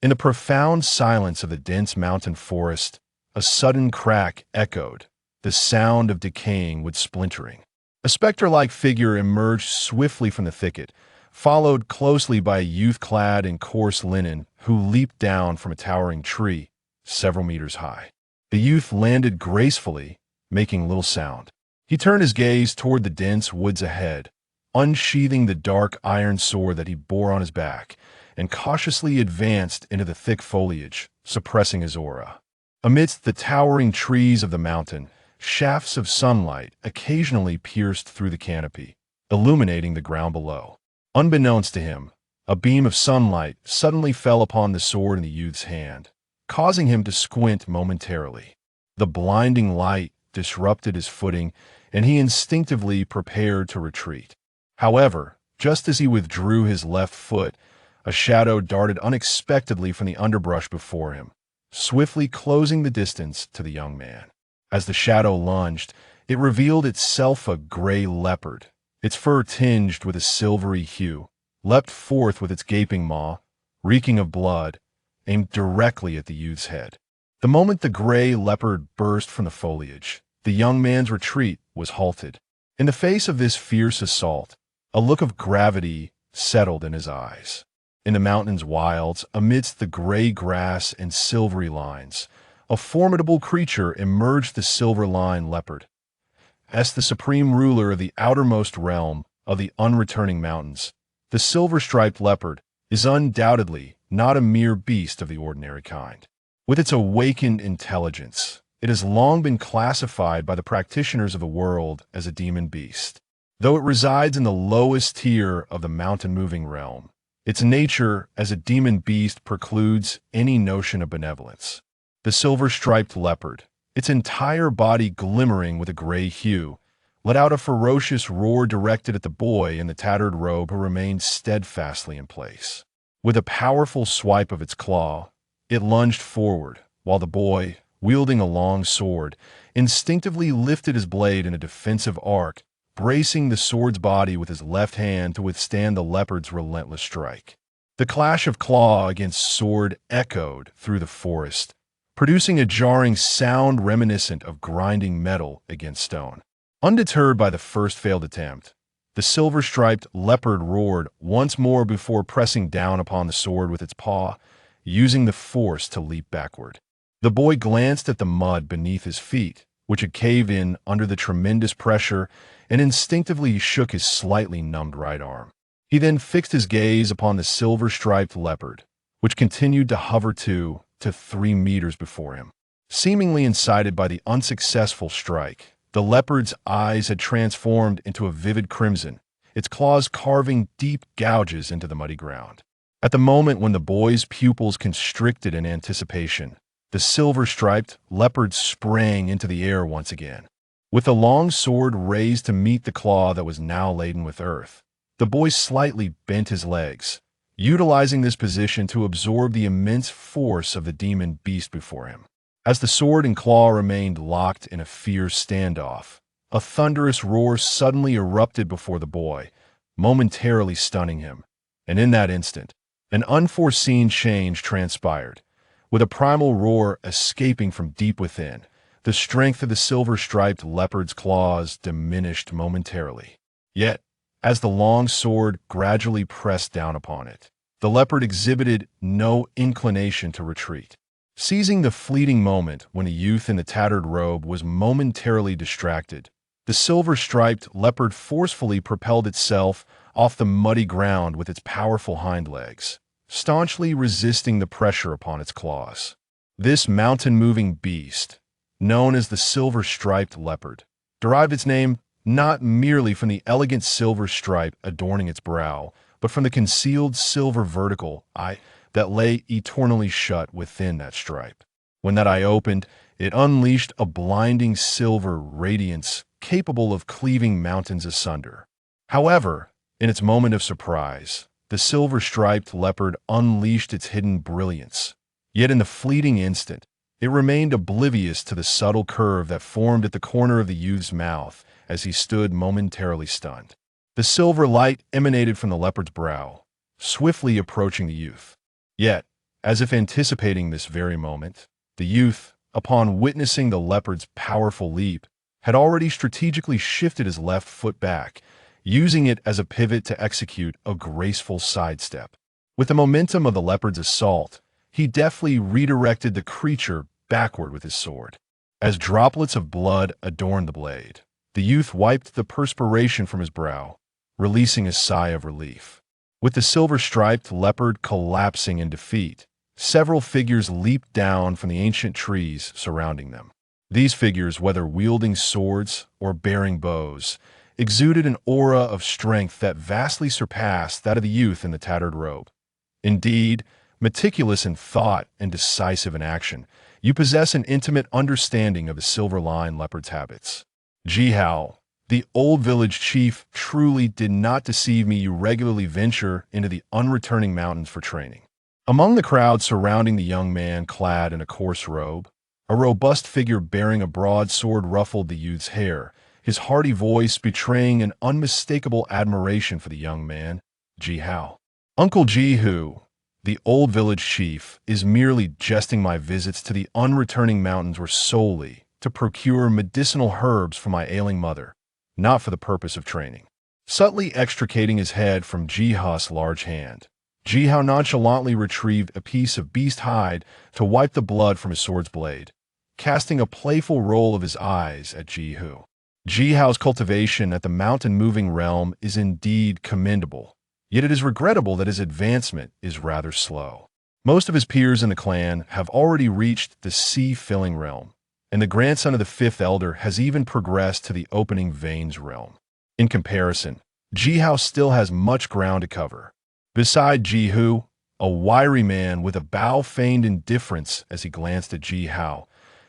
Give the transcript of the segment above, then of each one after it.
In the profound silence of the dense mountain forest, a sudden crack echoed, the sound of decaying wood splintering. A spectre-like figure emerged swiftly from the thicket, followed closely by a youth clad in coarse linen who leaped down from a towering tree, several meters high. The youth landed gracefully, making little sound. He turned his gaze toward the dense woods ahead, unsheathing the dark iron sword that he bore on his back, and cautiously advanced into the thick foliage, suppressing his aura. Amidst the towering trees of the mountain, shafts of sunlight occasionally pierced through the canopy, illuminating the ground below. Unbeknownst to him, a beam of sunlight suddenly fell upon the sword in the youth's hand, causing him to squint momentarily. The blinding light disrupted his footing, and he instinctively prepared to retreat. However, just as he withdrew his left foot, a shadow darted unexpectedly from the underbrush before him, swiftly closing the distance to the young man. As the shadow lunged, it revealed itself a gray leopard, its fur tinged with a silvery hue, leapt forth with its gaping maw, reeking of blood, aimed directly at the youth's head. The moment the gray leopard burst from the foliage, the young man's retreat was halted. In the face of this fierce assault, a look of gravity settled in his eyes. In the mountain's wilds, amidst the gray grass and silvery lines, a formidable creature emerged, the silver-lined leopard. As the supreme ruler of the outermost realm of the unreturning mountains, the silver-striped leopard is undoubtedly not a mere beast of the ordinary kind. With its awakened intelligence, it has long been classified by the practitioners of the world as a demon beast. Though it resides in the lowest tier of the mountain-moving realm, its nature as a demon beast precludes any notion of benevolence. The silver-striped leopard, its entire body glimmering with a gray hue, let out a ferocious roar directed at the boy in the tattered robe who remained steadfastly in place. With a powerful swipe of its claw, it lunged forward, while the boy, wielding a long sword, instinctively lifted his blade in a defensive arc, bracing the sword's body with his left hand to withstand the leopard's relentless strike. The clash of claw against sword echoed through the forest, producing a jarring sound reminiscent of grinding metal against stone. Undeterred by the first failed attempt, the silver-striped leopard roared once more before pressing down upon the sword with its paw, using the force to leap backward. The boy glanced at the mud beneath his feet, which had caved in under the tremendous pressure, and instinctively shook his slightly numbed right arm. He then fixed his gaze upon the silver-striped leopard, which continued to hover 2 to 3 meters before him. Seemingly incited by the unsuccessful strike, the leopard's eyes had transformed into a vivid crimson, its claws carving deep gouges into the muddy ground. At the moment when the boy's pupils constricted in anticipation, the silver-striped leopard sprang into the air once again. With the long sword raised to meet the claw that was now laden with earth, the boy slightly bent his legs, utilizing this position to absorb the immense force of the demon beast before him. As the sword and claw remained locked in a fierce standoff, a thunderous roar suddenly erupted before the boy, momentarily stunning him. And in that instant, an unforeseen change transpired. With a primal roar escaping from deep within, the strength of the silver-striped leopard's claws diminished momentarily. Yet, as the long sword gradually pressed down upon it, the leopard exhibited no inclination to retreat. Seizing the fleeting moment when a youth in the tattered robe was momentarily distracted, the silver-striped leopard forcefully propelled itself off the muddy ground with its powerful hind legs, staunchly resisting the pressure upon its claws. This mountain-moving beast, known as the silver-striped leopard, derived its name not merely from the elegant silver stripe adorning its brow, but from the concealed silver vertical eye that lay eternally shut within that stripe. When that eye opened, it unleashed a blinding silver radiance capable of cleaving mountains asunder. However, in its moment of surprise, the silver-striped leopard unleashed its hidden brilliance. Yet in the fleeting instant, it remained oblivious to the subtle curve that formed at the corner of the youth's mouth as he stood momentarily stunned. The silver light emanated from the leopard's brow, swiftly approaching the youth. Yet, As if anticipating this very moment, the youth, upon witnessing the leopard's powerful leap, had already strategically shifted his left foot back, using it as a pivot to execute a graceful sidestep. With the momentum of the leopard's assault, he deftly redirected the creature backward with his sword. As droplets of blood adorned the blade, the youth wiped the perspiration from his brow, releasing a sigh of relief. With the silver-striped leopard collapsing in defeat, several figures leaped down from the ancient trees surrounding them. These figures, whether wielding swords or bearing bows, exuded an aura of strength that vastly surpassed that of the youth in the tattered robe. Indeed, meticulous in thought and decisive in action, you possess an intimate understanding of the silver-lined leopard's habits. Jihao, the old village chief, truly did not deceive me. You regularly venture into the unreturning mountains for training. Among the crowd surrounding the young man clad in a coarse robe, a robust figure bearing a broad sword ruffled the youth's hair, his hearty voice betraying an unmistakable admiration for the young man, Jihao. Uncle Jihu, the old village chief, is merely jesting. My visits to the unreturning mountains were solely to procure medicinal herbs for my ailing mother, not for the purpose of training. Subtly extricating his head from Jiha's large hand, Jihao nonchalantly retrieved a piece of beast hide to wipe the blood from his sword's blade, casting a playful roll of his eyes at Jihu. Jihao's cultivation at the mountain-moving realm is indeed commendable, yet it is regrettable that his advancement is rather slow. Most of his peers in the clan have already reached the sea-filling realm, and the grandson of the fifth elder has even progressed to the opening veins realm. In comparison, Jihao still has much ground to cover. Beside Jihu, a wiry man with a bow feigned indifference as he glanced at Jihao,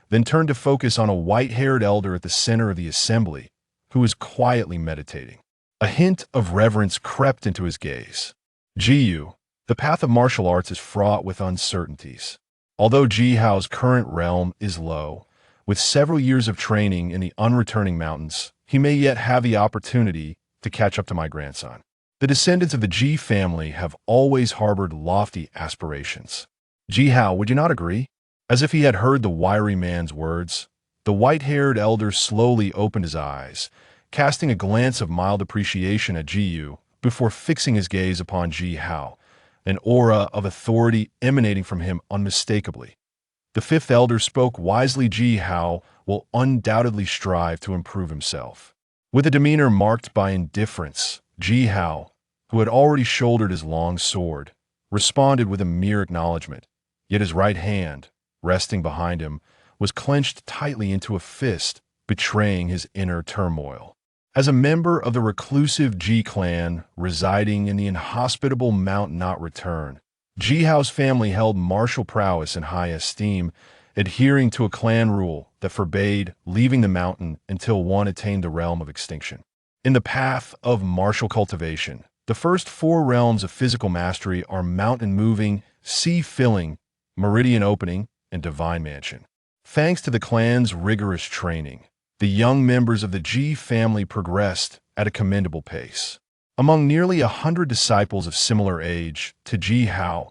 then turned to focus on a white-haired elder at the center of the assembly, who was quietly meditating. A hint of reverence crept into his gaze. Jiyu, the path of martial arts is fraught with uncertainties. Although Jihao's current realm is low, with several years of training in the unreturning mountains, he may yet have the opportunity to catch up to my grandson. The descendants of the Ji family have always harbored lofty aspirations. Jihao, would you not agree? As if he had heard the wiry man's words, the white-haired elder slowly opened his eyes, casting a glance of mild appreciation at Jiyu before fixing his gaze upon Jihao, an aura of authority emanating from him unmistakably. The fifth elder spoke wisely. Jihao will undoubtedly strive to improve himself. With a demeanor marked by indifference, Jihao, who had already shouldered his long sword, responded with a mere acknowledgement, yet his right hand, resting behind him, was clenched tightly into a fist, betraying his inner turmoil. As a member of the reclusive Ji clan residing in the inhospitable Mount Not Return, Jihao's family held martial prowess in high esteem, adhering to a clan rule that forbade leaving the mountain until one attained the realm of extinction. In the path of martial cultivation, the first four realms of physical mastery are mountain-moving, sea-filling, meridian opening, and divine mansion. Thanks to the clan's rigorous training, the young members of the Ji family progressed at a commendable pace. Among nearly 100 disciples of similar age to Jihao,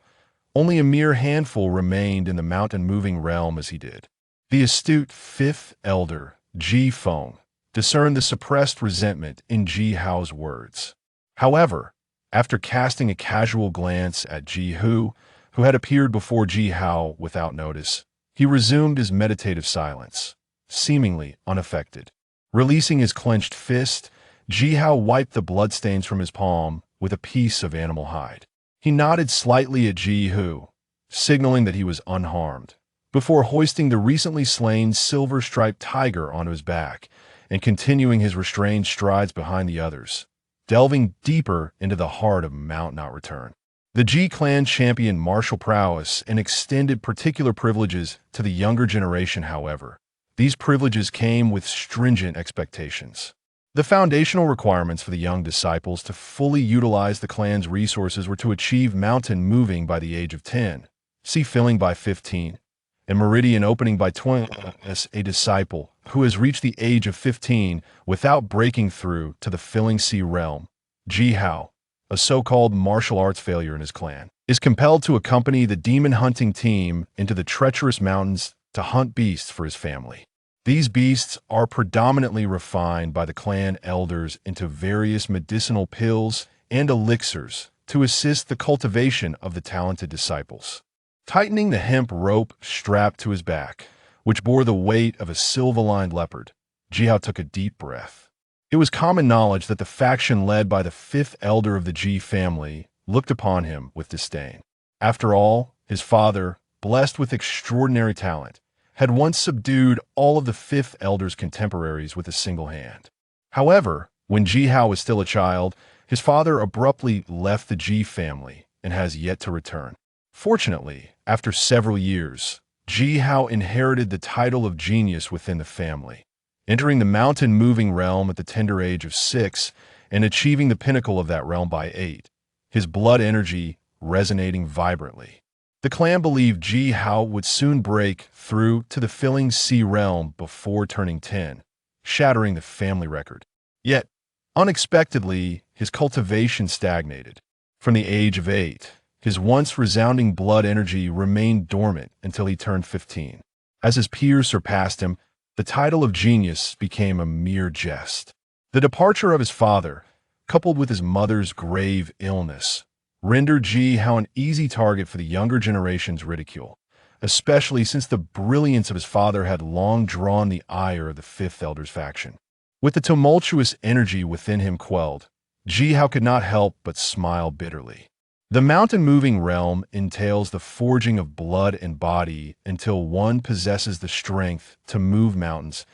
only a mere handful remained in the mountain-moving realm as he did. The astute fifth elder, Ji Feng, discerned the suppressed resentment in Jihao's words. However, after casting a casual glance at Jihu, who had appeared before Jihao without notice, he resumed his meditative silence, seemingly unaffected. Releasing his clenched fist, Jihao wiped the bloodstains from his palm with a piece of animal hide. He nodded slightly at Jihu, signaling that he was unharmed, before hoisting the recently slain silver-striped tiger onto his back and continuing his restrained strides behind the others, delving deeper into the heart of Mount Not Return. The Ji clan championed martial prowess and extended particular privileges to the younger generation. However, these privileges came with stringent expectations. The foundational requirements for the young disciples to fully utilize the clan's resources were to achieve mountain moving by the age of 10, sea filling by 15, and meridian opening by 20. As a disciple who has reached the age of 15 without breaking through to the filling sea realm, Jihao, a so-called martial arts failure in his clan, is compelled to accompany the demon-hunting team into the treacherous mountains to hunt beasts for his family. These beasts are predominantly refined by the clan elders into various medicinal pills and elixirs to assist the cultivation of the talented disciples. Tightening the hemp rope strapped to his back, which bore the weight of a silver-lined leopard, Jihao took a deep breath. It was common knowledge that the faction led by the fifth elder of the Ji family looked upon him with disdain. After all, his father, blessed with extraordinary talent, had once subdued all of the fifth elder's contemporaries with a single hand. However, when Jihao was still a child, his father abruptly left the Ji family and has yet to return. Fortunately, after several years, Jihao inherited the title of genius within the family, entering the mountain-moving realm at the tender age of 6 and achieving the pinnacle of that realm by 8, his blood energy resonating vibrantly. The clan believed Jihao would soon break through to the filling sea realm before turning 10, shattering the family record. Yet, unexpectedly, his cultivation stagnated. From the age of 8, his once resounding blood energy remained dormant until he turned 15. As his peers surpassed him, the title of genius became a mere jest. The departure of his father, coupled with his mother's grave illness, rendered Jihao an easy target for the younger generation's ridicule, especially since the brilliance of his father had long drawn the ire of the Fifth Elder's faction. With the tumultuous energy within him quelled, Jihao could not help but smile bitterly. The mountain-moving realm entails the forging of blood and body until one possesses the strength to move mountains,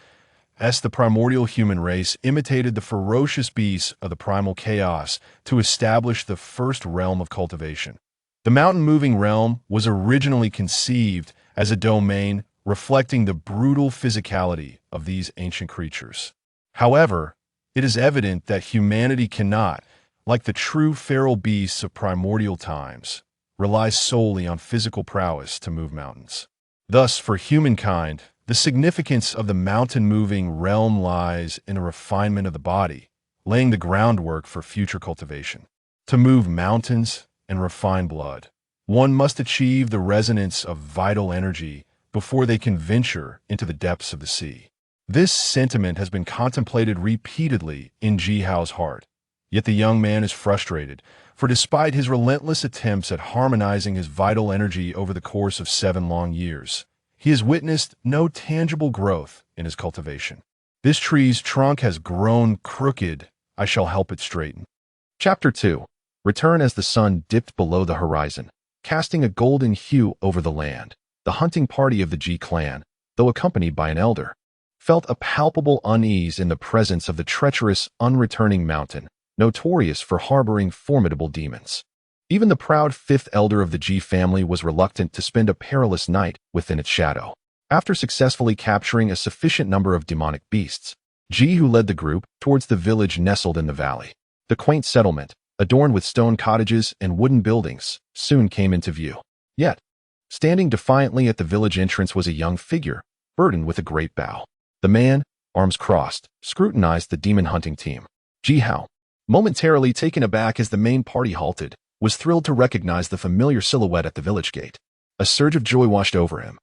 as the primordial human race imitated the ferocious beasts of the primal chaos to establish the first realm of cultivation. The mountain-moving realm was originally conceived as a domain reflecting the brutal physicality of these ancient creatures. However, it is evident that humanity cannot, like the true feral beasts of primordial times, rely solely on physical prowess to move mountains. Thus, for humankind, the significance of the mountain-moving realm lies in a refinement of the body, laying the groundwork for future cultivation. To move mountains and refine blood, one must achieve the resonance of vital energy before they can venture into the depths of the sea. This sentiment has been contemplated repeatedly in Jihao's heart, yet the young man is frustrated, for despite his relentless attempts at harmonizing his vital energy over the course of 7 long years, he has witnessed no tangible growth in his cultivation. This tree's trunk has grown crooked. I shall help it straighten. Chapter 2. Return as the sun dipped below the horizon, casting a golden hue over the land. The hunting party of the Ji clan, though accompanied by an elder, felt a palpable unease in the presence of the treacherous, unreturning mountain, notorious for harboring formidable demons. Even the proud fifth elder of the Ji family was reluctant to spend a perilous night within its shadow. After successfully capturing a sufficient number of demonic beasts, Ji, who led the group towards the village nestled in the valley. The quaint settlement, adorned with stone cottages and wooden buildings, soon came into view. Yet, standing defiantly at the village entrance was a young figure, burdened with a great bow. The man, arms crossed, scrutinized the demon-hunting team. Jihao, momentarily taken aback as the main party halted, was thrilled to recognize the familiar silhouette at the village gate. A surge of joy washed over him,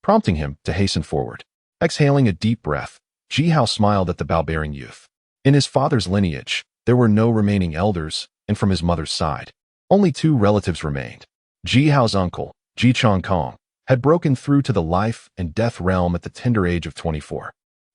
prompting him to hasten forward. Exhaling a deep breath, Jihao smiled at the bow-bearing youth. In his father's lineage, there were no remaining elders, and from his mother's side, only 2 relatives remained. Jihao's uncle, Ji Chongkong, had broken through to the life and death realm at the tender age of 24,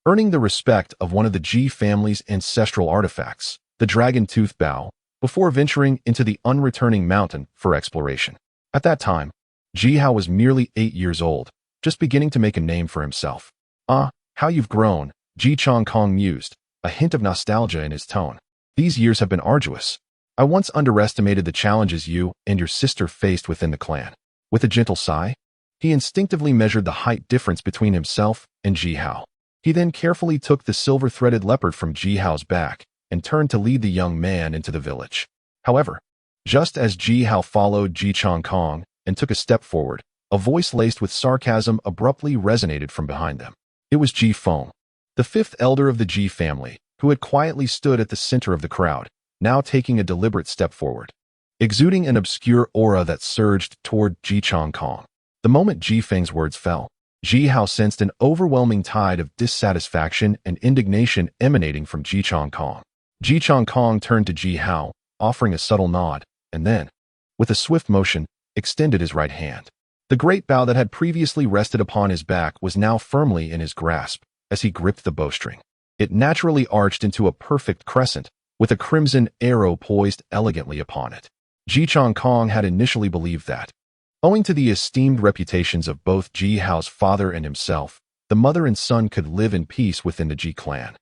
earning the respect of one of the Ji family's ancestral artifacts, the dragon-tooth bow, before venturing into the unreturning mountain for exploration. At that time, Jihao was merely 8 years old, just beginning to make a name for himself. "Ah, how you've grown," Ji Chongkong mused, a hint of nostalgia in his tone. "These years have been arduous. I once underestimated the challenges you and your sister faced within the clan." With a gentle sigh, he instinctively measured the height difference between himself and Jihao. He then carefully took the silver-threaded leopard from Jihao's back and turned to lead the young man into the village. However, just as Jihao followed Ji Chongkong and took a step forward, a voice laced with sarcasm abruptly resonated from behind them. It was Ji Feng, the fifth elder of the Ji family, who had quietly stood at the center of the crowd, now taking a deliberate step forward. exuding an obscure aura that surged toward Ji Changkong. The moment Ji Feng's words fell, Ji Hao sensed an overwhelming tide of dissatisfaction and indignation emanating from Ji Changkong. Ji Changkong turned to Ji Hao, offering a subtle nod, and then, with a swift motion, extended his right hand. The great bow that had previously rested upon his back was now firmly in his grasp as he gripped the bowstring. It naturally arched into a perfect crescent, with a crimson arrow poised elegantly upon it. Ji Changkong had initially believed that, owing to the esteemed reputations of both Ji Hao's father and himself, the mother and son could live in peace within the Ji clan,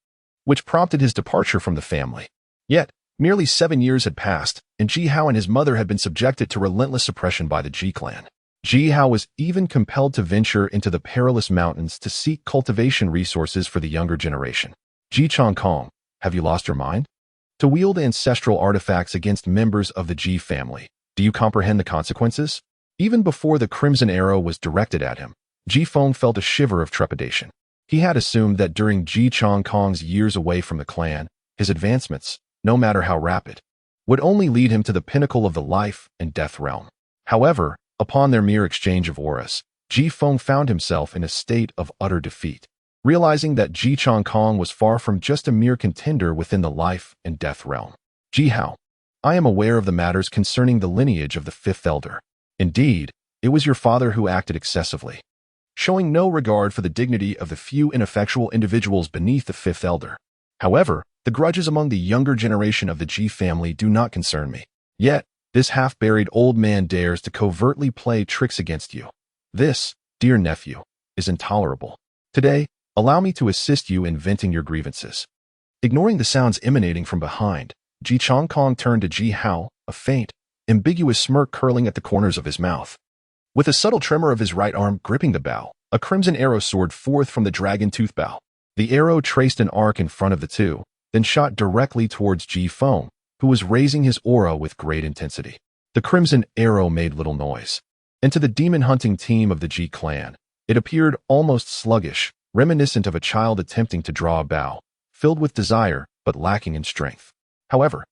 which prompted his departure from the family. Yet, nearly 7 years had passed, and Ji Hao and his mother had been subjected to relentless suppression by the Ji clan. Ji Hao was even compelled to venture into the perilous mountains to seek cultivation resources for the younger generation. Ji Changkong, have you lost your mind? To wield ancestral artifacts against members of the Ji family, do you comprehend the consequences? Even before the crimson arrow was directed at him, Ji Feng felt a shiver of trepidation. He had assumed that during Ji Changkong's years away from the clan, his advancements, no matter how rapid, would only lead him to the pinnacle of the life and death realm. However, upon their mere exchange of auras, Ji Feng found himself in a state of utter defeat, realizing that Ji Changkong was far from just a mere contender within the life and death realm. Ji Hao, I am aware of the matters concerning the lineage of the fifth elder. Indeed, it was your father who acted excessively, showing no regard for the dignity of the few ineffectual individuals beneath the fifth elder. However, the grudges among the younger generation of the Ji family do not concern me. Yet, this half-buried old man dares to covertly play tricks against you. This, dear nephew, is intolerable. Today, allow me to assist you in venting your grievances. Ignoring the sounds emanating from behind, Ji Changkong turned to Ji Hao, a faint, ambiguous smirk curling at the corners of his mouth. With a subtle tremor of his right arm gripping the bow, a crimson arrow soared forth from the dragon tooth bow. The arrow traced an arc in front of the two, then shot directly towards Ji Feng, who was raising his aura with great intensity. The crimson arrow made little noise, and to the demon-hunting team of the Ji clan, it appeared almost sluggish, reminiscent of a child attempting to draw a bow, filled with desire but lacking in strength. However,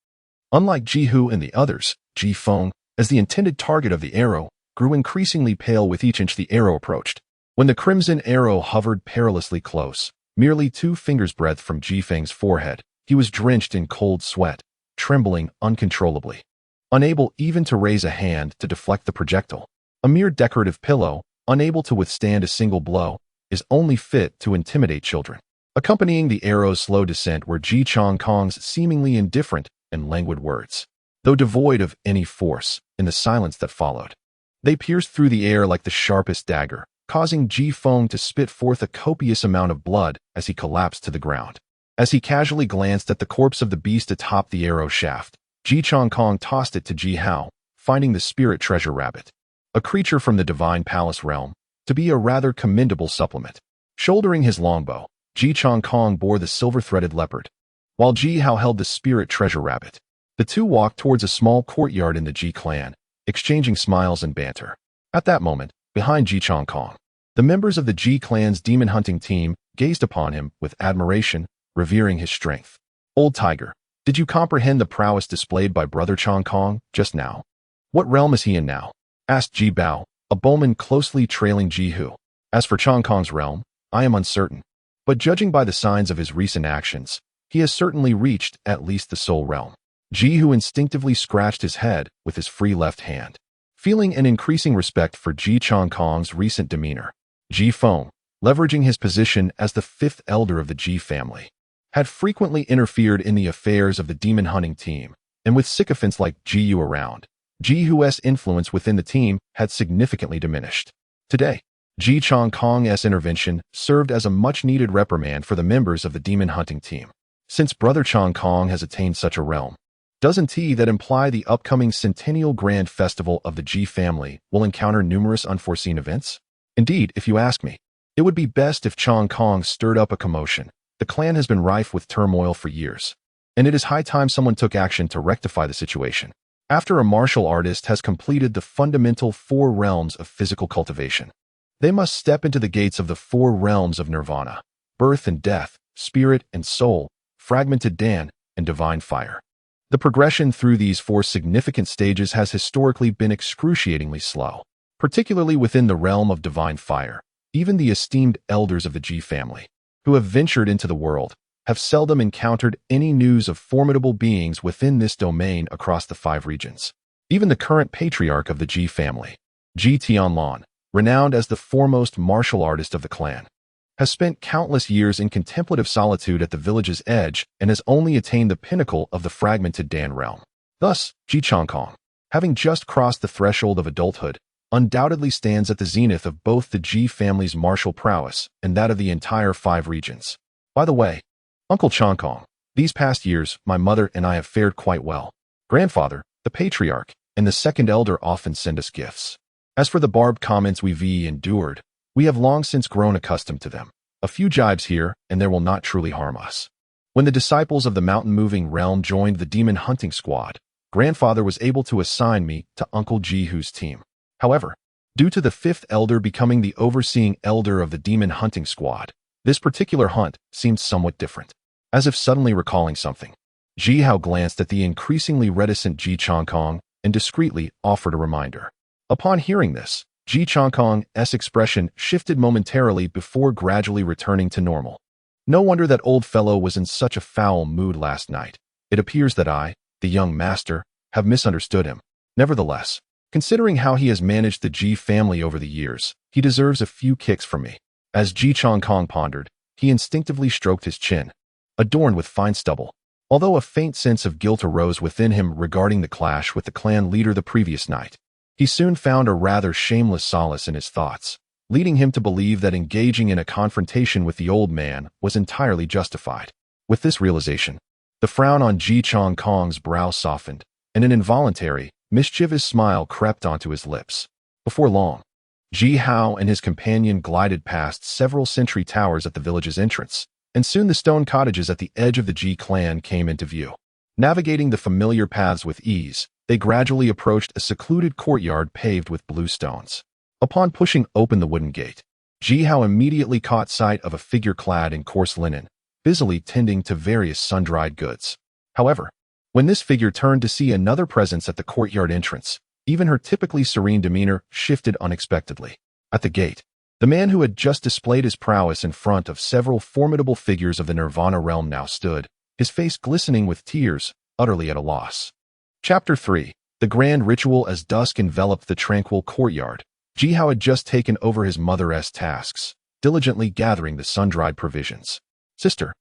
unlike Ji Hu and the others, Ji Feng, as the intended target of the arrow, grew increasingly pale with each inch the arrow approached. When the crimson arrow hovered perilously close, merely 2 fingers' breadth from Ji Feng's forehead, he was drenched in cold sweat, trembling uncontrollably, unable even to raise a hand to deflect the projectile. A mere decorative pillow, unable to withstand a single blow, is only fit to intimidate children. Accompanying the arrow's slow descent were Ji Changkong's seemingly indifferent and languid words, though devoid of any force, in the silence that followed. They pierced through the air like the sharpest dagger, causing Ji Feng to spit forth a copious amount of blood as he collapsed to the ground. As he casually glanced at the corpse of the beast atop the arrow shaft, Ji Changkong tossed it to Ji Hao, finding the spirit treasure rabbit, a creature from the divine palace realm, to be a rather commendable supplement. Shouldering his longbow, Ji Changkong bore the silver-threaded leopard, while Ji Hao held the spirit treasure rabbit. The two walked towards a small courtyard in the Ji clan, exchanging smiles and banter. At that moment, behind Ji Changkong, the members of the Ji clan's demon-hunting team gazed upon him with admiration, revering his strength. Old tiger, did you comprehend the prowess displayed by Brother Changkong just now? What realm is he in now? Asked Ji Bao, a bowman closely trailing Ji Hu. As for Changkong's realm, I am uncertain, but judging by the signs of his recent actions, he has certainly reached at least the soul realm. Ji Hu instinctively scratched his head with his free left hand, feeling an increasing respect for Ji Changkong's recent demeanor. Ji Feng, leveraging his position as the 5th elder of the Ji family, had frequently interfered in the affairs of the demon-hunting team, and with sycophants like Ji Yu around, Ji Hu's influence within the team had significantly diminished. Today, Ji Changkong's intervention served as a much-needed reprimand for the members of the demon-hunting team. Since Brother Changkong has attained such a realm, doesn't he that imply the upcoming centennial grand festival of the Ji family will encounter numerous unforeseen events? Indeed, if you ask me, it would be best if Changkong stirred up a commotion. The clan has been rife with turmoil for years, and it is high time someone took action to rectify the situation. After a martial artist has completed the fundamental 4 realms of physical cultivation, they must step into the gates of the 4 realms of nirvana, birth and death, spirit and soul, fragmented Dan, and divine fire. The progression through these 4 significant stages has historically been excruciatingly slow, particularly within the realm of divine fire. Even the esteemed elders of the Ji family, who have ventured into the world, have seldom encountered any news of formidable beings within this domain across the 5 regions. Even the current patriarch of the Ji family, Ji Tianlan, renowned as the foremost martial artist of the clan, has spent countless years in contemplative solitude at the village's edge and has only attained the pinnacle of the fragmented Dan realm. Thus, Ji Changkong, having just crossed the threshold of adulthood, undoubtedly stands at the zenith of both the Ji family's martial prowess and that of the entire 5 regions. By the way, Uncle Changkong, these past years, my mother and I have fared quite well. Grandfather, the patriarch, and the second elder often send us gifts. As for the barbed comments we've endured, we have long since grown accustomed to them. A few jibes here, and they will not truly harm us. When the disciples of the mountain-moving realm joined the demon hunting squad, Grandfather was able to assign me to Uncle Jihu's team. However, due to the 5th elder becoming the overseeing elder of the demon hunting squad, this particular hunt seemed somewhat different. As if suddenly recalling something, Jihao glanced at the increasingly reticent Ji Changkong and discreetly offered a reminder. Upon hearing this, Ji Changkong's expression shifted momentarily before gradually returning to normal. No wonder that old fellow was in such a foul mood last night. It appears that I, the young master, have misunderstood him. Nevertheless, considering how he has managed the Ji family over the years, he deserves a few kicks from me. As Ji Changkong pondered, he instinctively stroked his chin, adorned with fine stubble. Although a faint sense of guilt arose within him regarding the clash with the clan leader the previous night, he soon found a rather shameless solace in his thoughts, leading him to believe that engaging in a confrontation with the old man was entirely justified. With this realization, the frown on Ji Changkong's brow softened, and an involuntary, mischievous smile crept onto his lips. Before long, Ji Hao and his companion glided past several sentry towers at the village's entrance, and soon the stone cottages at the edge of the Ji clan came into view. Navigating the familiar paths with ease, they gradually approached a secluded courtyard paved with blue stones. Upon pushing open the wooden gate, Ji Hao immediately caught sight of a figure clad in coarse linen, busily tending to various sun-dried goods. However, when this figure turned to see another presence at the courtyard entrance, even her typically serene demeanor shifted unexpectedly. At the gate, the man who had just displayed his prowess in front of several formidable figures of the Nirvana realm now stood, his face glistening with tears, utterly at a loss. Chapter 3. The Grand Ritual. As dusk enveloped the tranquil courtyard, Jihao had just taken over his mother's tasks, diligently gathering the sun-dried provisions. Sister,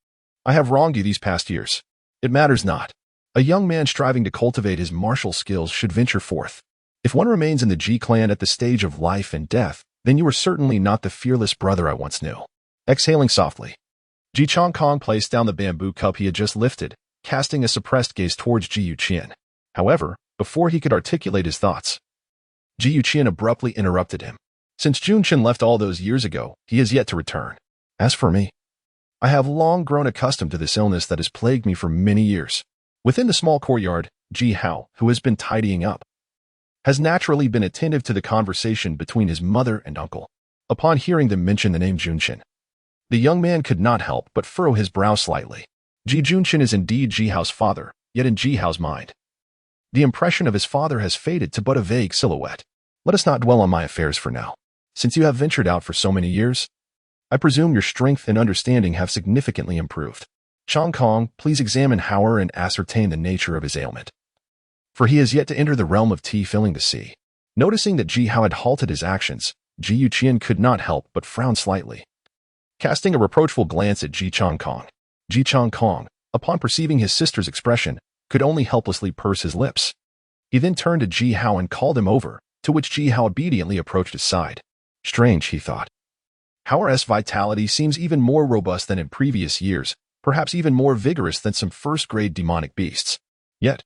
I have wronged you these past years. It matters not. A young man striving to cultivate his martial skills should venture forth. If one remains in the Ji clan at the stage of life and death, then you are certainly not the fearless brother I once knew. Exhaling softly, Ji Changkong placed down the bamboo cup he had just lifted, casting a suppressed gaze towards Ji Yuqian. However, before he could articulate his thoughts, Ji Yuqian abruptly interrupted him. Since Junchen left all those years ago, he has yet to return. As for me, I have long grown accustomed to this illness that has plagued me for many years. Within the small courtyard, Ji Hao, who has been tidying up, has naturally been attentive to the conversation between his mother and uncle. Upon hearing them mention the name Junchen, the young man could not help but furrow his brow slightly. Ji Junchen is indeed Ji Hao's father, yet in Ji Hao's mind, the impression of his father has faded to but a vague silhouette. Let us not dwell on my affairs for now. Since you have ventured out for so many years, I presume your strength and understanding have significantly improved. Changkong, please examine Hauer and ascertain the nature of his ailment, for he has yet to enter the realm of tea filling the sea. Noticing that Ji Hao had halted his actions, Ji Yuqian could not help but frown slightly. Casting a reproachful glance at Ji Changkong, upon perceiving his sister's expression, could only helplessly purse his lips. He then turned to Ji Hao and called him over, to which Ji Hao obediently approached his side. Strange, he thought. Hauer's vitality seems even more robust than in previous years, perhaps even more vigorous than some first-grade demonic beasts. Yet,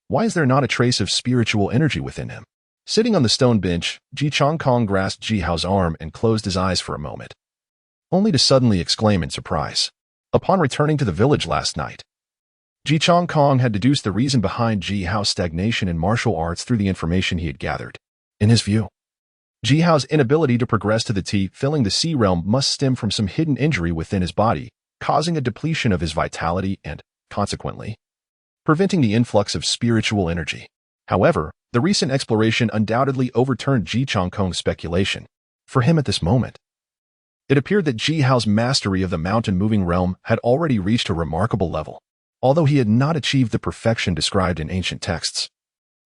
why is there not a trace of spiritual energy within him? Sitting on the stone bench, Ji Changkong grasped Ji Hao's arm and closed his eyes for a moment, only to suddenly exclaim in surprise. Upon returning to the village last night, Ji Changkong had deduced the reason behind Ji Hao's stagnation in martial arts through the information he had gathered. In his view, Ji Hao's inability to progress to the tea filling the sea realm must stem from some hidden injury within his body, causing a depletion of his vitality and, consequently, preventing the influx of spiritual energy. However, the recent exploration undoubtedly overturned Ji Changkong's speculation. For him at this moment, it appeared that Ji Hao's mastery of the mountain-moving realm had already reached a remarkable level. Although he had not achieved the perfection described in ancient texts,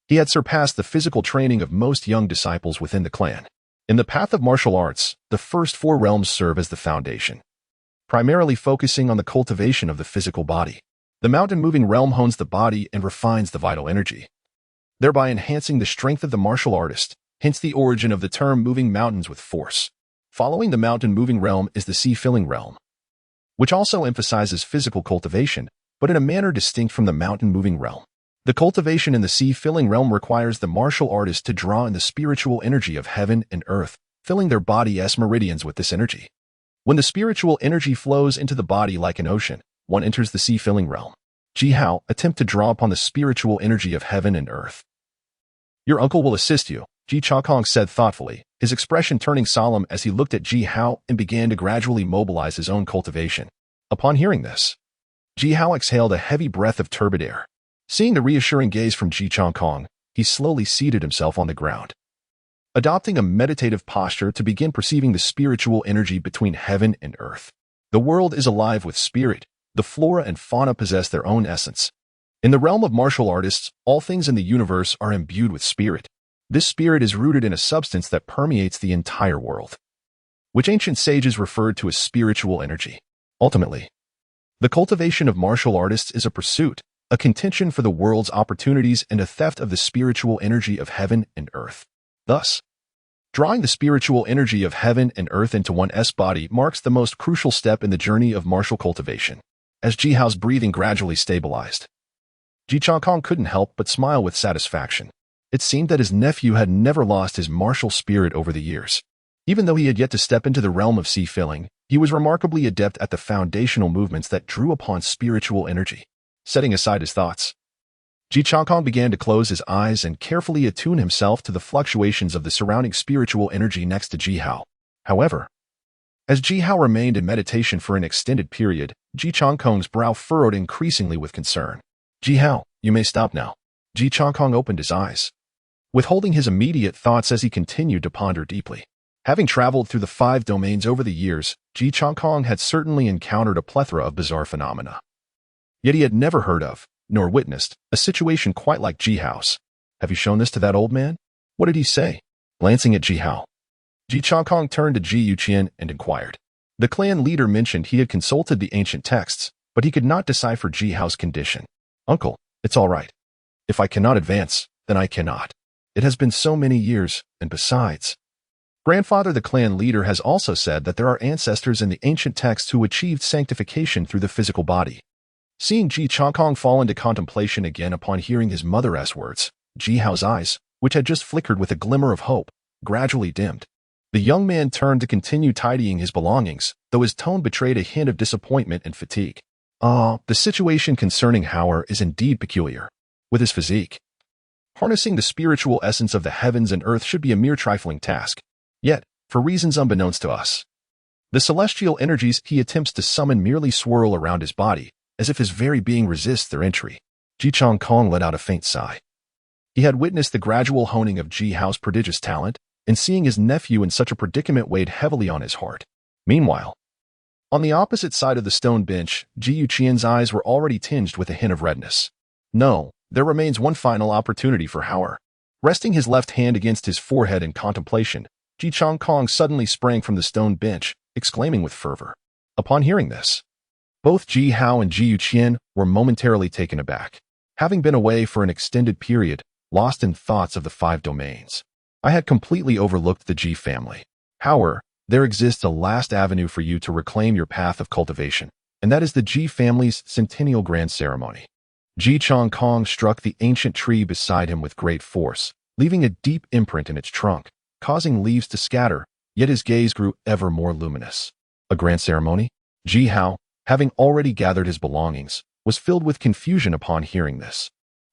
he had surpassed the physical training of most young disciples within the clan. In the path of martial arts, the first four realms serve as the foundation, primarily focusing on the cultivation of the physical body. The mountain-moving realm hones the body and refines the vital energy, thereby enhancing the strength of the martial artist, hence the origin of the term moving mountains with force. Following the mountain-moving realm is the sea-filling realm, which also emphasizes physical cultivation, but in a manner distinct from the mountain-moving realm. The cultivation in the sea-filling realm requires the martial artist to draw in the spiritual energy of heaven and earth, filling their body's meridians with this energy. When the spiritual energy flows into the body like an ocean, one enters the sea-filling realm. Ji Hao attempt to draw upon the spiritual energy of heaven and earth. Your uncle will assist you, Ji Changkong said thoughtfully, his expression turning solemn as he looked at Ji Hao and began to gradually mobilize his own cultivation. Upon hearing this, Ji Hao exhaled a heavy breath of turbid air. Seeing the reassuring gaze from Ji Changkong, he slowly seated himself on the ground, adopting a meditative posture to begin perceiving the spiritual energy between heaven and earth. The world is alive with spirit. The flora and fauna possess their own essence. In the realm of martial artists, all things in the universe are imbued with spirit. This spirit is rooted in a substance that permeates the entire world, which ancient sages referred to as spiritual energy. Ultimately, the cultivation of martial artists is a pursuit, a contention for the world's opportunities, and a theft of the spiritual energy of heaven and earth. Thus, drawing the spiritual energy of heaven and earth into one's body marks the most crucial step in the journey of martial cultivation. As Ji Hao's breathing gradually stabilized, Ji Changkong couldn't help but smile with satisfaction. It seemed that his nephew had never lost his martial spirit over the years. Even though he had yet to step into the realm of sea-filling, he was remarkably adept at the foundational movements that drew upon spiritual energy. Setting aside his thoughts, Ji Changkong began to close his eyes and carefully attune himself to the fluctuations of the surrounding spiritual energy next to Ji Hao. However, as Ji Hao remained in meditation for an extended period, Ji Changkong's brow furrowed increasingly with concern. Ji Hao, you may stop now. Ji Changkong opened his eyes, withholding his immediate thoughts as he continued to ponder deeply. Having traveled through the 5 domains over the years, Ji Changkong had certainly encountered a plethora of bizarre phenomena. Yet he had never heard of, nor witnessed, a situation quite like Ji Hao's. Have you shown this to that old man? What did he say? Glancing at Ji Hao, Ji Changkong turned to Ji Yuqian and inquired. The clan leader mentioned he had consulted the ancient texts, but he could not decipher Ji Hao's condition. Uncle, it's all right. If I cannot advance, then I cannot. It has been so many years, and besides, Grandfather the clan leader has also said that there are ancestors in the ancient texts who achieved sanctification through the physical body. Seeing Ji Changkong fall into contemplation again upon hearing his mother's words, Ji Hao's eyes, which had just flickered with a glimmer of hope, gradually dimmed. The young man turned to continue tidying his belongings, though his tone betrayed a hint of disappointment and fatigue. The situation concerning heir is indeed peculiar. With his physique, harnessing the spiritual essence of the heavens and earth should be a mere trifling task. Yet, for reasons unbeknownst to us, the celestial energies he attempts to summon merely swirl around his body, as if his very being resists their entry. Ji Changkong let out a faint sigh. He had witnessed the gradual honing of Ji Hao's prodigious talent, and seeing his nephew in such a predicament weighed heavily on his heart. Meanwhile, on the opposite side of the stone bench, Ji Yuqian's eyes were already tinged with a hint of redness. No, there remains one final opportunity for heir. Resting his left hand against his forehead in contemplation, Ji Changkong suddenly sprang from the stone bench, exclaiming with fervor. Upon hearing this, both Ji Hao and Ji Yuqian were momentarily taken aback. Having been away for an extended period, lost in thoughts of the 5 domains, I had completely overlooked the Ji family. However, there exists a last avenue for you to reclaim your path of cultivation, and that is the Ji family's centennial grand ceremony. Ji Changkong struck the ancient tree beside him with great force, leaving a deep imprint in its trunk, causing leaves to scatter, yet his gaze grew ever more luminous. A grand ceremony? Ji Hao, having already gathered his belongings, was filled with confusion upon hearing this.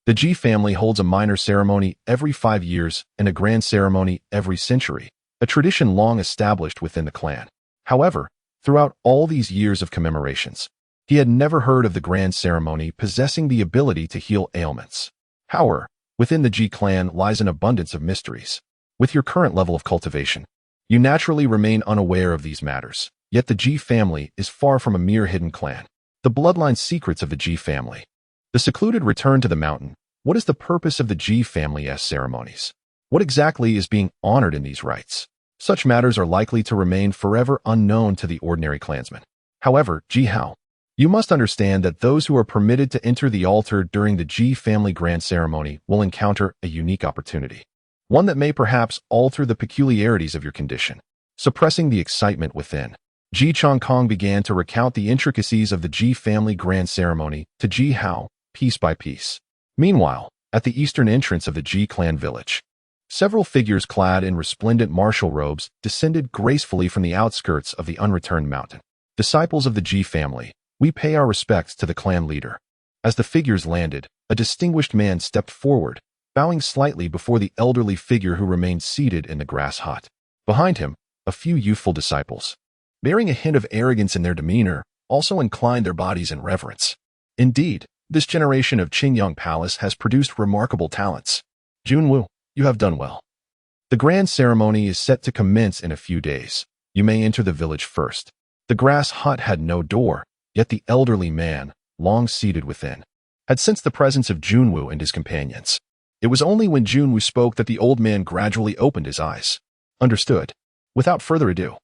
The Ji family holds a minor ceremony every 5 years and a grand ceremony every century, a tradition long established within the clan. However, throughout all these years of commemorations, He had never heard of the grand ceremony possessing the ability to heal ailments. However, within the Ji clan lies an abundance of mysteries. With your current level of cultivation, you naturally remain unaware of these matters. Yet the Ji family is far from a mere hidden clan. The bloodline secrets of the Ji family. The secluded return to the mountain. What is the purpose of the Ji family's ceremonies? What exactly is being honored in these rites? Such matters are likely to remain forever unknown to the ordinary clansman. However, Ji Hao, you must understand that those who are permitted to enter the altar during the Ji family grand ceremony will encounter a unique opportunity. One that may perhaps alter the peculiarities of your condition. Suppressing the excitement within, Ji Changkong began to recount the intricacies of the Ji family grand ceremony to Ji Hao, piece by piece. Meanwhile, at the eastern entrance of the Ji clan village, several figures clad in resplendent martial robes descended gracefully from the outskirts of the unreturned mountain. Disciples of the Ji family, we pay our respects to the clan leader. As the figures landed, a distinguished man stepped forward, bowing slightly before the elderly figure who remained seated in the grass hut. Behind him, a few youthful disciples, bearing a hint of arrogance in their demeanor, also inclined their bodies in reverence. Indeed, this generation of Qingyang Palace has produced remarkable talents. Junwu, you have done well. The grand ceremony is set to commence in a few days. You may enter the village first. The grass hut had no door, yet the elderly man, long seated within, had sensed the presence of Junwu and his companions. It was only when Junwu spoke that the old man gradually opened his eyes. Understood. Without further ado.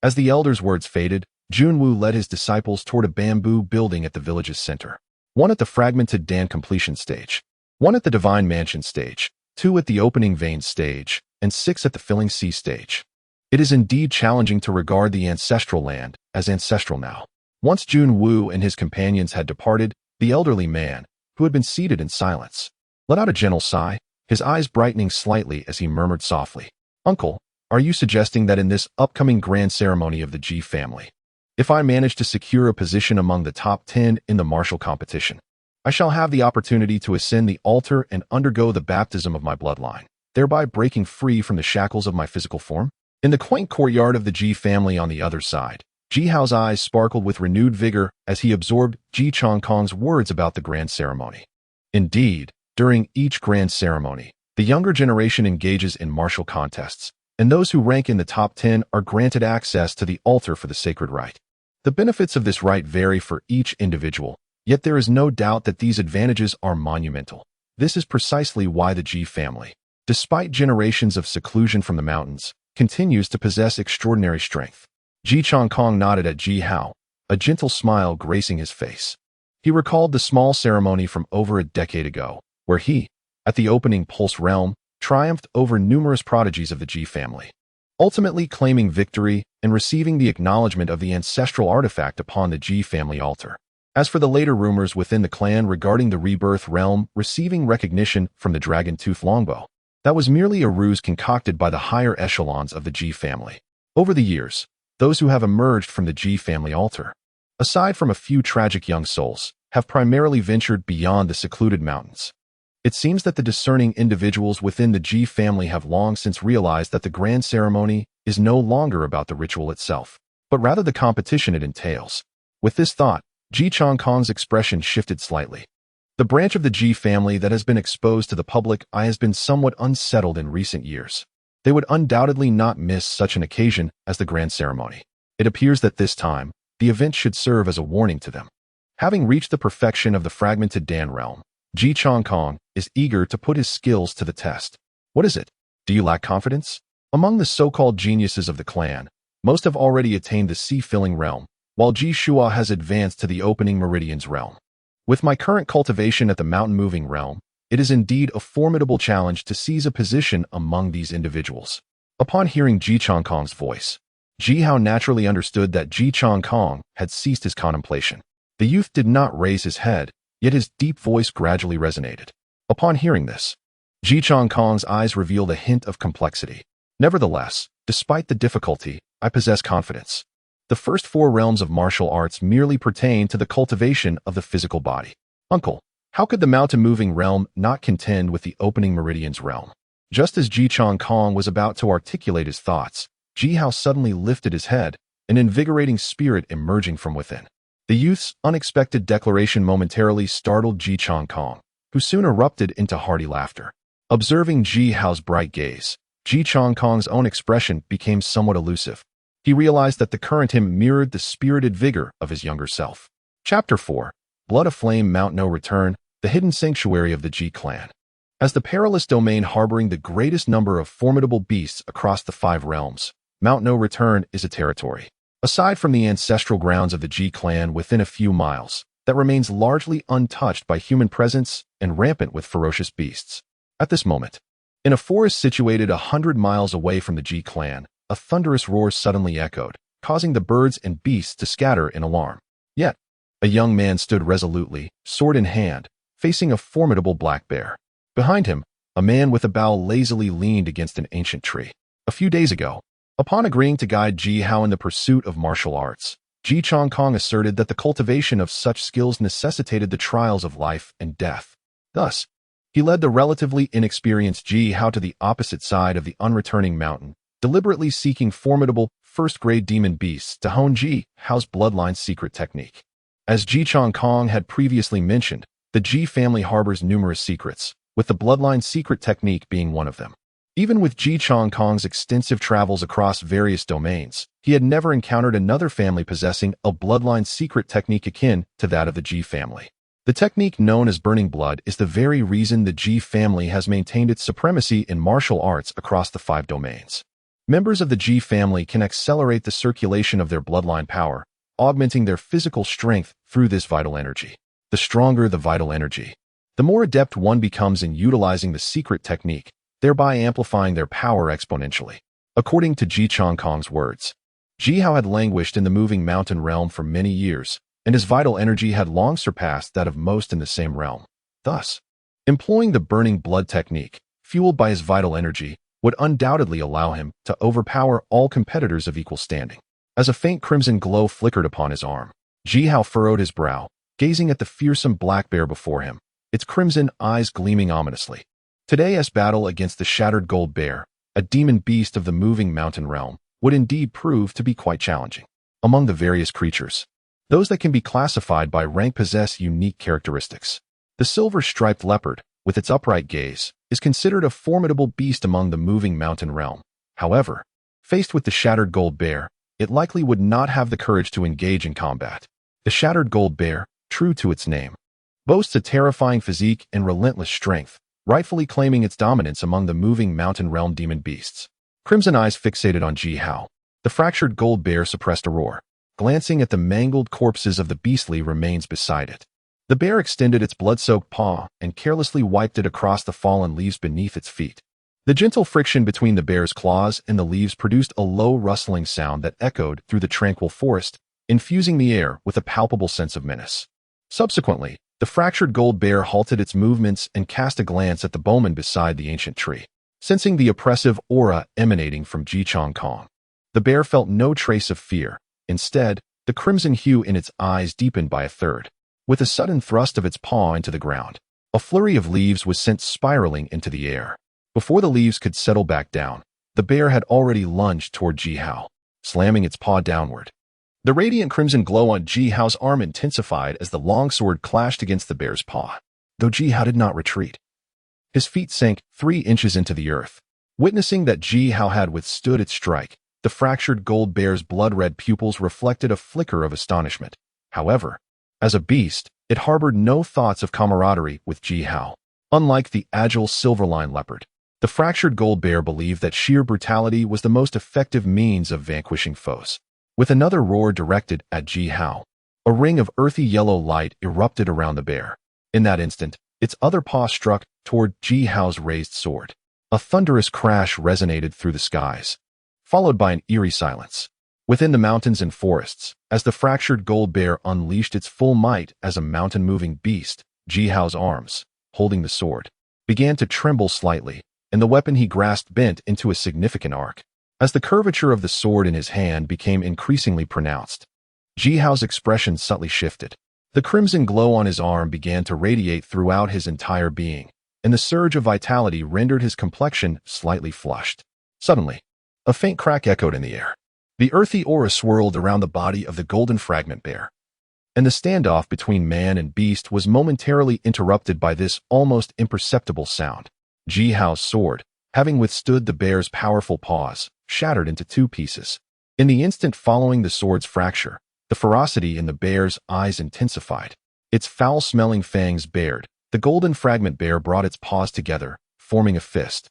As the elder's words faded, Junwu led his disciples toward a bamboo building at the village's center. One at the fragmented Dan completion stage, one at the divine mansion stage, 2 at the opening vein stage, and 6 at the filling sea stage. It is indeed challenging to regard the ancestral land as ancestral now. Once Junwu and his companions had departed, the elderly man, who had been seated in silence, let out a gentle sigh, his eyes brightening slightly as he murmured softly, "Uncle, are you suggesting that in this upcoming grand ceremony of the Ji family, if I manage to secure a position among the top 10 in the martial competition, I shall have the opportunity to ascend the altar and undergo the baptism of my bloodline, thereby breaking free from the shackles of my physical form?" In the quaint courtyard of the Ji family on the other side, Ji Hao's eyes sparkled with renewed vigor as he absorbed Ji Changkong's words about the grand ceremony. Indeed, during each grand ceremony, the younger generation engages in martial contests, and those who rank in the top 10 are granted access to the altar for the sacred rite. The benefits of this rite vary for each individual, yet there is no doubt that these advantages are monumental. This is precisely why the Ji family, despite generations of seclusion from the mountains, continues to possess extraordinary strength. Ji Changkong nodded at Ji Hao, a gentle smile gracing his face. He recalled the small ceremony from over a decade ago, where he, at the opening Pulse realm, triumphed over numerous prodigies of the Ji family, ultimately claiming victory and receiving the acknowledgement of the ancestral artifact upon the Ji family altar. As for the later rumors within the clan regarding the rebirth realm receiving recognition from the dragon-tooth longbow, that was merely a ruse concocted by the higher echelons of the Ji family. Over the years, those who have emerged from the Ji family altar, aside from a few tragic young souls, have primarily ventured beyond the secluded mountains. It seems that the discerning individuals within the Ji family have long since realized that the grand ceremony is no longer about the ritual itself, but rather the competition it entails. With this thought, Ji Changkong's expression shifted slightly. The branch of the Ji family that has been exposed to the public eye has been somewhat unsettled in recent years. They would undoubtedly not miss such an occasion as the grand ceremony. It appears that this time, the event should serve as a warning to them. Having reached the perfection of the fragmented Dan realm, Ji Changkong is eager to put his skills to the test. What is it? Do you lack confidence? Among the so-called geniuses of the clan, most have already attained the sea-filling realm, while Ji Shua has advanced to the opening meridians realm. With my current cultivation at the mountain-moving realm, it is indeed a formidable challenge to seize a position among these individuals. Upon hearing Ji Changkong's voice, Ji Hao naturally understood that Ji Changkong had ceased his contemplation. The youth did not raise his head, yet his deep voice gradually resonated. Upon hearing this, Ji Changkong's eyes revealed a hint of complexity. Nevertheless, despite the difficulty, I possess confidence. The first 4 realms of martial arts merely pertain to the cultivation of the physical body. Uncle, how could the mountain-moving realm not contend with the opening meridians realm? Just as Ji Changkong was about to articulate his thoughts, Ji Hao suddenly lifted his head, an invigorating spirit emerging from within. The youth's unexpected declaration momentarily startled Ji Changkong, who soon erupted into hearty laughter. Observing Ji Hao's bright gaze, Ji Changkong's own expression became somewhat elusive. He realized that the current him mirrored the spirited vigor of his younger self. Chapter 4. Blood Aflame Mount No Return, the hidden sanctuary of the Ji clan. As the perilous domain harboring the greatest number of formidable beasts across the 5 realms, Mount No Return is a territory, aside from the ancestral grounds of the Ji clan within a few miles, that remains largely untouched by human presence and rampant with ferocious beasts. At this moment, in a forest situated 100 miles away from the Ji clan, a thunderous roar suddenly echoed, causing the birds and beasts to scatter in alarm. Yet, a young man stood resolutely, sword in hand, facing a formidable black bear. Behind him, a man with a bow lazily leaned against an ancient tree. A few days ago, upon agreeing to guide Ji Hao in the pursuit of martial arts, Ji Changkong asserted that the cultivation of such skills necessitated the trials of life and death. Thus, he led the relatively inexperienced Ji Hao to the opposite side of the unreturning mountain, deliberately seeking formidable, first-grade demon beasts to hone Ji Hao's bloodline's secret technique. As Ji Changkong had previously mentioned, the Ji family harbors numerous secrets, with the bloodline secret technique being one of them. Even with Ji Changkong's extensive travels across various domains, he had never encountered another family possessing a bloodline secret technique akin to that of the Ji family. The technique known as burning blood is the very reason the Ji family has maintained its supremacy in martial arts across the 5 domains. Members of the Ji family can accelerate the circulation of their bloodline power, augmenting their physical strength through this vital energy. The stronger the vital energy, the more adept one becomes in utilizing the secret technique, thereby amplifying their power exponentially. According to Ji Changkong's words, Ji Hao had languished in the moving mountain realm for many years, and his vital energy had long surpassed that of most in the same realm. Thus, employing the burning blood technique, fueled by his vital energy, would undoubtedly allow him to overpower all competitors of equal standing. As a faint crimson glow flickered upon his arm, Ji Hao furrowed his brow, gazing at the fearsome black bear before him, its crimson eyes gleaming ominously. Today's battle against the shattered gold bear, a demon beast of the moving mountain realm, would indeed prove to be quite challenging. Among the various creatures, those that can be classified by rank possess unique characteristics. The silver-striped leopard, with its upright gaze, is considered a formidable beast among the moving mountain realm. However, faced with the shattered gold bear, it likely would not have the courage to engage in combat. The shattered gold bear, true to its name, boasts a terrifying physique and relentless strength, rightfully claiming its dominance among the moving mountain realm demon beasts. Crimson eyes fixated on Ji Hao. The fractured gold bear suppressed a roar, glancing at the mangled corpses of the beastly remains beside it. The bear extended its blood-soaked paw and carelessly wiped it across the fallen leaves beneath its feet. The gentle friction between the bear's claws and the leaves produced a low rustling sound that echoed through the tranquil forest, infusing the air with a palpable sense of menace. Subsequently, the fractured gold bear halted its movements and cast a glance at the bowman beside the ancient tree. Sensing the oppressive aura emanating from Ji Changkong, the bear felt no trace of fear. Instead, the crimson hue in its eyes deepened by a third. With a sudden thrust of its paw into the ground, a flurry of leaves was sent spiraling into the air. Before the leaves could settle back down, the bear had already lunged toward Ji Hao, slamming its paw downward. The radiant crimson glow on Ji Hao's arm intensified as the longsword clashed against the bear's paw. Though Ji Hao did not retreat, his feet sank 3 inches into the earth. Witnessing that Ji Hao had withstood its strike, the fractured gold bear's blood-red pupils reflected a flicker of astonishment. However, as a beast, it harbored no thoughts of camaraderie with Ji Hao. Unlike the agile silverline leopard, the fractured gold bear believed that sheer brutality was the most effective means of vanquishing foes. With another roar directed at Ji Hao, a ring of earthy yellow light erupted around the bear. In that instant, its other paw struck toward Ji Hao's raised sword. A thunderous crash resonated through the skies, followed by an eerie silence. Within the mountains and forests, as the fractured gold bear unleashed its full might as a mountain-moving beast, Ji Hao's arms, holding the sword, began to tremble slightly, and the weapon he grasped bent into a significant arc. As the curvature of the sword in his hand became increasingly pronounced, Ji Hao's expression subtly shifted. The crimson glow on his arm began to radiate throughout his entire being, and the surge of vitality rendered his complexion slightly flushed. Suddenly, a faint crack echoed in the air. The earthy aura swirled around the body of the golden fragment bear. and the standoff between man and beast was momentarily interrupted by this almost imperceptible sound. Ji Hao's sword, having withstood the bear's powerful paws, shattered into two pieces. In the instant following the sword's fracture, the ferocity in the bear's eyes intensified. Its foul-smelling fangs bared, the golden fragment bear brought its paws together, forming a fist,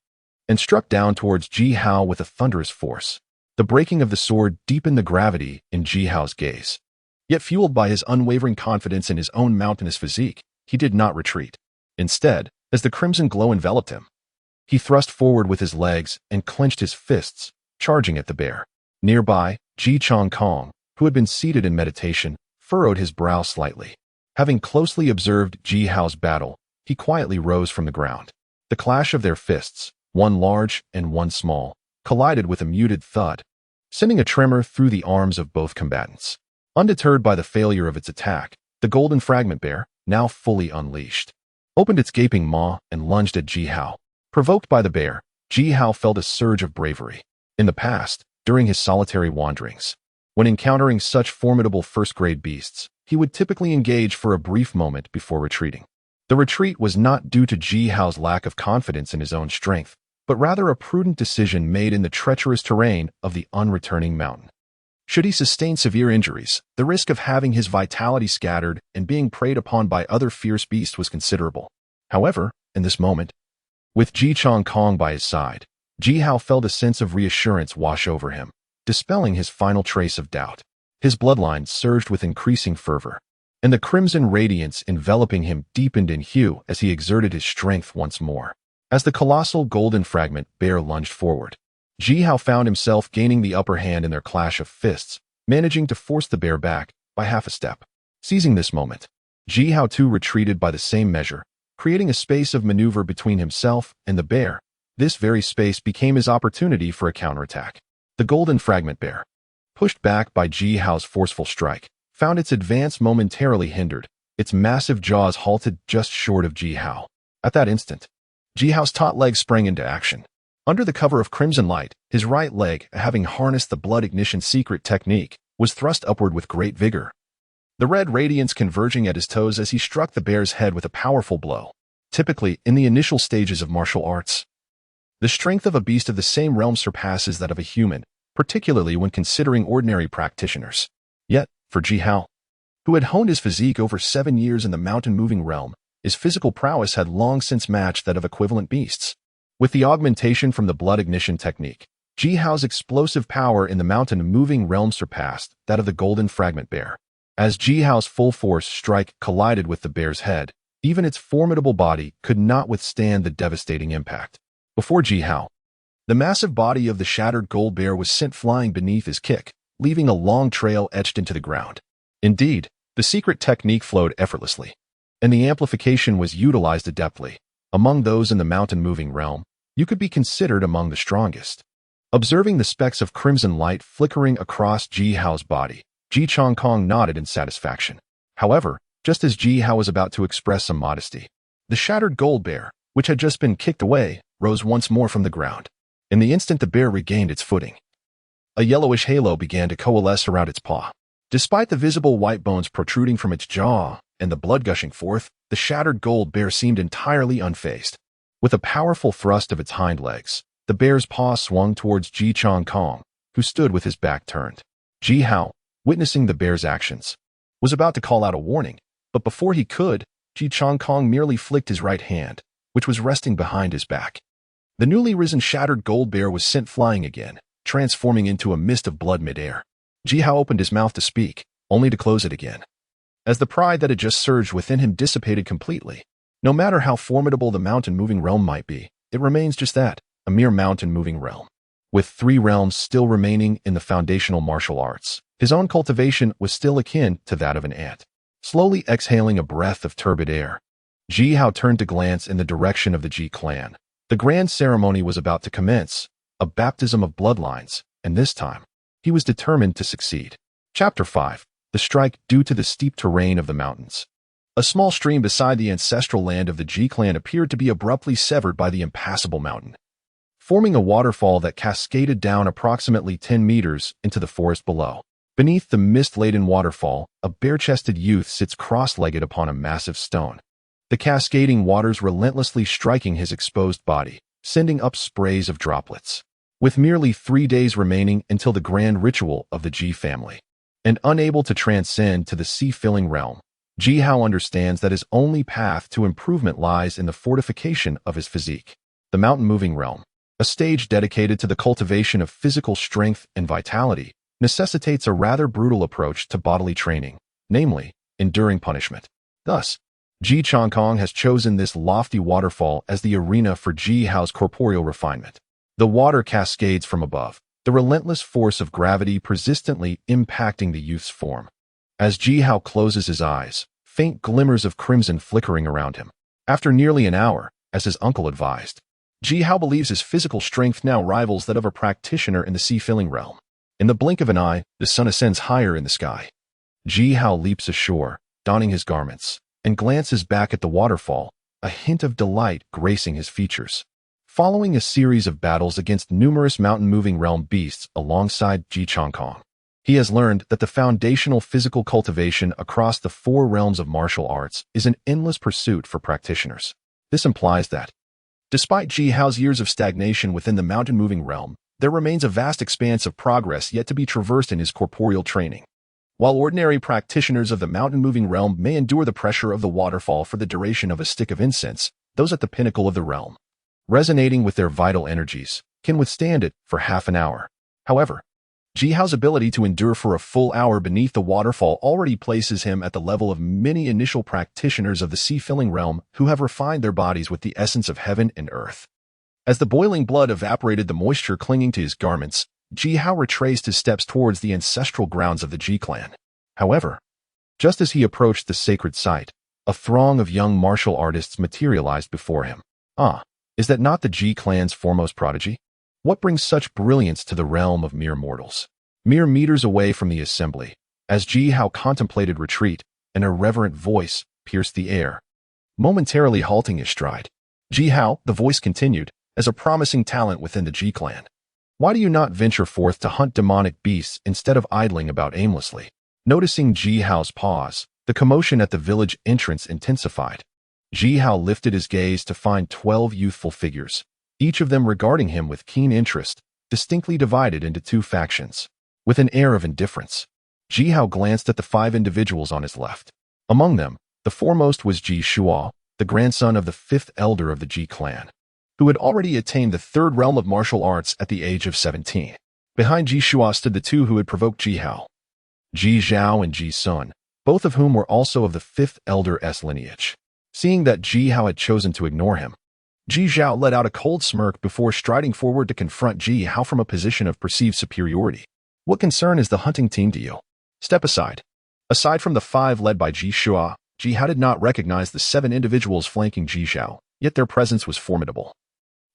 and struck down towards Ji Hao with a thunderous force. The breaking of the sword deepened the gravity in Ji Hao's gaze. Yet fueled by his unwavering confidence in his own mountainous physique, he did not retreat. Instead, as the crimson glow enveloped him, he thrust forward with his legs and clenched his fists, charging at the bear. Nearby, Ji Chongkong, who had been seated in meditation, furrowed his brow slightly. Having closely observed Ji Hao's battle, he quietly rose from the ground. The clash of their fists, one large and one small, collided with a muted thud, sending a tremor through the arms of both combatants. Undeterred by the failure of its attack, the golden fragment bear, now fully unleashed, opened its gaping maw and lunged at Ji Hao. Provoked by the bear, Ji Hao felt a surge of bravery. In the past, during his solitary wanderings, when encountering such formidable first-grade beasts, he would typically engage for a brief moment before retreating. The retreat was not due to Ji Hao's lack of confidence in his own strength, but rather a prudent decision made in the treacherous terrain of the unreturning mountain. Should he sustain severe injuries, the risk of having his vitality scattered and being preyed upon by other fierce beasts was considerable. However, in this moment, with Ji Chongkong by his side, Ji Hao felt a sense of reassurance wash over him, dispelling his final trace of doubt. His bloodline surged with increasing fervor, and the crimson radiance enveloping him deepened in hue as he exerted his strength once more. As the colossal golden fragment bear lunged forward, Ji Hao found himself gaining the upper hand in their clash of fists, managing to force the bear back by half a step. Seizing this moment, Ji Hao too retreated by the same measure, creating a space of maneuver between himself and the bear. This very space became his opportunity for a counterattack. The golden fragment bear, pushed back by Ji Hao's forceful strike, found its advance momentarily hindered, its massive jaws halted just short of Ji Hao. At that instant, Ji Hao's taut leg sprang into action. Under the cover of crimson light, his right leg, having harnessed the blood ignition secret technique, was thrust upward with great vigor, the red radiance converging at his toes as he struck the bear's head with a powerful blow. Typically, in the initial stages of martial arts, the strength of a beast of the same realm surpasses that of a human, particularly when considering ordinary practitioners. Yet, for Ji Hao, who had honed his physique over 7 years in the mountain-moving realm, his physical prowess had long since matched that of equivalent beasts. With the augmentation from the blood ignition technique, Ji Hao's explosive power in the mountain-moving realm surpassed that of the golden fragment bear. As Ji Hao's full-force strike collided with the bear's head, even its formidable body could not withstand the devastating impact. Before Ji Hao, the massive body of the shattered gold bear was sent flying beneath his kick, leaving a long trail etched into the ground. Indeed, the secret technique flowed effortlessly, and the amplification was utilized adeptly. Among those in the mountain-moving realm, you could be considered among the strongest. Observing the specks of crimson light flickering across Ji Hao's body, Ji Chongkong nodded in satisfaction. However, just as Ji Hao was about to express some modesty, the shattered gold bear, which had just been kicked away, rose once more from the ground. In the instant the bear regained its footing, a yellowish halo began to coalesce around its paw. Despite the visible white bones protruding from its jaw and the blood gushing forth, the shattered gold bear seemed entirely unfazed. With a powerful thrust of its hind legs, the bear's paw swung towards Ji Chongkong, who stood with his back turned. Ji Hao, witnessing the bear's actions, was about to call out a warning, but before he could, Ji Chongkong merely flicked his right hand, which was resting behind his back. The newly risen shattered gold bear was sent flying again, transforming into a mist of blood mid-air. Ji Hao opened his mouth to speak, only to close it again, as the pride that had just surged within him dissipated completely. No matter how formidable the mountain-moving realm might be, it remains just that, a mere mountain-moving realm. With 3 realms still remaining in the foundational martial arts, his own cultivation was still akin to that of an ant. Slowly exhaling a breath of turbid air, Ji Hao turned to glance in the direction of the Ji clan. The grand ceremony was about to commence, a baptism of bloodlines, and this time, he was determined to succeed. Chapter 5. The Strike Due to the Steep Terrain of the Mountains. A small stream beside the ancestral land of the Ji clan appeared to be abruptly severed by the impassable mountain, forming a waterfall that cascaded down approximately 10 meters into the forest below. Beneath the mist-laden waterfall, a bare-chested youth sits cross-legged upon a massive stone, the cascading waters relentlessly striking his exposed body, sending up sprays of droplets. With merely 3 days remaining until the grand ritual of the Ji family, and unable to transcend to the sea-filling realm, Ji Hao understands that his only path to improvement lies in the fortification of his physique. The mountain-moving realm, a stage dedicated to the cultivation of physical strength and vitality, necessitates a rather brutal approach to bodily training, namely, enduring punishment. Thus, Ji Changkong has chosen this lofty waterfall as the arena for Ji Hao's corporeal refinement. The water cascades from above, the relentless force of gravity persistently impacting the youth's form. As Ji Hao closes his eyes, faint glimmers of crimson flickering around him. After nearly an hour, as his uncle advised, Ji Hao believes his physical strength now rivals that of a practitioner in the sea-filling realm. In the blink of an eye, the sun ascends higher in the sky. Ji Hao leaps ashore, donning his garments, and glances back at the waterfall, a hint of delight gracing his features. Following a series of battles against numerous mountain-moving realm beasts alongside Ji Changkong, he has learned that the foundational physical cultivation across the 4 realms of martial arts is an endless pursuit for practitioners. This implies that, despite Ji Hao's years of stagnation within the mountain-moving realm, there remains a vast expanse of progress yet to be traversed in his corporeal training. While ordinary practitioners of the mountain-moving realm may endure the pressure of the waterfall for the duration of a stick of incense, those at the pinnacle of the realm, resonating with their vital energies, can withstand it for half an hour. However, Ji Hao's ability to endure for a full hour beneath the waterfall already places him at the level of many initial practitioners of the sea-filling realm who have refined their bodies with the essence of heaven and earth. As the boiling blood evaporated the moisture clinging to his garments, Ji Hao retraced his steps towards the ancestral grounds of the Ji clan. However, just as he approached the sacred site, a throng of young martial artists materialized before him. Ah, is that not the Ji clan's foremost prodigy? What brings such brilliance to the realm of mere mortals? Mere meters away from the assembly, as Ji Hao contemplated retreat, an irreverent voice pierced the air, momentarily halting his stride. Ji Hao, the voice continued, as a promising talent within the Ji clan. Why do you not venture forth to hunt demonic beasts instead of idling about aimlessly? Noticing Ji Hao's pause, the commotion at the village entrance intensified. Ji Hao lifted his gaze to find 12 youthful figures, each of them regarding him with keen interest, distinctly divided into 2 factions. With an air of indifference, Ji Hao glanced at the 5 individuals on his left. Among them, the foremost was Ji Shuo, the grandson of the 5th elder of the Ji clan, who had already attained the 3rd realm of martial arts at the age of 17. Behind Ji Shuo stood the 2 who had provoked Ji Hao, Ji Zhao and Ji Sun, both of whom were also of the 5th elder's lineage. Seeing that Ji Hao had chosen to ignore him, Ji Zhao let out a cold smirk before striding forward to confront Ji Hao from a position of perceived superiority. What concern is the hunting team to you? Step aside. Aside from the 5 led by Ji Shuo, Ji Hao did not recognize the 7 individuals flanking Ji Zhao, yet their presence was formidable.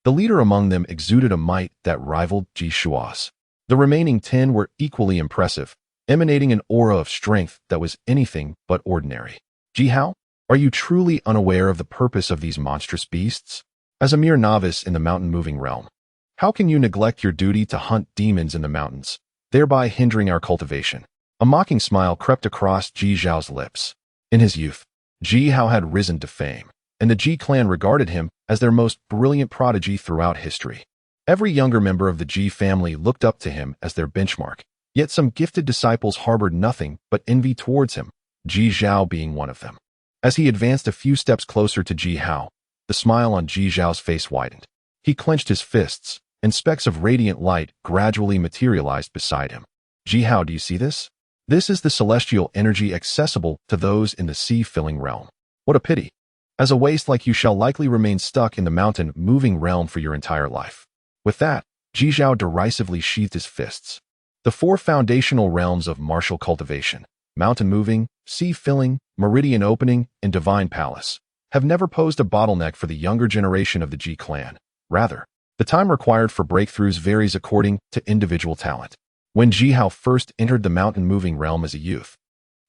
The leader among them exuded a might that rivaled Ji Shuo's. The remaining 10 were equally impressive, emanating an aura of strength that was anything but ordinary. Ji Hao, are you truly unaware of the purpose of these monstrous beasts? As a mere novice in the mountain-moving realm, how can you neglect your duty to hunt demons in the mountains, thereby hindering our cultivation? A mocking smile crept across Ji Zhao's lips. In his youth, Ji Hao had risen to fame, and the Ji clan regarded him as their most brilliant prodigy throughout history. Every younger member of the Ji family looked up to him as their benchmark, yet some gifted disciples harbored nothing but envy towards him, Ji Zhao being one of them. As he advanced a few steps closer to Ji Hao, the smile on Ji Zhao's face widened. He clenched his fists, and specks of radiant light gradually materialized beside him. Ji Hao, do you see this? This is the celestial energy accessible to those in the sea-filling realm. What a pity. As a waste like you shall likely remain stuck in the mountain-moving realm for your entire life. With that, Ji Zhao derisively sheathed his fists. The 4 foundational realms of martial cultivation, mountain-moving, sea-filling, meridian opening, and divine palace, have never posed a bottleneck for the younger generation of the Ji clan. Rather, the time required for breakthroughs varies according to individual talent. When Ji Hao first entered the mountain-moving realm as a youth,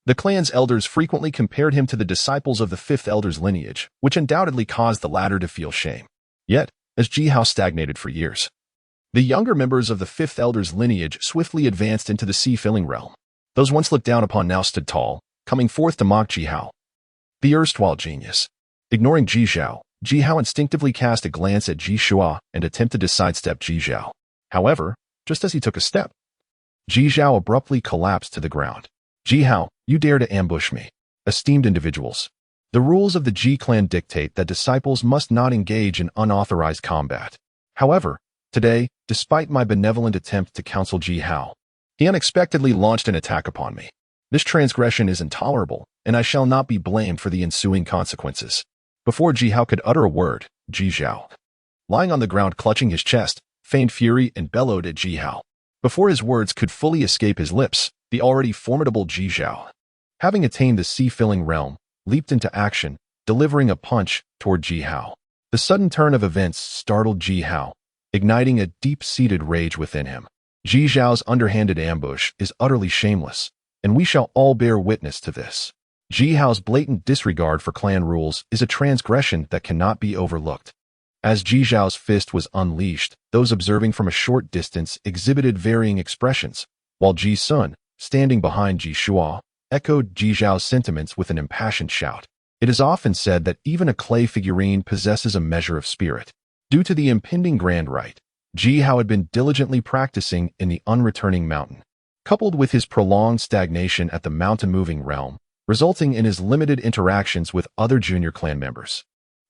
the clan's elders frequently compared him to the disciples of the 5th elder's lineage, which undoubtedly caused the latter to feel shame. Yet, as Ji Hao stagnated for years, the younger members of the 5th elder's lineage swiftly advanced into the sea-filling realm. Those once looked down upon now stood tall, coming forth to mock Ji Hao, the erstwhile genius. Ignoring Ji Hao instinctively cast a glance at Ji Shua and attempted to sidestep Ji Zhao. However, just as he took a step, Ji Zhao abruptly collapsed to the ground. Ji Hao, you dare to ambush me. Esteemed individuals, the rules of the Ji clan dictate that disciples must not engage in unauthorized combat. However, today, despite my benevolent attempt to counsel Ji Hao, he unexpectedly launched an attack upon me. This transgression is intolerable, and I shall not be blamed for the ensuing consequences. Before Ji Hao could utter a word, Ji Zhao, lying on the ground clutching his chest, feigned fury and bellowed at Ji Hao. Before his words could fully escape his lips, the already formidable Ji Zhao, having attained the sea-filling realm, leaped into action, delivering a punch toward Ji Hao. The sudden turn of events startled Ji Hao, igniting a deep-seated rage within him. Ji Zhao's underhanded ambush is utterly shameless, and we shall all bear witness to this. Ji Hao's blatant disregard for clan rules is a transgression that cannot be overlooked. As Ji Zhao's fist was unleashed, those observing from a short distance exhibited varying expressions, while Ji Sun, standing behind Ji Shua, echoed Ji Zhao's sentiments with an impassioned shout. It is often said that even a clay figurine possesses a measure of spirit. Due to the impending grand rite, Ji Hao had been diligently practicing in the unreturning mountain, coupled with his prolonged stagnation at the mountain-moving realm, resulting in his limited interactions with other junior clan members.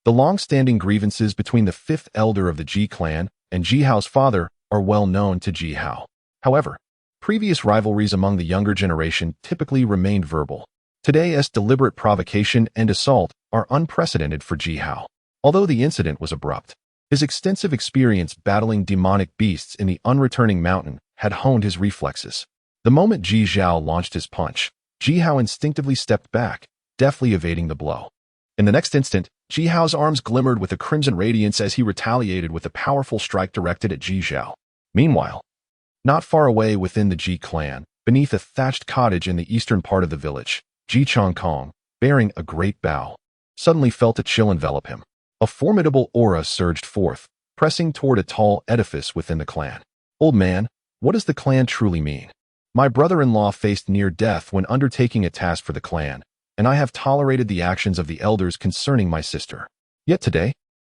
The long-standing grievances between the fifth elder of the Ji clan and Ji Hao's father are well known to Ji Hao. However, previous rivalries among the younger generation typically remained verbal. Today's deliberate provocation and assault are unprecedented for Ji Hao. Although the incident was abrupt, his extensive experience battling demonic beasts in the unreturning mountain had honed his reflexes. The moment Ji Zhao launched his punch, Ji Hao instinctively stepped back, deftly evading the blow. In the next instant, Ji Hao's arms glimmered with a crimson radiance as he retaliated with a powerful strike directed at Ji Zhao. Meanwhile, not far away within the Ji clan, beneath a thatched cottage in the eastern part of the village, Ji Chongkong, bearing a great bow, suddenly felt a chill envelop him. A formidable aura surged forth, pressing toward a tall edifice within the clan. Old man, what does the clan truly mean? My brother-in-law faced near death when undertaking a task for the clan, and I have tolerated the actions of the elders concerning my sister. Yet today,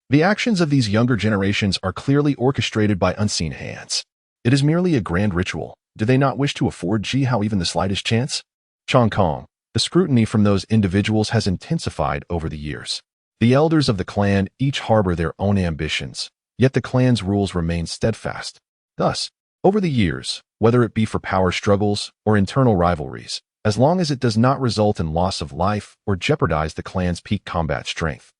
the actions of these younger generations are clearly orchestrated by unseen hands. It is merely a grand ritual. Do they not wish to afford Ji Hao even the slightest chance? Chongkong, the scrutiny from those individuals has intensified over the years. The elders of the clan each harbor their own ambitions, yet the clan's rules remain steadfast. Thus, over the years, whether it be for power struggles or internal rivalries, as long as it does not result in loss of life or jeopardize the clan's peak combat strength,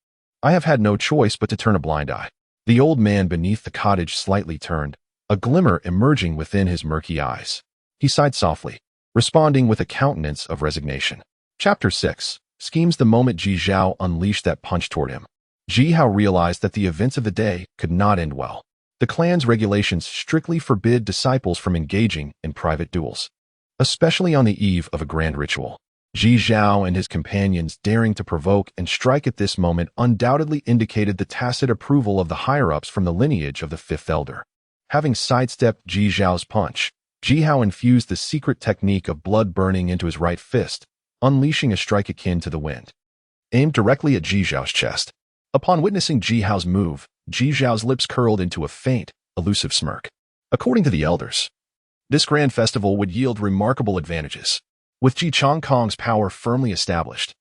I have had no choice but to turn a blind eye. The old man beneath the cottage slightly turned, a glimmer emerging within his murky eyes. He sighed softly, responding with a countenance of resignation. Chapter 6 schemes. The moment Ji Zhao unleashed that punch toward him, Ji Hao realized that the events of the day could not end well. The clan's regulations strictly forbid disciples from engaging in private duels, especially on the eve of a grand ritual. Ji Zhao and his companions daring to provoke and strike at this moment undoubtedly indicated the tacit approval of the higher-ups from the lineage of the fifth elder. Having sidestepped Ji Zhao's punch, Ji Hao infused the secret technique of blood burning into his right fist, unleashing a strike akin to the wind, aimed directly at Ji Zhao's chest. Upon witnessing Ji Hao's move, Ji Zhao's lips curled into a faint, elusive smirk. According to the elders, this grand festival would yield remarkable advantages, with Ji Chongkong's power firmly established.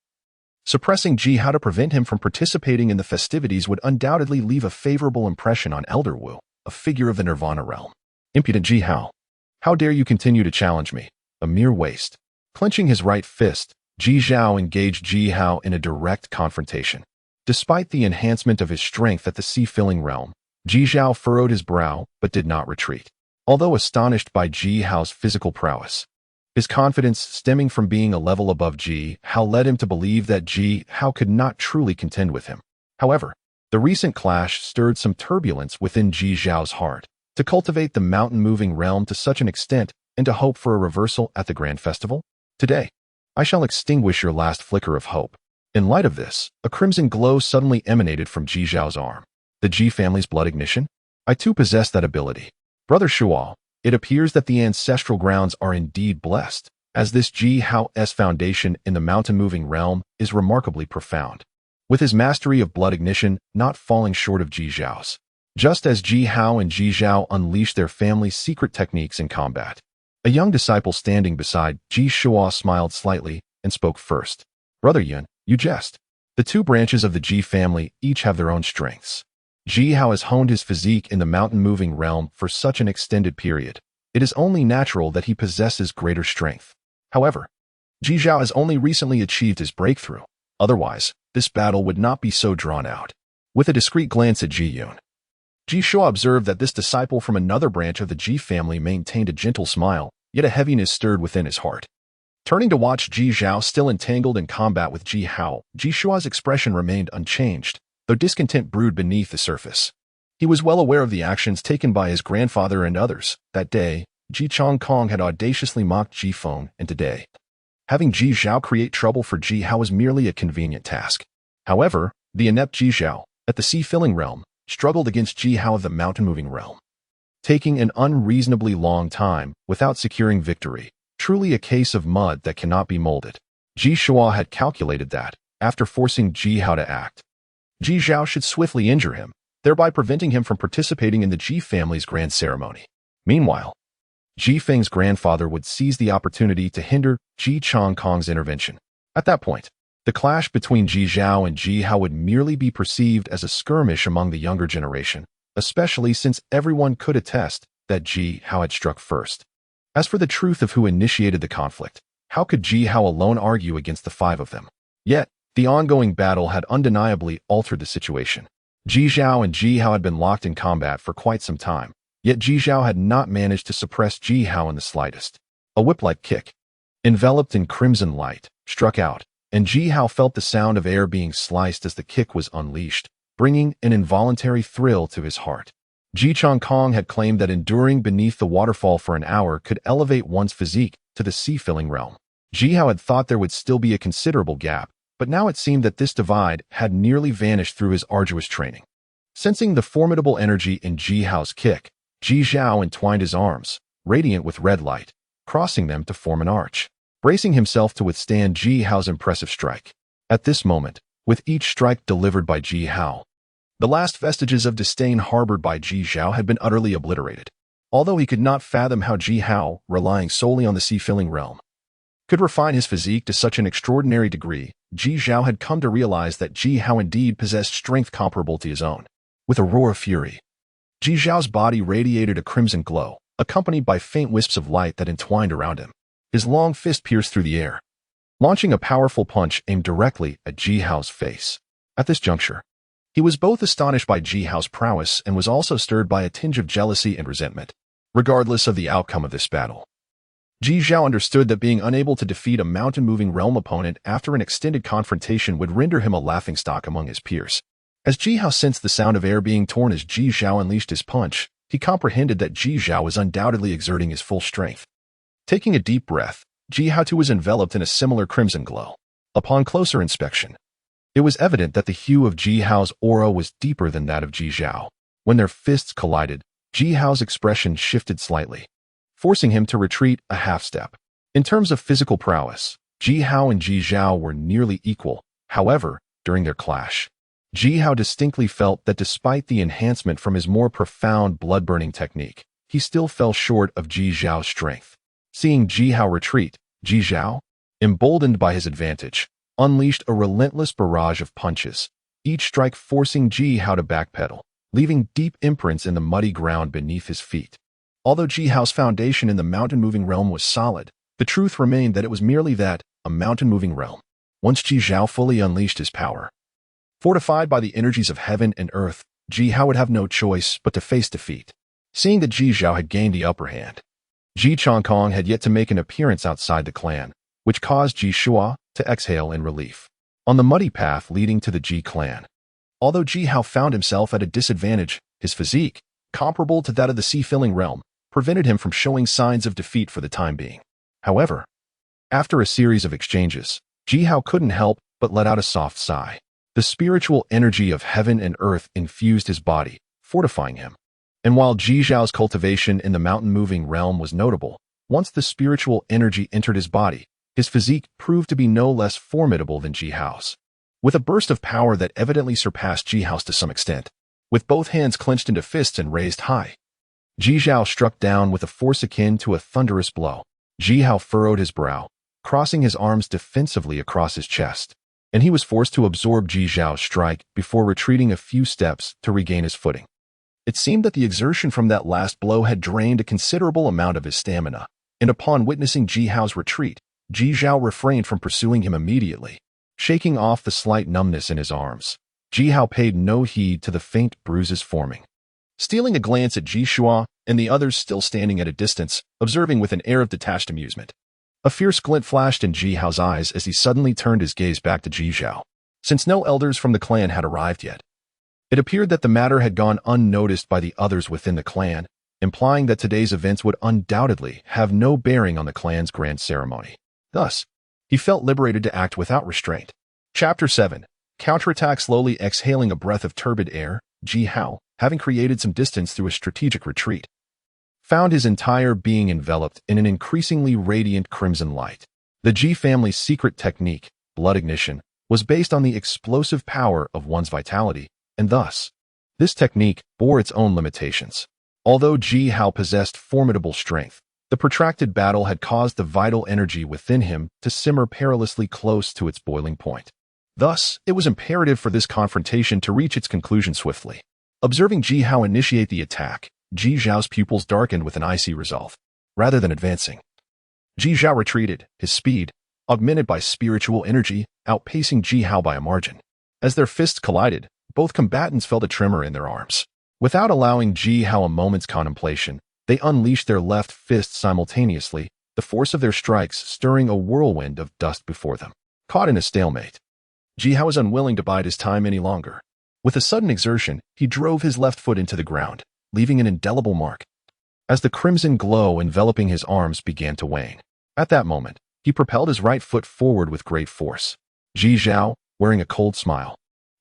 Suppressing Ji Hao to prevent him from participating in the festivities would undoubtedly leave a favorable impression on Elder Wu, a figure of the Nirvana realm. Impudent Ji Hao, how dare you continue to challenge me? A mere waste. Clenching his right fist, Ji Zhao engaged Ji Hao in a direct confrontation. Despite the enhancement of his strength at the sea-filling realm, Ji Zhao furrowed his brow but did not retreat. Although astonished by Ji Hao's physical prowess, his confidence stemming from being a level above Ji Hao led him to believe that Ji Hao could not truly contend with him. However, the recent clash stirred some turbulence within Ji Zhao's heart. To cultivate the mountain-moving realm to such an extent and to hope for a reversal at the grand festival? Today, I shall extinguish your last flicker of hope. In light of this, a crimson glow suddenly emanated from Ji Zhao's arm. The Ji family's blood ignition? I too possess that ability. Brother Shuo, it appears that the ancestral grounds are indeed blessed. as this Ji Hao's foundation in the mountain-moving realm is remarkably profound, with his mastery of blood ignition not falling short of Ji Zhao's. Just as Ji Hao and Ji Zhao unleashed their family's secret techniques in combat, a young disciple standing beside Ji Shua smiled slightly and spoke first. Brother Yun, you jest. The two branches of the Ji family each have their own strengths. Ji Hao has honed his physique in the mountain-moving realm for such an extended period. It is only natural that he possesses greater strength. However, Ji Zhao has only recently achieved his breakthrough. Otherwise, this battle would not be so drawn out. With a discreet glance at Ji Yun, Ji Shua observed that this disciple from another branch of the Ji family maintained a gentle smile, yet a heaviness stirred within his heart. Turning to watch Ji Zhao still entangled in combat with Ji Hao, Ji Shua's expression remained unchanged, though discontent brewed beneath the surface. He was well aware of the actions taken by his grandfather and others. That day, Ji Chongkong had audaciously mocked Ji Feng, and today, having Ji Zhao create trouble for Ji Hao was merely a convenient task. However, the inept Ji Zhao, at the sea-filling realm, struggled against Ji Hao of the mountain-moving realm, taking an unreasonably long time without securing victory. Truly a case of mud that cannot be molded. Ji Shua had calculated that, after forcing Ji Hao to act, Ji Zhao should swiftly injure him, thereby preventing him from participating in the Ji family's grand ceremony. Meanwhile, Ji Feng's grandfather would seize the opportunity to hinder Ji Chongkong's intervention. At that point, the clash between Ji Zhao and Ji Hao would merely be perceived as a skirmish among the younger generation, especially since everyone could attest that Ji Hao had struck first. As for the truth of who initiated the conflict, how could Ji Hao alone argue against the five of them? Yet, the ongoing battle had undeniably altered the situation. Ji Zhao and Ji Hao had been locked in combat for quite some time, yet Ji Zhao had not managed to suppress Ji Hao in the slightest. A whip-like kick, enveloped in crimson light, struck out, and Ji Hao felt the sound of air being sliced as the kick was unleashed, bringing an involuntary thrill to his heart. Ji Chongkong had claimed that enduring beneath the waterfall for an hour could elevate one's physique to the sea-filling realm. Ji Hao had thought there would still be a considerable gap, but now it seemed that this divide had nearly vanished through his arduous training. Sensing the formidable energy in Ji Hao's kick, Ji Zhao entwined his arms, radiant with red light, crossing them to form an arch, bracing himself to withstand Ji Hao's impressive strike. At this moment, with each strike delivered by Ji Hao, the last vestiges of disdain harbored by Ji Zhao had been utterly obliterated. Although he could not fathom how Ji Hao, relying solely on the sea-filling realm, could refine his physique to such an extraordinary degree, Ji Zhao had come to realize that Ji Hao indeed possessed strength comparable to his own. With a roar of fury, Ji Zhao's body radiated a crimson glow, accompanied by faint wisps of light that entwined around him. His long fist pierced through the air, launching a powerful punch aimed directly at Ji Hao's face. At this juncture, he was both astonished by Ji Hao's prowess and was also stirred by a tinge of jealousy and resentment. Regardless of the outcome of this battle, Ji Zhao understood that being unable to defeat a mountain-moving realm opponent after an extended confrontation would render him a laughingstock among his peers. As Ji Hao sensed the sound of air being torn as Ji Zhao unleashed his punch, he comprehended that Ji Zhao was undoubtedly exerting his full strength. Taking a deep breath, Ji Hao too was enveloped in a similar crimson glow. Upon closer inspection, it was evident that the hue of Ji Hao's aura was deeper than that of Ji Zhao. When their fists collided, Ji Hao's expression shifted slightly, forcing him to retreat a half-step. In terms of physical prowess, Ji Hao and Ji Zhao were nearly equal. However, during their clash, Ji Hao distinctly felt that despite the enhancement from his more profound blood-burning technique, he still fell short of Ji Zhao's strength. Seeing Ji Hao retreat, Ji Zhao, emboldened by his advantage, unleashed a relentless barrage of punches, each strike forcing Ji Hao to backpedal, leaving deep imprints in the muddy ground beneath his feet. Although Ji Hao's foundation in the mountain-moving realm was solid, the truth remained that it was merely that, a mountain-moving realm. Once Ji Zhao fully unleashed his power, fortified by the energies of heaven and earth, Ji Hao would have no choice but to face defeat. Seeing that Ji Zhao had gained the upper hand, Ji Chongkong had yet to make an appearance outside the clan, which caused Ji Shua to exhale in relief. On the muddy path leading to the Ji clan, although Ji Hao found himself at a disadvantage, his physique, comparable to that of the sea-filling realm, prevented him from showing signs of defeat for the time being. However, after a series of exchanges, Ji Hao couldn't help but let out a soft sigh. The spiritual energy of heaven and earth infused his body, fortifying him. And while Ji Zhao's cultivation in the mountain-moving realm was notable, Once the spiritual energy entered his body, his physique proved to be no less formidable than Ji Hao's. With a burst of power that evidently surpassed Ji Hao's to some extent, with both hands clenched into fists and raised high, Ji Hao struck down with a force akin to a thunderous blow. Ji Hao furrowed his brow, crossing his arms defensively across his chest, and he was forced to absorb Ji Hao's strike before retreating a few steps to regain his footing. It seemed that the exertion from that last blow had drained a considerable amount of his stamina, and upon witnessing Ji Hao's retreat, Ji Hao refrained from pursuing him immediately. Shaking off the slight numbness in his arms, Ji Hao paid no heed to the faint bruises forming. Stealing a glance at Ji Shua and the others still standing at a distance, observing with an air of detached amusement, a fierce glint flashed in Ji Hao's eyes as he suddenly turned his gaze back to Ji Hao. Since no elders from the clan had arrived yet, it appeared that the matter had gone unnoticed by the others within the clan, implying that today's events would undoubtedly have no bearing on the clan's grand ceremony. Thus, he felt liberated to act without restraint. Chapter 7. Counterattack. Slowly exhaling a breath of turbid air, Ji Hao, having created some distance through a strategic retreat, found his entire being enveloped in an increasingly radiant crimson light. The Ji family's secret technique, blood ignition, was based on the explosive power of one's vitality, and thus, this technique bore its own limitations. Although Ji Hao possessed formidable strength, the protracted battle had caused the vital energy within him to simmer perilously close to its boiling point. Thus, it was imperative for this confrontation to reach its conclusion swiftly. Observing Ji Hao initiate the attack, Ji Zhao's pupils darkened with an icy resolve. Rather than advancing, Ji Zhao retreated, his speed, augmented by spiritual energy, outpacing Ji Hao by a margin. As their fists collided, both combatants felt a tremor in their arms. Without allowing Ji Hao a moment's contemplation, they unleashed their left fists simultaneously, the force of their strikes stirring a whirlwind of dust before them. Caught in a stalemate, Ji Hao was unwilling to bide his time any longer. With a sudden exertion, he drove his left foot into the ground, leaving an indelible mark. As the crimson glow enveloping his arms began to wane, at that moment, he propelled his right foot forward with great force. Ji Zhao, wearing a cold smile,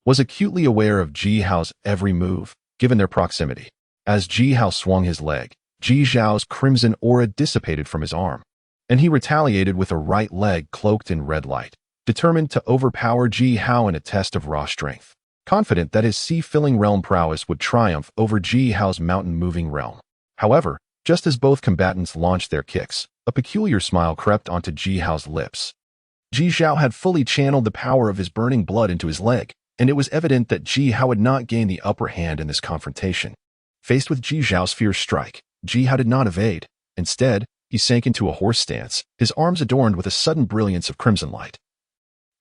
was acutely aware of Ji Hao's every move, given their proximity. As Ji Hao swung his leg, Ji Zhao's crimson aura dissipated from his arm, and he retaliated with a right leg cloaked in red light, determined to overpower Ji Hao in a test of raw strength. Confident that his sea-filling realm prowess would triumph over Ji Hao's mountain-moving realm. However, just as both combatants launched their kicks, a peculiar smile crept onto Ji Hao's lips. Ji Zhao had fully channeled the power of his burning blood into his leg, and it was evident that Ji Hao had not gained the upper hand in this confrontation. Faced with Ji Zhao's fierce strike, Ji Hao did not evade. Instead, he sank into a horse stance, his arms adorned with a sudden brilliance of crimson light,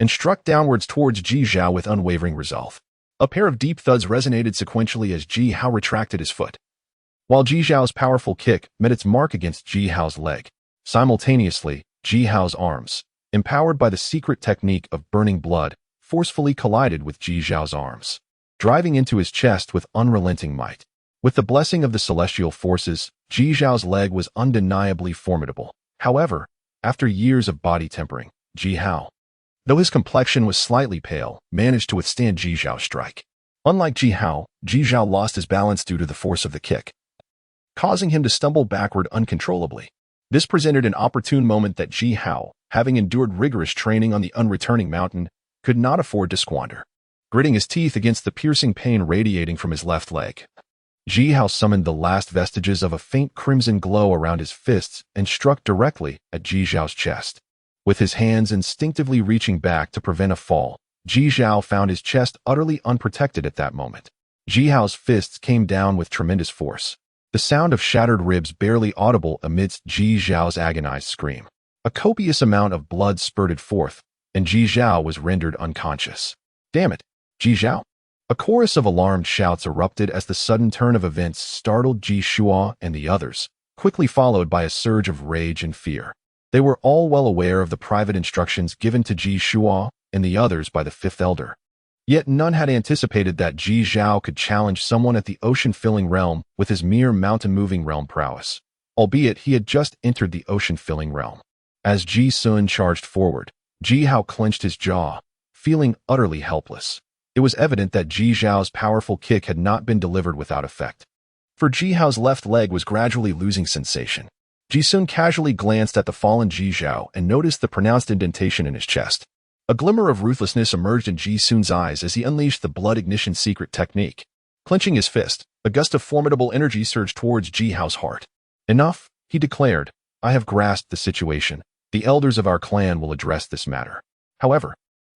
and struck downwards towards Ji Zhao with unwavering resolve. A pair of deep thuds resonated sequentially as Ji Hao retracted his foot, while Ji Zhao's powerful kick met its mark against Ji Hao's leg. Simultaneously, Ji Hao's arms, empowered by the secret technique of burning blood, forcefully collided with Ji Zhao's arms, driving into his chest with unrelenting might. With the blessing of the celestial forces, Ji Zhao's leg was undeniably formidable. However, after years of body tempering, Ji Hao, though his complexion was slightly pale, managed to withstand Ji Zhao's strike. Unlike Ji Hao, Ji Zhao lost his balance due to the force of the kick, causing him to stumble backward uncontrollably. This presented an opportune moment that Ji Hao, having endured rigorous training on the unreturning mountain, could not afford to squander. Gritting his teeth against the piercing pain radiating from his left leg, Ji Hao summoned the last vestiges of a faint crimson glow around his fists and struck directly at Ji Zhao's chest. With his hands instinctively reaching back to prevent a fall, Ji Zhao found his chest utterly unprotected at that moment. Ji Hao's fists came down with tremendous force, the sound of shattered ribs barely audible amidst Ji Zhao's agonized scream. A copious amount of blood spurted forth, and Ji Zhao was rendered unconscious. Damn it, Ji Zhao! A chorus of alarmed shouts erupted as the sudden turn of events startled Ji Shua and the others, quickly followed by a surge of rage and fear. They were all well aware of the private instructions given to Ji Shua and the others by the fifth elder. Yet none had anticipated that Ji Zhao could challenge someone at the ocean-filling realm with his mere mountain-moving realm prowess, albeit he had just entered the ocean-filling realm. As Ji Sun charged forward, Ji Hao clenched his jaw, feeling utterly helpless. It was evident that Ji Zhao's powerful kick had not been delivered without effect, for Ji Hao's left leg was gradually losing sensation. Ji Sun casually glanced at the fallen Ji Zhao and noticed the pronounced indentation in his chest. A glimmer of ruthlessness emerged in Ji Sun's eyes as he unleashed the blood ignition secret technique. Clenching his fist, a gust of formidable energy surged towards Ji Hao's heart. Enough, he declared. I have grasped the situation. The elders of our clan will address this matter. However,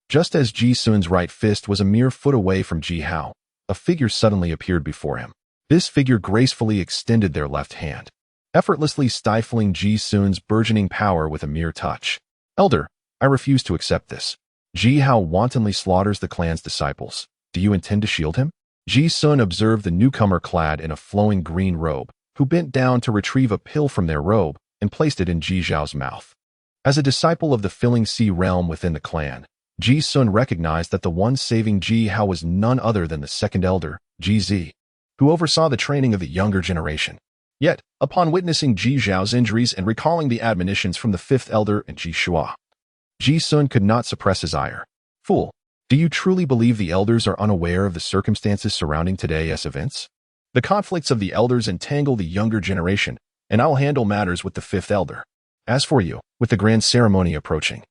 just as Ji Sun's right fist was a mere foot away from Ji Hao, a figure suddenly appeared before him. This figure gracefully extended their left hand, effortlessly stifling Ji Sun's burgeoning power with a mere touch. Elder, I refuse to accept this. Ji Hao wantonly slaughters the clan's disciples. Do you intend to shield him? Ji Sun observed the newcomer clad in a flowing green robe, who bent down to retrieve a pill from their robe and placed it in Ji Zhao's mouth. As a disciple of the filling sea realm within the clan, Ji Sun recognized that the one saving Ji Hao was none other than the second elder, Ji Zi, who oversaw the training of the younger generation. Yet, upon witnessing Ji Zhao's injuries and recalling the admonitions from the fifth elder and Ji Shua, Ji Sun could not suppress his ire. Fool, do you truly believe the elders are unaware of the circumstances surrounding today's events? The conflicts of the elders entangle the younger generation, and I'll handle matters with the fifth elder. As for you, with the grand ceremony approaching,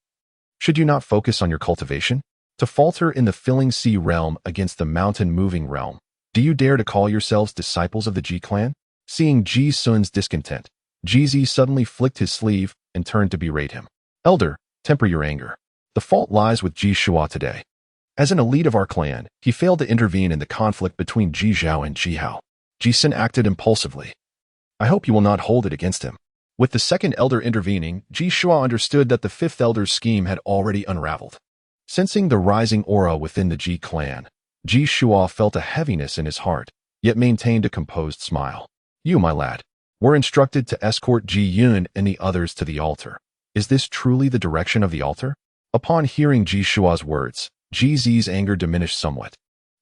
should you not focus on your cultivation? To falter in the filling sea realm against the mountain-moving realm, do you dare to call yourselves disciples of the Ji clan? Seeing Ji Sun's discontent, Ji Zi suddenly flicked his sleeve and turned to berate him. Elder, temper your anger. The fault lies with Ji Shua today. As an elite of our clan, he failed to intervene in the conflict between Ji Zhao and Ji Hao. Ji Sun acted impulsively. I hope you will not hold it against him. With the second elder intervening, Ji Shua understood that the fifth elder's scheme had already unraveled. Sensing the rising aura within the Ji clan, Ji Shua felt a heaviness in his heart, yet maintained a composed smile. You, my lad, were instructed to escort Ji Yun and the others to the altar. Is this truly the direction of the altar? Upon hearing Ji Shua's words, Ji Zi's anger diminished somewhat.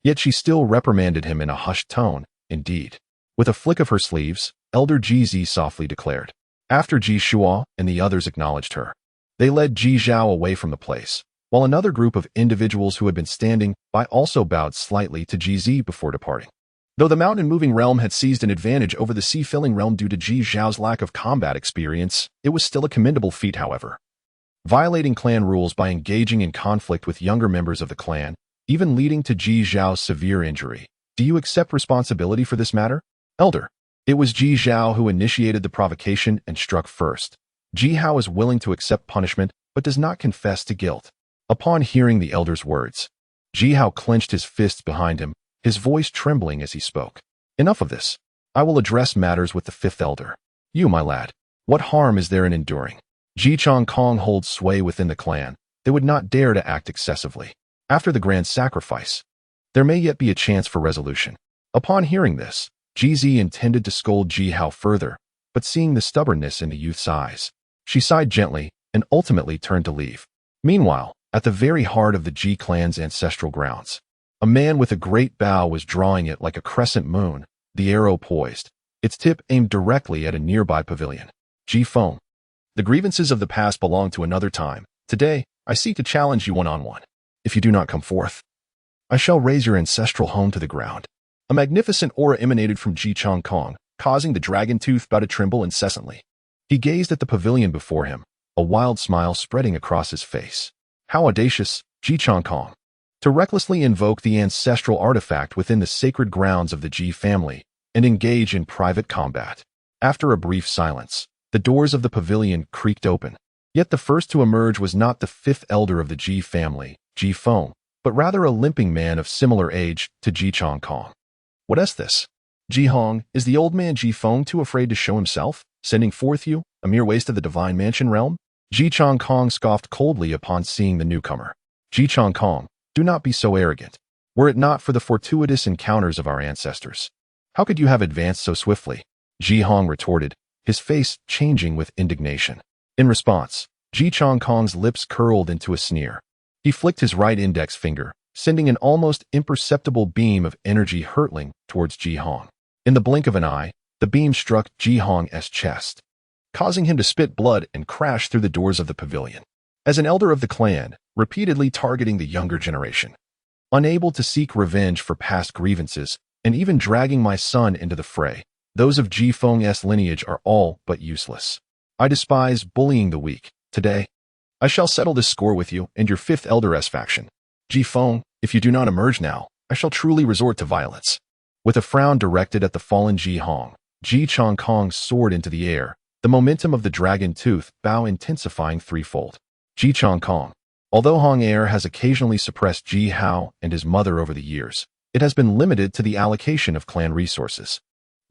Yet she still reprimanded him in a hushed tone. Indeed. With a flick of her sleeves, Elder Ji Zi softly declared. After Ji Shua and the others acknowledged her, they led Ji Zhao away from the place, while another group of individuals who had been standing by also bowed slightly to Ji Zi before departing. Though the mountain-moving realm had seized an advantage over the sea-filling realm due to Ji Zhao's lack of combat experience, it was still a commendable feat, however. Violating clan rules by engaging in conflict with younger members of the clan, even leading to Ji Zhao's severe injury. Do you accept responsibility for this matter? Elder, it was Ji Zhao who initiated the provocation and struck first. Ji Hao is willing to accept punishment, but does not confess to guilt. Upon hearing the elder's words, Ji Hao clenched his fists behind him, his voice trembling as he spoke. Enough of this. I will address matters with the fifth elder. You, my lad, what harm is there in enduring? Ji Chong Kong holds sway within the clan. They would not dare to act excessively. After the grand sacrifice, there may yet be a chance for resolution. Upon hearing this, Ji Zi intended to scold Ji Hao further, but seeing the stubbornness in the youth's eyes, she sighed gently and ultimately turned to leave. Meanwhile, at the very heart of the Ji clan's ancestral grounds, a man with a great bow was drawing it like a crescent moon, the arrow poised, its tip aimed directly at a nearby pavilion. Ji Feng. The grievances of the past belong to another time. Today, I seek to challenge you one-on-one. If you do not come forth, I shall raise your ancestral home to the ground. A magnificent aura emanated from Ji Chong Kong, causing the dragon-tooth bow to tremble incessantly. He gazed at the pavilion before him, a wild smile spreading across his face. How audacious, Ji Chong Kong, to recklessly invoke the ancestral artifact within the sacred grounds of the Ji family and engage in private combat. After a brief silence, the doors of the pavilion creaked open. Yet the first to emerge was not the fifth elder of the Ji family, Ji Feng, but rather a limping man of similar age to Ji Chong Kong. What is this? Ji Hong, is the old man Ji Feng too afraid to show himself, sending forth you, a mere waste of the divine mansion realm? Ji Chong Kong scoffed coldly upon seeing the newcomer. Ji Chong Kong, do not be so arrogant. Were it not for the fortuitous encounters of our ancestors, how could you have advanced so swiftly? Ji Hong retorted, his face changing with indignation. In response, Ji Chong Kong's lips curled into a sneer. He flicked his right index finger, sending an almost imperceptible beam of energy hurtling towards Ji Hong. In the blink of an eye, the beam struck Ji Hong's chest, causing him to spit blood and crash through the doors of the pavilion. As an elder of the clan, repeatedly targeting the younger generation, unable to seek revenge for past grievances, and even dragging my son into the fray, those of Ji Feng's lineage are all but useless. I despise bullying the weak. Today, I shall settle this score with you and your fifth Elder faction. Ji Feng, if you do not emerge now, I shall truly resort to violence. With a frown directed at the fallen Ji Hong, Ji Chong Kong soared into the air, the momentum of the dragon tooth bow intensifying threefold. Ji Chong Kong. Although Hong heir has occasionally suppressed Ji Hao and his mother over the years, it has been limited to the allocation of clan resources.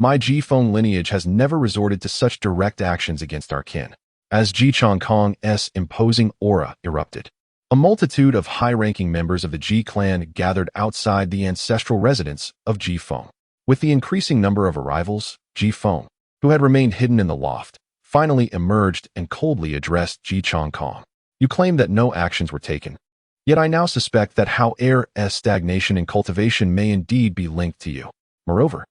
My Ji Feng lineage has never resorted to such direct actions against our kin. As Ji Chong Kong's imposing aura erupted, a multitude of high-ranking members of the Ji clan gathered outside the ancestral residence of Ji Feng. With the increasing number of arrivals, Ji Feng, who had remained hidden in the loft, finally emerged and coldly addressed Ji Chong Kong. You claim that no actions were taken. Yet I now suspect that how heir's stagnation and cultivation may indeed be linked to you. Moreover,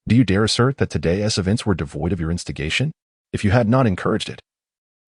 do you dare assert that today's events were devoid of your instigation? If you had not encouraged it,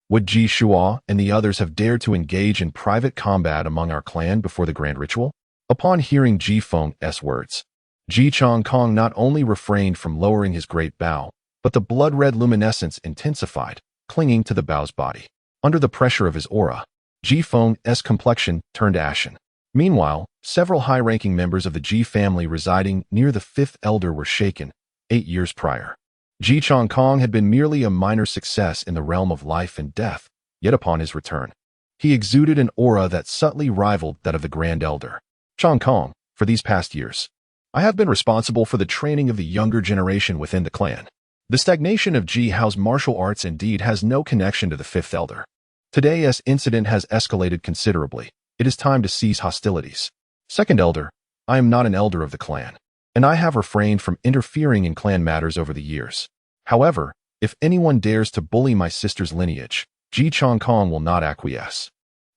would Ji Shua and the others have dared to engage in private combat among our clan before the grand ritual? Upon hearing Ji Feng's words, Ji Chong Kong not only refrained from lowering his great bow, but the blood-red luminescence intensified, clinging to the bow's body. Under the pressure of his aura, Ji Feng's complexion turned ashen. Meanwhile, several high-ranking members of the Ji family residing near the fifth elder were shaken. 8 years prior, Ji Chong Kong had been merely a minor success in the realm of life and death, yet upon his return, he exuded an aura that subtly rivaled that of the Grand Elder. Chong Kong, for these past years, I have been responsible for the training of the younger generation within the clan. The stagnation of Ji Hao's martial arts indeed has no connection to the fifth elder. Today's incident has escalated considerably. It is time to cease hostilities. Second elder, I am not an elder of the clan, and I have refrained from interfering in clan matters over the years. However, if anyone dares to bully my sister's lineage, Ji Chong Kong will not acquiesce.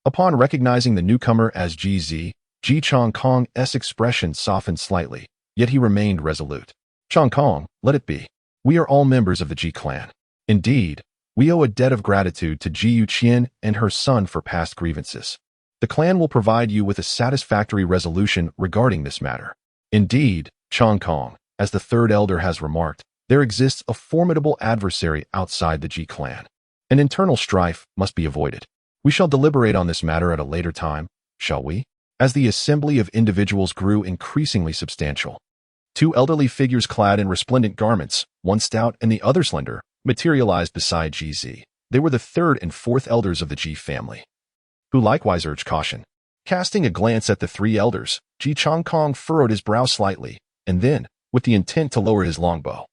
Upon recognizing the newcomer as Ji Zi, Ji Chong Kong's expression softened slightly, yet he remained resolute. Chong Kong, let it be. We are all members of the Ji clan. Indeed, we owe a debt of gratitude to Ji Yuqian and her son for past grievances. The clan will provide you with a satisfactory resolution regarding this matter. Indeed, Chong Kong, as the third elder has remarked, there exists a formidable adversary outside the Ji clan. An internal strife must be avoided. We shall deliberate on this matter at a later time, shall we? As the assembly of individuals grew increasingly substantial, 2 elderly figures clad in resplendent garments, one stout and the other slender, materialized beside Ji Zi. They were the third and fourth elders of the Ji family, who likewise urged caution. Casting a glance at the 3 elders, Ji Chong Kong furrowed his brow slightly, and then, with the intent to lower his longbow.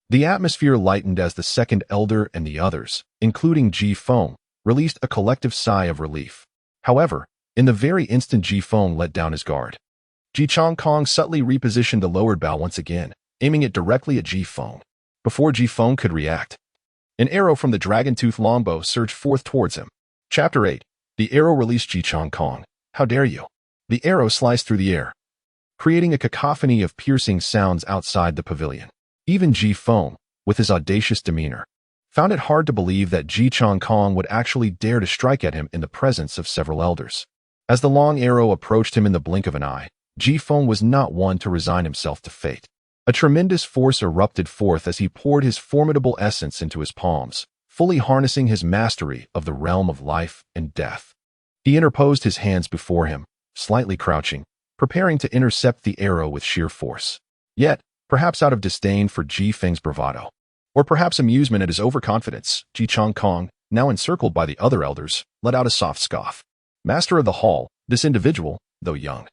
The atmosphere lightened as the second elder and the others, including Ji Feng, released a collective sigh of relief. However, in the very instant Ji Feng let down his guard, Ji Chong Kong subtly repositioned the lowered bow once again, aiming it directly at Ji Feng. Before Ji Feng could react, an arrow from the dragon-tooth longbow surged forth towards him. Chapter 8. The arrow released Ji Chong Kong. How dare you? The arrow sliced through the air, creating a cacophony of piercing sounds outside the pavilion. Even Ji Feng, with his audacious demeanor, found it hard to believe that Ji Chong Kong would actually dare to strike at him in the presence of several elders. As the long arrow approached him in the blink of an eye, Ji Feng was not one to resign himself to fate. A tremendous force erupted forth as he poured his formidable essence into his palms, fully harnessing his mastery of the realm of life and death. He interposed his hands before him, slightly crouching, preparing to intercept the arrow with sheer force. Yet, perhaps out of disdain for Ji Feng's bravado, or perhaps amusement at his overconfidence, Ji Chong Kong, now encircled by the other elders, let out a soft scoff. Master of the hall, this individual, though young,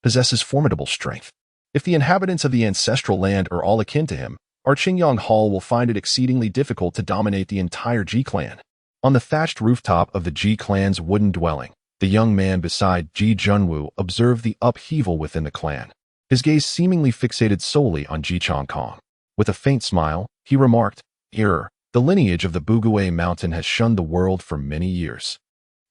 possesses formidable strength. If the inhabitants of the ancestral land are all akin to him, our Qingyang Hall will find it exceedingly difficult to dominate the entire Ji clan. On the thatched rooftop of the Ji clan's wooden dwelling, the young man beside Ji Junwu observed the upheaval within the clan, his gaze seemingly fixated solely on Ji Chong Kong. With a faint smile, he remarked, "Heir, the lineage of the Bugue mountain has shunned the world for many years.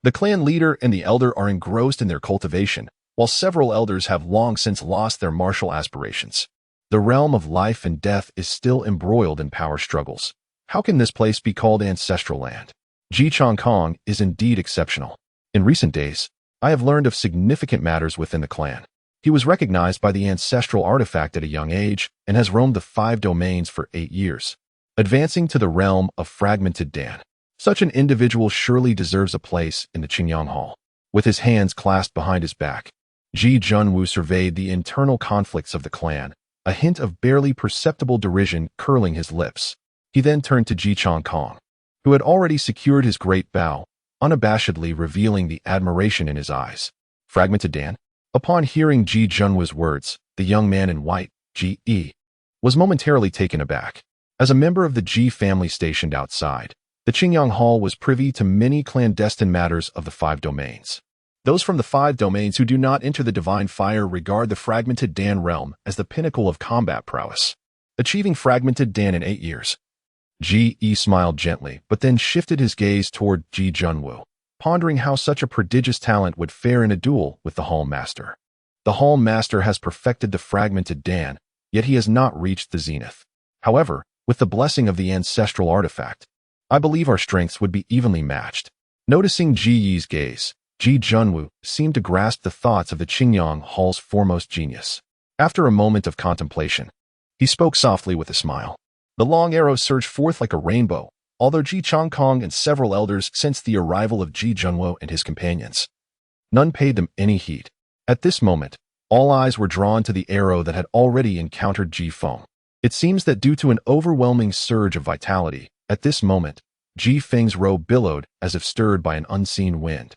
The clan leader and the elder are engrossed in their cultivation, while several elders have long since lost their martial aspirations. The realm of life and death is still embroiled in power struggles. How can this place be called ancestral land? Ji Chong Kong is indeed exceptional. In recent days, I have learned of significant matters within the clan. He was recognized by the ancestral artifact at a young age and has roamed the 5 domains for 8 years, advancing to the realm of fragmented Dan. Such an individual surely deserves a place in the Qingyang Hall. With his hands clasped behind his back, Ji Junwu surveyed the internal conflicts of the clan, a hint of barely perceptible derision curling his lips. He then turned to Ji Changkong, who had already secured his great bow, unabashedly revealing the admiration in his eyes. Fragmented Dan? Upon hearing Ji Junwu's words, the young man in white, Ji Yi, was momentarily taken aback. As a member of the Ji family stationed outside, the Qingyang Hall was privy to many clandestine matters of the 5 domains. Those from the 5 domains who do not enter the divine fire regard the fragmented Dan realm as the pinnacle of combat prowess, achieving fragmented Dan in 8 years. Ji Yi smiled gently, but then shifted his gaze toward Ji Junwu, pondering how such a prodigious talent would fare in a duel with the Hall Master. The Hall Master has perfected the fragmented Dan, yet he has not reached the zenith. However, with the blessing of the ancestral artifact, I believe our strengths would be evenly matched. Noticing Ji Yi's gaze, Ji Junwu seemed to grasp the thoughts of the Qingyang Hall's foremost genius. After a moment of contemplation, he spoke softly with a smile. The long arrow surged forth like a rainbow, although Ji Changkong and several elders sensed the arrival of Ji Junwu and his companions. None paid them any heed. At this moment, all eyes were drawn to the arrow that had already encountered Ji Feng. It seems that due to an overwhelming surge of vitality, at this moment, Ji Feng's robe billowed as if stirred by an unseen wind,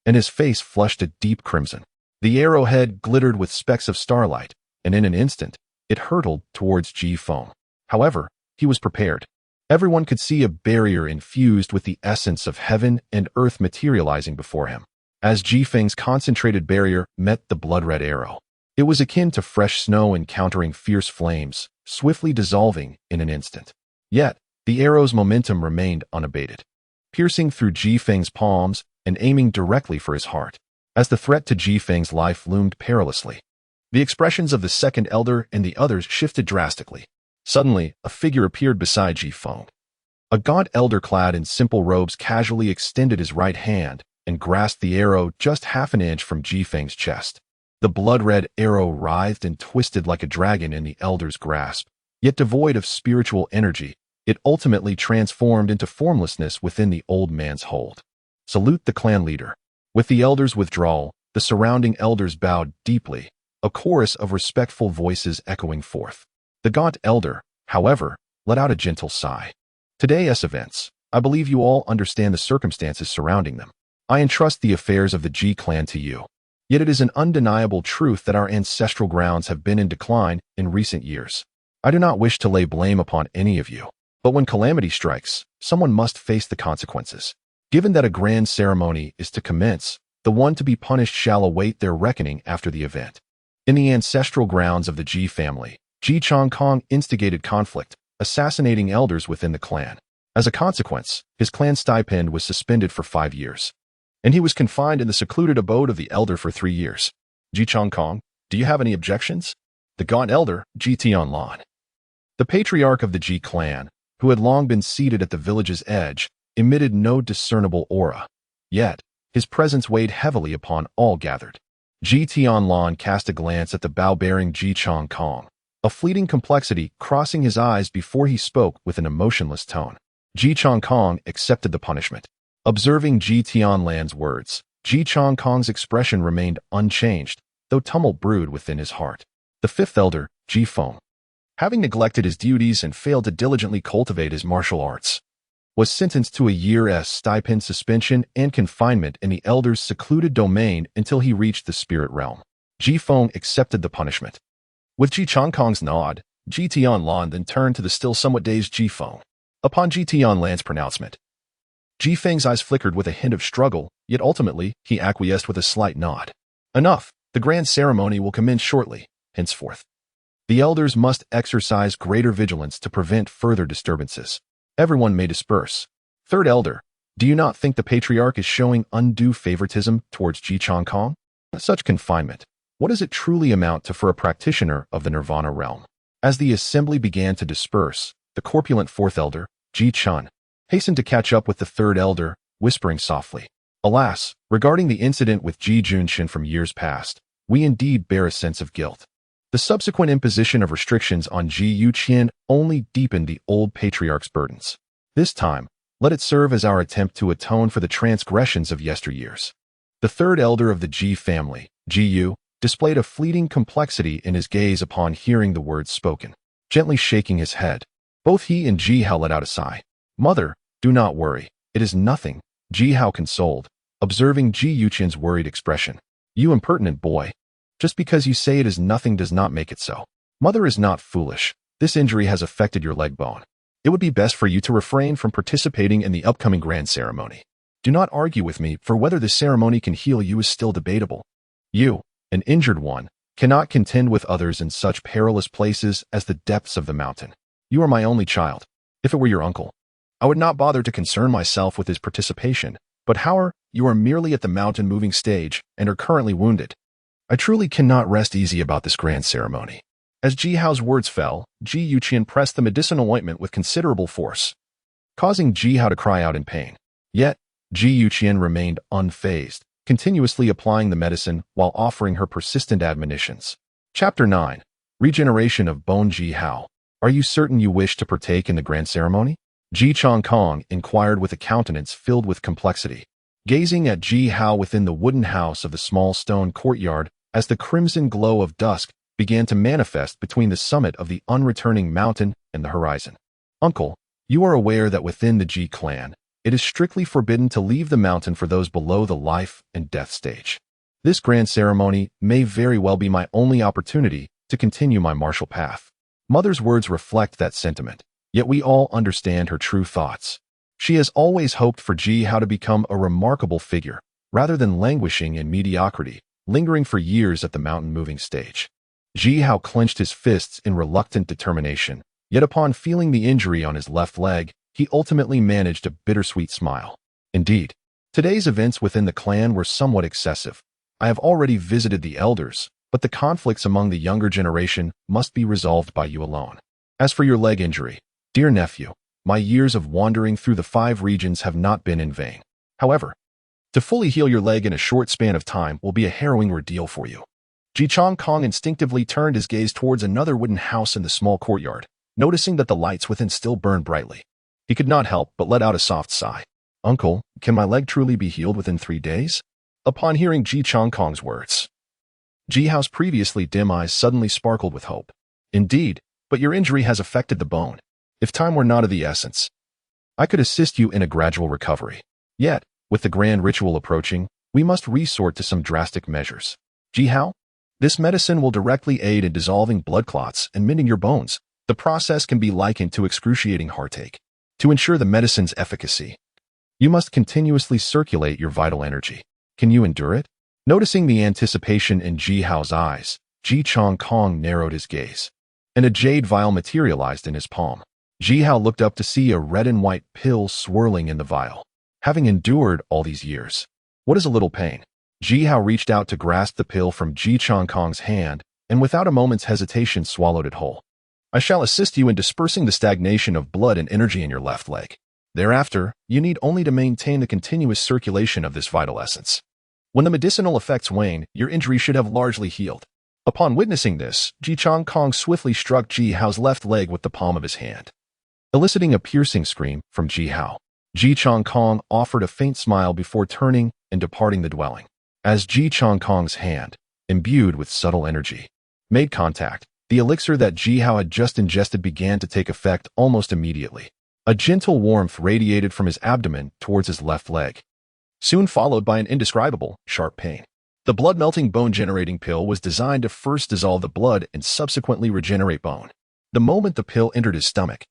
and his face flushed a deep crimson. The arrowhead glittered with specks of starlight, and in an instant, it hurtled towards Ji Feng. However, he was prepared. Everyone could see a barrier infused with the essence of heaven and earth materializing before him. As Ji Feng's concentrated barrier met the blood-red arrow, it was akin to fresh snow encountering fierce flames, swiftly dissolving in an instant. Yet, the arrow's momentum remained unabated, piercing through Ji Feng's palms and aiming directly for his heart. As the threat to Ji Feng's life loomed perilously, the expressions of the second elder and the others shifted drastically. Suddenly, a figure appeared beside Ji Feng. A gaunt elder clad in simple robes casually extended his right hand and grasped the arrow just half an inch from Ji Feng's chest. The blood-red arrow writhed and twisted like a dragon in the elder's grasp, yet devoid of spiritual energy. It ultimately transformed into formlessness within the old man's hold. Salute the clan leader. With the elder's withdrawal, the surrounding elders bowed deeply, a chorus of respectful voices echoing forth. The gaunt elder, however, let out a gentle sigh. Today's events, I believe you all understand the circumstances surrounding them. I entrust the affairs of the Ji clan to you. Yet it is an undeniable truth that our ancestral grounds have been in decline in recent years. I do not wish to lay blame upon any of you, but when calamity strikes, someone must face the consequences. Given that a grand ceremony is to commence, the one to be punished shall await their reckoning after the event. In the ancestral grounds of the Ji family, Ji Changkong instigated conflict, assassinating elders within the clan. As a consequence, his clan stipend was suspended for 5 years, and he was confined in the secluded abode of the elder for 3 years. Ji Changkong, do you have any objections? The gaunt elder, Ji Tianlan, the patriarch of the Ji clan, who had long been seated at the village's edge, emitted no discernible aura. Yet, his presence weighed heavily upon all gathered. Ji Tianlan cast a glance at the bow-bearing Ji Changkong, a fleeting complexity crossing his eyes before he spoke with an emotionless tone. Ji Changkong accepted the punishment. Observing Ji Tianlan's words, Ji Changkong's expression remained unchanged, though tumult brewed within his heart. The fifth elder, Ji Feng, having neglected his duties and failed to diligently cultivate his martial arts, was sentenced to a year's stipend suspension and confinement in the elder's secluded domain until he reached the spirit realm. Ji Feng accepted the punishment. With Ji Changkong's nod, Ji Tianlan then turned to the still somewhat dazed Ji Feng. Upon Ji Tianlan's pronouncement, Ji Feng's eyes flickered with a hint of struggle, yet ultimately he acquiesced with a slight nod. Enough, the grand ceremony will commence shortly. Henceforth, the elders must exercise greater vigilance to prevent further disturbances. Everyone may disperse. Third elder, do you not think the patriarch is showing undue favoritism towards Ji Changkong? Such confinement, what does it truly amount to for a practitioner of the Nirvana realm? As the assembly began to disperse, the corpulent fourth elder, Ji Chun, hastened to catch up with the third elder, whispering softly, "Alas, regarding the incident with Ji Junshin from years past, we indeed bear a sense of guilt. The subsequent imposition of restrictions on Ji Yuqian only deepened the old patriarch's burdens. This time, Let it serve as our attempt to atone for the transgressions of yesteryears. The third elder of the Ji family, Ji, displayed a fleeting complexity in his gaze upon hearing the words spoken, gently shaking his head. Both he and Ji Hao let out a sigh. Mother, do not worry. It is nothing, Ji Hao consoled, observing Ji Yuqian's worried expression. You impertinent boy. Just because you say it is nothing does not make it so. Mother is not foolish. This injury has affected your leg bone. It would be best for you to refrain from participating in the upcoming grand ceremony. Do not argue with me, for whether this ceremony can heal you is still debatable. You, an injured one, cannot contend with others in such perilous places as the depths of the mountain. You are my only child. If it were your uncle, I would not bother to concern myself with his participation, but however, you are merely at the mountain moving stage and are currently wounded. I truly cannot rest easy about this grand ceremony. As Ji Hao's words fell, Ji Yuqian pressed the medicinal ointment with considerable force, causing Ji Hao to cry out in pain. Yet, Ji Yuqian remained unfazed, continuously applying the medicine while offering her persistent admonitions. Chapter 9. Regeneration of Bone. Ji Hao, are you certain you wish to partake in the grand ceremony? Ji Chongkong inquired with a countenance filled with complexity, gazing at Ji Hao within the wooden house of the small stone courtyard as the crimson glow of dusk began to manifest between the summit of the unreturning mountain and the horizon. Uncle, you are aware that within the Ji clan, it is strictly forbidden to leave the mountain for those below the life and death stage. This grand ceremony may very well be my only opportunity to continue my martial path. Mother's words reflect that sentiment, yet we all understand her true thoughts. She has always hoped for Ji Hao to become a remarkable figure, rather than languishing in mediocrity, lingering for years at the mountain moving stage. Ji Hao clenched his fists in reluctant determination, yet upon feeling the injury on his left leg, he ultimately managed a bittersweet smile. Indeed, today's events within the clan were somewhat excessive. I have already visited the elders, but the conflicts among the younger generation must be resolved by you alone. As for your leg injury, dear nephew, my years of wandering through the 5 regions have not been in vain. However, to fully heal your leg in a short span of time will be a harrowing ordeal for you. Ji Chongkong instinctively turned his gaze towards another wooden house in the small courtyard, noticing that the lights within still burned brightly. He could not help but let out a soft sigh. Uncle, can my leg truly be healed within 3 days? Upon hearing Ji Chongkong's words, Ji Hao's previously dim eyes suddenly sparkled with hope. Indeed, but your injury has affected the bone. If time were not of the essence, I could assist you in a gradual recovery. Yet, with the grand ritual approaching, we must resort to some drastic measures. Ji Hao, this medicine will directly aid in dissolving blood clots and mending your bones. The process can be likened to excruciating heartache. To ensure the medicine's efficacy, you must continuously circulate your vital energy. Can you endure it? Noticing the anticipation in Ji Hao's eyes, Ji Chongkong narrowed his gaze, and a jade vial materialized in his palm. Ji Hao looked up to see a red and white pill swirling in the vial. Having endured all these years, what is a little pain? Ji Hao reached out to grasp the pill from Ji Chongkong's hand, and without a moment's hesitation swallowed it whole. I shall assist you in dispersing the stagnation of blood and energy in your left leg. Thereafter, you need only to maintain the continuous circulation of this vital essence. When the medicinal effects wane, your injury should have largely healed. Upon witnessing this, Ji Chongkong swiftly struck Ji Hao's left leg with the palm of his hand, eliciting a piercing scream from Ji Hao. Ji Chongkong offered a faint smile before turning and departing the dwelling. As Ji Chongkong's hand, imbued with subtle energy, made contact, the elixir that Ji Hao had just ingested began to take effect almost immediately. A gentle warmth radiated from his abdomen towards his left leg, soon followed by an indescribable, sharp pain. The blood-melting bone-generating pill was designed to first dissolve the blood and subsequently regenerate bone. The moment the pill entered his stomach,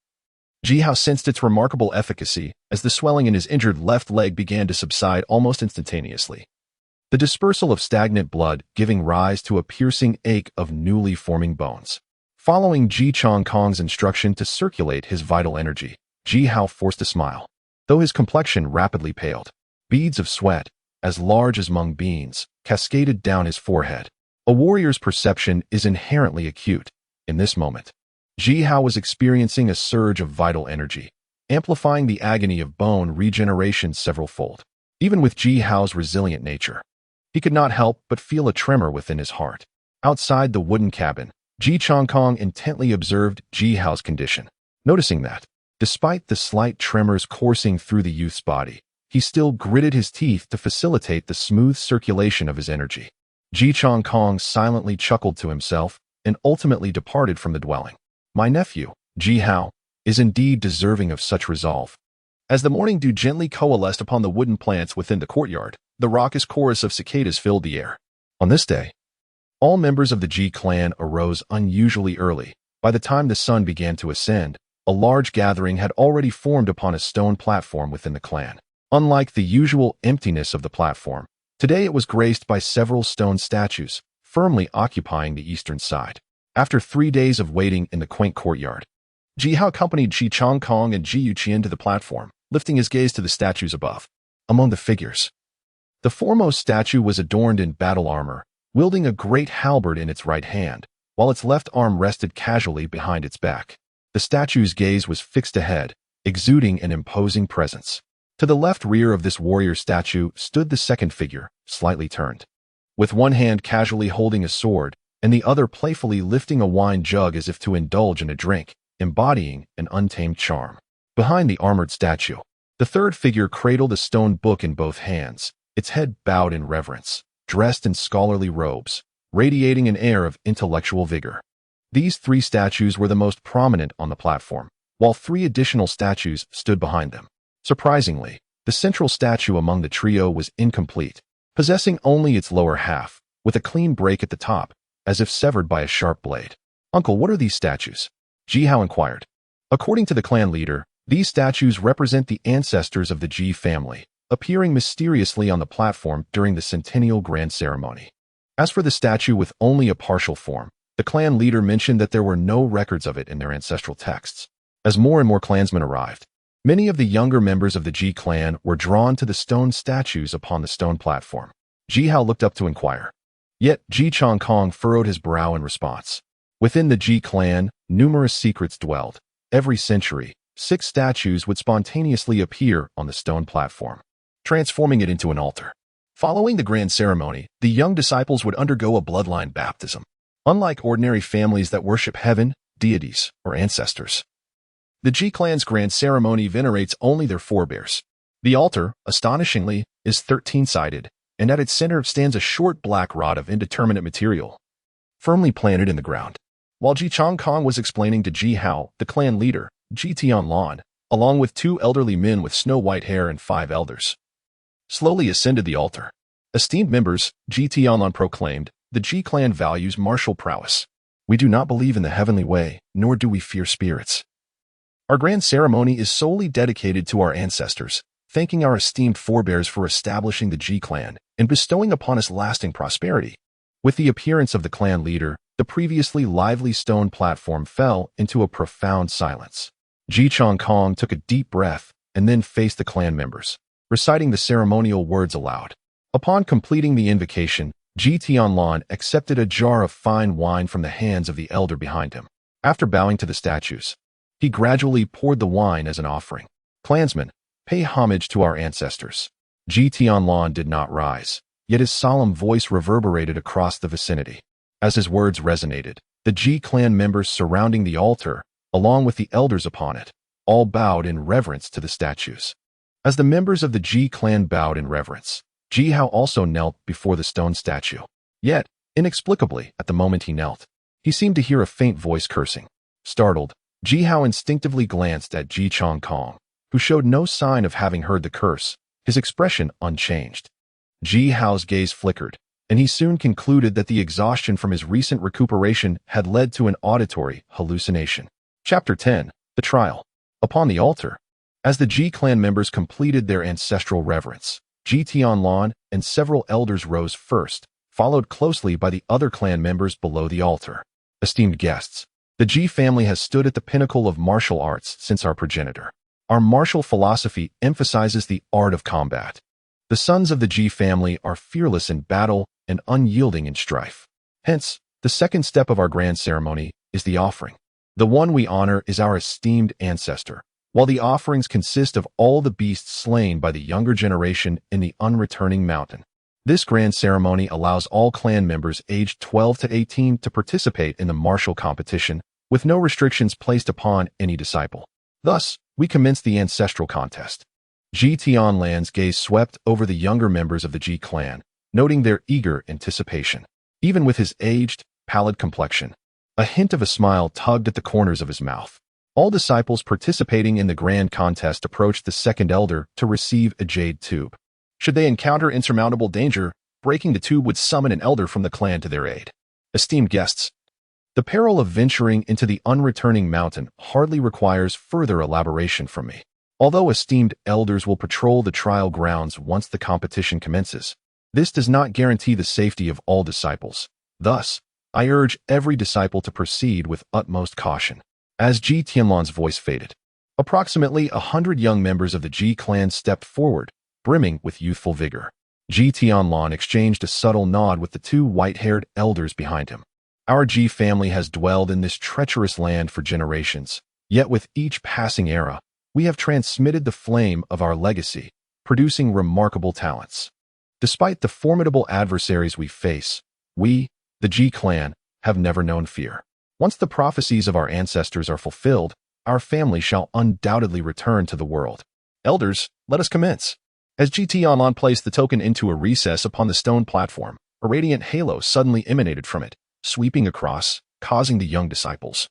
Ji Hao sensed its remarkable efficacy as the swelling in his injured left leg began to subside almost instantaneously. The dispersal of stagnant blood giving rise to a piercing ache of newly forming bones. Following Ji Chongkong's instruction to circulate his vital energy, Ji Hao forced a smile, though his complexion rapidly paled. Beads of sweat, as large as mung beans, cascaded down his forehead. A warrior's perception is inherently acute. In this moment, Ji Hao was experiencing a surge of vital energy, amplifying the agony of bone regeneration several-fold. Even with Ji Hao's resilient nature, he could not help but feel a tremor within his heart. Outside the wooden cabin, Ji Chongkong intently observed Ji Hao's condition. Noticing that, Despite the slight tremors coursing through the youth's body, he still gritted his teeth to facilitate the smooth circulation of his energy. Ji Chong Kong silently chuckled to himself and ultimately departed from the dwelling. My nephew, Ji Hao, is indeed deserving of such resolve. As the morning dew gently coalesced upon the wooden plants within the courtyard, the raucous chorus of cicadas filled the air. On this day, all members of the Ji clan arose unusually early. By the time the sun began to ascend, a large gathering had already formed upon a stone platform within the clan. Unlike the usual emptiness of the platform, today it was graced by several stone statues, firmly occupying the eastern side. After 3 days of waiting in the quaint courtyard, Ji Hao accompanied Ji Chong Kong and Ji Yuqian to the platform, lifting his gaze to the statues above. Among the figures, the foremost statue was adorned in battle armor, wielding a great halberd in its right hand, while its left arm rested casually behind its back. The statue's gaze was fixed ahead, exuding an imposing presence. To the left rear of this warrior statue stood the second figure, slightly turned, with one hand casually holding a sword and the other playfully lifting a wine jug as if to indulge in a drink, embodying an untamed charm. Behind the armored statue, the third figure cradled a stone book in both hands, its head bowed in reverence, dressed in scholarly robes, radiating an air of intellectual vigor. These 3 statues were the most prominent on the platform, while 3 additional statues stood behind them. Surprisingly, the central statue among the trio was incomplete, possessing only its lower half, with a clean break at the top, as if severed by a sharp blade. Uncle, what are these statues? Ji Hao inquired. According to the clan leader, these statues represent the ancestors of the Ji family, appearing mysteriously on the platform during the centennial grand ceremony. As for the statue with only a partial form, the clan leader mentioned that there were no records of it in their ancestral texts. As more and more clansmen arrived, many of the younger members of the Ji clan were drawn to the stone statues upon the stone platform. Ji Hao looked up to inquire. Yet Ji Chong Kong furrowed his brow in response. Within the Ji clan, numerous secrets dwelled. Every century, 6 statues would spontaneously appear on the stone platform, transforming it into an altar. Following the grand ceremony, the young disciples would undergo a bloodline baptism. Unlike ordinary families that worship heaven, deities, or ancestors, the Ji clan's grand ceremony venerates only their forebears. The altar, astonishingly, is 13-sided, and at its center stands a short black rod of indeterminate material, firmly planted in the ground. While Ji Chong Kong was explaining to Ji Hao, the clan leader, Ji Tianlan, along with 2 elderly men with snow-white hair and 5 elders, slowly ascended the altar. Esteemed members, Ji Tianlan proclaimed, the Ji clan values martial prowess. We do not believe in the heavenly way, nor do we fear spirits. Our grand ceremony is solely dedicated to our ancestors, thanking our esteemed forebears for establishing the Ji clan and bestowing upon us lasting prosperity. With the appearance of the clan leader, the previously lively stone platform fell into a profound silence. Ji Chong Kong took a deep breath and then faced the clan members, reciting the ceremonial words aloud. Upon completing the invocation, Ji Tianlan accepted a jar of fine wine from the hands of the elder behind him. After bowing to the statues, he gradually poured the wine as an offering. Clansmen, pay homage to our ancestors. Ji Tianlan did not rise, yet his solemn voice reverberated across the vicinity. As his words resonated, the Ji clan members surrounding the altar, along with the elders upon it, all bowed in reverence to the statues. As the members of the Ji clan bowed in reverence, Ji Hao also knelt before the stone statue. Yet, inexplicably, at the moment he knelt, he seemed to hear a faint voice cursing. Startled, Ji Hao instinctively glanced at Ji Chong Kong, who showed no sign of having heard the curse, his expression unchanged. Ji Hao's gaze flickered, and he soon concluded that the exhaustion from his recent recuperation had led to an auditory hallucination. Chapter 10. The Trial. Upon the altar, as the Ji clan members completed their ancestral reverence, Ji Tianlan and several elders rose first, followed closely by the other clan members below the altar. Esteemed guests, the Ji family has stood at the pinnacle of martial arts since our progenitor. Our martial philosophy emphasizes the art of combat. The sons of the Ji family are fearless in battle and unyielding in strife. Hence, the second step of our grand ceremony is the offering. The one we honor is our esteemed ancestor, while the offerings consist of all the beasts slain by the younger generation in the unreturning mountain. This grand ceremony allows all clan members aged 12 to 18 to participate in the martial competition, with no restrictions placed upon any disciple. Thus, we commence the ancestral contest. Ji Tianlan's gaze swept over the younger members of the Ji clan, noting their eager anticipation. Even with his aged, pallid complexion, a hint of a smile tugged at the corners of his mouth. All disciples participating in the grand contest approached the second elder to receive a jade tube. Should they encounter insurmountable danger, breaking the tube would summon an elder from the clan to their aid. Esteemed guests, the peril of venturing into the unreturning mountain hardly requires further elaboration from me. Although esteemed elders will patrol the trial grounds once the competition commences, this does not guarantee the safety of all disciples. Thus, I urge every disciple to proceed with utmost caution. As Ji Tianlan's voice faded, approximately 100 young members of the Ji clan stepped forward, brimming with youthful vigor. Ji Tianlan exchanged a subtle nod with the two white-haired elders behind him. Our Ji family has dwelled in this treacherous land for generations, yet with each passing era, we have transmitted the flame of our legacy, producing remarkable talents. Despite the formidable adversaries we face, we, the Ji clan, have never known fear. Once the prophecies of our ancestors are fulfilled, our family shall undoubtedly return to the world. Elders, let us commence. As Ji Tianlan placed the token into a recess upon the stone platform, a radiant halo suddenly emanated from it, sweeping across, causing the young disciples,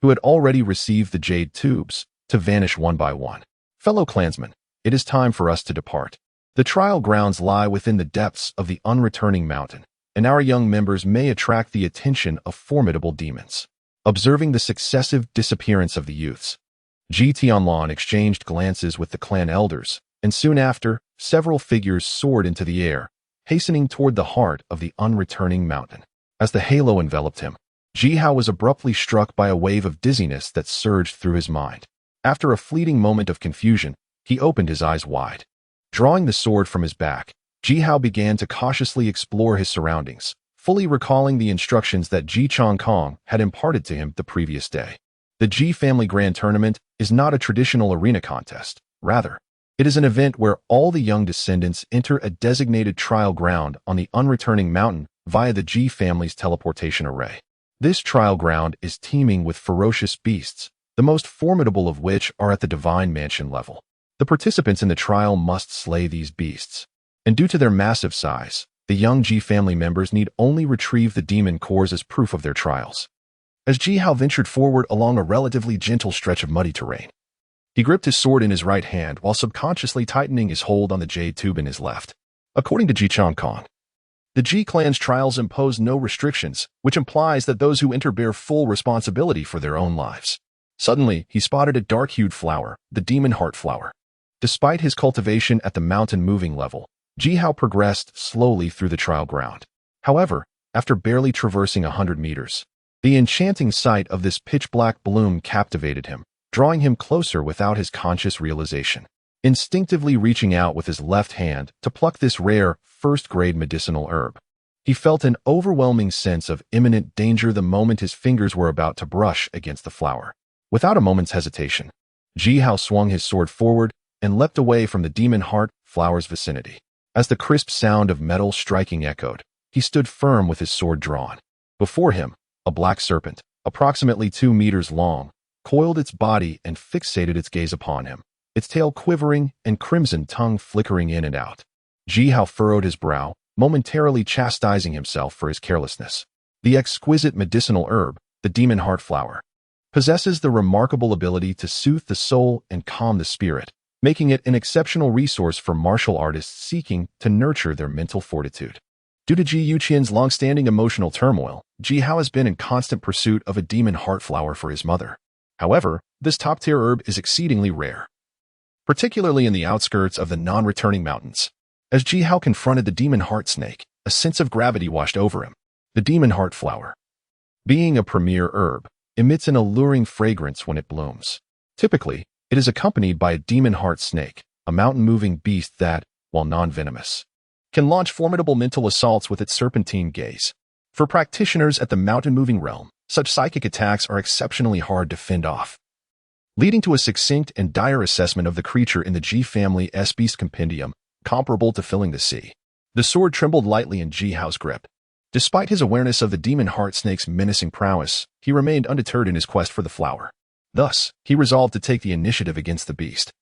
who had already received the jade tubes, to vanish one by one. Fellow clansmen, it is time for us to depart. The trial grounds lie within the depths of the unreturning mountain, and our young members may attract the attention of formidable demons. Observing the successive disappearance of the youths, Ji Tianlan exchanged glances with the clan elders, and soon after, several figures soared into the air, hastening toward the heart of the unreturning mountain. As the halo enveloped him, Ji Hao was abruptly struck by a wave of dizziness that surged through his mind. After a fleeting moment of confusion, he opened his eyes wide. Drawing the sword from his back, Ji Hao began to cautiously explore his surroundings, fully recalling the instructions that Ji Chongkong had imparted to him the previous day. The Ji Family Grand Tournament is not a traditional arena contest. Rather, it is an event where all the young descendants enter a designated trial ground on the unreturning mountain via the Ji family's teleportation array. This trial ground is teeming with ferocious beasts, the most formidable of which are at the Divine Mansion level. The participants in the trial must slay these beasts, and due to their massive size, the young Ji family members need only retrieve the demon cores as proof of their trials. As Ji Hao ventured forward along a relatively gentle stretch of muddy terrain, he gripped his sword in his right hand while subconsciously tightening his hold on the jade tube in his left. According to Ji Chongkong, the Ji clan's trials impose no restrictions, which implies that those who enter bear full responsibility for their own lives. Suddenly, he spotted a dark-hued flower, the demon heart flower. Despite his cultivation at the mountain moving level, Ji Hao progressed slowly through the trial ground. However, after barely traversing 100 meters, the enchanting sight of this pitch-black bloom captivated him, drawing him closer without his conscious realization. Instinctively reaching out with his left hand to pluck this rare, first-grade medicinal herb, he felt an overwhelming sense of imminent danger the moment his fingers were about to brush against the flower. Without a moment's hesitation, Ji Hao swung his sword forward and leapt away from the demon heart flower's vicinity. As the crisp sound of metal striking echoed, he stood firm with his sword drawn. Before him, a black serpent, approximately 2 meters long, coiled its body and fixated its gaze upon him, its tail quivering and crimson tongue flickering in and out. Ji Hao furrowed his brow, momentarily chastising himself for his carelessness. The exquisite medicinal herb, the demon heart flower, possesses the remarkable ability to soothe the soul and calm the spirit, making it an exceptional resource for martial artists seeking to nurture their mental fortitude. Due to Ji Yuqian's long-standing emotional turmoil, Ji Hao has been in constant pursuit of a demon heart flower for his mother. However, this top-tier herb is exceedingly rare, particularly in the outskirts of the non-returning mountains. As Ji Hao confronted the demon heart snake, a sense of gravity washed over him. The demon heart flower, being a premier herb, emits an alluring fragrance when it blooms. Typically, it is accompanied by a demon heart snake, a mountain-moving beast that, while non-venomous, can launch formidable mental assaults with its serpentine gaze. For practitioners at the mountain-moving realm, such psychic attacks are exceptionally hard to fend off, leading to a succinct and dire assessment of the creature in the Ji family's beast compendium, comparable to filling the sea. The sword trembled lightly in Ji Hao's grip. Despite his awareness of the demon heart snake's menacing prowess, he remained undeterred in his quest for the flower. Thus, he resolved to take the initiative against the beast.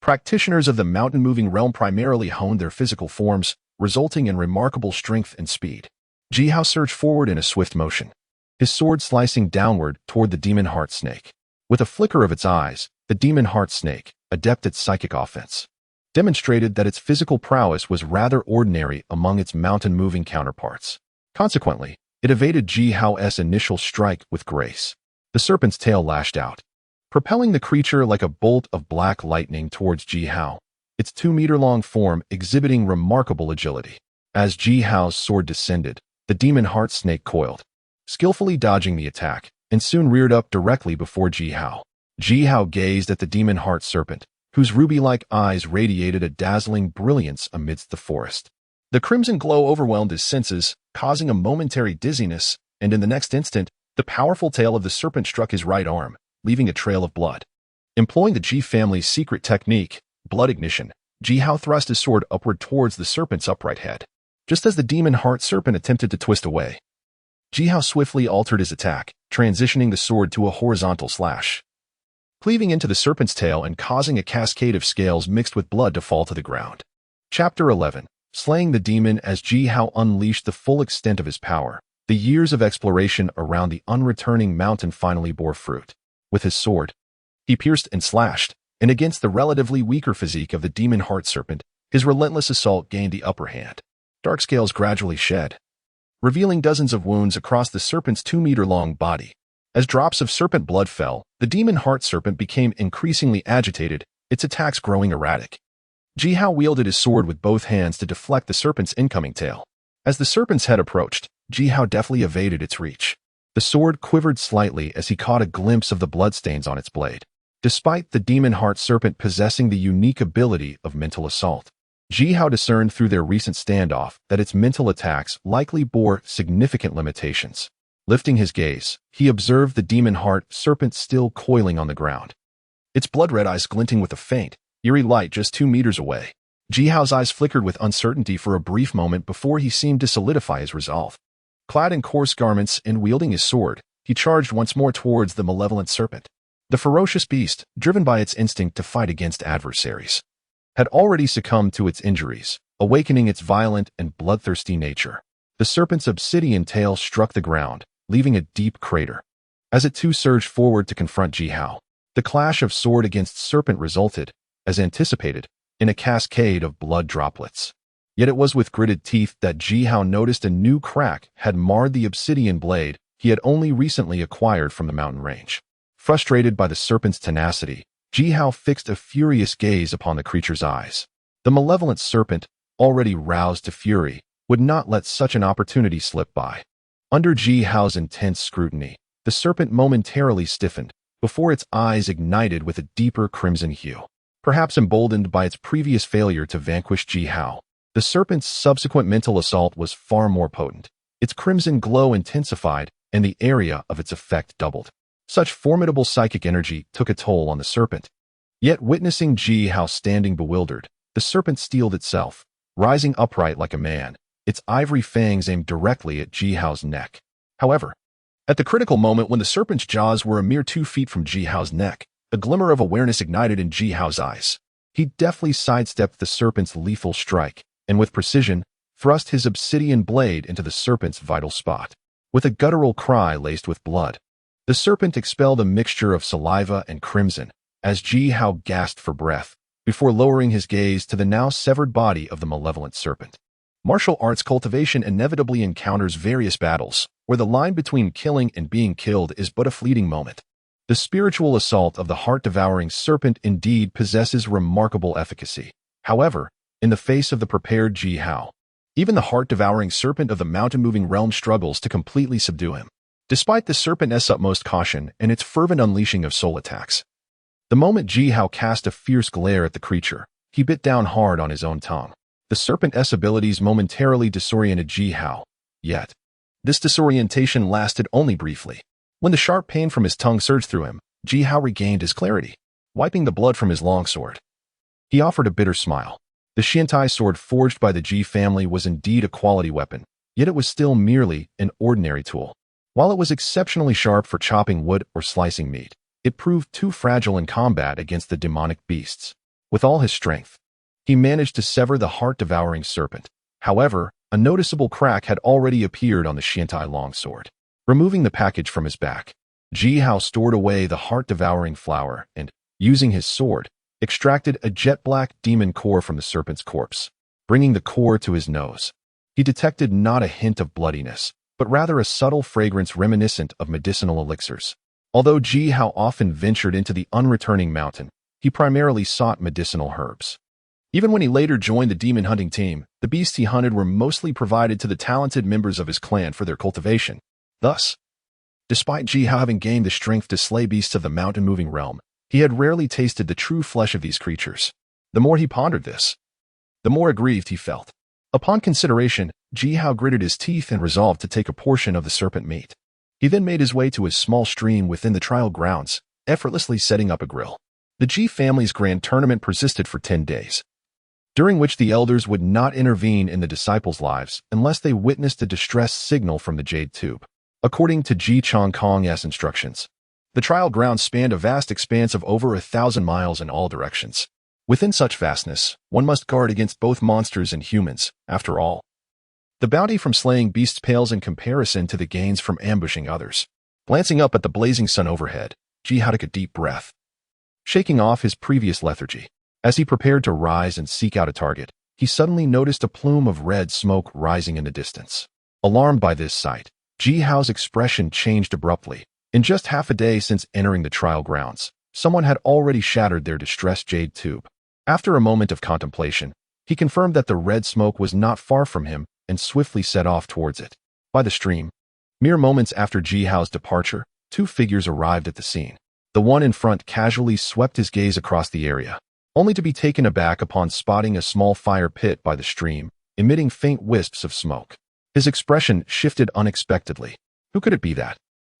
Practitioners of the mountain-moving realm primarily honed their physical forms, resulting in remarkable strength and speed. Jihao surged forward in a swift motion, his sword slicing downward toward the demon heart snake. With a flicker of its eyes, the demon heart snake, adept at psychic offense, demonstrated that its physical prowess was rather ordinary among its mountain-moving counterparts. Consequently, it evaded Jihao's initial strike with grace. The serpent's tail lashed out, propelling the creature like a bolt of black lightning towards Jihao, its 2-meter-long form exhibiting remarkable agility. As Jihao's sword descended, the demon heart snake coiled, skillfully dodging the attack, and soon reared up directly before Jihao. Jihao gazed at the demon heart serpent, whose ruby-like eyes radiated a dazzling brilliance amidst the forest. The crimson glow overwhelmed his senses, causing a momentary dizziness, and in the next instant, the powerful tail of the serpent struck his right arm, leaving a trail of blood. Employing the Ji family's secret technique, blood ignition, Jihao thrust his sword upward towards the serpent's upright head. Just as the demon heart serpent attempted to twist away, Jihao swiftly altered his attack, transitioning the sword to a horizontal slash, cleaving into the serpent's tail and causing a cascade of scales mixed with blood to fall to the ground. Chapter 11. Slaying the demon. As Jihao unleashed the full extent of his power, the years of exploration around the unreturning mountain finally bore fruit. With his sword, he pierced and slashed, and against the relatively weaker physique of the demon heart serpent, his relentless assault gained the upper hand. Dark scales gradually shed, revealing dozens of wounds across the serpent's 2-meter-long body. As drops of serpent blood fell, the demon heart serpent became increasingly agitated, its attacks growing erratic. Jihao wielded his sword with both hands to deflect the serpent's incoming tail. As the serpent's head approached, Jihao deftly evaded its reach. The sword quivered slightly as he caught a glimpse of the bloodstains on its blade. Despite the demon heart serpent possessing the unique ability of mental assault, Jihao discerned through their recent standoff that its mental attacks likely bore significant limitations. Lifting his gaze, he observed the demon heart serpent still coiling on the ground, its blood-red eyes glinting with a faint, eerie light just 2 meters away. Jihao's eyes flickered with uncertainty for a brief moment before he seemed to solidify his resolve. Clad in coarse garments and wielding his sword, he charged once more towards the malevolent serpent. The ferocious beast, driven by its instinct to fight against adversaries, had already succumbed to its injuries, awakening its violent and bloodthirsty nature. The serpent's obsidian tail struck the ground, leaving a deep crater. As it too surged forward to confront Jihao, the clash of sword against serpent resulted, as anticipated, in a cascade of blood droplets. Yet it was with gritted teeth that Jihao noticed a new crack had marred the obsidian blade he had only recently acquired from the mountain range. Frustrated by the serpent's tenacity, Jihao fixed a furious gaze upon the creature's eyes. The malevolent serpent, already roused to fury, would not let such an opportunity slip by. Under Jihao's intense scrutiny, the serpent momentarily stiffened, before its eyes ignited with a deeper crimson hue. Perhaps emboldened by its previous failure to vanquish Jihao, the serpent's subsequent mental assault was far more potent. Its crimson glow intensified, and the area of its effect doubled. Such formidable psychic energy took a toll on the serpent. Yet witnessing Jihao standing bewildered, the serpent steeled itself, rising upright like a man, its ivory fangs aimed directly at Jihao's neck. However, at the critical moment when the serpent's jaws were a mere 2 feet from Jihao's neck, a glimmer of awareness ignited in Jihao's eyes. He deftly sidestepped the serpent's lethal strike, and with precision, thrust his obsidian blade into the serpent's vital spot. With a guttural cry laced with blood, the serpent expelled a mixture of saliva and crimson, as Jihao gasped for breath, before lowering his gaze to the now severed body of the malevolent serpent. Martial arts cultivation inevitably encounters various battles, where the line between killing and being killed is but a fleeting moment. The spiritual assault of the heart-devouring serpent indeed possesses remarkable efficacy. However, in the face of the prepared Jihao, even the heart-devouring serpent of the mountain-moving realm struggles to completely subdue him. Despite the serpent's utmost caution and its fervent unleashing of soul attacks, the moment Jihao cast a fierce glare at the creature, he bit down hard on his own tongue. The serpent's abilities momentarily disoriented Jihao, yet this disorientation lasted only briefly. When the sharp pain from his tongue surged through him, Jihao regained his clarity, wiping the blood from his longsword. He offered a bitter smile. The Xiantai sword forged by the Ji family was indeed a quality weapon, yet it was still merely an ordinary tool. While it was exceptionally sharp for chopping wood or slicing meat, It proved too fragile in combat against the demonic beasts. With all his strength, he managed to sever the heart-devouring serpent. However, a noticeable crack had already appeared on the Xiantai longsword. Removing the package from his back, Ji Hao stored away the heart-devouring flower and, using his sword, extracted a jet-black demon core from the serpent's corpse. Bringing the core to his nose, he detected not a hint of bloodiness, but rather a subtle fragrance reminiscent of medicinal elixirs. Although Ji Hao often ventured into the unreturning mountain, he primarily sought medicinal herbs. Even when he later joined the demon hunting team, the beasts he hunted were mostly provided to the talented members of his clan for their cultivation. Thus, despite Ji Hao having gained the strength to slay beasts of the mountain-moving realm, he had rarely tasted the true flesh of these creatures. The more he pondered this, the more aggrieved he felt. Upon consideration, Ji Hao gritted his teeth and resolved to take a portion of the serpent meat. He then made his way to a small stream within the trial grounds, effortlessly setting up a grill. The Ji family's grand tournament persisted for 10 days, during which the elders would not intervene in the disciples' lives unless they witnessed a distress signal from the jade tube. According to Ji Chongkong's instructions, the trial grounds spanned a vast expanse of over 1,000 miles in all directions. Within such vastness, one must guard against both monsters and humans. After all, the bounty from slaying beasts pales in comparison to the gains from ambushing others. Glancing up at the blazing sun overhead, Ji Hao took a deep breath, shaking off his previous lethargy. As he prepared to rise and seek out a target, he suddenly noticed a plume of red smoke rising in the distance. Alarmed by this sight, Ji Hao's expression changed abruptly. In just half a day since entering the trial grounds, someone had already shattered their distressed jade tube. After a moment of contemplation, he confirmed that the red smoke was not far from him and swiftly set off towards it. By the stream, mere moments after Ji Hao's departure, two figures arrived at the scene. The one in front casually swept his gaze across the area, only to be taken aback upon spotting a small fire pit by the stream, emitting faint wisps of smoke. His expression shifted unexpectedly. Who could it be that,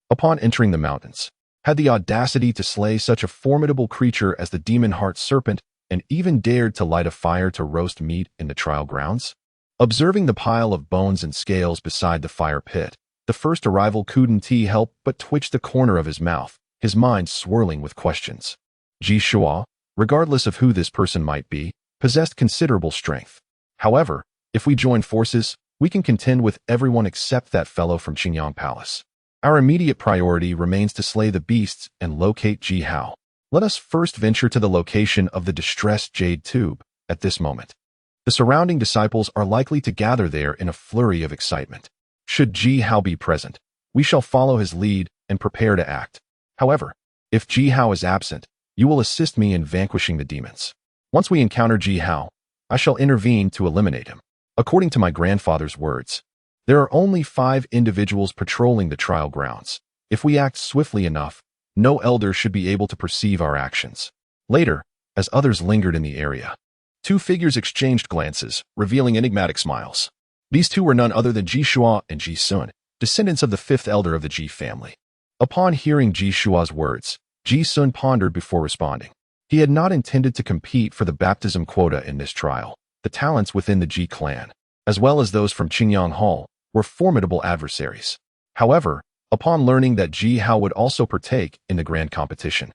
upon entering the mountains, had the audacity to slay such a formidable creature as the demon heart serpent and even dared to light a fire to roast meat in the trial grounds? Observing the pile of bones and scales beside the fire pit, the first arrival couldn't help but twitch the corner of his mouth, his mind swirling with questions. Ji Shua, regardless of who this person might be, possessed considerable strength. However, if we join forces, we can contend with everyone except that fellow from Qingyang Palace. Our immediate priority remains to slay the beasts and locate Ji Hao. Let us first venture to the location of the distressed jade tube. At this moment, the surrounding disciples are likely to gather there in a flurry of excitement. Should Ji Hao be present, we shall follow his lead and prepare to act. However, if Ji Hao is absent, you will assist me in vanquishing the demons. Once we encounter Ji Hao, I shall intervene to eliminate him. According to my grandfather's words, there are only 5 individuals patrolling the trial grounds. If we act swiftly enough, no elder should be able to perceive our actions. Later, as others lingered in the area, 2 figures exchanged glances, revealing enigmatic smiles. These 2 were none other than Ji Shua and Ji Sun, descendants of the 5th elder of the Ji family. Upon hearing Ji Shua's words, Ji Sun pondered before responding. He had not intended to compete for the baptism quota in this trial. The talents within the Ji clan, as well as those from Qingyang Hall, were formidable adversaries. However, upon learning that Ji Hao would also partake in the grand competition,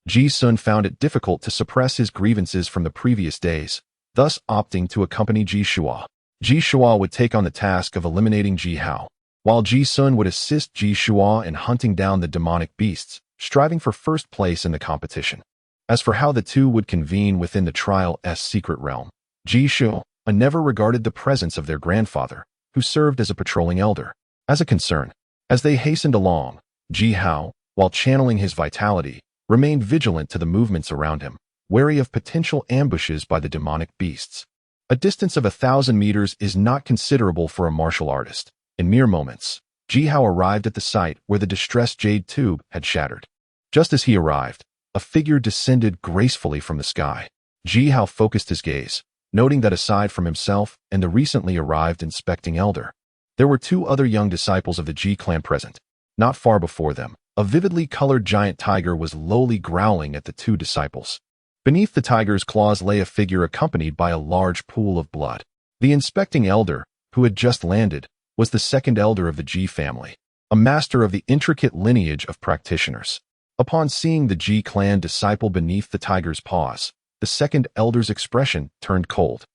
Ji Sun found it difficult to suppress his grievances from the previous days, thus opting to accompany Ji Shua. Ji Shua would take on the task of eliminating Ji Hao, while Ji Sun would assist Ji Shua in hunting down the demonic beasts, striving for first place in the competition. As for how the 2 would convene within the trial's secret realm, Ji Shua never regarded the presence of their grandfather, who served as a patrolling elder, as a concern. As they hastened along, Ji Hao, while channeling his vitality, remained vigilant to the movements around him, wary of potential ambushes by the demonic beasts. A distance of 1,000 meters is not considerable for a martial artist. In mere moments, Ji Hao arrived at the site where the distressed jade tube had shattered. Just as he arrived, a figure descended gracefully from the sky. Ji Hao focused his gaze, noting that aside from himself and the recently arrived inspecting elder, there were 2 other young disciples of the Ji clan present. Not far before them, a vividly colored giant tiger was lowly growling at the 2 disciples. Beneath the tiger's claws lay a figure accompanied by a large pool of blood. The inspecting elder, who had just landed, was the 2nd elder of the Ji family, a master of the intricate lineage of practitioners. Upon seeing the Ji clan disciple beneath the tiger's paws, the second elder's expression turned cold,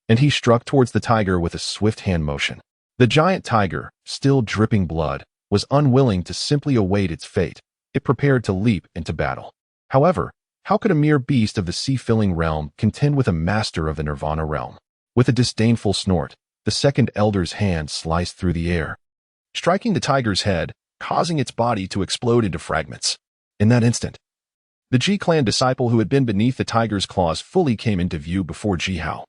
and he struck towards the tiger with a swift hand motion. The giant tiger, still dripping blood, was unwilling to simply await its fate. It prepared to leap into battle. However, how could a mere beast of the sea-filling realm contend with a master of the Nirvana realm? With a disdainful snort, the second elder's hand sliced through the air, striking the tiger's head, causing its body to explode into fragments. In that instant, the Ji clan disciple who had been beneath the tiger's claws fully came into view before Ji Hao.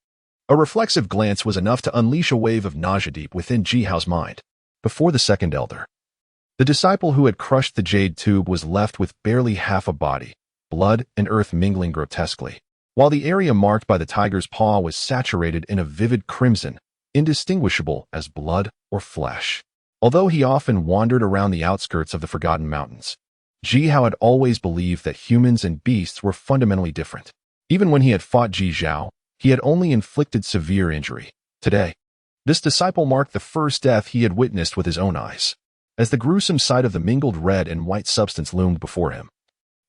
A reflexive glance was enough to unleash a wave of nausea deep within Ji Hao's mind. Before the second elder, the disciple who had crushed the jade tube was left with barely half a body, blood and earth mingling grotesquely, while the area marked by the tiger's paw was saturated in a vivid crimson, indistinguishable as blood or flesh. Although he often wandered around the outskirts of the Forgotten Mountains, Ji Hao had always believed that humans and beasts were fundamentally different. Even when he had fought Ji Zhao, he had only inflicted severe injury. Today, this disciple marked the first death he had witnessed with his own eyes, as the gruesome sight of the mingled red and white substance loomed before him.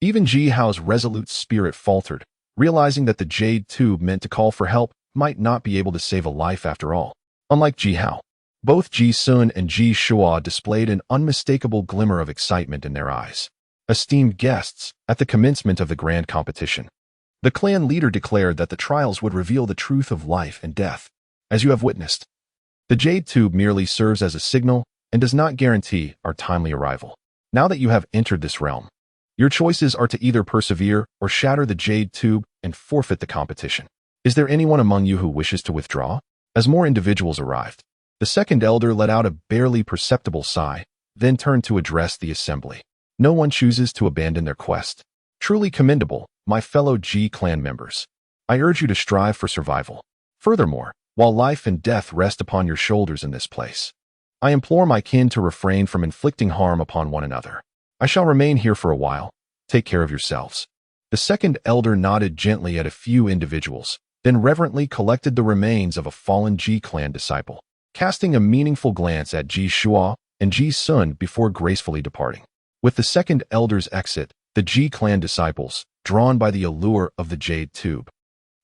Even Ji Hao's resolute spirit faltered, realizing that the jade tube meant to call for help might not be able to save a life after all. Unlike Ji Hao, both Ji Sun and Ji Shua displayed an unmistakable glimmer of excitement in their eyes. Esteemed guests, at the commencement of the grand competition, the clan leader declared that the trials would reveal the truth of life and death. As you have witnessed, the jade tube merely serves as a signal and does not guarantee our timely arrival. Now that you have entered this realm, your choices are to either persevere or shatter the jade tube and forfeit the competition. Is there anyone among you who wishes to withdraw? As more individuals arrived, the second elder let out a barely perceptible sigh, then turned to address the assembly. No one chooses to abandon their quest. Truly commendable, my fellow Ji clan members. I urge you to strive for survival. Furthermore, while life and death rest upon your shoulders in this place, I implore my kin to refrain from inflicting harm upon one another. I shall remain here for a while. Take care of yourselves. The second elder nodded gently at a few individuals, then reverently collected the remains of a fallen Ji clan disciple, casting a meaningful glance at Ji Shua and Ji Sun before gracefully departing. With the second elder's exit, the Ji clan disciples, drawn by the allure of the jade tube,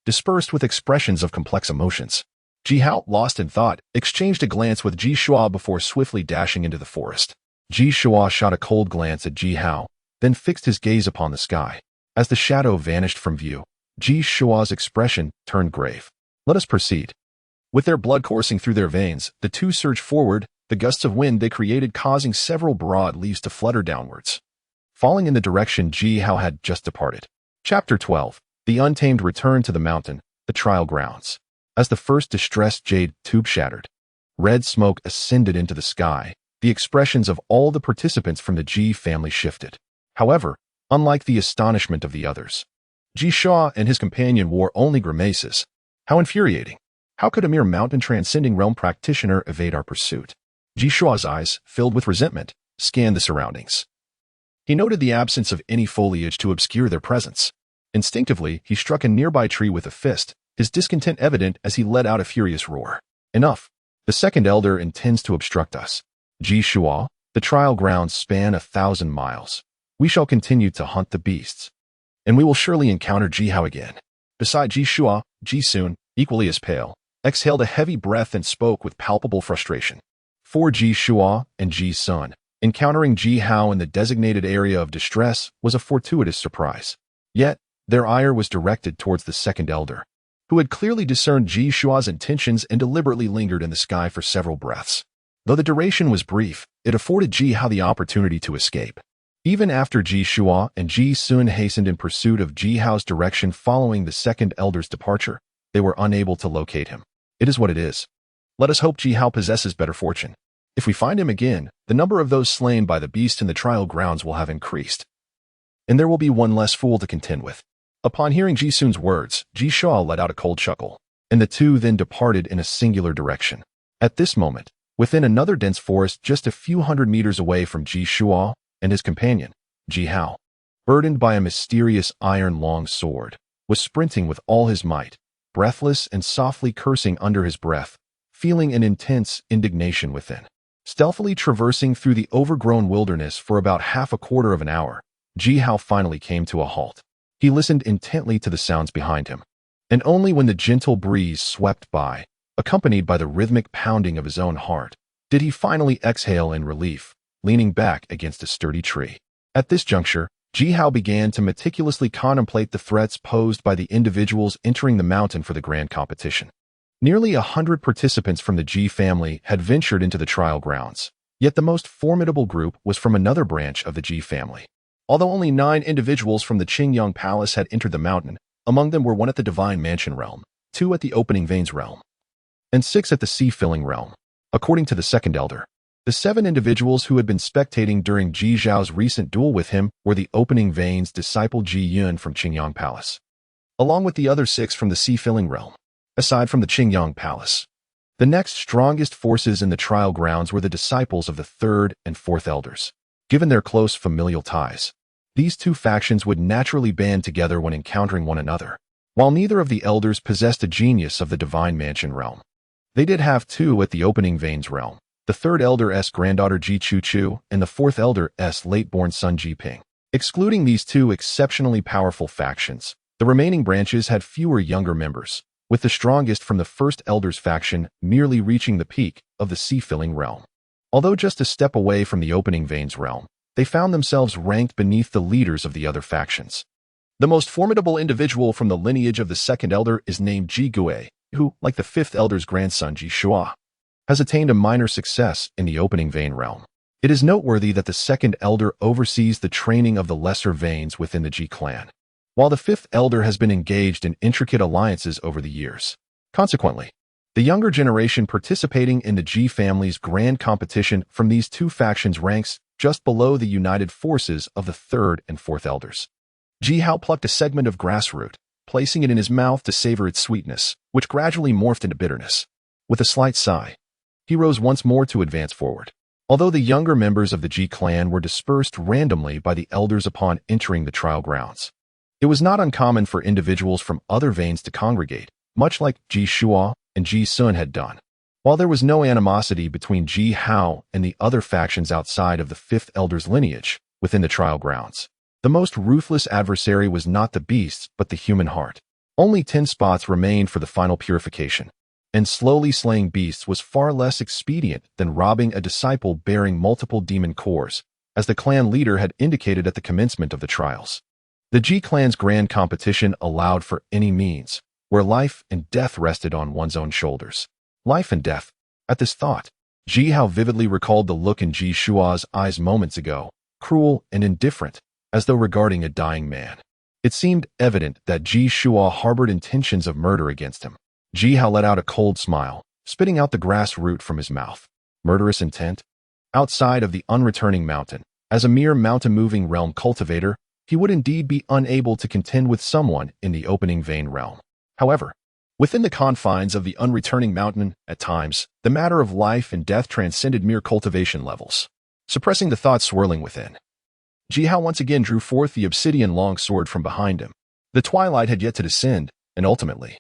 dispersed with expressions of complex emotions. Ji Hao, lost in thought, exchanged a glance with Ji Shua before swiftly dashing into the forest. Ji Shua shot a cold glance at Ji Hao, then fixed his gaze upon the sky. As the shadow vanished from view, Ji Shua's expression turned grave. Let us proceed. With their blood coursing through their veins, the two surged forward, the gusts of wind they created causing several broad leaves to flutter downwards, falling in the direction Ji Hao had just departed. Chapter 12. The Untamed Return to the Mountain, the Trial Grounds. As the first distressed jade tube shattered, red smoke ascended into the sky. The expressions of all the participants from the Ji family shifted. However, unlike the astonishment of the others, Ji Shua and his companion wore only grimaces. How infuriating! How could a mere mountain-transcending realm practitioner evade our pursuit? Ji Shua's eyes, filled with resentment, scanned the surroundings. He noted the absence of any foliage to obscure their presence. Instinctively, he struck a nearby tree with a fist, his discontent evident as he let out a furious roar. Enough! The second elder intends to obstruct us. Ji Shua, the trial grounds span 1,000 miles. We shall continue to hunt the beasts, and we will surely encounter Ji Hao again. Beside Ji Shua, Ji Sun, equally as pale, exhaled a heavy breath and spoke with palpable frustration. For Ji Shua and Ji Sun, encountering Ji Hao in the designated area of distress was a fortuitous surprise. Yet, their ire was directed towards the second elder, who had clearly discerned Ji Shua's intentions and deliberately lingered in the sky for several breaths. Though the duration was brief, it afforded Ji Hao the opportunity to escape. Even after Ji Shua and Ji Sun hastened in pursuit of Ji Hao's direction following the second elder's departure, they were unable to locate him. It is what it is. Let us hope Ji Hao possesses better fortune. If we find him again, the number of those slain by the beast in the trial grounds will have increased, and there will be one less fool to contend with. Upon hearing Ji Sun's words, Ji Shua let out a cold chuckle, and the two then departed in a singular direction. At this moment, within another dense forest just a few hundred meters away from Ji Shua and his companion, Ji Hao, burdened by a mysterious iron-long sword, was sprinting with all his might, breathless and softly cursing under his breath, feeling an intense indignation within. Stealthily traversing through the overgrown wilderness for about half a quarter of an hour, Ji Hao finally came to a halt. He listened intently to the sounds behind him, and only when the gentle breeze swept by, accompanied by the rhythmic pounding of his own heart, did he finally exhale in relief, leaning back against a sturdy tree. At this juncture, Ji Hao began to meticulously contemplate the threats posed by the individuals entering the mountain for the grand competition. Nearly 100 participants from the Ji family had ventured into the trial grounds, yet the most formidable group was from another branch of the Ji family. Although only 9 individuals from the Qingyang Palace had entered the mountain, among them were 1 at the Divine Mansion realm, 2 at the Opening Veins realm, and 6 at the Sea-Filling realm. According to the second elder, the 7 individuals who had been spectating during Ji Zhao's recent duel with him were the Opening Veins disciple Ji Yun from Qingyang Palace, along with the other 6 from the Sea-Filling realm. Aside from the Qingyang Palace, the next strongest forces in the trial grounds were the disciples of the 3rd and 4th elders. Given their close familial ties, these 2 factions would naturally band together when encountering one another. While neither of the elders possessed a genius of the Divine Mansion realm, they did have 2 at the Opening Veins realm, the 3rd elder's granddaughter Ji Chu and the 4th elder's late-born son Ji Ping. Excluding these 2 exceptionally powerful factions, the remaining branches had fewer younger members, with the strongest from the 1st elder's faction merely reaching the peak of the Sea-Filling realm. Although just a step away from the Opening Veins realm, they found themselves ranked beneath the leaders of the other factions. The most formidable individual from the lineage of the 2nd elder is named Ji Gui, who, like the 5th elder's grandson Ji Shua, has attained a minor success in the Opening Vein realm. It is noteworthy that the 2nd elder oversees the training of the lesser veins within the Ji clan, while the 5th elder has been engaged in intricate alliances over the years. Consequently, the younger generation participating in the Ji family's grand competition from these 2 factions ranks just below the united forces of the 3rd and 4th elders. Ji Hao plucked a segment of grassroot, placing it in his mouth to savor its sweetness, which gradually morphed into bitterness. With a slight sigh, he rose once more to advance forward. Although the younger members of the Ji clan were dispersed randomly by the elders upon entering the trial grounds, it was not uncommon for individuals from other veins to congregate, much like Ji Shua and Ji Sun had done. While there was no animosity between Ji Hao and the other factions outside of the 5th elder's lineage within the trial grounds, the most ruthless adversary was not the beasts but the human heart. Only 10 spots remained for the final purification, and slowly slaying beasts was far less expedient than robbing a disciple bearing multiple demon cores, as the clan leader had indicated at the commencement of the trials. The Ji clan's grand competition allowed for any means, where life and death rested on one's own shoulders. Life and death. At this thought, Ji Hao vividly recalled the look in Ji Shua's eyes moments ago, cruel and indifferent, as though regarding a dying man. It seemed evident that Ji Shua harbored intentions of murder against him. Ji Hao let out a cold smile, spitting out the grass root from his mouth. Murderous intent? Outside of the unreturning mountain, as a mere mountain-moving realm cultivator, he would indeed be unable to contend with someone in the Opening Vein realm. However, within the confines of the unreturning mountain, at times, the matter of life and death transcended mere cultivation levels. Suppressing the thoughts swirling within, Ji Hao once again drew forth the obsidian long sword from behind him. The twilight had yet to descend, and ultimately,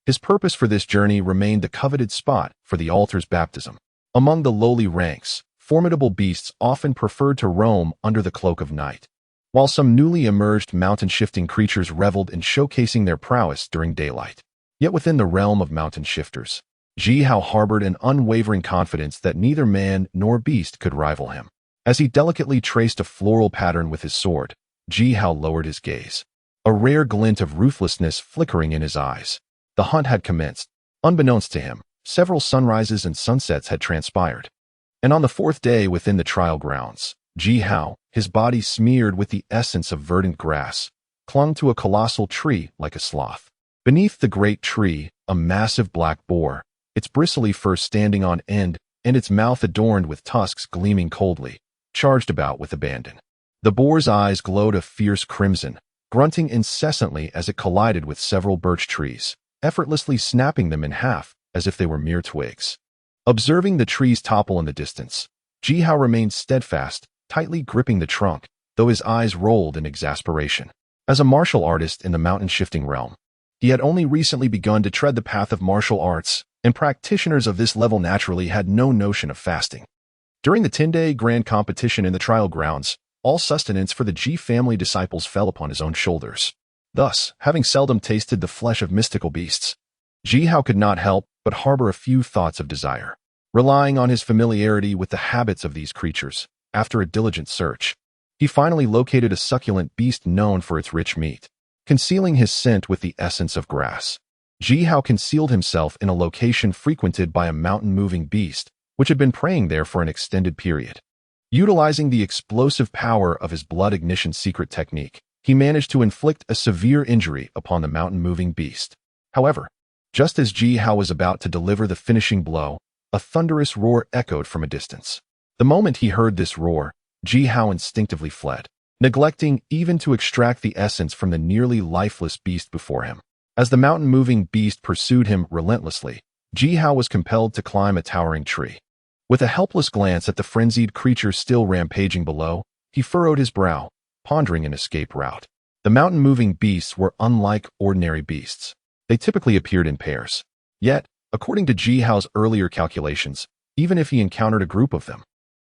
his purpose for this journey remained the coveted spot for the altar's baptism. Among the lowly ranks, formidable beasts often preferred to roam under the cloak of night, while some newly emerged mountain-shifting creatures reveled in showcasing their prowess during daylight. Yet within the realm of mountain shifters, Ji Hao harbored an unwavering confidence that neither man nor beast could rival him. As he delicately traced a floral pattern with his sword, Ji Hao lowered his gaze, a rare glint of ruthlessness flickering in his eyes. The hunt had commenced. Unbeknownst to him, several sunrises and sunsets had transpired. And on the 4th day within the trial grounds, Ji Hao, his body smeared with the essence of verdant grass, clung to a colossal tree like a sloth. Beneath the great tree, a massive black boar, its bristly fur standing on end and its mouth adorned with tusks gleaming coldly, charged about with abandon. The boar's eyes glowed a fierce crimson, grunting incessantly as it collided with several birch trees, effortlessly snapping them in half as if they were mere twigs. Observing the trees topple in the distance, Ji Hao remained steadfast, tightly gripping the trunk, though his eyes rolled in exasperation. As a martial artist in the mountain-shifting realm, he had only recently begun to tread the path of martial arts, and practitioners of this level naturally had no notion of fasting. During the 10-day grand competition in the trial grounds, all sustenance for the Ji family disciples fell upon his own shoulders. Thus, having seldom tasted the flesh of mystical beasts, Ji Hao could not help but harbor a few thoughts of desire. Relying on his familiarity with the habits of these creatures, after a diligent search, he finally located a succulent beast known for its rich meat. Concealing his scent with the essence of grass, Ji Hao concealed himself in a location frequented by a mountain-moving beast, which had been preying there for an extended period. Utilizing the explosive power of his blood ignition secret technique, he managed to inflict a severe injury upon the mountain-moving beast. However, just as Ji Hao was about to deliver the finishing blow, a thunderous roar echoed from a distance. The moment he heard this roar, Ji Hao instinctively fled, neglecting even to extract the essence from the nearly lifeless beast before him. As the mountain-moving beast pursued him relentlessly, Ji Hao was compelled to climb a towering tree. With a helpless glance at the frenzied creature still rampaging below, he furrowed his brow, pondering an escape route. The mountain-moving beasts were unlike ordinary beasts. They typically appeared in pairs. Yet, according to Ji Hao's earlier calculations, even if he encountered a group of them,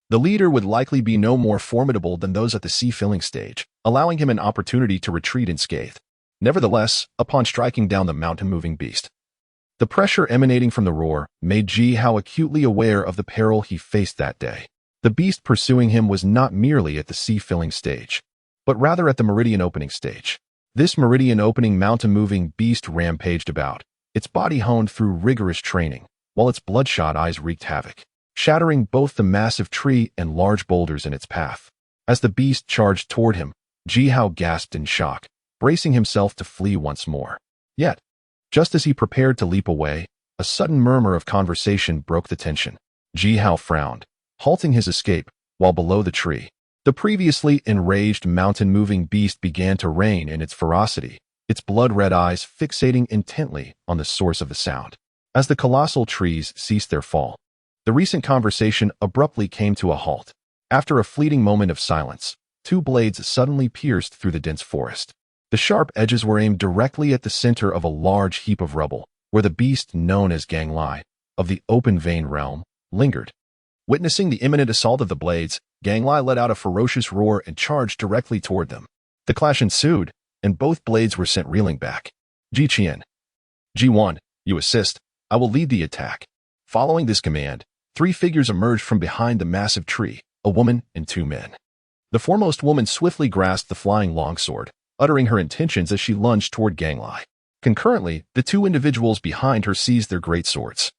the leader would likely be no more formidable than those at the sea-filling stage, allowing him an opportunity to retreat unscathed. Nevertheless, upon striking down the mountain-moving beast, the pressure emanating from the roar made Ji Hao acutely aware of the peril he faced that day. The beast pursuing him was not merely at the sea-filling stage, but rather at the meridian opening stage. This meridian opening mountain-moving beast rampaged about, its body honed through rigorous training, while its bloodshot eyes wreaked havoc, shattering both the massive tree and large boulders in its path. As the beast charged toward him, Ji Hao gasped in shock, bracing himself to flee once more. Yet, just as he prepared to leap away, a sudden murmur of conversation broke the tension. Ji Hao frowned, halting his escape, while below the tree, the previously enraged mountain-moving beast began to rein in its ferocity, its blood-red eyes fixating intently on the source of the sound. As the colossal trees ceased their fall, the recent conversation abruptly came to a halt. After a fleeting moment of silence, two blades suddenly pierced through the dense forest. The sharp edges were aimed directly at the center of a large heap of rubble, where the beast known as Gang Lai, of the open vein realm, lingered. Witnessing the imminent assault of the blades, Gang Lai let out a ferocious roar and charged directly toward them. The clash ensued, and both blades were sent reeling back. Ji Qian. Ji1, you assist. I will lead the attack. Following this command, three figures emerged from behind the massive tree, a woman and two men. The foremost woman swiftly grasped the flying longsword, uttering her intentions as she lunged toward Gang Lai. Concurrently, the two individuals behind her seized their greatswords,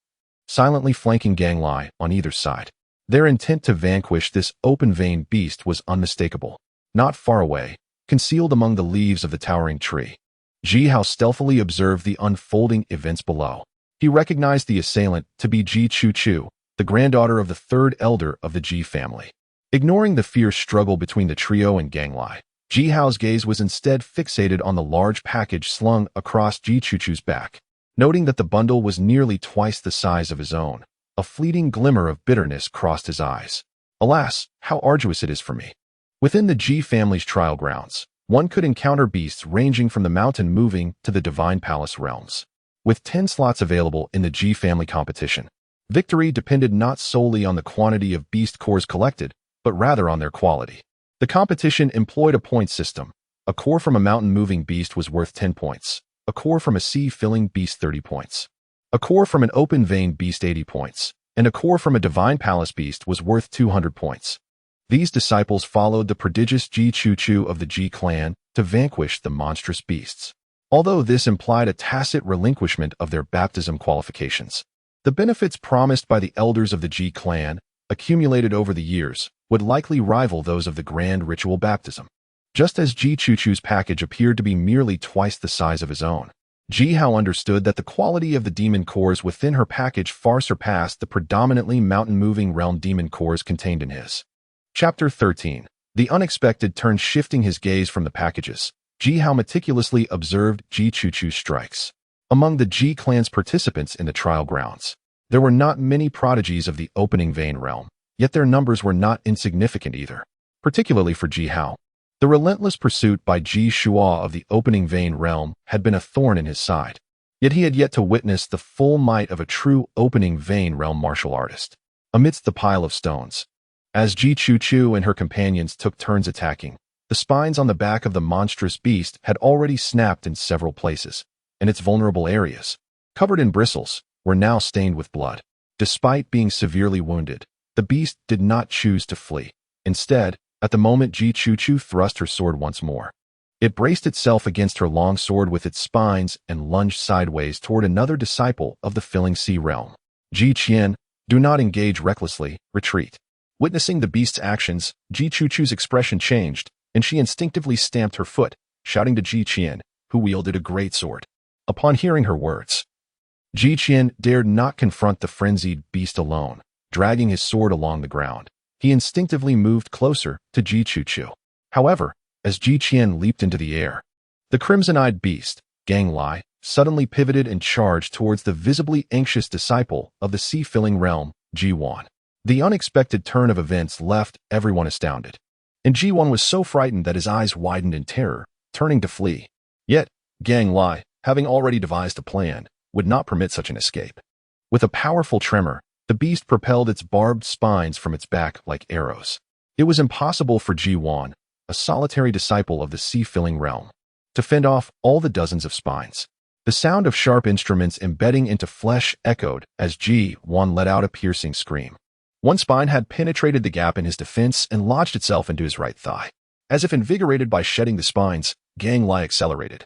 silently flanking Gang Lai on either side. Their intent to vanquish this open-veined beast was unmistakable. Not far away, concealed among the leaves of the towering tree, Ji Hao stealthily observed the unfolding events below. He recognized the assailant to be Ji Chu, the granddaughter of the third elder of the Ji family. Ignoring the fierce struggle between the trio and Gang Lai, Ji Hao's gaze was instead fixated on the large package slung across Ji Chu's back. Noting that the bundle was nearly twice the size of his own, a fleeting glimmer of bitterness crossed his eyes. Alas, how arduous it is for me. Within the Ji family's trial grounds, one could encounter beasts ranging from the mountain-moving to the divine palace realms. With 10 slots available in the Ji family competition, victory depended not solely on the quantity of beast cores collected, but rather on their quality. The competition employed a point system. A core from a mountain-moving beast was worth 10 points. A core from a sea-filling beast 30 points. A core from an open-vein beast 80 points. And a core from a divine palace beast was worth 200 points. These disciples followed the prodigious Ji Chu of the Ji clan to vanquish the monstrous beasts. Although this implied a tacit relinquishment of their baptism qualifications, the benefits promised by the elders of the Ji clan, accumulated over the years, would likely rival those of the grand ritual baptism. Just as Ji Chu's package appeared to be merely twice the size of his own, Ji Hao understood that the quality of the demon cores within her package far surpassed the predominantly mountain-moving realm demon cores contained in his. Chapter 13. The unexpected turn. Shifting his gaze from the packages, Ji Hao meticulously observed Ji Chu's strikes. Among the Ji clan's participants in the trial grounds, there were not many prodigies of the opening vein realm, yet their numbers were not insignificant either. Particularly for Ji Hao, the relentless pursuit by Ji Shua of the opening vein realm had been a thorn in his side, yet he had yet to witness the full might of a true opening vein realm martial artist. Amidst the pile of stones, As Ji Chu and her companions took turns attacking, the spines on the back of the monstrous beast had already snapped in several places, and its vulnerable areas, covered in bristles, were now stained with blood. Despite being severely wounded, the beast did not choose to flee. Instead, at the moment Ji Chu thrust her sword once more, it braced itself against her long sword with its spines and lunged sideways toward another disciple of the filling sea realm. Ji Qian, do not engage recklessly, retreat. Witnessing the beast's actions, Ji Chu's expression changed, and she instinctively stamped her foot, shouting to Ji Qian, who wielded a great sword. Upon hearing her words, Ji Qian dared not confront the frenzied beast alone. Dragging his sword along the ground, he instinctively moved closer to Ji Chu. However, as Ji Qian leaped into the air, the crimson-eyed beast, Gang Lai, suddenly pivoted and charged towards the visibly anxious disciple of the sea-filling realm, Ji Wan. The unexpected turn of events left everyone astounded, and Ji Wan was so frightened that his eyes widened in terror, turning to flee. Yet, Gang Lai, having already devised a plan, would not permit such an escape. With a powerful tremor, the beast propelled its barbed spines from its back like arrows. It was impossible for Ji Wan, a solitary disciple of the sea-filling realm, to fend off all the dozens of spines. The sound of sharp instruments embedding into flesh echoed as Ji Wan let out a piercing scream. One spine had penetrated the gap in his defense and lodged itself into his right thigh. As if invigorated by shedding the spines, Gang Lai accelerated.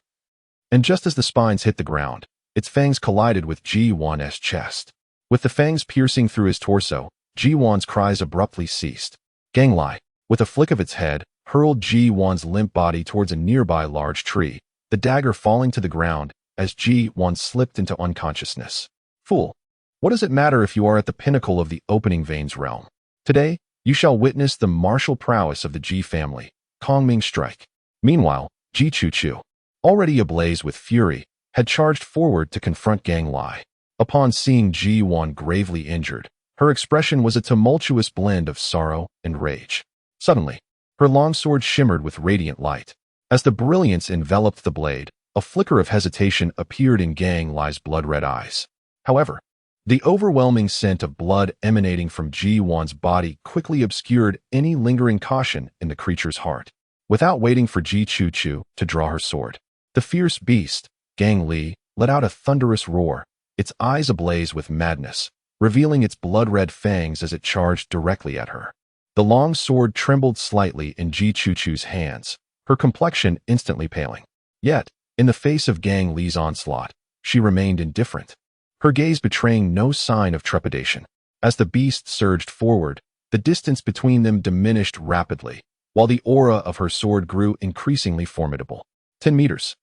And just as the spines hit the ground, its fangs collided with Ji Wan's chest. With the fangs piercing through his torso, Ji Wan's cries abruptly ceased. Gang Lai, with a flick of its head, hurled Ji Wan's limp body towards a nearby large tree, the dagger falling to the ground as Ji Wan slipped into unconsciousness. Fool! What does it matter if you are at the pinnacle of the opening veins realm? Today, you shall witness the martial prowess of the Ji family, Kongming strike. Meanwhile, Ji Chu, already ablaze with fury, had charged forward to confront Gang Lai. Upon seeing Ji Wan gravely injured, her expression was a tumultuous blend of sorrow and rage. Suddenly, her long sword shimmered with radiant light. As the brilliance enveloped the blade, a flicker of hesitation appeared in Gang Lai's blood-red eyes. However, the overwhelming scent of blood emanating from Ji Wan's body quickly obscured any lingering caution in the creature's heart. Without waiting for Ji Chu to draw her sword, the fierce beast, Gang Li, let out a thunderous roar, its eyes ablaze with madness, revealing its blood-red fangs as it charged directly at her. The long sword trembled slightly in Ji Chu's hands, her complexion instantly paling. Yet, in the face of Gang Li's onslaught, she remained indifferent, her gaze betraying no sign of trepidation. As the beast surged forward, the distance between them diminished rapidly, while the aura of her sword grew increasingly formidable. 10 meters.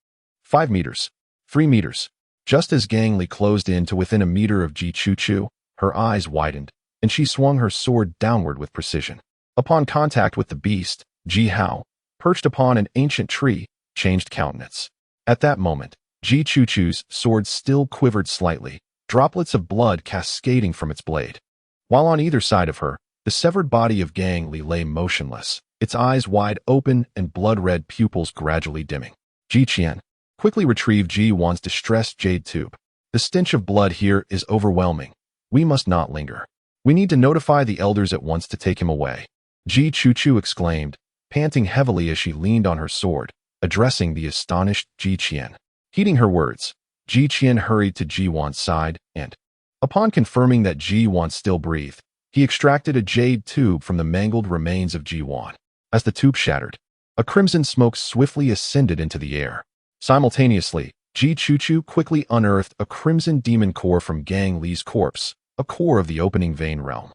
5 meters. 3 meters. Just as Gang Li closed in to within a meter of Ji Chu, her eyes widened, and she swung her sword downward with precision. Upon contact with the beast, Ji Hao, perched upon an ancient tree, changed countenance. At that moment, Ji Chu's sword still quivered slightly, droplets of blood cascading from its blade. While on either side of her, the severed body of Gang Li lay motionless, its eyes wide open and blood-red pupils gradually dimming. Ji Qian quickly retrieved Ji Wan's distressed jade tube. The stench of blood here is overwhelming. We must not linger. We need to notify the elders at once to take him away. Ji Chu exclaimed, panting heavily as she leaned on her sword, addressing the astonished Ji Qian. Heeding her words, Ji Qian hurried to Ji Wan's side and, upon confirming that Ji Wan still breathed, he extracted a jade tube from the mangled remains of Ji Wan. As the tube shattered, a crimson smoke swiftly ascended into the air. Simultaneously, Ji Chu quickly unearthed a crimson demon core from Gang Li's corpse, a core of the opening vein realm,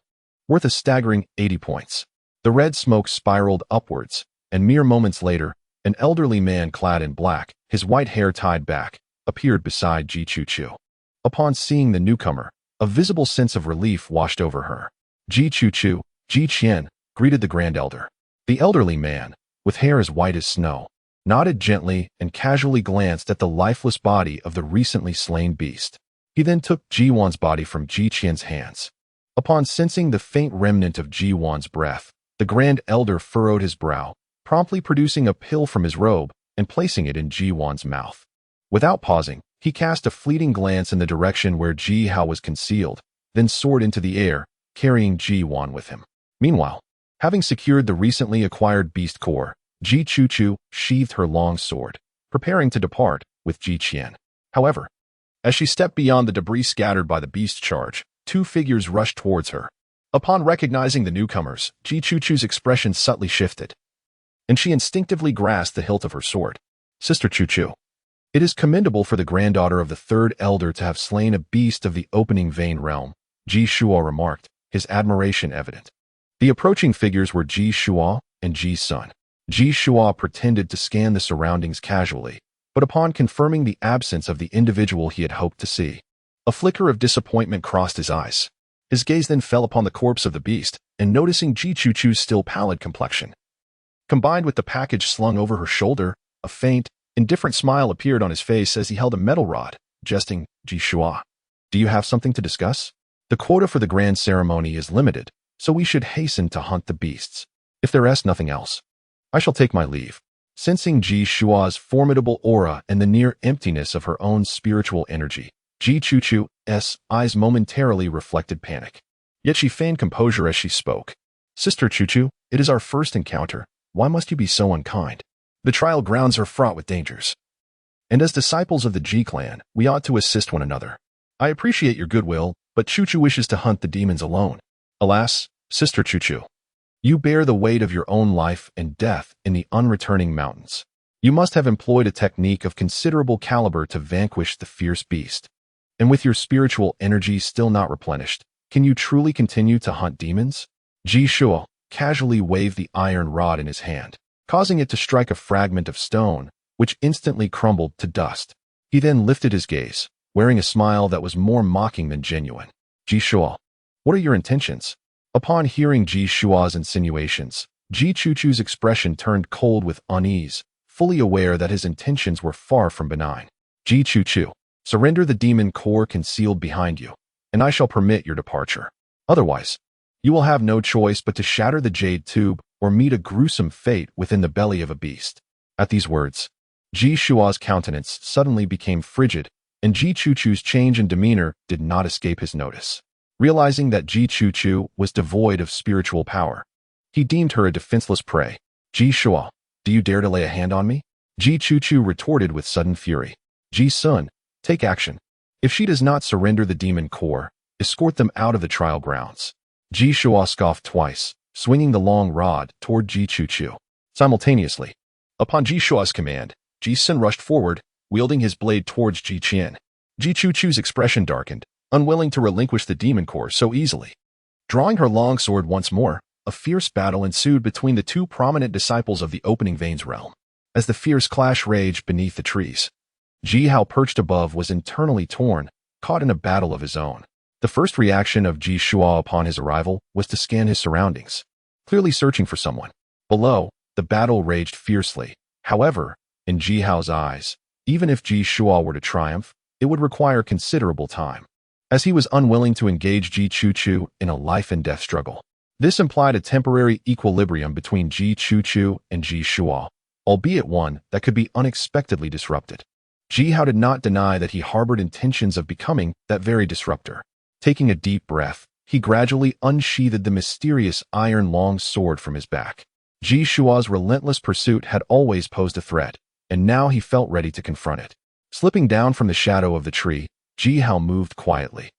worth a staggering 80 points. The red smoke spiraled upwards, and mere moments later, an elderly man clad in black, his white hair tied back, appeared beside Ji Chu. Upon seeing the newcomer, a visible sense of relief washed over her. Ji Chu, Ji Qian, greeted the Grand Elder. The elderly man, with hair as white as snow, nodded gently and casually glanced at the lifeless body of the recently slain beast. He then took Ji Wan's body from Ji Qian's hands. Upon sensing the faint remnant of Ji Wan's breath, the Grand Elder furrowed his brow, promptly producing a pill from his robe and placing it in Ji Wan's mouth. Without pausing, he cast a fleeting glance in the direction where Ji Hao was concealed, then soared into the air, carrying Ji Wan with him. Meanwhile, Having secured the recently acquired beast core, Ji Chuchu sheathed her long sword, preparing to depart with Ji Qian. However, as she stepped beyond the debris scattered by the beast charge, two figures rushed towards her. Upon recognizing the newcomers, Ji Chuchu's expression subtly shifted, and she instinctively grasped the hilt of her sword. Sister Chuchu. It is commendable for the granddaughter of the third elder to have slain a beast of the opening vein realm, Ji Shuo remarked, his admiration evident. The approaching figures were Ji Shuo and Ji Sun. Ji Shuo pretended to scan the surroundings casually, but upon confirming the absence of the individual he had hoped to see, a flicker of disappointment crossed his eyes. His gaze then fell upon the corpse of the beast, and noticing Ji Chuchu's still pallid complexion, combined with the package slung over her shoulder, a faint, indifferent smile appeared on his face as he held a metal rod, jesting, Ji Shuo. Do you have something to discuss? The quota for the grand ceremony is limited, so we should hasten to hunt the beasts. If there is nothing else, I shall take my leave. Sensing Ji Shuo's formidable aura and the near emptiness of her own spiritual energy, Ji Chuchu's eyes momentarily reflected panic. Yet she feigned composure as she spoke. Sister Chuchu, it is our first encounter. Why must you be so unkind? The trial grounds are fraught with dangers. And as disciples of the Ji clan, we ought to assist one another. I appreciate your goodwill, but Chuchu wishes to hunt the demons alone. Alas, Sister Chuchu, you bear the weight of your own life and death in the unreturning mountains. You must have employed a technique of considerable caliber to vanquish the fierce beast. And with your spiritual energy still not replenished, can you truly continue to hunt demons? Ji Shuo casually waved the iron rod in his hand, causing it to strike a fragment of stone, which instantly crumbled to dust. He then lifted his gaze, wearing a smile that was more mocking than genuine. Ji Shuo, what are your intentions? Upon hearing Ji Shuo's insinuations, Ji Chuchu's expression turned cold with unease, fully aware that his intentions were far from benign. Ji Chuchu, surrender the demon core concealed behind you, and I shall permit your departure. Otherwise, you will have no choice but to shatter the jade tube or meet a gruesome fate within the belly of a beast. At these words, Ji Shuo's countenance suddenly became frigid, and Ji Chuchu's change in demeanor did not escape his notice. Realizing that Ji Chuchu was devoid of spiritual power, he deemed her a defenseless prey. Ji Shuo, do you dare to lay a hand on me? Ji Chuchu retorted with sudden fury. Ji Sun, take action. If she does not surrender the demon core, escort them out of the trial grounds. Ji Shuo scoffed twice, swinging the long rod toward Ji Chuchu. Simultaneously, upon Ji Shuo's command, Ji Sun rushed forward, wielding his blade towards Ji Qian. Ji Chuchu's expression darkened, unwilling to relinquish the demon core so easily. Drawing her long sword once more, a fierce battle ensued between the two prominent disciples of the opening veins realm. As the fierce clash raged beneath the trees, Ji Hao perched above was internally torn, caught in a battle of his own. The first reaction of Ji Shuo upon his arrival was to scan his surroundings, clearly searching for someone. Below, the battle raged fiercely. However, in Ji Hao's eyes, even if Ji Shuo were to triumph, it would require considerable time, as he was unwilling to engage Ji Chuchu in a life-and-death struggle. This implied a temporary equilibrium between Ji Chuchu and Ji Shuo, albeit one that could be unexpectedly disrupted. Ji Hao did not deny that he harbored intentions of becoming that very disruptor. Taking a deep breath, he gradually unsheathed the mysterious iron long sword from his back. Ji Shuo's relentless pursuit had always posed a threat, and now he felt ready to confront it. Slipping down from the shadow of the tree, Ji Hao moved quietly,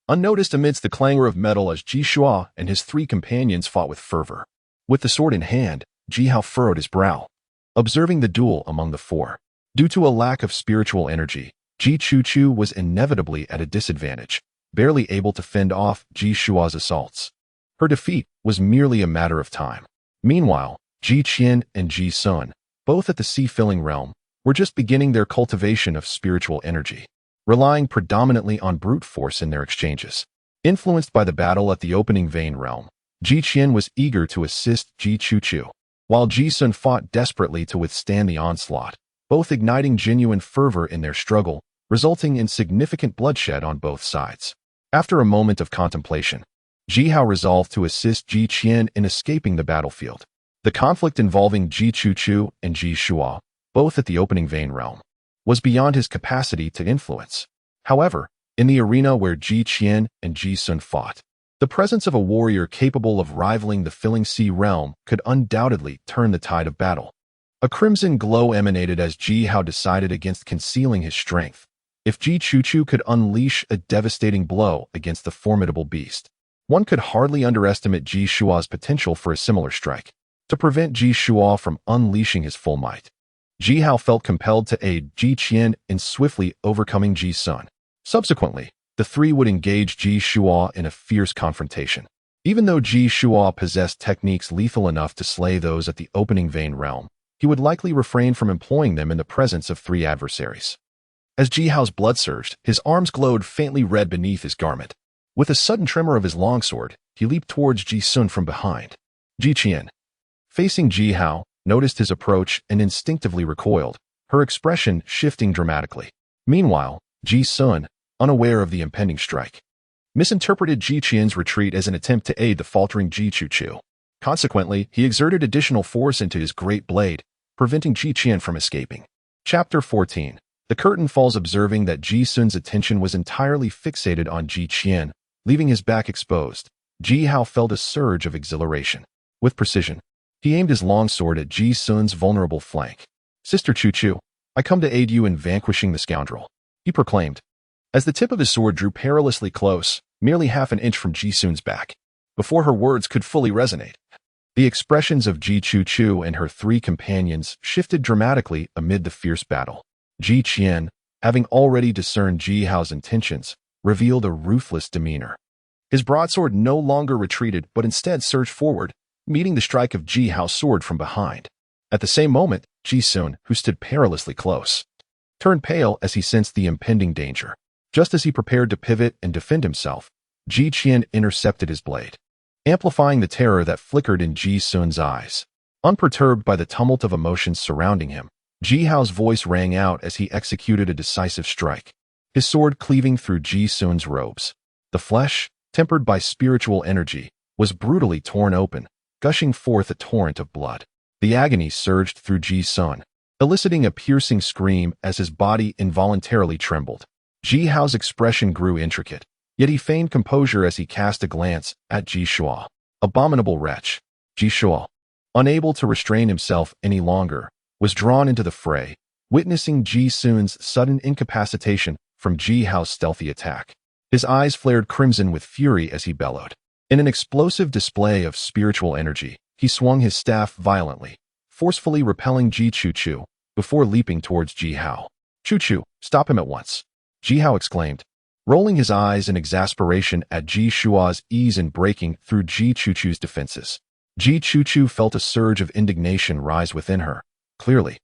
unnoticed amidst the clangor of metal as Ji Shuo and his three companions fought with fervor. With the sword in hand, Ji Hao furrowed his brow, observing the duel among the four. Due to a lack of spiritual energy, Ji Chuchu was inevitably at a disadvantage, barely able to fend off Ji Shuo's assaults. Her defeat was merely a matter of time. Meanwhile, Ji Qian and Ji Sun, both at the sea-filling realm, were just beginning their cultivation of spiritual energy, relying predominantly on brute force in their exchanges. Influenced by the battle at the opening vein realm, Ji Qian was eager to assist Ji Chuchu, while Ji Sun fought desperately to withstand the onslaught, both igniting genuine fervor in their struggle, resulting in significant bloodshed on both sides. After a moment of contemplation, Ji Hao resolved to assist Ji Qian in escaping the battlefield. The conflict involving Ji Chuchu and Ji Shuo, both at the opening vein realm, was beyond his capacity to influence. However, in the arena where Ji Qian and Ji Sun fought, The presence of a warrior capable of rivaling the filling sea realm could undoubtedly turn the tide of battle. A crimson glow emanated as Ji Hao decided against concealing his strength. If Ji Chuchu could unleash a devastating blow against the formidable beast, one could hardly underestimate Ji Shua's potential for a similar strike. To prevent Ji Shua from unleashing his full might, Ji Hao felt compelled to aid Ji Qian in swiftly overcoming Ji Sun. Subsequently, the three would engage Ji Shua in a fierce confrontation. Even though Ji Shua possessed techniques lethal enough to slay those at the opening vein realm, he would likely refrain from employing them in the presence of three adversaries. As Ji Hao's blood surged, his arms glowed faintly red beneath his garment. With a sudden tremor of his longsword, he leaped towards Ji Sun from behind. Ji Qian, facing Ji Hao, noticed his approach and instinctively recoiled, her expression shifting dramatically. Meanwhile, Ji Sun, unaware of the impending strike, misinterpreted Ji Qian's retreat as an attempt to aid the faltering Ji Chuchu. Consequently, he exerted additional force into his great blade, preventing Ji Qian from escaping. Chapter 14. The curtain falls, observing that Ji Sun's attention was entirely fixated on Ji Qian, leaving his back exposed. Ji Hao felt a surge of exhilaration. With precision, he aimed his longsword at Ji Sun's vulnerable flank. "Sister Chuchu, I come to aid you in vanquishing the scoundrel," he proclaimed, as the tip of his sword drew perilously close, merely half an inch from Ji Sun's back. Before her words could fully resonate, the expressions of Ji Chuchu and her three companions shifted dramatically amid the fierce battle. Ji Qian, having already discerned Ji Hao's intentions, revealed a ruthless demeanor. His broadsword no longer retreated but instead surged forward, meeting the strike of Ji Hao's sword from behind. At the same moment, Ji Sun, who stood perilously close, turned pale as he sensed the impending danger. Just as he prepared to pivot and defend himself, Ji Qian intercepted his blade, amplifying the terror that flickered in Ji Sun's eyes. Unperturbed by the tumult of emotions surrounding him, Ji Hao's voice rang out as he executed a decisive strike, his sword cleaving through Ji Sun's robes. The flesh, tempered by spiritual energy, was brutally torn open, gushing forth a torrent of blood. The agony surged through Ji Sun, eliciting a piercing scream as his body involuntarily trembled. Ji Hao's expression grew intricate, yet he feigned composure as he cast a glance at Ji Shua. Abominable wretch. Ji Shua, unable to restrain himself any longer, was drawn into the fray, witnessing Ji Sun's sudden incapacitation from Ji Hao's stealthy attack. His eyes flared crimson with fury as he bellowed. In an explosive display of spiritual energy, he swung his staff violently, forcefully repelling Ji Chuchu, before leaping towards Ji Hao. "Chuchu, stop him at once," Ji Hao exclaimed, rolling his eyes in exasperation at Ji Shua's ease in breaking through Ji Chuchu's defenses. Ji Chuchu felt a surge of indignation rise within her. Clearly,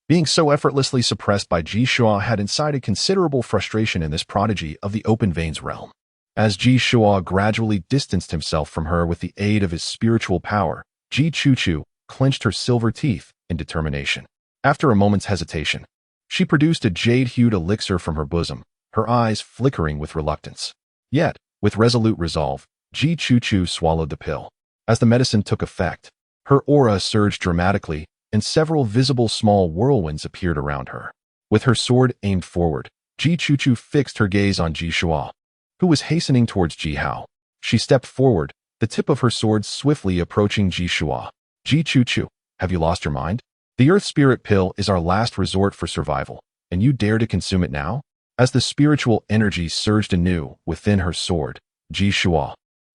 being so effortlessly suppressed by Ji Shua had incited considerable frustration in this prodigy of the open veins realm. As Ji Shua gradually distanced himself from her with the aid of his spiritual power, Ji Chuchu clenched her silver teeth in determination. After a moment's hesitation, she produced a jade-hued elixir from her bosom, her eyes flickering with reluctance. Yet, with resolute resolve, Ji Chuchu swallowed the pill. As the medicine took effect, her aura surged dramatically, and several visible small whirlwinds appeared around her. With her sword aimed forward, Ji Chuchu fixed her gaze on Ji Shua, who was hastening towards Ji Hao. She stepped forward, the tip of her sword swiftly approaching Ji Shua. "Ji Chuchu, have you lost your mind? The Earth Spirit Pill is our last resort for survival, and you dare to consume it now?" As the spiritual energy surged anew within her sword, Ji Shua,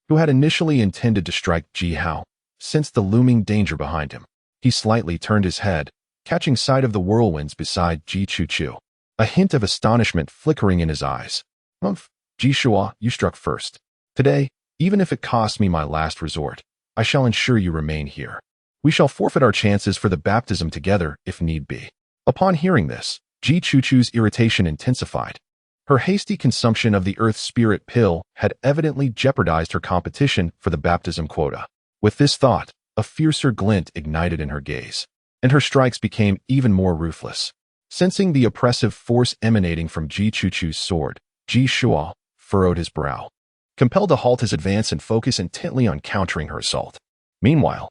who had initially intended to strike Ji Hao, sensed the looming danger behind him. He slightly turned his head, catching sight of the whirlwinds beside Ji Chuchu, a hint of astonishment flickering in his eyes. "Humph, Ji Shua, you struck first. Today, even if it costs me my last resort, I shall ensure you remain here. We shall forfeit our chances for the baptism together if need be." Upon hearing this, Ji Chuchu's irritation intensified. Her hasty consumption of the Earth Spirit Pill had evidently jeopardized her competition for the baptism quota. With this thought, a fiercer glint ignited in her gaze, and her strikes became even more ruthless. Sensing the oppressive force emanating from Ji Chuchu's sword, Ji Shua furrowed his brow, compelled to halt his advance and focus intently on countering her assault. Meanwhile,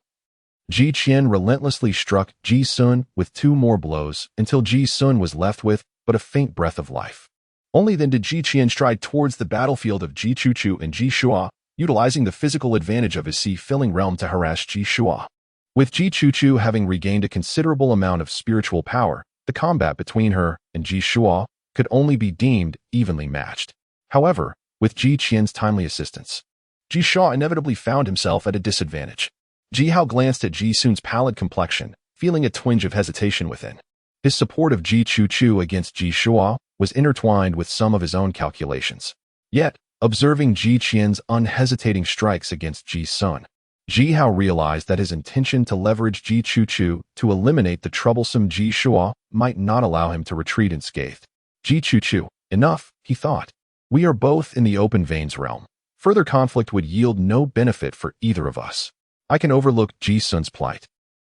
Ji Qian relentlessly struck Ji Sun with 2 more blows until Ji Sun was left with but a faint breath of life. Only then did Ji Qian stride towards the battlefield of Ji Chuchu and Ji Shua, utilizing the physical advantage of his sea-filling realm to harass Ji Shua. With Ji Chuchu having regained a considerable amount of spiritual power, the combat between her and Ji Shua could only be deemed evenly matched. However, with Ji Qian's timely assistance, Ji Shua inevitably found himself at a disadvantage. Ji Hao glanced at Ji Sun's pallid complexion, feeling a twinge of hesitation within. His support of Ji Chuchu against Ji Shua was intertwined with some of his own calculations. Yet, observing Ji Qian's unhesitating strikes against Ji Sun, Ji Hao realized that his intention to leverage Ji Chuchu to eliminate the troublesome Ji Shua might not allow him to retreat unscathed. Ji Chuchu, enough, he thought. We are both in the open veins realm. Further conflict would yield no benefit for either of us. I can overlook Ji Sun's plight,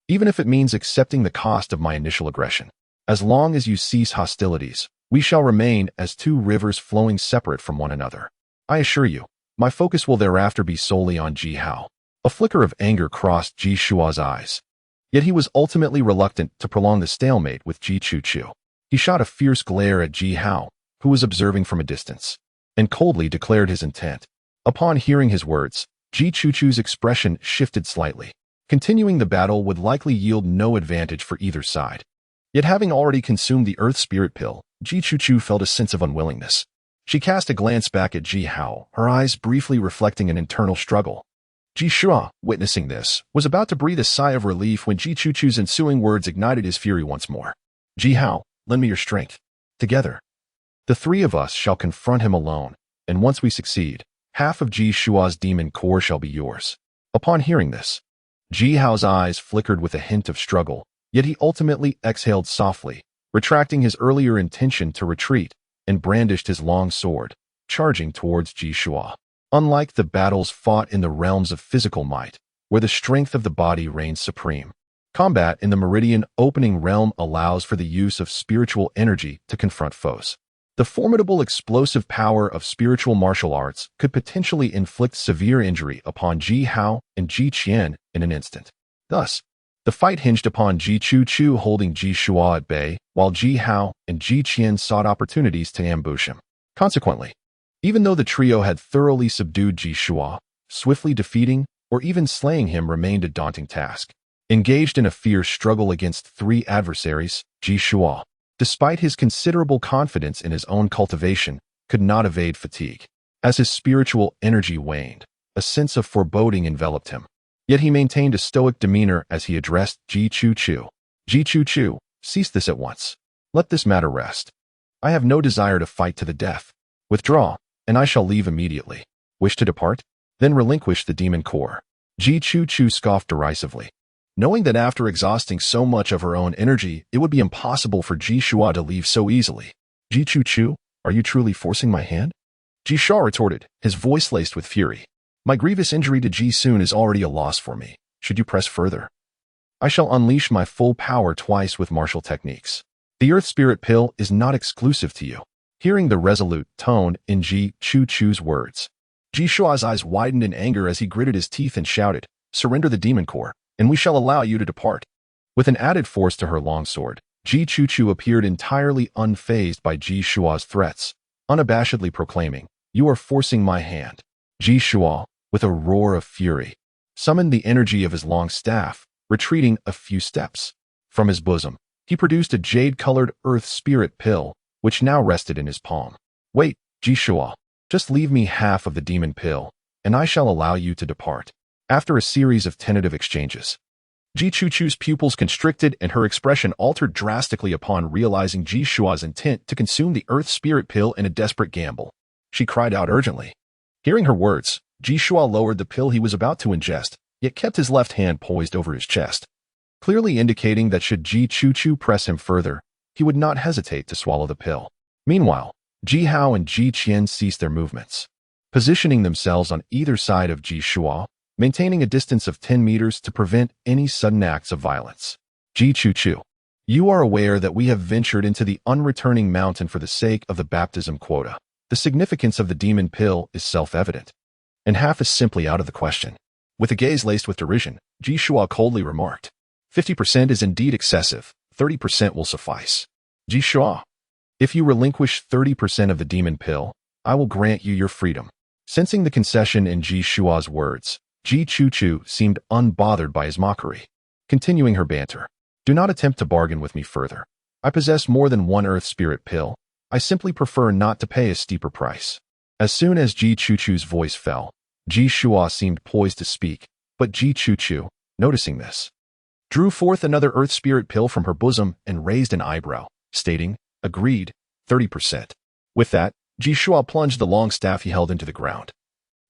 even if it means accepting the cost of my initial aggression. As long as you cease hostilities, we shall remain as two rivers flowing separate from one another. I assure you, my focus will thereafter be solely on Ji Hao. A flicker of anger crossed Ji Shua's eyes. Yet he was ultimately reluctant to prolong the stalemate with Ji Chuchu. He shot a fierce glare at Ji Hao, who was observing from a distance, and coldly declared his intent. Upon hearing his words, Ji Chuchu's expression shifted slightly. Continuing the battle would likely yield no advantage for either side. Yet having already consumed the Earth Spirit Pill, Ji Chuchu felt a sense of unwillingness. She cast a glance back at Ji Hao, her eyes briefly reflecting an internal struggle. Ji Shua, witnessing this, was about to breathe a sigh of relief when Ji Chuchu's ensuing words ignited his fury once more. Ji Hao, lend me your strength. Together, the three of us shall confront him alone, and once we succeed, half of Ji Shua's demon core shall be yours. Upon hearing this, Ji Hao's eyes flickered with a hint of struggle, yet he ultimately exhaled softly, retracting his earlier intention to retreat, and brandished his long sword, charging towards Ji Shua. Unlike the battles fought in the realms of physical might, where the strength of the body reigns supreme, combat in the Meridian opening realm allows for the use of spiritual energy to confront foes. The formidable explosive power of spiritual martial arts could potentially inflict severe injury upon Ji Hao and Ji Qian in an instant. Thus, the fight hinged upon Ji Chuchu holding Ji Shua at bay, while Ji Hao and Ji Qian sought opportunities to ambush him. Consequently, even though the trio had thoroughly subdued Ji Shua, swiftly defeating or even slaying him remained a daunting task. Engaged in a fierce struggle against three adversaries, Ji Shua, despite his considerable confidence in his own cultivation, could not evade fatigue. As his spiritual energy waned, a sense of foreboding enveloped him. Yet he maintained a stoic demeanor as he addressed Ji Chuchu. Ji Chuchu, cease this at once. Let this matter rest. I have no desire to fight to the death. Withdraw, and I shall leave immediately. Wish to depart? Then relinquish the demon core. Ji Chuchu scoffed derisively. Knowing that after exhausting so much of her own energy, it would be impossible for Ji Shua to leave so easily. Ji Chuchu, are you truly forcing my hand? Ji Shua retorted, his voice laced with fury. My grievous injury to Ji Sun is already a loss for me. Should you press further, I shall unleash my full power twice with martial techniques. The Earth Spirit Pill is not exclusive to you. Hearing the resolute tone in Ji Chuchu's words, Ji Shua's eyes widened in anger as he gritted his teeth and shouted, surrender the demon core, and we shall allow you to depart. With an added force to her longsword, Ji Chuchu appeared entirely unfazed by Ji Shua's threats, unabashedly proclaiming, you are forcing my hand. Ji Shua, with a roar of fury, summoned the energy of his long staff, retreating a few steps. From his bosom, he produced a jade-colored Earth Spirit Pill, which now rested in his palm. Wait, Ji Shua, just leave me half of the demon pill, and I shall allow you to depart. After a series of tentative exchanges, Ji Chuchu's pupils constricted and her expression altered drastically upon realizing Ji Shua's intent to consume the Earth Spirit Pill in a desperate gamble. She cried out urgently. Hearing her words, Ji Shua lowered the pill he was about to ingest, yet kept his left hand poised over his chest, clearly indicating that should Ji Chuchu press him further, he would not hesitate to swallow the pill. Meanwhile, Ji Hao and Ji Qian ceased their movements, positioning themselves on either side of Ji Shua, maintaining a distance of 10 meters to prevent any sudden acts of violence. Ji Chuchu, you are aware that we have ventured into the unreturning mountain for the sake of the baptism quota. The significance of the demon pill is self-evident, and half is simply out of the question. With a gaze laced with derision, Ji Shua coldly remarked, 50% is indeed excessive, 30% will suffice. Ji Shua, if you relinquish 30% of the demon pill, I will grant you your freedom. Sensing the concession in Ji Shua's words, Ji Chuchu seemed unbothered by his mockery, continuing her banter. Do not attempt to bargain with me further. I possess more than one earth spirit pill. I simply prefer not to pay a steeper price. As soon as Ji Chuchu's voice fell, Ji Shua seemed poised to speak, but Ji Chuchu, noticing this, drew forth another earth spirit pill from her bosom and raised an eyebrow, stating, agreed, 30%. With that, Ji Shua plunged the long staff he held into the ground,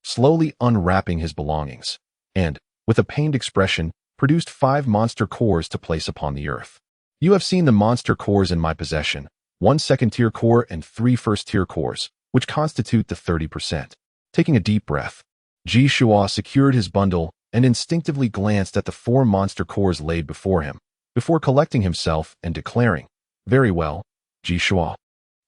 slowly unwrapping his belongings, and, with a pained expression, produced 5 monster cores to place upon the earth. You have seen the monster cores in my possession, 1 second-tier core and 3 first-tier cores, which constitute the 30%. Taking a deep breath, Ji Shua secured his bundle and instinctively glanced at the 4 monster cores laid before him, before collecting himself and declaring, very well, Ji Shua.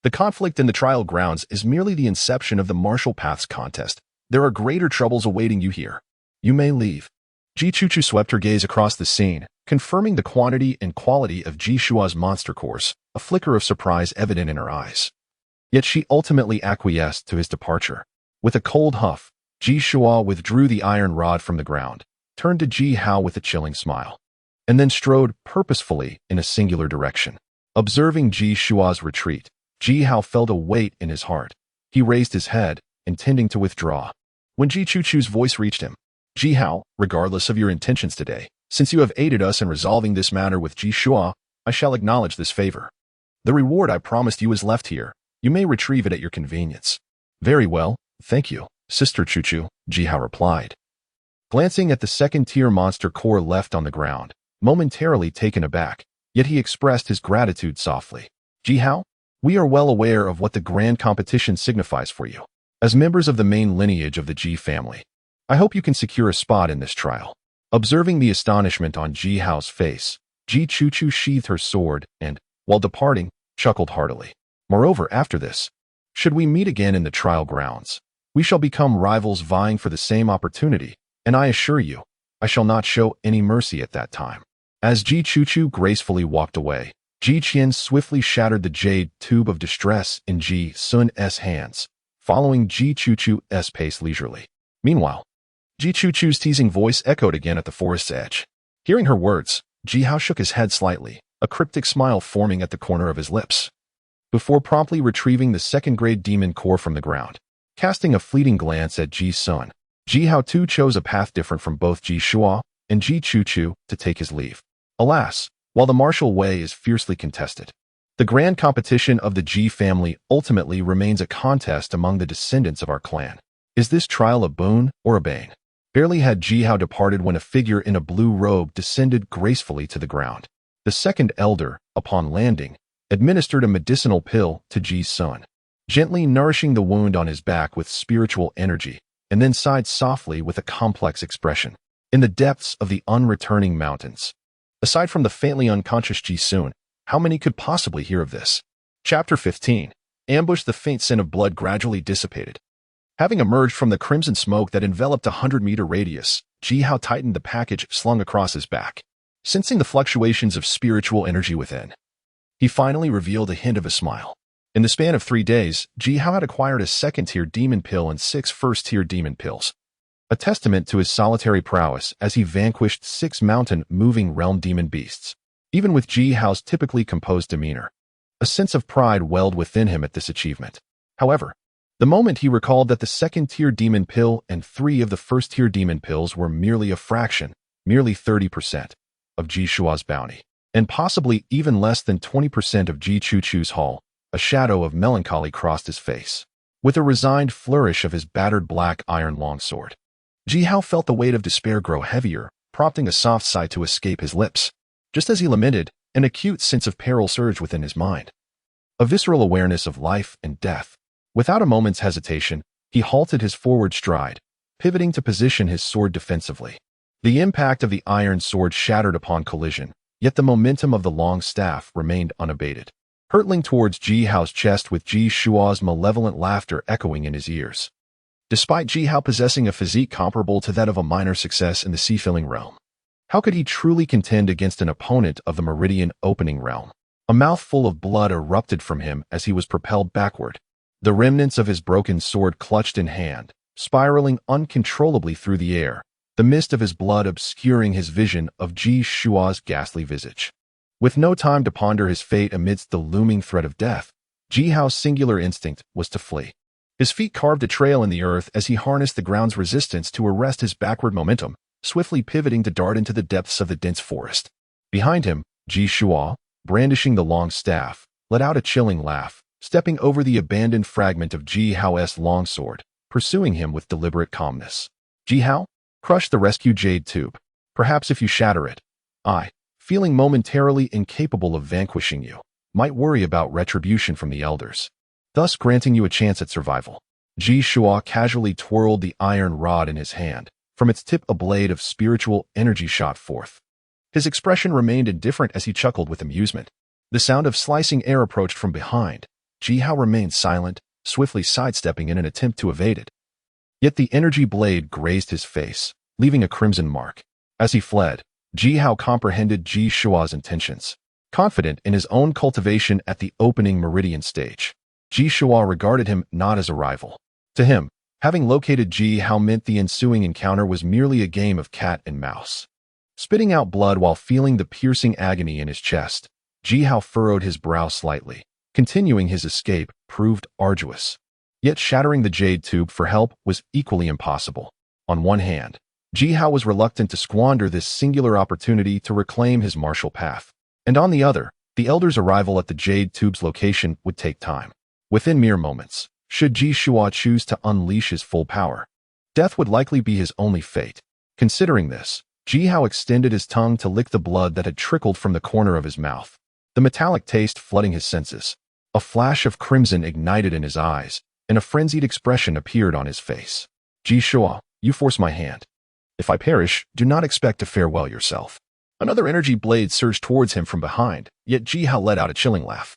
The conflict in the trial grounds is merely the inception of the martial paths contest. There are greater troubles awaiting you here. You may leave. Ji Chuchu swept her gaze across the scene, confirming the quantity and quality of Ji Shua's monster cores, a flicker of surprise evident in her eyes. Yet she ultimately acquiesced to his departure. With a cold huff, Ji Shua withdrew the iron rod from the ground, turned to Ji Hao with a chilling smile, and then strode purposefully in a singular direction. Observing Ji Shua's retreat, Ji Hao felt a weight in his heart. He raised his head, intending to withdraw. When Ji Chuchu's voice reached him, Ji Hao, regardless of your intentions today, since you have aided us in resolving this matter with Ji Shua, I shall acknowledge this favor. The reward I promised you is left here. You may retrieve it at your convenience. Very well, thank you, Sister Chuchu, Ji Hao replied. Glancing at the second-tier monster core left on the ground, momentarily taken aback, yet he expressed his gratitude softly. Ji Hao, we are well aware of what the grand competition signifies for you. As members of the main lineage of the Ji family, I hope you can secure a spot in this trial. Observing the astonishment on Ji Hao's face, Ji Chuchu sheathed her sword and, while departing, chuckled heartily. Moreover, after this, should we meet again in the trial grounds, we shall become rivals vying for the same opportunity, and I assure you, I shall not show any mercy at that time. As Ji Chuchu gracefully walked away, Ji Qian swiftly shattered the jade tube of distress in Ji Sun's hands, following Ji Chuchu's pace leisurely. Meanwhile, Ji Chuchu's teasing voice echoed again at the forest's edge. Hearing her words, Ji Hao shook his head slightly, a cryptic smile forming at the corner of his lips, before promptly retrieving the second-grade demon core from the ground. Casting a fleeting glance at Ji Sun, Ji Hao too chose a path different from both Ji Shua and Ji Chuchu to take his leave. Alas, while the martial way is fiercely contested, the grand competition of the Ji family ultimately remains a contest among the descendants of our clan. Is this trial a boon or a bane? Barely had Ji Hao departed when a figure in a blue robe descended gracefully to the ground. The second elder, upon landing, administered a medicinal pill to Ji Sun, gently nourishing the wound on his back with spiritual energy, and then sighed softly with a complex expression. In the depths of the unreturning mountains, aside from the faintly unconscious Ji Sun, how many could possibly hear of this? Chapter 15. Ambush. The faint scent of blood gradually dissipated. Having emerged from the crimson smoke that enveloped a 100-meter radius, Ji Hao tightened the package slung across his back. Sensing the fluctuations of spiritual energy within, he finally revealed a hint of a smile. In the span of 3 days, Ji Hao had acquired a second-tier demon pill and 6 first-tier demon pills, a testament to his solitary prowess as he vanquished 6 mountain-moving realm demon beasts. Even with Ji Hao's typically composed demeanor, a sense of pride welled within him at this achievement. However, the moment he recalled that the second-tier demon pill and 3 of the first-tier demon pills were merely a fraction, merely 30%, of Ji Shua's bounty, and possibly even less than 20% of Ji Chuchu's haul, a shadow of melancholy crossed his face. With a resigned flourish of his battered black iron longsword, Ji Hao felt the weight of despair grow heavier, prompting a soft sigh to escape his lips. Just as he lamented, an acute sense of peril surged within his mind, a visceral awareness of life and death. Without a moment's hesitation, he halted his forward stride, pivoting to position his sword defensively. The impact of the iron sword shattered upon collision, yet the momentum of the long staff remained unabated, hurtling towards Ji Hao's chest with Ji Shua's malevolent laughter echoing in his ears. Despite Ji Hao possessing a physique comparable to that of a minor success in the sea-filling realm, how could he truly contend against an opponent of the meridian opening realm? A mouthful of blood erupted from him as he was propelled backward, the remnants of his broken sword clutched in hand, spiraling uncontrollably through the air, the mist of his blood obscuring his vision of Ji Shua's ghastly visage. With no time to ponder his fate amidst the looming threat of death, Ji Hao's singular instinct was to flee. His feet carved a trail in the earth as he harnessed the ground's resistance to arrest his backward momentum, swiftly pivoting to dart into the depths of the dense forest. Behind him, Ji Shua, brandishing the long staff, let out a chilling laugh, stepping over the abandoned fragment of Ji Hao's longsword, pursuing him with deliberate calmness. Ji Hao, crush the rescue jade tube. Perhaps if you shatter it, I, feeling momentarily incapable of vanquishing you, might worry about retribution from the elders, thus granting you a chance at survival. Ji Shua casually twirled the iron rod in his hand. From its tip a blade of spiritual energy shot forth. His expression remained indifferent as he chuckled with amusement. The sound of slicing air approached from behind. Ji Hao remained silent, swiftly sidestepping in an attempt to evade it. Yet the energy blade grazed his face, leaving a crimson mark. As he fled, Ji Hao comprehended Ji Shua's intentions. Confident in his own cultivation at the opening meridian stage, Ji Shua regarded him not as a rival. To him, having located Ji Hao meant the ensuing encounter was merely a game of cat and mouse. Spitting out blood while feeling the piercing agony in his chest, Ji Hao furrowed his brow slightly. Continuing his escape proved arduous. Yet shattering the jade tube for help was equally impossible. On one hand, Ji Hao was reluctant to squander this singular opportunity to reclaim his martial path. And on the other, the elder's arrival at the jade tube's location would take time. Within mere moments, should Ji Shua choose to unleash his full power, death would likely be his only fate. Considering this, Ji Hao extended his tongue to lick the blood that had trickled from the corner of his mouth, the metallic taste flooding his senses. A flash of crimson ignited in his eyes, and a frenzied expression appeared on his face. Ji Shua, you force my hand. If I perish, do not expect to fare well yourself. Another energy blade surged towards him from behind, yet Ji Hao let out a chilling laugh.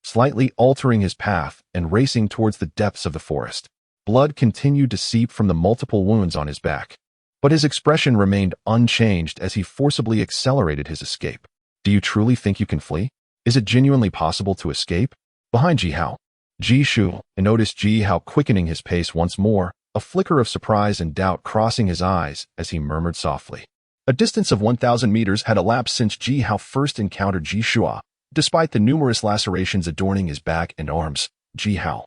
Slightly altering his path and racing towards the depths of the forest, blood continued to seep from the multiple wounds on his back. But his expression remained unchanged as he forcibly accelerated his escape. Do you truly think you can flee? Is it genuinely possible to escape? Behind Ji Hao, Ji Shu noticed Ji Hao quickening his pace once more, a flicker of surprise and doubt crossing his eyes as he murmured softly. A distance of 1,000 meters had elapsed since Ji Hao first encountered Ji Shua. Despite the numerous lacerations adorning his back and arms, Ji Hao,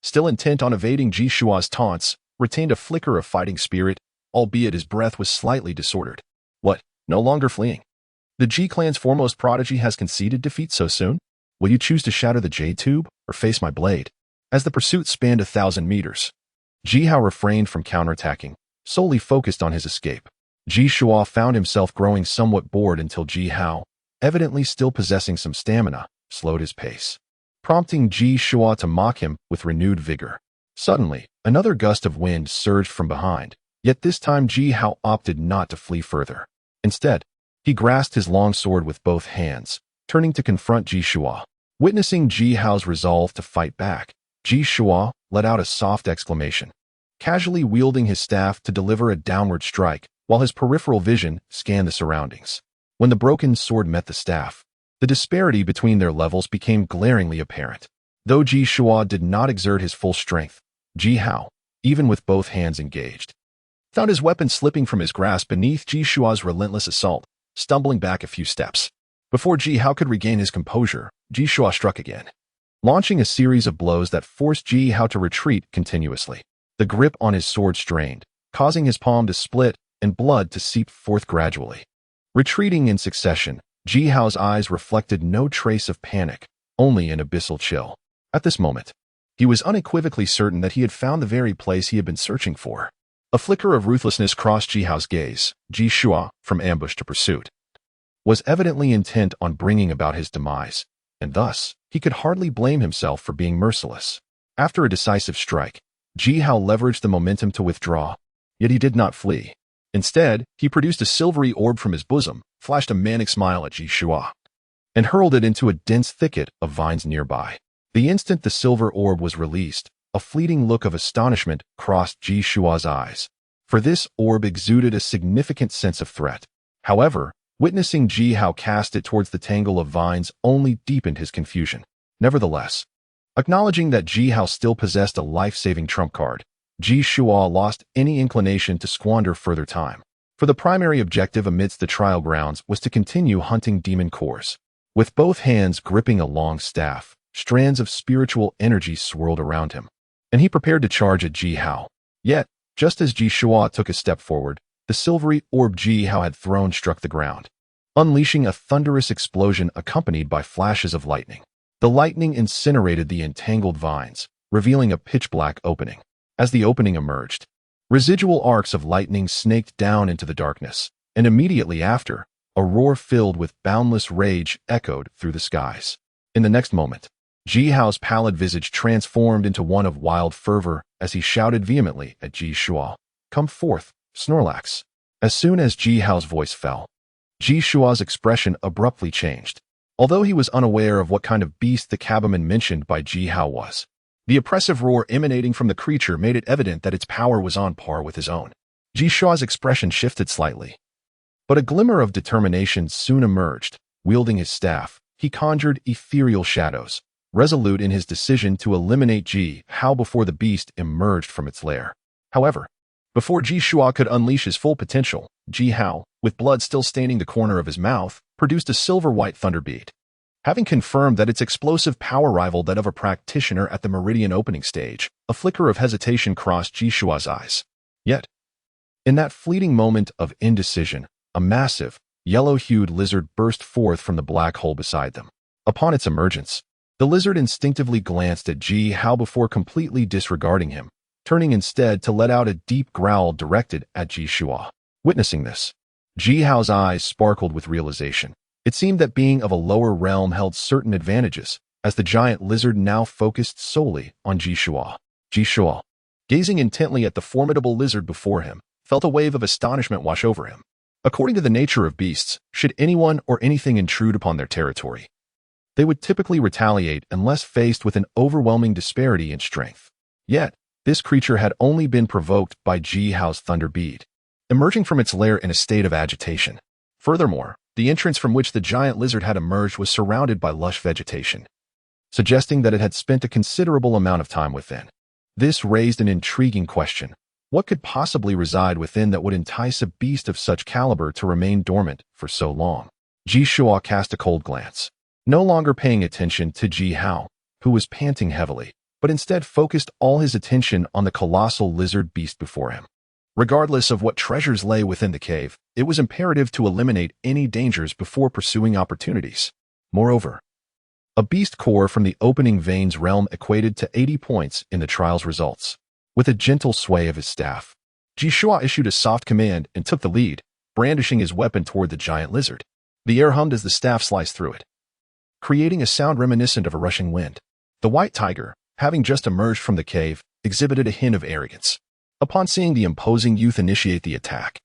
still intent on evading Ji Shua's taunts, retained a flicker of fighting spirit, albeit his breath was slightly disordered. What? No longer fleeing? The Ji clan's foremost prodigy has conceded defeat so soon? Will you choose to shatter the jade tube, or face my blade? As the pursuit spanned 1,000 meters, Ji Hao refrained from counterattacking, solely focused on his escape. Ji Shua found himself growing somewhat bored until Ji Hao, evidently still possessing some stamina, slowed his pace, prompting Ji Shua to mock him with renewed vigor. Suddenly, another gust of wind surged from behind, yet this time Ji Hao opted not to flee further. Instead, he grasped his long sword with both hands, turning to confront Ji Shua. Witnessing Ji Hao's resolve to fight back, Ji Shua let out a soft exclamation, casually wielding his staff to deliver a downward strike, while his peripheral vision scanned the surroundings. When the broken sword met the staff, the disparity between their levels became glaringly apparent. Though Ji Shua did not exert his full strength, Ji Hao, even with both hands engaged, found his weapon slipping from his grasp beneath Ji Shua's relentless assault, stumbling back a few steps. Before Ji Hao could regain his composure, Ji Shua struck again, launching a series of blows that forced Ji Hao to retreat continuously. The grip on his sword strained, causing his palm to split and blood to seep forth gradually. Retreating in succession, Ji Hao's eyes reflected no trace of panic, only an abyssal chill. At this moment, he was unequivocally certain that he had found the very place he had been searching for. A flicker of ruthlessness crossed Ji Hao's gaze. Ji Shua, from ambush to pursuit, was evidently intent on bringing about his demise, and thus, he could hardly blame himself for being merciless. After a decisive strike, Ji Hao leveraged the momentum to withdraw, yet he did not flee. Instead, he produced a silvery orb from his bosom, flashed a manic smile at Ji Shua, and hurled it into a dense thicket of vines nearby. The instant the silver orb was released, a fleeting look of astonishment crossed Ji Shua's eyes, for this orb exuded a significant sense of threat. However, witnessing Ji Hao cast it towards the tangle of vines only deepened his confusion. Nevertheless, acknowledging that Ji Hao still possessed a life-saving trump card, Ji Shua lost any inclination to squander further time. For the primary objective amidst the trial grounds was to continue hunting demon cores. With both hands gripping a long staff, strands of spiritual energy swirled around him, and he prepared to charge at Ji Hao. Yet, just as Ji Shua took a step forward, the silvery orb Ji Hao had thrown struck the ground, unleashing a thunderous explosion accompanied by flashes of lightning. The lightning incinerated the entangled vines, revealing a pitch-black opening. As the opening emerged, residual arcs of lightning snaked down into the darkness, and immediately after, a roar filled with boundless rage echoed through the skies. In the next moment, Ji Hao's pallid visage transformed into one of wild fervor as he shouted vehemently at Ji Shua, "Come forth, Snorlax." As soon as Ji Hao's voice fell, Ji Shua's expression abruptly changed. Although he was unaware of what kind of beast the cattleman mentioned by Ji Hao was, the oppressive roar emanating from the creature made it evident that its power was on par with his own. Ji Shua's expression shifted slightly, but a glimmer of determination soon emerged. Wielding his staff, he conjured ethereal shadows, resolute in his decision to eliminate Ji Hao before the beast emerged from its lair. However, before Ji Shua could unleash his full potential, Ji Hao, with blood still staining the corner of his mouth, produced a silver-white thunder bead. Having confirmed that its explosive power rivaled that of a practitioner at the Meridian opening stage, a flicker of hesitation crossed Ji Shua's eyes. Yet, in that fleeting moment of indecision, a massive, yellow-hued lizard burst forth from the black hole beside them. Upon its emergence, the lizard instinctively glanced at Ji Hao before completely disregarding him, turning instead to let out a deep growl directed at Ji Shua. Witnessing this, Ji Hao's eyes sparkled with realization. It seemed that being of a lower realm held certain advantages, as the giant lizard now focused solely on Ji Shua. Ji Shua, gazing intently at the formidable lizard before him, felt a wave of astonishment wash over him. According to the nature of beasts, should anyone or anything intrude upon their territory, they would typically retaliate unless faced with an overwhelming disparity in strength. Yet, this creature had only been provoked by Ji Hao's thunder bead, emerging from its lair in a state of agitation. Furthermore, the entrance from which the giant lizard had emerged was surrounded by lush vegetation, suggesting that it had spent a considerable amount of time within. This raised an intriguing question. What could possibly reside within that would entice a beast of such caliber to remain dormant for so long? Ji Shua cast a cold glance, no longer paying attention to Ji Hao, who was panting heavily, but instead focused all his attention on the colossal lizard beast before him. Regardless of what treasures lay within the cave, it was imperative to eliminate any dangers before pursuing opportunities. Moreover, a beast core from the opening veins realm equated to 80 points in the trial's results. With a gentle sway of his staff, Ji Shua issued a soft command and took the lead, brandishing his weapon toward the giant lizard. The air hummed as the staff sliced through it, creating a sound reminiscent of a rushing wind. The white tiger, having just emerged from the cave, exhibited a hint of arrogance. Upon seeing the imposing youth initiate the attack,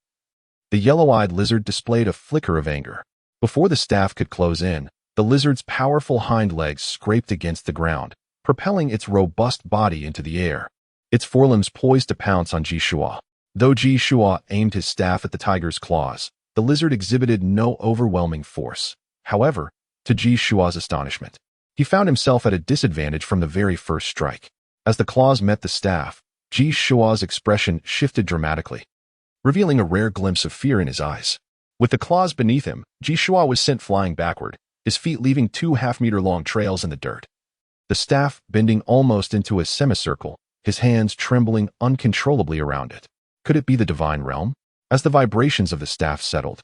the yellow-eyed lizard displayed a flicker of anger. Before the staff could close in, the lizard's powerful hind legs scraped against the ground, propelling its robust body into the air, its forelimbs poised to pounce on Ji Shua. Though Ji Shua aimed his staff at the tiger's claws, the lizard exhibited no overwhelming force. However, to Ji Shua's astonishment, he found himself at a disadvantage from the very first strike. As the claws met the staff, Ji Shua's expression shifted dramatically, revealing a rare glimpse of fear in his eyes. With the claws beneath him, Ji Shua was sent flying backward, his feet leaving 2 half-meter-long trails in the dirt. The staff bending almost into a semicircle, his hands trembling uncontrollably around it. Could it be the divine realm? As the vibrations of the staff settled,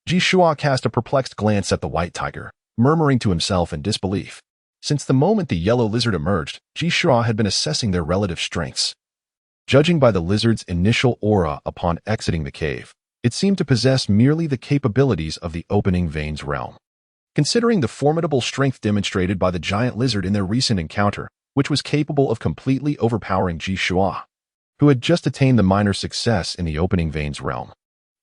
Ji Shua cast a perplexed glance at the white tiger, murmuring to himself in disbelief. Since the moment the yellow lizard emerged, Ji Shua had been assessing their relative strengths. Judging by the lizard's initial aura upon exiting the cave, it seemed to possess merely the capabilities of the opening veins realm. Considering the formidable strength demonstrated by the giant lizard in their recent encounter, which was capable of completely overpowering Ji Shua, who had just attained the minor success in the opening veins realm,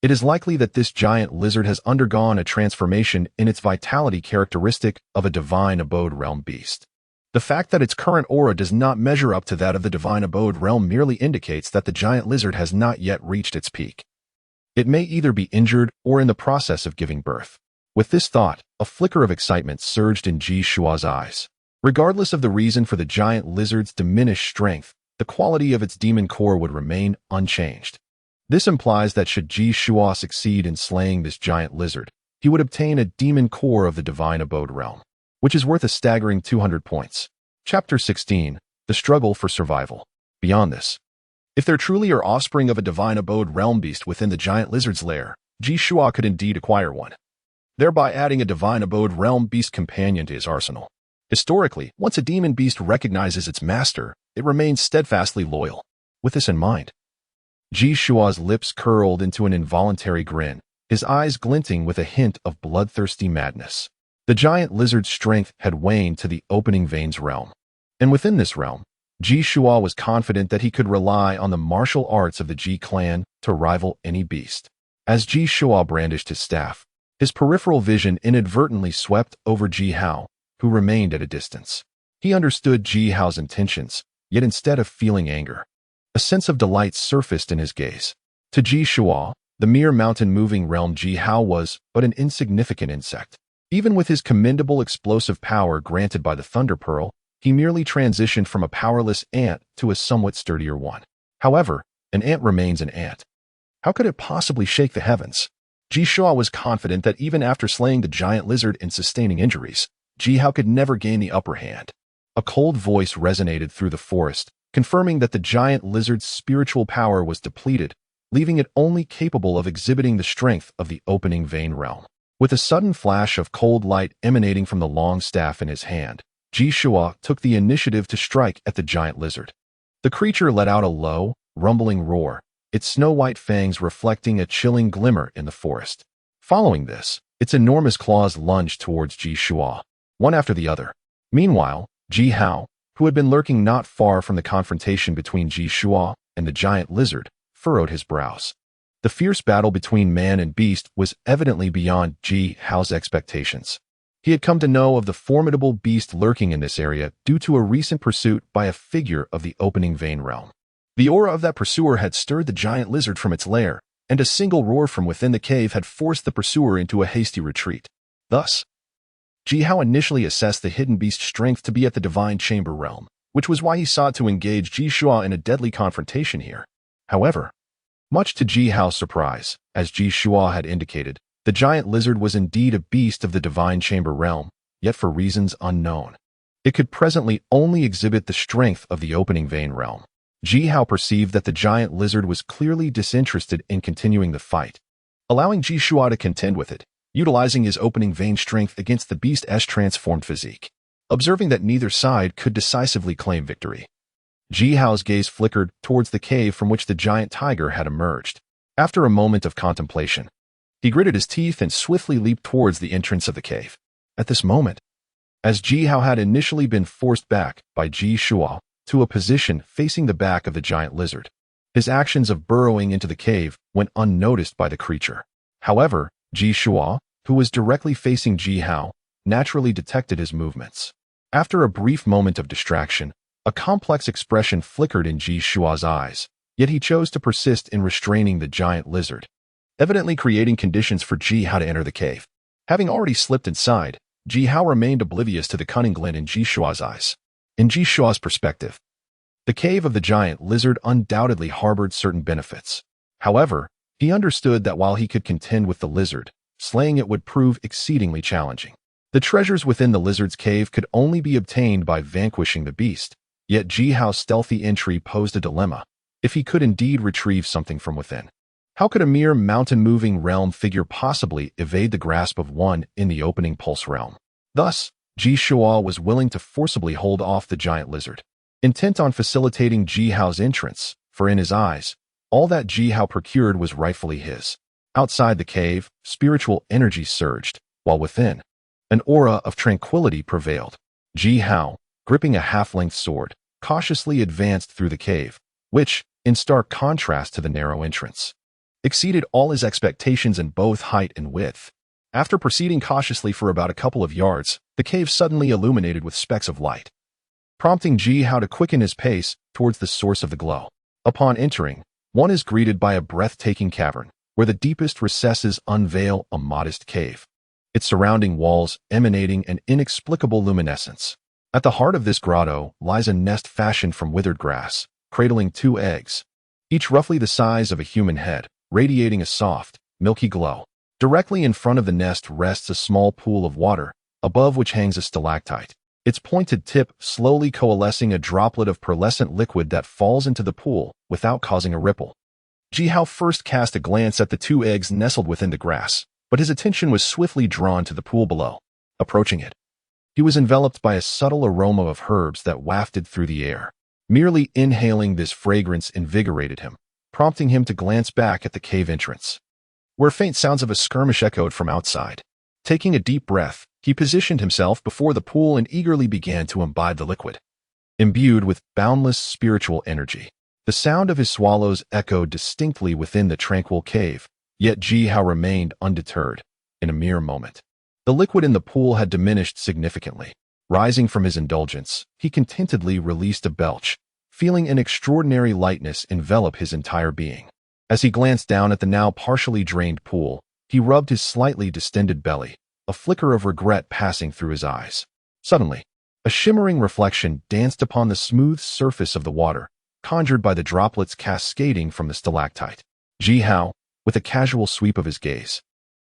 it is likely that this giant lizard has undergone a transformation in its vitality characteristic of a divine abode realm beast. The fact that its current aura does not measure up to that of the divine abode realm merely indicates that the giant lizard has not yet reached its peak. It may either be injured or in the process of giving birth. With this thought, a flicker of excitement surged in Ji Shua's eyes. Regardless of the reason for the giant lizard's diminished strength, the quality of its demon core would remain unchanged. This implies that should Ji Shua succeed in slaying this giant lizard, he would obtain a demon core of the divine abode realm, which is worth a staggering 200 points. Chapter 16. The Struggle for Survival. Beyond this, if there truly are offspring of a divine abode realm beast within the giant lizard's lair, Ji Shua could indeed acquire one, thereby adding a divine abode realm beast companion to his arsenal. Historically, once a demon beast recognizes its master, it remains steadfastly loyal. With this in mind, Ji Shua's lips curled into an involuntary grin, his eyes glinting with a hint of bloodthirsty madness. The giant lizard's strength had waned to the opening veins realm, and within this realm, Ji Shua was confident that he could rely on the martial arts of the Ji clan to rival any beast. As Ji Shua brandished his staff, his peripheral vision inadvertently swept over Ji Hao, who remained at a distance. He understood Ji Hao's intentions, yet instead of feeling anger, a sense of delight surfaced in his gaze. To Ji Shua, the mere mountain-moving realm Ji Hao was but an insignificant insect. Even with his commendable explosive power granted by the Thunder Pearl, he merely transitioned from a powerless ant to a somewhat sturdier one. However, an ant remains an ant. How could it possibly shake the heavens? Ji Shua was confident that even after slaying the giant lizard and sustaining injuries, Ji Hao could never gain the upper hand. A cold voice resonated through the forest, confirming that the giant lizard's spiritual power was depleted, leaving it only capable of exhibiting the strength of the opening vein realm. With a sudden flash of cold light emanating from the long staff in his hand, Ji Shua took the initiative to strike at the giant lizard. The creature let out a low, rumbling roar, its snow-white fangs reflecting a chilling glimmer in the forest. Following this, its enormous claws lunged towards Ji Shua, one after the other. Meanwhile, Ji Hao, who had been lurking not far from the confrontation between Ji Shua and the giant lizard, furrowed his brows. The fierce battle between man and beast was evidently beyond Ji Hao's expectations. He had come to know of the formidable beast lurking in this area due to a recent pursuit by a figure of the opening vein realm. The aura of that pursuer had stirred the giant lizard from its lair, and a single roar from within the cave had forced the pursuer into a hasty retreat. Thus, Ji Hao initially assessed the hidden beast's strength to be at the divine chamber realm, which was why he sought to engage Ji Shua in a deadly confrontation here. However, much to Ji Hao's surprise, as Ji Shua had indicated, the giant lizard was indeed a beast of the divine chamber realm, yet for reasons unknown. It could presently only exhibit the strength of the opening vein realm. Ji Hao perceived that the giant lizard was clearly disinterested in continuing the fight, allowing Ji Shua to contend with it, utilizing his opening vein strength against the beast's transformed physique. Observing that neither side could decisively claim victory, Ji Hao's gaze flickered towards the cave from which the giant tiger had emerged. After a moment of contemplation, he gritted his teeth and swiftly leaped towards the entrance of the cave. At this moment, as Ji Hao had initially been forced back by Ji Shua to a position facing the back of the giant lizard, his actions of burrowing into the cave went unnoticed by the creature. However, Ji Shua, who was directly facing Ji Hao, naturally detected his movements. After a brief moment of distraction, a complex expression flickered in Ji Shua's eyes, yet he chose to persist in restraining the giant lizard, evidently creating conditions for Ji Hao to enter the cave. Having already slipped inside, Ji Hao remained oblivious to the cunning glint in Ji Shua's eyes. In Ji Shua's perspective, the cave of the giant lizard undoubtedly harbored certain benefits. However, he understood that while he could contend with the lizard, slaying it would prove exceedingly challenging. The treasures within the lizard's cave could only be obtained by vanquishing the beast, yet Ji Hao's stealthy entry posed a dilemma. If he could indeed retrieve something from within, how could a mere mountain-moving realm figure possibly evade the grasp of one in the opening pulse realm? Thus, Ji Shua was willing to forcibly hold off the giant lizard, intent on facilitating Ji Hao's entrance, for in his eyes, all that Ji Hao procured was rightfully his. Outside the cave, spiritual energy surged, while within, an aura of tranquility prevailed. Ji Hao, gripping a half-length sword, cautiously advanced through the cave, which, in stark contrast to the narrow entrance, exceeded all his expectations in both height and width. After proceeding cautiously for about a couple of yards, the cave suddenly illuminated with specks of light, prompting Ji Hao to quicken his pace towards the source of the glow. Upon entering, one is greeted by a breathtaking cavern, where the deepest recesses unveil a modest cave, its surrounding walls emanating an inexplicable luminescence. At the heart of this grotto lies a nest fashioned from withered grass, cradling 2 eggs, each roughly the size of a human head, radiating a soft, milky glow. Directly in front of the nest rests a small pool of water, above which hangs a stalactite, its pointed tip slowly coalescing a droplet of pearlescent liquid that falls into the pool without causing a ripple. Jihao first cast a glance at the 2 eggs nestled within the grass, but his attention was swiftly drawn to the pool below. Approaching it, he was enveloped by a subtle aroma of herbs that wafted through the air. Merely inhaling this fragrance invigorated him, prompting him to glance back at the cave entrance, where faint sounds of a skirmish echoed from outside. Taking a deep breath, he positioned himself before the pool and eagerly began to imbibe the liquid. Imbued with boundless spiritual energy, the sound of his swallows echoed distinctly within the tranquil cave, yet Jihao remained undeterred. In a mere moment, the liquid in the pool had diminished significantly. Rising from his indulgence, he contentedly released a belch, feeling an extraordinary lightness envelop his entire being. As he glanced down at the now partially drained pool, he rubbed his slightly distended belly, a flicker of regret passing through his eyes. Suddenly, a shimmering reflection danced upon the smooth surface of the water, conjured by the droplets cascading from the stalactite. Jihao, with a casual sweep of his gaze,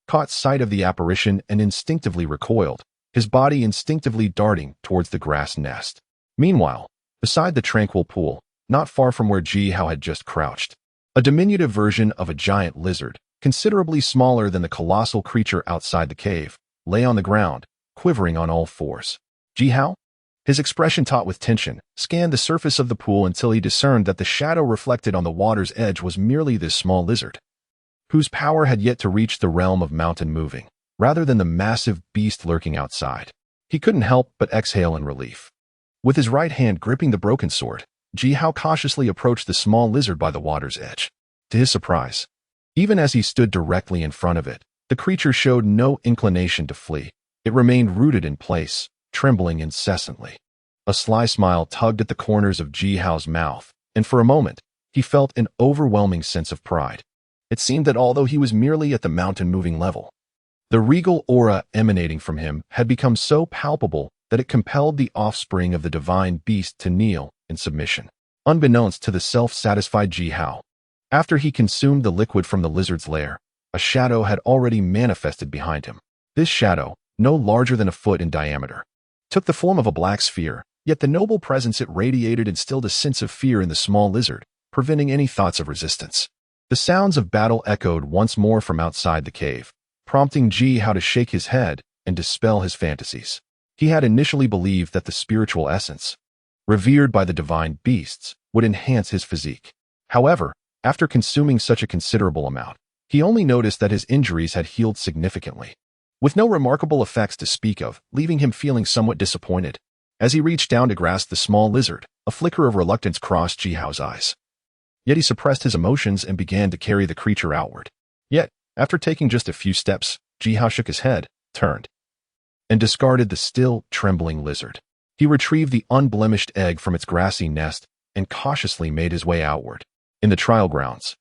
caught sight of the apparition and instinctively recoiled, his body instinctively darting towards the grass nest. Meanwhile, beside the tranquil pool, not far from where Jihao had just crouched, a diminutive version of a giant lizard, considerably smaller than the colossal creature outside the cave, lay on the ground, quivering on all fours. Jihao, his expression taut with tension, scanned the surface of the pool until he discerned that the shadow reflected on the water's edge was merely this small lizard, whose power had yet to reach the realm of mountain moving, rather than the massive beast lurking outside. He couldn't help but exhale in relief. With his right hand gripping the broken sword, Jihao cautiously approached the small lizard by the water's edge. To his surprise, even as he stood directly in front of it, the creature showed no inclination to flee. It remained rooted in place, trembling incessantly. A sly smile tugged at the corners of Jihao's mouth, and for a moment, he felt an overwhelming sense of pride. It seemed that although he was merely at the mountain-moving level, the regal aura emanating from him had become so palpable that it compelled the offspring of the divine beast to kneel in submission. Unbeknownst to the self-satisfied Jihao, after he consumed the liquid from the lizard's lair, a shadow had already manifested behind him. This shadow, no larger than a foot in diameter, took the form of a black sphere, yet the noble presence it radiated instilled a sense of fear in the small lizard, preventing any thoughts of resistance. The sounds of battle echoed once more from outside the cave, prompting Jihao to shake his head and dispel his fantasies. He had initially believed that the spiritual essence, revered by the divine beasts, would enhance his physique. However, after consuming such a considerable amount, he only noticed that his injuries had healed significantly, with no remarkable effects to speak of, leaving him feeling somewhat disappointed. As he reached down to grasp the small lizard, a flicker of reluctance crossed Jihao's eyes. Yet he suppressed his emotions and began to carry the creature outward. Yet, after taking just a few steps, Jihao shook his head, turned, and discarded the still, trembling lizard. He retrieved the unblemished egg from its grassy nest and cautiously made his way outward. In the trial grounds,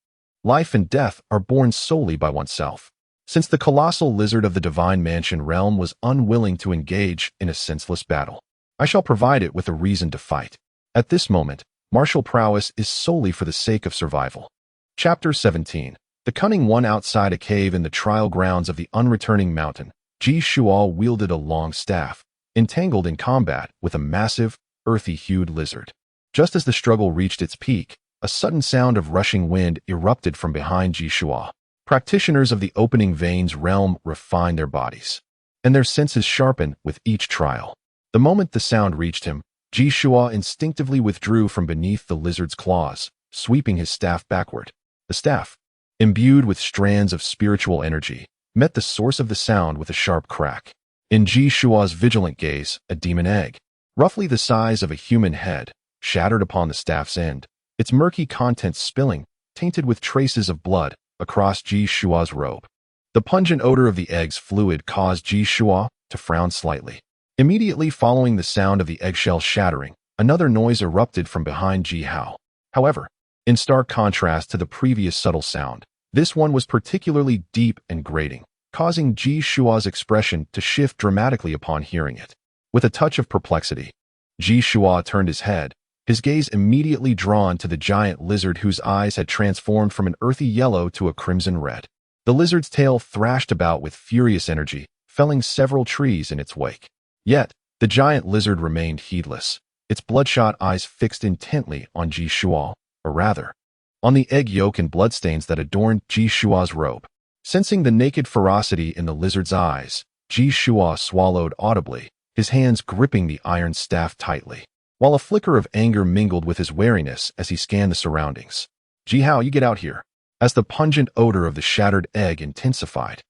life and death are born solely by oneself. Since the colossal lizard of the divine mansion realm was unwilling to engage in a senseless battle, I shall provide it with a reason to fight. At this moment, martial prowess is solely for the sake of survival. Chapter 17. The cunning one. Outside a cave in the trial grounds of the unreturning mountain, Ji Shuo wielded a long staff, entangled in combat with a massive, earthy-hued lizard. Just as the struggle reached its peak, a sudden sound of rushing wind erupted from behind Ji Shuo. Practitioners of the opening veins realm refine their bodies, and their senses sharpen with each trial. The moment the sound reached him, Ji Shuo instinctively withdrew from beneath the lizard's claws, sweeping his staff backward. The staff, imbued with strands of spiritual energy, met the source of the sound with a sharp crack. In Ji Shuo's vigilant gaze, a demon egg, roughly the size of a human head, shattered upon the staff's end, its murky contents spilling, tainted with traces of blood, across Ji Shuo's robe. The pungent odor of the egg's fluid caused Ji Shuo to frown slightly. Immediately following the sound of the eggshell shattering, another noise erupted from behind Jihao. However, in stark contrast to the previous subtle sound, this one was particularly deep and grating, causing Ji Shuo's expression to shift dramatically upon hearing it. With a touch of perplexity, Ji Shuo turned his head, his gaze immediately drawn to the giant lizard whose eyes had transformed from an earthy yellow to a crimson red. The lizard's tail thrashed about with furious energy, felling several trees in its wake. Yet, the giant lizard remained heedless, its bloodshot eyes fixed intently on Ji Shuo, or rather, on the egg yolk and bloodstains that adorned Ji Shuo's robe. Sensing the naked ferocity in the lizard's eyes, Ji Shuo swallowed audibly, his hands gripping the iron staff tightly, while a flicker of anger mingled with his wariness as he scanned the surroundings. "Ji Hao, you get out here." As the pungent odor of the shattered egg intensified,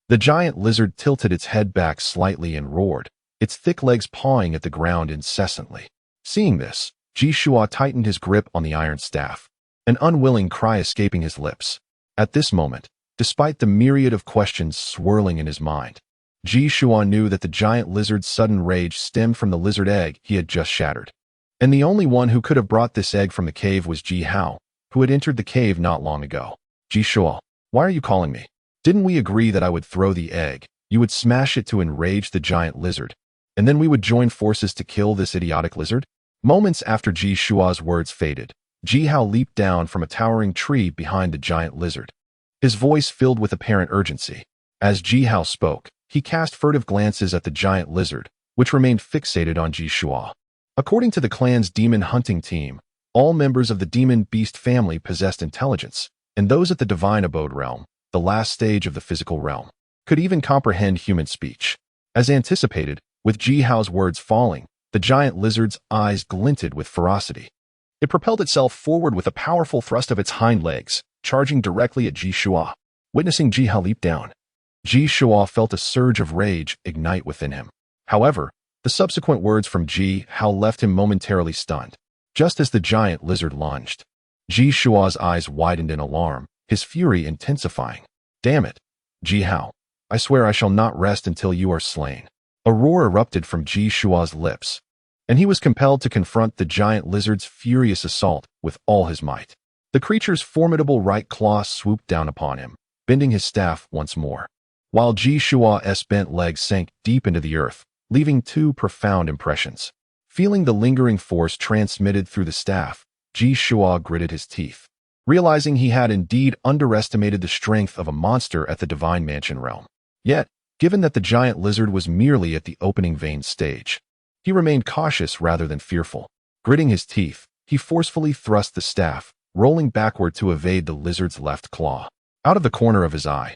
the giant lizard tilted its head back slightly and roared, its thick legs pawing at the ground incessantly. Seeing this, Ji Shuo tightened his grip on the iron staff, an unwilling cry escaping his lips. At this moment, despite the myriad of questions swirling in his mind, Ji Shuo knew that the giant lizard's sudden rage stemmed from the lizard egg he had just shattered. And the only one who could have brought this egg from the cave was Ji Hao, who had entered the cave not long ago. "Ji Shuo, why are you calling me? Didn't we agree that I would throw the egg, you would smash it to enrage the giant lizard, and then we would join forces to kill this idiotic lizard?" Moments after Ji Shuo's words faded, Ji Hao leaped down from a towering tree behind the giant lizard, his voice filled with apparent urgency. As Ji Hao spoke, he cast furtive glances at the giant lizard, which remained fixated on Ji Shuo. According to the clan's demon hunting team, all members of the demon beast family possessed intelligence, and those at the divine abode realm, the last stage of the physical realm, could even comprehend human speech. As anticipated, with Ji Hao's words falling, the giant lizard's eyes glinted with ferocity. It propelled itself forward with a powerful thrust of its hind legs, charging directly at Ji Shuo. Witnessing Ji Hao leap down, Ji Shuo felt a surge of rage ignite within him. However, the subsequent words from Ji Hao left him momentarily stunned. Just as the giant lizard lunged, Ji Shuo's eyes widened in alarm, his fury intensifying. "Damn it, Ji Hao, I swear I shall not rest until you are slain." A roar erupted from Ji Shuo's lips, and he was compelled to confront the giant lizard's furious assault with all his might. The creature's formidable right claw swooped down upon him, bending his staff once more, while Ji Shuo's bent legs sank deep into the earth, leaving two profound impressions. Feeling the lingering force transmitted through the staff, Ji Shuo gritted his teeth, realizing he had indeed underestimated the strength of a monster at the Divine Mansion realm. Yet, given that the giant lizard was merely at the opening vein stage, he remained cautious rather than fearful. Gritting his teeth, he forcefully thrust the staff, rolling backward to evade the lizard's left claw. Out of the corner of his eye,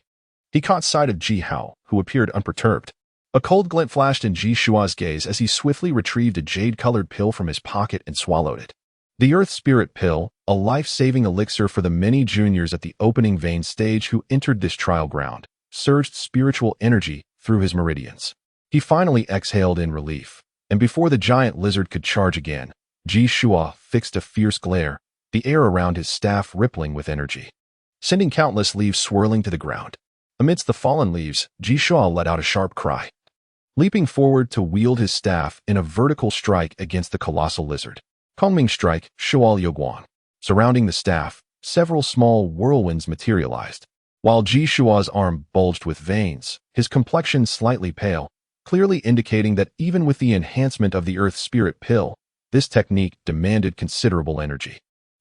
he caught sight of Ji Hao, who appeared unperturbed. A cold glint flashed in Ji Shuo's gaze as he swiftly retrieved a jade-colored pill from his pocket and swallowed it. The Earth Spirit Pill, a life-saving elixir for the many juniors at the opening vein stage who entered this trial ground, surged spiritual energy through his meridians. He finally exhaled in relief, and before the giant lizard could charge again, Ji Shuo fixed a fierce glare, the air around his staff rippling with energy, sending countless leaves swirling to the ground. Amidst the fallen leaves, Ji Shuo let out a sharp cry, leaping forward to wield his staff in a vertical strike against the colossal lizard. Kongming strike, Shuo Yoguan. Surrounding the staff, several small whirlwinds materialized. While Ji Shuo's arm bulged with veins, his complexion slightly pale, clearly indicating that even with the enhancement of the Earth Spirit Pill, this technique demanded considerable energy.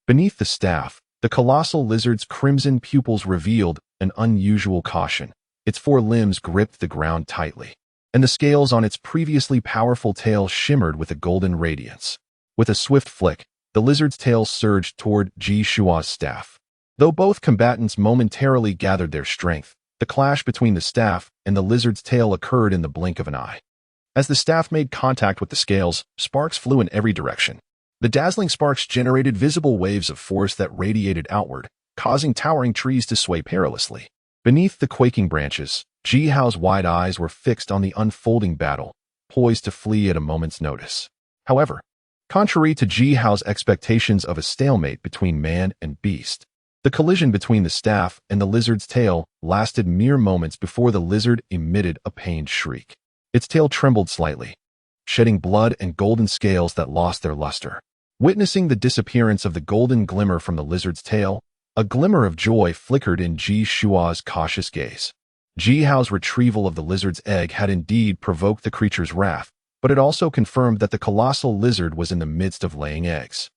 Beneath the staff, the colossal lizard's crimson pupils revealed an unusual caution. Its four limbs gripped the ground tightly, and the scales on its previously powerful tail shimmered with a golden radiance. With a swift flick, the lizard's tail surged toward Ji Shuo's staff. Though both combatants momentarily gathered their strength, the clash between the staff and the lizard's tail occurred in the blink of an eye. As the staff made contact with the scales, sparks flew in every direction. The dazzling sparks generated visible waves of force that radiated outward, causing towering trees to sway perilously. Beneath the quaking branches, Ji Hao's wide eyes were fixed on the unfolding battle, poised to flee at a moment's notice. However, contrary to Ji Hao's expectations of a stalemate between man and beast, the collision between the staff and the lizard's tail lasted mere moments before the lizard emitted a pained shriek. Its tail trembled slightly, shedding blood and golden scales that lost their luster. Witnessing the disappearance of the golden glimmer from the lizard's tail, a glimmer of joy flickered in Ji Shuo's cautious gaze. Ji Hao's retrieval of the lizard's egg had indeed provoked the creature's wrath, but it also confirmed that the colossal lizard was in the midst of laying eggs.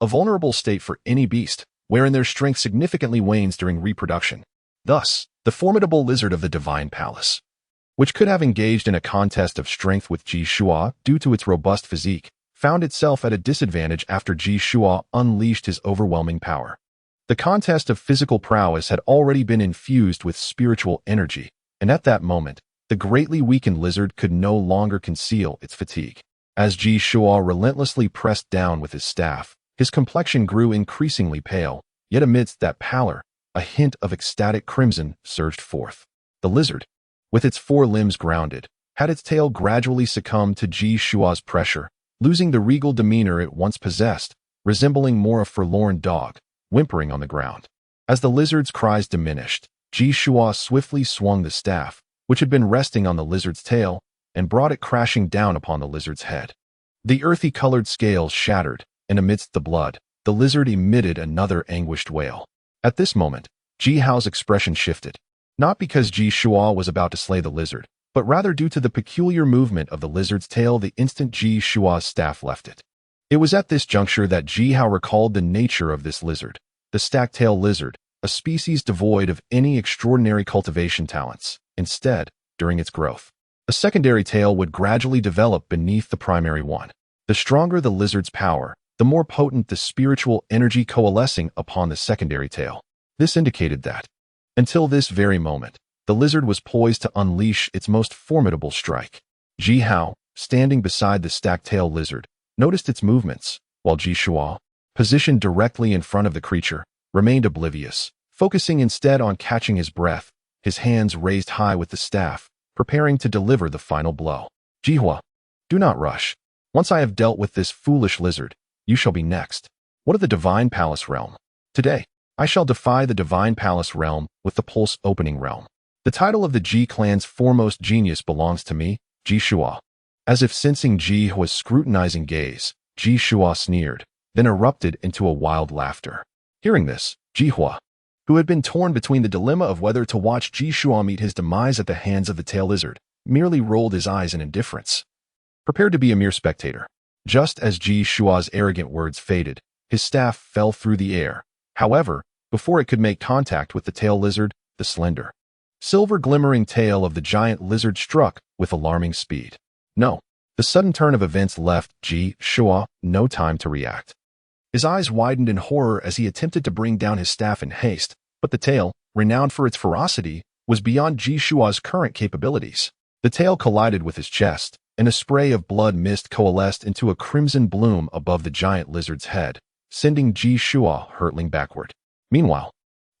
a vulnerable state for any beast, wherein their strength significantly wanes during reproduction. Thus, the formidable lizard of the divine palace, which could have engaged in a contest of strength with Ji Shua due to its robust physique, found itself at a disadvantage after Ji Shua unleashed his overwhelming power. The contest of physical prowess had already been infused with spiritual energy, and at that moment, the greatly weakened lizard could no longer conceal its fatigue. As Ji Shua relentlessly pressed down with his staff, his complexion grew increasingly pale, yet amidst that pallor, a hint of ecstatic crimson surged forth. The lizard, with its four limbs grounded, had its tail gradually succumb to Ji Shua's pressure, losing the regal demeanor it once possessed, resembling more a forlorn dog, whimpering on the ground. As the lizard's cries diminished, Ji Shua swiftly swung the staff, which had been resting on the lizard's tail, and brought it crashing down upon the lizard's head. The earthy-colored scales shattered, and amidst the blood, the lizard emitted another anguished wail. At this moment, Ji Hao's expression shifted, not because Ji Shua was about to slay the lizard, but rather due to the peculiar movement of the lizard's tail the instant Ji Shua's staff left it. It was at this juncture that Ji Hao recalled the nature of this lizard, the stack-tail lizard, a species devoid of any extraordinary cultivation talents. Instead, during its growth, a secondary tail would gradually develop beneath the primary one. The stronger the lizard's power, the more potent the spiritual energy coalescing upon the secondary tail. This indicated that, until this very moment, the lizard was poised to unleash its most formidable strike. Ji Hao, standing beside the stack-tail lizard, noticed its movements, while Ji Shua, positioned directly in front of the creature, remained oblivious, focusing instead on catching his breath, his hands raised high with the staff, preparing to deliver the final blow. Ji Hua, do not rush. Once I have dealt with this foolish lizard, you shall be next. What of the Divine Palace realm? Today, I shall defy the Divine Palace realm with the Pulse Opening realm. The title of the Ji clan's foremost genius belongs to me, Ji Shua. As if sensing Ji Hua's scrutinizing gaze, Ji Shua sneered, then erupted into a wild laughter. Hearing this, Ji Hua, who had been torn between the dilemma of whether to watch Ji Shua meet his demise at the hands of the tail lizard, merely rolled his eyes in indifference, prepared to be a mere spectator. Just as Ji Shua's arrogant words faded, his staff fell through the air. However, before it could make contact with the tail lizard, the slender, silver-glimmering tail of the giant lizard struck with alarming speed. No, the sudden turn of events left Ji Shua no time to react. His eyes widened in horror as he attempted to bring down his staff in haste, but the tail, renowned for its ferocity, was beyond Ji Shua's current capabilities. The tail collided with his chest, and a spray of blood mist coalesced into a crimson bloom above the giant lizard's head, sending Ji Shua hurtling backward. Meanwhile,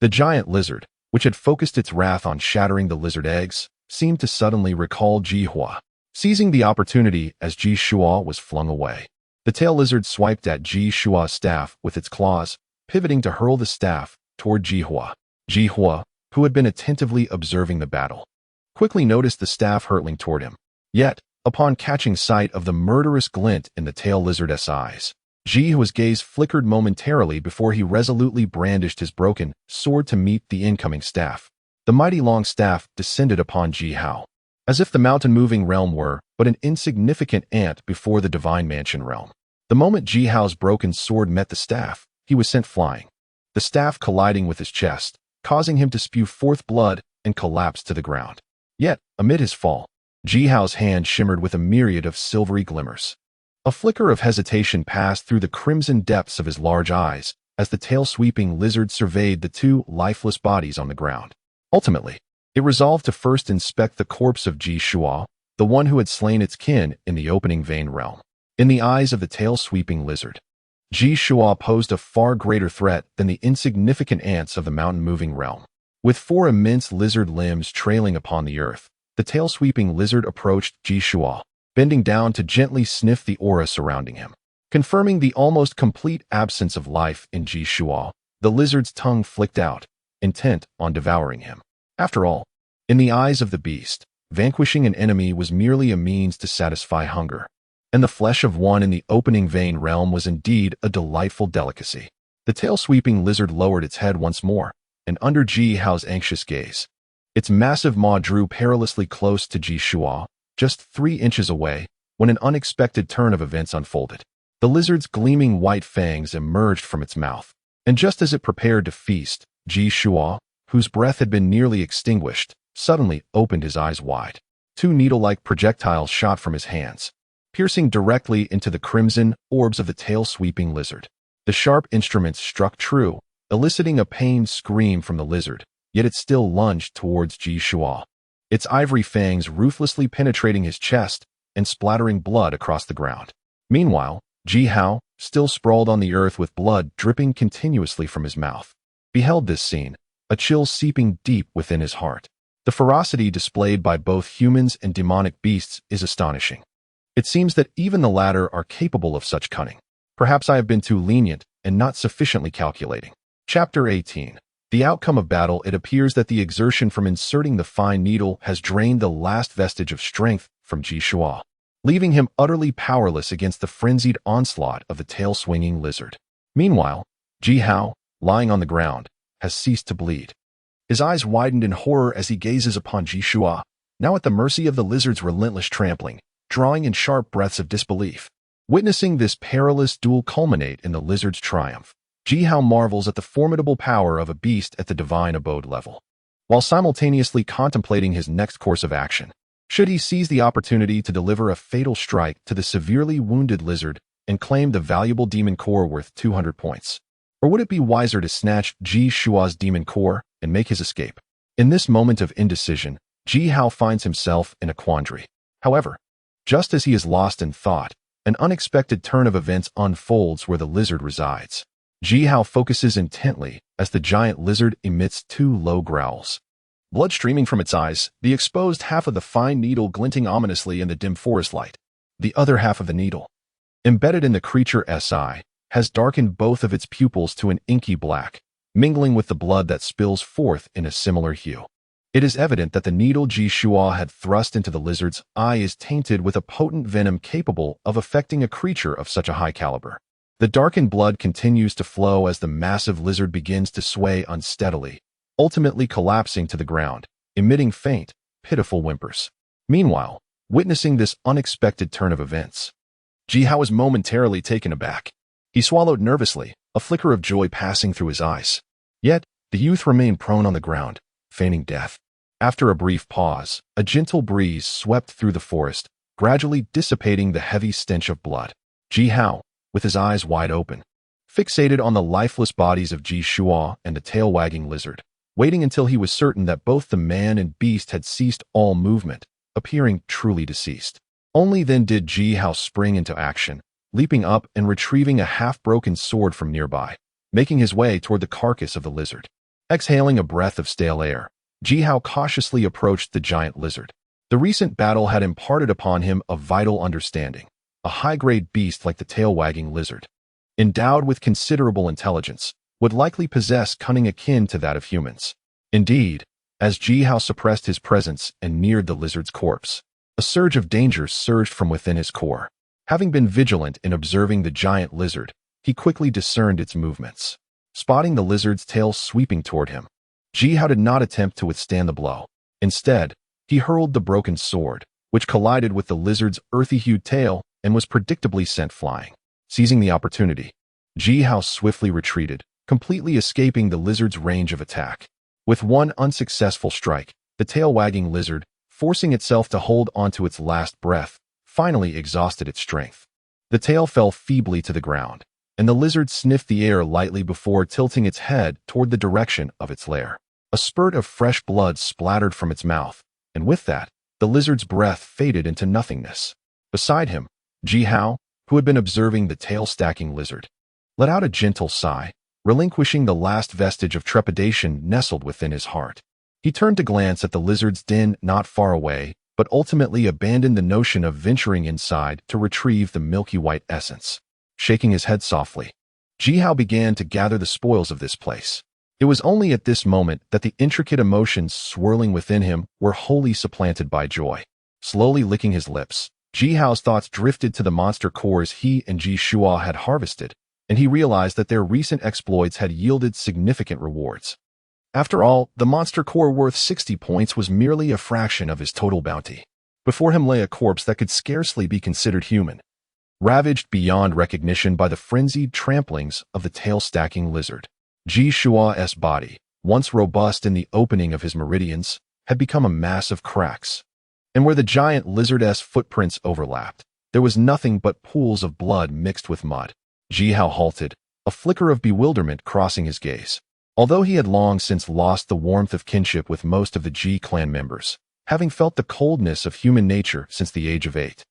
the giant lizard, which had focused its wrath on shattering the lizard eggs, seemed to suddenly recall Ji Hua, seizing the opportunity as Ji Shua was flung away. The tail lizard swiped at Ji Shua's staff with its claws, pivoting to hurl the staff toward Ji Hua. Ji Hua, who had been attentively observing the battle, quickly noticed the staff hurtling toward him. Yet, upon catching sight of the murderous glint in the tail lizard's eyes, Ji Hua's gaze flickered momentarily before he resolutely brandished his broken sword to meet the incoming staff. The mighty long staff descended upon Ji Hao, as if the mountain-moving realm were but an insignificant ant before the divine mansion realm. The moment Ji Hao's broken sword met the staff, he was sent flying, the staff colliding with his chest, causing him to spew forth blood and collapse to the ground. Yet, amid his fall, Ji Hao's hand shimmered with a myriad of silvery glimmers. A flicker of hesitation passed through the crimson depths of his large eyes as the tail-sweeping lizard surveyed the two lifeless bodies on the ground. Ultimately, it resolved to first inspect the corpse of Ji Shua, the one who had slain its kin in the opening vein realm. In the eyes of the tail-sweeping lizard, Ji Shua posed a far greater threat than the insignificant ants of the mountain-moving realm. With four immense lizard limbs trailing upon the earth, the tail-sweeping lizard approached Ji Shua, bending down to gently sniff the aura surrounding him. Confirming the almost complete absence of life in Ji Shua, the lizard's tongue flicked out, intent on devouring him. After all, in the eyes of the beast, vanquishing an enemy was merely a means to satisfy hunger, and the flesh of one in the opening vein realm was indeed a delightful delicacy. The tail-sweeping lizard lowered its head once more, and under Ji Hao's anxious gaze, its massive maw drew perilously close to Ji Shua, just 3 inches away, when an unexpected turn of events unfolded. The lizard's gleaming white fangs emerged from its mouth, and just as it prepared to feast, Ji Shua, whose breath had been nearly extinguished, suddenly opened his eyes wide. Two needle-like projectiles shot from his hands, piercing directly into the crimson orbs of the tail-sweeping lizard. The sharp instruments struck true, eliciting a pained scream from the lizard, yet it still lunged towards Ji Shua, its ivory fangs ruthlessly penetrating his chest and splattering blood across the ground. Meanwhile, Ji Hao, still sprawled on the earth with blood dripping continuously from his mouth, beheld this scene, a chill seeping deep within his heart. The ferocity displayed by both humans and demonic beasts is astonishing. It seems that even the latter are capable of such cunning. Perhaps I have been too lenient and not sufficiently calculating. Chapter 18. The outcome of battle. It appears that the exertion from inserting the fine needle has drained the last vestige of strength from Ji Shua, leaving him utterly powerless against the frenzied onslaught of the tail-swinging lizard. Meanwhile, Ji Hao, lying on the ground, has ceased to bleed. His eyes widened in horror as he gazes upon Ji Shua, now at the mercy of the lizard's relentless trampling, drawing in sharp breaths of disbelief. Witnessing this perilous duel culminate in the lizard's triumph, Ji Hao marvels at the formidable power of a beast at the divine abode level, while simultaneously contemplating his next course of action. Should he seize the opportunity to deliver a fatal strike to the severely wounded lizard and claim the valuable demon core worth 200 points? Or would it be wiser to snatch Ji Shua's demon core and make his escape? In this moment of indecision, Ji Hao finds himself in a quandary. However, just as he is lost in thought, an unexpected turn of events unfolds where the lizard resides. Ji Hao focuses intently as the giant lizard emits two low growls. Blood streaming from its eyes, the exposed half of the fine needle glinting ominously in the dim forest light. The other half of the needle, embedded in the creature's eye, has darkened both of its pupils to an inky black, mingling with the blood that spills forth in a similar hue. It is evident that the needle Ji Shua had thrust into the lizard's eye is tainted with a potent venom capable of affecting a creature of such a high caliber. The darkened blood continues to flow as the massive lizard begins to sway unsteadily, ultimately collapsing to the ground, emitting faint, pitiful whimpers. Meanwhile, witnessing this unexpected turn of events, Ji Hao was momentarily taken aback. He swallowed nervously, a flicker of joy passing through his eyes. Yet, the youth remained prone on the ground, feigning death. After a brief pause, a gentle breeze swept through the forest, gradually dissipating the heavy stench of blood. Ji Hao, with his eyes wide open, fixated on the lifeless bodies of Ji Shua and the tail-wagging lizard, waiting until he was certain that both the man and beast had ceased all movement, appearing truly deceased. Only then did Ji Hao spring into action, leaping up and retrieving a half-broken sword from nearby, making his way toward the carcass of the lizard. Exhaling a breath of stale air, Ji Hao cautiously approached the giant lizard. The recent battle had imparted upon him a vital understanding. A high-grade beast like the tail-wagging lizard, endowed with considerable intelligence, would likely possess cunning akin to that of humans. Indeed, as Ji Hao suppressed his presence and neared the lizard's corpse, a surge of danger surged from within his core. Having been vigilant in observing the giant lizard, he quickly discerned its movements. Spotting the lizard's tail sweeping toward him, Ji Hao did not attempt to withstand the blow. Instead, he hurled the broken sword, which collided with the lizard's earthy-hued tail and was predictably sent flying. Seizing the opportunity, Ji Hao swiftly retreated, completely escaping the lizard's range of attack. With one unsuccessful strike, the tail-wagging lizard, forcing itself to hold onto its last breath, finally exhausted its strength. The tail fell feebly to the ground, and the lizard sniffed the air lightly before tilting its head toward the direction of its lair. A spurt of fresh blood splattered from its mouth, and with that, the lizard's breath faded into nothingness. Beside him, Ji Hao, who had been observing the tail-stacking lizard, let out a gentle sigh, relinquishing the last vestige of trepidation nestled within his heart. He turned to glance at the lizard's den not far away, but ultimately abandoned the notion of venturing inside to retrieve the milky white essence. Shaking his head softly, Ji Hao began to gather the spoils of this place. It was only at this moment that the intricate emotions swirling within him were wholly supplanted by joy. Slowly licking his lips, Ji Hao's thoughts drifted to the monster cores he and Ji Shua had harvested, and he realized that their recent exploits had yielded significant rewards. After all, the monster core worth 60 points was merely a fraction of his total bounty. Before him lay a corpse that could scarcely be considered human. ravaged beyond recognition by the frenzied tramplings of the tail-stacking lizard. Ji Shua's body, once robust in the opening of his meridians, had become a mass of cracks. And where the giant lizard's footprints overlapped, there was nothing but pools of blood mixed with mud. Ji Hao halted, a flicker of bewilderment crossing his gaze. Although he had long since lost the warmth of kinship with most of the Ji clan members, having felt the coldness of human nature since the age of 8.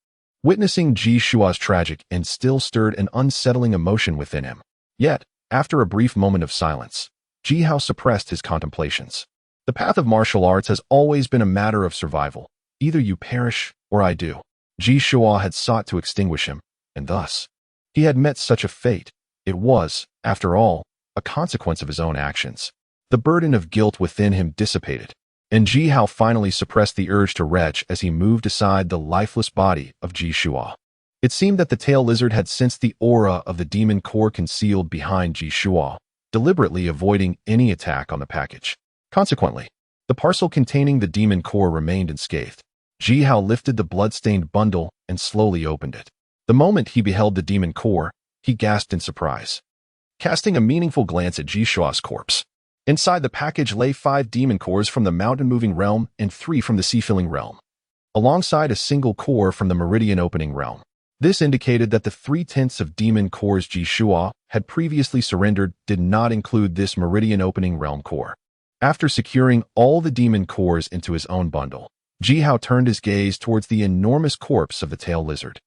Witnessing Ji Shua's tragic end still stirred an unsettling emotion within him. Yet, after a brief moment of silence, Ji Hao suppressed his contemplations. The path of martial arts has always been a matter of survival. Either you perish, or I do. Ji Shua had sought to extinguish him, and thus, he had met such a fate. It was, after all, a consequence of his own actions. The burden of guilt within him dissipated, and Ji Hao finally suppressed the urge to retch as he moved aside the lifeless body of Ji Shua. It seemed that the tail lizard had sensed the aura of the demon core concealed behind Ji Shua, deliberately avoiding any attack on the package. Consequently, the parcel containing the demon core remained unscathed. Ji Hao lifted the blood-stained bundle and slowly opened it. The moment he beheld the demon core, he gasped in surprise. Casting a meaningful glance at Ji Shua's corpse, inside the package lay 5 demon cores from the mountain-moving realm and 3 from the sea-filling realm, alongside a single core from the meridian-opening realm. This indicated that the 3/10 of demon cores Ji Shua had previously surrendered did not include this meridian-opening realm core. After securing all the demon cores into his own bundle, Ji Hao turned his gaze towards the enormous corpse of the tail lizard.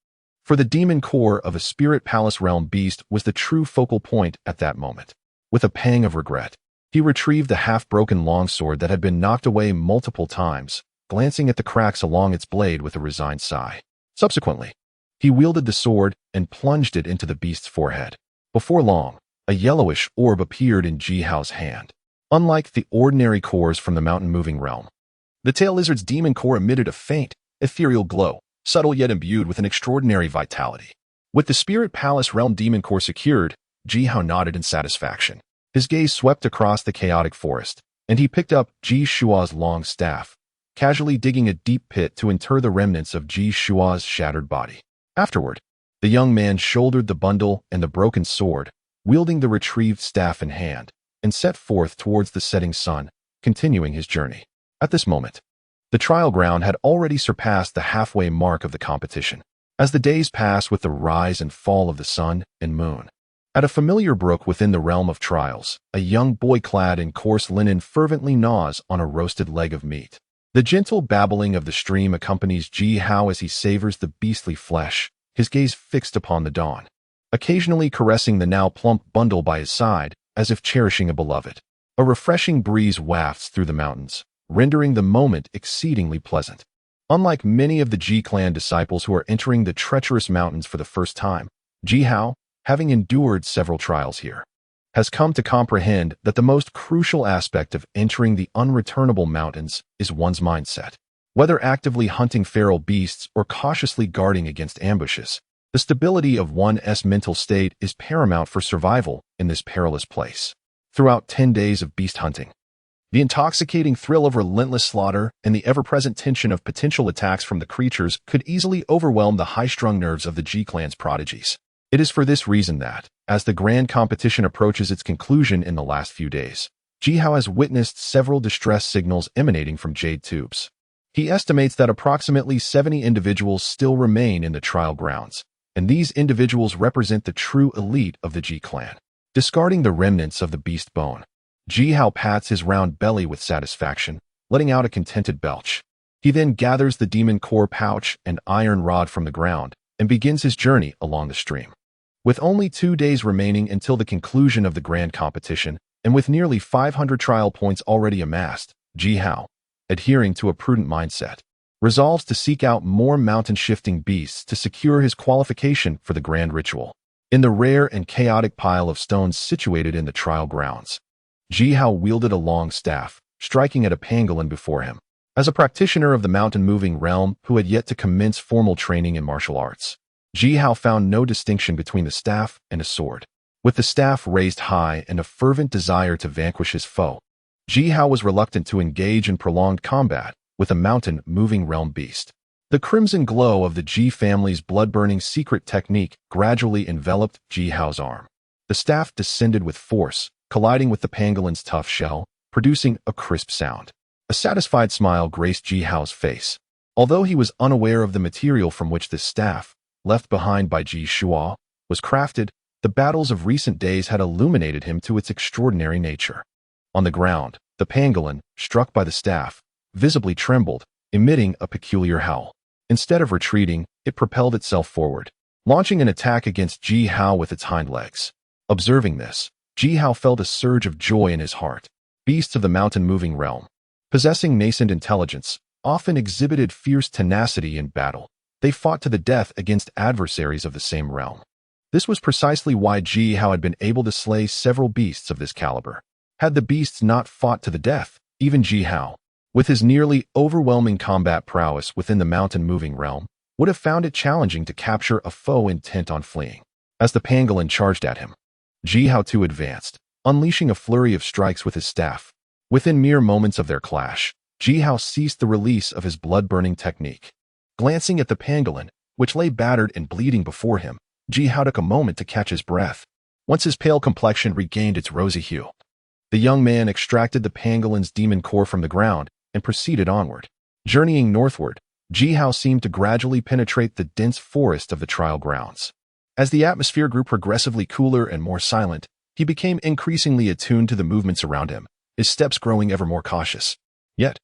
For the demon core of a spirit palace realm beast was the true focal point at that moment. With a pang of regret, he retrieved the half-broken longsword that had been knocked away multiple times, glancing at the cracks along its blade with a resigned sigh. Subsequently, he wielded the sword and plunged it into the beast's forehead. Before long, a yellowish orb appeared in Ji Hao's hand. Unlike the ordinary cores from the mountain-moving realm, the tail lizard's demon core emitted a faint, ethereal glow, subtle yet imbued with an extraordinary vitality. With the spirit palace realm demon core secured, Ji Hao nodded in satisfaction. His gaze swept across the chaotic forest, and he picked up Ji Shua's long staff, casually digging a deep pit to inter the remnants of Ji Shua's shattered body. Afterward, the young man shouldered the bundle and the broken sword, wielding the retrieved staff in hand, and set forth towards the setting sun, continuing his journey. At this moment, the trial ground had already surpassed the halfway mark of the competition. As the days passed with the rise and fall of the sun and moon, at a familiar brook within the realm of trials, a young boy clad in coarse linen fervently gnaws on a roasted leg of meat. The gentle babbling of the stream accompanies Ji Hao as he savors the beastly flesh, his gaze fixed upon the dawn, occasionally caressing the now plump bundle by his side, as if cherishing a beloved. A refreshing breeze wafts through the mountains, rendering the moment exceedingly pleasant. Unlike many of the Ji clan disciples who are entering the treacherous mountains for the first time, Ji Hao, having endured several trials here, has come to comprehend that the most crucial aspect of entering the unreturnable mountains is one's mindset. Whether actively hunting feral beasts or cautiously guarding against ambushes, the stability of one's mental state is paramount for survival in this perilous place. Throughout 10 days of beast hunting, the intoxicating thrill of relentless slaughter and the ever-present tension of potential attacks from the creatures could easily overwhelm the high-strung nerves of the Ji clan's prodigies. It is for this reason that, as the grand competition approaches its conclusion in the last few days, Ji Hao has witnessed several distress signals emanating from jade tubes. He estimates that approximately 70 individuals still remain in the trial grounds, and these individuals represent the true elite of the Ji clan. Discarding the remnants of the beast bone, Ji Hao pats his round belly with satisfaction, letting out a contented belch. He then gathers the demon core pouch and iron rod from the ground and begins his journey along the stream. With only 2 days remaining until the conclusion of the grand competition, and with nearly 500 trial points already amassed, Ji Hao, adhering to a prudent mindset, resolves to seek out more mountain-shifting beasts to secure his qualification for the grand ritual. In the rare and chaotic pile of stones situated in the trial grounds, Ji Hao wielded a long staff, striking at a pangolin before him. As a practitioner of the mountain-moving realm who had yet to commence formal training in martial arts, Ji Hao found no distinction between the staff and a sword. With the staff raised high and a fervent desire to vanquish his foe, Ji Hao was reluctant to engage in prolonged combat with a mountain-moving realm beast. The crimson glow of the Ji family's blood-burning secret technique gradually enveloped Ji Hao's arm. The staff descended with force, colliding with the pangolin's tough shell, producing a crisp sound. A satisfied smile graced Ji Hao's face. Although he was unaware of the material from which this staff, left behind by Ji Shua, was crafted, the battles of recent days had illuminated him to its extraordinary nature. On the ground, the pangolin, struck by the staff, visibly trembled, emitting a peculiar howl. Instead of retreating, it propelled itself forward, launching an attack against Ji Hao with its hind legs. Observing this, Ji Hao felt a surge of joy in his heart. Beasts of the mountain-moving realm, possessing nascent intelligence, often exhibited fierce tenacity in battle. They fought to the death against adversaries of the same realm. This was precisely why Ji Hao had been able to slay several beasts of this caliber. Had the beasts not fought to the death, even Ji Hao, with his nearly overwhelming combat prowess within the mountain-moving realm, would have found it challenging to capture a foe intent on fleeing. As the pangolin charged at him, Ji Hao too advanced, unleashing a flurry of strikes with his staff. Within mere moments of their clash, Ji Hao ceased the release of his blood-burning technique. Glancing at the pangolin, which lay battered and bleeding before him, Ji Hao took a moment to catch his breath. Once his pale complexion regained its rosy hue, the young man extracted the pangolin's demon core from the ground and proceeded onward. Journeying northward, Ji Hao seemed to gradually penetrate the dense forest of the trial grounds. As the atmosphere grew progressively cooler and more silent, he became increasingly attuned to the movements around him, his steps growing ever more cautious. Yet,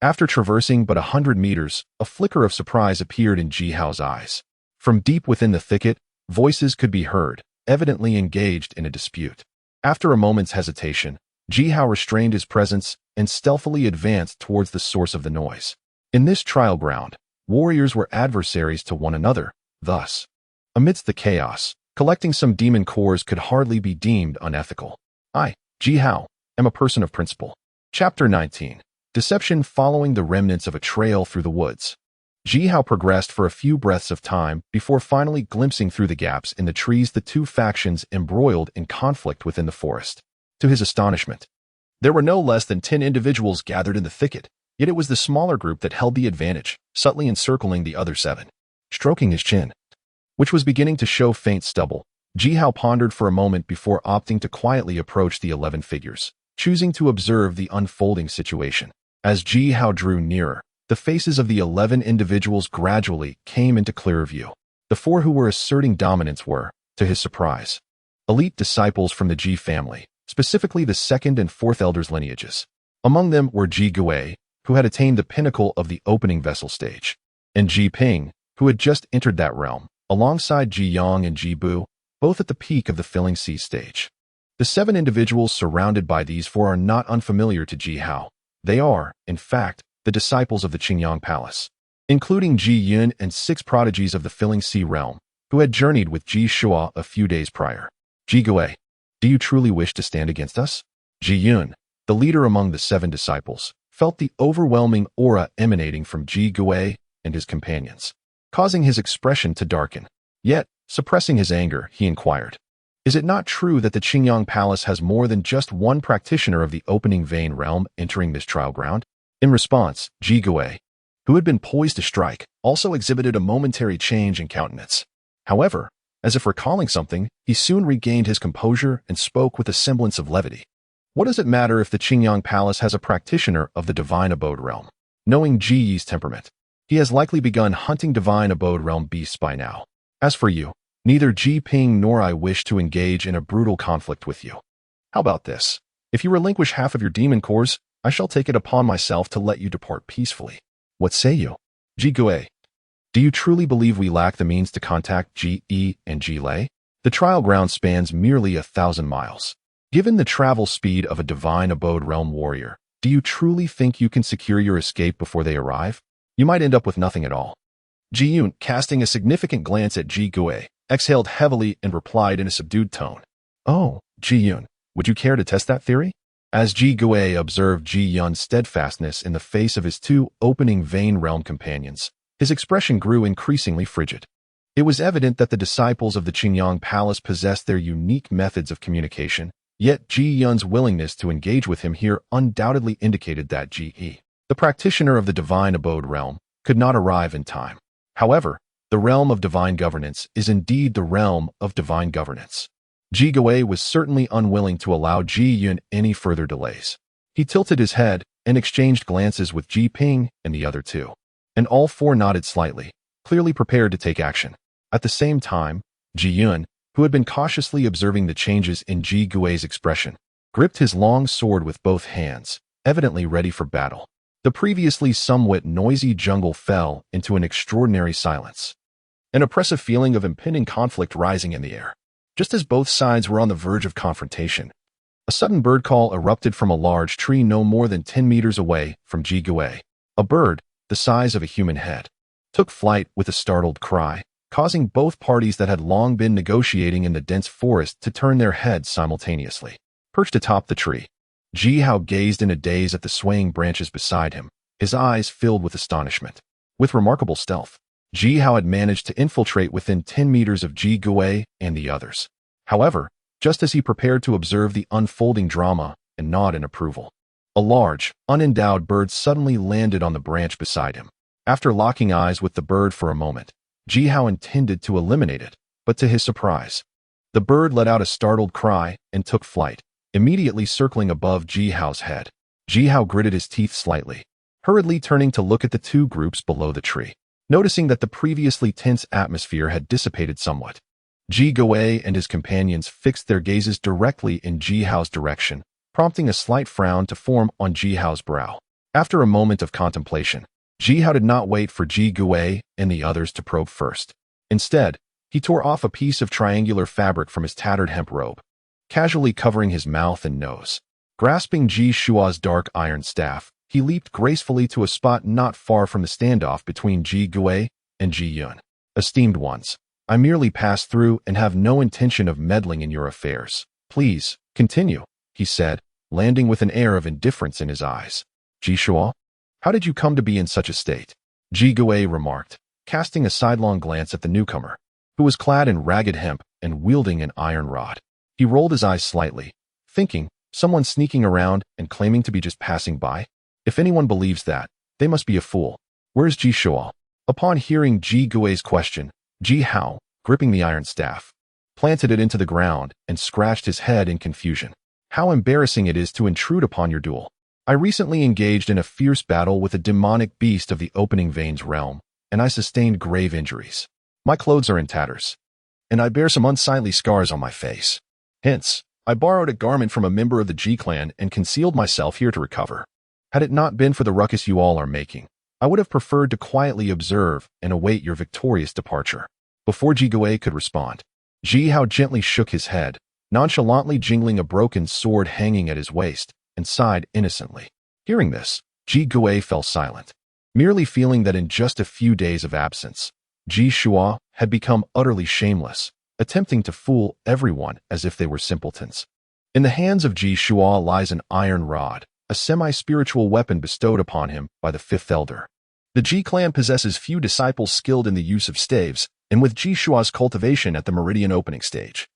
after traversing but 100 meters, a flicker of surprise appeared in Ji Hao's eyes. From deep within the thicket, voices could be heard, evidently engaged in a dispute. After a moment's hesitation, Ji Hao restrained his presence and stealthily advanced towards the source of the noise. In this trial ground, warriors were adversaries to one another, thus, amidst the chaos, collecting some demon cores could hardly be deemed unethical. I, Ji Hao, am a person of principle. Chapter 19. Deception following the remnants of a trail through the woods. Ji Hao progressed for a few breaths of time before finally glimpsing through the gaps in the trees the two factions embroiled in conflict within the forest. To his astonishment, there were no less than 10 individuals gathered in the thicket, yet it was the smaller group that held the advantage, subtly encircling the other 7. Stroking his chin, which was beginning to show faint stubble, Ji Hao pondered for a moment before opting to quietly approach the 11 figures, choosing to observe the unfolding situation. As Ji Hao drew nearer, the faces of the 11 individuals gradually came into clearer view. The 4 who were asserting dominance were, to his surprise, elite disciples from the Ji family, specifically the 2nd and 4th elders' lineages. Among them were Ji Gui, who had attained the pinnacle of the opening vessel stage, and Ji Ping, who had just entered that realm, alongside Ji Yang and Ji Bu, both at the peak of the filling sea stage. The 7 individuals surrounded by these 4 are not unfamiliar to Ji Hao. They are, in fact, the disciples of the Qingyang Palace, including Ji Yun and 6 prodigies of the filling sea realm, who had journeyed with Ji Shua a few days prior. Ji Gui, do you truly wish to stand against us? Ji Yun, the leader among the 7 disciples, felt the overwhelming aura emanating from Ji Gui and his companions, causing his expression to darken. Yet, suppressing his anger, he inquired, is it not true that the Qingyang Palace has more than just one practitioner of the opening vein realm entering this trial ground? In response, Ji Gui, who had been poised to strike, also exhibited a momentary change in countenance. However, as if recalling something, he soon regained his composure and spoke with a semblance of levity. What does it matter if the Qingyang Palace has a practitioner of the divine abode realm? Knowing Ji Yi's temperament, he has likely begun hunting divine abode realm beasts by now. As for you, neither Ji Ping nor I wish to engage in a brutal conflict with you. How about this? If you relinquish half of your demon cores, I shall take it upon myself to let you depart peacefully. What say you? Ji Gui, do you truly believe we lack the means to contact Ji Yi and Ji Lei? The trial ground spans merely 1,000 miles. Given the travel speed of a divine abode realm warrior, do you truly think you can secure your escape before they arrive? You might end up with nothing at all. Ji Yun, casting a significant glance at Ji Gui, exhaled heavily and replied in a subdued tone. Oh, Ji Yun, would you care to test that theory? As Ji Gui observed Ji Yun's steadfastness in the face of his 2 opening vein realm companions, his expression grew increasingly frigid. It was evident that the disciples of the Qingyang Palace possessed their unique methods of communication, yet Ji Yun's willingness to engage with him here undoubtedly indicated that Ji Yi, the practitioner of the divine abode realm, could not arrive in time. However, the realm of divine governance is indeed the realm of divine governance. Ji Gui was certainly unwilling to allow Ji Yun any further delays. He tilted his head and exchanged glances with Ji Ping and the other two. And all four nodded slightly, clearly prepared to take action. At the same time, Ji Yun, who had been cautiously observing the changes in Ji Gui's expression, gripped his long sword with both hands, evidently ready for battle. The previously somewhat noisy jungle fell into an extraordinary silence, an oppressive feeling of impending conflict rising in the air. Just as both sides were on the verge of confrontation, a sudden bird call erupted from a large tree no more than 10 meters away from Ji Gui. A bird, the size of a human head, took flight with a startled cry, causing both parties that had long been negotiating in the dense forest to turn their heads simultaneously. Perched atop the tree, Ji Hao gazed in a daze at the swaying branches beside him, his eyes filled with astonishment. With remarkable stealth, Ji Hao had managed to infiltrate within 10 meters of Ji Gui and the others. However, just as he prepared to observe the unfolding drama and nod in approval, a large, unendowed bird suddenly landed on the branch beside him. After locking eyes with the bird for a moment, Ji Hao intended to eliminate it, but to his surprise, the bird let out a startled cry and took flight, immediately circling above Ji Hao's head. Ji Hao gritted his teeth slightly, hurriedly turning to look at the two groups below the tree. Noticing that the previously tense atmosphere had dissipated somewhat, Ji Gui and his companions fixed their gazes directly in Ji Hao's direction, prompting a slight frown to form on Ji Hao's brow. After a moment of contemplation, Ji Hao did not wait for Ji Gui and the others to probe first. Instead, he tore off a piece of triangular fabric from his tattered hemp robe, casually covering his mouth and nose. Grasping Ji Shua's dark iron staff, he leaped gracefully to a spot not far from the standoff between Ji Gui and Ji Yun. Esteemed ones, I merely passed through and have no intention of meddling in your affairs. Please, continue, he said, landing with an air of indifference in his eyes. Ji Shua, how did you come to be in such a state? Ji Gui remarked, casting a sidelong glance at the newcomer, who was clad in ragged hemp and wielding an iron rod. He rolled his eyes slightly, thinking, someone sneaking around and claiming to be just passing by? If anyone believes that, they must be a fool. Where's Ji Shua? Upon hearing Ji Gui's question, Ji Hao, gripping the iron staff, planted it into the ground and scratched his head in confusion. How embarrassing it is to intrude upon your duel. I recently engaged in a fierce battle with a demonic beast of the opening veins realm, and I sustained grave injuries. My clothes are in tatters, and I bear some unsightly scars on my face. Hence, I borrowed a garment from a member of the Ji clan and concealed myself here to recover. Had it not been for the ruckus you all are making, I would have preferred to quietly observe and await your victorious departure. Before Ji Gui could respond, Ji Hao gently shook his head, nonchalantly jingling a broken sword hanging at his waist, and sighed innocently. Hearing this, Ji Gui fell silent, merely feeling that in just a few days of absence, Ji Shua had become utterly shameless, attempting to fool everyone as if they were simpletons. In the hands of Ji Shua lies an iron rod, a semi-spiritual weapon bestowed upon him by the fifth elder. The Ji clan possesses few disciples skilled in the use of staves, and with Ji Shua's cultivation at the meridian opening stage,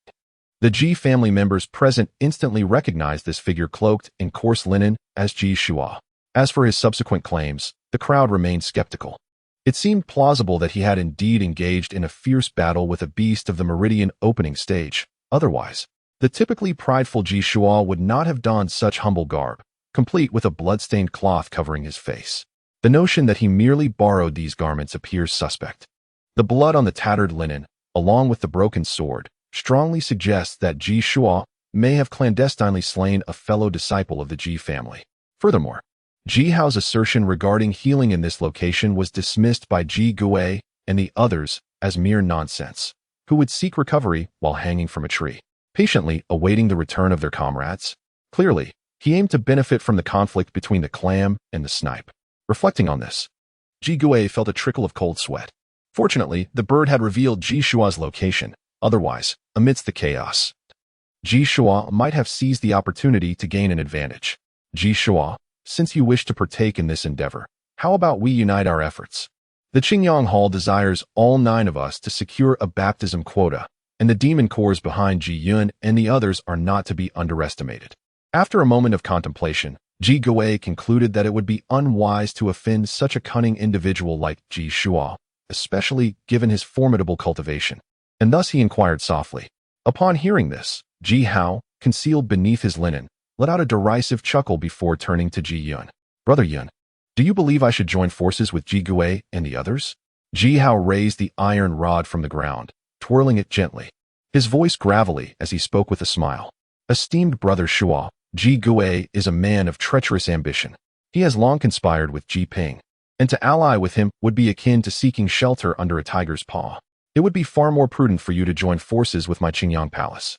the Ji family members present instantly recognized this figure cloaked in coarse linen as Ji Shua. As for his subsequent claims, the crowd remained skeptical. It seemed plausible that he had indeed engaged in a fierce battle with a beast of the meridian opening stage. Otherwise, the typically prideful Ji Shua would not have donned such humble garb, complete with a blood-stained cloth covering his face. The notion that he merely borrowed these garments appears suspect. The blood on the tattered linen, along with the broken sword, strongly suggests that Ji Shua may have clandestinely slain a fellow disciple of the Ji family. Furthermore, Ji Hao's assertion regarding healing in this location was dismissed by Ji Gui and the others as mere nonsense, who would seek recovery while hanging from a tree, patiently awaiting the return of their comrades. Clearly, he aimed to benefit from the conflict between the clam and the snipe. Reflecting on this, Ji Gui felt a trickle of cold sweat. Fortunately, the bird had revealed Ji Shua's location. Otherwise, amidst the chaos, Ji Shua might have seized the opportunity to gain an advantage. Ji Shua, since you wish to partake in this endeavor, how about we unite our efforts? The Qingyang Hall desires all 9 of us to secure a baptism quota, and the demon cores behind Ji Yun and the others are not to be underestimated. After a moment of contemplation, Ji Gui concluded that it would be unwise to offend such a cunning individual like Ji Shua, especially given his formidable cultivation, and thus he inquired softly. Upon hearing this, Ji Hao, concealed beneath his linen, let out a derisive chuckle before turning to Ji Yun. Brother Yun, do you believe I should join forces with Ji Gui and the others? Ji Hao raised the iron rod from the ground, twirling it gently, his voice gravelly as he spoke with a smile. Esteemed brother Shua, Ji Gui is a man of treacherous ambition. He has long conspired with Ji Ping, and to ally with him would be akin to seeking shelter under a tiger's paw. It would be far more prudent for you to join forces with my Qingyang Palace.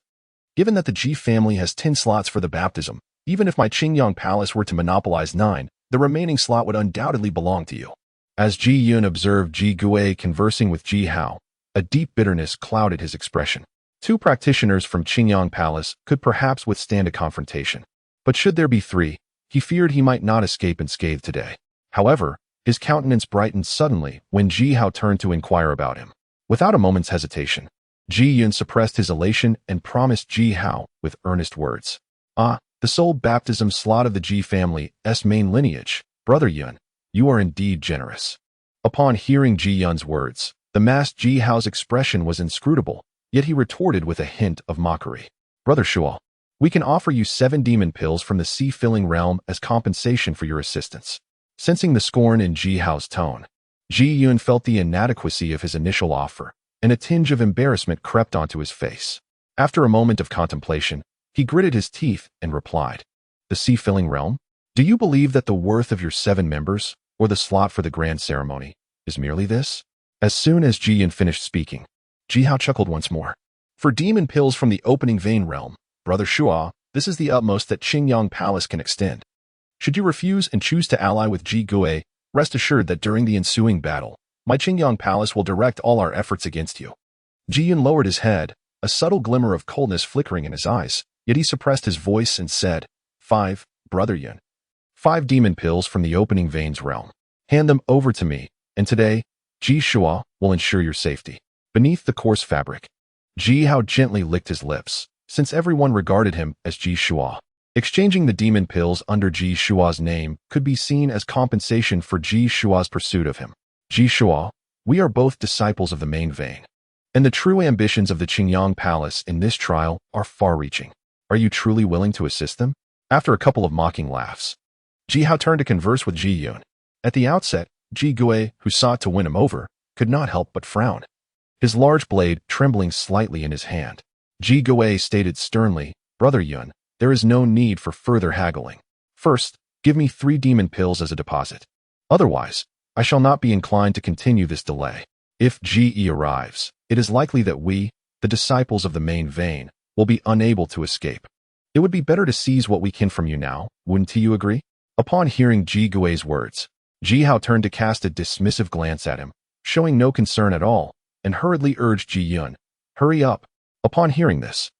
Given that the Ji family has 10 slots for the baptism, even if my Qingyang Palace were to monopolize 9, the remaining slot would undoubtedly belong to you. As Ji Yun observed Ji Gui conversing with Ji Hao, a deep bitterness clouded his expression. 2 practitioners from Qingyang Palace could perhaps withstand a confrontation, but should there be 3, he feared he might not escape unscathed today. However, his countenance brightened suddenly when Ji Hao turned to inquire about him. Without a moment's hesitation, Ji Yun suppressed his elation and promised Ji Hao with earnest words. The sole baptism slot of the Ji family's main lineage. Brother Yun, you are indeed generous. Upon hearing Ji Yun's words, the masked Ji Hao's expression was inscrutable, yet he retorted with a hint of mockery. Brother Shua, we can offer you 7 demon pills from the sea-filling realm as compensation for your assistance. Sensing the scorn in Ji Hao's tone, Ji Yun felt the inadequacy of his initial offer, and a tinge of embarrassment crept onto his face. After a moment of contemplation, he gritted his teeth and replied, the sea-filling realm? Do you believe that the worth of your 7 members, or the slot for the grand ceremony, is merely this? As soon as Ji Yun finished speaking, Ji Hao chuckled once more. For demon pills from the opening vein realm, Brother Shua, this is the utmost that Qingyang Palace can extend. Should you refuse and choose to ally with Ji Gui, rest assured that during the ensuing battle, my Qingyang Palace will direct all our efforts against you. Ji Yun lowered his head, a subtle glimmer of coldness flickering in his eyes, yet he suppressed his voice and said, 5, Brother Yun. 5 demon pills from the opening veins realm. Hand them over to me, and today, Ji Shua will ensure your safety. Beneath the coarse fabric, Ji Hao gently licked his lips, since everyone regarded him as Ji Shua. Exchanging the demon pills under Ji Shua's name could be seen as compensation for Ji Shua's pursuit of him. Ji Shua, we are both disciples of the main vein, and the true ambitions of the Qingyang Palace in this trial are far-reaching. Are you truly willing to assist them? After a couple of mocking laughs, Ji Hao turned to converse with Ji Yun. At the outset, Ji Gui, who sought to win him over, could not help but frown, his large blade trembling slightly in his hand. Ji Gui stated sternly, Brother Yun, there is no need for further haggling. First, give me 3 demon pills as a deposit. Otherwise, I shall not be inclined to continue this delay. If Ji arrives, it is likely that we, the disciples of the main vein, will be unable to escape. It would be better to seize what we can from you now, wouldn't you agree? Upon hearing Ji Gui's words, Ji Hao turned to cast a dismissive glance at him, showing no concern at all, and hurriedly urged Ji Yun, hurry up. Upon hearing this,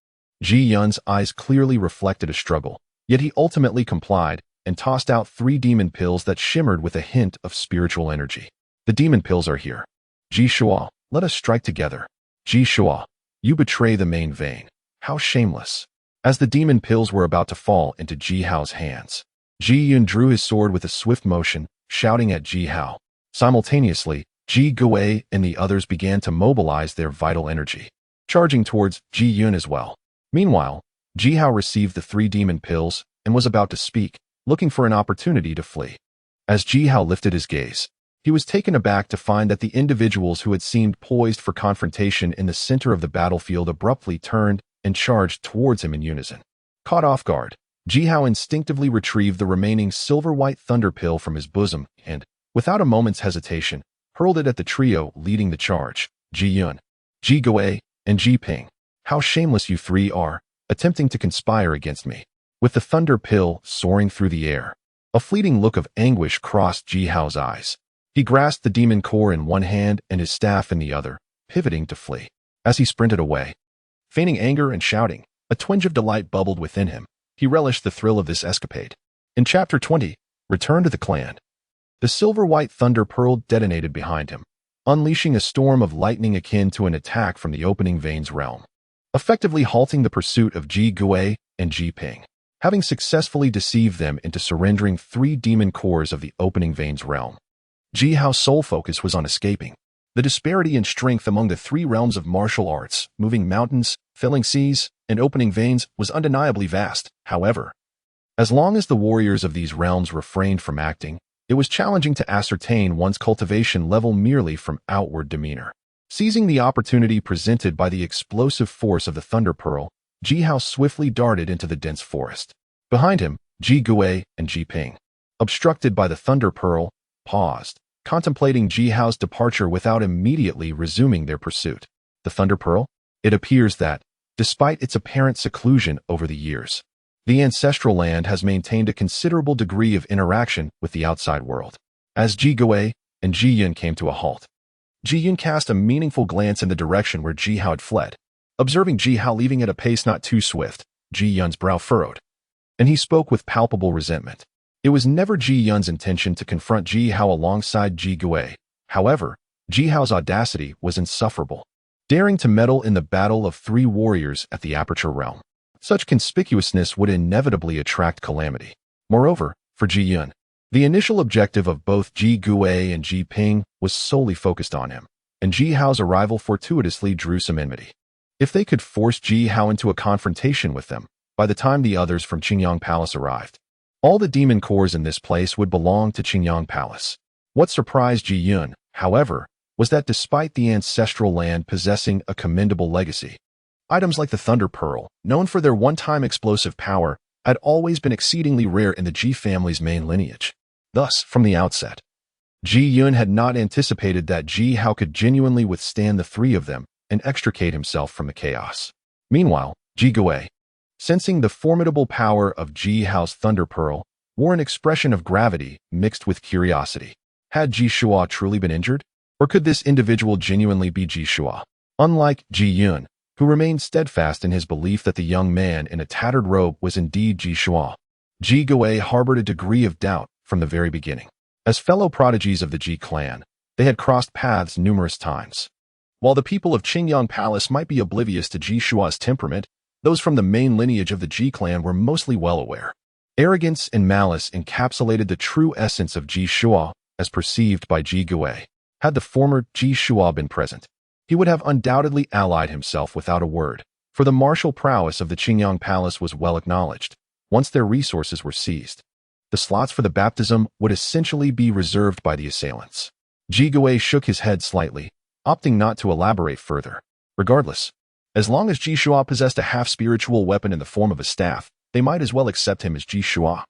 Ji Yun's eyes clearly reflected a struggle, yet he ultimately complied and tossed out 3 demon pills that shimmered with a hint of spiritual energy. The demon pills are here. Ji Shua, let us strike together. Ji Shua, you betray the main vein. How shameless. As the demon pills were about to fall into Ji Hao's hands, Ji Yun drew his sword with a swift motion, shouting at Ji Hao. Simultaneously, Ji Gui and the others began to mobilize their vital energy, charging towards Ji Yun as well. Meanwhile, Ji Hao received the 3 demon pills and was about to speak, looking for an opportunity to flee. As Ji Hao lifted his gaze, he was taken aback to find that the individuals who had seemed poised for confrontation in the center of the battlefield abruptly turned and charged towards him in unison. Caught off guard, Ji Hao instinctively retrieved the remaining silver-white thunder pill from his bosom and, without a moment's hesitation, hurled it at the trio leading the charge, Ji Yun, Ji Gui, and Ji Ping. How shameless you 3 are, attempting to conspire against me. With the thunder pill soaring through the air, a fleeting look of anguish crossed Ji Hao's eyes. He grasped the demon core in one hand and his staff in the other, pivoting to flee. As he sprinted away, feigning anger and shouting, a twinge of delight bubbled within him. He relished the thrill of this escapade. In Chapter 20, Return to the Clan, the silver-white thunder pearl detonated behind him, unleashing a storm of lightning akin to an attack from the opening veins realm, effectively halting the pursuit of Ji Gui and Ji Ping. having successfully deceived them into surrendering 3 demon cores of the opening veins realm. Ji Hao's sole focus was on escaping. The disparity in strength among the 3 realms of martial arts, moving mountains, filling seas, and opening veins, was undeniably vast. However, as long as the warriors of these realms refrained from acting, it was challenging to ascertain one's cultivation level merely from outward demeanor. Seizing the opportunity presented by the explosive force of the Thunder Pearl, Ji Hao swiftly darted into the dense forest. Behind him, Ji Gui and Ji Ping, obstructed by the Thunder Pearl, paused, contemplating Ji Hao's departure without immediately resuming their pursuit. The Thunder Pearl? It appears that, despite its apparent seclusion over the years, the ancestral land has maintained a considerable degree of interaction with the outside world. As Ji Gui and Ji Yun came to a halt, Ji Yun cast a meaningful glance in the direction where Ji Hao had fled. Observing Ji Hao leaving at a pace not too swift, Ji Yun's brow furrowed, and he spoke with palpable resentment. It was never Ji Yun's intention to confront Ji Hao alongside Ji Gui. However, Ji Hao's audacity was insufferable, daring to meddle in the battle of 3 warriors at the Aperture Realm. Such conspicuousness would inevitably attract calamity. Moreover, for Ji Yun, the initial objective of both Ji Gui and Ji Ping was solely focused on him, and Ji Hao's arrival fortuitously drew some enmity. If they could force Ji Hao into a confrontation with them, by the time the others from Qingyang Palace arrived, all the demon cores in this place would belong to Qingyang Palace. What surprised Ji Yun, however, was that despite the ancestral land possessing a commendable legacy, items like the Thunder Pearl, known for their one-time explosive power, had always been exceedingly rare in the Ji family's main lineage. Thus, from the outset, Ji Yun had not anticipated that Ji Hao could genuinely withstand the 3 of them and extricate himself from the chaos. Meanwhile, Ji Gui, sensing the formidable power of Ji Hao's Thunder Pearl, wore an expression of gravity mixed with curiosity. Had Ji Shua truly been injured? Or could this individual genuinely be Ji Shua? Unlike Ji Yun, who remained steadfast in his belief that the young man in a tattered robe was indeed Ji Shua, Ji Gui harbored a degree of doubt from the very beginning. As fellow prodigies of the Ji clan, they had crossed paths numerous times. While the people of Qingyang Palace might be oblivious to Ji Shua's temperament, those from the main lineage of the Ji clan were mostly well aware. Arrogance and malice encapsulated the true essence of Ji Shua as perceived by Ji Gui. Had the former Ji Shua been present, he would have undoubtedly allied himself without a word, for the martial prowess of the Qingyang Palace was well acknowledged. Once their resources were seized, the slots for the baptism would essentially be reserved by the assailants. Ji Gui shook his head slightly, opting not to elaborate further. Regardless, as long as Ji Shua possessed a half-spiritual weapon in the form of a staff, they might as well accept him as Ji Shua.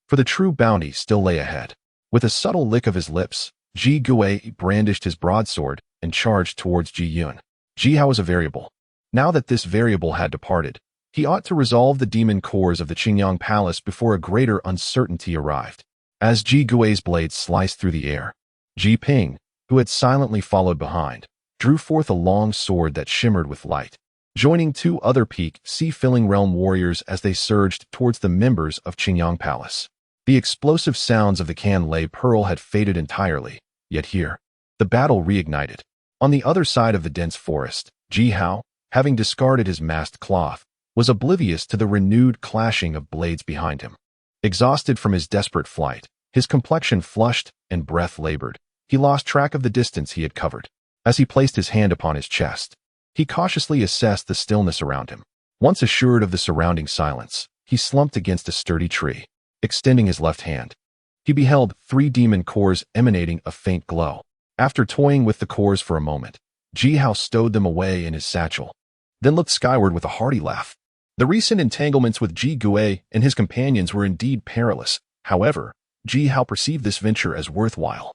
For the true bounty still lay ahead. With a subtle lick of his lips, Ji Gui brandished his broadsword and charged towards Ji Yun. Ji Hao was a variable. Now that this variable had departed, he ought to resolve the demon cores of the Qingyang Palace before a greater uncertainty arrived. As Ji Gui's blade sliced through the air, Ji Ping, who had silently followed behind, drew forth a long sword that shimmered with light, joining 2 other peak, sea-filling realm warriors as they surged towards the members of Qingyang Palace. The explosive sounds of the Canlay Pearl had faded entirely, yet here, the battle reignited. On the other side of the dense forest, Ji Hao, having discarded his masked cloth, was oblivious to the renewed clashing of blades behind him. Exhausted from his desperate flight, his complexion flushed and breath labored, he lost track of the distance he had covered. As he placed his hand upon his chest, he cautiously assessed the stillness around him. Once assured of the surrounding silence, he slumped against a sturdy tree. Extending his left hand, he beheld 3 demon cores emanating a faint glow. After toying with the cores for a moment, Ji Hao stowed them away in his satchel, then looked skyward with a hearty laugh. The recent entanglements with Ji Gui and his companions were indeed perilous. However, Ji Hao perceived this venture as worthwhile.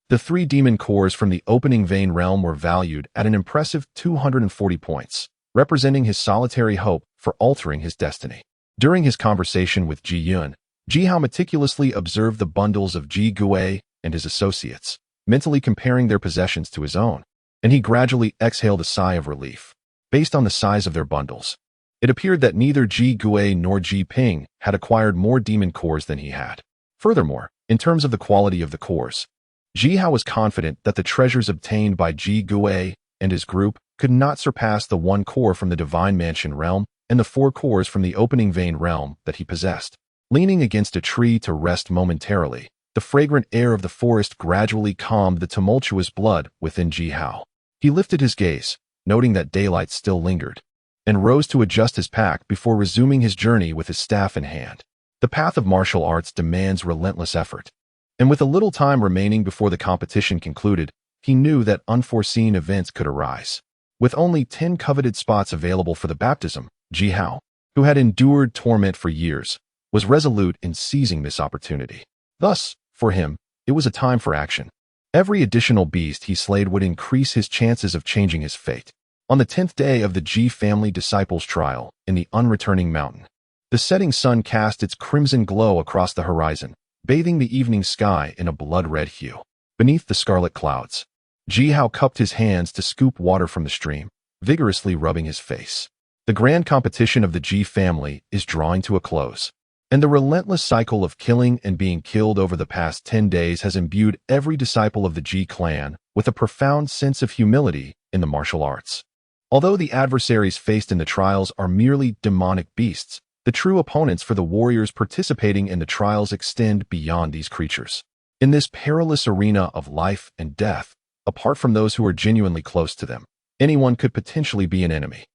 The 3 demon cores from the opening vein realm were valued at an impressive 240 points, representing his solitary hope for altering his destiny. During his conversation with Ji Yun, Ji Hao meticulously observed the bundles of Ji Gui and his associates, mentally comparing their possessions to his own, and he gradually exhaled a sigh of relief. Based on the size of their bundles, it appeared that neither Ji Gui nor Ji Ping had acquired more demon cores than he had. Furthermore, in terms of the quality of the cores, Ji Hao was confident that the treasures obtained by Ji Gui and his group could not surpass the 1 core from the Divine Mansion realm and the 4 cores from the opening vein realm that he possessed. Leaning against a tree to rest momentarily, the fragrant air of the forest gradually calmed the tumultuous blood within Ji Hao. He lifted his gaze, noting that daylight still lingered, and rose to adjust his pack before resuming his journey with his staff in hand. The path of martial arts demands relentless effort, and with a little time remaining before the competition concluded, he knew that unforeseen events could arise. With only 10 coveted spots available for the baptism, Ji Hao, who had endured torment for years, was resolute in seizing this opportunity. Thus, for him, it was a time for action. Every additional beast he slayed would increase his chances of changing his fate. On the 10th day of the Ji family disciples' trial, in the unreturning mountain, the setting sun cast its crimson glow across the horizon, bathing the evening sky in a blood-red hue. Beneath the scarlet clouds, Ji Hao cupped his hands to scoop water from the stream, vigorously rubbing his face. The grand competition of the Ji family is drawing to a close, and the relentless cycle of killing and being killed over the past 10 days has imbued every disciple of the Ji clan with a profound sense of humility in the martial arts. Although the adversaries faced in the trials are merely demonic beasts, the true opponents for the warriors participating in the trials extend beyond these creatures. In this perilous arena of life and death, apart from those who are genuinely close to them, anyone could potentially be an enemy.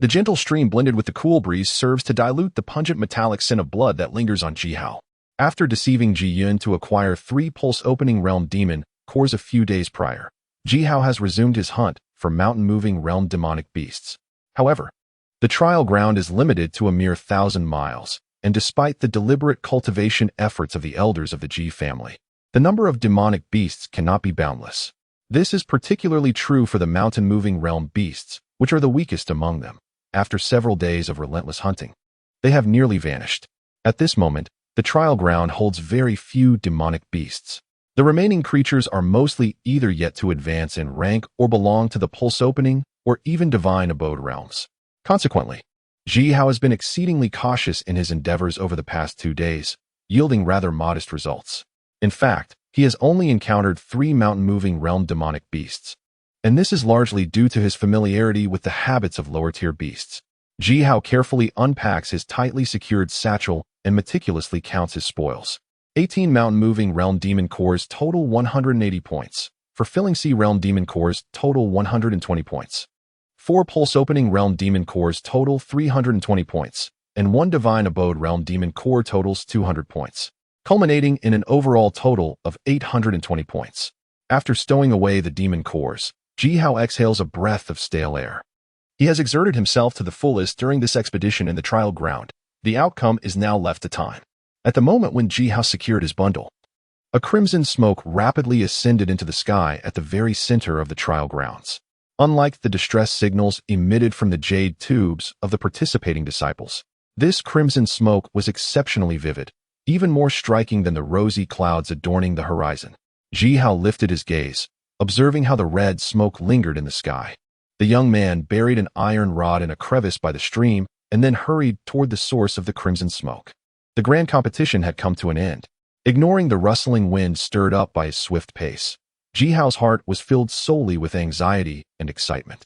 The gentle stream blended with the cool breeze serves to dilute the pungent metallic scent of blood that lingers on Ji Hao. After deceiving Ji Yun to acquire 3 pulse-opening realm demon cores a few days prior, Ji Hao has resumed his hunt for mountain-moving realm demonic beasts. However, the trial ground is limited to a mere 1,000 miles, and despite the deliberate cultivation efforts of the elders of the Ji family, the number of demonic beasts cannot be boundless. This is particularly true for the mountain-moving realm beasts, which are the weakest among them. After several days of relentless hunting, they have nearly vanished. At this moment, the trial ground holds very few demonic beasts. The remaining creatures are mostly either yet to advance in rank or belong to the pulse-opening or even divine abode realms. Consequently, Ji Hao has been exceedingly cautious in his endeavors over the past 2 days, yielding rather modest results. In fact, he has only encountered 3 mountain-moving realm demonic beasts, and this is largely due to his familiarity with the habits of lower-tier beasts. Ji Hao carefully unpacks his tightly secured satchel and meticulously counts his spoils. 18 mountain-moving realm demon cores total 180 points. Fulfilling Sea realm demon cores total 120 points. 4 pulse-opening realm demon cores total 320 points, and 1 divine abode realm demon core totals 200 points, culminating in an overall total of 820 points. After stowing away the demon cores, Ji Hao exhales a breath of stale air. He has exerted himself to the fullest during this expedition in the trial ground. The outcome is now left to time. At the moment when Ji Hao secured his bundle, a crimson smoke rapidly ascended into the sky at the very center of the trial grounds. Unlike the distress signals emitted from the jade tubes of the participating disciples, this crimson smoke was exceptionally vivid, even more striking than the rosy clouds adorning the horizon. Ji Hao lifted his gaze, observing how the red smoke lingered in the sky. The young man buried an iron rod in a crevice by the stream and then hurried toward the source of the crimson smoke. The grand competition had come to an end. Ignoring the rustling wind stirred up by his swift pace, Ji Hao's heart was filled solely with anxiety and excitement.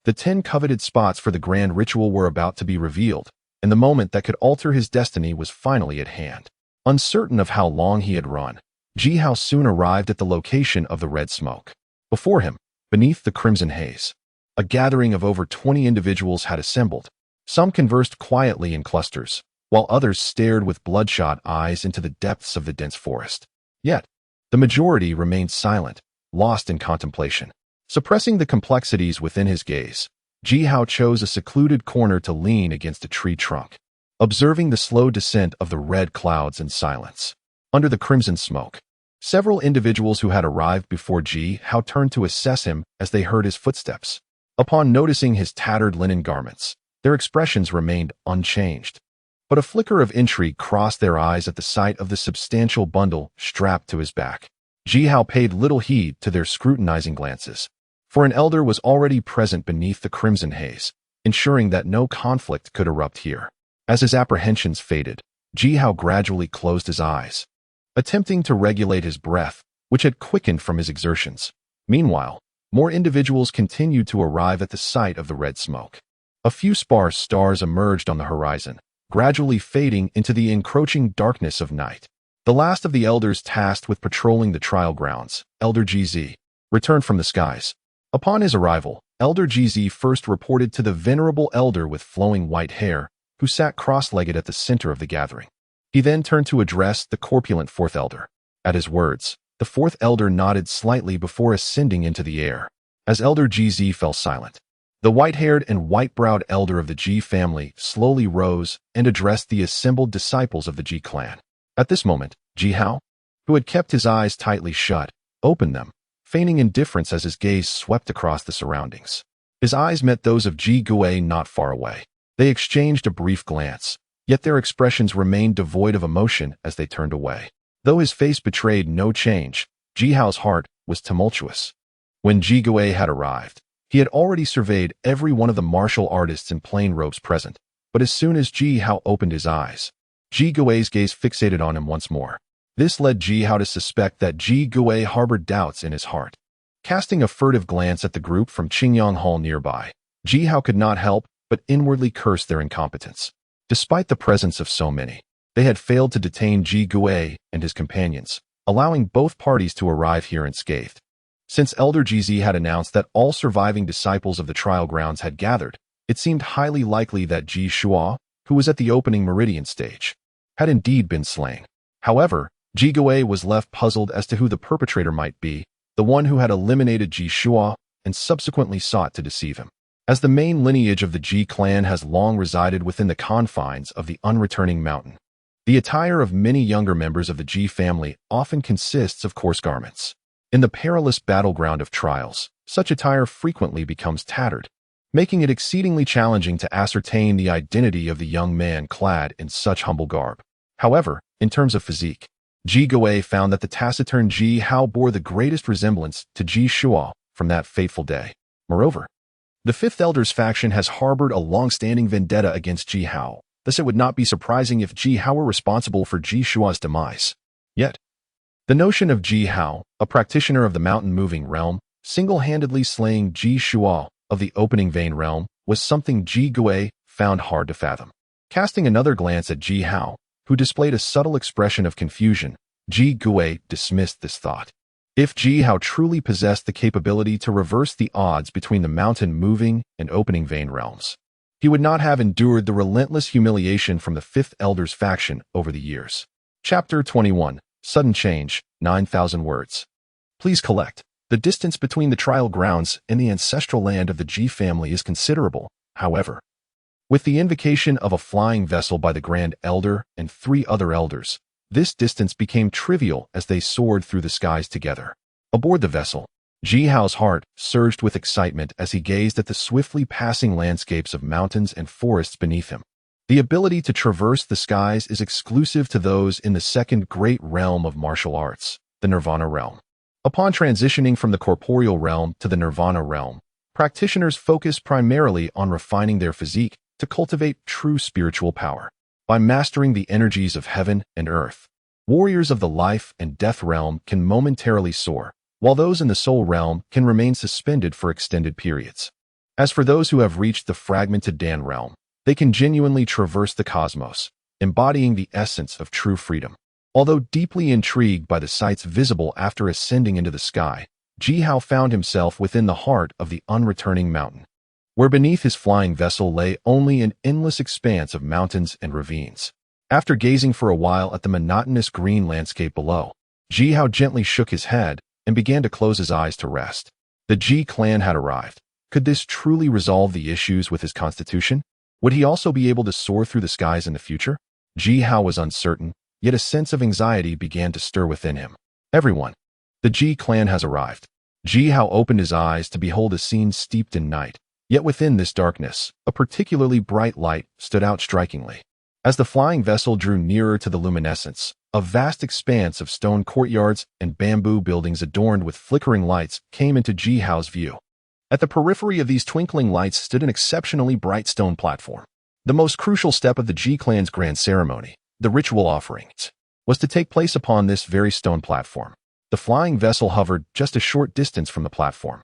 The 10 coveted spots for the grand ritual were about to be revealed, and the moment that could alter his destiny was finally at hand. Uncertain of how long he had run, Ji Hao soon arrived at the location of the red smoke. Before him, beneath the crimson haze, a gathering of over 20 individuals had assembled. Some conversed quietly in clusters, while others stared with bloodshot eyes into the depths of the dense forest. Yet, the majority remained silent, lost in contemplation. Suppressing the complexities within his gaze, Ji Hao chose a secluded corner to lean against a tree trunk, observing the slow descent of the red clouds in silence. Under the crimson smoke, several individuals who had arrived before Ji Hao turned to assess him as they heard his footsteps. Upon noticing his tattered linen garments, their expressions remained unchanged, but a flicker of intrigue crossed their eyes at the sight of the substantial bundle strapped to his back. Ji Hao paid little heed to their scrutinizing glances, for an elder was already present beneath the crimson haze, ensuring that no conflict could erupt here. As his apprehensions faded, Ji Hao gradually closed his eyes, attempting to regulate his breath, which had quickened from his exertions. Meanwhile, more individuals continued to arrive at the sight of the red smoke. A few sparse stars emerged on the horizon, gradually fading into the encroaching darkness of night. The last of the elders tasked with patrolling the trial grounds, Elder GZ, returned from the skies. Upon his arrival, Elder GZ first reported to the venerable elder with flowing white hair, who sat cross-legged at the center of the gathering. He then turned to address the corpulent fourth elder. At his words, the fourth elder nodded slightly before ascending into the air. As Elder GZ fell silent, the white-haired and white-browed elder of the G family slowly rose and addressed the assembled disciples of the G clan. At this moment, Ji Hao, who had kept his eyes tightly shut, opened them, feigning indifference as his gaze swept across the surroundings. His eyes met those of Ji Gui not far away. They exchanged a brief glance, yet their expressions remained devoid of emotion as they turned away. Though his face betrayed no change, Ji Hao's heart was tumultuous. When Ji Gui had arrived, he had already surveyed every one of the martial artists in plain robes present, but as soon as Ji Hao opened his eyes, Ji Gui's gaze fixated on him once more. This led Ji Hao to suspect that Ji Gui harbored doubts in his heart. Casting a furtive glance at the group from Qingyang Hall nearby, Ji Hao could not help but inwardly curse their incompetence. Despite the presence of so many, they had failed to detain Ji Gui and his companions, allowing both parties to arrive here unscathed. Since Elder GZ had announced that all surviving disciples of the trial grounds had gathered, it seemed highly likely that Ji Shua, who was at the opening meridian stage, had indeed been slain. However, Ji Gui was left puzzled as to who the perpetrator might be, the one who had eliminated Ji Shua and subsequently sought to deceive him. As the main lineage of the Ji clan has long resided within the confines of the unreturning mountain, the attire of many younger members of the Ji family often consists of coarse garments. In the perilous battleground of trials, such attire frequently becomes tattered, making it exceedingly challenging to ascertain the identity of the young man clad in such humble garb. However, in terms of physique, Ji Gui found that the taciturn Ji Hao bore the greatest resemblance to Ji Shua from that fateful day. Moreover, the Fifth Elder's faction has harbored a long-standing vendetta against Ji Hao, thus it would not be surprising if Ji Hao were responsible for Ji Shua's demise. Yet, the notion of Ji Hao, a practitioner of the mountain-moving realm, single-handedly slaying Ji Shua of the opening vein realm, was something Ji Gui found hard to fathom. Casting another glance at Ji Hao, who displayed a subtle expression of confusion, Ji Gui dismissed this thought. If Ji Hao truly possessed the capability to reverse the odds between the mountain-moving and opening vein realms, he would not have endured the relentless humiliation from the Fifth Elder's faction over the years. Chapter 21. Sudden Change, 9,000 words. Please collect. The distance between the trial grounds and the ancestral land of the Ji family is considerable, however. With the invocation of a flying vessel by the Grand Elder and 3 other elders, this distance became trivial as they soared through the skies together. Aboard the vessel, Ji Hao's heart surged with excitement as he gazed at the swiftly passing landscapes of mountains and forests beneath him. The ability to traverse the skies is exclusive to those in the second great realm of martial arts, the Nirvana realm. Upon transitioning from the corporeal realm to the Nirvana realm, practitioners focus primarily on refining their physique to cultivate true spiritual power. By mastering the energies of heaven and earth, warriors of the life and death realm can momentarily soar, while those in the soul realm can remain suspended for extended periods. As for those who have reached the fragmented Dan realm, they can genuinely traverse the cosmos, embodying the essence of true freedom. Although deeply intrigued by the sights visible after ascending into the sky, Ji Hao found himself within the heart of the unreturning mountain, where beneath his flying vessel lay only an endless expanse of mountains and ravines. After gazing for a while at the monotonous green landscape below, Ji Hao gently shook his head and began to close his eyes to rest. The Ji clan had arrived. Could this truly resolve the issues with his constitution? Would he also be able to soar through the skies in the future? Ji Hao was uncertain, yet a sense of anxiety began to stir within him. Everyone. The Ji clan has arrived. Ji Hao opened his eyes to behold a scene steeped in night. Yet within this darkness, a particularly bright light stood out strikingly. As the flying vessel drew nearer to the luminescence, a vast expanse of stone courtyards and bamboo buildings adorned with flickering lights came into Ji Hao's view. At the periphery of these twinkling lights stood an exceptionally bright stone platform. The most crucial step of the Ji clan's grand ceremony, the ritual offerings, was to take place upon this very stone platform. The flying vessel hovered just a short distance from the platform,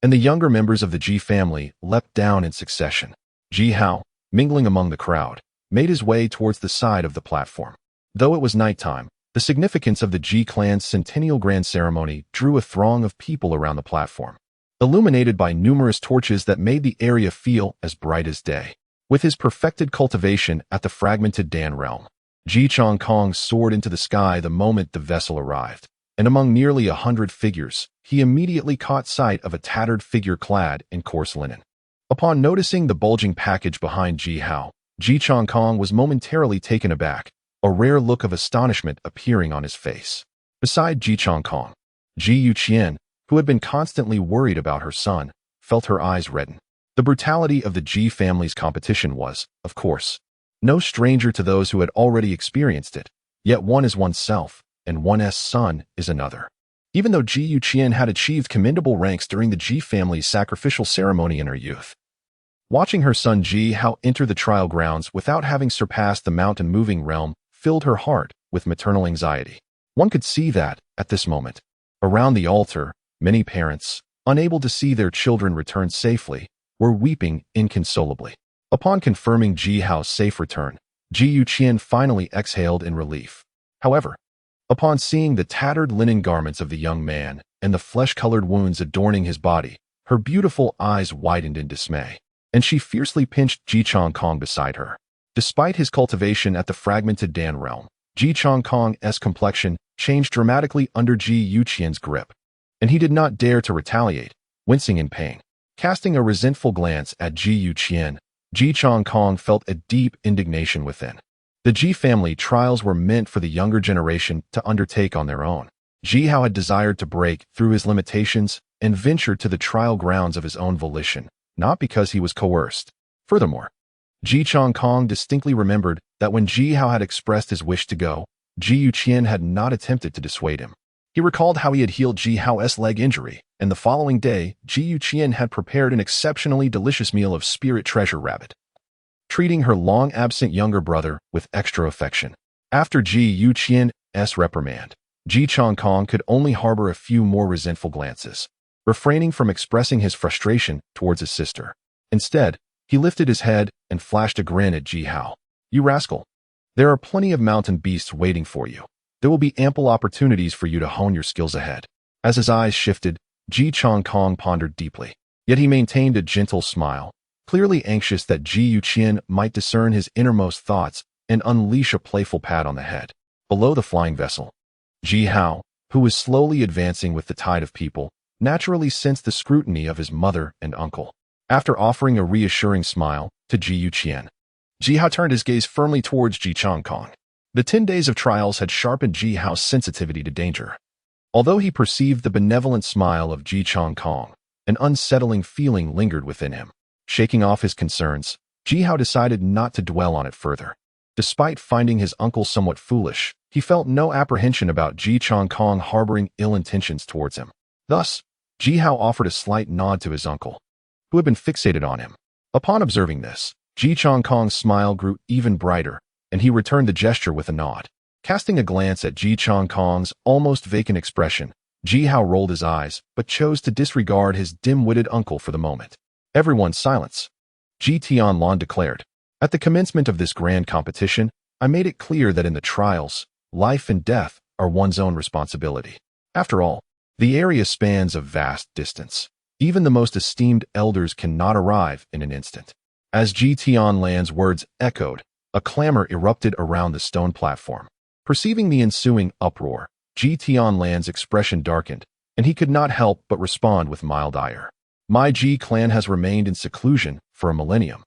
and the younger members of the Ji family leapt down in succession. Ji Hao, mingling among the crowd, made his way towards the side of the platform. Though it was nighttime, the significance of the Ji clan's centennial grand ceremony drew a throng of people around the platform, illuminated by numerous torches that made the area feel as bright as day. With his perfected cultivation at the fragmented Dan realm, Ji Changkong soared into the sky the moment the vessel arrived, and among nearly 100 figures, he immediately caught sight of a tattered figure clad in coarse linen. Upon noticing the bulging package behind Ji Hao, Ji Changkong was momentarily taken aback, a rare look of astonishment appearing on his face. Beside Ji Changkong, Ji Yuqian, who had been constantly worried about her son, felt her eyes redden. The brutality of the Ji family's competition was, of course, no stranger to those who had already experienced it, yet one is oneself, and one's son is another. Even though Ji Yuqian had achieved commendable ranks during the Ji family's sacrificial ceremony in her youth, watching her son Ji Hao enter the trial grounds without having surpassed the mountain-moving realm filled her heart with maternal anxiety. One could see that, at this moment, around the altar, many parents, unable to see their children return safely, were weeping inconsolably. Upon confirming Ji Hao's safe return, Ji Yuqian finally exhaled in relief. However, upon seeing the tattered linen garments of the young man and the flesh-colored wounds adorning his body, her beautiful eyes widened in dismay, and she fiercely pinched Ji Changkong beside her. Despite his cultivation at the fragmented Dan realm, Ji Changkong's complexion changed dramatically under Ji Yuqian's grip, and he did not dare to retaliate, wincing in pain. Casting a resentful glance at Ji Yuqian, Ji Changkong felt a deep indignation within. The Ji family trials were meant for the younger generation to undertake on their own. Ji Hao had desired to break through his limitations and venture to the trial grounds of his own volition, not because he was coerced. Furthermore, Ji Changkong distinctly remembered that when Ji Hao had expressed his wish to go, Ji Yuqian had not attempted to dissuade him. He recalled how he had healed Ji Hao's leg injury, and the following day, Ji Yuqian had prepared an exceptionally delicious meal of spirit treasure rabbit, treating her long-absent younger brother with extra affection. After Ji Yuqian's reprimand, Ji Changkong could only harbor a few more resentful glances, refraining from expressing his frustration towards his sister. Instead, he lifted his head and flashed a grin at Ji Hao. "You rascal. There are plenty of mountain beasts waiting for you. There will be ample opportunities for you to hone your skills ahead." As his eyes shifted, Ji Changkong pondered deeply. Yet he maintained a gentle smile, clearly anxious that Ji Yuqian might discern his innermost thoughts and unleash a playful pat on the head. Below the flying vessel, Ji Hao, who was slowly advancing with the tide of people, naturally sensed the scrutiny of his mother and uncle. After offering a reassuring smile to Ji Yuqian, Ji Hao turned his gaze firmly towards Ji Changkong. The 10 days of trials had sharpened Ji Hao's sensitivity to danger. Although he perceived the benevolent smile of Ji Changkong, an unsettling feeling lingered within him. Shaking off his concerns, Ji Hao decided not to dwell on it further. Despite finding his uncle somewhat foolish, he felt no apprehension about Ji Changkong harboring ill intentions towards him. Thus, Ji Hao offered a slight nod to his uncle, who had been fixated on him. Upon observing this, Ji Changkong's smile grew even brighter, and he returned the gesture with a nod. Casting a glance at Ji Changkong's almost vacant expression, Ji Hao rolled his eyes, but chose to disregard his dim-witted uncle for the moment. "Everyone silence," Ji Tianlan declared. "At the commencement of this grand competition, I made it clear that in the trials, life and death are one's own responsibility. After all, the area spans a vast distance. Even the most esteemed elders cannot arrive in an instant." As Ji Tianlan's words echoed, a clamor erupted around the stone platform. Perceiving the ensuing uproar, Ji Tianlan's expression darkened, and he could not help but respond with mild ire. "My Ji clan has remained in seclusion for a millennium.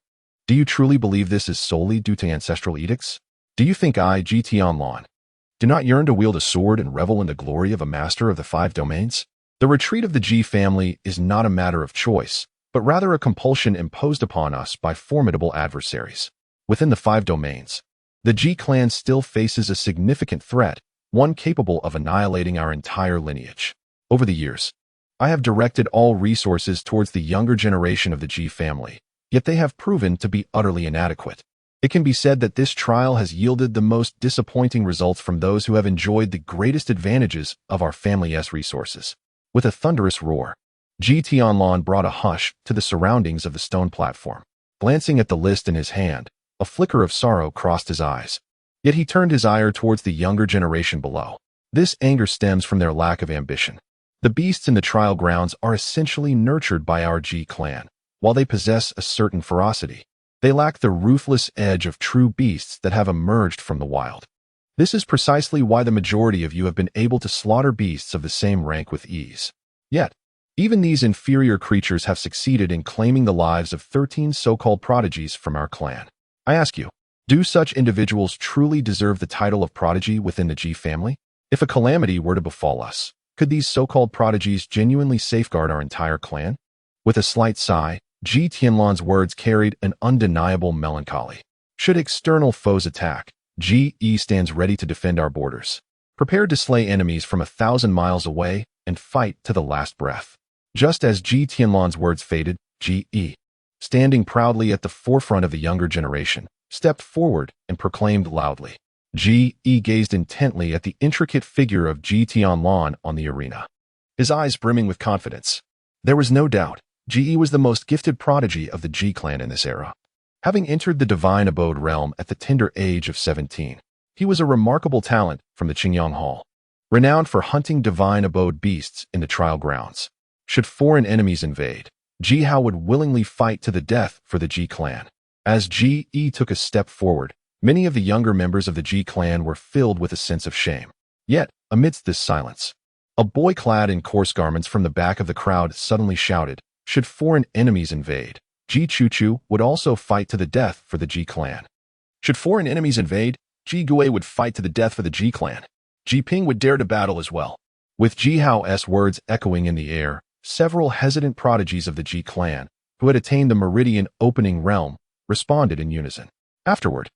Do you truly believe this is solely due to ancestral edicts? Do you think I, Ji Tianlan, do not yearn to wield a sword and revel in the glory of a master of the 5 domains? The retreat of the Ji family is not a matter of choice, but rather a compulsion imposed upon us by formidable adversaries. Within the 5 domains, the Ji clan still faces a significant threat, one capable of annihilating our entire lineage. Over the years, I have directed all resources towards the younger generation of the Ji family, yet they have proven to be utterly inadequate. It can be said that this trial has yielded the most disappointing results from those who have enjoyed the greatest advantages of our family's resources." With a thunderous roar, Ji Tianlan brought a hush to the surroundings of the stone platform. Glancing at the list in his hand, a flicker of sorrow crossed his eyes. Yet he turned his ire towards the younger generation below. This anger stems from their lack of ambition. The beasts in the trial grounds are essentially nurtured by our G clan. While they possess a certain ferocity, they lack the ruthless edge of true beasts that have emerged from the wild. This is precisely why the majority of you have been able to slaughter beasts of the same rank with ease. Yet, even these inferior creatures have succeeded in claiming the lives of 13 so-called prodigies from our clan. I ask you, do such individuals truly deserve the title of prodigy within the G family? If a calamity were to befall us, could these so-called prodigies genuinely safeguard our entire clan? With a slight sigh, Ji Tianlan's words carried an undeniable melancholy. Should external foes attack, Ji stands ready to defend our borders, prepared to slay enemies from 1,000 miles away and fight to the last breath. Just as Ji Tianlan's words faded, Ji, standing proudly at the forefront of the younger generation, stepped forward and proclaimed loudly. Ji gazed intently at the intricate figure of Ji Tianlan on the arena, his eyes brimming with confidence. There was no doubt, Ji was the most gifted prodigy of the Ji clan in this era. Having entered the divine abode realm at the tender age of 17, he was a remarkable talent from the Qingyang Hall, renowned for hunting divine abode beasts in the trial grounds. Should foreign enemies invade, Ji Hao would willingly fight to the death for the Ji clan. As Ji took a step forward, many of the younger members of the Ji clan were filled with a sense of shame. Yet, amidst this silence, a boy clad in coarse garments from the back of the crowd suddenly shouted, should foreign enemies invade, Ji Chuchu would also fight to the death for the Ji clan. Should foreign enemies invade, Ji Gui would fight to the death for the Ji clan. Ji Ping would dare to battle as well. With Ji Hao's words echoing in the air, several hesitant prodigies of the Ji clan, who had attained the meridian opening realm, responded in unison. Afterward,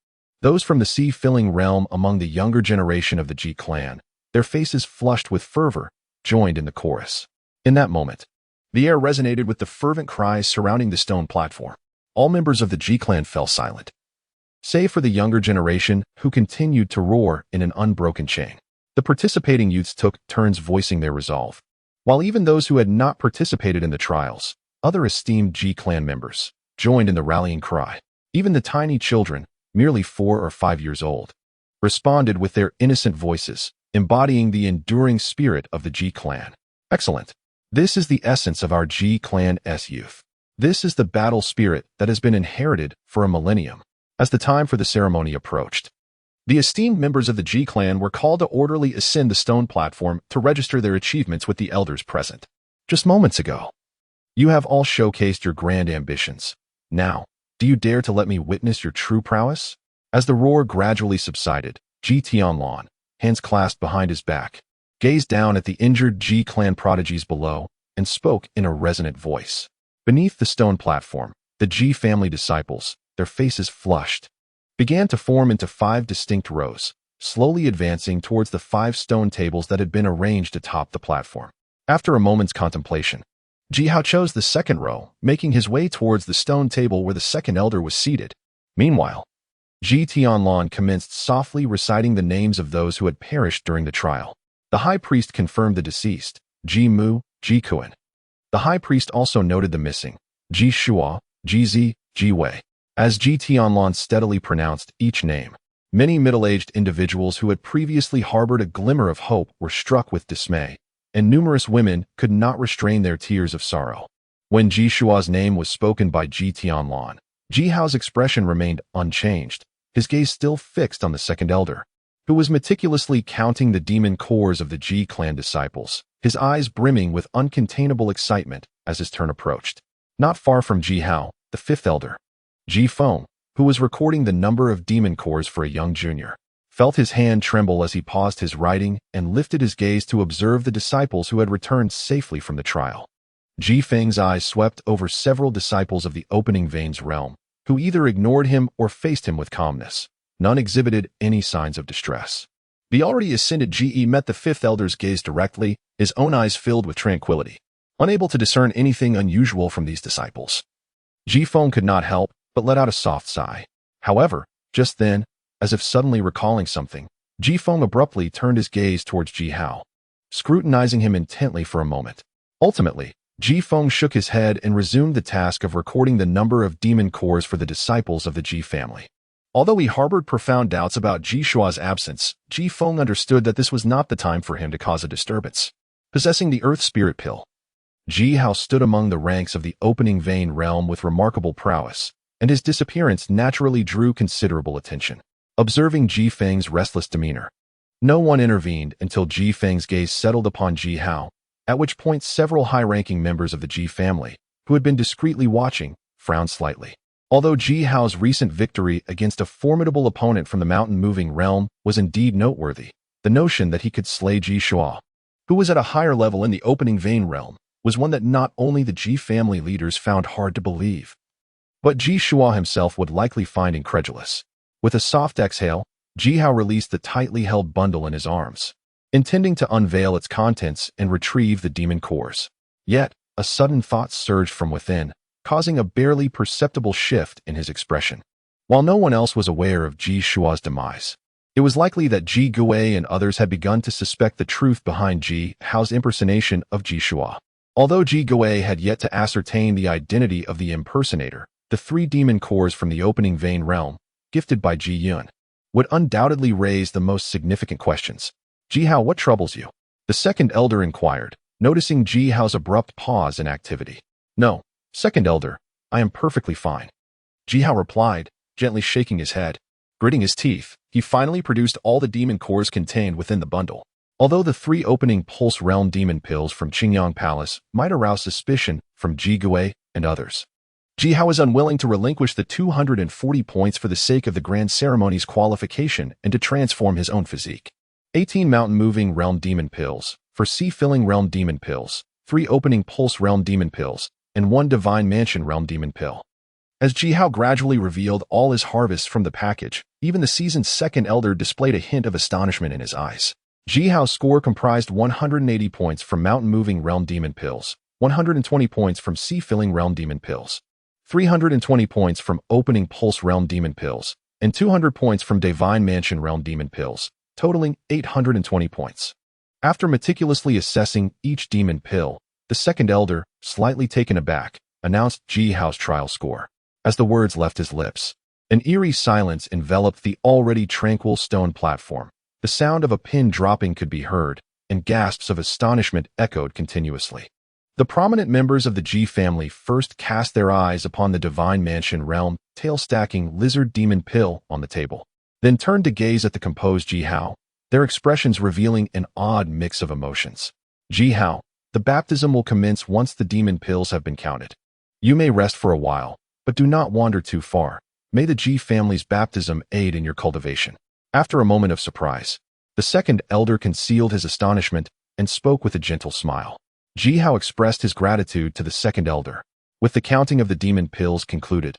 those from the sea-filling realm among the younger generation of the Ji clan, their faces flushed with fervor, joined in the chorus. In that moment, the air resonated with the fervent cries surrounding the stone platform. All members of the Ji clan fell silent, save for the younger generation who continued to roar in an unbroken chain. The participating youths took turns voicing their resolve, while even those who had not participated in the trials, other esteemed Ji clan members, joined in the rallying cry. Even the tiny children, merely 4 or 5 years old, responded with their innocent voices, embodying the enduring spirit of the Ji clan. Excellent. This is the essence of our Ji clan's youth. This is the battle spirit that has been inherited for a millennium. As the time for the ceremony approached, the esteemed members of the Ji clan were called to orderly ascend the stone platform to register their achievements with the elders present. Just moments ago, you have all showcased your grand ambitions. Now, do you dare to let me witness your true prowess? As the roar gradually subsided, Ji Tianlan, hands clasped behind his back, gazed down at the injured Ji clan prodigies below and spoke in a resonant voice. Beneath the stone platform, the Ji family disciples, their faces flushed, began to form into 5 distinct rows, slowly advancing towards the 5 stone tables that had been arranged atop the platform. After a moment's contemplation, Ji Hao chose the second row, making his way towards the stone table where the second elder was seated. Meanwhile, Ji Tianlan commenced softly reciting the names of those who had perished during the trial. The high priest confirmed the deceased, Ji Mu, Ji Kuan. The high priest also noted the missing, Ji Shua, Ji Zi, Ji Wei. As Ji Tianlan steadily pronounced each name, many middle-aged individuals who had previously harbored a glimmer of hope were struck with dismay, and numerous women could not restrain their tears of sorrow. When Ji Shua's name was spoken by Ji Tianlan, Ji Hao's expression remained unchanged, his gaze still fixed on the second elder, who was meticulously counting the demon cores of the Ji clan disciples, his eyes brimming with uncontainable excitement as his turn approached. Not far from Ji Hao, the fifth elder, Ji Feng, who was recording the number of demon cores for a young junior, felt his hand tremble as he paused his writing and lifted his gaze to observe the disciples who had returned safely from the trial. Ji Feng's eyes swept over several disciples of the opening veins realm, who either ignored him or faced him with calmness. None exhibited any signs of distress. The already ascended Ji met the fifth elder's gaze directly, his own eyes filled with tranquility, unable to discern anything unusual from these disciples. Ji Feng could not help but let out a soft sigh. However, just then, as if suddenly recalling something, Ji Feng abruptly turned his gaze towards Ji Hao, scrutinizing him intently for a moment. Ultimately, Ji Feng shook his head and resumed the task of recording the number of demon cores for the disciples of the Ji family. Although he harbored profound doubts about Ji Shua's absence, Ji Feng understood that this was not the time for him to cause a disturbance. Possessing the Earth Spirit Pill, Ji Hao stood among the ranks of the opening vein realm with remarkable prowess, and his disappearance naturally drew considerable attention. Observing Ji Feng's restless demeanor, no one intervened until Ji Feng's gaze settled upon Ji Hao, at which point several high-ranking members of the Ji family, who had been discreetly watching, frowned slightly. Although Ji Hao's recent victory against a formidable opponent from the mountain-moving realm was indeed noteworthy, the notion that he could slay Ji Shua, who was at a higher level in the opening vein realm, was one that not only the Ji family leaders found hard to believe, but Ji Shua himself would likely find incredulous. With a soft exhale, Ji Hao released the tightly held bundle in his arms, intending to unveil its contents and retrieve the demon cores. Yet, a sudden thought surged from within, causing a barely perceptible shift in his expression. While no one else was aware of Ji Shua's demise, it was likely that Ji Gui and others had begun to suspect the truth behind Ji Hao's impersonation of Ji Shua. Although Ji Gui had yet to ascertain the identity of the impersonator, the 3 demon cores from the opening vein realm, gifted by Ji Yun, would undoubtedly raise the most significant questions. Ji Hao, what troubles you? The second elder inquired, noticing Ji Hao's abrupt pause in activity. No, second elder, I am perfectly fine. Ji Hao replied, gently shaking his head. Gritting his teeth, he finally produced all the demon cores contained within the bundle. Although the 3 opening pulse realm demon pills from Qingyang Palace might arouse suspicion from Ji Gui and others, Ji Hao was unwilling to relinquish the 240 points for the sake of the grand ceremony's qualification and to transform his own physique. 18 mountain-moving realm demon pills, 4 sea-filling realm demon pills, 3 opening pulse realm demon pills, and 1 divine mansion realm demon pill. As Ji Hao gradually revealed all his harvests from the package, even the seasoned second elder displayed a hint of astonishment in his eyes. Ji Hao's score comprised 180 points from mountain-moving realm demon pills, 120 points from sea-filling realm demon pills, 320 points from opening pulse realm demon pills, and 200 points from divine mansion realm demon pills, totaling 820 points. After meticulously assessing each demon pill, the second elder, slightly taken aback, announced Ji Hao's trial score. As the words left his lips, an eerie silence enveloped the already tranquil stone platform. The sound of a pin dropping could be heard, and gasps of astonishment echoed continuously. The prominent members of the Ji family first cast their eyes upon the divine mansion realm tail-stacking lizard demon pill on the table, then turned to gaze at the composed Ji Hao, their expressions revealing an odd mix of emotions. Ji Hao, the baptism will commence once the demon pills have been counted. You may rest for a while, but do not wander too far. May the Ji family's baptism aid in your cultivation. After a moment of surprise, the second elder concealed his astonishment and spoke with a gentle smile. Ji Hao expressed his gratitude to the second elder. With the counting of the demon pills concluded,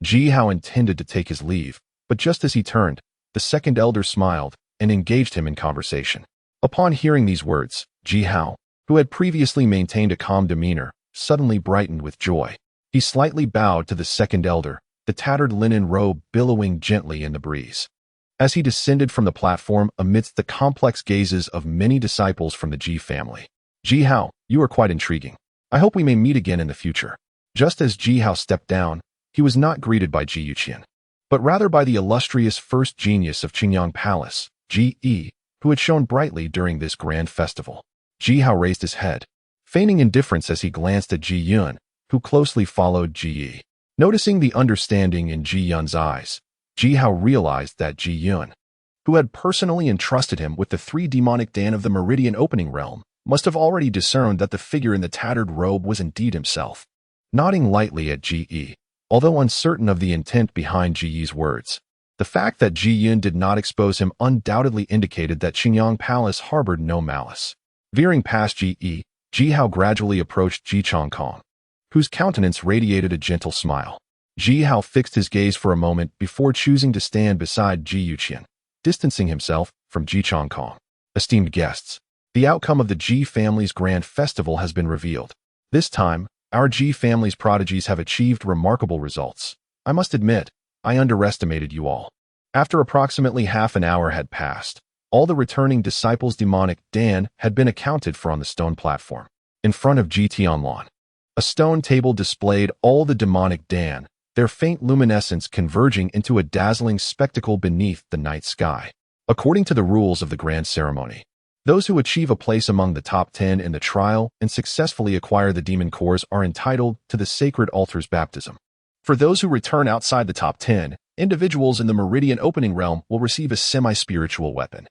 Ji Hao intended to take his leave, but just as he turned, the second elder smiled and engaged him in conversation. Upon hearing these words, Ji Hao, who had previously maintained a calm demeanor, suddenly brightened with joy. He slightly bowed to the second elder, the tattered linen robe billowing gently in the breeze. As he descended from the platform amidst the complex gazes of many disciples from the Ji family. Ji Hao, you are quite intriguing. I hope we may meet again in the future. Just as Ji Hao stepped down, he was not greeted by Ji Yuqian, but rather by the illustrious first genius of Qingyang Palace, Ji Yi, who had shone brightly during this grand festival. Ji Hao raised his head, feigning indifference as he glanced at Ji Yun, who closely followed Ji Yi. Noticing the understanding in Ji Yun's eyes, Ji Hao realized that Ji Yun, who had personally entrusted him with the 3 demonic Dan of the Meridian opening realm, must have already discerned that the figure in the tattered robe was indeed himself. Nodding lightly at Ji Yi, although uncertain of the intent behind Ji Yi's words, the fact that Ji Yun did not expose him undoubtedly indicated that Qingyang Palace harbored no malice. Veering past Ji Yi, Ji Hao gradually approached Ji Changkong, whose countenance radiated a gentle smile. Ji Hao fixed his gaze for a moment before choosing to stand beside Ji Yuqian, distancing himself from Ji Changkong. Esteemed guests, the outcome of the Ji family's grand festival has been revealed. This time, our Ji family's prodigies have achieved remarkable results. I must admit, I underestimated you all. After approximately half an hour had passed, all the returning disciples' demonic Dan had been accounted for on the stone platform. In front of Ji Tianlan, A stone table displayed all the demonic Dan, their faint luminescence converging into a dazzling spectacle beneath the night sky. According to the rules of the grand ceremony, those who achieve a place among the top 10 in the trial and successfully acquire the demon cores are entitled to the sacred altar's baptism. For those who return outside the top 10, individuals in the meridian opening realm will receive a semi-spiritual weapon.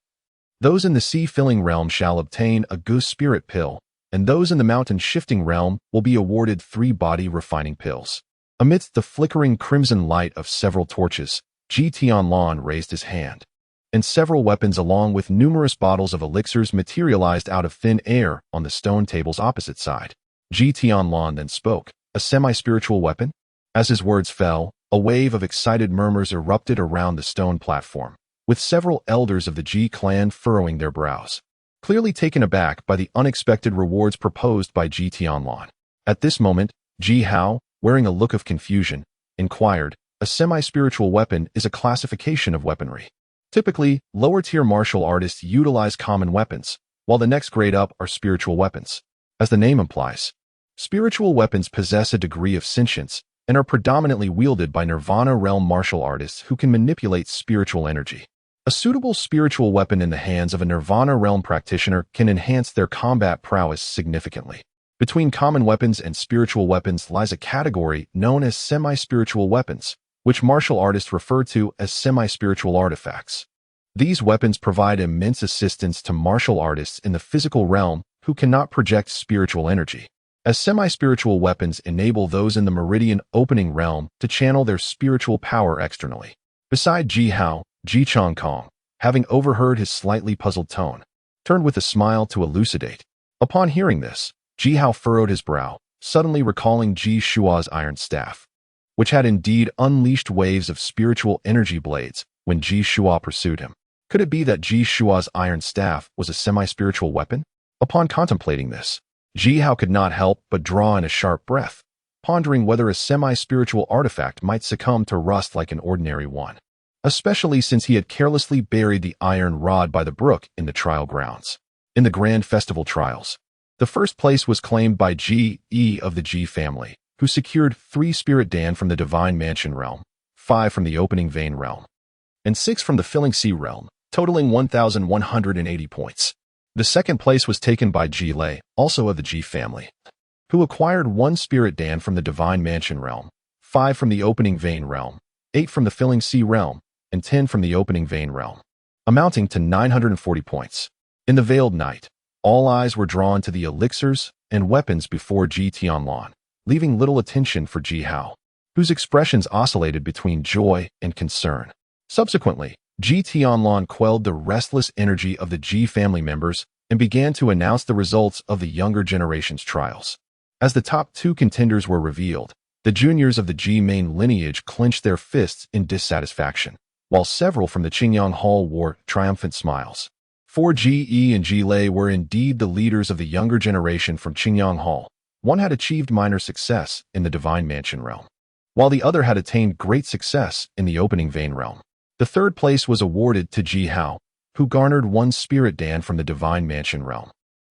Those in the sea-filling realm shall obtain a goose spirit pill, and those in the mountain shifting realm will be awarded 3 body refining pills. Amidst the flickering crimson light of several torches, Ji Tianlan raised his hand, and several weapons along with numerous bottles of elixirs materialized out of thin air on the stone table's opposite side. Ji Tianlan then spoke, "A semi-spiritual weapon?" As his words fell, a wave of excited murmurs erupted around the stone platform, with several elders of the Ji clan furrowing their brows, clearly taken aback by the unexpected rewards proposed by Ji Tianlan. At this moment, Ji Hao, wearing a look of confusion, inquired, "A semi-spiritual weapon is a classification of weaponry. Typically, lower-tier martial artists utilize common weapons, while the next grade up are spiritual weapons. As the name implies, spiritual weapons possess a degree of sentience and are predominantly wielded by Nirvana realm martial artists who can manipulate spiritual energy. A suitable spiritual weapon in the hands of a Nirvana realm practitioner can enhance their combat prowess significantly. Between common weapons and spiritual weapons lies a category known as semi-spiritual weapons, which martial artists refer to as semi-spiritual artifacts. These weapons provide immense assistance to martial artists in the physical realm who cannot project spiritual energy, as semi-spiritual weapons enable those in the meridian opening realm to channel their spiritual power externally. Beside Ji Hao, Ji Chongkong, having overheard his slightly puzzled tone, turned with a smile to elucidate. Upon hearing this, Ji Hao furrowed his brow, suddenly recalling Ji Shua's iron staff, which had indeed unleashed waves of spiritual energy blades when Ji Shua pursued him. Could it be that Ji Shua's iron staff was a semi-spiritual weapon? Upon contemplating this, Ji Hao could not help but draw in a sharp breath, pondering whether a semi-spiritual artifact might succumb to rust like an ordinary one, especially since he had carelessly buried the iron rod by the brook in the trial grounds. In the grand festival trials, the first place was claimed by Ji E of the Ji family, who secured 3 spirit Dan from the Divine Mansion realm, 5 from the Opening Vein realm, and 6 from the Filling Sea realm, totaling 1,180 points. The second place was taken by Ji Lei, also of the Ji family, who acquired 1 spirit Dan from the Divine Mansion realm, 5 from the Opening Vein realm, 8 from the Filling Sea realm, and 10 from the Opening Vein realm, amounting to 940 points. In the Veiled Night, all eyes were drawn to the elixirs and weapons before Ji Tianlan, leaving little attention for Ji Hao, whose expressions oscillated between joy and concern. Subsequently, Ji Tianlan quelled the restless energy of the Ji family members and began to announce the results of the younger generation's trials. As the top 2 contenders were revealed, the juniors of the Ji main lineage clenched their fists in dissatisfaction, while several from the Qingyang Hall wore triumphant smiles. For Ji E and Ji Lei were indeed the leaders of the younger generation from Qingyang Hall. One had achieved minor success in the Divine Mansion realm, while the other had attained great success in the Opening Vein realm. The third place was awarded to Ji Hao, who garnered 1 spirit Dan from the Divine Mansion realm,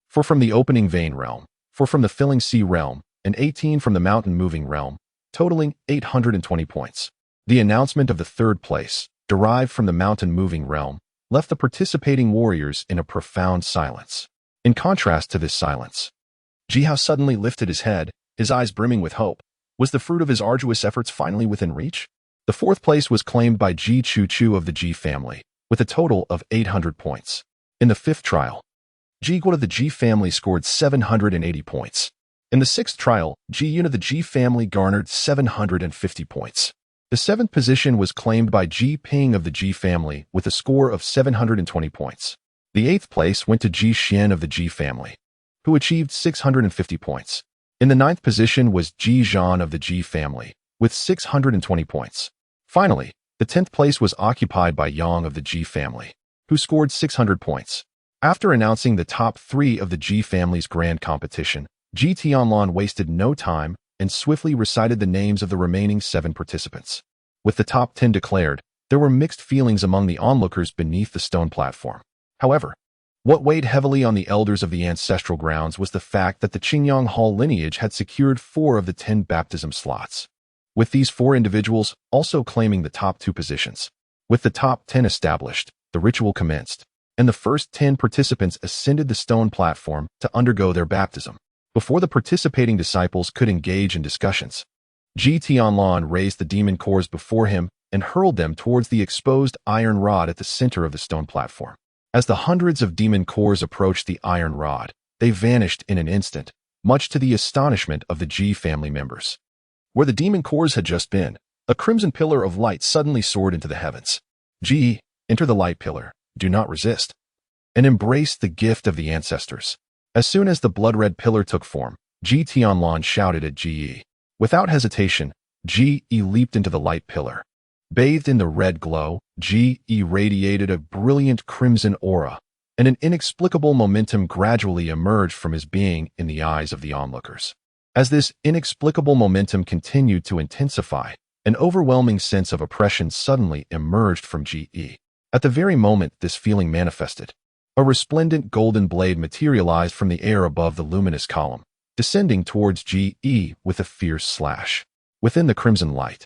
4 from the Opening Vein realm, 4 from the Filling Sea realm, and 18 from the Mountain Moving realm, totaling 820 points. The announcement of the third place, derived from the Mountain Moving realm, left the participating warriors in a profound silence. In contrast to this silence, Ji Hao suddenly lifted his head, his eyes brimming with hope. Was the fruit of his arduous efforts finally within reach? The fourth place was claimed by Ji Chu Chu of the Ji family, with a total of 800 points. In the 5th trial, Ji Guo of the Ji family scored 780 points. In the 6th trial, Ji Yun of the Ji family garnered 750 points. The 7th position was claimed by Ji Ping of the Ji family with a score of 720 points. The 8th place went to Ji Xian of the Ji family, who achieved 650 points. In the 9th position was Ji Zhan of the Ji family, with 620 points. Finally, the 10th place was occupied by Yang of the Ji family, who scored 600 points. After announcing the top 3 of the Ji family's grand competition, Ji Tianlan wasted no time and swiftly recited the names of the remaining 7 participants. With the top 10 declared, there were mixed feelings among the onlookers beneath the stone platform. However, What weighed heavily on the elders of the ancestral grounds was the fact that the Qingyang Hall lineage had secured 4 of the 10 baptism slots, with these 4 individuals also claiming the top 2 positions. With the top 10 established, the ritual commenced, and the first 10 participants ascended the stone platform to undergo their baptism. Before the participating disciples could engage in discussions, Ji Tianlan raised the demon cores before him and hurled them towards the exposed iron rod at the center of the stone platform. As the hundreds of demon cores approached the iron rod, they vanished in an instant, much to the astonishment of the Ji family members. Where the demon cores had just been, a crimson pillar of light suddenly soared into the heavens. Ji, enter the light pillar, do not resist, and embrace the gift of the ancestors. As soon as the blood-red pillar took form, Ji Tianlan shouted at Ji. Without hesitation, Ji leaped into the light pillar. Bathed in the red glow, Ji radiated a brilliant crimson aura, and an inexplicable momentum gradually emerged from his being in the eyes of the onlookers. As this inexplicable momentum continued to intensify, an overwhelming sense of oppression suddenly emerged from Ji. At the very moment this feeling manifested, a resplendent golden blade materialized from the air above the luminous column, descending towards Ji with a fierce slash. Within the crimson light,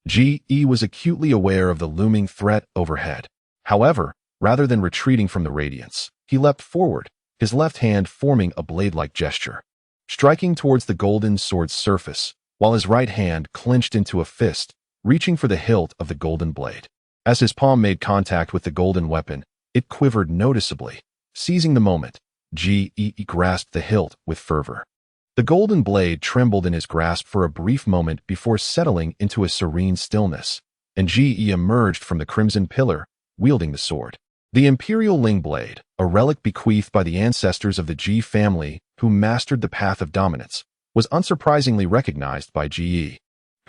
Ji was acutely aware of the looming threat overhead. However, rather than retreating from the radiance, he leapt forward, his left hand forming a blade-like gesture, striking towards the golden sword's surface, while his right hand clenched into a fist, reaching for the hilt of the golden blade. As his palm made contact with the golden weapon, it quivered noticeably. Seizing the moment, Ji grasped the hilt with fervor. The golden blade trembled in his grasp for a brief moment before settling into a serene stillness, and Ji emerged from the crimson pillar, wielding the sword. The imperial Ling blade, a relic bequeathed by the ancestors of the Ji family who mastered the path of dominance, was unsurprisingly recognized by Ji,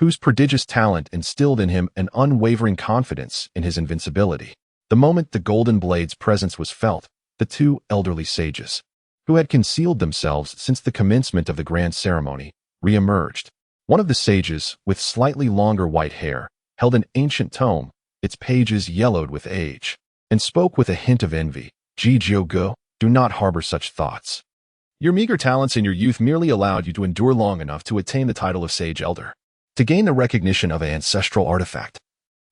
whose prodigious talent instilled in him an unwavering confidence in his invincibility. The moment the golden blade's presence was felt, the 2 elderly sages, who had concealed themselves since the commencement of the grand ceremony, re-emerged. One of the sages, with slightly longer white hair, held an ancient tome, its pages yellowed with age, and spoke with a hint of envy. Ji Jiuge, do not harbor such thoughts. Your meager talents in your youth merely allowed you to endure long enough to attain the title of Sage Elder, to gain the recognition of an ancestral artifact,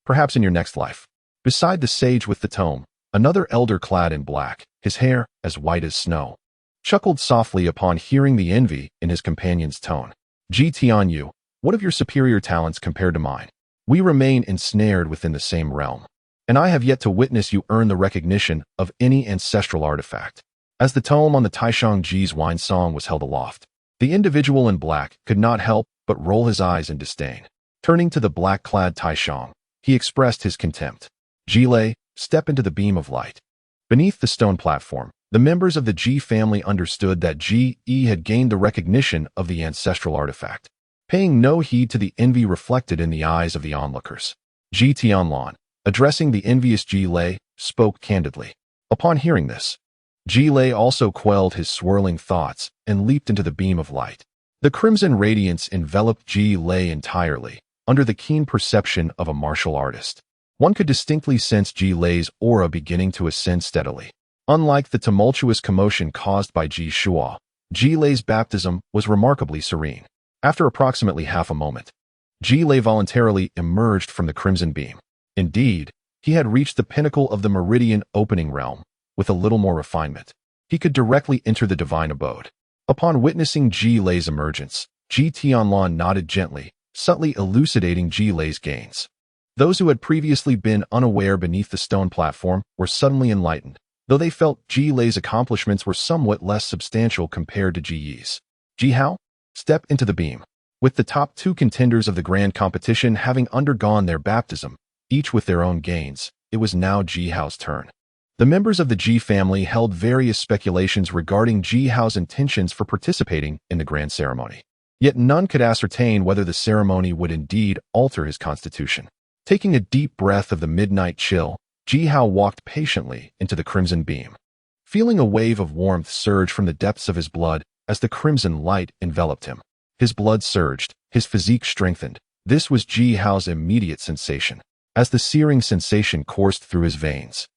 perhaps in your next life. Beside the sage with the tome, another elder clad in black, his hair as white as snow, chuckled softly upon hearing the envy in his companion's tone. Ji Tianyu, what of your superior talents compared to mine? We remain ensnared within the same realm, and I have yet to witness you earn the recognition of any ancestral artifact. As the tome on the Taishang Ji's wine song was held aloft, the individual in black could not help but roll his eyes in disdain. Turning to the black-clad Taishang, he expressed his contempt. Ji, step into the beam of light. Beneath the stone platform, the members of the Ji family understood that Ji had gained the recognition of the ancestral artifact, paying no heed to the envy reflected in the eyes of the onlookers. Ji Tianlan, addressing the envious Ji, spoke candidly. Upon hearing this, Ji also quelled his swirling thoughts and leaped into the beam of light. The crimson radiance enveloped Ji entirely, under the keen perception of a martial artist. One could distinctly sense Ji aura beginning to ascend steadily. Unlike the tumultuous commotion caused by Ji Shua, Ji baptism was remarkably serene. After approximately half a moment, Ji voluntarily emerged from the crimson beam. Indeed, he had reached the pinnacle of the meridian opening realm. With a little more refinement, he could directly enter the divine abode. Upon witnessing Ji emergence, Ji Tianlan nodded gently, subtly elucidating Ji gains. Those who had previously been unaware beneath the stone platform were suddenly enlightened, though they felt Ji accomplishments were somewhat less substantial compared to Ji Yi's. Ji Hao, step into the beam. With the top 2 contenders of the grand competition having undergone their baptism, each with their own gains, it was now Ji Hao's turn. The members of the Ji family held various speculations regarding Ji Hao's intentions for participating in the grand ceremony. Yet none could ascertain whether the ceremony would indeed alter his constitution. Taking a deep breath of the midnight chill, Ji Hao walked patiently into the crimson beam, feeling a wave of warmth surge from the depths of his blood as the crimson light enveloped him. His blood surged, his physique strengthened. This was Ji Hao's immediate sensation. As the searing sensation coursed through his veins,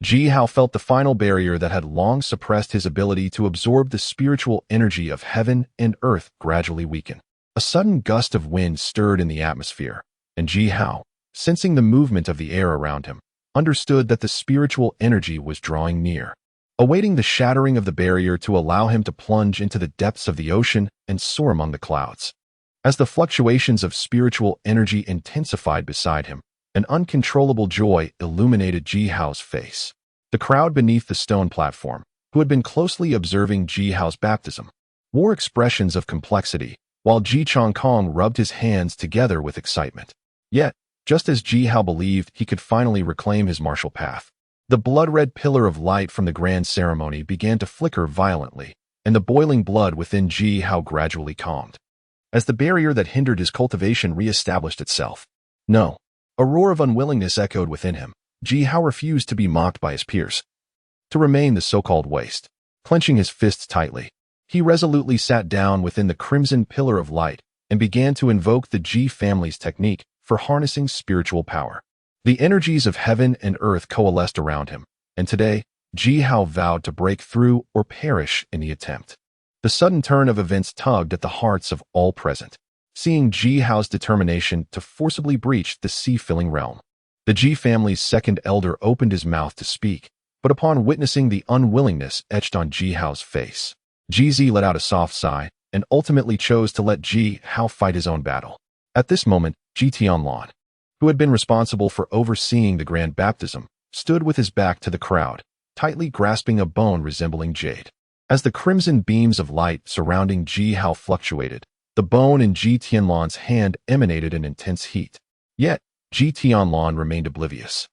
Ji Hao felt the final barrier that had long suppressed his ability to absorb the spiritual energy of heaven and earth gradually weaken. A sudden gust of wind stirred in the atmosphere, and Ji Hao, sensing the movement of the air around him, understood that the spiritual energy was drawing near, awaiting the shattering of the barrier to allow him to plunge into the depths of the ocean and soar among the clouds. As the fluctuations of spiritual energy intensified beside him, an uncontrollable joy illuminated Ji Hao's face. The crowd beneath the stone platform, who had been closely observing Ji Hao's baptism, wore expressions of complexity, while Ji Changkong rubbed his hands together with excitement. Yet, just as Ji Hao believed he could finally reclaim his martial path, the blood-red pillar of light from the grand ceremony began to flicker violently, and the boiling blood within Ji Hao gradually calmed. As the barrier that hindered his cultivation re-established itself. No. A roar of unwillingness echoed within him. Ji Hao refused to be mocked by his peers, to remain the so-called waste. Clenching his fists tightly, he resolutely sat down within the crimson pillar of light and began to invoke the Ji family's technique for harnessing spiritual power. The energies of heaven and earth coalesced around him, and today, Ji Hao vowed to break through or perish in the attempt. The sudden turn of events tugged at the hearts of all present, seeing Ji Hao's determination to forcibly breach the sea-filling realm. The Ji family's second elder opened his mouth to speak, but upon witnessing the unwillingness etched on Ji Hao's face, Ji Zi let out a soft sigh and ultimately chose to let Ji Hao fight his own battle. At this moment, Ji Tianlan, who had been responsible for overseeing the grand baptism, stood with his back to the crowd, tightly grasping a bone resembling jade. As the crimson beams of light surrounding Ji Hao fluctuated, the bone in Ji Tianlan's hand emanated an intense heat. Yet, Ji Tianlan remained oblivious,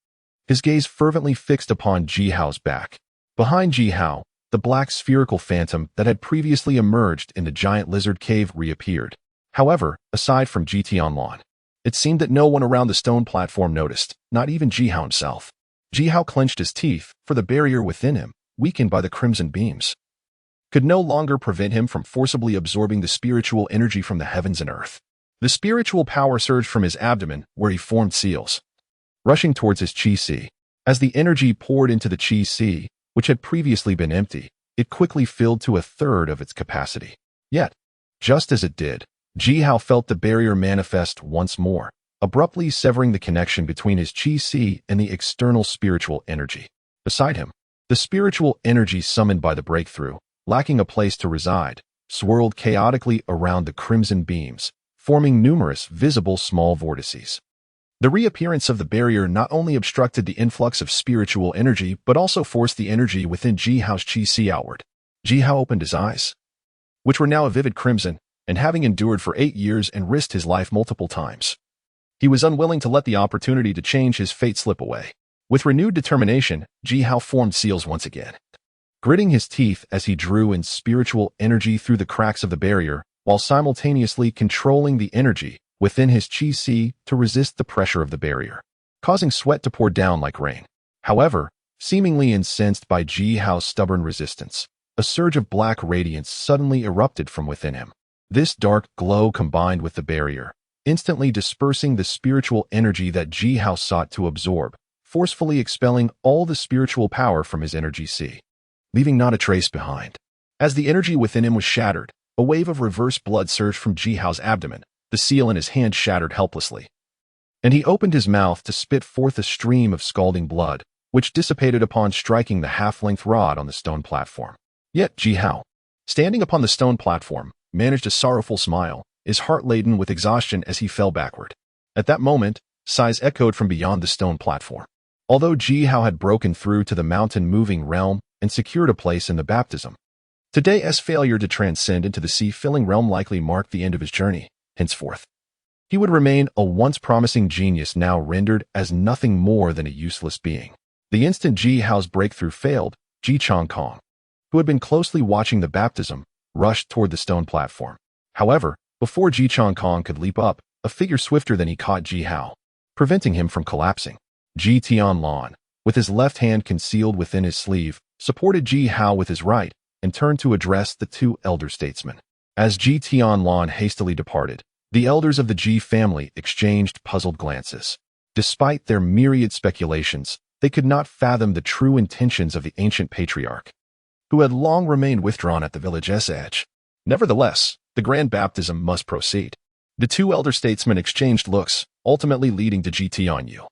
his gaze fervently fixed upon Ji Hao's back. Behind Ji Hao, the black spherical phantom that had previously emerged in the giant lizard cave reappeared. However, aside from Ji Tianlan, it seemed that no one around the stone platform noticed, not even Ji Hao himself. Ji Hao clenched his teeth, for the barrier within him, weakened by the crimson beams, could no longer prevent him from forcibly absorbing the spiritual energy from the heavens and earth. The spiritual power surged from his abdomen, where he formed seals, rushing towards his chi si. As the energy poured into the chi si, which had previously been empty, it quickly filled to a third of its capacity. Yet, just as it did, Ji Hao felt the barrier manifest once more, abruptly severing the connection between his chi si and the external spiritual energy. Beside him, the spiritual energy summoned by the breakthrough, lacking a place to reside, swirled chaotically around the crimson beams, forming numerous visible small vortices. The reappearance of the barrier not only obstructed the influx of spiritual energy but also forced the energy within Ji Hao's chi si outward. Ji Hao opened his eyes, which were now a vivid crimson, and having endured for 8 years and risked his life multiple times, he was unwilling to let the opportunity to change his fate slip away. With renewed determination, Ji Hao formed seals once again, gritting his teeth as he drew in spiritual energy through the cracks of the barrier, while simultaneously controlling the energy within his chi si to resist the pressure of the barrier, causing sweat to pour down like rain. However, seemingly incensed by Ji Hao's stubborn resistance, a surge of black radiance suddenly erupted from within him. This dark glow combined with the barrier, instantly dispersing the spiritual energy that Ji Hao sought to absorb, forcefully expelling all the spiritual power from his energy sea, leaving not a trace behind. As the energy within him was shattered, a wave of reverse blood surged from Ji Hao's abdomen, the seal in his hand shattered helplessly, and he opened his mouth to spit forth a stream of scalding blood, which dissipated upon striking the half-length rod on the stone platform. Yet Ji Hao, standing upon the stone platform, managed a sorrowful smile, his heart laden with exhaustion as he fell backward. At that moment, sighs echoed from beyond the stone platform. Although Ji Hao had broken through to the mountain-moving realm and secured a place in the baptism, today's failure to transcend into the sea-filling realm likely marked the end of his journey. Henceforth, he would remain a once promising genius now rendered as nothing more than a useless being. The instant Ji Hao's breakthrough failed, Ji Changkong, who had been closely watching the baptism, rushed toward the stone platform. However, before Ji Changkong could leap up, a figure swifter than he caught Ji Hao, preventing him from collapsing. Ji Tianlan, with his left hand concealed within his sleeve, supported Ji Hao with his right and turned to address the two elder statesmen. As Ji Tianlan hastily departed, the elders of the Ji family exchanged puzzled glances. Despite their myriad speculations, They could not fathom the true intentions of the ancient patriarch, who had long remained withdrawn at the village's edge. Nevertheless, the grand baptism must proceed. The two elder statesmen exchanged looks, ultimately leading to Ji Tianyu,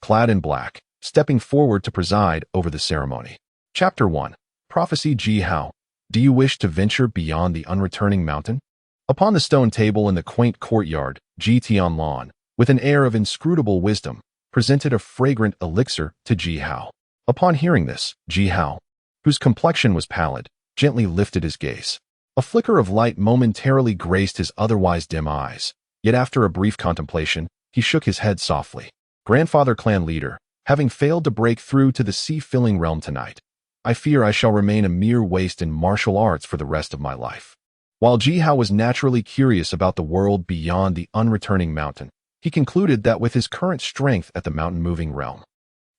clad in black, stepping forward to preside over the ceremony. Chapter 1. Prophecy. Ji Hao, do you wish to venture beyond the unreturning mountain? Upon the stone table in the quaint courtyard, Ji Tianlan, with an air of inscrutable wisdom, presented a fragrant elixir to Ji Hao. Upon hearing this, Ji Hao, whose complexion was pallid, gently lifted his gaze. A flicker of light momentarily graced his otherwise dim eyes, yet after a brief contemplation, he shook his head softly. Grandfather clan leader, having failed to break through to the sea-filling realm tonight, I fear I shall remain a mere waste in martial arts for the rest of my life. While Ji Hao was naturally curious about the world beyond the unreturning mountain, he concluded that with his current strength at the mountain-moving realm,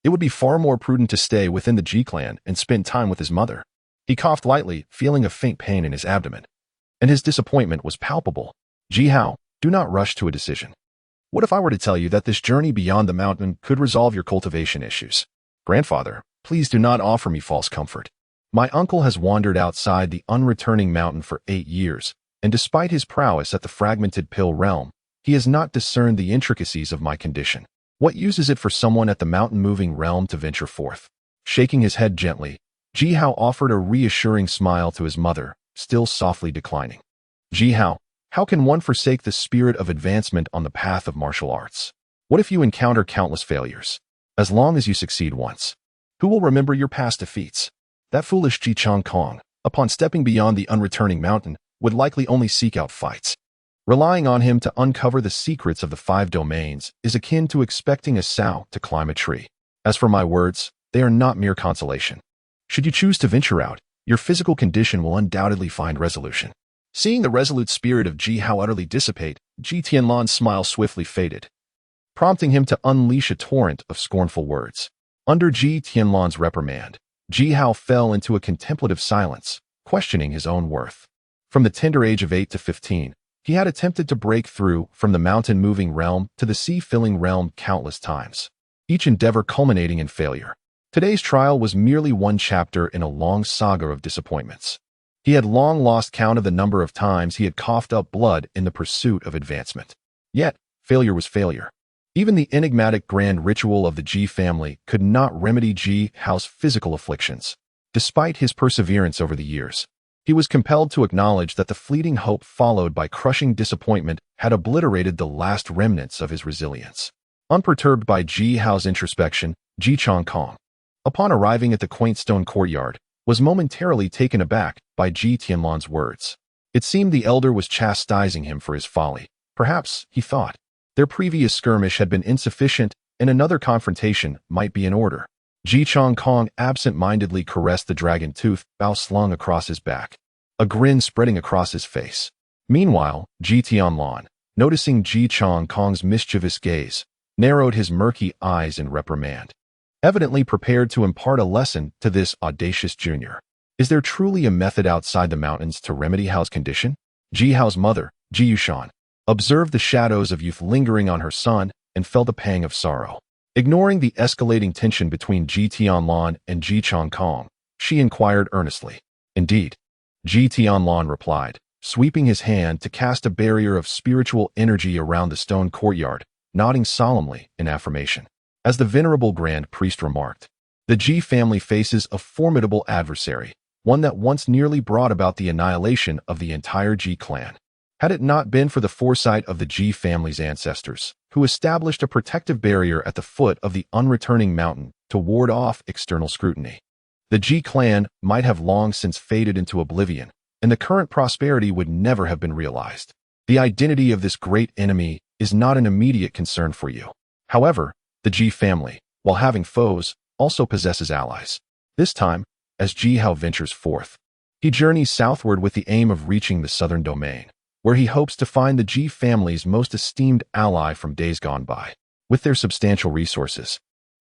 it would be far more prudent to stay within the Ji clan and spend time with his mother. He coughed lightly, feeling a faint pain in his abdomen, and his disappointment was palpable. Ji Hao, do not rush to a decision. What if I were to tell you that this journey beyond the mountain could resolve your cultivation issues? Grandfather, please do not offer me false comfort. My uncle has wandered outside the unreturning mountain for 8 years, and despite his prowess at the fragmented pill realm, he has not discerned the intricacies of my condition. What use is it for someone at the mountain-moving realm to venture forth? Shaking his head gently, Ji Hao offered a reassuring smile to his mother, still softly declining. Ji Hao, how can one forsake the spirit of advancement on the path of martial arts? What if you encounter countless failures? As long as you succeed once, who will remember your past defeats? That foolish Ji Chong Kong, upon stepping beyond the unreturning mountain, would likely only seek out fights. Relying on him to uncover the secrets of the 5 domains is akin to expecting a sow to climb a tree. As for my words, they are not mere consolation. Should you choose to venture out, your physical condition will undoubtedly find resolution. Seeing the resolute spirit of Ji Hao utterly dissipate, Ji Tianlan's smile swiftly faded, prompting him to unleash a torrent of scornful words. Under Ji Tianlan's reprimand, Ji Hao fell into a contemplative silence, questioning his own worth. From the tender age of 8 to 15, he had attempted to break through from the mountain-moving realm to the sea-filling realm countless times, each endeavor culminating in failure. Today's trial was merely one chapter in a long saga of disappointments. He had long lost count of the number of times he had coughed up blood in the pursuit of advancement. Yet, failure was failure. Even the enigmatic grand ritual of the Ji family could not remedy Ji Hao's physical afflictions. Despite his perseverance over the years, he was compelled to acknowledge that the fleeting hope followed by crushing disappointment had obliterated the last remnants of his resilience. Unperturbed by Ji Hao's introspection, Ji Chong Kong, upon arriving at the quaint stone courtyard, was momentarily taken aback by Ji Tianlan's words. It seemed the elder was chastising him for his folly. Perhaps, he thought, their previous skirmish had been insufficient and another confrontation might be in order. Ji Chong Kong absent-mindedly caressed the dragon tooth bow slung across his back, a grin spreading across his face. Meanwhile, Ji Tianlan, noticing Ji Chong Kong's mischievous gaze, narrowed his murky eyes in reprimand, evidently prepared to impart a lesson to this audacious junior. Is there truly a method outside the mountains to remedy Hao's condition? Ji Hao's mother, Ji Yushan, observed the shadows of youth lingering on her son and felt a pang of sorrow. Ignoring the escalating tension between Ji Tianlan and Ji Chong Kong, she inquired earnestly. Indeed, Ji Tianlan replied, sweeping his hand to cast a barrier of spiritual energy around the stone courtyard, nodding solemnly in affirmation. As the venerable grand priest remarked, the Ji family faces a formidable adversary, one that once nearly brought about the annihilation of the entire Ji clan. Had it not been for the foresight of the Ji family's ancestors, who established a protective barrier at the foot of the unreturning mountain to ward off external scrutiny, the Ji clan might have long since faded into oblivion, and the current prosperity would never have been realized. The identity of this great enemy is not an immediate concern for you. However, the Ji family, while having foes, also possesses allies. This time, as Ji Hao ventures forth, he journeys southward with the aim of reaching the southern domain, where he hopes to find the Ji family's most esteemed ally from days gone by. With their substantial resources,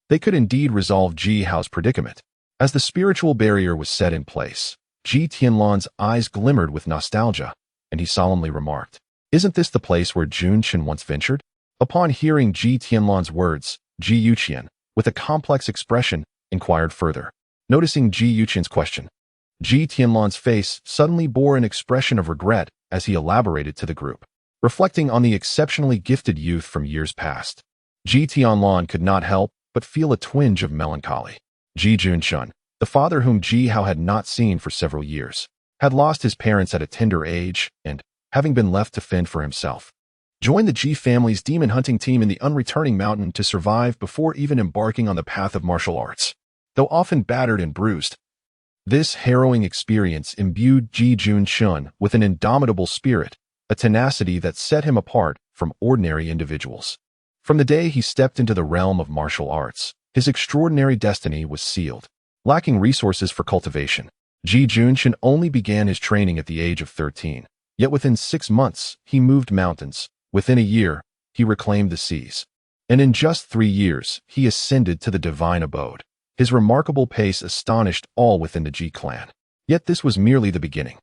they could indeed resolve Ji Hao's predicament. As the spiritual barrier was set in place, Ji Tianlan's eyes glimmered with nostalgia, and he solemnly remarked, "Isn't this the place where Jun Chen once ventured?" Upon hearing Ji Tianlan's words, Ji Yuqian, with a complex expression, inquired further. Noticing Ji Yuqian's question, Ji Tianlan's face suddenly bore an expression of regret as he elaborated to the group, reflecting on the exceptionally gifted youth from years past. Ji Tianlan could not help but feel a twinge of melancholy. Ji Junshun, the father whom Ji Hao had not seen for several years, had lost his parents at a tender age and, having been left to fend for himself, joined the Ji family's demon hunting team in the unreturning mountain to survive before even embarking on the path of martial arts. Though often battered and bruised, this harrowing experience imbued Ji Junshun with an indomitable spirit, a tenacity that set him apart from ordinary individuals. From the day he stepped into the realm of martial arts, his extraordinary destiny was sealed. Lacking resources for cultivation, Ji Junshun only began his training at the age of 13. Yet within 6 months, he moved mountains. Within a year, he reclaimed the seas. And in just 3 years, he ascended to the divine abode. His remarkable pace astonished all within the Ji clan. Yet this was merely the beginning.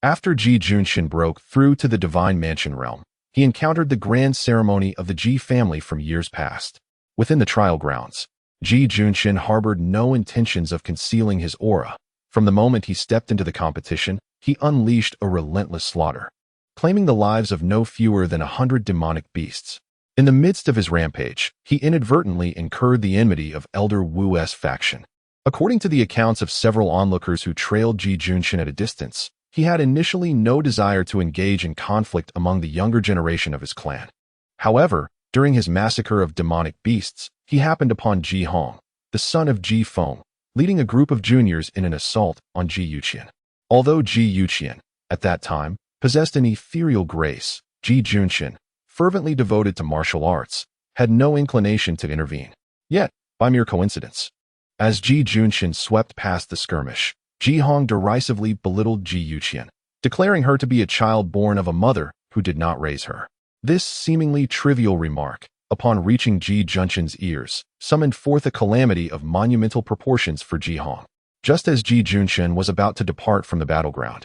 After Ji Junshun broke through to the divine mansion realm, he encountered the grand ceremony of the Ji family from years past. Within the trial grounds, Ji Junshun harbored no intentions of concealing his aura. From the moment he stepped into the competition, he unleashed a relentless slaughter, claiming the lives of no fewer than 100 demonic beasts. In the midst of his rampage, he inadvertently incurred the enmity of Elder Wu's faction. According to the accounts of several onlookers who trailed Ji Junshun at a distance, he had initially no desire to engage in conflict among the younger generation of his clan. However, during his massacre of demonic beasts, he happened upon Ji Hong, the son of Ji Feng, leading a group of juniors in an assault on Ji Yuqian. Although Ji Yuqian, at that time, possessed an ethereal grace, Ji Junshun, fervently devoted to martial arts, had no inclination to intervene. Yet, by mere coincidence, as Ji Junshun swept past the skirmish, Ji Hong derisively belittled Ji Yuqian, declaring her to be a child born of a mother who did not raise her. This seemingly trivial remark, upon reaching Ji Junshun's ears, summoned forth a calamity of monumental proportions for Ji Hong. Just as Ji Junshun was about to depart from the battleground,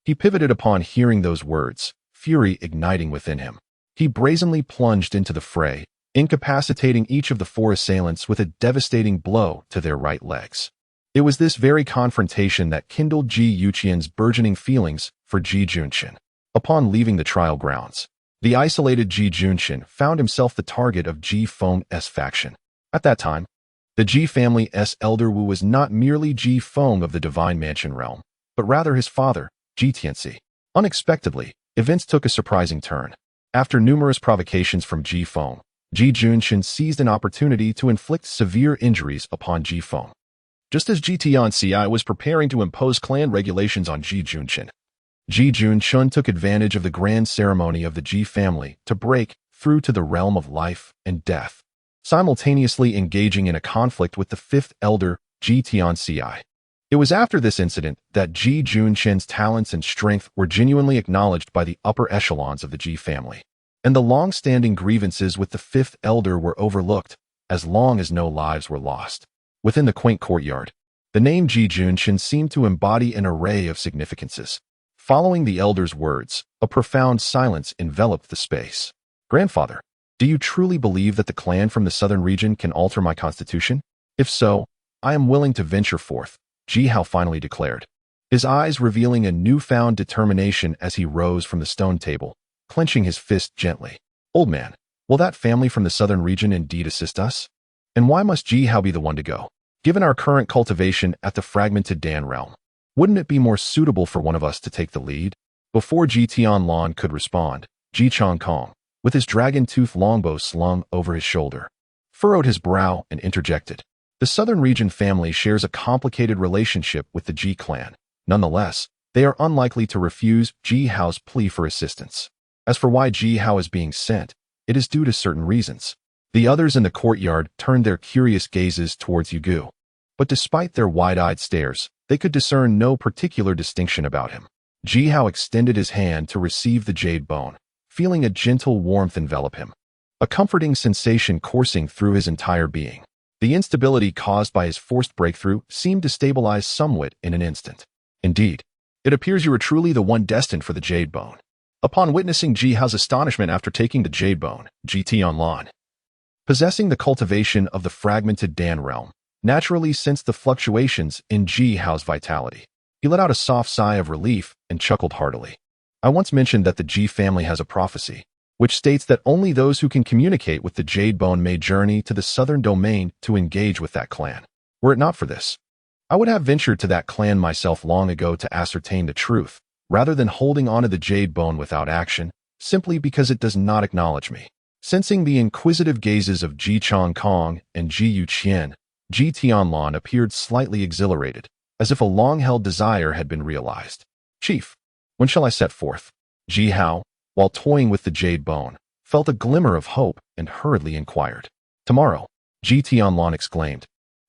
he pivoted upon hearing those words, fury igniting within him. He brazenly plunged into the fray, incapacitating each of the 4 assailants with a devastating blow to their right legs. It was this very confrontation that kindled Ji Yuqian's burgeoning feelings for Ji Junshun. Upon leaving the trial grounds, the isolated Ji Junshun found himself the target of Ji Feng's faction. At that time, the Ji family's elder Wu was not merely Ji Feng of the divine mansion realm, but rather his father, Ji Tianxi. Unexpectedly, events took a surprising turn. After numerous provocations from Ji Feng, Ji Junshun seized an opportunity to inflict severe injuries upon Ji Feng. Just as Ji Tianxi was preparing to impose clan regulations on Ji Junshun, Ji Junshun took advantage of the grand ceremony of the Ji family to break through to the realm of life and death, simultaneously engaging in a conflict with the 5th elder, Ji Tianxi. It was after this incident that Ji Junshun's talents and strength were genuinely acknowledged by the upper echelons of the Ji family, and the long-standing grievances with the 5th elder were overlooked, as long as no lives were lost. Within the quaint courtyard, the name Ji Junshun seemed to embody an array of significances. Following the elder's words, a profound silence enveloped the space. Grandfather, do you truly believe that the clan from the southern region can alter my constitution? If so, I am willing to venture forth, Ji Hao finally declared, his eyes revealing a newfound determination as he rose from the stone table, clenching his fist gently. Old man, will that family from the southern region indeed assist us? And why must Ji Hao be the one to go? Given our current cultivation at the fragmented Dan realm, wouldn't it be more suitable for one of us to take the lead? Before Ji Tianlan could respond, Ji Changkong, with his dragon-tooth longbow slung over his shoulder, furrowed his brow and interjected. The southern region family shares a complicated relationship with the Ji clan. Nonetheless, they are unlikely to refuse Ji Hao's plea for assistance. As for why Ji Hao is being sent, it is due to certain reasons. The others in the courtyard turned their curious gazes towards Yugu. But despite their wide-eyed stares, they could discern no particular distinction about him. Ji Hao extended his hand to receive the jade bone, feeling a gentle warmth envelop him, a comforting sensation coursing through his entire being. The instability caused by his forced breakthrough seemed to stabilize somewhat in an instant. Indeed, it appears you are truly the one destined for the jade bone. Upon witnessing Ji Hao's astonishment after taking the jade bone, Ji Tianlan possessing the cultivation of the fragmented Dan realm, naturally sensed the fluctuations in Ji Hao's vitality. He let out a soft sigh of relief and chuckled heartily. I once mentioned that the Ji family has a prophecy, which states that only those who can communicate with the Jade Bone may journey to the southern domain to engage with that clan. Were it not for this, I would have ventured to that clan myself long ago to ascertain the truth, rather than holding onto the Jade Bone without action, simply because it does not acknowledge me. Sensing the inquisitive gazes of Ji Chong Kong and Ji Yuqian, Ji Tianlan appeared slightly exhilarated, as if a long-held desire had been realized. Chief, when shall I set forth? Ji Hao, while toying with the Jade Bone, felt a glimmer of hope and hurriedly inquired. Tomorrow, Ji Tianlan exclaimed,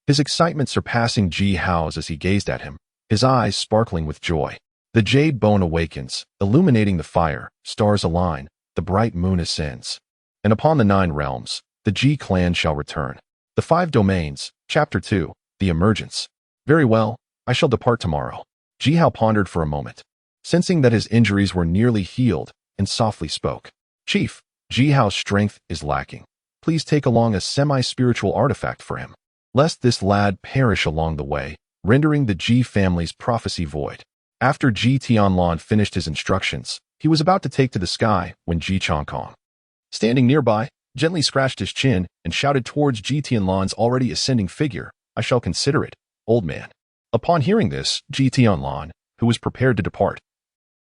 his excitement surpassing Ji Hao's as he gazed at him, his eyes sparkling with joy. The Jade Bone awakens, illuminating the fire, stars align, the bright moon ascends. And upon the 9 realms, the Ji clan shall return. The 5 domains, Chapter 2, the emergence. Very well, I shall depart tomorrow. Ji Hao pondered for a moment, sensing that his injuries were nearly healed, and softly spoke. Chief, Ji Hao's strength is lacking. Please take along a semi-spiritual artifact for him, lest this lad perish along the way, rendering the Ji family's prophecy void. After Ji Tianlan finished his instructions, he was about to take to the sky when Ji Chongkong, standing nearby, gently scratched his chin and shouted towards Ji Tianlan's already ascending figure, I shall consider it, old man. Upon hearing this, Ji Tianlan, who was prepared to depart,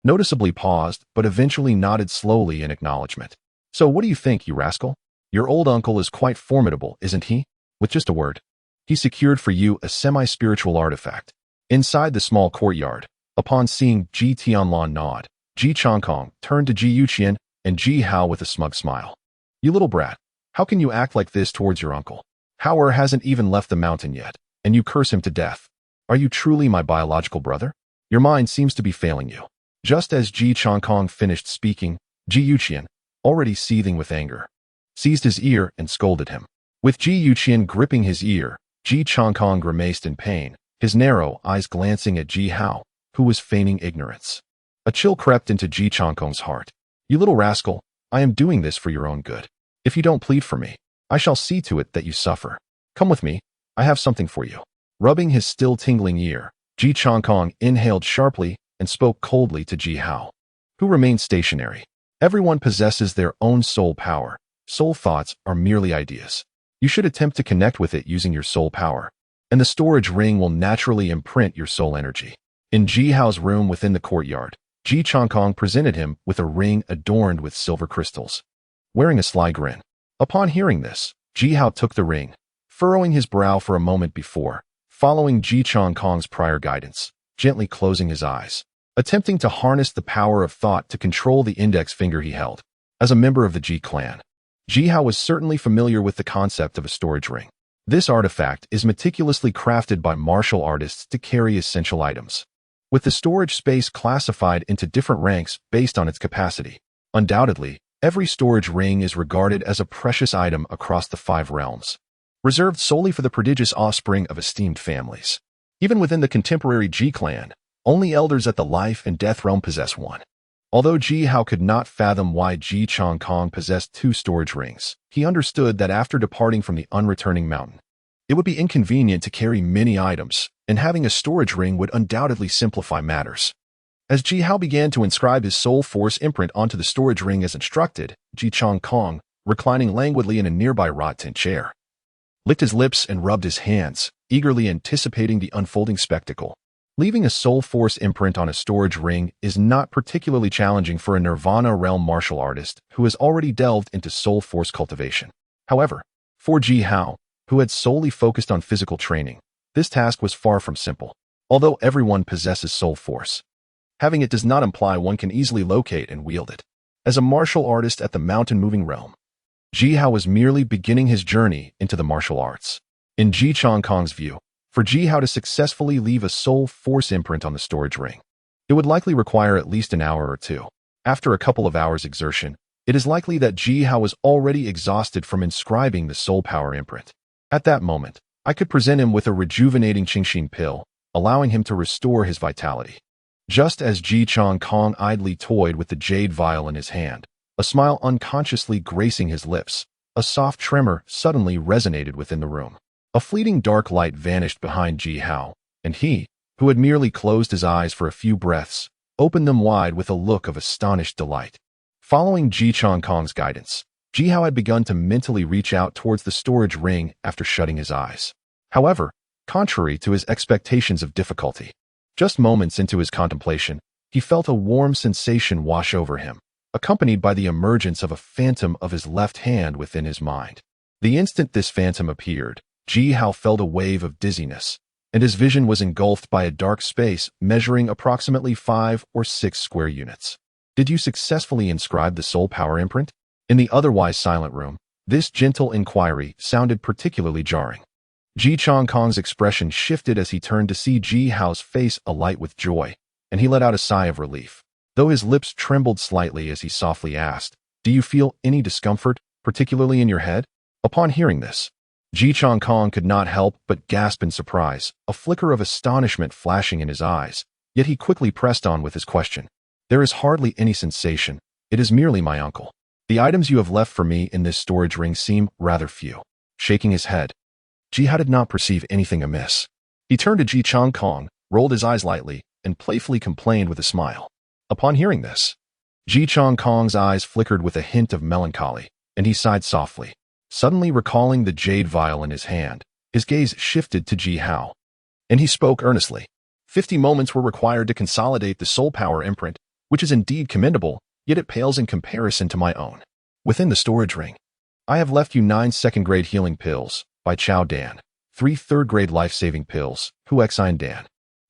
noticeably paused but eventually nodded slowly in acknowledgement. So what do you think, you rascal? Your old uncle is quite formidable, isn't he? With just a word, he secured for you a semi-spiritual artifact. Inside the small courtyard, upon seeing Ji Tianlan nod, Ji Chongkong turned to Ji Yuqian and Ji Hao with a smug smile. You little brat, how can you act like this towards your uncle? Heir hasn't even left the mountain yet, and you curse him to death. Are you truly my biological brother? Your mind seems to be failing you. Just as Ji Chongkong finished speaking, Ji Yuqian, already seething with anger, seized his ear and scolded him. With Ji Yuqian gripping his ear, Ji Chongkong grimaced in pain, his narrow eyes glancing at Ji Hao, who was feigning ignorance. A chill crept into Ji Chongkong's heart. You little rascal, I am doing this for your own good. If you don't plead for me, I shall see to it that you suffer. Come with me, I have something for you. Rubbing his still tingling ear, Ji Chongkong inhaled sharply and spoke coldly to Ji Hao, who remained stationary. Everyone possesses their own soul power. Soul thoughts are merely ideas. You should attempt to connect with it using your soul power, and the storage ring will naturally imprint your soul energy. In Ji Hao's room within the courtyard, Ji Chongkong presented him with a ring adorned with silver crystals, wearing a sly grin. Upon hearing this, Ji Hao took the ring, furrowing his brow for a moment before, following Ji Chongkong's prior guidance, gently closing his eyes, attempting to harness the power of thought to control the index finger he held. As a member of the Ji clan, Ji Hao was certainly familiar with the concept of a storage ring. This artifact is meticulously crafted by martial artists to carry essential items, with the storage space classified into different ranks based on its capacity. Undoubtedly, every storage ring is regarded as a precious item across the 5 realms, reserved solely for the prodigious offspring of esteemed families. Even within the contemporary Ji clan, only elders at the life and death realm possess one. Although Ji Hao could not fathom why Ji Chongkong possessed 2 storage rings, he understood that after departing from the unreturning mountain, it would be inconvenient to carry many items, and having a storage ring would undoubtedly simplify matters. As Ji Hao began to inscribe his soul force imprint onto the storage ring as instructed, Ji Chongkong, reclining languidly in a nearby wrought-tin chair, licked his lips and rubbed his hands, eagerly anticipating the unfolding spectacle. Leaving a soul force imprint on a storage ring is not particularly challenging for a Nirvana realm martial artist who has already delved into soul force cultivation. However, for Ji Hao, who had solely focused on physical training, this task was far from simple. Although everyone possesses soul force, having it does not imply one can easily locate and wield it. As a martial artist at the mountain-moving realm, Ji Hao was merely beginning his journey into the martial arts. In Ji Chongkong's view, for Ji Hao to successfully leave a soul force imprint on the storage ring, it would likely require at least an hour or 2. After a couple of hours exertion, it is likely that Ji Hao was already exhausted from inscribing the soul power imprint. At that moment, I could present him with a rejuvenating Qingxin pill, allowing him to restore his vitality. Just as Ji Chongkong idly toyed with the jade vial in his hand, a smile unconsciously gracing his lips, A soft tremor suddenly resonated within the room. A fleeting dark light vanished behind Ji Hao, and he, who had merely closed his eyes for a few breaths, opened them wide with a look of astonished delight. Following Ji Changkong's guidance, Ji Hao had begun to mentally reach out towards the storage ring after shutting his eyes. However, contrary to his expectations of difficulty, just moments into his contemplation, he felt a warm sensation wash over him, accompanied by the emergence of a phantom of his left hand within his mind. The instant this phantom appeared, Ji Hao felt a wave of dizziness, and his vision was engulfed by a dark space measuring approximately 5 or 6 square units. Did you successfully inscribe the soul power imprint? In the otherwise silent room, this gentle inquiry sounded particularly jarring. Ji Changkong's expression shifted as he turned to see Ji Hao's face alight with joy, and he let out a sigh of relief, though his lips trembled slightly as he softly asked, "Do you feel any discomfort, particularly in your head?" Upon hearing this, Ji Changkong could not help but gasp in surprise, a flicker of astonishment flashing in his eyes, yet he quickly pressed on with his question. "There is hardly any sensation. It is merely my uncle. The items you have left for me in this storage ring seem rather few." Shaking his head, Ji Hao did not perceive anything amiss. He turned to Ji Changkong, rolled his eyes lightly, and playfully complained with a smile. Upon hearing this, Ji Changkong's eyes flickered with a hint of melancholy, and he sighed softly. Suddenly recalling the jade vial in his hand, his gaze shifted to Ji Hao, and he spoke earnestly. 50 moments were required to consolidate the soul power imprint, which is indeed commendable, yet it pales in comparison to my own. Within the storage ring, I have left you 9 second-grade healing pills by Chao Dan, 3 third-grade life-saving pills, Huexine Dan,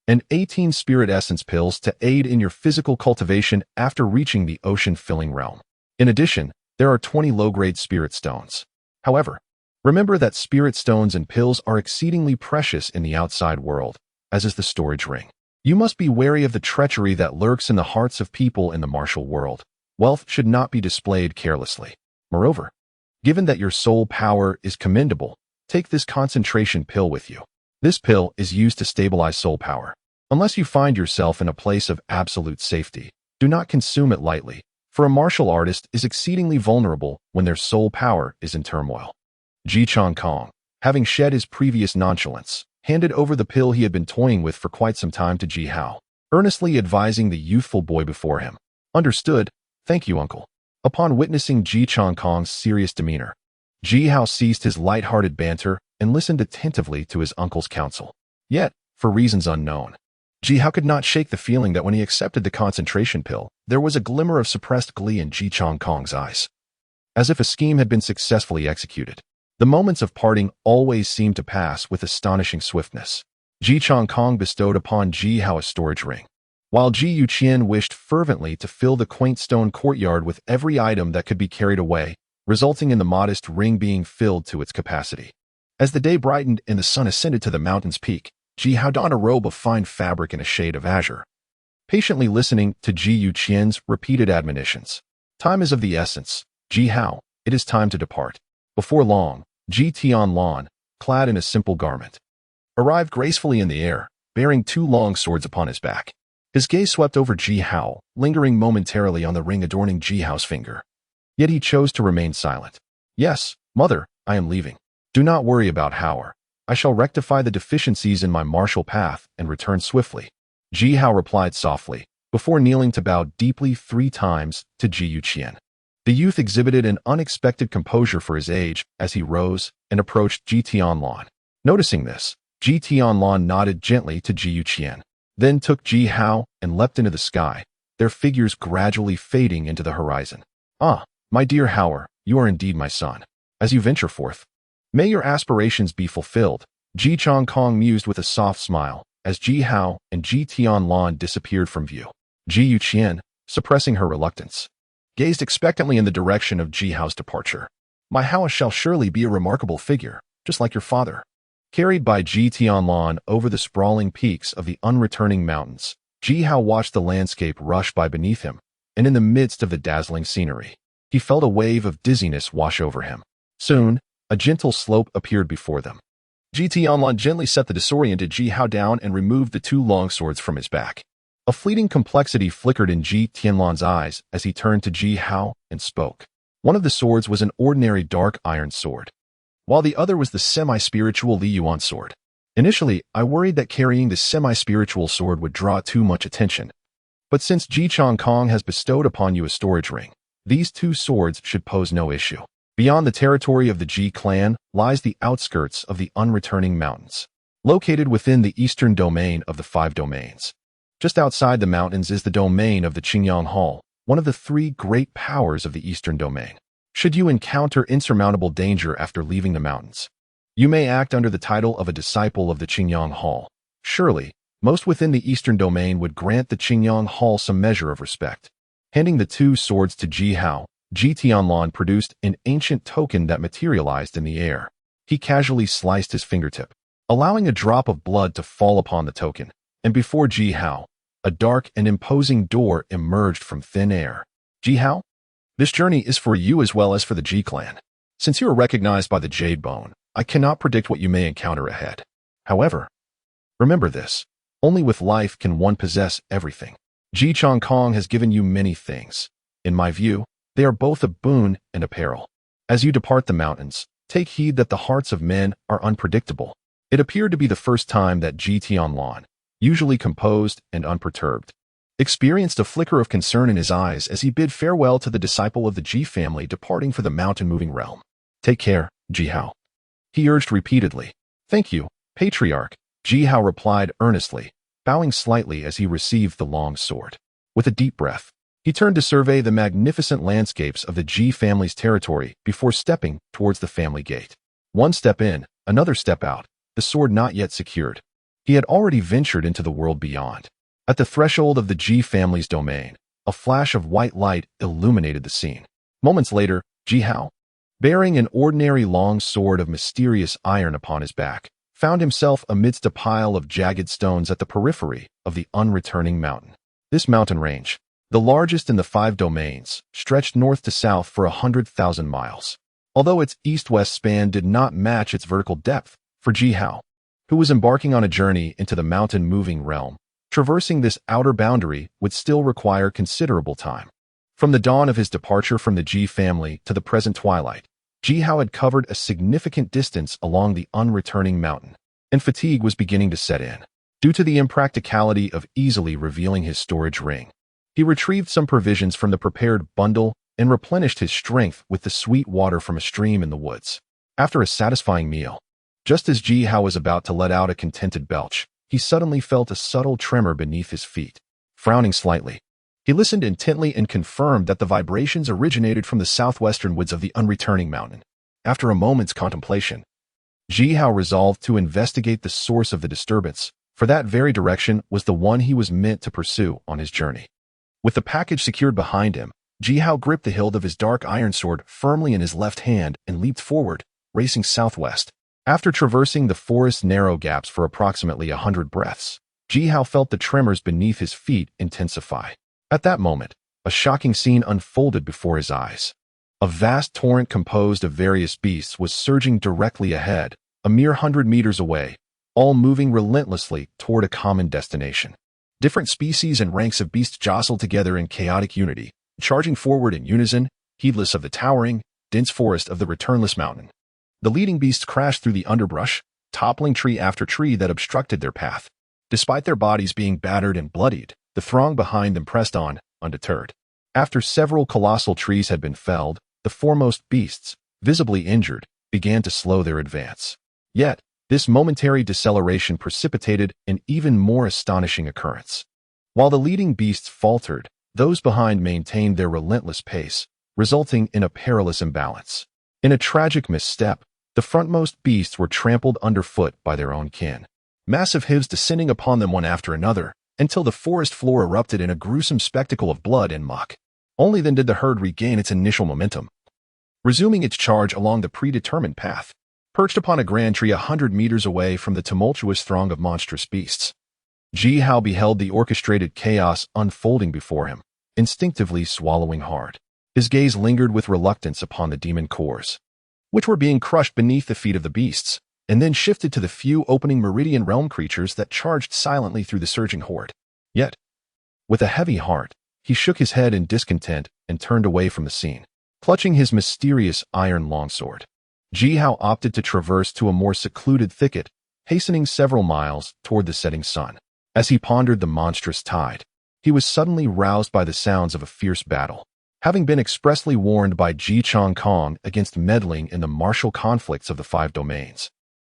and 18 spirit essence pills to aid in your physical cultivation after reaching the ocean-filling realm. In addition, there are 20 low-grade spirit stones. However, remember that spirit stones and pills are exceedingly precious in the outside world, as is the storage ring. You must be wary of the treachery that lurks in the hearts of people in the martial world. Wealth should not be displayed carelessly. Moreover, given that your soul power is commendable, take this concentration pill with you. This pill is used to stabilize soul power. Unless you find yourself in a place of absolute safety, do not consume it lightly, for a martial artist is exceedingly vulnerable when their soul power is in turmoil. Ji Changkong, having shed his previous nonchalance, handed over the pill he had been toying with for quite some time to Ji Hao, earnestly advising the youthful boy before him. "Understood. Thank you, uncle." Upon witnessing Ji Changkong's serious demeanor, Ji Hao ceased his light-hearted banter and listened attentively to his uncle's counsel. Yet, for reasons unknown, Ji Hao could not shake the feeling that when he accepted the concentration pill, there was a glimmer of suppressed glee in Ji Changkong's eyes. As if a scheme had been successfully executed, the moments of parting always seemed to pass with astonishing swiftness. Ji Changkong bestowed upon Ji Hao a storage ring, while Ji Yuqian wished fervently to fill the quaint stone courtyard with every item that could be carried away, resulting in the modest ring being filled to its capacity. As the day brightened and the sun ascended to the mountain's peak, Ji Hao donned a robe of fine fabric in a shade of azure, patiently listening to Ji Yuqian's repeated admonitions. "Time is of the essence. Ji Hao, it is time to depart." Before long, Ji Tianlan, clad in a simple garment, arrived gracefully in the air, bearing 2 long swords upon his back. His gaze swept over Ji Hao, lingering momentarily on the ring adorning Ji Hao's finger. Yet he chose to remain silent. "Yes, mother, I am leaving. Do not worry about Howard. I shall rectify the deficiencies in my martial path and return swiftly." Ji Hao replied softly, before kneeling to bow deeply 3 times to Ji Yuqian. The youth exhibited an unexpected composure for his age as he rose and approached Ji Tianlan. Noticing this, Ji Tianlan nodded gently to Ji Yuqian, then took Ji Hao and leapt into the sky, their figures gradually fading into the horizon. "Ah, my dear Howard, you are indeed my son. As you venture forth, may your aspirations be fulfilled," Ji Changkong mused with a soft smile, as Ji Hao and Ji Tianlan disappeared from view. Ji Yuqian, suppressing her reluctance, gazed expectantly in the direction of Ji Hao's departure. "My Hao shall surely be a remarkable figure, just like your father." Carried by Ji Tianlan over the sprawling peaks of the unreturning mountains, Ji Hao watched the landscape rush by beneath him, and in the midst of the dazzling scenery, he felt a wave of dizziness wash over him. Soon, a gentle slope appeared before them. Ji Tianlan gently set the disoriented Ji Hao down and removed the 2 long swords from his back. A fleeting complexity flickered in Ji Tianlan's eyes as he turned to Ji Hao and spoke. One of the swords was an ordinary dark iron sword, while the other was the semi-spiritual Li Yuan sword. Initially, I worried that carrying the semi-spiritual sword would draw too much attention. But since Ji Chong Kong has bestowed upon you a storage ring, these two swords should pose no issue. Beyond the territory of the Ji clan lies the outskirts of the unreturning mountains, located within the eastern domain of the 5 domains. Just outside the mountains is the domain of the Qingyang Hall, one of the 3 great powers of the eastern domain. Should you encounter insurmountable danger after leaving the mountains, you may act under the title of a disciple of the Qingyang Hall. Surely, most within the eastern domain would grant the Qingyang Hall some measure of respect. Handing the 2 swords to Ji Hao, Ji Tianlan produced an ancient token that materialized in the air. He casually sliced his fingertip, allowing a drop of blood to fall upon the token, and before Ji Hao, a dark and imposing door emerged from thin air. Ji Hao, this journey is for you as well as for the Ji clan. Since you are recognized by the Jade Bone, I cannot predict what you may encounter ahead. However, remember this, only with life can one possess everything. Ji Chong Kong has given you many things. In my view, they are both a boon and a peril. As you depart the mountains, take heed that the hearts of men are unpredictable. It appeared to be the first time that Ji Tianlan, usually composed and unperturbed, experienced a flicker of concern in his eyes as he bid farewell to the disciple of the Ji family departing for the mountain-moving realm. Take care, Ji Hao, he urged repeatedly. Thank you, Patriarch, Ji Hao replied earnestly, bowing slightly as he received the long sword. With a deep breath, he turned to survey the magnificent landscapes of the Ji family's territory before stepping towards the family gate. One step in, another step out, the sword not yet secured. He had already ventured into the world beyond. At the threshold of the Ji family's domain, a flash of white light illuminated the scene. Moments later, Ji Hao, bearing an ordinary long sword of mysterious iron upon his back, found himself amidst a pile of jagged stones at the periphery of the unreturning mountain. This mountain range, the largest in the 5 domains, stretched north to south for 100,000 miles. Although its east-west span did not match its vertical depth, for Ji Hao, who was embarking on a journey into the mountain-moving realm, traversing this outer boundary would still require considerable time. From the dawn of his departure from the Ji family to the present twilight, Ji Hao had covered a significant distance along the unreturning mountain, and fatigue was beginning to set in. Due to the impracticality of easily revealing his storage ring, he retrieved some provisions from the prepared bundle and replenished his strength with the sweet water from a stream in the woods. After a satisfying meal, just as Ji Hao was about to let out a contented belch, he suddenly felt a subtle tremor beneath his feet. Frowning slightly, he listened intently and confirmed that the vibrations originated from the southwestern woods of the unreturning mountain. After a moment's contemplation, Ji Hao resolved to investigate the source of the disturbance, for that very direction was the one he was meant to pursue on his journey. With the package secured behind him, Ji Hao gripped the hilt of his dark iron sword firmly in his left hand and leaped forward, racing southwest. After traversing the forest's narrow gaps for approximately 100 breaths, Ji Hao felt the tremors beneath his feet intensify. At that moment, a shocking scene unfolded before his eyes. A vast torrent composed of various beasts was surging directly ahead, a mere 100 meters away, all moving relentlessly toward a common destination. Different species and ranks of beasts jostled together in chaotic unity, charging forward in unison, heedless of the towering, dense forest of the returnless mountain. The leading beasts crashed through the underbrush, toppling tree after tree that obstructed their path. Despite their bodies being battered and bloodied, the throng behind them pressed on, undeterred. After several colossal trees had been felled, the foremost beasts, visibly injured, began to slow their advance. Yet, this momentary deceleration precipitated an even more astonishing occurrence. While the leading beasts faltered, those behind maintained their relentless pace, resulting in a perilous imbalance. In a tragic misstep, the frontmost beasts were trampled underfoot by their own kin. Massive hooves descending upon them one after another, until the forest floor erupted in a gruesome spectacle of blood and muck. Only then did the herd regain its initial momentum, resuming its charge along the predetermined path. Perched upon a grand tree 100 meters away from the tumultuous throng of monstrous beasts, Ji Hao beheld the orchestrated chaos unfolding before him, instinctively swallowing hard. His gaze lingered with reluctance upon the demon cores, which were being crushed beneath the feet of the beasts, and then shifted to the few opening meridian realm creatures that charged silently through the surging horde. Yet, with a heavy heart, he shook his head in discontent and turned away from the scene. clutching his mysterious iron longsword. Ji Hao opted to traverse to a more secluded thicket, hastening several miles toward the setting sun. As he pondered the monstrous tide, he was suddenly roused by the sounds of a fierce battle. Having been expressly warned by Ji Chong Kong against meddling in the martial conflicts of the 5 domains,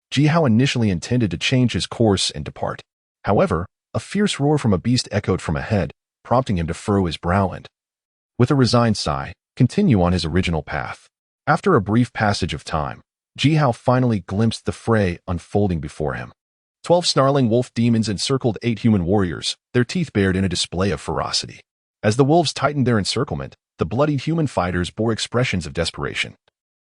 Ji Hao initially intended to change his course and depart. However, a fierce roar from a beast echoed from ahead, prompting him to furrow his brow and, with a resigned sigh, continue on his original path. After a brief passage of time, Ji Hao finally glimpsed the fray unfolding before him. 12 snarling wolf demons encircled 8 human warriors, their teeth bared in a display of ferocity. As the wolves tightened their encirclement, the bloodied human fighters bore expressions of desperation.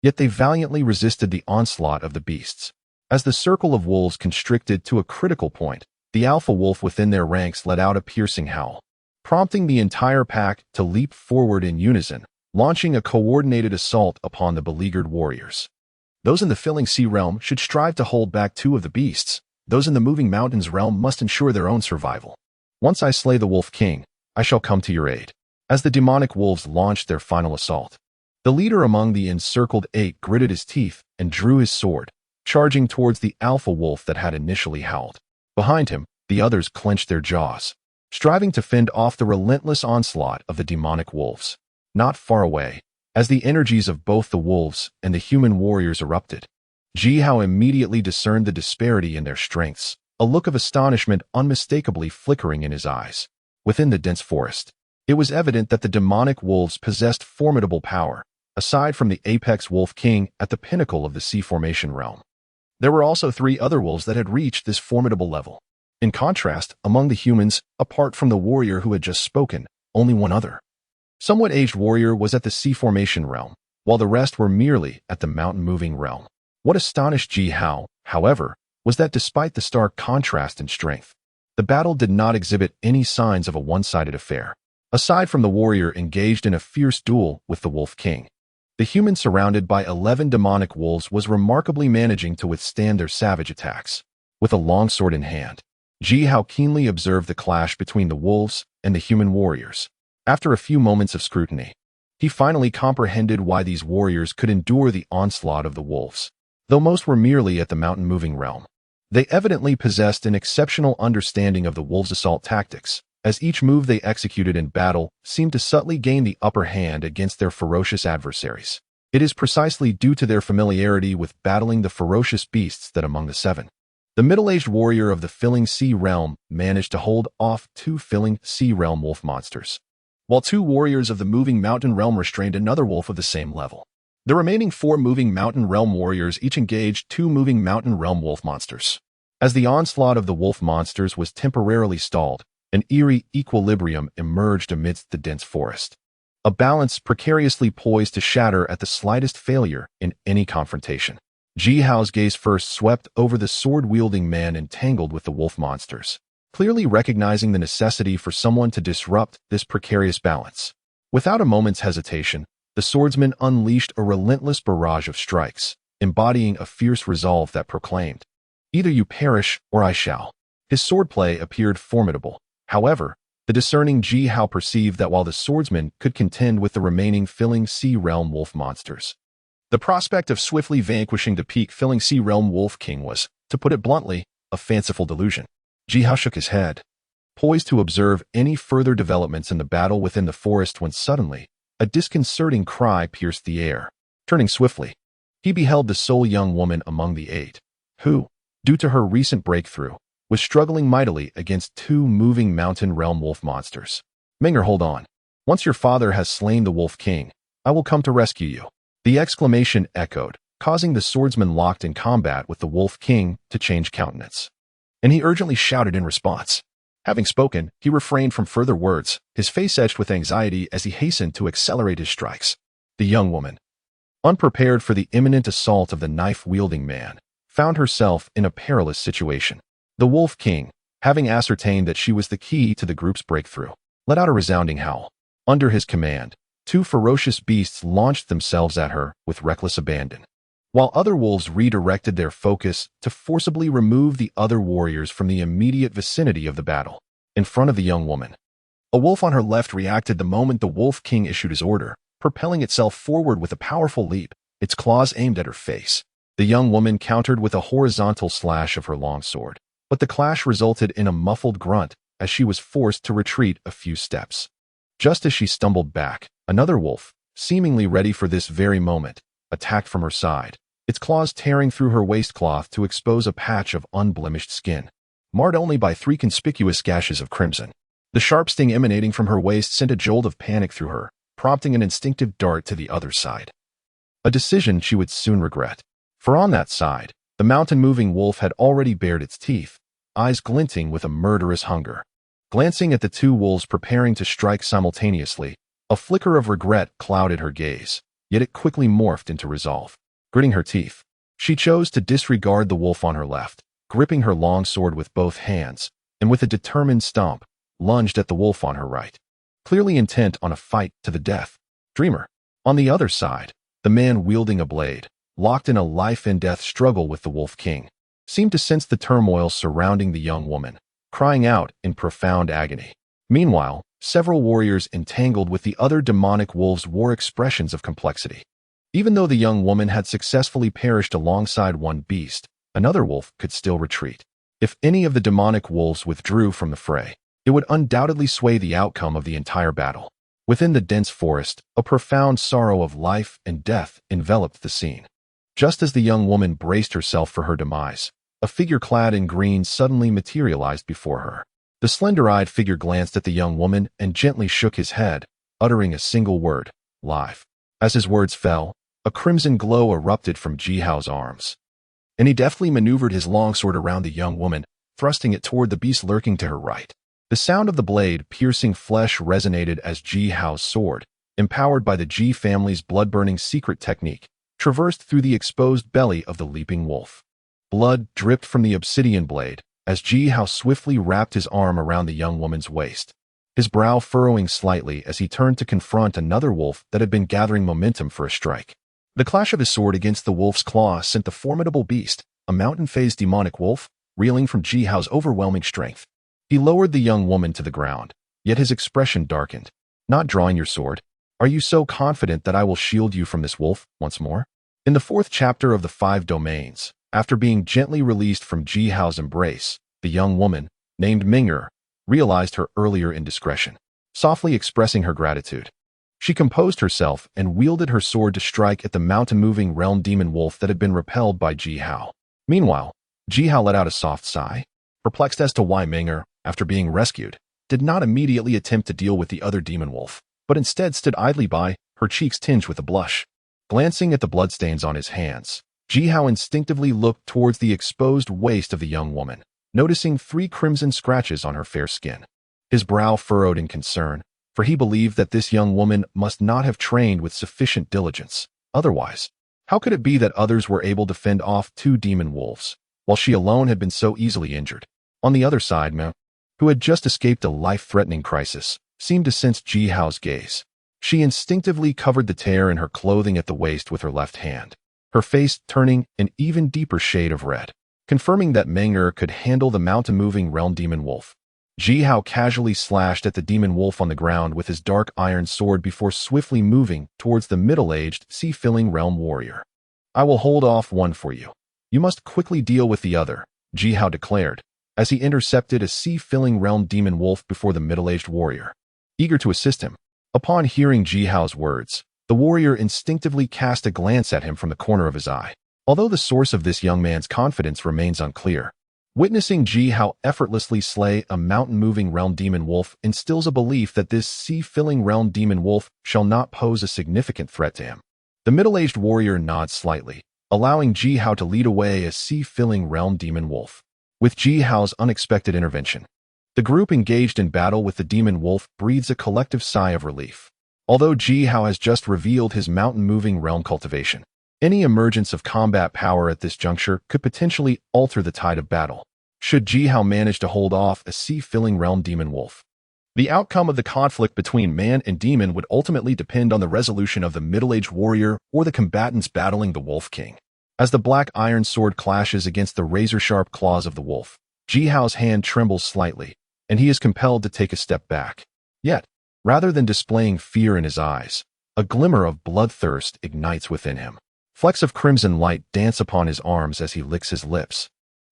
Yet they valiantly resisted the onslaught of the beasts. As the circle of wolves constricted to a critical point, the alpha wolf within their ranks let out a piercing howl, prompting the entire pack to leap forward in unison, launching a coordinated assault upon the beleaguered warriors. Those in the filling sea realm should strive to hold back 2 of the beasts. Those in the moving mountains realm must ensure their own survival. Once I slay the Wolf King, I shall come to your aid. As the demonic wolves launched their final assault, the leader among the encircled 8 gritted his teeth and drew his sword, charging towards the alpha wolf that had initially howled. Behind him, the others clenched their jaws, striving to fend off the relentless onslaught of the demonic wolves. Not far away, as the energies of both the wolves and the human warriors erupted, Ji Hao immediately discerned the disparity in their strengths, a look of astonishment unmistakably flickering in his eyes. Within the dense forest, it was evident that the demonic wolves possessed formidable power, aside from the apex wolf king at the pinnacle of the sea formation realm. There were also 3 other wolves that had reached this formidable level. In contrast, among the humans, apart from the warrior who had just spoken, only one other, somewhat aged warrior was at the sea formation realm, while the rest were merely at the mountain-moving realm. What astonished Ji Hao, however, was that despite the stark contrast in strength, the battle did not exhibit any signs of a one-sided affair. Aside from the warrior engaged in a fierce duel with the Wolf King, the human surrounded by 11 demonic wolves was remarkably managing to withstand their savage attacks. With a longsword in hand, Ji Hao keenly observed the clash between the wolves and the human warriors. After a few moments of scrutiny, he finally comprehended why these warriors could endure the onslaught of the wolves. Though most were merely at the mountain-moving realm, they evidently possessed an exceptional understanding of the wolves' assault tactics, as each move they executed in battle seemed to subtly gain the upper hand against their ferocious adversaries. It is precisely due to their familiarity with battling the ferocious beasts that among the 7, the middle-aged warrior of the filling sea realm managed to hold off 2 filling sea realm wolf monsters, while 2 warriors of the moving mountain realm restrained another wolf of the same level. The remaining 4 moving mountain realm warriors each engaged 2 moving mountain realm wolf monsters. As the onslaught of the wolf monsters was temporarily stalled, an eerie equilibrium emerged amidst the dense forest. A balance precariously poised to shatter at the slightest failure in any confrontation. Ji Hao's gaze first swept over the sword-wielding man entangled with the wolf monsters, clearly recognizing the necessity for someone to disrupt this precarious balance. Without a moment's hesitation, the swordsman unleashed a relentless barrage of strikes, embodying a fierce resolve that proclaimed, "Either you perish, or I shall." His swordplay appeared formidable. However, the discerning Ji Hao perceived that while the swordsman could contend with the remaining filling sea realm wolf monsters, the prospect of swiftly vanquishing the peak filling sea realm wolf king was, to put it bluntly, a fanciful delusion. Ji Hao shook his head, poised to observe any further developments in the battle within the forest when suddenly, a disconcerting cry pierced the air. Turning swiftly, he beheld the sole young woman among the 8, who, due to her recent breakthrough, was struggling mightily against 2 moving mountain realm wolf monsters. "Minger, hold on. Once your father has slain the Wolf King, I will come to rescue you." The exclamation echoed, causing the swordsman locked in combat with the Wolf King to change countenance, and he urgently shouted in response. Having spoken, he refrained from further words, his face etched with anxiety as he hastened to accelerate his strikes. The young woman, unprepared for the imminent assault of the knife-wielding man, found herself in a perilous situation. The Wolf King, having ascertained that she was the key to the group's breakthrough, let out a resounding howl. Under his command, 2 ferocious beasts launched themselves at her with reckless abandon, while other wolves redirected their focus to forcibly remove the other warriors from the immediate vicinity of the battle. In front of the young woman, a wolf on her left reacted the moment the Wolf King issued his order, propelling itself forward with a powerful leap, its claws aimed at her face. The young woman countered with a horizontal slash of her longsword, but the clash resulted in a muffled grunt as she was forced to retreat a few steps. Just as she stumbled back, another wolf, seemingly ready for this very moment, attacked from her side, its claws tearing through her waistcloth to expose a patch of unblemished skin, marred only by 3 conspicuous gashes of crimson. The sharp sting emanating from her waist sent a jolt of panic through her, prompting an instinctive dart to the other side. A decision she would soon regret. For on that side, the mountain-moving wolf had already bared its teeth, eyes glinting with a murderous hunger. Glancing at the 2 wolves preparing to strike simultaneously, a flicker of regret clouded her gaze, yet it quickly morphed into resolve. Gritting her teeth, she chose to disregard the wolf on her left, gripping her long sword with both hands, and with a determined stomp, lunged at the wolf on her right, clearly intent on a fight to the death. Dreamer. On the other side, the man wielding a blade, locked in a life-and-death struggle with the Wolf King, seemed to sense the turmoil surrounding the young woman, crying out in profound agony. Meanwhile, several warriors entangled with the other demonic wolves wore expressions of complexity. Even though the young woman had successfully perished alongside one beast, another wolf could still retreat. If any of the demonic wolves withdrew from the fray, it would undoubtedly sway the outcome of the entire battle. Within the dense forest, a profound sorrow of life and death enveloped the scene. Just as the young woman braced herself for her demise, a figure clad in green suddenly materialized before her. The slender-eyed figure glanced at the young woman and gently shook his head, uttering a single word, "Life." As his words fell, a crimson glow erupted from Jihao's arms, and he deftly maneuvered his longsword around the young woman, thrusting it toward the beast lurking to her right. The sound of the blade piercing flesh resonated as Jihao's sword, empowered by the Ji family's blood-burning secret technique, traversed through the exposed belly of the leaping wolf. Blood dripped from the obsidian blade as Jihao swiftly wrapped his arm around the young woman's waist, his brow furrowing slightly as he turned to confront another wolf that had been gathering momentum for a strike. The clash of his sword against the wolf's claw sent the formidable beast, a mountain-phased demonic wolf, reeling from Jihao's overwhelming strength. He lowered the young woman to the ground, yet his expression darkened. "Not drawing your sword? Are you so confident that I will shield you from this wolf once more?" In the 4th chapter of the 5 domains, after being gently released from Jihao's embrace, the young woman, named Ming'er, realized her earlier indiscretion. Softly expressing her gratitude, she composed herself and wielded her sword to strike at the mountain-moving realm demon wolf that had been repelled by Jihao. Meanwhile, Jihao let out a soft sigh, perplexed as to why Ming'er, after being rescued, did not immediately attempt to deal with the other demon wolf, but instead stood idly by, her cheeks tinged with a blush. Glancing at the bloodstains on his hands, Jihao instinctively looked towards the exposed waist of the young woman, noticing 3 crimson scratches on her fair skin. His brow furrowed in concern, for he believed that this young woman must not have trained with sufficient diligence. Otherwise, how could it be that others were able to fend off 2 demon wolves, while she alone had been so easily injured? On the other side, Ma, who had just escaped a life-threatening crisis, seemed to sense Jihao's gaze. She instinctively covered the tear in her clothing at the waist with her left hand, her face turning an even deeper shade of red, confirming that Meng'er could handle the mountain-moving realm demon wolf. Jihao casually slashed at the demon wolf on the ground with his dark iron sword before swiftly moving towards the middle-aged, sea-filling realm warrior. "I will hold off one for you. You must quickly deal with the other," Jihao declared, as he intercepted a sea-filling realm demon wolf before the middle-aged warrior, eager to assist him. Upon hearing Jihao's words, the warrior instinctively cast a glance at him from the corner of his eye, although the source of this young man's confidence remains unclear. Witnessing Jihao effortlessly slay a mountain-moving realm demon wolf instills a belief that this sea-filling realm demon wolf shall not pose a significant threat to him. The middle-aged warrior nods slightly, allowing Jihao to lead away a sea-filling realm demon wolf. With Jihao's unexpected intervention, the group engaged in battle with the demon wolf breathes a collective sigh of relief. Although Jihao has just revealed his mountain-moving realm cultivation, any emergence of combat power at this juncture could potentially alter the tide of battle, should Jihao manage to hold off a sea-filling realm demon wolf. The outcome of the conflict between man and demon would ultimately depend on the resolution of the middle-aged warrior or the combatants battling the Wolf King. As the black iron sword clashes against the razor-sharp claws of the wolf, Jihao's hand trembles slightly, and he is compelled to take a step back. Yet, rather than displaying fear in his eyes, A glimmer of bloodthirst ignites within him. Flecks of crimson light dance upon his arms as he licks his lips.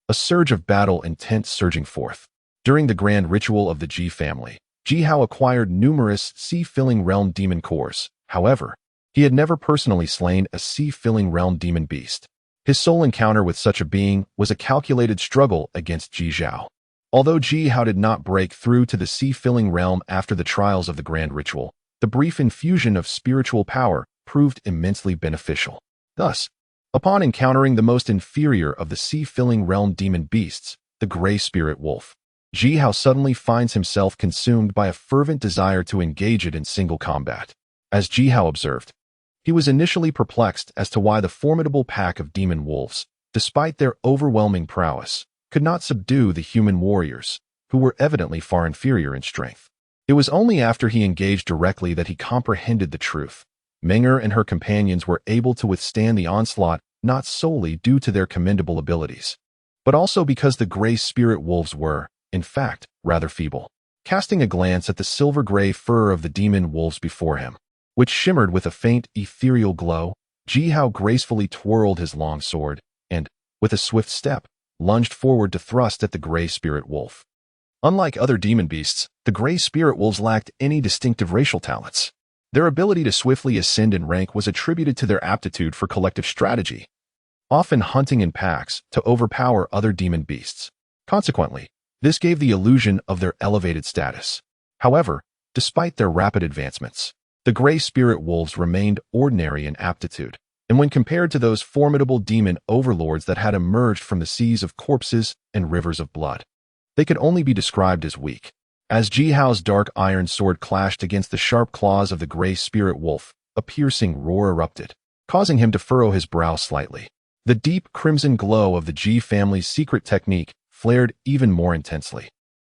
A surge of battle intent surging forth. During the grand ritual of the Ji family, Ji Hao acquired numerous sea-filling realm demon cores. However, he had never personally slain a sea-filling realm demon beast. His sole encounter with such a being was a calculated struggle against Ji Zhao. Although Ji Hao did not break through to the sea-filling realm after the trials of the grand ritual, the brief infusion of spiritual power proved immensely beneficial. Thus, upon encountering the most inferior of the sea-filling realm demon beasts, the gray spirit wolf, Ji Hao suddenly finds himself consumed by a fervent desire to engage it in single combat. As Ji Hao observed, he was initially perplexed as to why the formidable pack of demon wolves, despite their overwhelming prowess, could not subdue the human warriors, who were evidently far inferior in strength. It was only after he engaged directly that he comprehended the truth. Meng'er and her companions were able to withstand the onslaught not solely due to their commendable abilities, but also because the gray spirit wolves were, in fact, rather feeble. Casting a glance at the silver-gray fur of the demon wolves before him, which shimmered with a faint, ethereal glow, Ji Hao gracefully twirled his long sword and, with a swift step, lunged forward to thrust at the gray spirit wolf. Unlike other demon beasts, the gray spirit wolves lacked any distinctive racial talents. Their ability to swiftly ascend in rank was attributed to their aptitude for collective strategy, often hunting in packs to overpower other demon beasts. Consequently, this gave the illusion of their elevated status. However, despite their rapid advancements, the gray spirit wolves remained ordinary in aptitude, and when compared to those formidable demon overlords that had emerged from the seas of corpses and rivers of blood, they could only be described as weak. As Ji Hao's dark iron sword clashed against the sharp claws of the gray spirit wolf, a piercing roar erupted, causing him to furrow his brow slightly. The deep crimson glow of the Ji family's secret technique flared even more intensely.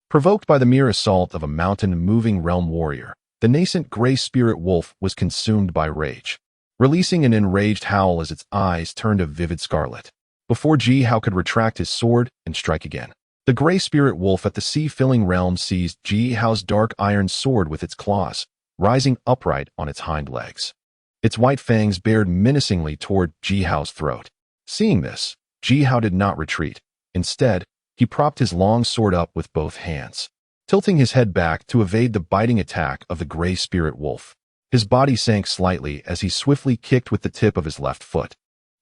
Provoked by the mere assault of a mountain-moving realm warrior, the nascent gray spirit wolf was consumed by rage, releasing an enraged howl as its eyes turned a vivid scarlet. Before Ji Hao could retract his sword and strike again, the gray spirit wolf at the sea-filling realm seized Ji Hao's dark iron sword with its claws, rising upright on its hind legs. Its white fangs bared menacingly toward Ji Hao's throat. Seeing this, Ji Hao did not retreat. Instead, he propped his long sword up with both hands, tilting his head back to evade the biting attack of the gray spirit wolf. His body sank slightly as he swiftly kicked with the tip of his left foot,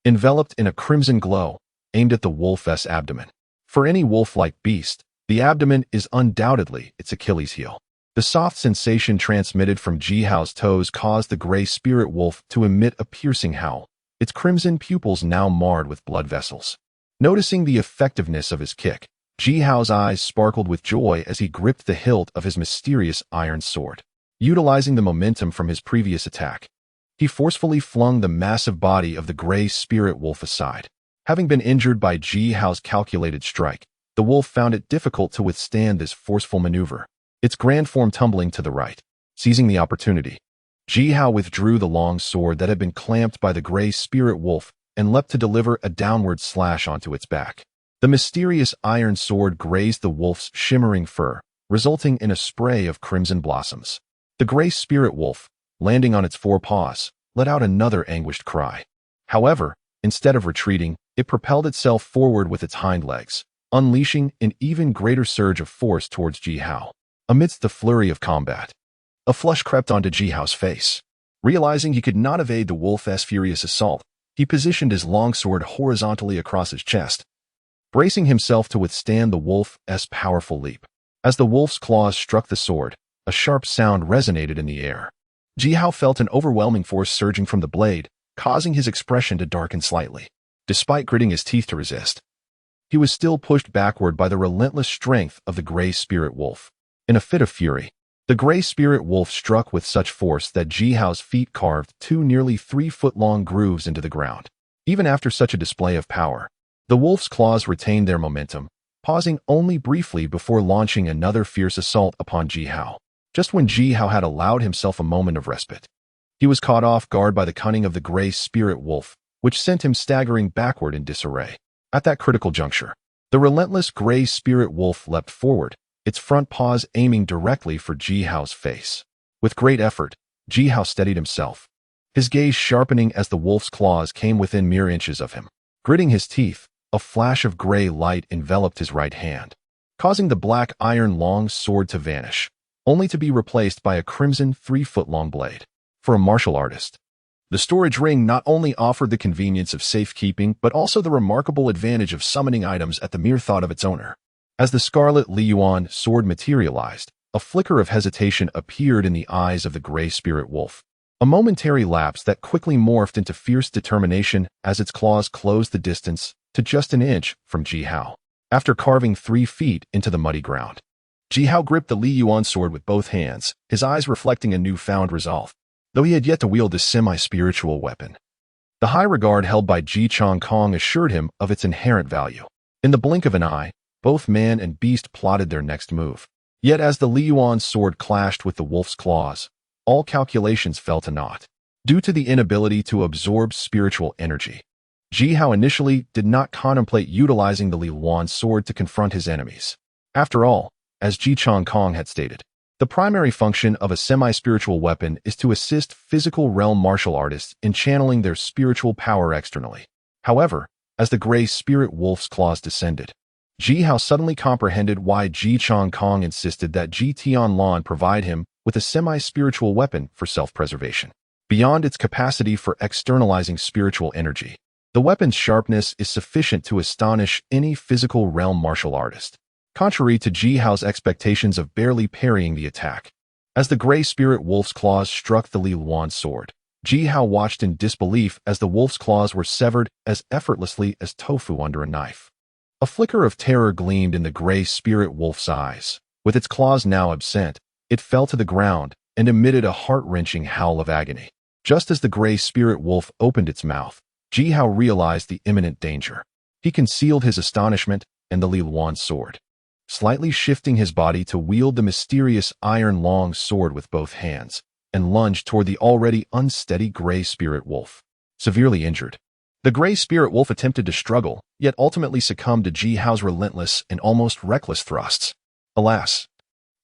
enveloped in a crimson glow, aimed at the wolf's abdomen. For any wolf-like beast, the abdomen is undoubtedly its Achilles heel. The soft sensation transmitted from Ji Hao's toes caused the gray spirit wolf to emit a piercing howl, its crimson pupils now marred with blood vessels. Noticing the effectiveness of his kick, Ji Hao's eyes sparkled with joy as he gripped the hilt of his mysterious iron sword. Utilizing the momentum from his previous attack, he forcefully flung the massive body of the gray spirit wolf aside. Having been injured by Ji Hao's calculated strike, the wolf found it difficult to withstand this forceful maneuver, its grand form tumbling to the right. Seizing the opportunity, Ji Hao withdrew the long sword that had been clamped by the gray spirit wolf and leapt to deliver a downward slash onto its back. The mysterious iron sword grazed the wolf's shimmering fur, resulting in a spray of crimson blossoms. The gray spirit wolf, landing on its forepaws, let out another anguished cry. However, instead of retreating, it propelled itself forward with its hind legs, unleashing an even greater surge of force towards Ji Hao. Amidst the flurry of combat, a flush crept onto Ji Hao's face. Realizing he could not evade the wolf's furious assault, he positioned his longsword horizontally across his chest, bracing himself to withstand the wolf's powerful leap. As the wolf's claws struck the sword, a sharp sound resonated in the air. Ji Hao felt an overwhelming force surging from the blade, causing his expression to darken slightly. Despite gritting his teeth to resist, he was still pushed backward by the relentless strength of the gray spirit wolf. In a fit of fury, the gray spirit wolf struck with such force that Ji Hao's feet carved two nearly 3-foot-long grooves into the ground. Even after such a display of power, the wolf's claws retained their momentum, pausing only briefly before launching another fierce assault upon Ji Hao. Just when Ji Hao had allowed himself a moment of respite, he was caught off guard by the cunning of the gray spirit wolf, which sent him staggering backward in disarray. At that critical juncture, the relentless gray spirit wolf leapt forward, its front paws aiming directly for Ji Hao's face. With great effort, Ji Hao steadied himself, his gaze sharpening as the wolf's claws came within mere inches of him. Gritting his teeth, a flash of gray light enveloped his right hand, causing the black iron long sword to vanish, only to be replaced by a crimson 3-foot-long blade. For a martial artist, the storage ring not only offered the convenience of safekeeping but also the remarkable advantage of summoning items at the mere thought of its owner. As the scarlet Li Yuan sword materialized, a flicker of hesitation appeared in the eyes of the gray spirit wolf. A momentary lapse that quickly morphed into fierce determination as its claws closed the distance to just an inch from Ji Hao. After carving 3 feet into the muddy ground, Ji Hao gripped the Li Yuan sword with both hands, his eyes reflecting a newfound resolve. Though he had yet to wield this semi-spiritual weapon, the high regard held by Ji Chong Kong assured him of its inherent value. In the blink of an eye, both man and beast plotted their next move. Yet as the Li Yuan sword clashed with the wolf's claws, all calculations fell to naught. Due to the inability to absorb spiritual energy, Ji Hao initially did not contemplate utilizing the Li Yuan sword to confront his enemies. After all, as Ji Chong Kong had stated, the primary function of a semi-spiritual weapon is to assist physical realm martial artists in channeling their spiritual power externally. However, as the gray spirit wolf's claws descended, Ji Hao suddenly comprehended why Ji Chong Kong insisted that Ji Tianlan provide him with a semi-spiritual weapon for self-preservation. Beyond its capacity for externalizing spiritual energy, the weapon's sharpness is sufficient to astonish any physical realm martial artist. Contrary to Ji Hao's expectations of barely parrying the attack, as the gray spirit wolf's claws struck the Li Yuan sword, Ji Hao watched in disbelief as the wolf's claws were severed as effortlessly as tofu under a knife. A flicker of terror gleamed in the gray spirit wolf's eyes. With its claws now absent, it fell to the ground and emitted a heart-wrenching howl of agony. Just as the gray spirit wolf opened its mouth, Ji Hao realized the imminent danger. He concealed his astonishment and the Li Yuan sword, slightly shifting his body to wield the mysterious iron-long sword with both hands, and lunged toward the already unsteady gray spirit wolf. Severely injured, the gray spirit wolf attempted to struggle, yet ultimately succumbed to Ji Hao's relentless and almost reckless thrusts. Alas,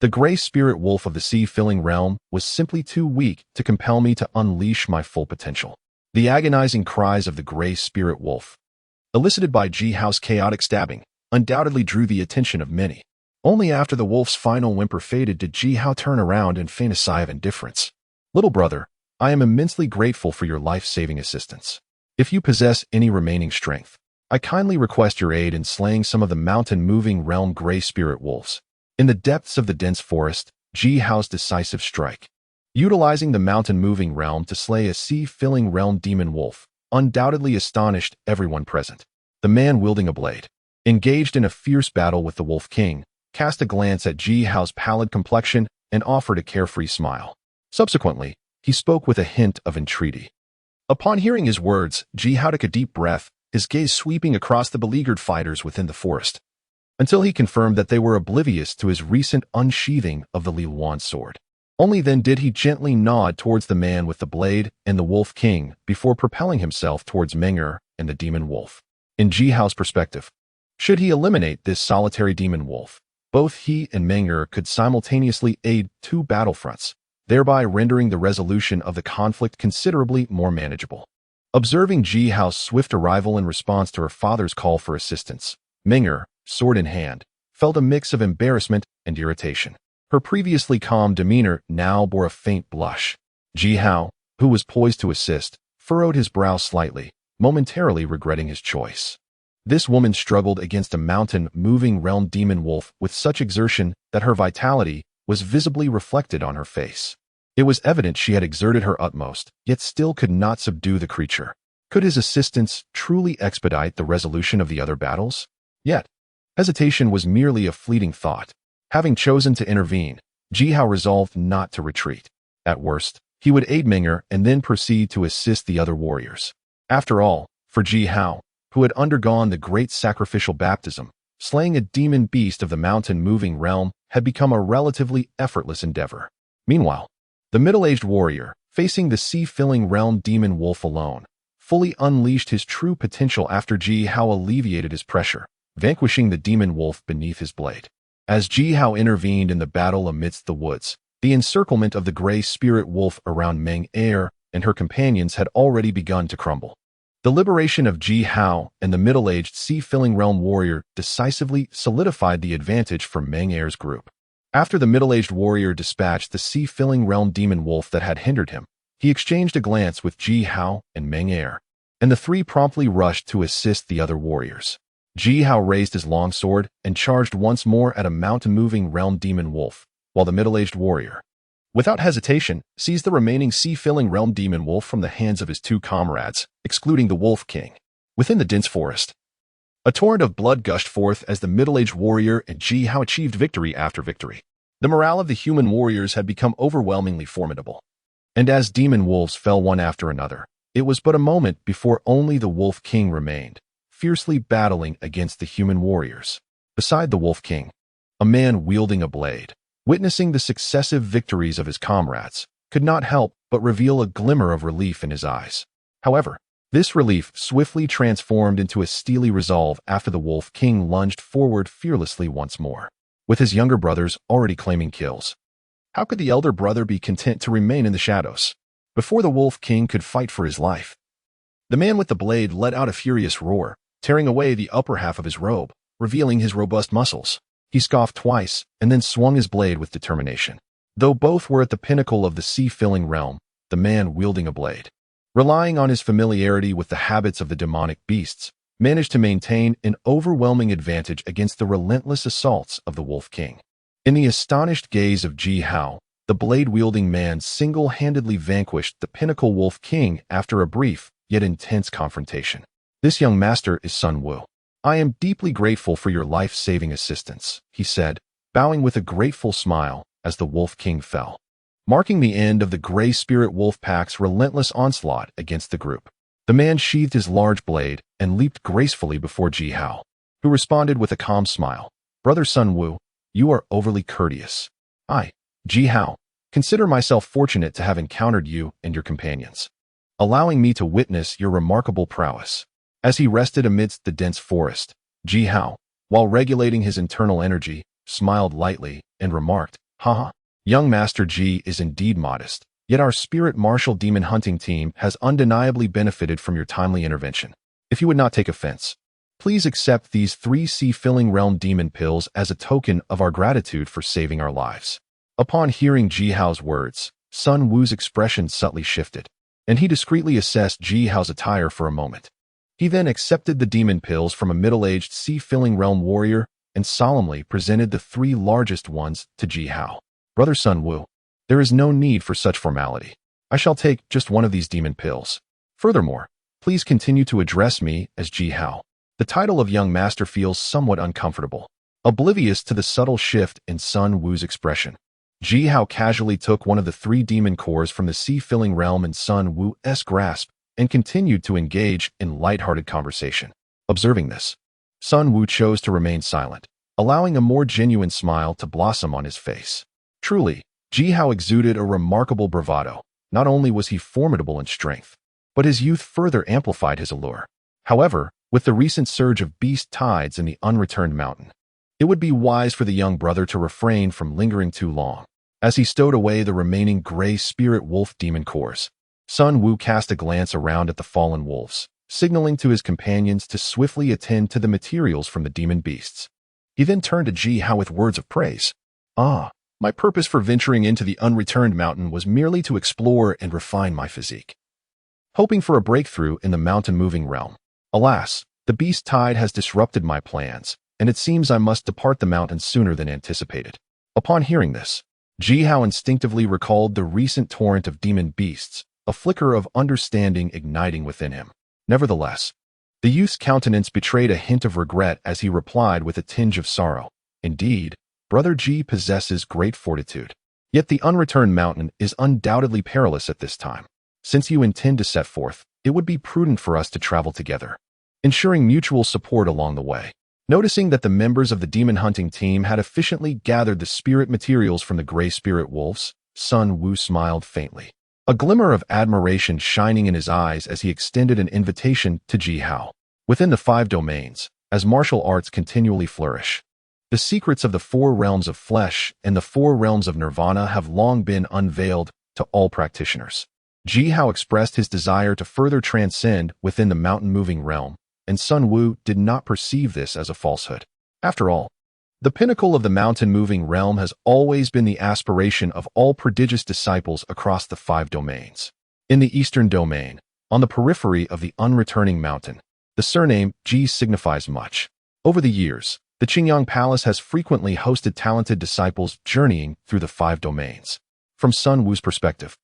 the gray spirit wolf of the sea-filling realm was simply too weak to compel me to unleash my full potential. The agonizing cries of the gray spirit wolf, elicited by Ji Hao's chaotic stabbing, undoubtedly drew the attention of many. Only after the wolf's final whimper faded did Ji Hao turn around and feign a sigh of indifference. Little brother, I am immensely grateful for your life-saving assistance. If you possess any remaining strength, I kindly request your aid in slaying some of the mountain-moving realm gray spirit wolves. In the depths of the dense forest, Ji Hao's decisive strike, utilizing the mountain-moving realm to slay a sea-filling realm demon wolf, undoubtedly astonished everyone present. The man wielding a blade, engaged in a fierce battle with the Wolf King, cast a glance at Ji Hao's pallid complexion and offered a carefree smile. Subsequently, he spoke with a hint of entreaty. Upon hearing his words, Ji Hao took a deep breath, his gaze sweeping across the beleaguered fighters within the forest, until he confirmed that they were oblivious to his recent unsheathing of the Li Yuan sword. Only then did he gently nod towards the man with the blade and the Wolf King before propelling himself towards Meng'er and the demon wolf. In Ji Hao's perspective, should he eliminate this solitary demon wolf, both he and Meng'er could simultaneously aid 2 battlefronts, thereby rendering the resolution of the conflict considerably more manageable. Observing Ji Hao's swift arrival in response to her father's call for assistance, Meng'er, sword in hand, felt a mix of embarrassment and irritation. Her previously calm demeanor now bore a faint blush. Ji Hao, who was poised to assist, furrowed his brow slightly, momentarily regretting his choice. This woman struggled against a mountain-moving realm demon wolf with such exertion that her vitality was visibly reflected on her face. It was evident she had exerted her utmost, yet still could not subdue the creature. Could his assistance truly expedite the resolution of the other battles? Yet, hesitation was merely a fleeting thought. Having chosen to intervene, Ji Hao resolved not to retreat. At worst, he would aid Meng'er and then proceed to assist the other warriors. After all, for Ji Hao, who had undergone the great sacrificial baptism, slaying a demon beast of the mountain-moving realm had become a relatively effortless endeavor. Meanwhile, the middle-aged warrior, facing the sea-filling realm demon wolf alone, fully unleashed his true potential after Ji Hao alleviated his pressure, vanquishing the demon wolf beneath his blade. As Ji Hao intervened in the battle amidst the woods, the encirclement of the gray spirit wolf around Meng'er and her companions had already begun to crumble. The liberation of Ji Hao and the middle-aged sea-filling realm warrior decisively solidified the advantage for Meng Heir's group. After the middle-aged warrior dispatched the sea-filling realm demon wolf that had hindered him, he exchanged a glance with Ji Hao and Meng Heir, and the three promptly rushed to assist the other warriors. Ji Hao raised his longsword and charged once more at a mountain-moving realm demon wolf, while the middle-aged warrior, without hesitation, seized the remaining sea-filling realm demon wolf from the hands of his two comrades, excluding the Wolf King. Within the dense forest, a torrent of blood gushed forth as the middle-aged warrior and Ji Hao achieved victory after victory. The morale of the human warriors had become overwhelmingly formidable. And as demon wolves fell one after another, it was but a moment before only the Wolf King remained, fiercely battling against the human warriors. Beside the Wolf King, a man wielding a blade, witnessing the successive victories of his comrades, could not help but reveal a glimmer of relief in his eyes. However, this relief swiftly transformed into a steely resolve after the Wolf King lunged forward fearlessly once more, with his younger brothers already claiming kills. How could the elder brother be content to remain in the shadows? Before the Wolf King could fight for his life, the man with the blade let out a furious roar, tearing away the upper half of his robe, revealing his robust muscles. He scoffed twice and then swung his blade with determination. Though both were at the pinnacle of the sea-filling realm, the man wielding a blade, relying on his familiarity with the habits of the demonic beasts, managed to maintain an overwhelming advantage against the relentless assaults of the Wolf King. In the astonished gaze of Ji Hao, the blade-wielding man single-handedly vanquished the pinnacle Wolf King after a brief yet intense confrontation. This young master is Sun Wu. I am deeply grateful for your life-saving assistance, he said, bowing with a grateful smile as the Wolf King fell, marking the end of the Gray Spirit Wolf Pack's relentless onslaught against the group. The man sheathed his large blade and leaped gracefully before Ji Hao, who responded with a calm smile. Brother Sun Wu, you are overly courteous. I, Ji Hao, consider myself fortunate to have encountered you and your companions, allowing me to witness your remarkable prowess. As he rested amidst the dense forest, Ji Hao, while regulating his internal energy, smiled lightly and remarked, Haha, young Master Ji is indeed modest, yet our spirit martial demon hunting team has undeniably benefited from your timely intervention. If you would not take offense, please accept these 3 sea-filling realm demon pills as a token of our gratitude for saving our lives. Upon hearing Ji Hao's words, Sun Wu's expression subtly shifted, and he discreetly assessed Ji Hao's attire for a moment. He then accepted the demon pills from a middle-aged sea-filling realm warrior and solemnly presented the 3 largest ones to Ji Hao. Brother Sun Wu, there is no need for such formality. I shall take just one of these demon pills. Furthermore, please continue to address me as Ji Hao. The title of young master feels somewhat uncomfortable. Oblivious to the subtle shift in Sun Wu's expression, Ji Hao casually took one of the 3 demon cores from the sea-filling realm in Sun Wu's grasp and continued to engage in light-hearted conversation. Observing this, Sun Wu chose to remain silent, allowing a more genuine smile to blossom on his face. Truly, Ji Hao exuded a remarkable bravado. Not only was he formidable in strength, but his youth further amplified his allure. However, with the recent surge of beast tides in the unreturned mountain, it would be wise for the young brother to refrain from lingering too long. As he stowed away the remaining Gray Spirit Wolf demon cores, Sun Wu cast a glance around at the fallen wolves, signaling to his companions to swiftly attend to the materials from the demon beasts. He then turned to Ji Hao with words of praise. My purpose for venturing into the unreturned mountain was merely to explore and refine my physique, hoping for a breakthrough in the mountain-moving realm. Alas, the beast tide has disrupted my plans, and it seems I must depart the mountain sooner than anticipated. Upon hearing this, Ji Hao instinctively recalled the recent torrent of demon beasts, a flicker of understanding igniting within him. Nevertheless, the youth's countenance betrayed a hint of regret as he replied with a tinge of sorrow. Indeed, Brother Ji possesses great fortitude. Yet the unreturned mountain is undoubtedly perilous at this time. Since you intend to set forth, it would be prudent for us to travel together, ensuring mutual support along the way. Noticing that the members of the demon hunting team had efficiently gathered the spirit materials from the Gray Spirit Wolves, Sun Wu smiled faintly, a glimmer of admiration shining in his eyes as he extended an invitation to Ji Hao. Within the 5 domains, as martial arts continually flourish, the secrets of the 4 realms of flesh and the 4 realms of nirvana have long been unveiled to all practitioners. Ji Hao expressed his desire to further transcend within the mountain-moving realm, and Sun Wu did not perceive this as a falsehood. After all, the pinnacle of the mountain-moving realm has always been the aspiration of all prodigious disciples across the 5 domains. In the eastern domain, on the periphery of the unreturning mountain, the surname Ji signifies much. Over the years, the Qingyang Palace has frequently hosted talented disciples journeying through the 5 domains. From Sun Wu's perspective,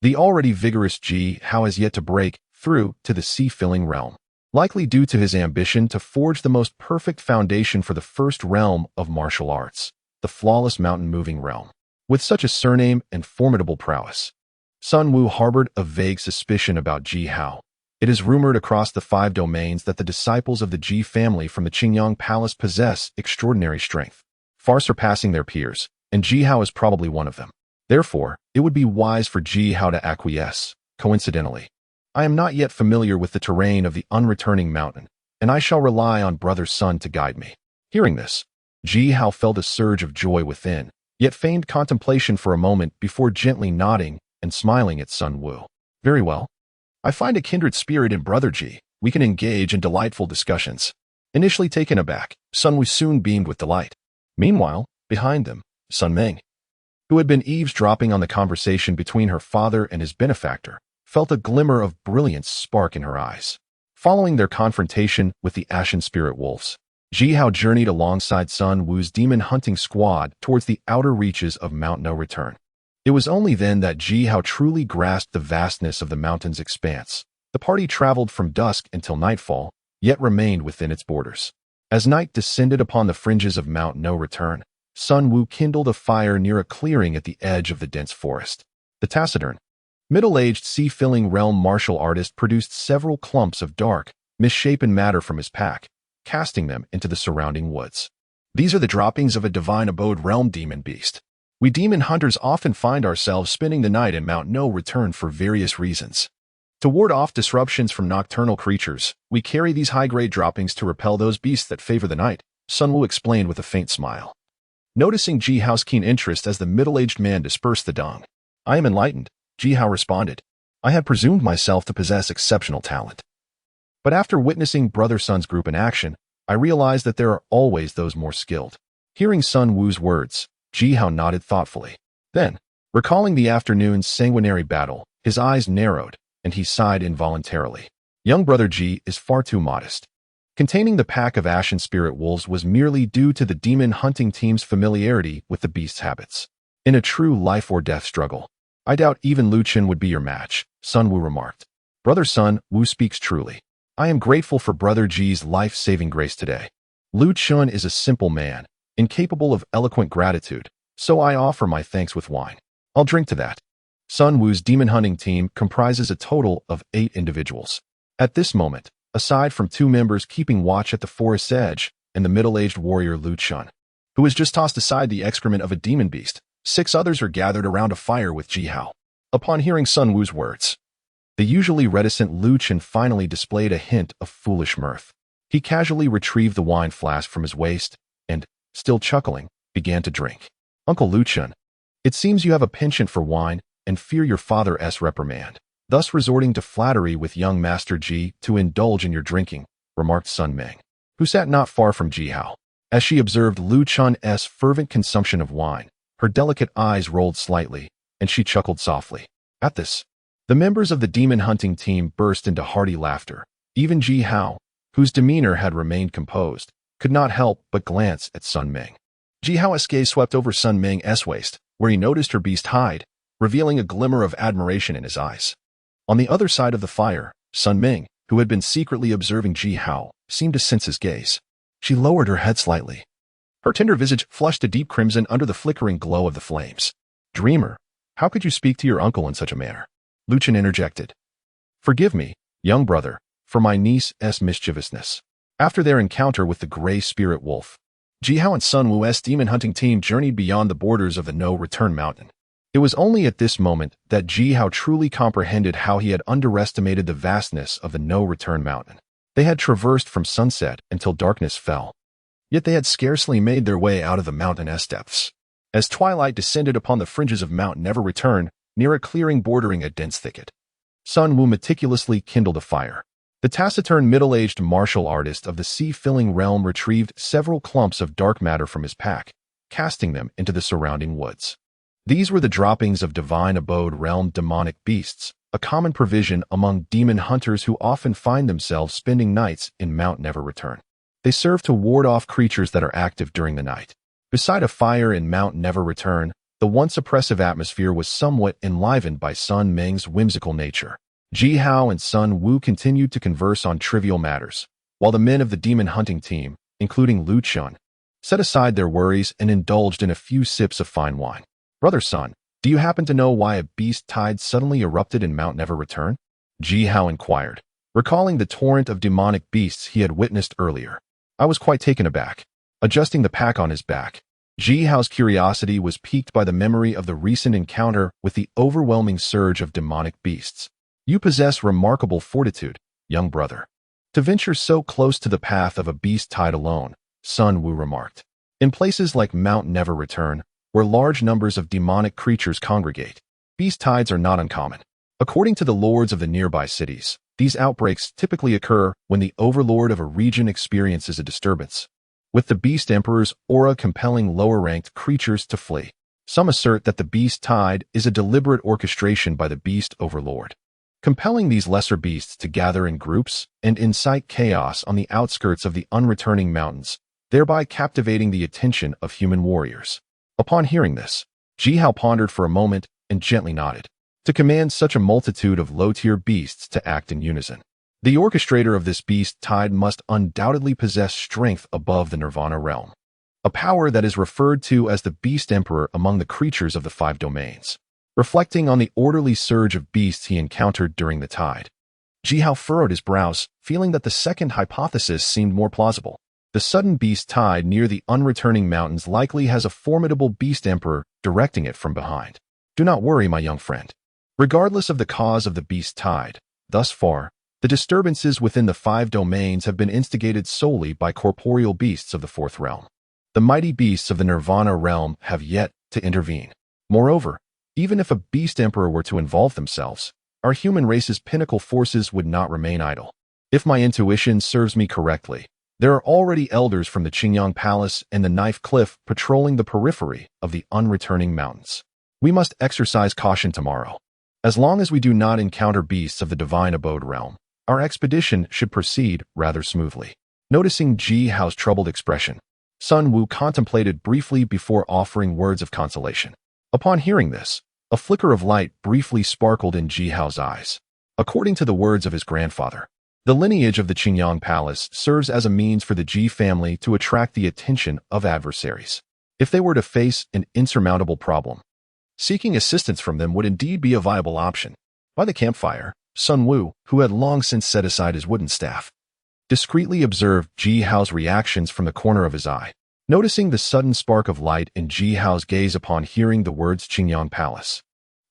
the already vigorous Ji Hao has yet to break through to the sea-filling realm, likely due to his ambition to forge the most perfect foundation for the first realm of martial arts, the flawless mountain-moving realm. With such a surname and formidable prowess, Sun Wu harbored a vague suspicion about Ji Hao. It is rumored across the 5 domains that the disciples of the Ji family from the Qingyang Palace possess extraordinary strength, far surpassing their peers, and Ji Hao is probably one of them. Therefore, it would be wise for Ji Hao to acquiesce. Coincidentally, I am not yet familiar with the terrain of the unreturning mountain, and I shall rely on Brother Sun to guide me. Hearing this, Ji Hao felt a surge of joy within, yet feigned contemplation for a moment before gently nodding and smiling at Sun Wu. Very well. I find a kindred spirit in Brother Ji. We can engage in delightful discussions. Initially taken aback, Sun Wu soon beamed with delight. Meanwhile, behind them, Sun Ming, who had been eavesdropping on the conversation between her father and his benefactor, felt a glimmer of brilliance spark in her eyes. Following their confrontation with the Ashen Spirit Wolves, Ji Hao journeyed alongside Sun Wu's demon hunting squad towards the outer reaches of Mount No Return. It was only then that Ji Hao truly grasped the vastness of the mountain's expanse. The party traveled from dusk until nightfall, yet remained within its borders. As night descended upon the fringes of Mount No Return, Sun Wu kindled a fire near a clearing at the edge of the dense forest. The taciturn, middle-aged sea-filling realm martial artist produced several clumps of dark, misshapen matter from his pack, casting them into the surrounding woods. These are the droppings of a divine abode realm demon beast. We demon hunters often find ourselves spending the night in Mount No Return for various reasons. To ward off disruptions from nocturnal creatures, we carry these high-grade droppings to repel those beasts that favor the night, Sun Wu explained with a faint smile. Noticing Ji Hao's keen interest as the middle-aged man dispersed the dung. I am enlightened, Ji Hao responded. I had presumed myself to possess exceptional talent. But after witnessing Brother Sun's group in action, I realized that there are always those more skilled. Hearing Sun Wu's words, Ji Hao nodded thoughtfully. Then, recalling the afternoon's sanguinary battle, his eyes narrowed, and he sighed involuntarily. Young Brother Ji is far too modest. Containing the pack of Ashen Spirit Wolves was merely due to the demon hunting team's familiarity with the beast's habits. In a true life-or-death struggle, I doubt even Lu Chen would be your match, Sun Wu remarked. Brother Sun, Wu speaks truly. I am grateful for Brother Ji's life-saving grace today. Lu Chen is a simple man, incapable of eloquent gratitude, so I offer my thanks with wine. I'll drink to that. Sun Wu's demon hunting team comprises a total of 8 individuals. At this moment, aside from 2 members keeping watch at the forest's edge and the middle-aged warrior Lu Chen, who has just tossed aside the excrement of a demon beast, 6 others are gathered around a fire with Ji Hao. Upon hearing Sun Wu's words, the usually reticent Lu Chen finally displayed a hint of foolish mirth. He casually retrieved the wine flask from his waist and, still chuckling, began to drink. Uncle Lu Chen, it seems you have a penchant for wine and fear your father's reprimand, thus resorting to flattery with young Master Ji to indulge in your drinking, remarked Sun Ming, who sat not far from Ji Hao. As she observed Lu Chen's fervent consumption of wine, her delicate eyes rolled slightly, and she chuckled softly. At this, the members of the demon hunting team burst into hearty laughter. Even Ji Hao, whose demeanor had remained composed, could not help but glance at Sun Ming. Ji Hao's gaze swept over Sun Ming's waist, where he noticed her beast hide, revealing a glimmer of admiration in his eyes. On the other side of the fire, Sun Ming, who had been secretly observing Ji Hao, seemed to sense his gaze. She lowered her head slightly. Her tender visage flushed a deep crimson under the flickering glow of the flames. Dreamer, how could you speak to your uncle in such a manner? Lu Chen interjected. Forgive me, young brother, for my niece's mischievousness. After their encounter with the gray spirit wolf, Ji Hao and Sun Wu's demon hunting team journeyed beyond the borders of the No Return Mountain. It was only at this moment that Ji Hao truly comprehended how he had underestimated the vastness of the No Return Mountain. They had traversed from sunset until darkness fell, yet they had scarcely made their way out of the mountain's depths. As twilight descended upon the fringes of Mount Never Return, near a clearing bordering a dense thicket, Sun Wu meticulously kindled a fire. The taciturn middle-aged martial artist of the sea-filling realm retrieved several clumps of dark matter from his pack, casting them into the surrounding woods. These were the droppings of divine abode realm demonic beasts, a common provision among demon hunters who often find themselves spending nights in Mount Never Return. They serve to ward off creatures that are active during the night. Beside a fire in Mount Never Return, the once oppressive atmosphere was somewhat enlivened by Sun Meng's whimsical nature. Ji Hao and Sun Wu continued to converse on trivial matters, while the men of the demon hunting team, including Lu Chun, set aside their worries and indulged in a few sips of fine wine. "Brother Sun, do you happen to know why a beast tide suddenly erupted in Mount Never Return?" Ji Hao inquired, recalling the torrent of demonic beasts he had witnessed earlier. I was quite taken aback. Adjusting the pack on his back, Ji Hao's curiosity was piqued by the memory of the recent encounter with the overwhelming surge of demonic beasts. "You possess remarkable fortitude, young brother, to venture so close to the path of a beast tide alone," Sun Wu remarked. "In places like Mount Never Return, where large numbers of demonic creatures congregate, beast tides are not uncommon. According to the lords of the nearby cities, these outbreaks typically occur when the overlord of a region experiences a disturbance, with the beast emperor's aura compelling lower-ranked creatures to flee. Some assert that the beast tide is a deliberate orchestration by the beast overlord, compelling these lesser beasts to gather in groups and incite chaos on the outskirts of the unreturning mountains, thereby captivating the attention of human warriors." Upon hearing this, Ji Hao pondered for a moment and gently nodded. To command such a multitude of low-tier beasts to act in unison, the orchestrator of this beast tide must undoubtedly possess strength above the Nirvana realm, a power that is referred to as the Beast Emperor among the creatures of the 5 domains. Reflecting on the orderly surge of beasts he encountered during the tide, Ji Hao furrowed his brows, feeling that the second hypothesis seemed more plausible. The sudden beast tide near the unreturning mountains likely has a formidable beast emperor directing it from behind. "Do not worry, my young friend. Regardless of the cause of the beast tide, thus far, the disturbances within the 5 domains have been instigated solely by corporeal beasts of the 4th realm. The mighty beasts of the Nirvana realm have yet to intervene. Moreover, even if a beast emperor were to involve themselves, our human race's pinnacle forces would not remain idle. If my intuition serves me correctly, there are already elders from the Qingyang Palace and the Knife Cliff patrolling the periphery of the unreturning mountains. We must exercise caution tomorrow. As long as we do not encounter beasts of the divine abode realm, our expedition should proceed rather smoothly." Noticing Ji Hao's troubled expression, Sun Wu contemplated briefly before offering words of consolation. Upon hearing this, a flicker of light briefly sparkled in Ji Hao's eyes. According to the words of his grandfather, the lineage of the Qingyang Palace serves as a means for the Ji family to attract the attention of adversaries. If they were to face an insurmountable problem, seeking assistance from them would indeed be a viable option. By the campfire, Sun Wu, who had long since set aside his wooden staff, discreetly observed Ji Hao's reactions from the corner of his eye. Noticing the sudden spark of light in Ji Hao's gaze upon hearing the words Qingyang Palace,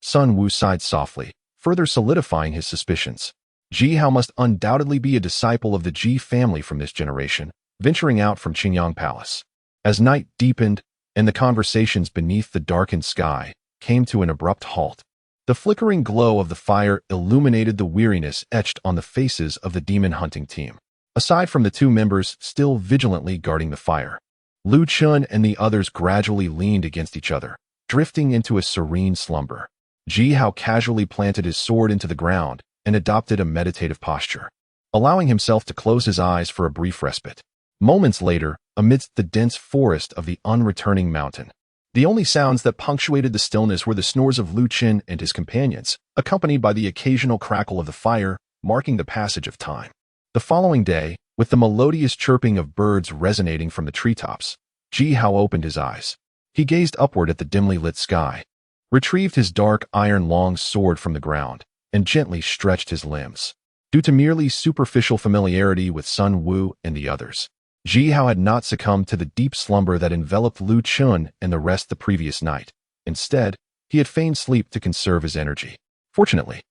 Sun Wu sighed softly, further solidifying his suspicions. Ji Hao must undoubtedly be a disciple of the Ji family from this generation, venturing out from Qingyang Palace. As night deepened and the conversations beneath the darkened sky came to an abrupt halt, the flickering glow of the fire illuminated the weariness etched on the faces of the demon hunting team. Aside from the 2 members still vigilantly guarding the fire, Lu Chun and the others gradually leaned against each other, drifting into a serene slumber. Ji Hao casually planted his sword into the ground and adopted a meditative posture, allowing himself to close his eyes for a brief respite. Moments later, amidst the dense forest of the unreturning mountain, the only sounds that punctuated the stillness were the snores of Lu Qin and his companions, accompanied by the occasional crackle of the fire, marking the passage of time. The following day, with the melodious chirping of birds resonating from the treetops, Ji Hao opened his eyes. He gazed upward at the dimly lit sky, retrieved his dark iron-long sword from the ground, and gently stretched his limbs. Due to merely superficial familiarity with Sun Wu and the others, Ji Hao had not succumbed to the deep slumber that enveloped Lu Chun and the rest the previous night. Instead, he had feigned sleep to conserve his energy. Fortunately,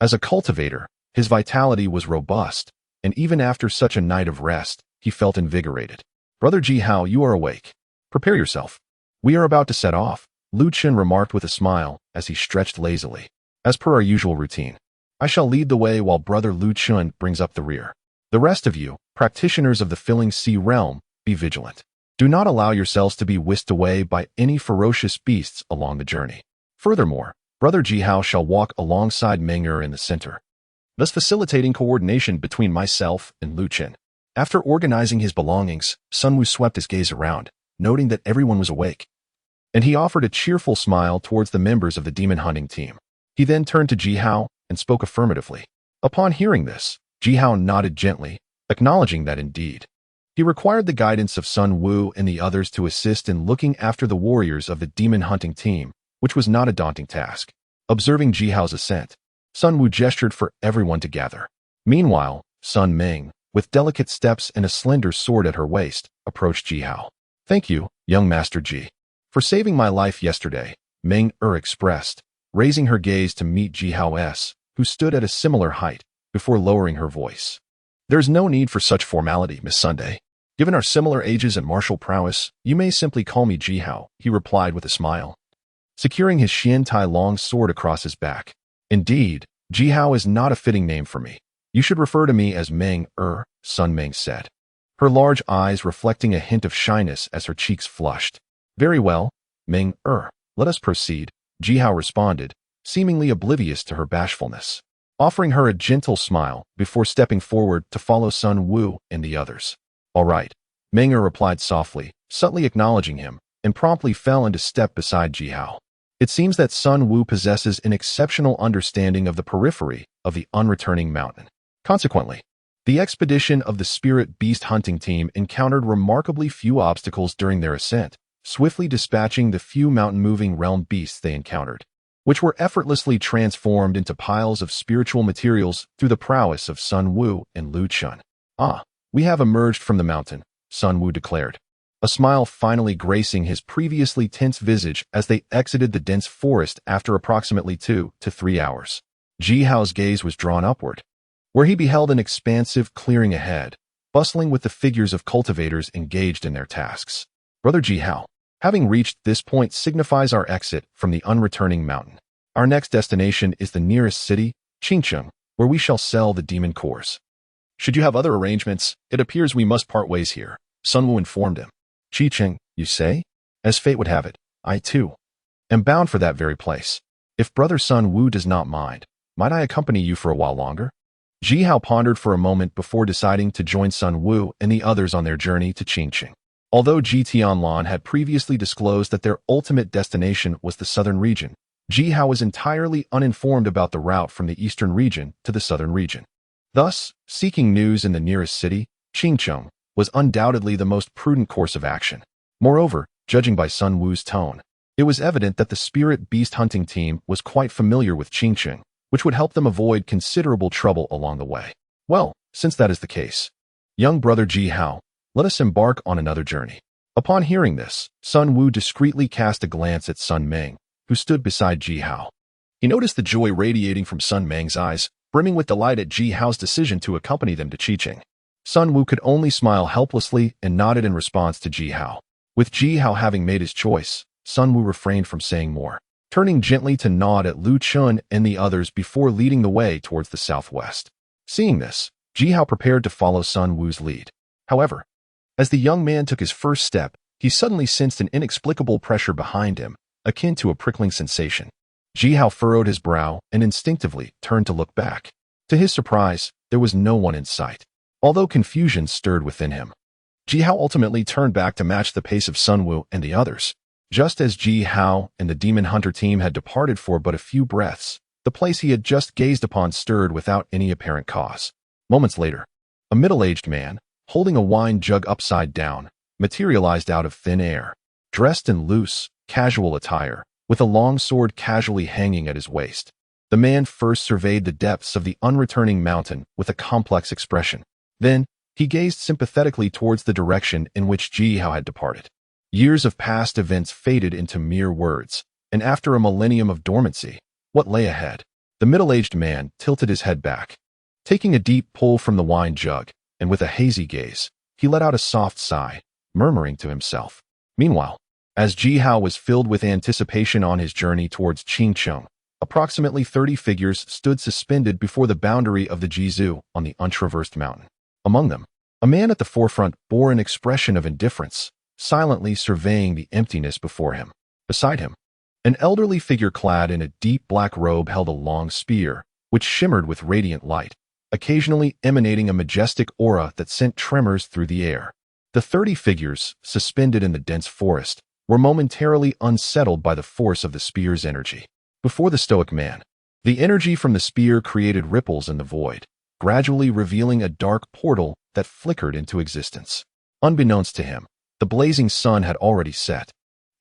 as a cultivator, his vitality was robust, and even after such a night of rest, he felt invigorated. "Brother Ji Hao, you are awake. Prepare yourself. We are about to set off," Lu Chun remarked with a smile as he stretched lazily. "As per our usual routine, I shall lead the way while Brother Lu Chun brings up the rear. The rest of you, practitioners of the filling sea realm, be vigilant. Do not allow yourselves to be whisked away by any ferocious beasts along the journey. Furthermore, Brother Jihao shall walk alongside Meng in the center, thus facilitating coordination between myself and Lu Chen. After organizing his belongings, Sun Wu swept his gaze around, noting that everyone was awake, and he offered a cheerful smile towards the members of the demon hunting team. He then turned to Jihao and spoke affirmatively. Upon hearing this, Jihao nodded gently, acknowledging that indeed he required the guidance of Sun Wu and the others to assist in looking after the warriors of the demon hunting team, which was not a daunting task. Observing Jihao's assent, Sun Wu gestured for everyone to gather. Meanwhile, Sun Ming, with delicate steps and a slender sword at her waist, approached Jihao. Thank you, young Master Ji, for saving my life yesterday, Meng expressed, raising her gaze to meet Jihao S, who stood at a similar height, before lowering her voice. There's no need for such formality, Miss Sunday. Given our similar ages and martial prowess, you may simply call me Jihao, he replied with a smile, securing his Xian Tai long sword across his back. Indeed, Jihao is not a fitting name for me. You should refer to me as Meng Sun Meng said, her large eyes reflecting a hint of shyness as her cheeks flushed. Very well, Meng let us proceed, Jihao responded, seemingly oblivious to her bashfulness, offering her a gentle smile before stepping forward to follow Sun Wu and the others. All right, Meng replied softly, subtly acknowledging him, and promptly fell into step beside Jihao. It seems that Sun Wu possesses an exceptional understanding of the periphery of the unreturning mountain. Consequently, the expedition of the spirit beast hunting team encountered remarkably few obstacles during their ascent, swiftly dispatching the few mountain-moving realm beasts they encountered, which were effortlessly transformed into piles of spiritual materials through the prowess of Sun Wu and Lu Chun. Ah, we have emerged from the mountain, Sun Wu declared, a smile finally gracing his previously tense visage as they exited the dense forest after approximately 2 to 3 hours. Jihao's gaze was drawn upward, where he beheld an expansive clearing ahead, bustling with the figures of cultivators engaged in their tasks. Brother Jihao, having reached this point signifies our exit from the unreturning mountain. Our next destination is the nearest city, Qingcheng, where we shall sell the demon cores. Should you have other arrangements, it appears we must part ways here, Sun Wu informed him. Qingcheng, you say? As fate would have it, I too am bound for that very place. If Brother Sun Wu does not mind, might I accompany you for a while longer? Jihao pondered for a moment before deciding to join Sun Wu and the others on their journey to Qingcheng. Although Ji Tianlan had previously disclosed that their ultimate destination was the southern region, Jihao was entirely uninformed about the route from the eastern region to the southern region. Thus, seeking news in the nearest city, Qingcheng, was undoubtedly the most prudent course of action. Moreover, judging by Sun Wu's tone, it was evident that the spirit beast hunting team was quite familiar with Qingcheng, which would help them avoid considerable trouble along the way. Well, since that is the case, young brother Jihao, let us embark on another journey. Upon hearing this, Sun Wu discreetly cast a glance at Sun Meng, who stood beside Jihao. He noticed the joy radiating from Sun Meng's eyes, brimming with delight at Jihao's decision to accompany them to Qingcheng. Sun Wu could only smile helplessly and nodded in response to Jihao. With Jihao having made his choice, Sun Wu refrained from saying more, turning gently to nod at Lu Chun and the others before leading the way towards the southwest. Seeing this, Jihao prepared to follow Sun Wu's lead. However, as the young man took his first step, he suddenly sensed an inexplicable pressure behind him, akin to a prickling sensation. Jihao furrowed his brow and instinctively turned to look back. To his surprise, there was no one in sight. Although confusion stirred within him, Jihao ultimately turned back to match the pace of Sun Wu and the others. Just as Jihao and the demon hunter team had departed for but a few breaths, the place he had just gazed upon stirred without any apparent cause. Moments later, a middle-aged man, holding a wine jug upside down, materialized out of thin air, dressed in loose, casual attire, with a long sword casually hanging at his waist. The man first surveyed the depths of the unreturning mountain with a complex expression. Then, he gazed sympathetically towards the direction in which Jihao had departed. Years of past events faded into mere words, and after a millennium of dormancy, what lay ahead? The middle-aged man tilted his head back. Taking a deep pull from the wine jug, and with a hazy gaze, he let out a soft sigh, murmuring to himself. Meanwhile, as Jihao was filled with anticipation on his journey towards Qingcheng, Approximately 30 figures stood suspended before the boundary of the Jizu on the untraversed mountain. Among them, a man at the forefront bore an expression of indifference, silently surveying the emptiness before him. Beside him, an elderly figure clad in a deep black robe held a long spear, which shimmered with radiant light, occasionally emanating a majestic aura that sent tremors through the air. The 30 figures, suspended in the dense forest, were momentarily unsettled by the force of the spear's energy. Before the stoic man, the energy from the spear created ripples in the void, gradually revealing a dark portal that flickered into existence. Unbeknownst to him, the blazing sun had already set,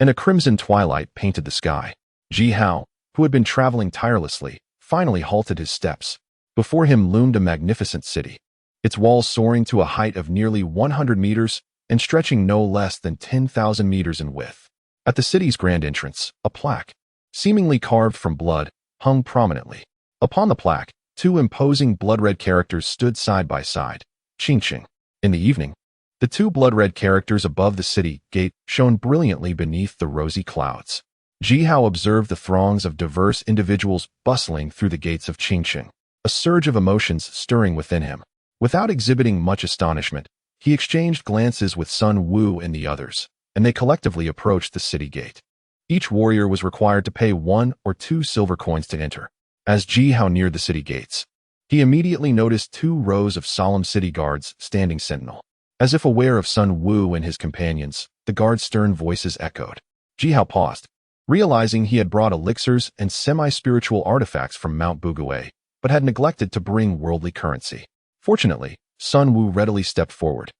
and a crimson twilight painted the sky. Ji Hao, who had been traveling tirelessly, finally halted his steps. Before him loomed a magnificent city, its walls soaring to a height of nearly 100 meters and stretching no less than 10,000 meters in width. At the city's grand entrance, a plaque, seemingly carved from blood, hung prominently. Upon the plaque, two imposing blood-red characters stood side by side, Qingqing. In the evening, the two blood-red characters above the city gate shone brilliantly beneath the rosy clouds. Ji Hao observed the throngs of diverse individuals bustling through the gates of Qingqing, a surge of emotions stirring within him. Without exhibiting much astonishment, he exchanged glances with Sun Wu and the others, and they collectively approached the city gate. Each warrior was required to pay 1 or 2 silver coins to enter. As Ji Hao neared the city gates, he immediately noticed 2 rows of solemn city guards standing sentinel. As if aware of Sun Wu and his companions, the guards' stern voices echoed. Ji Hao paused, realizing he had brought elixirs and semi-spiritual artifacts from Mount Bugue, but had neglected to bring worldly currency. Fortunately, Sun Wu readily stepped forward,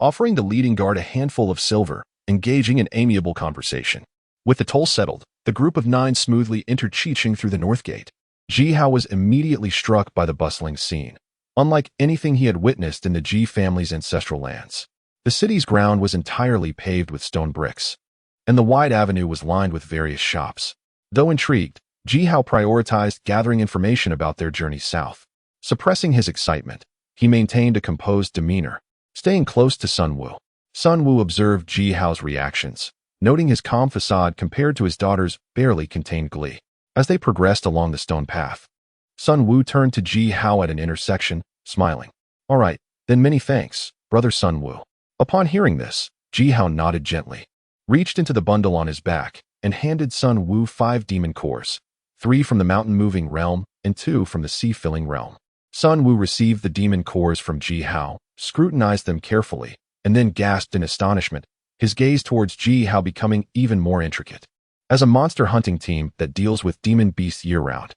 offering the leading guard a handful of silver, engaging in amiable conversation. With the toll settled, the group of 9 smoothly entered Qingqing through the north gate. Ji Hao was immediately struck by the bustling scene, unlike anything he had witnessed in the Ji family's ancestral lands. The city's ground was entirely paved with stone bricks, and the wide avenue was lined with various shops. Though intrigued, Ji Hao prioritized gathering information about their journey south. Suppressing his excitement, he maintained a composed demeanor, staying close to Sun Wu. Sun Wu observed Ji Hao's reactions, noting his calm facade compared to his daughter's barely contained glee. As they progressed along the stone path, Sun Wu turned to Ji Hao at an intersection, smiling. "All right, then many thanks, brother Sun Wu." Upon hearing this, Ji Hao nodded gently, reached into the bundle on his back, and handed Sun Wu 5 demon cores, 3 from the mountain-moving realm and 2 from the sea-filling realm. Sun Wu received the demon cores from Ji Hao, scrutinized them carefully, and then gasped in astonishment, his gaze towards Ji Hao becoming even more intricate. As a monster hunting team that deals with demon beasts year-round,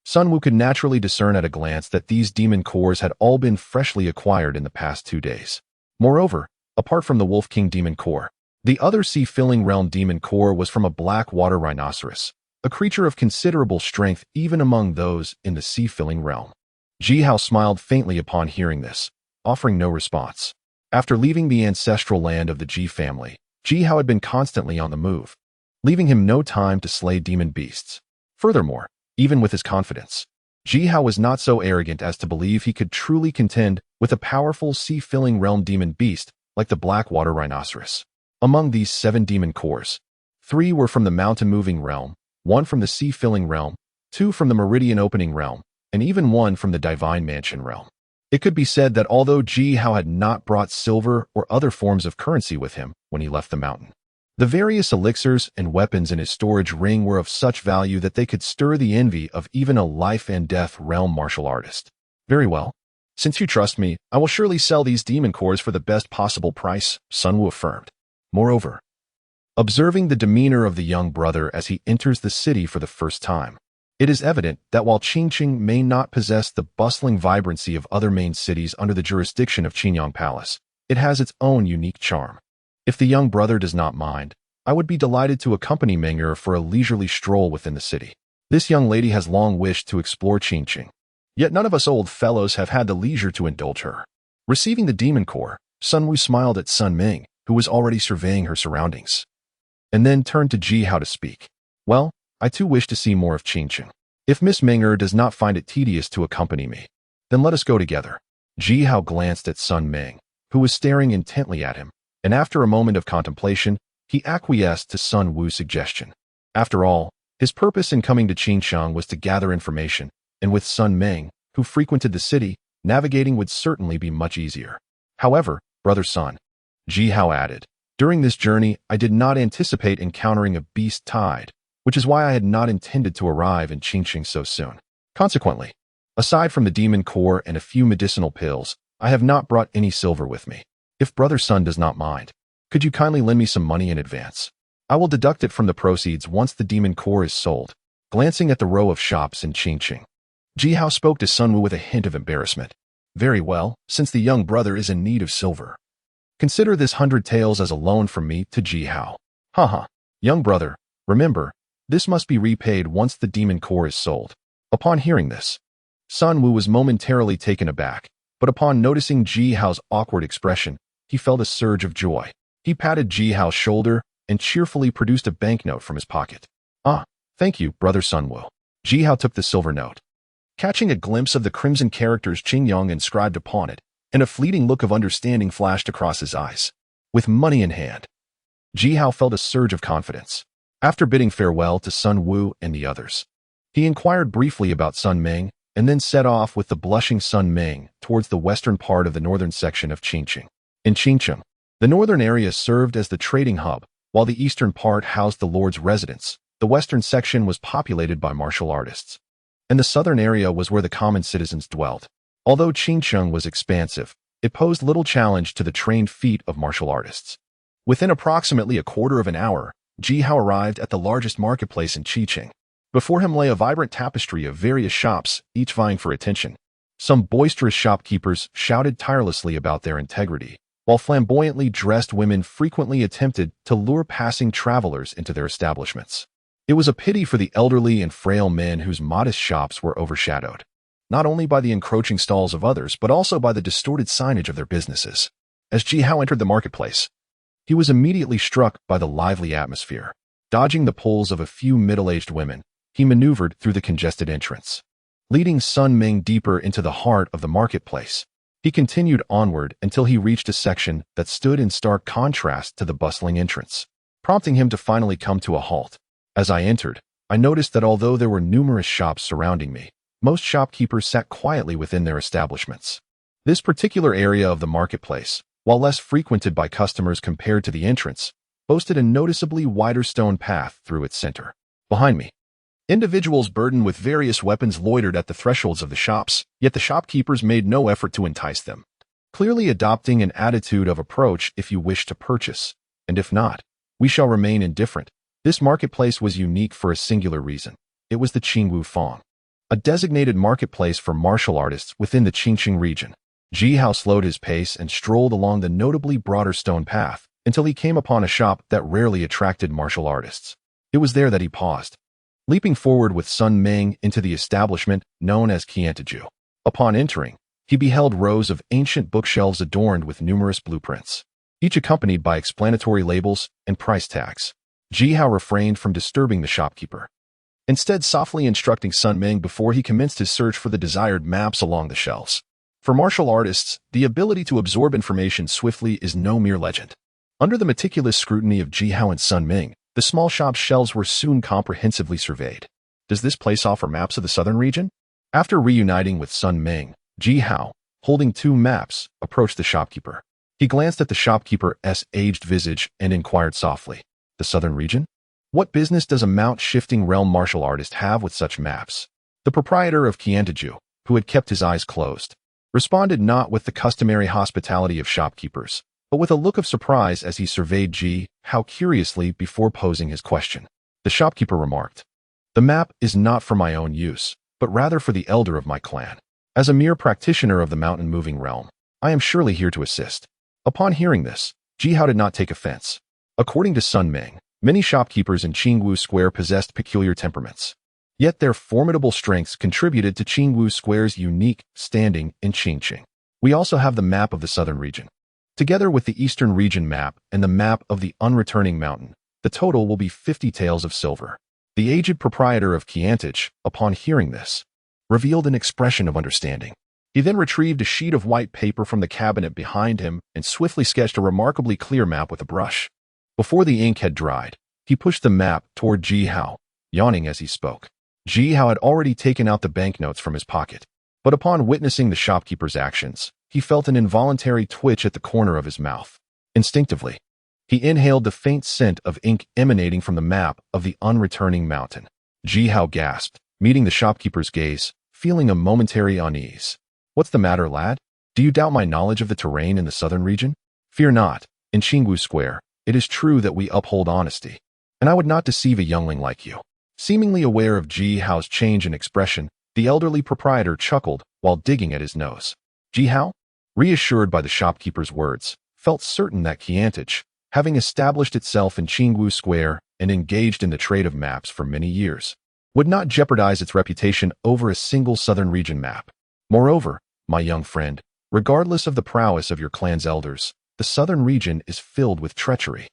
Sun Wu could naturally discern at a glance that these demon cores had all been freshly acquired in the past 2 days. Moreover, apart from the Wolf King demon core, the other sea-filling realm demon core was from a black water rhinoceros, a creature of considerable strength even among those in the sea-filling realm. Ji Hao smiled faintly upon hearing this, offering no response. After leaving the ancestral land of the Ji family, Ji Hao had been constantly on the move, leaving him no time to slay demon beasts. Furthermore, even with his confidence, Ji Hao was not so arrogant as to believe he could truly contend with a powerful sea-filling realm demon beast like the black water rhinoceros. Among these 7 demon cores, 3 were from the mountain-moving realm, 1 from the sea-filling realm, 2 from the meridian-opening realm, and even 1 from the divine mansion realm. It could be said that although Ji Hao had not brought silver or other forms of currency with him when he left the mountain, the various elixirs and weapons in his storage ring were of such value that they could stir the envy of even a life-and-death realm martial artist. "Very well. Since you trust me, I will surely sell these demon cores for the best possible price," Sun Wu affirmed. Moreover, observing the demeanor of the young brother as he enters the city for the first time, it is evident that while Qingqing may not possess the bustling vibrancy of other main cities under the jurisdiction of Qingyang Palace, it has its own unique charm. If the young brother does not mind, I would be delighted to accompany Meng'er for a leisurely stroll within the city. This young lady has long wished to explore Qingqing, yet none of us old fellows have had the leisure to indulge her. Receiving the demon core, Sun Wu smiled at Sun Ming, who was already surveying her surroundings, and then turned to Ji Hao to speak. "Well, I too wish to see more of Qingqing. If Miss Meng'er does not find it tedious to accompany me, then let us go together." Ji Hao glanced at Sun Ming, who was staring intently at him, and after a moment of contemplation, he acquiesced to Sun Wu's suggestion. After all, His purpose in coming to Qinsheng was to gather information, and with Sun Meng, who frequented the city, navigating would certainly be much easier. However, Brother Sun, Ji Hao added, during this journey, I did not anticipate encountering a beast tide, which is why I had not intended to arrive in Qinsheng so soon. Consequently, aside from the demon core and a few medicinal pills, I have not brought any silver with me. If Brother Sun does not mind, could you kindly lend me some money in advance? I will deduct it from the proceeds once the demon core is sold. Glancing at the row of shops in Qinsheng, Ji Hao spoke to Sun Wu with a hint of embarrassment. Very well, since the young brother is in need of silver. Consider this 100 taels as a loan from me to Ji Hao. Haha, young brother, remember, this must be repaid once the demon core is sold. Upon hearing this, Sun Wu was momentarily taken aback, but upon noticing Ji Hao's awkward expression, he felt a surge of joy. He patted Ji Hao's shoulder and cheerfully produced a banknote from his pocket. Ah, thank you, Brother Sun Wu. Ji Hao took the silver note. Catching a glimpse of the crimson characters Qingyang inscribed upon it, and a fleeting look of understanding flashed across his eyes. With money in hand, Ji Hao felt a surge of confidence. After bidding farewell to Sun Wu and the others, he inquired briefly about Sun Meng, and then set off with the blushing Sun Meng towards the western part of the northern section of Qinsheng. In Qinsheng, the northern area served as the trading hub, while the eastern part housed the lord's residence. The western section was populated by martial artists, and the southern area was where the common citizens dwelt. Although Qinsheng was expansive, it posed little challenge to the trained feet of martial artists. Within approximately a quarter of an hour, Ji Hao arrived at the largest marketplace in Qinsheng. Before him lay a vibrant tapestry of various shops, each vying for attention. Some boisterous shopkeepers shouted tirelessly about their integrity, while flamboyantly dressed women frequently attempted to lure passing travelers into their establishments. It was a pity for the elderly and frail men whose modest shops were overshadowed, not only by the encroaching stalls of others, but also by the distorted signage of their businesses. As Ji Hao entered the marketplace, he was immediately struck by the lively atmosphere. Dodging the pulls of a few middle-aged women, he maneuvered through the congested entrance. Leading Sun Meng deeper into the heart of the marketplace, he continued onward until he reached a section that stood in stark contrast to the bustling entrance, prompting him to finally come to a halt. As I entered, I noticed that although there were numerous shops surrounding me, most shopkeepers sat quietly within their establishments. This particular area of the marketplace, while less frequented by customers compared to the entrance, boasted a noticeably wider stone path through its center. Behind me, individuals burdened with various weapons loitered at the thresholds of the shops, yet the shopkeepers made no effort to entice them, clearly adopting an attitude of approach: if you wish to purchase, and if not, we shall remain indifferent. This marketplace was unique for a singular reason. It was the Qingwu Fang, a designated marketplace for martial artists within the Qinsheng region. Ji Hao slowed his pace and strolled along the notably broader stone path until he came upon a shop that rarely attracted martial artists. It was there that he paused, leaping forward with Sun Meng into the establishment known as Qiantiju. Upon entering, he beheld rows of ancient bookshelves adorned with numerous blueprints, each accompanied by explanatory labels and price tags. Ji Hao refrained from disturbing the shopkeeper, instead softly instructing Sun Meng before he commenced his search for the desired maps along the shelves. For martial artists, the ability to absorb information swiftly is no mere legend. Under the meticulous scrutiny of Ji Hao and Sun Meng, the small shop's shelves were soon comprehensively surveyed. Does this place offer maps of the southern region? After reuniting with Sun Meng, Ji Hao, holding 2 maps, approached the shopkeeper. He glanced at the shopkeeper's aged visage and inquired softly, "The southern region? What business does a mount-shifting realm martial artist have with such maps?" The proprietor of Qiantiju, who had kept his eyes closed, responded not with the customary hospitality of shopkeepers, but with a look of surprise as he surveyed Ji Hao curiously before posing his question. The shopkeeper remarked, "The map is not for my own use, but rather for the elder of my clan. As a mere practitioner of the mountain-moving realm, I am surely here to assist." Upon hearing this, Ji Hao did not take offense. According to Sun Meng, many shopkeepers in Qingwu Square possessed peculiar temperaments. Yet their formidable strengths contributed to Qingwu Square's unique standing in Qinsheng. We also have the map of the southern region. Together with the eastern region map and the map of the unreturning mountain, the total will be 50 taels of silver. The aged proprietor of Qiantij, upon hearing this, revealed an expression of understanding. He then retrieved a sheet of white paper from the cabinet behind him and swiftly sketched a remarkably clear map with a brush. Before the ink had dried, he pushed the map toward Ji Hao, yawning as he spoke. Ji Hao had already taken out the banknotes from his pocket, but upon witnessing the shopkeeper's actions, he felt an involuntary twitch at the corner of his mouth. Instinctively, he inhaled the faint scent of ink emanating from the map of the unreturning mountain. Ji Hao gasped, meeting the shopkeeper's gaze, feeling a momentary unease. "What's the matter, lad? Do you doubt my knowledge of the terrain in the southern region? Fear not. In Qingwu Square, it is true that we uphold honesty, and I would not deceive a youngling like you." Seemingly aware of Ji Hao's change in expression, the elderly proprietor chuckled while digging at his nose. Ji Hao, reassured by the shopkeeper's words, felt certain that Qiantage, having established itself in Qingwu Square and engaged in the trade of maps for many years, would not jeopardize its reputation over a single southern region map. Moreover, my young friend, regardless of the prowess of your clan's elders, the southern region is filled with treachery.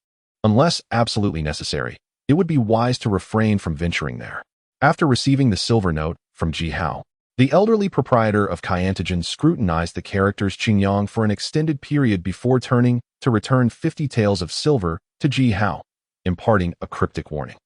Unless absolutely necessary, it would be wise to refrain from venturing there. After receiving the silver note from Ji Hao, the elderly proprietor of Qiantage scrutinized the characters Qingyang for an extended period before turning to return 50 taels of silver to Ji Hao, imparting a cryptic warning.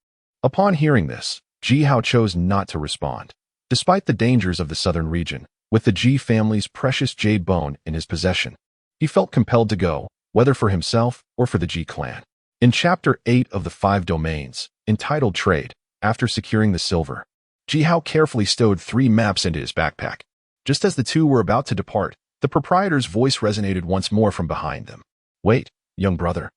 Upon hearing this, Ji Hao chose not to respond. Despite the dangers of the southern region, with the Ji family's precious jade bone in his possession, he felt compelled to go, whether for himself or for the Ji clan. In Chapter 8 of the 5 Domains, entitled Trade, after securing the silver, Ji Hao carefully stowed 3 maps into his backpack. Just as the two were about to depart, the proprietor's voice resonated once more from behind them. "Wait, young brother.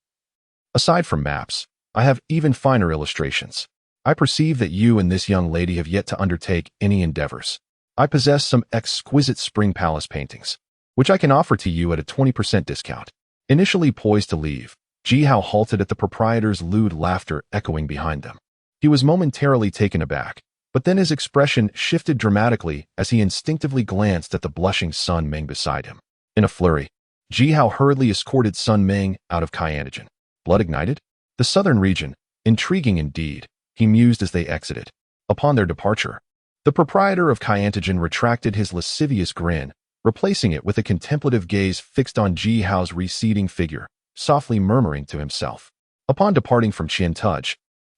Aside from maps, I have even finer illustrations. I perceive that you and this young lady have yet to undertake any endeavors. I possess some exquisite spring palace paintings, which I can offer to you at a 20% discount." Initially poised to leave, Ji Hao halted at the proprietor's lewd laughter echoing behind them. He was momentarily taken aback, but then his expression shifted dramatically as he instinctively glanced at the blushing Sun Ming beside him. In a flurry, Ji Hao hurriedly escorted Sun Ming out of Qiantage. Blood ignited? The southern region, intriguing indeed, he mused as they exited. Upon their departure, the proprietor of Qiantage retracted his lascivious grin, replacing it with a contemplative gaze fixed on Ji Hao's receding figure, softly murmuring to himself. Upon departing from Qiantage,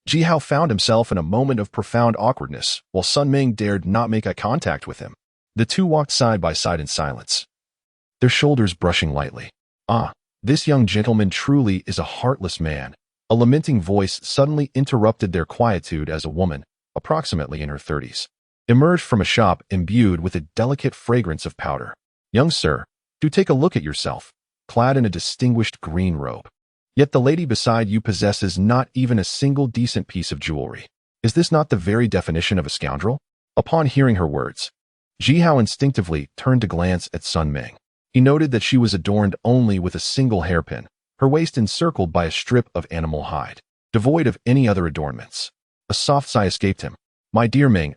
Ji Hao found himself in a moment of profound awkwardness, while Sun Ming dared not make eye contact with him. The two walked side by side in silence, their shoulders brushing lightly. "Ah, this young gentleman truly is a heartless man." A lamenting voice suddenly interrupted their quietude as a woman, approximately in her 30s, emerged from a shop imbued with a delicate fragrance of powder. "Young sir, do take a look at yourself, clad in a distinguished green robe. Yet the lady beside you possesses not even a single decent piece of jewelry. Is this not the very definition of a scoundrel?" Upon hearing her words, Ji Hao instinctively turned to glance at Sun Ming. He noted that she was adorned only with a single hairpin, her waist encircled by a strip of animal hide, devoid of any other adornments. A soft sigh escaped him. "My dear Ming,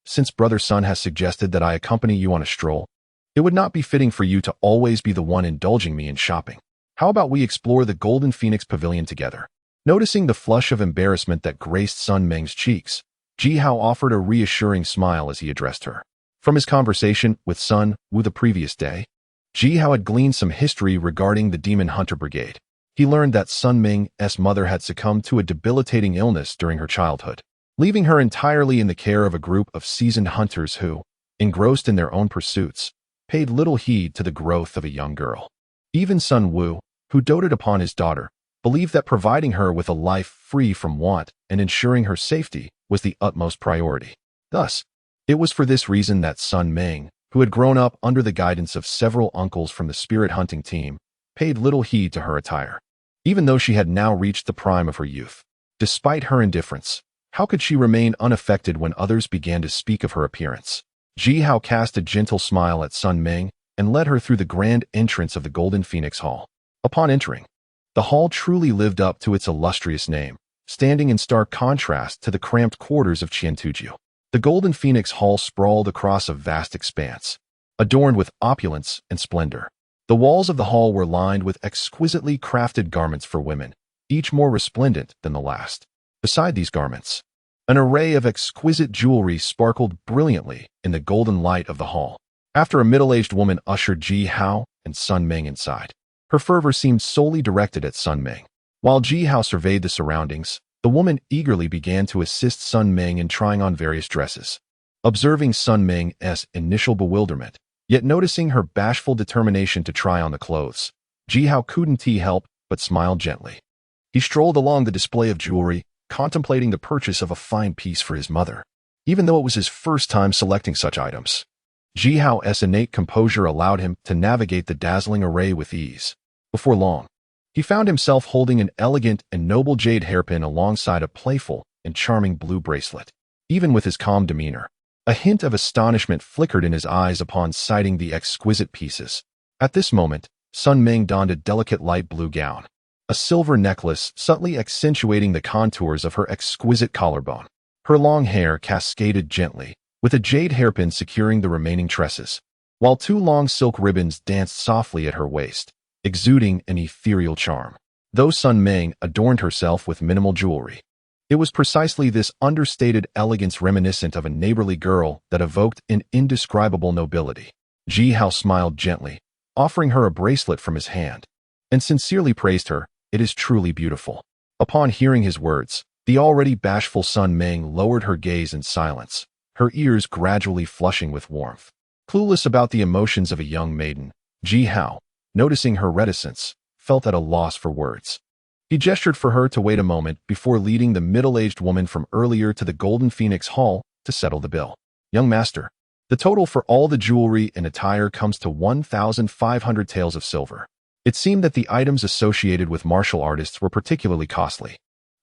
since Brother Sun has suggested that I accompany you on a stroll, it would not be fitting for you to always be the one indulging me in shopping. How about we explore the Golden Phoenix Pavilion together?" Noticing the flush of embarrassment that graced Sun Ming's cheeks, Ji Hao offered a reassuring smile as he addressed her. From his conversation with Sun Wu the previous day, Ji Hao had gleaned some history regarding the Demon Hunter Brigade. He learned that Sun Ming's mother had succumbed to a debilitating illness during her childhood, leaving her entirely in the care of a group of seasoned hunters who, engrossed in their own pursuits, paid little heed to the growth of a young girl. Even Sun Wu, who doted upon his daughter, believed that providing her with a life free from want and ensuring her safety was the utmost priority. Thus, it was for this reason that Sun Ming, who had grown up under the guidance of several uncles from the spirit hunting team, paid little heed to her attire. Even though she had now reached the prime of her youth, despite her indifference, how could she remain unaffected when others began to speak of her appearance? Ji Hao cast a gentle smile at Sun Ming and led her through the grand entrance of the Golden Phoenix Hall. Upon entering, the hall truly lived up to its illustrious name, standing in stark contrast to the cramped quarters of Qiantuju. The Golden Phoenix Hall sprawled across a vast expanse, adorned with opulence and splendor. The walls of the hall were lined with exquisitely crafted garments for women, each more resplendent than the last. Beside these garments, an array of exquisite jewelry sparkled brilliantly in the golden light of the hall. After a middle-aged woman ushered Ji Hao and Sun Ming inside, her fervor seemed solely directed at Sun Ming. While Ji Hao surveyed the surroundings, The woman eagerly began to assist Sun Ming in trying on various dresses. Observing Sun Ming's initial bewilderment, yet noticing her bashful determination to try on the clothes, Ji Hao couldn't help but smiled gently. He strolled along the display of jewelry, contemplating the purchase of a fine piece for his mother, even though it was his first time selecting such items. Ji Hao's innate composure allowed him to navigate the dazzling array with ease. Before long, he found himself holding an elegant and noble jade hairpin alongside a playful and charming blue bracelet. Even with his calm demeanor, a hint of astonishment flickered in his eyes upon sighting the exquisite pieces. At this moment, Sun Ming donned a delicate light blue gown, a silver necklace subtly accentuating the contours of her exquisite collarbone. Her long hair cascaded gently, with a jade hairpin securing the remaining tresses, while two long silk ribbons danced softly at her waist, exuding an ethereal charm. Though Sun Ming adorned herself with minimal jewelry, it was precisely this understated elegance reminiscent of a neighborly girl that evoked an indescribable nobility. Ji Hao smiled gently, offering her a bracelet from his hand, and sincerely praised her. It is truly beautiful. Upon hearing his words, the already bashful Sun Ming lowered her gaze in silence, her ears gradually flushing with warmth. Clueless about the emotions of a young maiden, Ji Hao, noticing her reticence, felt at a loss for words. He gestured for her to wait a moment before leading the middle-aged woman from earlier to the Golden Phoenix Hall to settle the bill. Young master, the total for all the jewelry and attire comes to 1,500 taels of silver. It seemed that the items associated with martial artists were particularly costly.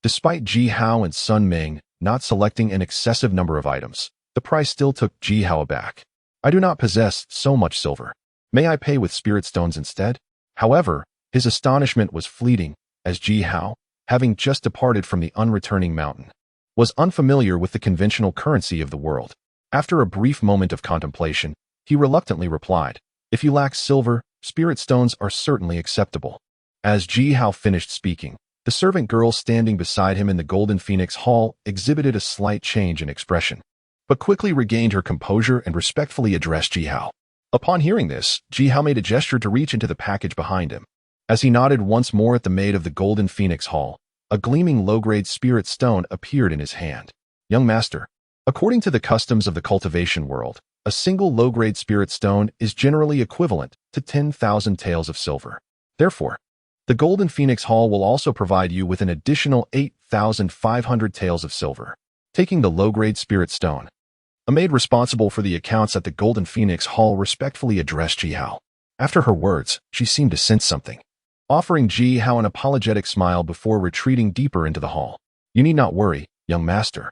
Despite Ji Hao and Sun Ming not selecting an excessive number of items, the price still took Ji Hao aback. I do not possess so much silver. May I pay with spirit stones instead? However, his astonishment was fleeting, as Ji Hao, having just departed from the unreturning mountain, was unfamiliar with the conventional currency of the world. After a brief moment of contemplation, he reluctantly replied, "If you lack silver, spirit stones are certainly acceptable." As Ji Hao finished speaking, the servant girl standing beside him in the Golden Phoenix Hall exhibited a slight change in expression, but quickly regained her composure and respectfully addressed Ji Hao. Upon hearing this, Ji Hao made a gesture to reach into the package behind him. As he nodded once more at the maid of the Golden Phoenix Hall, a gleaming low-grade spirit stone appeared in his hand. Young master, according to the customs of the cultivation world, a single low-grade spirit stone is generally equivalent to 10,000 taels of silver. Therefore, the Golden Phoenix Hall will also provide you with an additional 8,500 taels of silver. Taking the low-grade spirit stone, a maid responsible for the accounts at the Golden Phoenix Hall respectfully addressed Ji Hao. After her words, she seemed to sense something, offering Ji Hao an apologetic smile before retreating deeper into the hall. You need not worry, young master.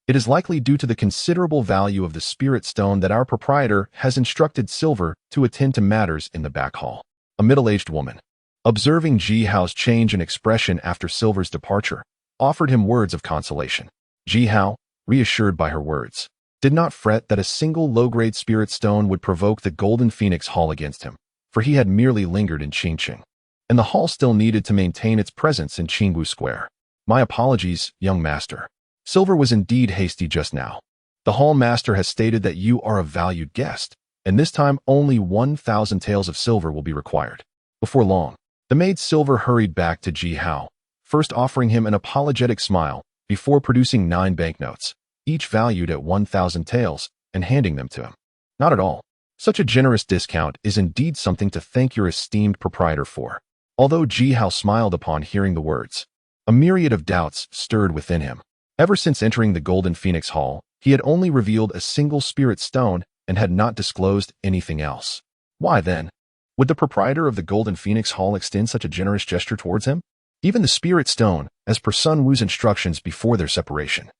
It is likely due to the considerable value of the spirit stone that our proprietor has instructed Silver to attend to matters in the back hall. A middle-aged woman, observing Ji Hao's change in expression after Silver's departure, offered him words of consolation. Ji Hao, reassured by her words, did not fret that a single low-grade spirit stone would provoke the Golden Phoenix Hall against him, for he had merely lingered in Qingqing, and the hall still needed to maintain its presence in Qingwu Square. My apologies, young master. Silver was indeed hasty just now. The hall master has stated that you are a valued guest, and this time only 1,000 taels of silver will be required. Before long, the maid Silver hurried back to Ji Hao, first offering him an apologetic smile before producing 9 banknotes, each valued at 1,000 taels, and handing them to him. Not at all. Such a generous discount is indeed something to thank your esteemed proprietor for. Although Ji Hao smiled upon hearing the words, a myriad of doubts stirred within him. Ever since entering the Golden Phoenix Hall, he had only revealed a single spirit stone and had not disclosed anything else. Why then would the proprietor of the Golden Phoenix Hall extend such a generous gesture towards him? Even the spirit stone, as per Sun Wu's instructions before their separation,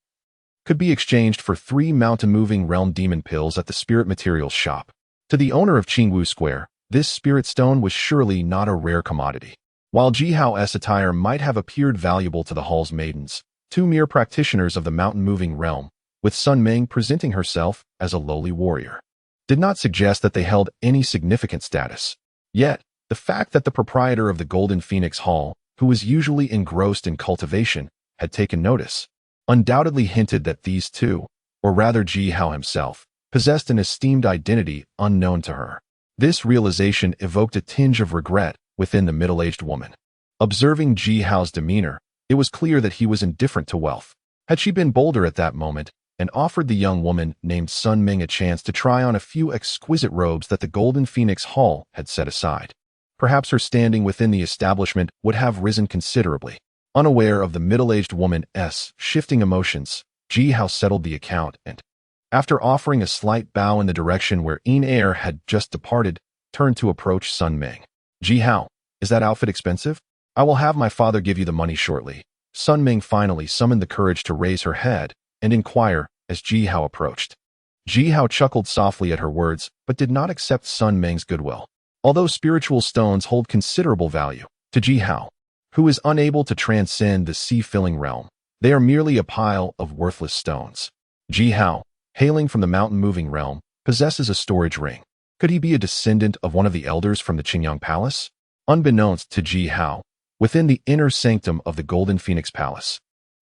could be exchanged for 3 mountain-moving realm demon pills at the spirit materials shop. To the owner of Qingwu Square, this spirit stone was surely not a rare commodity. While Ji Hao's attire might have appeared valuable to the hall's maidens, 2 mere practitioners of the mountain-moving realm, with Sun Ming presenting herself as a lowly warrior, did not suggest that they held any significant status. Yet, the fact that the proprietor of the Golden Phoenix Hall, who was usually engrossed in cultivation, had taken notice, undoubtedly hinted that these two, or rather Ji Hao himself, possessed an esteemed identity unknown to her. This realization evoked a tinge of regret within the middle-aged woman. Observing Ji Hao's demeanor, It was clear that he was indifferent to wealth. Had she been bolder at that moment and offered the young woman named Sun Ming a chance to try on a few exquisite robes that the Golden Phoenix Hall had set aside, perhaps her standing within the establishment would have risen considerably. Unaware of the middle-aged woman's shifting emotions, Ji Hao settled the account and, after offering a slight bow in the direction where heir had just departed, turned to approach Sun Ming. Ji Hao, is that outfit expensive? I will have my father give you the money shortly. Sun Ming finally summoned the courage to raise her head and inquire as Ji Hao approached. Ji Hao chuckled softly at her words, but did not accept Sun Ming's goodwill. Although spiritual stones hold considerable value to Ji Hao, who is unable to transcend the sea-filling realm, they are merely a pile of worthless stones. Ji Hao, hailing from the mountain-moving realm, possesses a storage ring. Could he be a descendant of one of the elders from the Qingyang Palace? Unbeknownst to Ji Hao, within the inner sanctum of the Golden Phoenix Palace,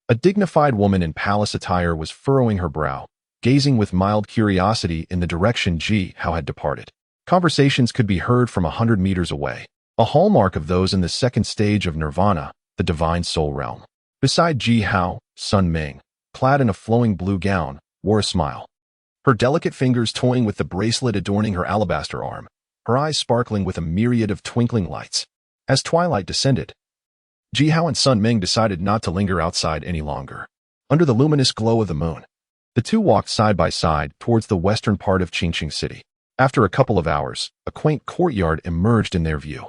a dignified woman in palace attire was furrowing her brow, gazing with mild curiosity in the direction Ji Hao had departed. Conversations could be heard from 100 meters away, a hallmark of those in the second stage of nirvana, the divine soul realm. Beside Ji Hao, Sun Ming, clad in a flowing blue gown, wore a smile. Her delicate fingers toying with the bracelet adorning her alabaster arm, her eyes sparkling with a myriad of twinkling lights. As twilight descended, Ji Hao and Sun Ming decided not to linger outside any longer. Under the luminous glow of the moon, the two walked side by side towards the western part of Qingqing City. After a couple of hours, a quaint courtyard emerged in their view.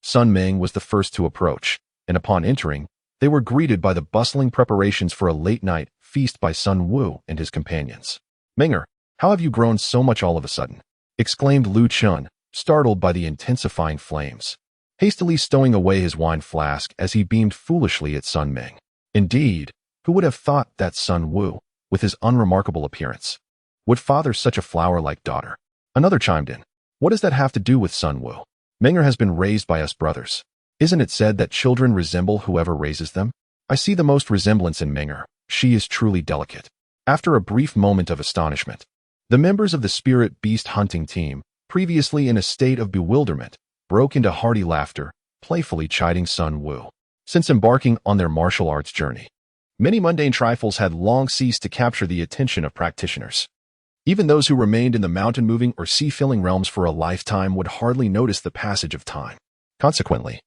Sun Ming was the first to approach, and upon entering, they were greeted by the bustling preparations for a late-night feast by Sun Wu and his companions. "Minger, how have you grown so much all of a sudden?" exclaimed Lu Chun, startled by the intensifying flames, hastily stowing away his wine flask as he beamed foolishly at Sun Ming. Indeed, who would have thought that Sun Wu, with his unremarkable appearance, would father such a flower-like daughter? Another chimed in. "What does that have to do with Sun Wu? Minger has been raised by us brothers. Isn't it said that children resemble whoever raises them? I see the most resemblance in Minger. She is truly delicate." After a brief moment of astonishment, the members of the spirit beast hunting team, previously in a state of bewilderment, broke into hearty laughter, playfully chiding Sun Wu. Since embarking on their martial arts journey, many mundane trifles had long ceased to capture the attention of practitioners. Even those who remained in the mountain-moving or sea-filling realms for a lifetime would hardly notice the passage of time. Consequently,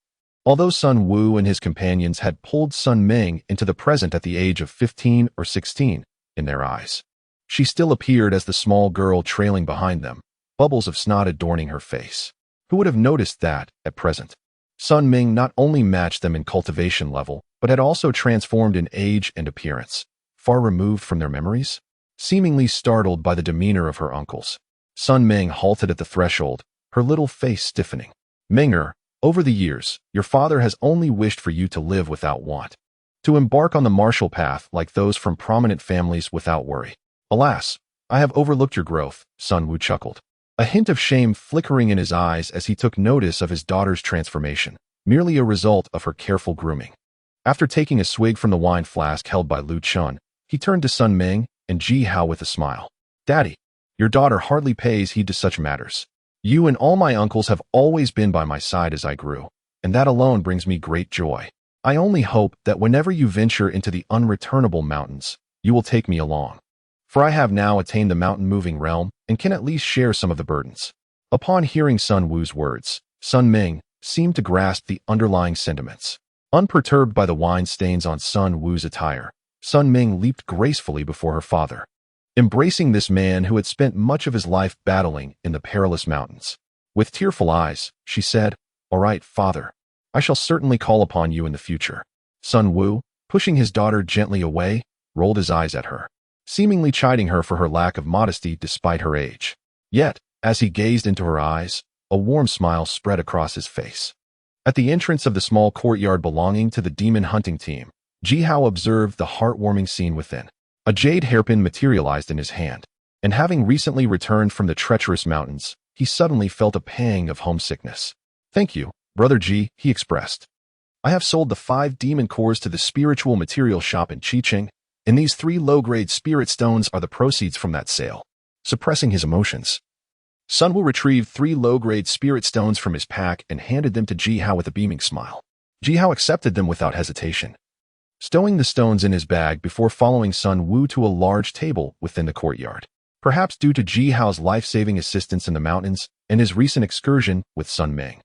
although Sun Wu and his companions had pulled Sun Ming into the present at the age of 15 or 16 in their eyes, she still appeared as the small girl trailing behind them, bubbles of snot adorning her face. Who would have noticed that, at present, Sun Ming not only matched them in cultivation level, but had also transformed in age and appearance, far removed from their memories? Seemingly startled by the demeanor of her uncles, Sun Ming halted at the threshold, her little face stiffening. "Minger, over the years, your father has only wished for you to live without want, to embark on the martial path like those from prominent families without worry. Alas, I have overlooked your growth," Sun Wu chuckled, a hint of shame flickering in his eyes as he took notice of his daughter's transformation, merely a result of her careful grooming. After taking a swig from the wine flask held by Lu Chun, he turned to Sun Ming and Ji Hao with a smile. "Daddy, your daughter hardly pays heed to such matters. You and all my uncles have always been by my side as I grew, and that alone brings me great joy. I only hope that whenever you venture into the unreturnable mountains, you will take me along. For I have now attained the mountain-moving realm and can at least share some of the burdens." Upon hearing Sun Wu's words, Sun Ming seemed to grasp the underlying sentiments. Unperturbed by the wine stains on Sun Wu's attire, Sun Ming leaped gracefully before her father, embracing this man who had spent much of his life battling in the perilous mountains. With tearful eyes, she said, "All right, father. I shall certainly call upon you in the future." Sun Wu, pushing his daughter gently away, rolled his eyes at her, seemingly chiding her for her lack of modesty despite her age. Yet, as he gazed into her eyes, a warm smile spread across his face. At the entrance of the small courtyard belonging to the demon hunting team, Ji Hao observed the heartwarming scene within. A jade hairpin materialized in his hand, and having recently returned from the treacherous mountains, he suddenly felt a pang of homesickness. "Thank you, Brother Ji," he expressed. "I have sold the 5 demon cores to the spiritual material shop in Qiqing, and these 3 low-grade spirit stones are the proceeds from that sale." Suppressing his emotions, Sun Wu retrieved 3 low-grade spirit stones from his pack and handed them to Ji Hao with a beaming smile. Ji Hao accepted them without hesitation. stowing the stones in his bag before following Sun Wu to a large table within the courtyard. Perhaps due to Ji Hao's life-saving assistance in the mountains and his recent excursion with Sun Ming,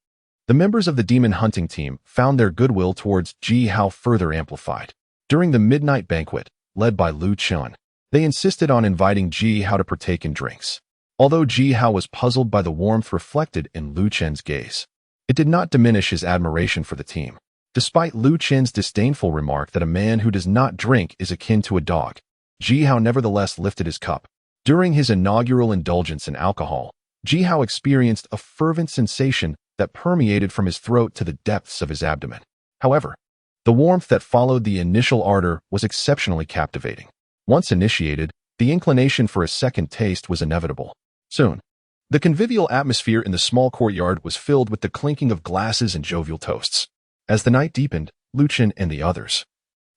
the members of the demon hunting team found their goodwill towards Ji Hao further amplified. During the midnight banquet, led by Lu Qian, they insisted on inviting Ji Hao to partake in drinks. Although Ji Hao was puzzled by the warmth reflected in Lu Qian's gaze, it did not diminish his admiration for the team. Despite Lu Qian's disdainful remark that a man who does not drink is akin to a dog, Ji Hao nevertheless lifted his cup. During his inaugural indulgence in alcohol, Ji Hao experienced a fervent sensation that permeated from his throat to the depths of his abdomen. However, the warmth that followed the initial ardor was exceptionally captivating. Once initiated, the inclination for a second taste was inevitable. Soon, the convivial atmosphere in the small courtyard was filled with the clinking of glasses and jovial toasts. As the night deepened, Lu Qian and the others,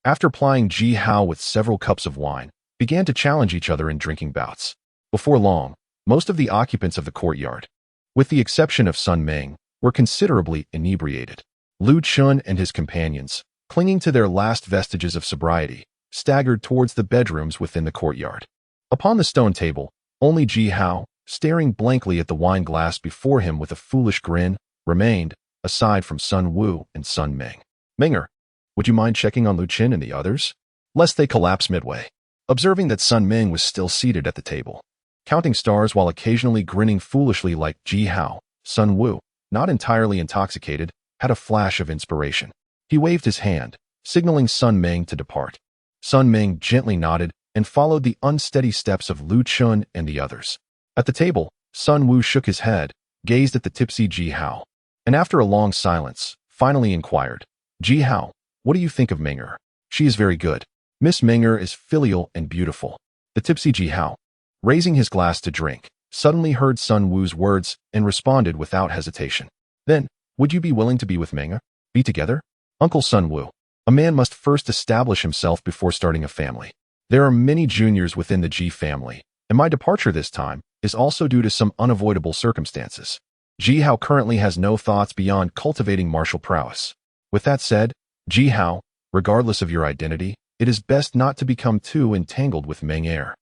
after plying Ji Hao with several cups of wine, began to challenge each other in drinking bouts. Before long, most of the occupants of the courtyard, with the exception of Sun Ming, were considerably inebriated. Lu Qian and his companions, clinging to their last vestiges of sobriety, staggered towards the bedrooms within the courtyard. Upon the stone table, only Ji Hao, staring blankly at the wine glass before him with a foolish grin, remained, aside from Sun Wu and Sun Ming. Minger, would you mind checking on Lu Qian and the others? Lest they collapse midway. Observing that Sun Ming was still seated at the table, counting stars while occasionally grinning foolishly like Ji Hao, Sun Wu, not entirely intoxicated, had a flash of inspiration. He waved his hand, signaling Sun Ming to depart. Sun Ming gently nodded and followed the unsteady steps of Lu Qian and the others. At the table, Sun Wu shook his head, gazed at the tipsy Ji Hao, and after a long silence, finally inquired, Ji Hao, what do you think of Minger? She is very good. Miss Minger is filial and beautiful. The tipsy Ji Hao, raising his glass to drink, suddenly heard Sun Wu's words and responded without hesitation. Then, would you be willing to be with Minger? Be together? Uncle Sun Wu, a man must first establish himself before starting a family. There are many juniors within the Ji family, and my departure this time is also due to some unavoidable circumstances. Ji Hao currently has no thoughts beyond cultivating martial prowess. With that said, Ji Hao, regardless of your identity, it is best not to become too entangled with Meng heir.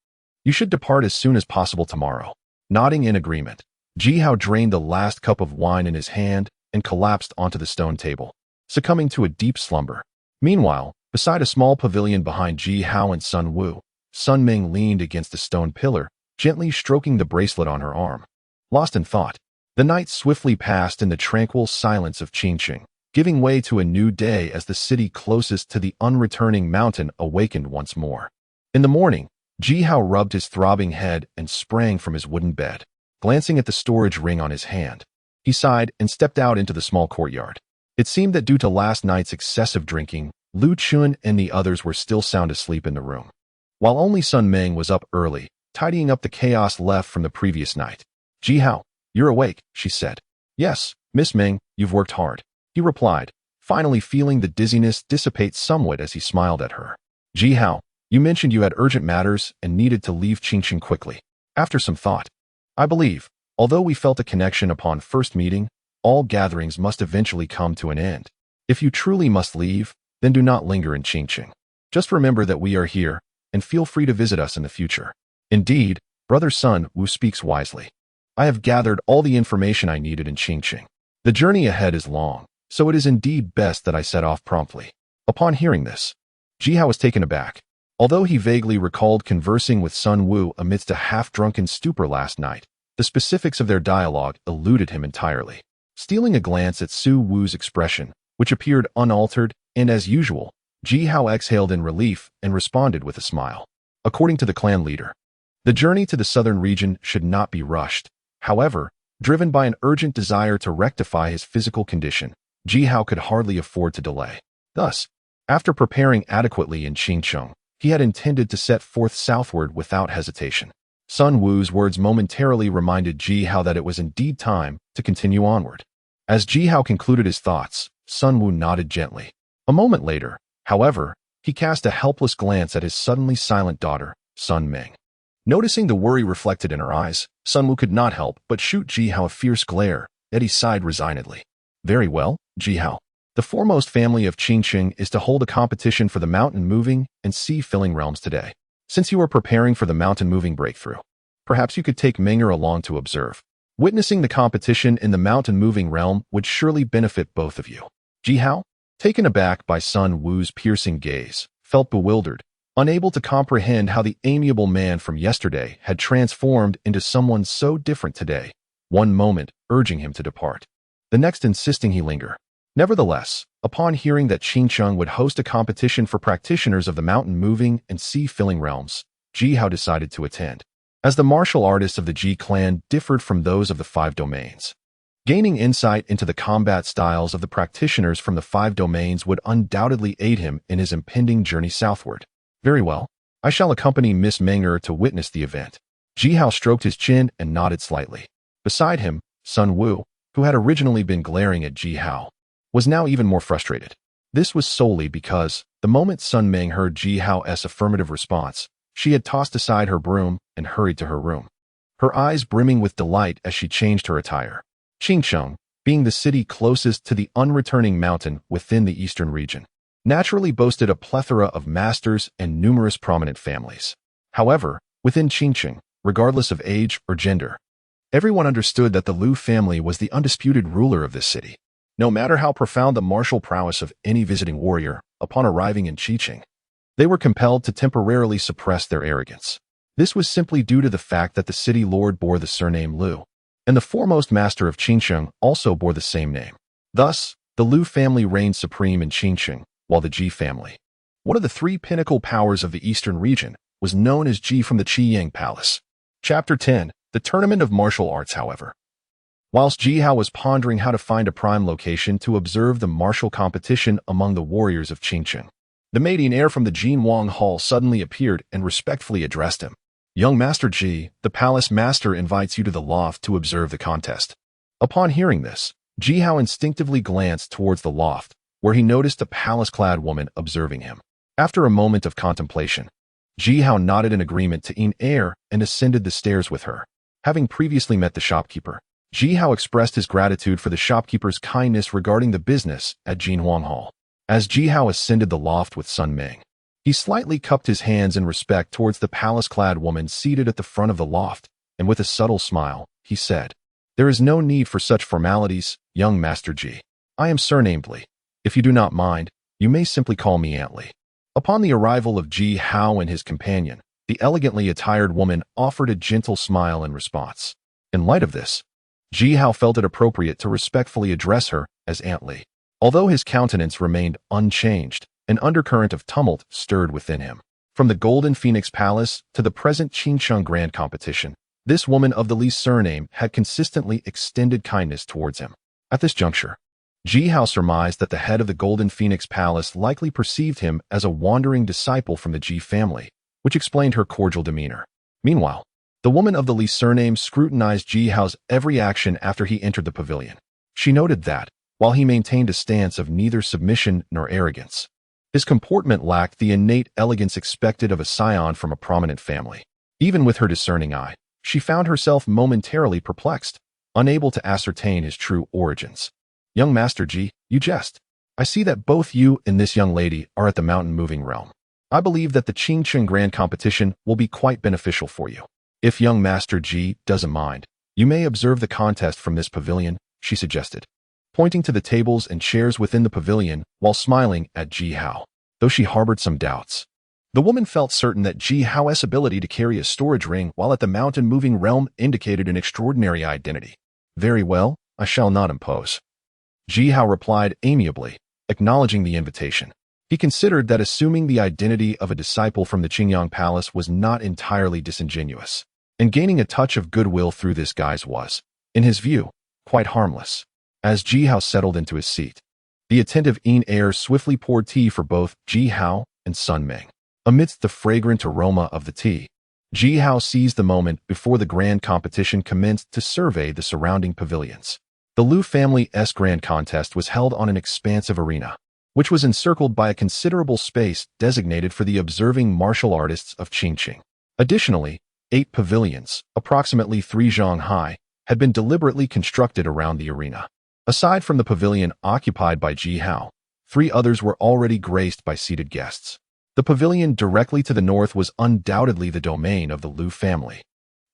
You should depart as soon as possible tomorrow. Nodding in agreement, Ji Hao drained the last cup of wine in his hand and collapsed onto the stone table, succumbing to a deep slumber. Meanwhile, beside a small pavilion behind Ji Hao and Sun Wu, Sun Ming leaned against a stone pillar, gently stroking the bracelet on her arm. Lost in thought, the night swiftly passed in the tranquil silence of Qingqing, giving way to a new day as the city closest to the unreturning mountain awakened once more. In the morning, Ji Hao rubbed his throbbing head and sprang from his wooden bed. Glancing at the storage ring on his hand, he sighed and stepped out into the small courtyard. It seemed that due to last night's excessive drinking, Lu Qian and the others were still sound asleep in the room, while only Sun Ming was up early, tidying up the chaos left from the previous night. Ji Hao, you're awake, she said. Yes, Miss Ming, you've worked hard, he replied, finally feeling the dizziness dissipate somewhat as he smiled at her. Ji Hao, you mentioned you had urgent matters and needed to leave Qingqing quickly. After some thought, I believe, although we felt a connection upon first meeting, all gatherings must eventually come to an end. If you truly must leave, then do not linger in Qingqing. Just remember that we are here, and feel free to visit us in the future. Indeed, Brother Sun Wu speaks wisely. I have gathered all the information I needed in Qingqing. The journey ahead is long, so it is indeed best that I set off promptly. Upon hearing this, Ji Hao was taken aback. Although he vaguely recalled conversing with Sun Wu amidst a half-drunken stupor last night, the specifics of their dialogue eluded him entirely. Stealing a glance at Su Wu's expression, which appeared unaltered, and as usual, Ji Hao exhaled in relief and responded with a smile. According to the clan leader, the journey to the southern region should not be rushed. However, driven by an urgent desire to rectify his physical condition, Ji Hao could hardly afford to delay. Thus, after preparing adequately in Qingqing, he had intended to set forth southward without hesitation. Sun Wu's words momentarily reminded Ji Hao that it was indeed time to continue onward. As Ji Hao concluded his thoughts, Sun Wu nodded gently. A moment later, however, he cast a helpless glance at his suddenly silent daughter, Sun Ming. Noticing the worry reflected in her eyes, Sun Wu could not help but shoot Ji Hao a fierce glare, yet he sighed resignedly. Very well, Ji Hao. The foremost family of Qingqing is to hold a competition for the mountain-moving and sea-filling realms today. Since you are preparing for the mountain-moving breakthrough, perhaps you could take Ming'er along to observe. Witnessing the competition in the mountain-moving realm would surely benefit both of you. Ji Hao, taken aback by Sun Wu's piercing gaze, felt bewildered, unable to comprehend how the amiable man from yesterday had transformed into someone so different today, one moment urging him to depart, the next insisting he linger. Nevertheless, upon hearing that Qingqing would host a competition for practitioners of the mountain-moving and sea-filling realms, Ji Hao decided to attend. As the martial artists of the Ji clan differed from those of the 5 domains, gaining insight into the combat styles of the practitioners from the 5 domains would undoubtedly aid him in his impending journey southward. Very well, I shall accompany Miss Ming'er to witness the event. Ji Hao stroked his chin and nodded slightly. Beside him, Sun Wu, who had originally been glaring at Ji Hao, was now even more frustrated. This was solely because, the moment Sun Ming heard Ji Hao's affirmative response, she had tossed aside her broom and hurried to her room, her eyes brimming with delight as she changed her attire. Qingqing, being the city closest to the unreturning mountain within the eastern region, naturally boasted a plethora of masters and numerous prominent families. However, within Qingqing, regardless of age or gender, everyone understood that the Lu family was the undisputed ruler of this city. No matter how profound the martial prowess of any visiting warrior, upon arriving in Qingqing, they were compelled to temporarily suppress their arrogance. This was simply due to the fact that the city lord bore the surname Lu, and the foremost master of Qingqing also bore the same name. Thus, the Lu family reigned supreme in Qingqing, while the Ji family, one of the 3 pinnacle powers of the eastern region, was known as Ji from the Qiyang Palace. Chapter 10. The Tournament of Martial Arts, however. Whilst Ji Hao was pondering how to find a prime location to observe the martial competition among the warriors of Qingqing, the maiden heir from the Jinwang Hall suddenly appeared and respectfully addressed him. Young Master Ji, the palace master invites you to the loft to observe the contest. Upon hearing this, Ji Hao instinctively glanced towards the loft, where he noticed a palace-clad woman observing him. After a moment of contemplation, Ji Hao nodded in agreement to Yin heir and ascended the stairs with her. Having previously met the shopkeeper, Ji Hao expressed his gratitude for the shopkeeper's kindness regarding the business at Jinhuang Hall. As Ji Hao ascended the loft with Sun Ming, he slightly cupped his hands in respect towards the palace-clad woman seated at the front of the loft, and with a subtle smile, he said, "There is no need for such formalities, young Master Ji. I am surnamed Li. If you do not mind, you may simply call me Aunt Li." Upon the arrival of Ji Hao and his companion, the elegantly attired woman offered a gentle smile in response. In light of this, Ji Hao felt it appropriate to respectfully address her as Aunt Li. Although his countenance remained unchanged, an undercurrent of tumult stirred within him. From the Golden Phoenix Palace to the present Qingqing Grand Competition, this woman of the Li surname had consistently extended kindness towards him. At this juncture, Ji Hao surmised that the head of the Golden Phoenix Palace likely perceived him as a wandering disciple from the Ji family, which explained her cordial demeanor. Meanwhile, the woman of the Li surname scrutinized Ji Hao's every action after he entered the pavilion. She noted that, while he maintained a stance of neither submission nor arrogance, his comportment lacked the innate elegance expected of a scion from a prominent family. Even with her discerning eye, she found herself momentarily perplexed, unable to ascertain his true origins. "Young Master Ji, you jest. I see that both you and this young lady are at the mountain-moving realm. I believe that the Qingqing Grand Competition will be quite beneficial for you. If young Master Ji doesn't mind, you may observe the contest from this pavilion," she suggested, pointing to the tables and chairs within the pavilion while smiling at Ji Hao. Though she harbored some doubts, the woman felt certain that Ji Hao's ability to carry a storage ring while at the mountain-moving realm indicated an extraordinary identity. "Very well, I shall not impose." Ji Hao replied amiably, acknowledging the invitation. He considered that assuming the identity of a disciple from the Qingyang Palace was not entirely disingenuous, and gaining a touch of goodwill through this guise was, in his view, quite harmless. As Ji Hao settled into his seat, the attentive Yin heir swiftly poured tea for both Ji Hao and Sun Ming. Amidst the fragrant aroma of the tea, Ji Hao seized the moment before the grand competition commenced to survey the surrounding pavilions. The Lu family's grand contest was held on an expansive arena, which was encircled by a considerable space designated for the observing martial artists of Qingqing. Additionally, 8 pavilions, approximately 3 zhang high, had been deliberately constructed around the arena. Aside from the pavilion occupied by Ji Hao, 3 others were already graced by seated guests. The pavilion directly to the north was undoubtedly the domain of the Liu family,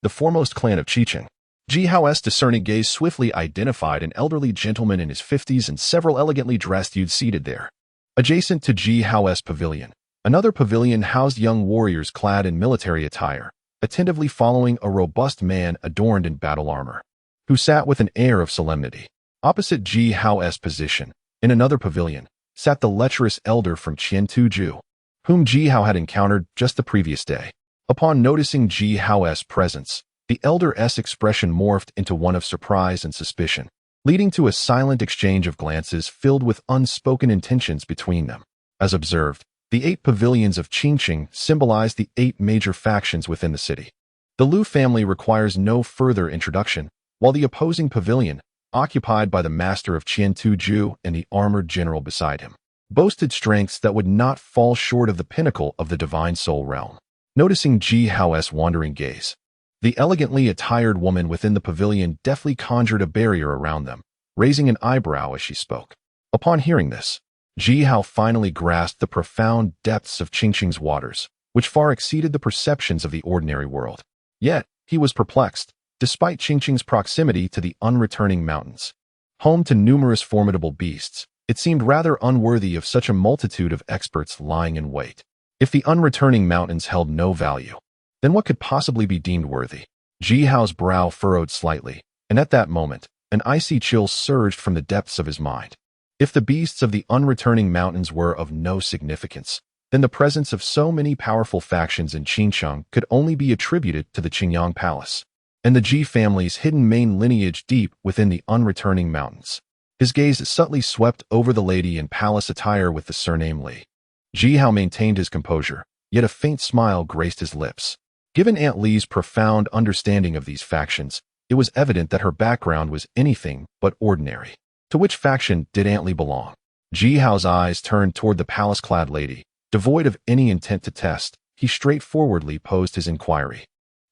the foremost clan of Qiqing. Ji Hao's discerning gaze swiftly identified an elderly gentleman in his 50s and several elegantly dressed youths seated there. Adjacent to Ji Hao's pavilion, another pavilion housed young warriors clad in military attire, attentively following a robust man adorned in battle armor, who sat with an air of solemnity. Opposite Ji Hao's position, in another pavilion, sat the lecherous elder from Qiantuju, whom Ji Hao had encountered just the previous day. Upon noticing Ji Hao's presence, the elder's expression morphed into one of surprise and suspicion, leading to a silent exchange of glances filled with unspoken intentions between them. As observed, the 8 pavilions of Qiqing symbolize the 8 major factions within the city. The Liu family requires no further introduction, while the opposing pavilion, occupied by the master of Qiantuju and the armored general beside him, boasted strengths that would not fall short of the pinnacle of the divine soul realm. Noticing Ji Hao's wandering gaze, the elegantly attired woman within the pavilion deftly conjured a barrier around them, raising an eyebrow as she spoke. Upon hearing this, Ji Hao finally grasped the profound depths of Qiqing's waters, which far exceeded the perceptions of the ordinary world. Yet, he was perplexed, despite Qiqing's proximity to the unreturning mountains. Home to numerous formidable beasts, it seemed rather unworthy of such a multitude of experts lying in wait. If the unreturning mountains held no value, then what could possibly be deemed worthy? Ji Hao's brow furrowed slightly, and at that moment, an icy chill surged from the depths of his mind. If the beasts of the unreturning mountains were of no significance, then the presence of so many powerful factions in Qiqing could only be attributed to the Qingyang Palace, and the Ji family's hidden main lineage deep within the unreturning mountains. His gaze subtly swept over the lady in palace attire with the surname Li. Ji Hao maintained his composure, yet a faint smile graced his lips. Given Aunt Li's profound understanding of these factions, it was evident that her background was anything but ordinary. To which faction did Aunt Li belong? Ji Hao's eyes turned toward the palace-clad lady. Devoid of any intent to test, he straightforwardly posed his inquiry.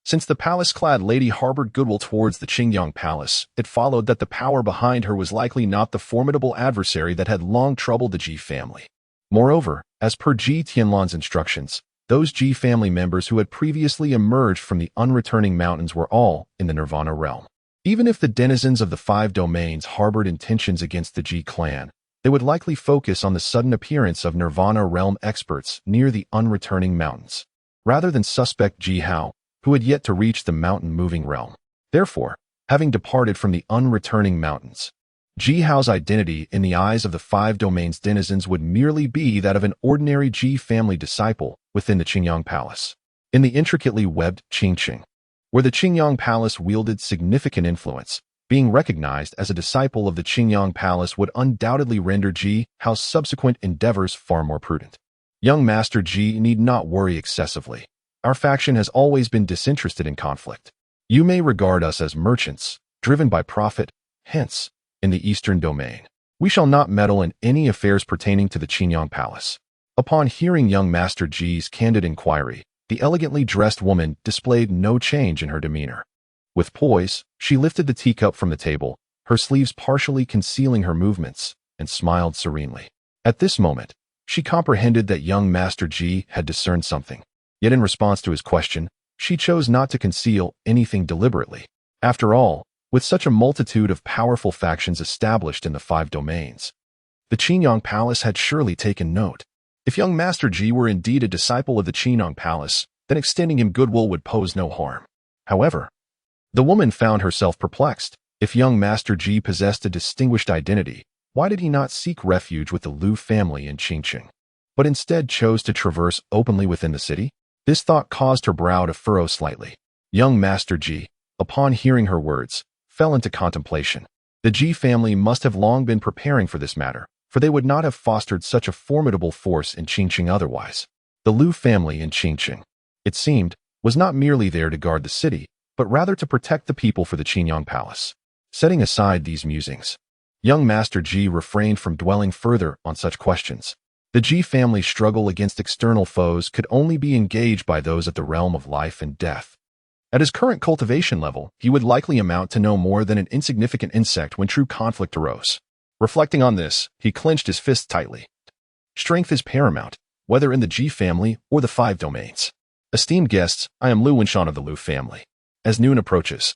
Since the palace-clad lady harbored goodwill towards the Qingyang Palace, it followed that the power behind her was likely not the formidable adversary that had long troubled the Ji family. Moreover, as per Ji Tianlan's instructions, those Ji family members who had previously emerged from the unreturning mountains were all in the Nirvana realm. Even if the denizens of the 5 domains harbored intentions against the Ji clan, they would likely focus on the sudden appearance of Nirvana realm experts near the unreturning mountains, rather than suspect Ji Hao, who had yet to reach the mountain-moving realm. Therefore, having departed from the unreturning mountains, Ji Hao's identity in the eyes of the 5 domains denizens would merely be that of an ordinary Ji family disciple within the Qingyang Palace. In the intricately webbed Qiqing, where the Qingyang Palace wielded significant influence, being recognized as a disciple of the Qingyang Palace would undoubtedly render Ji Hao's subsequent endeavors far more prudent. Young Master Ji need not worry excessively. Our faction has always been disinterested in conflict. You may regard us as merchants, driven by profit, hence, in the Eastern Domain, we shall not meddle in any affairs pertaining to the Qingyang Palace. Upon hearing young Master Ji's candid inquiry, the elegantly dressed woman displayed no change in her demeanor. With poise, she lifted the teacup from the table, her sleeves partially concealing her movements, and smiled serenely. At this moment, she comprehended that young Master Ji had discerned something. Yet in response to his question, she chose not to conceal anything deliberately. After all, with such a multitude of powerful factions established in the 5 domains, the Qingyang Palace had surely taken note. If young Master Ji were indeed a disciple of the Qingyang Palace, then extending him goodwill would pose no harm. However, the woman found herself perplexed. If young Master Ji possessed a distinguished identity, why did he not seek refuge with the Liu family in Qiqing, but instead chose to traverse openly within the city? This thought caused her brow to furrow slightly. Young Master Ji, upon hearing her words, fell into contemplation. The Ji family must have long been preparing for this matter, for they would not have fostered such a formidable force in Qiqing otherwise. The Liu family in Qiqing, it seemed, was not merely there to guard the city, but rather to protect the people for the Qingyang Palace. Setting aside these musings, young Master Ji refrained from dwelling further on such questions. The Ji family's struggle against external foes could only be engaged by those at the realm of life and death. At his current cultivation level, he would likely amount to no more than an insignificant insect when true conflict arose. Reflecting on this, he clenched his fists tightly. Strength is paramount, whether in the Ji family or the 5 domains. Esteemed guests, I am Lu Wenshan of the Lu family. As noon approaches,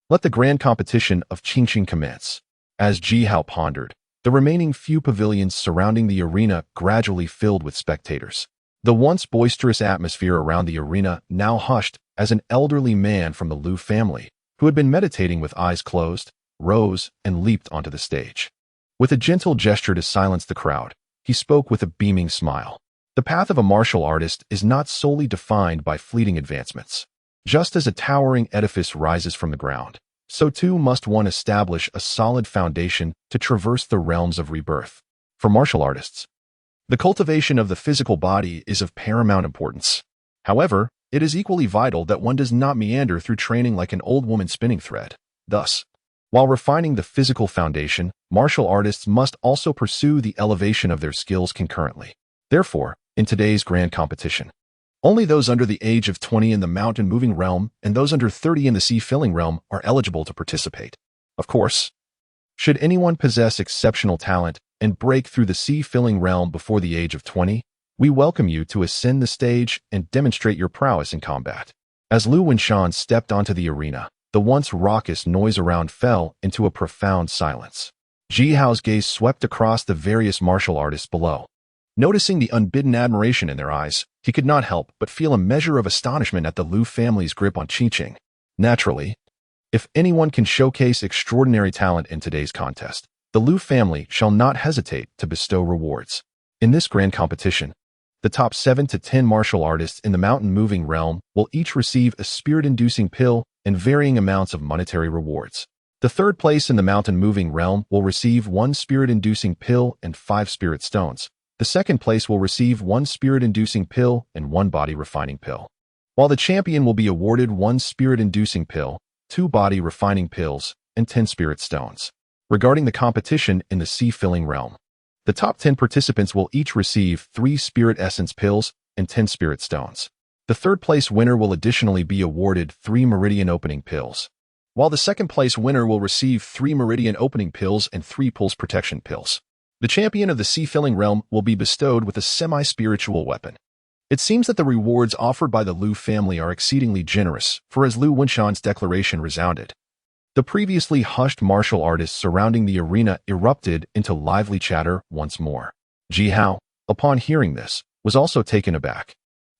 let the grand competition of Qingqing commence. As Ji Hao pondered, the remaining few pavilions surrounding the arena gradually filled with spectators. The once boisterous atmosphere around the arena now hushed as an elderly man from the Lu family, who had been meditating with eyes closed, rose and leaped onto the stage. With a gentle gesture to silence the crowd, he spoke with a beaming smile. The path of a martial artist is not solely defined by fleeting advancements. Just as a towering edifice rises from the ground, so too must one establish a solid foundation to traverse the realms of rebirth. For martial artists, the cultivation of the physical body is of paramount importance. However, it is equally vital that one does not meander through training like an old woman spinning thread. Thus, while refining the physical foundation, martial artists must also pursue the elevation of their skills concurrently. Therefore, in today's grand competition, only those under the age of 20 in the mountain-moving realm and those under 30 in the sea-filling realm are eligible to participate. Of course, should anyone possess exceptional talent and break through the sea-filling realm before the age of 20, we welcome you to ascend the stage and demonstrate your prowess in combat. As Lu Wenshan stepped onto the arena, the once raucous noise around fell into a profound silence. Ji Hao's gaze swept across the various martial artists below. Noticing the unbidden admiration in their eyes, he could not help but feel a measure of astonishment at the Lu family's grip on Qingqing. Naturally, if anyone can showcase extraordinary talent in today's contest, the Lu family shall not hesitate to bestow rewards. In this grand competition, the top 7 to 10 martial artists in the mountain-moving realm will each receive a spirit-inducing pill and varying amounts of monetary rewards. The third place in the mountain-moving realm will receive 1 spirit-inducing pill and 5 spirit stones. The second place will receive 1 spirit-inducing pill and 1 body-refining pill, while the champion will be awarded 1 spirit-inducing pill, 2 body-refining pills, and 10 spirit stones. Regarding the competition in the sea-filling realm, the top 10 participants will each receive 3 spirit essence pills and 10 spirit stones. The third place winner will additionally be awarded 3 meridian opening pills, while the second place winner will receive 3 meridian opening pills and 3 pulse protection pills. The champion of the sea-filling realm will be bestowed with a semi-spiritual weapon. It seems that the rewards offered by the Lu family are exceedingly generous, for as Lu Wenshan's declaration resounded, the previously hushed martial artists surrounding the arena erupted into lively chatter once more. Ji Hao, upon hearing this, was also taken aback.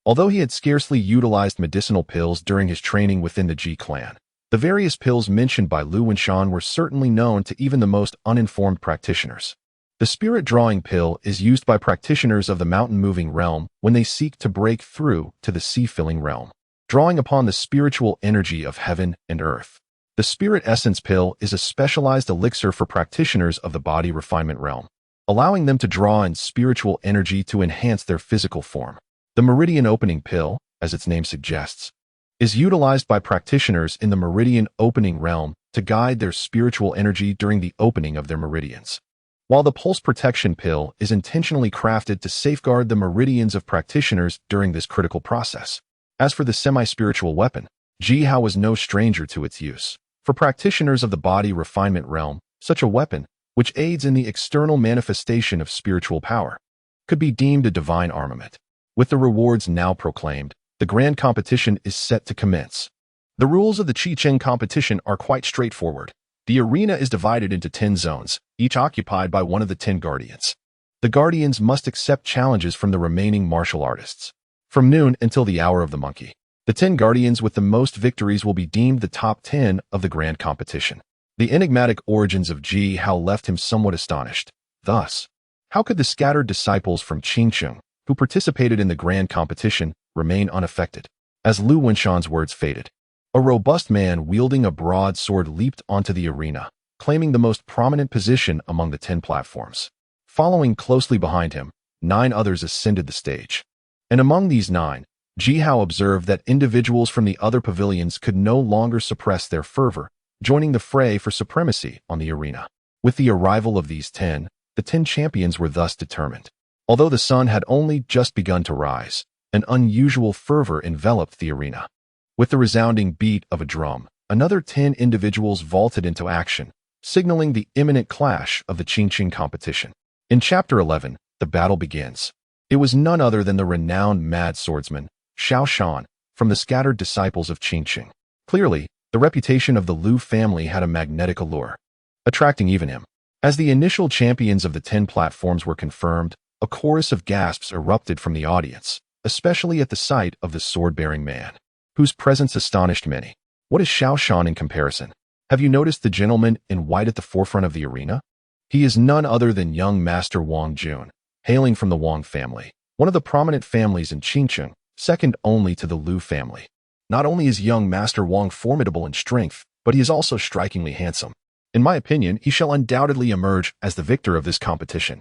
Although he had scarcely utilized medicinal pills during his training within the Ji clan, the various pills mentioned by Lu Wenshan were certainly known to even the most uninformed practitioners. The spirit-drawing pill is used by practitioners of the mountain-moving realm when they seek to break through to the sea-filling realm, drawing upon the spiritual energy of heaven and earth. The spirit essence pill is a specialized elixir for practitioners of the body refinement realm, allowing them to draw in spiritual energy to enhance their physical form. The meridian opening pill, as its name suggests, is utilized by practitioners in the meridian opening realm to guide their spiritual energy during the opening of their meridians, while the pulse protection pill is intentionally crafted to safeguard the meridians of practitioners during this critical process. As for the semi-spiritual weapon, Ji Hao was no stranger to its use. For practitioners of the body refinement realm, such a weapon, which aids in the external manifestation of spiritual power, could be deemed a divine armament. With the rewards now proclaimed, the grand competition is set to commence. The rules of the Qingqing competition are quite straightforward. The arena is divided into 10 zones, each occupied by one of the 10 guardians. The guardians must accept challenges from the remaining martial artists. From noon until the hour of the monkey, the 10 guardians with the most victories will be deemed the top 10 of the grand competition. The enigmatic origins of Ji Hao left him somewhat astonished. Thus, how could the scattered disciples from Qingqing, who participated in the grand competition, remain unaffected? As Lu Wenshan's words faded, a robust man wielding a broad sword leaped onto the arena, claiming the most prominent position among the 10 platforms. Following closely behind him, 9 others ascended the stage. And among these 9, Ji Hao observed that individuals from the other pavilions could no longer suppress their fervor, joining the fray for supremacy on the arena. With the arrival of these 10, the 10 champions were thus determined. Although the sun had only just begun to rise, an unusual fervor enveloped the arena. With the resounding beat of a drum, another 10 individuals vaulted into action, signaling the imminent clash of the Qingqing competition. In Chapter 11, the battle begins. It was none other than the renowned mad swordsman, Xiao Shan, from the scattered disciples of Qingqing. Clearly, the reputation of the Liu family had a magnetic allure, attracting even him. As the initial champions of the 10 platforms were confirmed, a chorus of gasps erupted from the audience, especially at the sight of the sword-bearing man, whose presence astonished many. What is Xiao Shan in comparison? Have you noticed the gentleman in white at the forefront of the arena? He is none other than young Master Wang Jun, hailing from the Wang family, one of the prominent families in Qingqing, second only to the Liu family. Not only is young Master Wang formidable in strength, but he is also strikingly handsome. In my opinion, he shall undoubtedly emerge as the victor of this competition.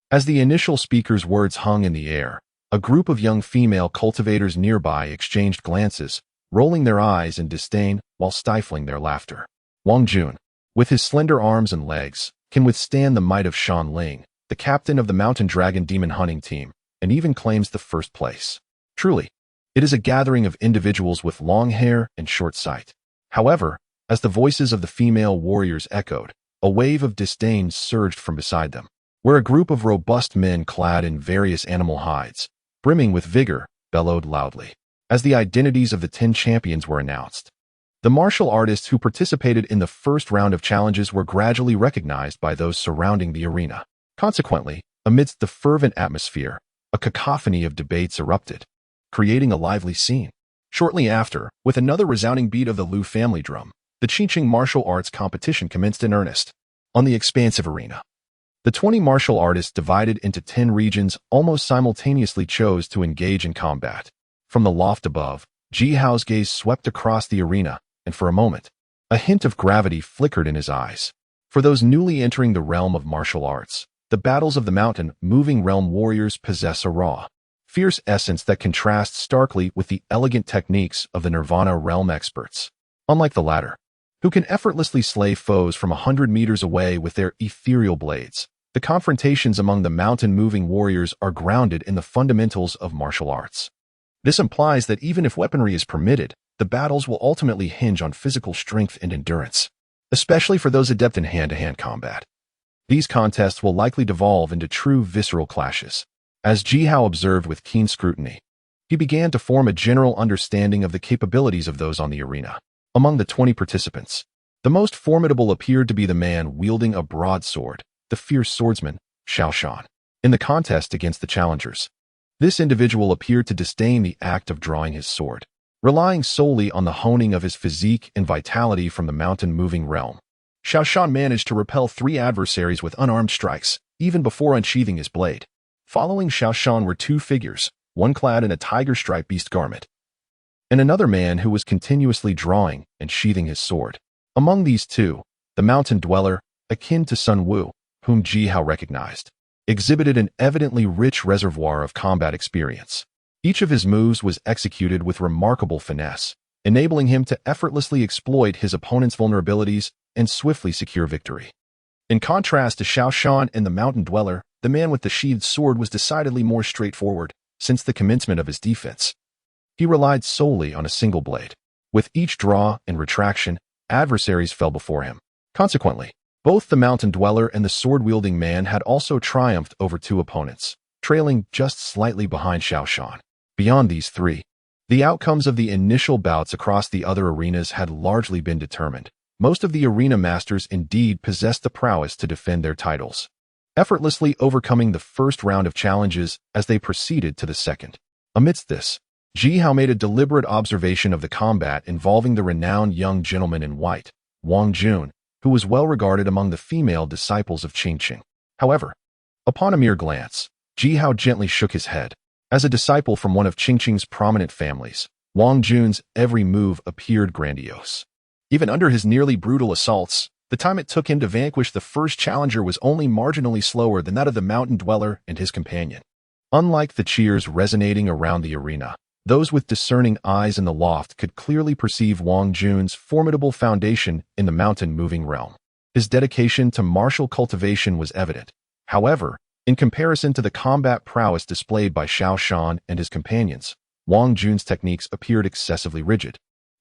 As the initial speaker's words hung in the air, a group of young female cultivators nearby exchanged glances, rolling their eyes in disdain while stifling their laughter. Wang Jun, with his slender arms and legs, can withstand the might of Shan Ling, the captain of the Mountain Dragon Demon Hunting Team, and even claims the first place. Truly, it is a gathering of individuals with long hair and short sight. However, as the voices of the female warriors echoed, a wave of disdain surged from beside them, where a group of robust men clad in various animal hides, brimming with vigor, bellowed loudly. As the identities of the 10 champions were announced, the martial artists who participated in the first round of challenges were gradually recognized by those surrounding the arena. Consequently, amidst the fervent atmosphere, a cacophony of debates erupted, creating a lively scene. Shortly after, with another resounding beat of the Liu family drum, the Qingqing martial arts competition commenced in earnest. On the expansive arena, the 20 martial artists divided into 10 regions almost simultaneously chose to engage in combat. From the loft above, Ji Hao's gaze swept across the arena, and for a moment, a hint of gravity flickered in his eyes. For those newly entering the realm of martial arts, the battles of the mountain-moving realm warriors possess a raw, fierce essence that contrasts starkly with the elegant techniques of the Nirvana realm experts. Unlike the latter, who can effortlessly slay foes from 100 meters away with their ethereal blades, the confrontations among the mountain-moving warriors are grounded in the fundamentals of martial arts. This implies that even if weaponry is permitted, the battles will ultimately hinge on physical strength and endurance, especially for those adept in hand-to-hand combat. These contests will likely devolve into true visceral clashes. As Ji Hao observed with keen scrutiny, he began to form a general understanding of the capabilities of those on the arena. Among the 20 participants, the most formidable appeared to be the man wielding a broadsword, the fierce swordsman, Xiao Shan. In the contest against the challengers, this individual appeared to disdain the act of drawing his sword, relying solely on the honing of his physique and vitality from the mountain-moving realm. Xiao Shan managed to repel 3 adversaries with unarmed strikes, even before unsheathing his blade. Following Xiao Shan were 2 figures, one clad in a tiger-striped beast garment, and another man who was continuously drawing and sheathing his sword. Among these 2, the mountain dweller, akin to Sun Wu, whom Ji Hao recognized, exhibited an evidently rich reservoir of combat experience. Each of his moves was executed with remarkable finesse, enabling him to effortlessly exploit his opponent's vulnerabilities and swiftly secure victory. In contrast to Xiao Shan and the mountain dweller, the man with the sheathed sword was decidedly more straightforward. Since the commencement of his defense, he relied solely on a single blade. With each draw and retraction, adversaries fell before him. Consequently, both the mountain dweller and the sword-wielding man had also triumphed over 2 opponents, trailing just slightly behind Xiao Shan. Beyond these 3, the outcomes of the initial bouts across the other arenas had largely been determined. Most of the arena masters indeed possessed the prowess to defend their titles, effortlessly overcoming the first round of challenges as they proceeded to the second. Amidst this, Ji Hao made a deliberate observation of the combat involving the renowned young gentleman in white, Wang Jun, who was well regarded among the female disciples of Qingqing. However, upon a mere glance, Ji Hao gently shook his head. As a disciple from one of Qingqing's prominent families, Wang Jun's every move appeared grandiose. Even under his nearly brutal assaults, the time it took him to vanquish the first challenger was only marginally slower than that of the mountain dweller and his companion. Unlike the cheers resonating around the arena, those with discerning eyes in the loft could clearly perceive Wang Jun's formidable foundation in the mountain-moving realm. His dedication to martial cultivation was evident. However, in comparison to the combat prowess displayed by Xiao Shan and his companions, Wang Jun's techniques appeared excessively rigid.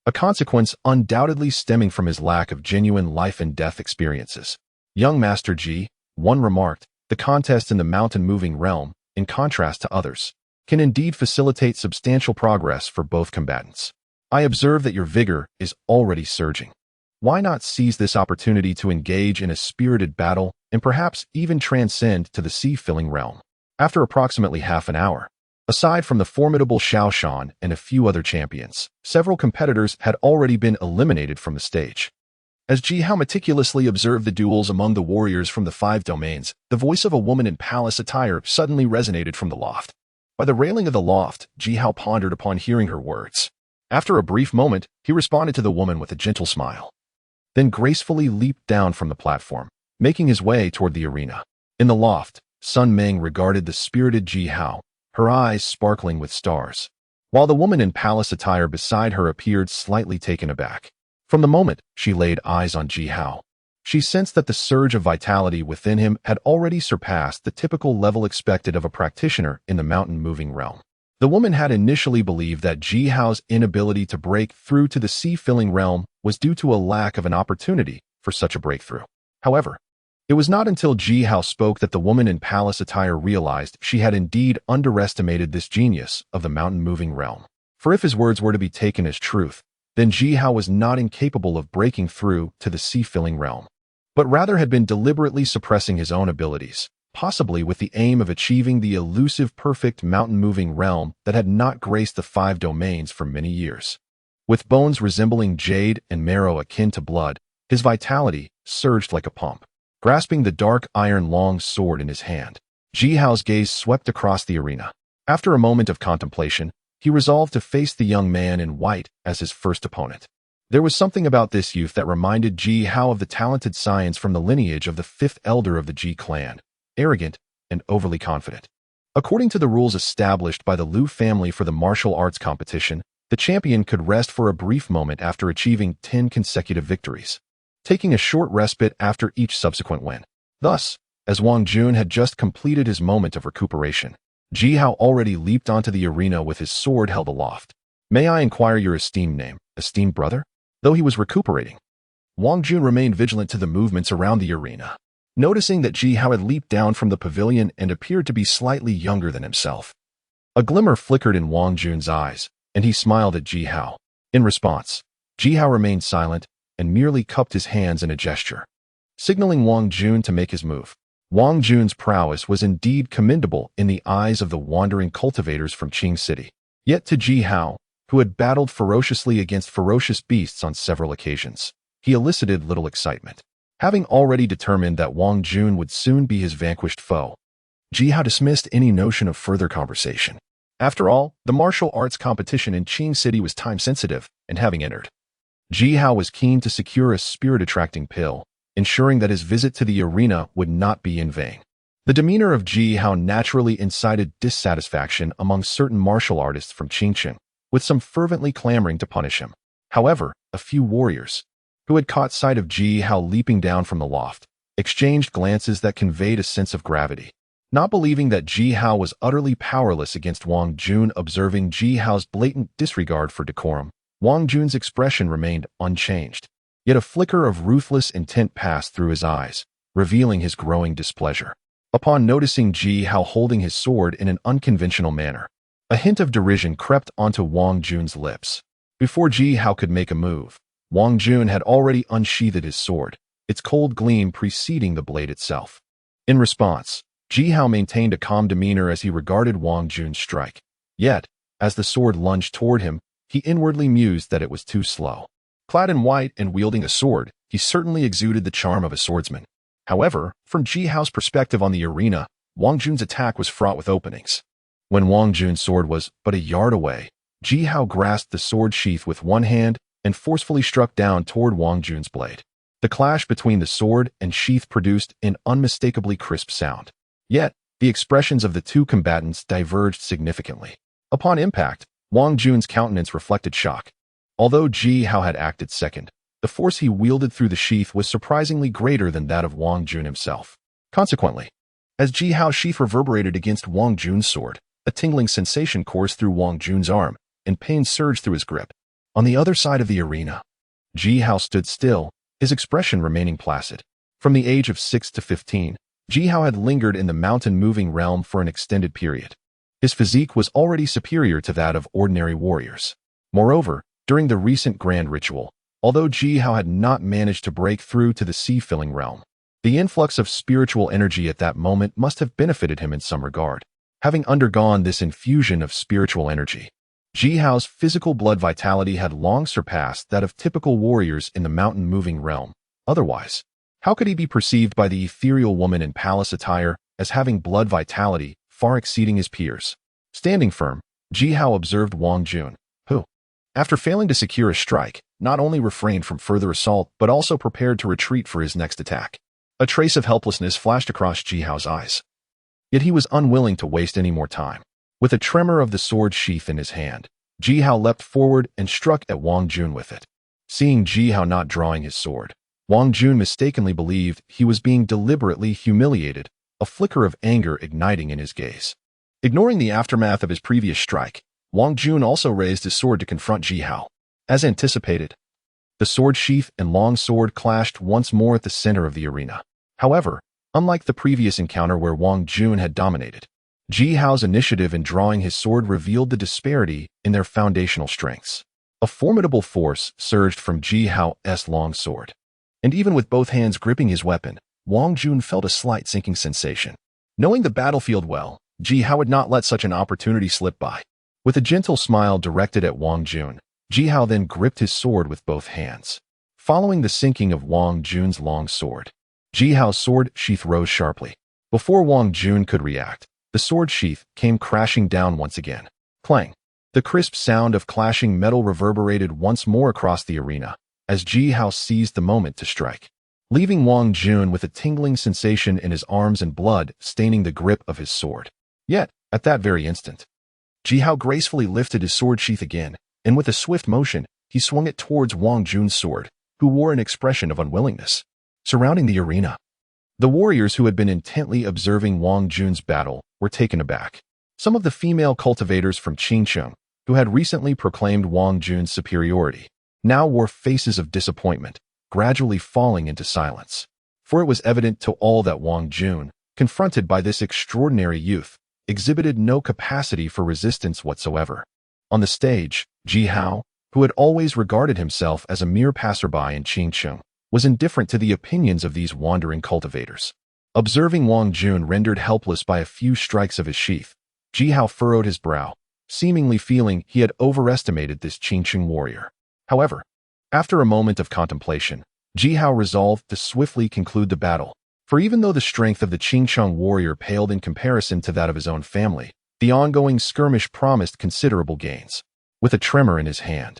a consequence undoubtedly stemming from his lack of genuine life and death experiences. Young Master Ji, one remarked, the contest in the mountain-moving realm, in contrast to others, can indeed facilitate substantial progress for both combatants. I observe that your vigor is already surging. Why not seize this opportunity to engage in a spirited battle and perhaps even transcend to the sea-filling realm? After approximately half an hour, aside from the formidable Xiao Shan and a few other champions, several competitors had already been eliminated from the stage. As Ji Hao meticulously observed the duels among the warriors from the 5 domains, the voice of a woman in palace attire suddenly resonated from the loft. By the railing of the loft, Ji Hao pondered upon hearing her words. After a brief moment, he responded to the woman with a gentle smile, then gracefully leaped down from the platform, making his way toward the arena. In the loft, Sun Meng regarded the spirited Ji Hao, her eyes sparkling with stars, while the woman in palace attire beside her appeared slightly taken aback. From the moment she laid eyes on Ji Hao, she sensed that the surge of vitality within him had already surpassed the typical level expected of a practitioner in the mountain-moving realm. The woman had initially believed that Ji Hao's inability to break through to the sea-filling realm was due to a lack of an opportunity for such a breakthrough. However, it was not until Ji Hao spoke that the woman in palace attire realized she had indeed underestimated this genius of the mountain-moving realm. For if his words were to be taken as truth, then Ji Hao was not incapable of breaking through to the sea-filling realm, but rather had been deliberately suppressing his own abilities, possibly with the aim of achieving the elusive perfect mountain-moving realm that had not graced the 5 domains for many years. With bones resembling jade and marrow akin to blood, his vitality surged like a pump. Grasping the dark iron long sword in his hand, Ji Hao's gaze swept across the arena. After a moment of contemplation, he resolved to face the young man in white as his first opponent. There was something about this youth that reminded Ji Hao of the talented scions from the lineage of the 5th elder of the Ji clan, arrogant and overly confident. According to the rules established by the Liu family for the martial arts competition, the champion could rest for a brief moment after achieving 10 consecutive victories, taking a short respite after each subsequent win. Thus, as Wang Jun had just completed his moment of recuperation, Ji Hao already leaped onto the arena with his sword held aloft. May I inquire your esteemed name, esteemed brother? Though he was recuperating, Wang Jun remained vigilant to the movements around the arena, noticing that Ji Hao had leaped down from the pavilion and appeared to be slightly younger than himself. A glimmer flickered in Wang Jun's eyes, and he smiled at Ji Hao. In response, Ji Hao remained silent and merely cupped his hands in a gesture, signaling Wang Jun to make his move. Wang Jun's prowess was indeed commendable in the eyes of the wandering cultivators from Qing City. Yet to Ji Hao, who had battled ferociously against ferocious beasts on several occasions, he elicited little excitement. Having already determined that Wang Jun would soon be his vanquished foe, Ji Hao dismissed any notion of further conversation. After all, the martial arts competition in Qing City was time-sensitive, and having entered, Ji Hao was keen to secure a spirit-attracting pill, ensuring that his visit to the arena would not be in vain. The demeanor of Ji Hao naturally incited dissatisfaction among certain martial artists from Qingchen, with some fervently clamoring to punish him. However, a few warriors, who had caught sight of Ji Hao leaping down from the loft, exchanged glances that conveyed a sense of gravity. Not believing that Ji Hao was utterly powerless against Wang Jun, observing Ji Hao's blatant disregard for decorum, Wang Jun's expression remained unchanged. Yet a flicker of ruthless intent passed through his eyes, revealing his growing displeasure. Upon noticing Ji Hao holding his sword in an unconventional manner, a hint of derision crept onto Wang Jun's lips. Before Ji Hao could make a move, Wang Jun had already unsheathed his sword, its cold gleam preceding the blade itself. In response, Ji Hao maintained a calm demeanor as he regarded Wang Jun's strike. Yet, as the sword lunged toward him, he inwardly mused that it was too slow. Clad in white and wielding a sword, he certainly exuded the charm of a swordsman. However, from Ji Hao's perspective on the arena, Wang Jun's attack was fraught with openings. When Wang Jun's sword was but a yard away, Ji Hao grasped the sword sheath with one hand and forcefully struck down toward Wang Jun's blade. The clash between the sword and sheath produced an unmistakably crisp sound. Yet, the expressions of the two combatants diverged significantly. Upon impact, Wang Jun's countenance reflected shock. Although Ji Hao had acted second, the force he wielded through the sheath was surprisingly greater than that of Wang Jun himself. Consequently, as Ji Hao's sheath reverberated against Wang Jun's sword, a tingling sensation coursed through Wang Jun's arm, and pain surged through his grip. On the other side of the arena, Ji Hao stood still, his expression remaining placid. From the age of 6 to 15, Ji Hao had lingered in the mountain-moving realm for an extended period. His physique was already superior to that of ordinary warriors. Moreover, during the recent grand ritual, although Ji Hao had not managed to break through to the sea-filling realm, the influx of spiritual energy at that moment must have benefited him in some regard. Having undergone this infusion of spiritual energy, Ji Hao's physical blood vitality had long surpassed that of typical warriors in the mountain-moving realm. Otherwise, how could he be perceived by the ethereal woman in palace attire as having blood vitality far exceeding his peers? Standing firm, Ji Hao observed Wang Jun, who, after failing to secure a strike, not only refrained from further assault but also prepared to retreat for his next attack. A trace of helplessness flashed across Ji Hao's eyes. Yet he was unwilling to waste any more time. With a tremor of the sword sheath in his hand, Ji Hao leapt forward and struck at Wang Jun with it. Seeing Ji Hao not drawing his sword, Wang Jun mistakenly believed he was being deliberately humiliated, a flicker of anger igniting in his gaze. Ignoring the aftermath of his previous strike, Wang Jun also raised his sword to confront Ji Hao. As anticipated, the sword sheath and long sword clashed once more at the center of the arena. However, unlike the previous encounter where Wang Jun had dominated, Ji Hao's initiative in drawing his sword revealed the disparity in their foundational strengths. A formidable force surged from Ji Hao's long sword. And even with both hands gripping his weapon, Wang Jun felt a slight sinking sensation. Knowing the battlefield well, Ji Hao would not let such an opportunity slip by. With a gentle smile directed at Wang Jun, Ji Hao then gripped his sword with both hands. Following the sinking of Wang Jun's long sword, Ji Hao's sword sheath rose sharply. Before Wang Jun could react, the sword sheath came crashing down once again. Clang! The crisp sound of clashing metal reverberated once more across the arena, as Ji Hao seized the moment to strike, leaving Wang Jun with a tingling sensation in his arms and blood staining the grip of his sword. Yet, at that very instant, Ji Hao gracefully lifted his sword sheath again, and with a swift motion, he swung it towards Wang Jun's sword, who wore an expression of unwillingness. Surrounding the arena, the warriors who had been intently observing Wang Jun's battle were taken aback. Some of the female cultivators from Qingcheng, who had recently proclaimed Wang Jun's superiority, now wore faces of disappointment, gradually falling into silence. For it was evident to all that Wang Jun, confronted by this extraordinary youth, exhibited no capacity for resistance whatsoever. On the stage, Ji Hao, who had always regarded himself as a mere passerby in Qingcheng, was indifferent to the opinions of these wandering cultivators. Observing Wang Jun rendered helpless by a few strikes of his sheath, Ji Hao furrowed his brow, seemingly feeling he had overestimated this Qingcheng warrior. However, after a moment of contemplation, Ji Hao resolved to swiftly conclude the battle, for even though the strength of the Qingcheng warrior paled in comparison to that of his own family, the ongoing skirmish promised considerable gains. With a tremor in his hand,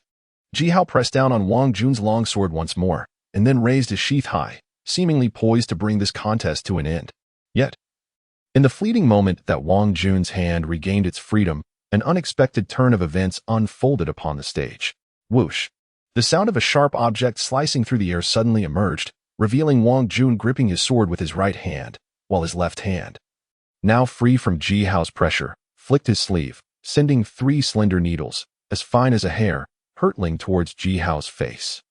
Ji Hao pressed down on Wang Jun's longsword once more, and then raised his sheath high, seemingly poised to bring this contest to an end. Yet, in the fleeting moment that Wang Jun's hand regained its freedom, an unexpected turn of events unfolded upon the stage. Whoosh! The sound of a sharp object slicing through the air suddenly emerged, revealing Wang Jun gripping his sword with his right hand, while his left hand, now free from Ji Hao's pressure, flicked his sleeve, sending 3 slender needles, as fine as a hair, hurtling towards Ji Hao's face.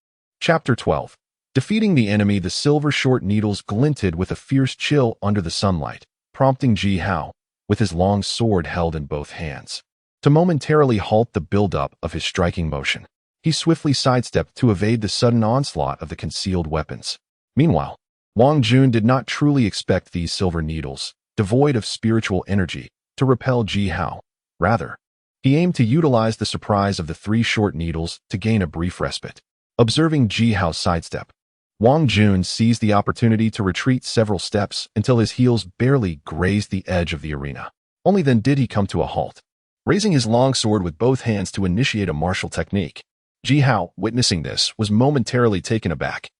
Chapter 12. Defeating the enemy, the silver short needles glinted with a fierce chill under the sunlight, prompting Ji Hao, with his long sword held in both hands, to momentarily halt the buildup of his striking motion. He swiftly sidestepped to evade the sudden onslaught of the concealed weapons. Meanwhile, Wang Jun did not truly expect these silver needles, devoid of spiritual energy, to repel Ji Hao. Rather, he aimed to utilize the surprise of the 3 short needles to gain a brief respite. Observing Ji Hao's sidestep, Wang Jun seized the opportunity to retreat several steps until his heels barely grazed the edge of the arena. Only then did he come to a halt, raising his long sword with both hands to initiate a martial technique. Ji Hao, witnessing this, was momentarily taken aback.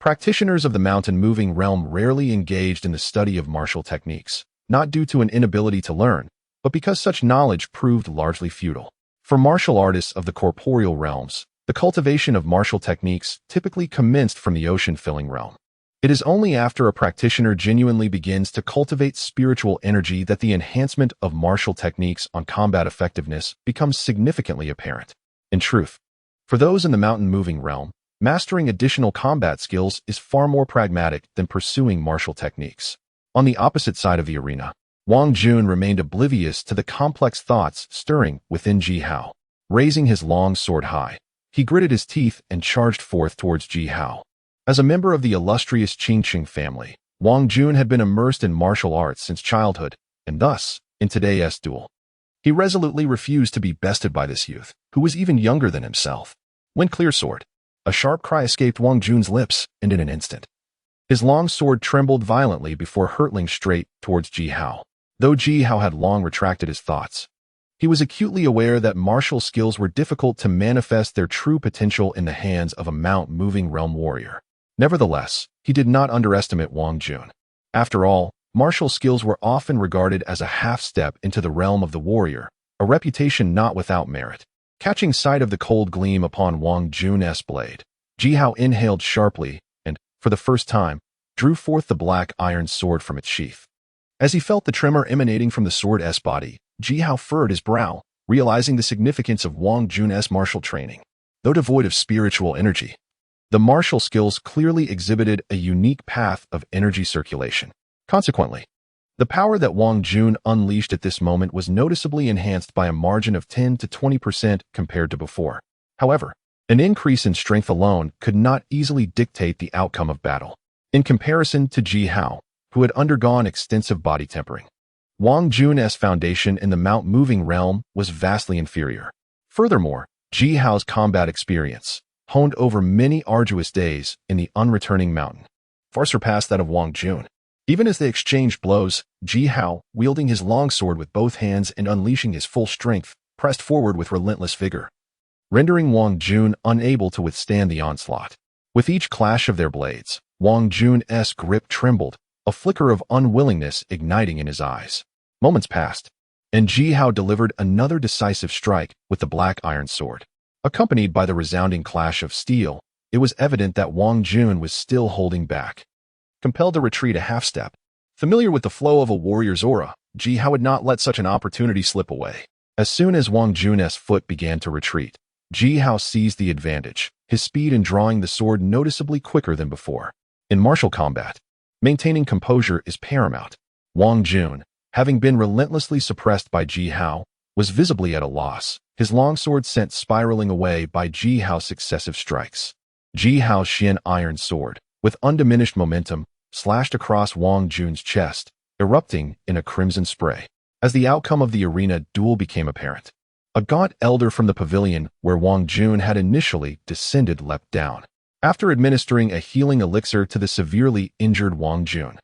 Practitioners of the mountain-moving realm rarely engaged in the study of martial techniques, not due to an inability to learn, but because such knowledge proved largely futile. For martial artists of the corporeal realms, the cultivation of martial techniques typically commenced from the ocean-filling realm. It is only after a practitioner genuinely begins to cultivate spiritual energy that the enhancement of martial techniques on combat effectiveness becomes significantly apparent. In truth, For those in the mountain-moving realm, mastering additional combat skills is far more pragmatic than pursuing martial techniques. On the opposite side of the arena, Wang Jun remained oblivious to the complex thoughts stirring within Ji Hao. Raising his long sword high, he gritted his teeth and charged forth towards Ji Hao. As a member of the illustrious Qingqing family, Wang Jun had been immersed in martial arts since childhood, and thus, in today's duel, he resolutely refused to be bested by this youth, who was even younger than himself. When clear sword, a sharp cry escaped Wang Jun's lips, and in an instant, his long sword trembled violently before hurtling straight towards Ji Hao. Though Ji Hao had long retracted his thoughts, he was acutely aware that martial skills were difficult to manifest their true potential in the hands of a mount-moving realm warrior. Nevertheless, he did not underestimate Wang Jun. After all, martial skills were often regarded as a half-step into the realm of the warrior, a reputation not without merit. Catching sight of the cold gleam upon Wang Jun's blade, Ji Hao inhaled sharply and, for the first time, drew forth the black iron sword from its sheath. As he felt the tremor emanating from the sword's body, Ji Hao furrowed his brow, realizing the significance of Wang Jun's martial training. Though devoid of spiritual energy, the martial skills clearly exhibited a unique path of energy circulation. Consequently, the power that Wang Jun unleashed at this moment was noticeably enhanced by a margin of 10 to 20% compared to before. However, an increase in strength alone could not easily dictate the outcome of battle. In comparison to Ji Hao, who had undergone extensive body tempering, Wang Jun's foundation in the mount-moving realm was vastly inferior. Furthermore, Ji Hao's combat experience, honed over many arduous days in the unreturning mountain, far surpassed that of Wang Jun. Even as they exchanged blows, Ji Hao, wielding his longsword with both hands and unleashing his full strength, pressed forward with relentless vigor, rendering Wang Jun unable to withstand the onslaught. With each clash of their blades, Wang Jun's grip trembled, a flicker of unwillingness igniting in his eyes. Moments passed, and Ji Hao delivered another decisive strike with the black iron sword. Accompanied by the resounding clash of steel, it was evident that Wang Jun was still holding back. Compelled to retreat a half-step, familiar with the flow of a warrior's aura, Ji Hao would not let such an opportunity slip away. As soon as Wang Jun's foot began to retreat, Ji Hao seized the advantage, his speed in drawing the sword noticeably quicker than before. In martial combat, maintaining composure is paramount. Wang Jun, having been relentlessly suppressed by Ji Hao, was visibly at a loss, his longsword sent spiraling away by Ji Hao's successive strikes. Ji Hao's Shen iron sword, with undiminished momentum, slashed across Wang Jun's chest, erupting in a crimson spray. As the outcome of the arena duel became apparent, a gaunt elder from the pavilion where Wang Jun had initially descended leapt down. After administering a healing elixir to the severely injured Wang Jun,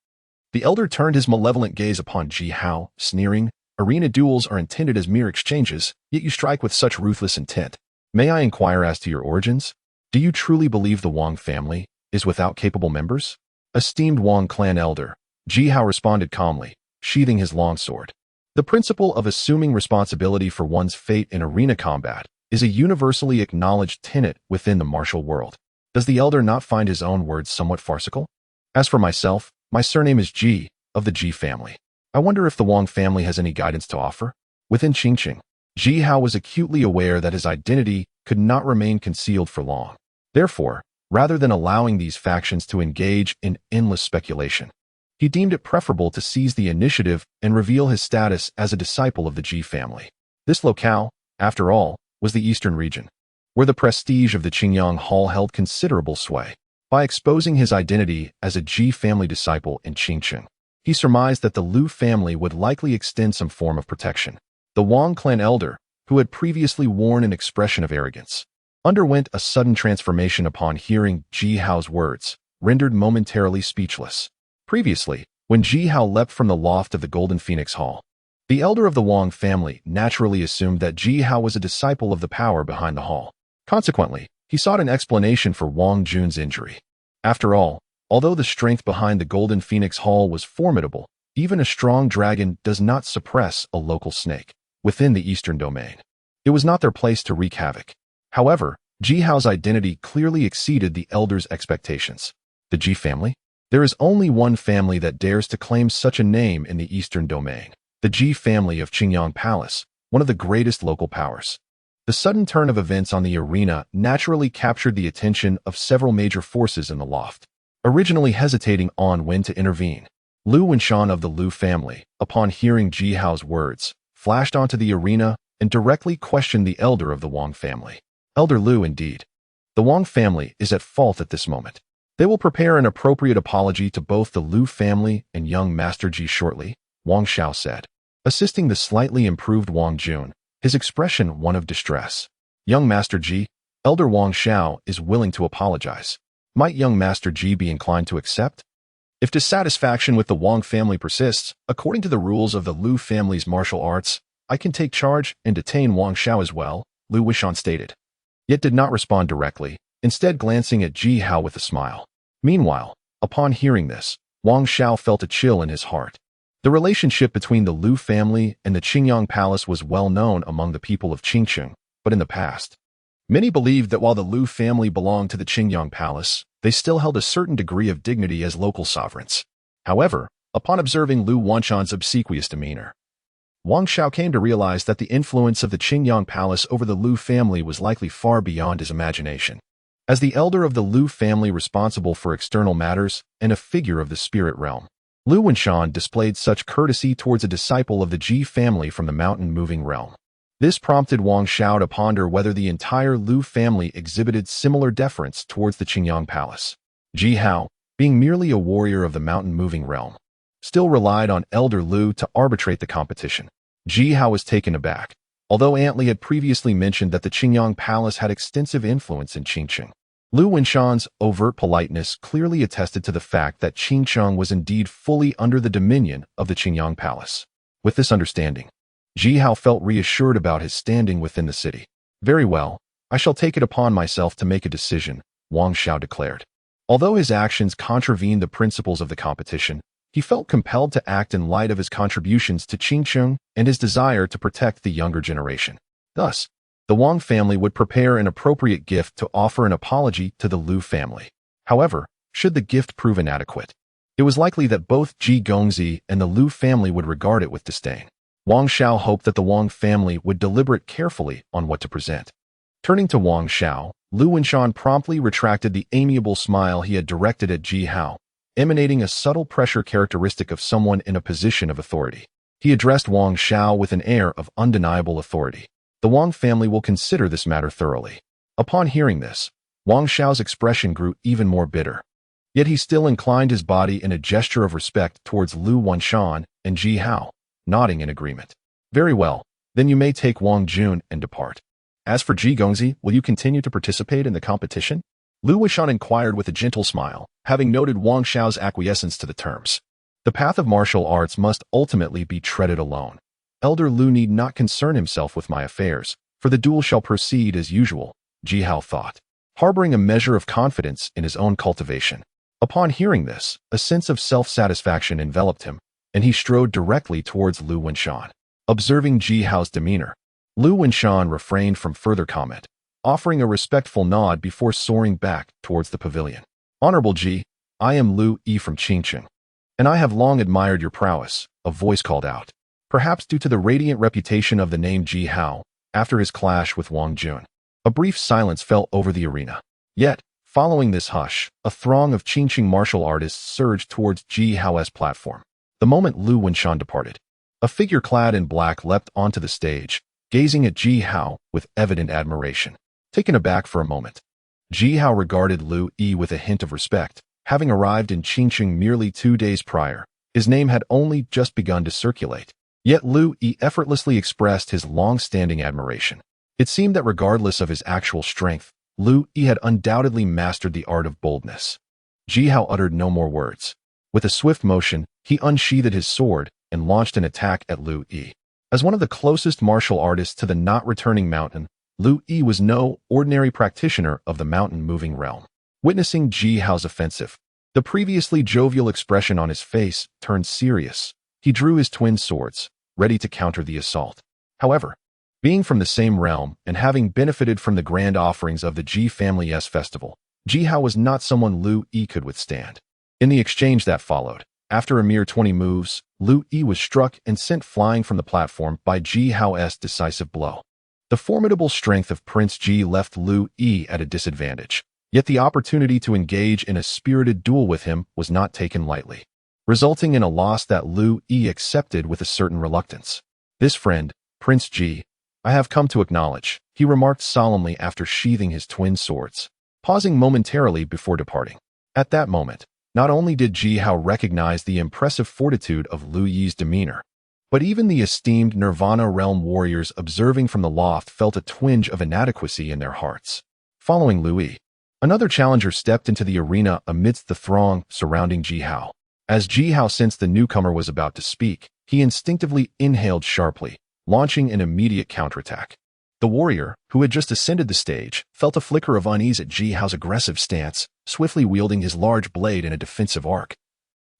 the elder turned his malevolent gaze upon Ji Hao, sneering, "Arena duels are intended as mere exchanges, yet you strike with such ruthless intent. May I inquire as to your origins? Do you truly believe the Wang family is without capable members?" Esteemed Wang clan elder, Ji Hao responded calmly, sheathing his longsword. The principle of assuming responsibility for one's fate in arena combat is a universally acknowledged tenet within the martial world. Does the elder not find his own words somewhat farcical? As for myself, my surname is Ji, of the Ji family. I wonder if the Wang family has any guidance to offer? Within Qingqing, Ji Hao was acutely aware that his identity could not remain concealed for long. Therefore, rather than allowing these factions to engage in endless speculation, he deemed it preferable to seize the initiative and reveal his status as a disciple of the Ji family. This locale, after all, was the eastern region, where the prestige of the Qingyang Hall held considerable sway. By exposing his identity as a Ji family disciple in Qingqing, he surmised that the Lu family would likely extend some form of protection. The Wang clan elder, who had previously worn an expression of arrogance, underwent a sudden transformation upon hearing Ji Hao's words, rendered momentarily speechless. Previously, when Ji Hao leapt from the loft of the Golden Phoenix Hall, the elder of the Wang family naturally assumed that Ji Hao was a disciple of the power behind the hall. Consequently, he sought an explanation for Wang Jun's injury. After all, although the strength behind the Golden Phoenix Hall was formidable, even a strong dragon does not suppress a local snake. Within the eastern domain, it was not their place to wreak havoc. However, Ji Hao's identity clearly exceeded the elder's expectations. The Ji family? There is only one family that dares to claim such a name in the eastern domain. The Ji family of Qingyang Palace, one of the greatest local powers. The sudden turn of events on the arena naturally captured the attention of several major forces in the loft. Originally hesitating on when to intervene, Lu Wenshan of the Lu family, upon hearing Ji Hao's words, flashed onto the arena and directly questioned the elder of the Wang family. Elder Lu, indeed. The Wang family is at fault at this moment. They will prepare an appropriate apology to both the Lu family and young Master Ji shortly, Wang Xiao said. Assisting the slightly improved Wang Jun, his expression one of distress. Young Master Ji, Elder Wang Xiao is willing to apologize. Might young Master Ji be inclined to accept? If dissatisfaction with the Wang family persists, according to the rules of the Lu family's martial arts, I can take charge and detain Wang Xiao as well, Lu Wenshan stated. Yet did not respond directly, instead glancing at Ji Hao with a smile. Meanwhile, upon hearing this, Wang Xiao felt a chill in his heart. The relationship between the Lu family and the Qingyang Palace was well known among the people of Qingcheng, but in the past, many believed that while the Lu family belonged to the Qingyang Palace, they still held a certain degree of dignity as local sovereigns. However, upon observing Lu Wenshan's obsequious demeanor, Wang Xiao came to realize that the influence of the Qingyang Palace over the Lu family was likely far beyond his imagination. As the elder of the Lu family responsible for external matters and a figure of the spirit realm, Lu Wenshan displayed such courtesy towards a disciple of the Ji family from the mountain-moving realm. This prompted Wang Xiao to ponder whether the entire Lu family exhibited similar deference towards the Qingyang Palace. Ji Hao, being merely a warrior of the mountain-moving realm, still relied on Elder Lu to arbitrate the competition. Ji Hao was taken aback, although Aunt Li had previously mentioned that the Qingyang Palace had extensive influence in Qingcheng. Lu Wenshan's overt politeness clearly attested to the fact that Qingcheng was indeed fully under the dominion of the Qingyang Palace. With this understanding, Ji Hao felt reassured about his standing within the city. Very well, I shall take it upon myself to make a decision, Wang Xiao declared. Although his actions contravened the principles of the competition, he felt compelled to act in light of his contributions to Qingcheng and his desire to protect the younger generation. Thus, the Wang family would prepare an appropriate gift to offer an apology to the Lu family. However, should the gift prove inadequate, it was likely that both Ji Gongzi and the Lu family would regard it with disdain. Wang Xiao hoped that the Wang family would deliberate carefully on what to present. Turning to Wang Xiao, Lu Wenshan promptly retracted the amiable smile he had directed at Ji Hao, emanating a subtle pressure characteristic of someone in a position of authority. He addressed Wang Xiao with an air of undeniable authority. The Wang family will consider this matter thoroughly. Upon hearing this, Wang Xiao's expression grew even more bitter. Yet he still inclined his body in a gesture of respect towards Lu Wenshan and Ji Hao, nodding in agreement. Very well, then you may take Wang Jun and depart. As for Ji Gongzi, will you continue to participate in the competition? Lu Wenshan inquired with a gentle smile, having noted Wang Xiao's acquiescence to the terms. The path of martial arts must ultimately be treaded alone. Elder Lu need not concern himself with my affairs, for the duel shall proceed as usual, Ji Hao thought, harboring a measure of confidence in his own cultivation. Upon hearing this, a sense of self-satisfaction enveloped him, and he strode directly towards Lu Wenshan. Observing Ji Hao's demeanor, Lu Wenshan refrained from further comment, offering a respectful nod before soaring back towards the pavilion. Honorable Ji, I am Lu Yi from Qingcheng, and I have long admired your prowess, a voice called out. Perhaps due to the radiant reputation of the name Ji Hao, after his clash with Wang Jun. A brief silence fell over the arena. Yet, following this hush, a throng of Qingcheng martial artists surged towards Ji Hao's platform. The moment Lu Wenshan departed, a figure clad in black leapt onto the stage, gazing at Ji Hao with evident admiration. Taken aback for a moment, Ji Hao regarded Lu Yi with a hint of respect. Having arrived in Qingcheng merely 2 days prior, his name had only just begun to circulate. Yet Lu Yi effortlessly expressed his long-standing admiration. It seemed that regardless of his actual strength, Lu Yi had undoubtedly mastered the art of boldness. Ji Hao uttered no more words. With a swift motion, he unsheathed his sword and launched an attack at Lu Yi. As one of the closest martial artists to the not-returning mountain, Lu Yi was no ordinary practitioner of the mountain-moving realm. Witnessing Ji Hao's offensive, the previously jovial expression on his face turned serious. He drew his twin swords, ready to counter the assault. However, being from the same realm and having benefited from the grand offerings of the Ji family's festival, Ji Hao was not someone Lu Yi could withstand. In the exchange that followed, after a mere 20 moves, Lu Yi was struck and sent flying from the platform by Ji Hao's decisive blow. The formidable strength of Prince Ji left Lu Yi at a disadvantage, yet the opportunity to engage in a spirited duel with him was not taken lightly, resulting in a loss that Lu Yi accepted with a certain reluctance. "This friend, Prince Ji, I have come to acknowledge," he remarked solemnly after sheathing his twin swords, pausing momentarily before departing. At that moment, not only did Ji Hao recognize the impressive fortitude of Lu Yi's demeanor, but even the esteemed Nirvana realm warriors observing from the loft felt a twinge of inadequacy in their hearts. Following Lu Yi, another challenger stepped into the arena amidst the throng surrounding Ji Hao. As Ji Hao sensed the newcomer was about to speak, he instinctively inhaled sharply, launching an immediate counterattack. The warrior, who had just ascended the stage, felt a flicker of unease at Ji Hao's aggressive stance, swiftly wielding his large blade in a defensive arc,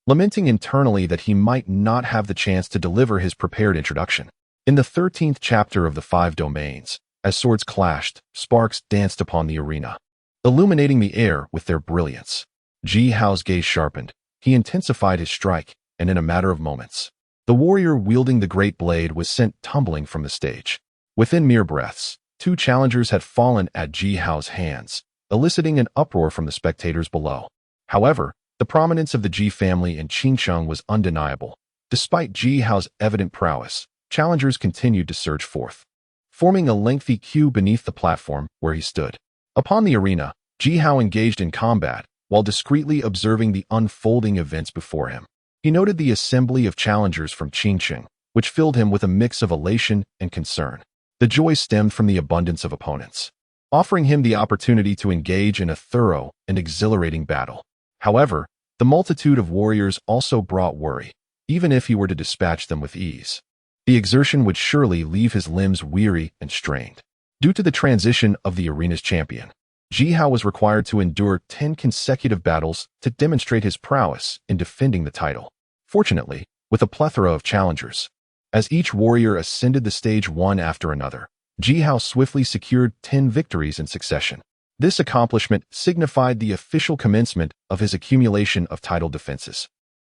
lamenting internally that he might not have the chance to deliver his prepared introduction. In the 13th chapter of the Five Domains, as swords clashed, sparks danced upon the arena, illuminating the air with their brilliance. Ji Hao's gaze sharpened. He intensified his strike, and in a matter of moments, the warrior wielding the great blade was sent tumbling from the stage. Within mere breaths, two challengers had fallen at Ji Hao's hands, eliciting an uproar from the spectators below. However, the prominence of the Ji family in Qingcheng was undeniable. Despite Ji Hao's evident prowess, challengers continued to surge forth, forming a lengthy queue beneath the platform where he stood. Upon the arena, Ji Hao engaged in combat, while discreetly observing the unfolding events before him. He noted the assembly of challengers from Qingcheng, which filled him with a mix of elation and concern. The joy stemmed from the abundance of opponents, offering him the opportunity to engage in a thorough and exhilarating battle. However, the multitude of warriors also brought worry, even if he were to dispatch them with ease. The exertion would surely leave his limbs weary and strained. Due to the transition of the arena's champion, Ji Hao was required to endure 10 consecutive battles to demonstrate his prowess in defending the title. Fortunately, with a plethora of challengers, as each warrior ascended the stage one after another, Ji Hao swiftly secured 10 victories in succession. This accomplishment signified the official commencement of his accumulation of title defenses.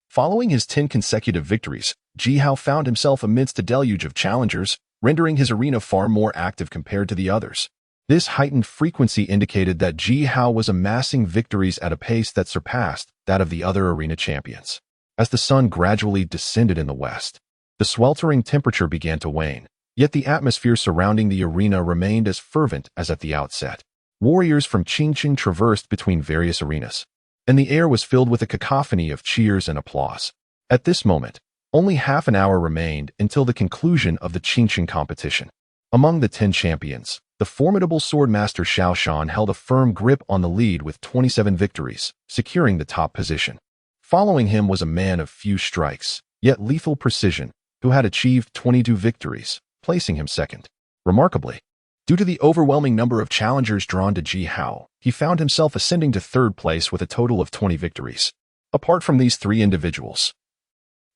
Following his 10 consecutive victories, Ji Hao found himself amidst a deluge of challengers, rendering his arena far more active compared to the others. This heightened frequency indicated that Ji Hao was amassing victories at a pace that surpassed that of the other arena champions. As the sun gradually descended in the west, the sweltering temperature began to wane, yet the atmosphere surrounding the arena remained as fervent as at the outset. Warriors from Qingcheng traversed between various arenas, and the air was filled with a cacophony of cheers and applause. At this moment, only half an hour remained until the conclusion of the Qingcheng competition. Among the 10 champions, the formidable swordmaster Xiao Shan held a firm grip on the lead with 27 victories, securing the top position. Following him was a man of few strikes, yet lethal precision, who had achieved 22 victories, placing him second. Remarkably, due to the overwhelming number of challengers drawn to Ji Hao, he found himself ascending to third place with a total of 20 victories. Apart from these three individuals,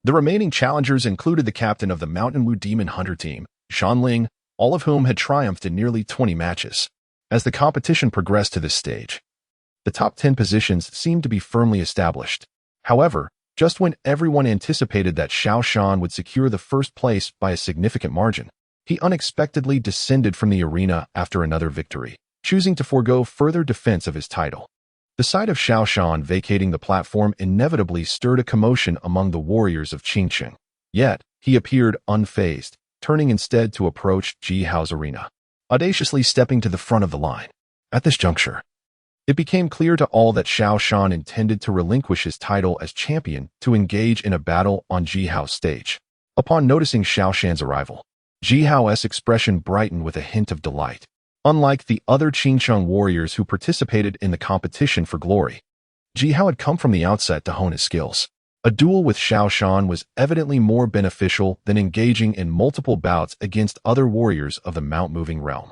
the remaining challengers included the captain of the Mountain Wu Demon Hunter team, Shan Ling, all of whom had triumphed in nearly 20 matches. As the competition progressed to this stage, the top 10 positions seemed to be firmly established. However, just when everyone anticipated that Xiao Shan would secure the first place by a significant margin, he unexpectedly descended from the arena after another victory, choosing to forego further defense of his title. The sight of Xiao Shan vacating the platform inevitably stirred a commotion among the warriors of Qingcheng. Yet, he appeared unfazed, turning instead to approach Ji Hao's arena, audaciously stepping to the front of the line. At this juncture, it became clear to all that Xiao Shan intended to relinquish his title as champion to engage in a battle on Ji Hao's stage. Upon noticing Xiao Shan's arrival, Ji Hao's expression brightened with a hint of delight. Unlike the other Qingcheng warriors who participated in the competition for glory, Ji Hao had come from the outset to hone his skills. A duel with Xiao Shan was evidently more beneficial than engaging in multiple bouts against other warriors of the Mount-moving realm.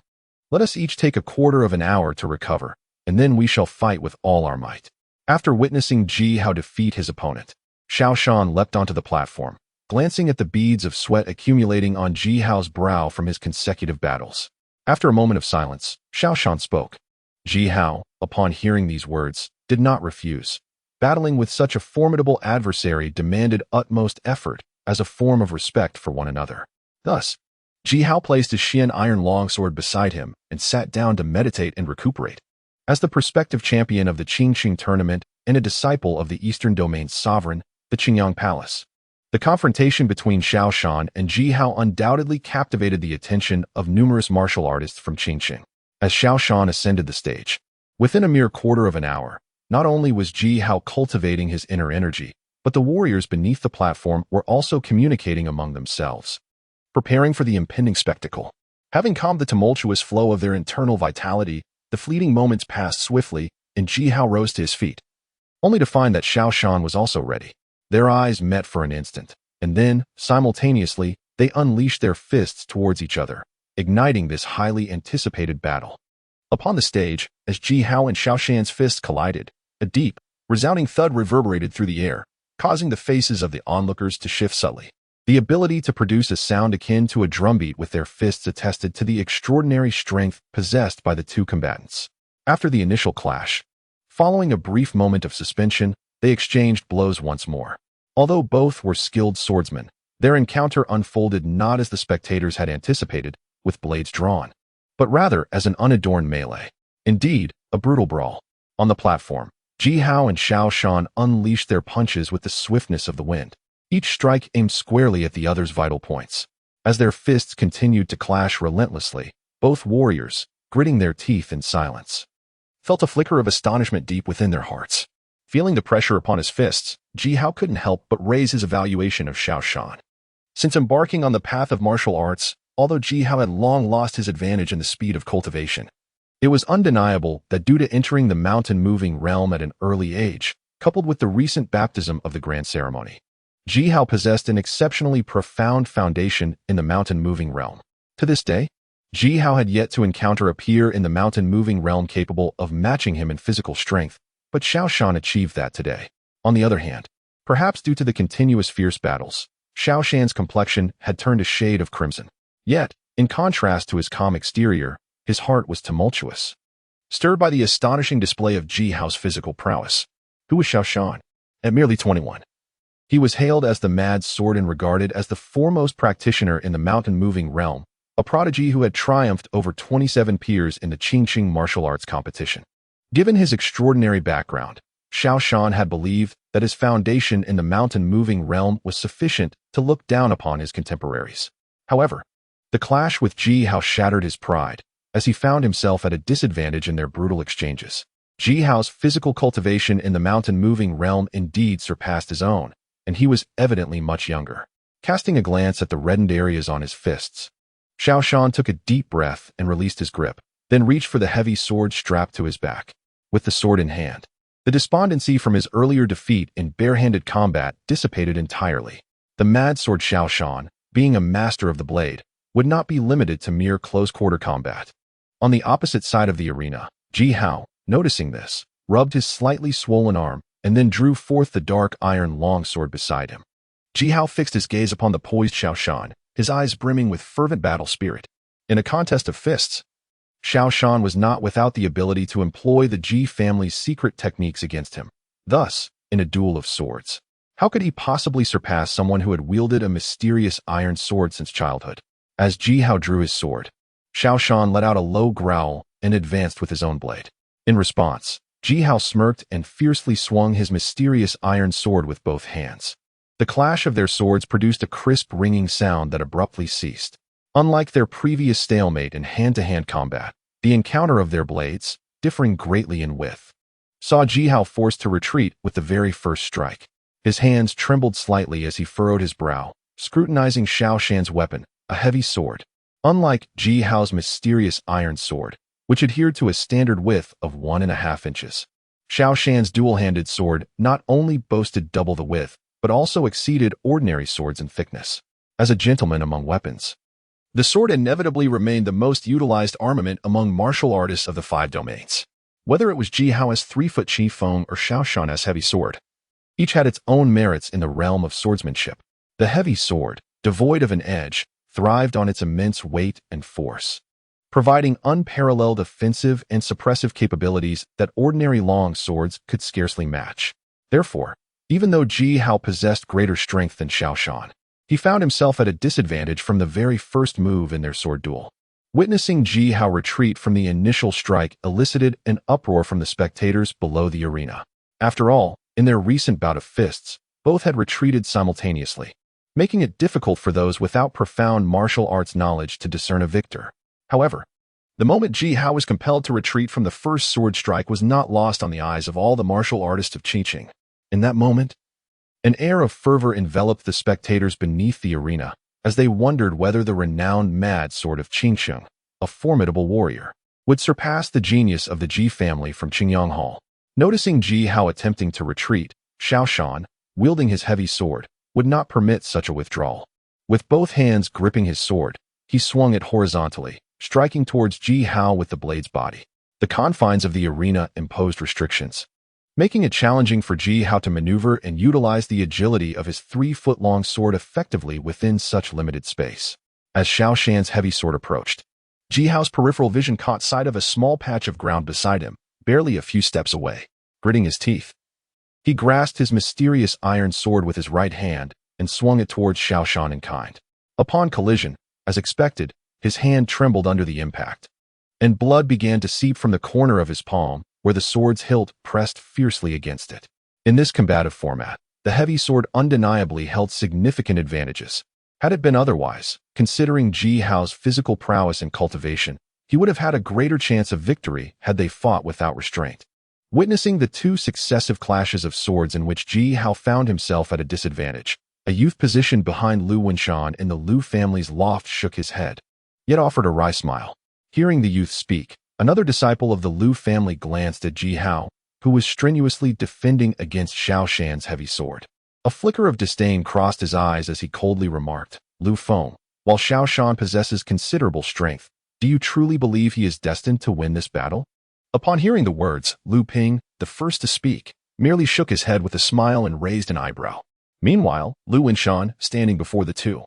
Let us each take a quarter of an hour to recover, and then we shall fight with all our might. After witnessing Ji Hao defeat his opponent, Xiao Shan leapt onto the platform, glancing at the beads of sweat accumulating on Ji Hao's brow from his consecutive battles. After a moment of silence, Xiao Shan spoke. Ji Hao, upon hearing these words, did not refuse. Battling with such a formidable adversary demanded utmost effort as a form of respect for one another. Thus, Ji Hao placed his Xian iron longsword beside him and sat down to meditate and recuperate. As the prospective champion of the Qingqing tournament and a disciple of the Eastern Domain's sovereign, the Qingyang Palace, the confrontation between Xiao Shan and Ji Hao undoubtedly captivated the attention of numerous martial artists from Qingqing. As Xiao Shan ascended the stage, within a mere quarter of an hour, not only was Ji Hao cultivating his inner energy, but the warriors beneath the platform were also communicating among themselves, preparing for the impending spectacle. Having calmed the tumultuous flow of their internal vitality, the fleeting moments passed swiftly, and Ji Hao rose to his feet, only to find that Xiao Shan was also ready. Their eyes met for an instant, and then, simultaneously, they unleashed their fists towards each other, igniting this highly anticipated battle. Upon the stage, as Ji Hao and Xiao Shan's fists collided, a deep, resounding thud reverberated through the air, causing the faces of the onlookers to shift subtly. The ability to produce a sound akin to a drumbeat with their fists attested to the extraordinary strength possessed by the two combatants. After the initial clash, following a brief moment of suspension, they exchanged blows once more. Although both were skilled swordsmen, their encounter unfolded not as the spectators had anticipated, with blades drawn, but rather as an unadorned melee. Indeed, a brutal brawl. On the platform, Ji Hao and Xiao Shan unleashed their punches with the swiftness of the wind. Each strike aimed squarely at the other's vital points. As their fists continued to clash relentlessly, both warriors, gritting their teeth in silence, felt a flicker of astonishment deep within their hearts. Feeling the pressure upon his fists, Ji Hao couldn't help but raise his evaluation of Xiao Shan. Since embarking on the path of martial arts, although Ji Hao had long lost his advantage in the speed of cultivation, it was undeniable that due to entering the mountain-moving realm at an early age, coupled with the recent baptism of the grand ceremony, Ji Hao possessed an exceptionally profound foundation in the mountain-moving realm. To this day, Ji Hao had yet to encounter a peer in the mountain-moving realm capable of matching him in physical strength, but Xiao Shan achieved that today. On the other hand, perhaps due to the continuous fierce battles, Xiao Shan's complexion had turned a shade of crimson. Yet, in contrast to his calm exterior, his heart was tumultuous, stirred by the astonishing display of Ji Hao's physical prowess. Who was Xiao Shan? At merely 21, he was hailed as the mad sword and regarded as the foremost practitioner in the mountain-moving realm, a prodigy who had triumphed over 27 peers in the Qingqing martial arts competition. Given his extraordinary background, Xiao Shan had believed that his foundation in the mountain-moving realm was sufficient to look down upon his contemporaries. However, the clash with Ji Hao shattered his pride, as he found himself at a disadvantage in their brutal exchanges. Ji Hao's physical cultivation in the mountain-moving realm indeed surpassed his own, and he was evidently much younger. Casting a glance at the reddened areas on his fists, Xiao Shan took a deep breath and released his grip, then reached for the heavy sword strapped to his back. With the sword in hand, the despondency from his earlier defeat in barehanded combat dissipated entirely. The mad sword Xiao Shan, being a master of the blade, would not be limited to mere close-quarter combat. On the opposite side of the arena, Ji Hao, noticing this, rubbed his slightly swollen arm and then drew forth the dark iron longsword beside him. Ji Hao fixed his gaze upon the poised Xiao Shan, his eyes brimming with fervent battle spirit. In a contest of fists, Xiao Shan was not without the ability to employ the Ji family's secret techniques against him. Thus, in a duel of swords, how could he possibly surpass someone who had wielded a mysterious iron sword since childhood? As Ji Hao drew his sword, Xiao Shan let out a low growl and advanced with his own blade. In response, Ji Hao smirked and fiercely swung his mysterious iron sword with both hands. The clash of their swords produced a crisp ringing sound that abruptly ceased. Unlike their previous stalemate in hand-to-hand combat, the encounter of their blades, differing greatly in width, saw Ji Hao forced to retreat with the very first strike. His hands trembled slightly as he furrowed his brow, scrutinizing Xiao Shan's weapon, a heavy sword. Unlike Ji Hao's mysterious iron sword, which adhered to a standard width of 1.5 inches, Xiao Shan's dual-handed sword not only boasted double the width, but also exceeded ordinary swords in thickness. As a gentleman among weapons, the sword inevitably remained the most utilized armament among martial artists of the 5 domains. Whether it was Ji Hao's 3-foot chi feng or Xiao Shan's heavy sword, each had its own merits in the realm of swordsmanship. The heavy sword, devoid of an edge, thrived on its immense weight and force, providing unparalleled offensive and suppressive capabilities that ordinary long swords could scarcely match. Therefore, even though Ji Hao possessed greater strength than Xiao Shan, He found himself at a disadvantage from the very first move in their sword duel. Witnessing Ji Hao retreat from the initial strike elicited an uproar from the spectators below the arena. After all, in their recent bout of fists, both had retreated simultaneously, making it difficult for those without profound martial arts knowledge to discern a victor. However, the moment Ji Hao was compelled to retreat from the first sword strike was not lost on the eyes of all the martial artists of Qingqing. In that moment, an air of fervor enveloped the spectators beneath the arena, as they wondered whether the renowned mad sword of Qingqing, a formidable warrior, would surpass the genius of the Ji family from Qingyang Hall. Noticing Ji Hao attempting to retreat, Xiaoshan, wielding his heavy sword, would not permit such a withdrawal. With both hands gripping his sword, he swung it horizontally, striking towards Ji Hao with the blade's body. The confines of the arena imposed restrictions, making it challenging for Ji Hao to maneuver and utilize the agility of his 3-foot-long sword effectively within such limited space. As Xiaoshan's heavy sword approached, Ji Hao's peripheral vision caught sight of a small patch of ground beside him, barely a few steps away. Gritting his teeth, he grasped his mysterious iron sword with his right hand and swung it towards Xiaoshan in kind. Upon collision, as expected, his hand trembled under the impact, and blood began to seep from the corner of his palm, where the sword's hilt pressed fiercely against it. In this combative format, the heavy sword undeniably held significant advantages. Had it been otherwise, considering Ji Hao's physical prowess and cultivation, he would have had a greater chance of victory had they fought without restraint. Witnessing the two successive clashes of swords in which Ji Hao found himself at a disadvantage, a youth positioned behind Lu Wenshan in the Lu family's loft shook his head, yet offered a wry smile. Hearing the youth speak, another disciple of the Lu family glanced at Ji Hao, who was strenuously defending against Xiaoshan's heavy sword. A flicker of disdain crossed his eyes as he coldly remarked, "Lu Feng, while Xiaoshan possesses considerable strength, do you truly believe he is destined to win this battle?" Upon hearing the words, Lu Ping, the first to speak, merely shook his head with a smile and raised an eyebrow. Meanwhile, Lu Wenshan, standing before the two,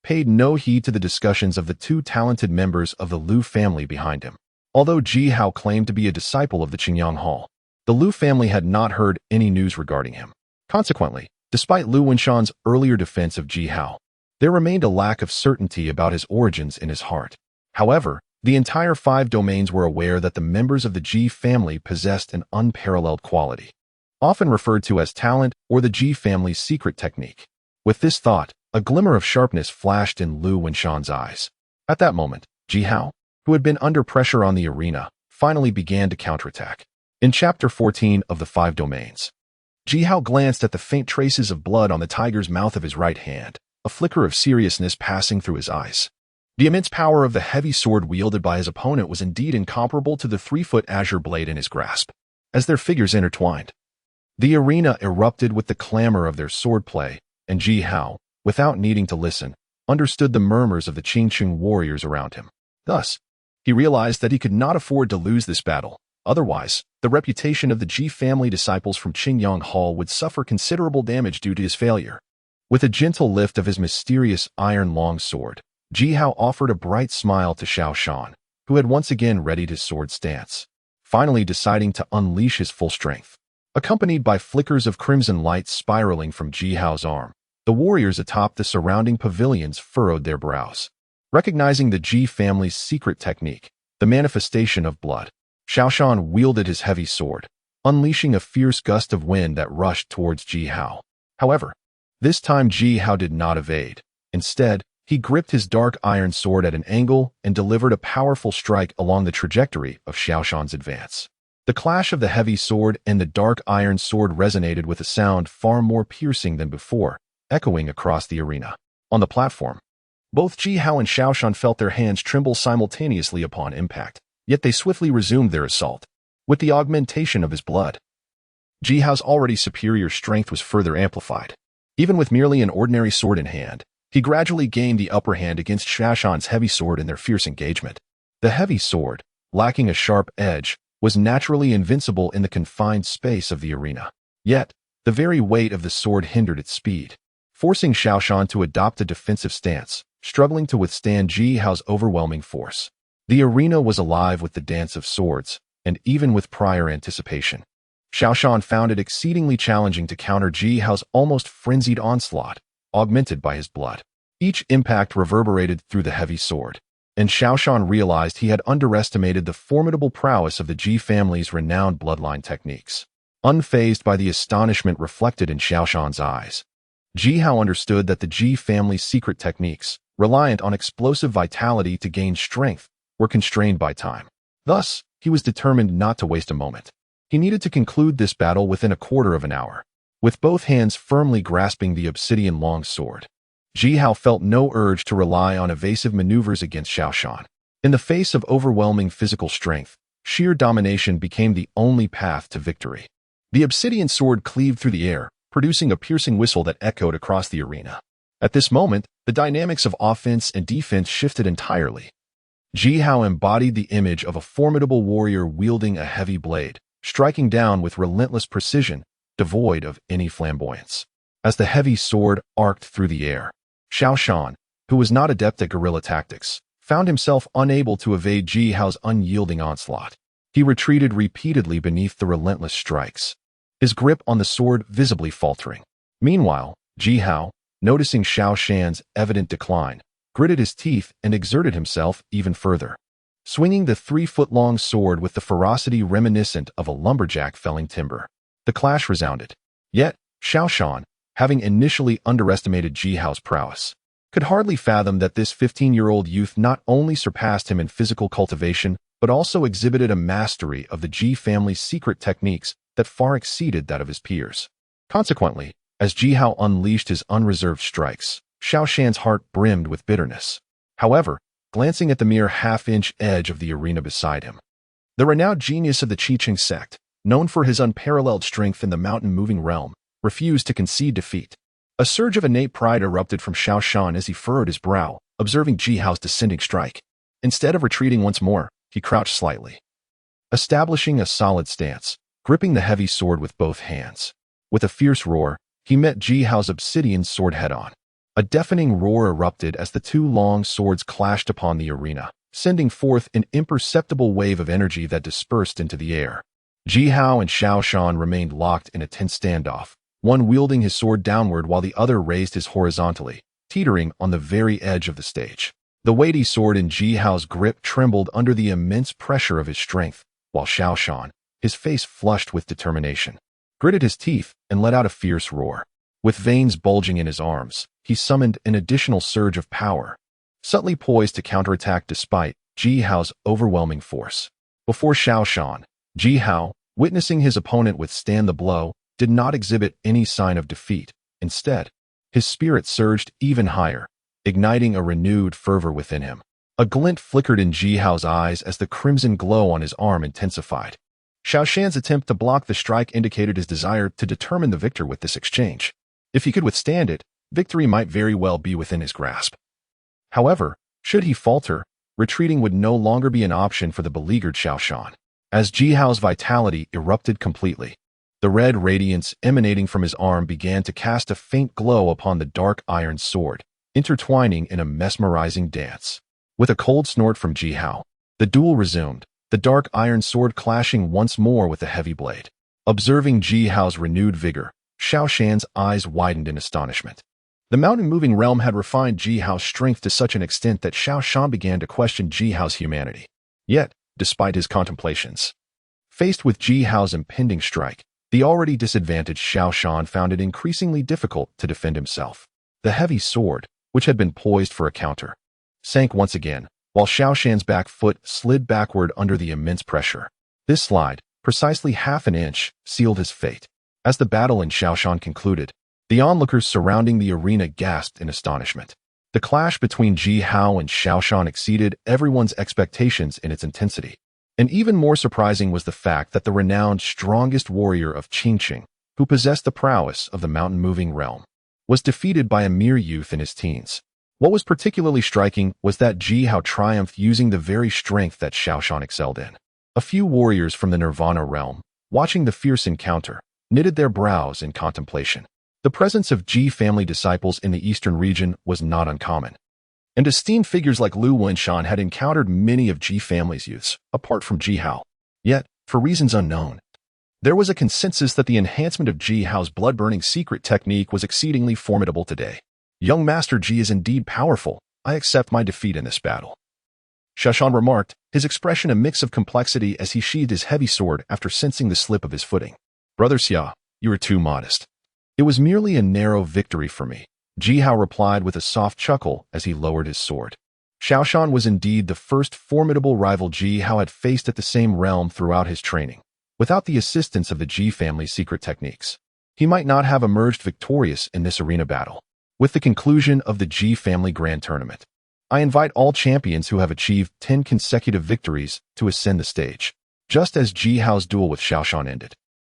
paid no heed to the discussions of the two talented members of the Lu family behind him. Although Ji Hao claimed to be a disciple of the Qingyang Hall, the Lu family had not heard any news regarding him. Consequently, despite Lu Wenshan's earlier defense of Ji Hao, there remained a lack of certainty about his origins in his heart. However, the entire 5 domains were aware that the members of the Ji family possessed an unparalleled quality, often referred to as talent or the Ji family's secret technique. With this thought, a glimmer of sharpness flashed in Lu Wenshan's eyes. At that moment, Ji Hao, who had been under pressure on the arena, finally began to counterattack. In Chapter 14 of the 5 Domains, Ji Hao glanced at the faint traces of blood on the tiger's mouth of his right hand, a flicker of seriousness passing through his eyes. The immense power of the heavy sword wielded by his opponent was indeed incomparable to the 3-foot azure blade in his grasp. As their figures intertwined, the arena erupted with the clamor of their swordplay, and Ji Hao, without needing to listen, understood the murmurs of the Qingqing warriors around him. Thus, he realized that he could not afford to lose this battle. Otherwise, the reputation of the Ji family disciples from Qingyang Hall would suffer considerable damage due to his failure. With a gentle lift of his mysterious iron long sword, Ji Hao offered a bright smile to Xiaoshan, who had once again readied his sword stance, finally deciding to unleash his full strength. Accompanied by flickers of crimson light spiraling from Ji Hao's arm, the warriors atop the surrounding pavilions furrowed their brows. Recognizing the Ji family's secret technique, the manifestation of blood, Xiaoshan wielded his heavy sword, unleashing a fierce gust of wind that rushed towards Ji Hao. However, this time Ji Hao did not evade. Instead, he gripped his dark iron sword at an angle and delivered a powerful strike along the trajectory of Xiaoshan's advance. The clash of the heavy sword and the dark iron sword resonated with a sound far more piercing than before, echoing across the arena. On the platform, both Ji Hao and Xiaoshan felt their hands tremble simultaneously upon impact, yet they swiftly resumed their assault. With the augmentation of his blood, Ji Hao's already superior strength was further amplified. Even with merely an ordinary sword in hand, he gradually gained the upper hand against Xiaoshan's heavy sword in their fierce engagement. The heavy sword, lacking a sharp edge, was naturally invincible in the confined space of the arena. Yet, the very weight of the sword hindered its speed, forcing Xiaoshan to adopt a defensive stance, struggling to withstand Ji Hao's overwhelming force. The arena was alive with the dance of swords, and even with prior anticipation, Xiaoshan found it exceedingly challenging to counter Ji Hao's almost frenzied onslaught. augmented by his blood. Each impact reverberated through the heavy sword, and Xiaoshan realized he had underestimated the formidable prowess of the Ji family's renowned bloodline techniques. Unfazed by the astonishment reflected in Xiaoshan's eyes, Ji Hao understood that the Ji family's secret techniques, reliant on explosive vitality to gain strength, were constrained by time. Thus, he was determined not to waste a moment. He needed to conclude this battle within a quarter of an hour. With both hands firmly grasping the obsidian long sword, Ji Hao felt no urge to rely on evasive maneuvers against Xiaoshan. In the face of overwhelming physical strength, sheer domination became the only path to victory. The obsidian sword cleaved through the air, producing a piercing whistle that echoed across the arena. At this moment, the dynamics of offense and defense shifted entirely. Ji Hao embodied the image of a formidable warrior wielding a heavy blade, striking down with relentless precision, devoid of any flamboyance. As the heavy sword arced through the air, Xiaoshan, who was not adept at guerrilla tactics, found himself unable to evade Ji Hao's unyielding onslaught. He retreated repeatedly beneath the relentless strikes, his grip on the sword visibly faltering. Meanwhile, Ji Hao, noticing Xiaoshan's evident decline, gritted his teeth and exerted himself even further. Swinging the 3-foot-long sword with the ferocity reminiscent of a lumberjack felling timber, the clash resounded. Yet, Xiaoshan, having initially underestimated Ji Hao's prowess, could hardly fathom that this 15-year-old youth not only surpassed him in physical cultivation, but also exhibited a mastery of the Ji family's secret techniques that far exceeded that of his peers. Consequently, as Ji Hao unleashed his unreserved strikes, Xiaoshan's heart brimmed with bitterness. However, glancing at the mere half-inch edge of the arena beside him, the renowned genius of the Qi sect, known for his unparalleled strength in the mountain-moving realm, refused to concede defeat. A surge of innate pride erupted from Xiaoshan as he furrowed his brow, observing Ji Hao's descending strike. Instead of retreating once more, he crouched slightly, establishing a solid stance, gripping the heavy sword with both hands. With a fierce roar, he met Ji Hao's obsidian sword head-on. A deafening roar erupted as the two long swords clashed upon the arena, sending forth an imperceptible wave of energy that dispersed into the air. Ji Hao and Xiaoshan remained locked in a tense standoff, one wielding his sword downward while the other raised his horizontally, teetering on the very edge of the stage. The weighty sword in Ji Hao's grip trembled under the immense pressure of his strength, while Xiaoshan, his face flushed with determination, gritted his teeth and let out a fierce roar. With veins bulging in his arms, he summoned an additional surge of power, subtly poised to counterattack despite Ji Hao's overwhelming force. Before Xiaoshan, Ji Hao, witnessing his opponent withstand the blow, did not exhibit any sign of defeat. Instead, his spirit surged even higher, igniting a renewed fervor within him. A glint flickered in Ji Hao's eyes as the crimson glow on his arm intensified. Xiaoshan's attempt to block the strike indicated his desire to determine the victor with this exchange. If he could withstand it, victory might very well be within his grasp. However, should he falter, retreating would no longer be an option for the beleaguered Xiaoshan. As Ji Hao's vitality erupted completely, the red radiance emanating from his arm began to cast a faint glow upon the dark iron sword, intertwining in a mesmerizing dance. With a cold snort from Ji Hao, the duel resumed, the dark iron sword clashing once more with the heavy blade. Observing Ji Hao's renewed vigor, Xiaoshan's eyes widened in astonishment. The mountain-moving realm had refined Ji Hao's strength to such an extent that Xiaoshan began to question Ji Hao's humanity. Yet, despite his contemplations, faced with Ji Hao's impending strike, the already disadvantaged Xiaoshan found it increasingly difficult to defend himself. The heavy sword, which had been poised for a counter, sank once again, while Xiaoshan's back foot slid backward under the immense pressure. This slide, precisely half an inch, sealed his fate. As the battle in Xiaoshan concluded, the onlookers surrounding the arena gasped in astonishment. The clash between Ji Hao and Xiaoshan exceeded everyone's expectations in its intensity. And even more surprising was the fact that the renowned strongest warrior of Qingqing, who possessed the prowess of the mountain-moving realm, was defeated by a mere youth in his teens. What was particularly striking was that Ji Hao triumphed using the very strength that Xiaoshan excelled in. A few warriors from the Nirvana realm, watching the fierce encounter, knitted their brows in contemplation. The presence of Ji family disciples in the eastern region was not uncommon, and esteemed figures like Lu Wenshan had encountered many of Ji family's youths, apart from Ji Hao. Yet, for reasons unknown, there was a consensus that the enhancement of Ji Hao's blood-burning secret technique was exceedingly formidable today. Young Master Ji is indeed powerful. I accept my defeat in this battle. Xiaoshan remarked, his expression a mix of complexity as he sheathed his heavy sword after sensing the slip of his footing. Brother Xia, you are too modest. It was merely a narrow victory for me. Ji Hao replied with a soft chuckle as he lowered his sword. Xiaoshan was indeed the first formidable rival Ji Hao had faced at the same realm throughout his training. Without the assistance of the Ji family's secret techniques, he might not have emerged victorious in this arena battle. With the conclusion of the Ji family grand tournament, I invite all champions who have achieved 10 consecutive victories to ascend the stage. Just as Ji Hao's duel with Xiaoshan ended,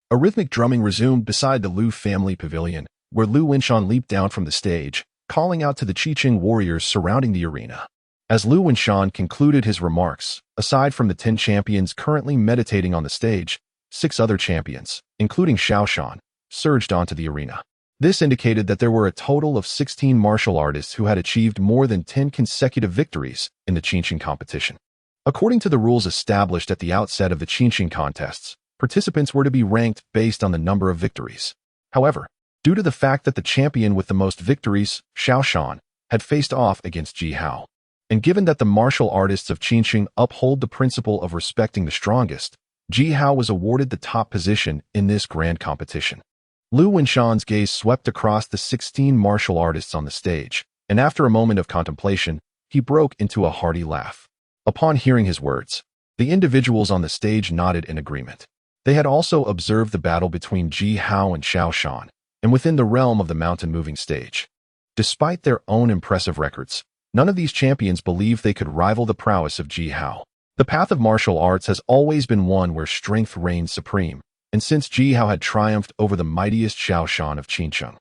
a rhythmic drumming resumed beside the Lu family pavilion, where Lu Wenshan leaped down from the stage, calling out to the Qiqing warriors surrounding the arena. As Lu Wenshan concluded his remarks, aside from the 10 champions currently meditating on the stage, 6 other champions, including Xiaoshan, surged onto the arena. This indicated that there were a total of 16 martial artists who had achieved more than 10 consecutive victories in the Qiqing competition. According to the rules established at the outset of the Qiqing contests, participants were to be ranked based on the number of victories. However, due to the fact that the champion with the most victories, Xiaoshan, had faced off against Ji Hao, and given that the martial artists of Qiqing uphold the principle of respecting the strongest, Ji Hao was awarded the top position in this grand competition. Lu Wenshan's gaze swept across the 16 martial artists on the stage, and after a moment of contemplation, he broke into a hearty laugh. Upon hearing his words, the individuals on the stage nodded in agreement. They had also observed the battle between Ji Hao and Xiaoshan, and within the realm of the mountain-moving stage. Despite their own impressive records, none of these champions believed they could rival the prowess of Ji Hao. The path of martial arts has always been one where strength reigns supreme, and since Ji Hao had triumphed over the mightiest Xiaoshan of Qiqing,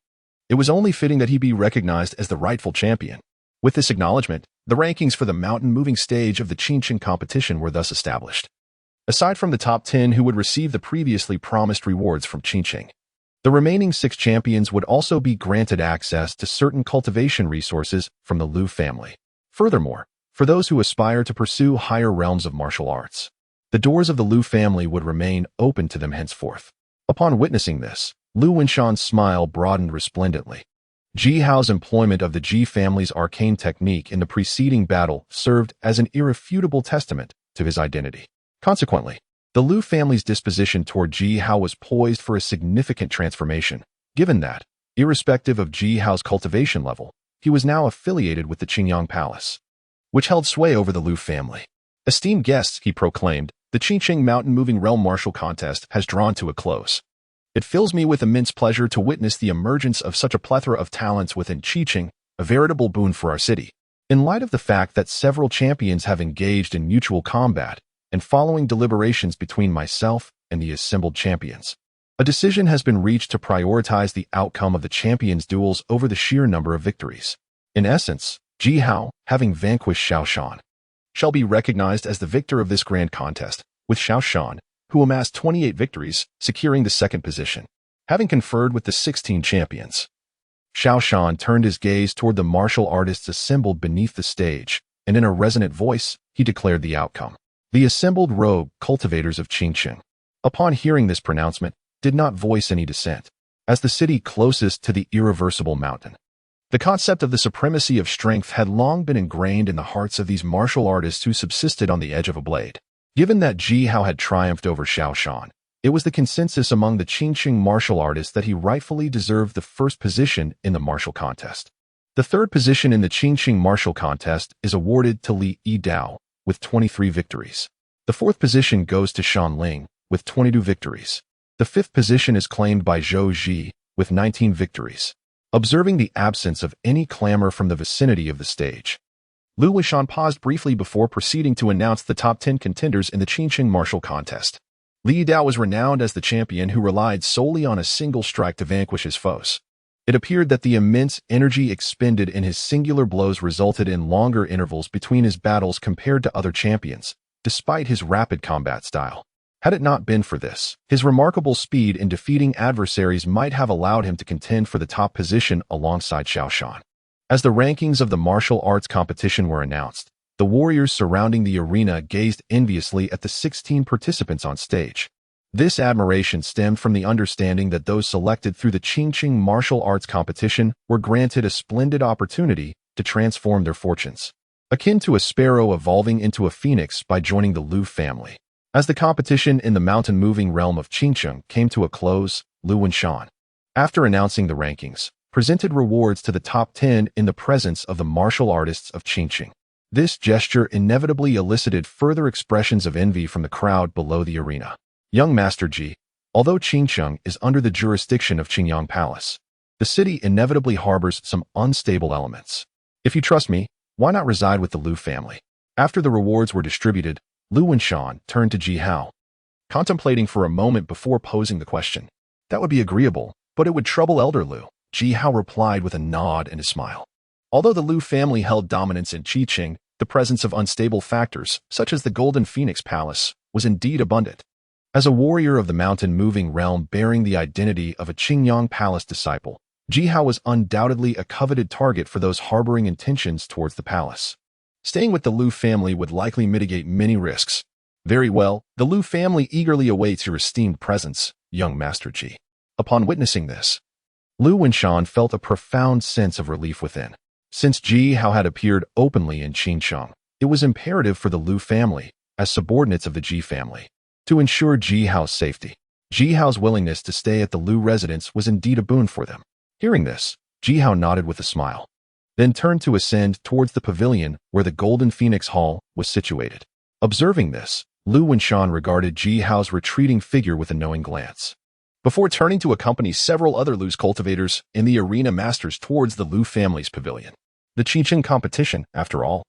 it was only fitting that he be recognized as the rightful champion. With this acknowledgement, the rankings for the mountain-moving stage of the Qiqing competition were thus established. Aside from the top 10 who would receive the previously promised rewards from Qiqing, the remaining 6 champions would also be granted access to certain cultivation resources from the Lu family. Furthermore, for those who aspire to pursue higher realms of martial arts, the doors of the Lu family would remain open to them henceforth. Upon witnessing this, Lu Wenshan's smile broadened resplendently. Ji Hao's employment of the Ji family's arcane technique in the preceding battle served as an irrefutable testament to his identity. Consequently, the Lu family's disposition toward Ji Hao was poised for a significant transformation, given that, irrespective of Ji Hao's cultivation level, he was now affiliated with the Qingyang Palace, which held sway over the Lu family. Esteemed guests, he proclaimed, the Qiqing mountain-moving realm martial contest has drawn to a close. It fills me with immense pleasure to witness the emergence of such a plethora of talents within Qiqing, a veritable boon for our city. In light of the fact that several champions have engaged in mutual combat, and following deliberations between myself and the assembled champions, a decision has been reached to prioritize the outcome of the champions' duels over the sheer number of victories. In essence, Ji Hao, having vanquished Xiaoshan, shall be recognized as the victor of this grand contest, with Xiaoshan, who amassed 28 victories, securing the second position. Having conferred with the 16 champions, Xiaoshan turned his gaze toward the martial artists assembled beneath the stage, and in a resonant voice, he declared the outcome. The assembled rogue cultivators of Qiqing, upon hearing this pronouncement, did not voice any dissent. As the city closest to the irreversible mountain, the concept of the supremacy of strength had long been ingrained in the hearts of these martial artists who subsisted on the edge of a blade. Given that Ji Hao had triumphed over Xiaoshan, it was the consensus among the Qiqing martial artists that he rightfully deserved the first position in the martial contest. The third position in the Qiqing martial contest is awarded to Ling Jian with 23 victories. The fourth position goes to Shan Ling with 22 victories. The fifth position is claimed by Zhou Ji with 19 victories. Observing the absence of any clamor from the vicinity of the stage, Lu Wenshan paused briefly before proceeding to announce the top 10 contenders in the Qiqing martial contest. Li Dao was renowned as the champion who relied solely on a single strike to vanquish his foes. It appeared that the immense energy expended in his singular blows resulted in longer intervals between his battles compared to other champions, despite his rapid combat style. Had it not been for this, his remarkable speed in defeating adversaries might have allowed him to contend for the top position alongside Xiaoshan. As the rankings of the martial arts competition were announced, the warriors surrounding the arena gazed enviously at the 16 participants on stage. This admiration stemmed from the understanding that those selected through the Qingqing martial arts competition were granted a splendid opportunity to transform their fortunes, akin to a sparrow evolving into a phoenix by joining the Lu family. As the competition in the mountain-moving realm of Qingqing came to a close, Lu Wenshan, after announcing the rankings, presented rewards to the top 10 in the presence of the martial artists of Qingqing. This gesture inevitably elicited further expressions of envy from the crowd below the arena. Young Master Ji, although Qingqing is under the jurisdiction of Qingyang Palace, the city inevitably harbors some unstable elements. If you trust me, why not reside with the Lu family? After the rewards were distributed, Lu Wenshan turned to Ji Hao, contemplating for a moment before posing the question. That would be agreeable, but it would trouble Elder Lu. Ji Hao replied with a nod and a smile. Although the Lu family held dominance in Qingqing, the presence of unstable factors, such as the Golden Phoenix Palace, was indeed abundant. As a warrior of the mountain-moving realm bearing the identity of a Qingyang Palace disciple, Ji Hao was undoubtedly a coveted target for those harboring intentions towards the palace. Staying with the Lu family would likely mitigate many risks. Very well, the Lu family eagerly awaits your esteemed presence, young Master Ji. Upon witnessing this, Lu Wenshan felt a profound sense of relief within. Since Ji Hao had appeared openly in Qingqing, it was imperative for the Lu family, as subordinates of the Ji family, to ensure Ji Hao's safety. Ji Hao's willingness to stay at the Lu residence was indeed a boon for them. Hearing this, Ji Hao nodded with a smile, then turned to ascend towards the pavilion where the Golden Phoenix Hall was situated. Observing this, Lu Wenshan regarded Ji Hao's retreating figure with a knowing glance, before turning to accompany several other Lu's cultivators and the arena masters towards the Lu family's pavilion. The Qingqing competition, after all,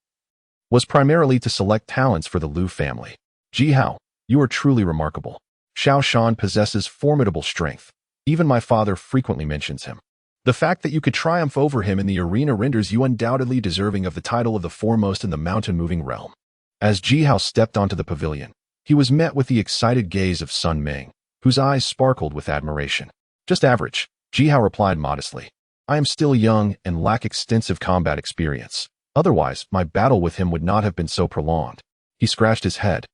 was primarily to select talents for the Lu family. Ji Hao, you are truly remarkable. Xiao Shan possesses formidable strength. Even my father frequently mentions him. The fact that you could triumph over him in the arena renders you undoubtedly deserving of the title of the foremost in the mountain-moving realm. As Ji Hao stepped onto the pavilion, he was met with the excited gaze of Sun Ming, whose eyes sparkled with admiration. Just average, Ji Hao replied modestly. I am still young and lack extensive combat experience. Otherwise, my battle with him would not have been so prolonged. He scratched his head,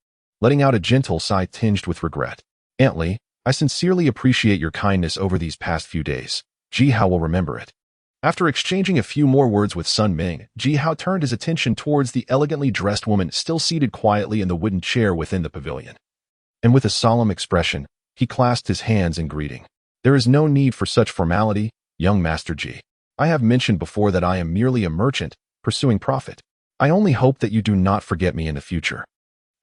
letting out a gentle sigh tinged with regret. Aunt Li, I sincerely appreciate your kindness over these past few days. Ji Hao will remember it. After exchanging a few more words with Sun Ming, Ji Hao turned his attention towards the elegantly dressed woman still seated quietly in the wooden chair within the pavilion. And with a solemn expression, he clasped his hands in greeting. There is no need for such formality, young Master Ji. I have mentioned before that I am merely a merchant, pursuing profit. I only hope that you do not forget me in the future,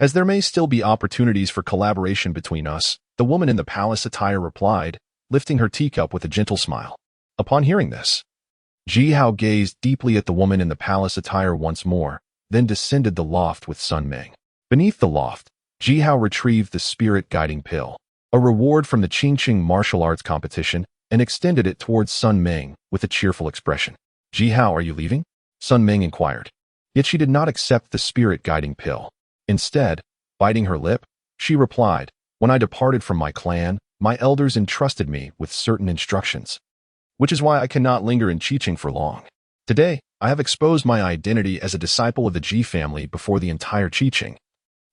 as there may still be opportunities for collaboration between us, the woman in the palace attire replied, lifting her teacup with a gentle smile. Upon hearing this, Ji Hao gazed deeply at the woman in the palace attire once more, then descended the loft with Sun Ming. Beneath the loft, Ji Hao retrieved the spirit-guiding pill, a reward from the Qingqing martial arts competition, and extended it towards Sun Ming with a cheerful expression. Ji Hao, are you leaving? Sun Ming inquired. Yet she did not accept the spirit-guiding pill. Instead, biting her lip, she replied, when I departed from my clan, my elders entrusted me with certain instructions, which is why I cannot linger in Qingqing for long. Today, I have exposed my identity as a disciple of the Ji family before the entire Qingqing,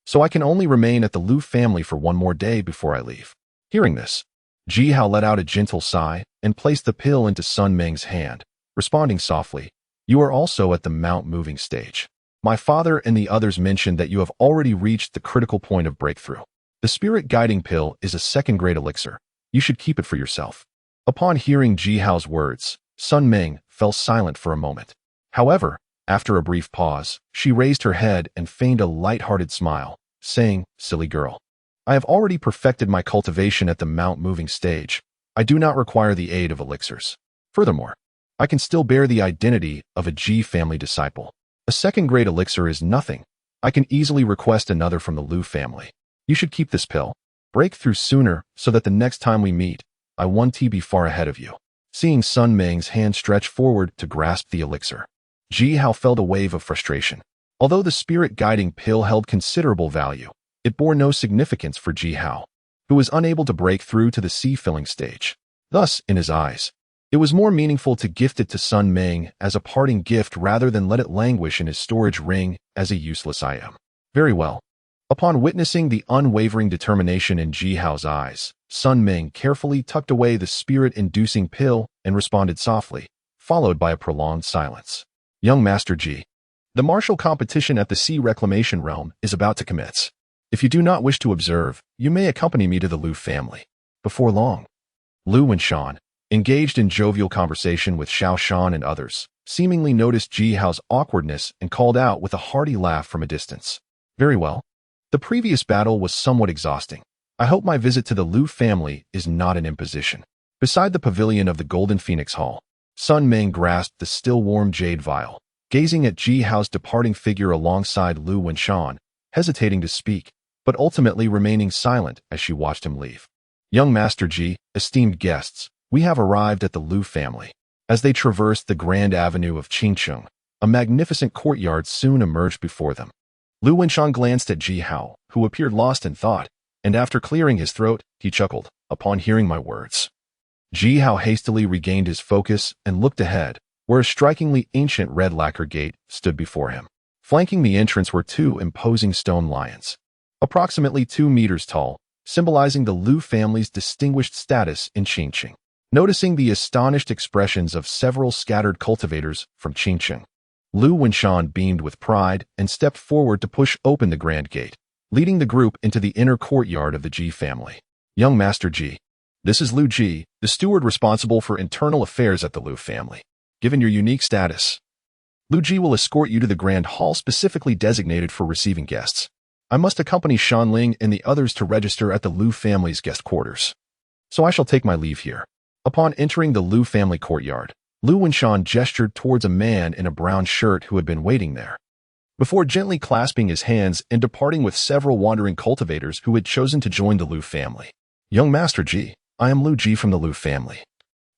so I can only remain at the Lu family for one more day before I leave. Hearing this, Ji Hao let out a gentle sigh and placed the pill into Sun Ming's hand, responding softly, you are also at the mount-moving stage. My father and the others mentioned that you have already reached the critical point of breakthrough. The spirit-guiding pill is a second-grade elixir. You should keep it for yourself. Upon hearing Ji Hao's words, Sun Ming fell silent for a moment. However, after a brief pause, she raised her head and feigned a light-hearted smile, saying, silly girl. I have already perfected my cultivation at the mount-moving stage. I do not require the aid of elixirs. Furthermore, I can still bear the identity of a Ji family disciple. A second-grade elixir is nothing. I can easily request another from the Lu family. You should keep this pill. Break through sooner so that the next time we meet, I want to be far ahead of you. Seeing Sun Ming's hand stretch forward to grasp the elixir, Ji Hao felt a wave of frustration. Although the spirit-guiding pill held considerable value, it bore no significance for Ji Hao, who was unable to break through to the sea-filling stage. Thus, in his eyes, it was more meaningful to gift it to Sun Ming as a parting gift rather than let it languish in his storage ring as a useless item. Very well. Upon witnessing the unwavering determination in Ji Hao's eyes, Sun Ming carefully tucked away the spirit-inducing pill and responded softly, followed by a prolonged silence. Young Master Ji, the martial competition at the Sea Reclamation Realm is about to commence. If you do not wish to observe, you may accompany me to the Liu family. Before long, Liu Wenshan, engaged in jovial conversation with Xiao Shan and others, seemingly noticed Ji Hao's awkwardness and called out with a hearty laugh from a distance. Very well. The previous battle was somewhat exhausting. I hope my visit to the Liu family is not an imposition. Beside the pavilion of the Golden Phoenix Hall, Sun Ming grasped the still-warm jade vial, gazing at Ji Hao's departing figure alongside Liu Wenshan, hesitating to speak, but ultimately remaining silent as she watched him leave. Young Master Ji, esteemed guests, we have arrived at the Liu family. As they traversed the grand avenue of Qingcheng, a magnificent courtyard soon emerged before them. Liu Wenshan glanced at Ji Hao, who appeared lost in thought, and after clearing his throat, he chuckled, upon hearing my words. Ji Hao hastily regained his focus and looked ahead, where a strikingly ancient red lacquer gate stood before him. Flanking the entrance were two imposing stone lions, approximately 2 meters tall, symbolizing the Liu family's distinguished status in Qingcheng. Noticing the astonished expressions of several scattered cultivators from Qingcheng, Liu Wenshan beamed with pride and stepped forward to push open the grand gate, leading the group into the inner courtyard of the Ji family. Young Master Ji, this is Liu Ji, the steward responsible for internal affairs at the Liu family. Given your unique status, Liu Ji will escort you to the grand hall specifically designated for receiving guests. I must accompany Shan Ling and the others to register at the Liu family's guest quarters. So I shall take my leave here. Upon entering the Liu family courtyard, Liu Wenshan gestured towards a man in a brown shirt who had been waiting there, before gently clasping his hands and departing with several wandering cultivators who had chosen to join the Liu family. Young Master Ji, I am Liu Ji from the Liu family,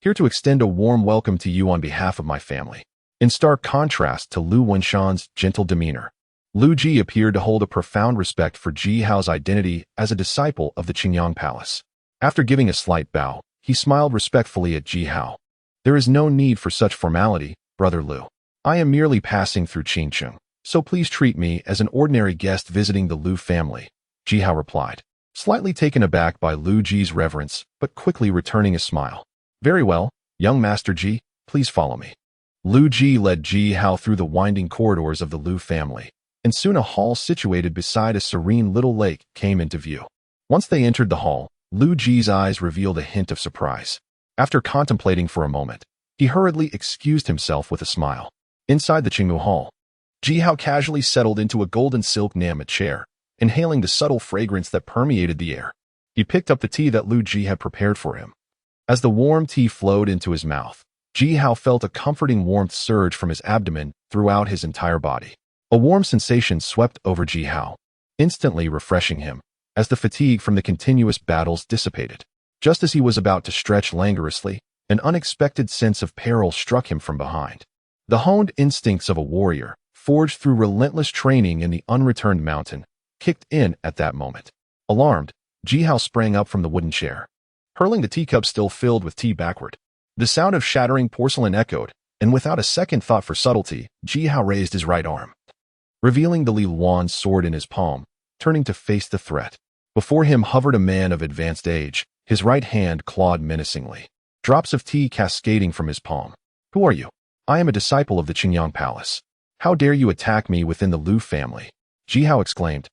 here to extend a warm welcome to you on behalf of my family. In stark contrast to Liu Wenshan's gentle demeanor, Liu Ji appeared to hold a profound respect for Ji Hao's identity as a disciple of the Qingyang Palace. After giving a slight bow, he smiled respectfully at Ji Hao. There is no need for such formality, Brother Liu. I am merely passing through Qingcheng, so please treat me as an ordinary guest visiting the Liu family, Ji Hao replied, slightly taken aback by Liu Ji's reverence, but quickly returning a smile. Very well, young Master Ji, please follow me. Liu Ji led Ji Hao through the winding corridors of the Liu family, and soon a hall situated beside a serene little lake came into view. Once they entered the hall, Liu Ji's eyes revealed a hint of surprise. After contemplating for a moment, he hurriedly excused himself with a smile. Inside the Qingmu Hall, Ji Hao casually settled into a golden silk nama chair, inhaling the subtle fragrance that permeated the air. He picked up the tea that Liu Ji had prepared for him. As the warm tea flowed into his mouth, Ji Hao felt a comforting warmth surge from his abdomen throughout his entire body. A warm sensation swept over Ji Hao, instantly refreshing him, as the fatigue from the continuous battles dissipated. Just as he was about to stretch languorously, an unexpected sense of peril struck him from behind. The honed instincts of a warrior, forged through relentless training in the unreturned mountain, kicked in at that moment. Alarmed, Ji Hao sprang up from the wooden chair, hurling the teacup still filled with tea backward. The sound of shattering porcelain echoed, and without a second thought for subtlety, Ji Hao raised his right arm, revealing the Li Luan's sword in his palm, turning to face the threat. Before him hovered a man of advanced age, his right hand clawed menacingly, drops of tea cascading from his palm. Who are you? I am a disciple of the Qingyang Palace. How dare you attack me within the Liu family? Ji Hao exclaimed,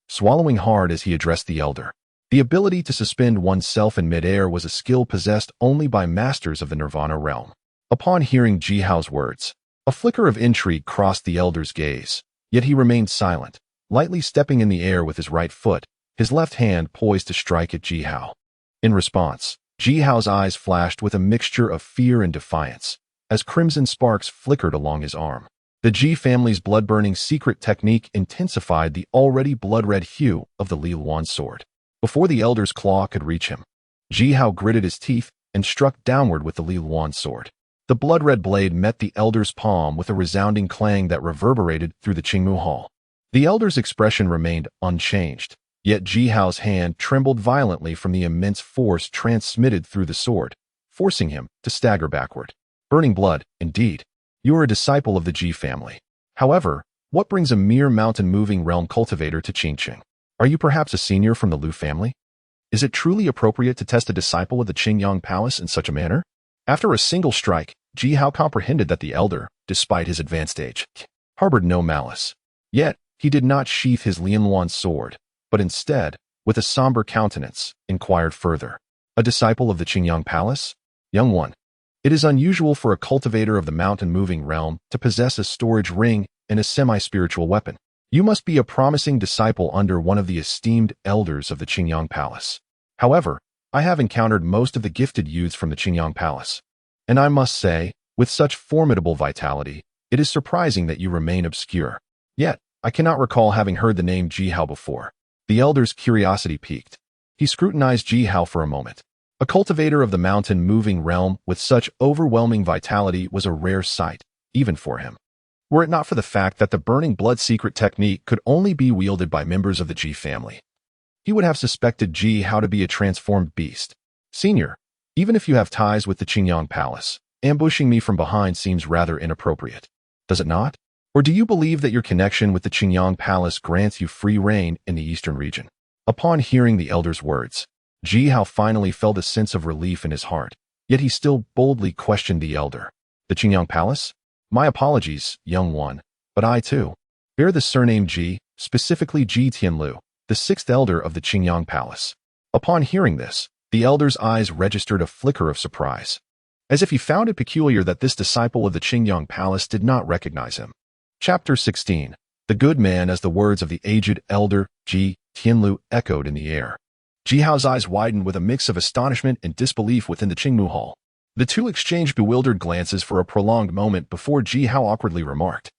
swallowing hard as he addressed the elder. The ability to suspend oneself in midair was a skill possessed only by masters of the Nirvana realm. Upon hearing Ji Hao's words, a flicker of intrigue crossed the elder's gaze, yet he remained silent, lightly stepping in the air with his right foot, his left hand poised to strike at Ji Hao. In response, Ji Hao's eyes flashed with a mixture of fear and defiance, as crimson sparks flickered along his arm. The Ji family's blood-burning secret technique intensified the already blood-red hue of the Li Luan sword. Before the elder's claw could reach him, Ji Hao gritted his teeth and struck downward with the Li Luan sword. The blood-red blade met the elder's palm with a resounding clang that reverberated through the Qingmu Hall. The elder's expression remained unchanged, yet Ji Hao's hand trembled violently from the immense force transmitted through the sword, forcing him to stagger backward. Burning blood, indeed. You are a disciple of the Ji family. However, what brings a mere mountain-moving realm cultivator to Qingcheng? Are you perhaps a senior from the Lu family? Is it truly appropriate to test a disciple of the Qingyang Palace in such a manner? After a single strike, Ji Hao comprehended that the elder, despite his advanced age, harbored no malice. Yet, he did not sheath his Lianluan sword, but instead, with a somber countenance, inquired further. A disciple of the Qingyang Palace? Young one. It is unusual for a cultivator of the mountain-moving realm to possess a storage ring and a semi-spiritual weapon. You must be a promising disciple under one of the esteemed elders of the Qingyang Palace. However, I have encountered most of the gifted youths from the Qingyang Palace, and I must say, with such formidable vitality, it is surprising that you remain obscure. Yet, I cannot recall having heard the name Ji Hao before. The elder's curiosity piqued. He scrutinized Ji Hao for a moment. A cultivator of the mountain-moving realm with such overwhelming vitality was a rare sight, even for him. Were it not for the fact that the burning blood secret technique could only be wielded by members of the Ji family, he would have suspected Ji Hao to be a transformed beast. Senior, even if you have ties with the Qingyang Palace, ambushing me from behind seems rather inappropriate. Does it not? Or do you believe that your connection with the Qingyang Palace grants you free reign in the eastern region? Upon hearing the elder's words, Ji Hao finally felt a sense of relief in his heart, yet he still boldly questioned the elder. The Qingyang Palace? My apologies, young one, but I too bear the surname Ji, specifically Ji Tianlu, the sixth elder of the Qingyang Palace. Upon hearing this, the elder's eyes registered a flicker of surprise, as if he found it peculiar that this disciple of the Qingyang Palace did not recognize him. Chapter 16. The Good Man. As the words of the aged elder, Ji Tianlu, echoed in the air, Ji Hao's eyes widened with a mix of astonishment and disbelief within the Qingmu Hall. The two exchanged bewildered glances for a prolonged moment before Ji Hao awkwardly remarked,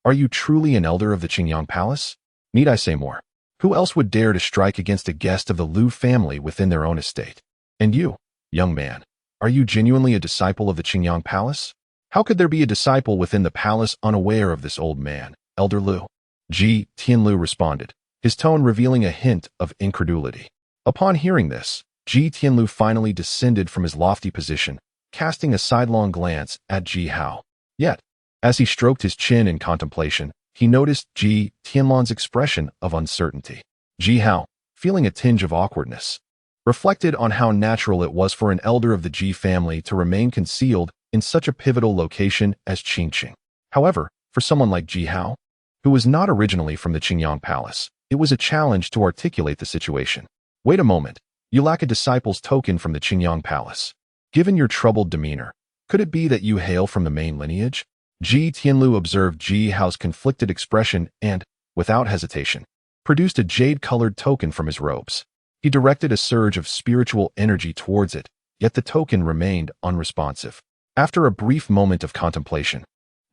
"Are you truly an elder of the Qingyang Palace? Need I say more? Who else would dare to strike against a guest of the Lu family within their own estate? And you, young man, are you genuinely a disciple of the Qingyang Palace? How could there be a disciple within the palace unaware of this old man, Elder Lu?" Ji Tianlu responded, his tone revealing a hint of incredulity. Upon hearing this, Ji Tianlu finally descended from his lofty position, casting a sidelong glance at Ji Hao. Yet, as he stroked his chin in contemplation, he noticed Ji Tianlu's expression of uncertainty. Ji Hao, feeling a tinge of awkwardness, reflected on how natural it was for an elder of the Ji family to remain concealed in such a pivotal location as Qingqing. However, for someone like Ji Hao, who was not originally from the Qingyang Palace, it was a challenge to articulate the situation. Wait a moment, you lack a disciple's token from the Qingyang Palace. Given your troubled demeanor, could it be that you hail from the main lineage? Ji Tianlu observed Ji Hao's conflicted expression and, without hesitation, produced a jade-colored token from his robes. He directed a surge of spiritual energy towards it, yet the token remained unresponsive. After a brief moment of contemplation,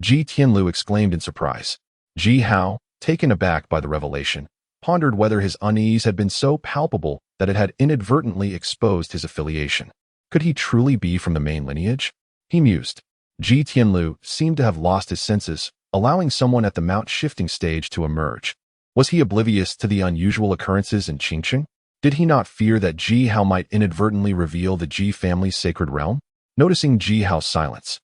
Ji Tianlu exclaimed in surprise. Ji Hao, taken aback by the revelation, pondered whether his unease had been so palpable that it had inadvertently exposed his affiliation. Could he truly be from the main lineage? He mused. Ji Tianlu seemed to have lost his senses, allowing someone at the mount-shifting stage to emerge. Was he oblivious to the unusual occurrences in Qingqing? Did he not fear that Ji Hao might inadvertently reveal the Ji family's sacred realm? Noticing Ji Hao's silence,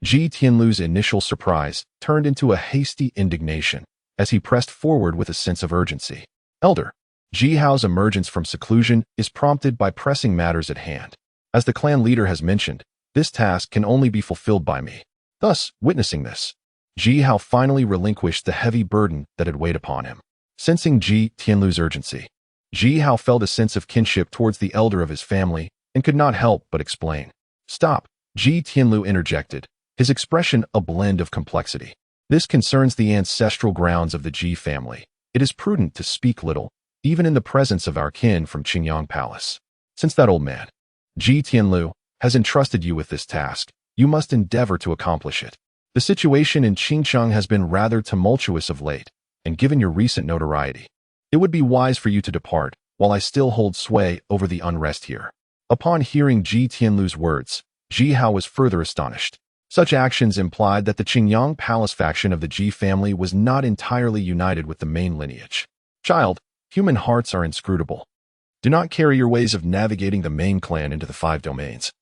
Ji Tianlu's initial surprise turned into a hasty indignation as he pressed forward with a sense of urgency. Elder, Ji Hao's emergence from seclusion is prompted by pressing matters at hand. As the clan leader has mentioned, this task can only be fulfilled by me. Thus, witnessing this, Ji Hao finally relinquished the heavy burden that had weighed upon him. Sensing Ji Tianlu's urgency, Ji Hao felt a sense of kinship towards the elder of his family and could not help but explain. Stop, Ji Tianlu interjected, his expression a blend of complexity. This concerns the ancestral grounds of the Ji family. It is prudent to speak little, even in the presence of our kin from Qingyang Palace. Since that old man, Ji Tianlu, has entrusted you with this task, you must endeavor to accomplish it. The situation in Qingqiang has been rather tumultuous of late, and given your recent notoriety, it would be wise for you to depart, while I still hold sway over the unrest here. Upon hearing Ji Tianlu's words, Ji Hao was further astonished. Such actions implied that the Qingyang Palace faction of the Ji family was not entirely united with the main lineage. Child, human hearts are inscrutable. Do not carry your ways of navigating the main clan into the 5 domains,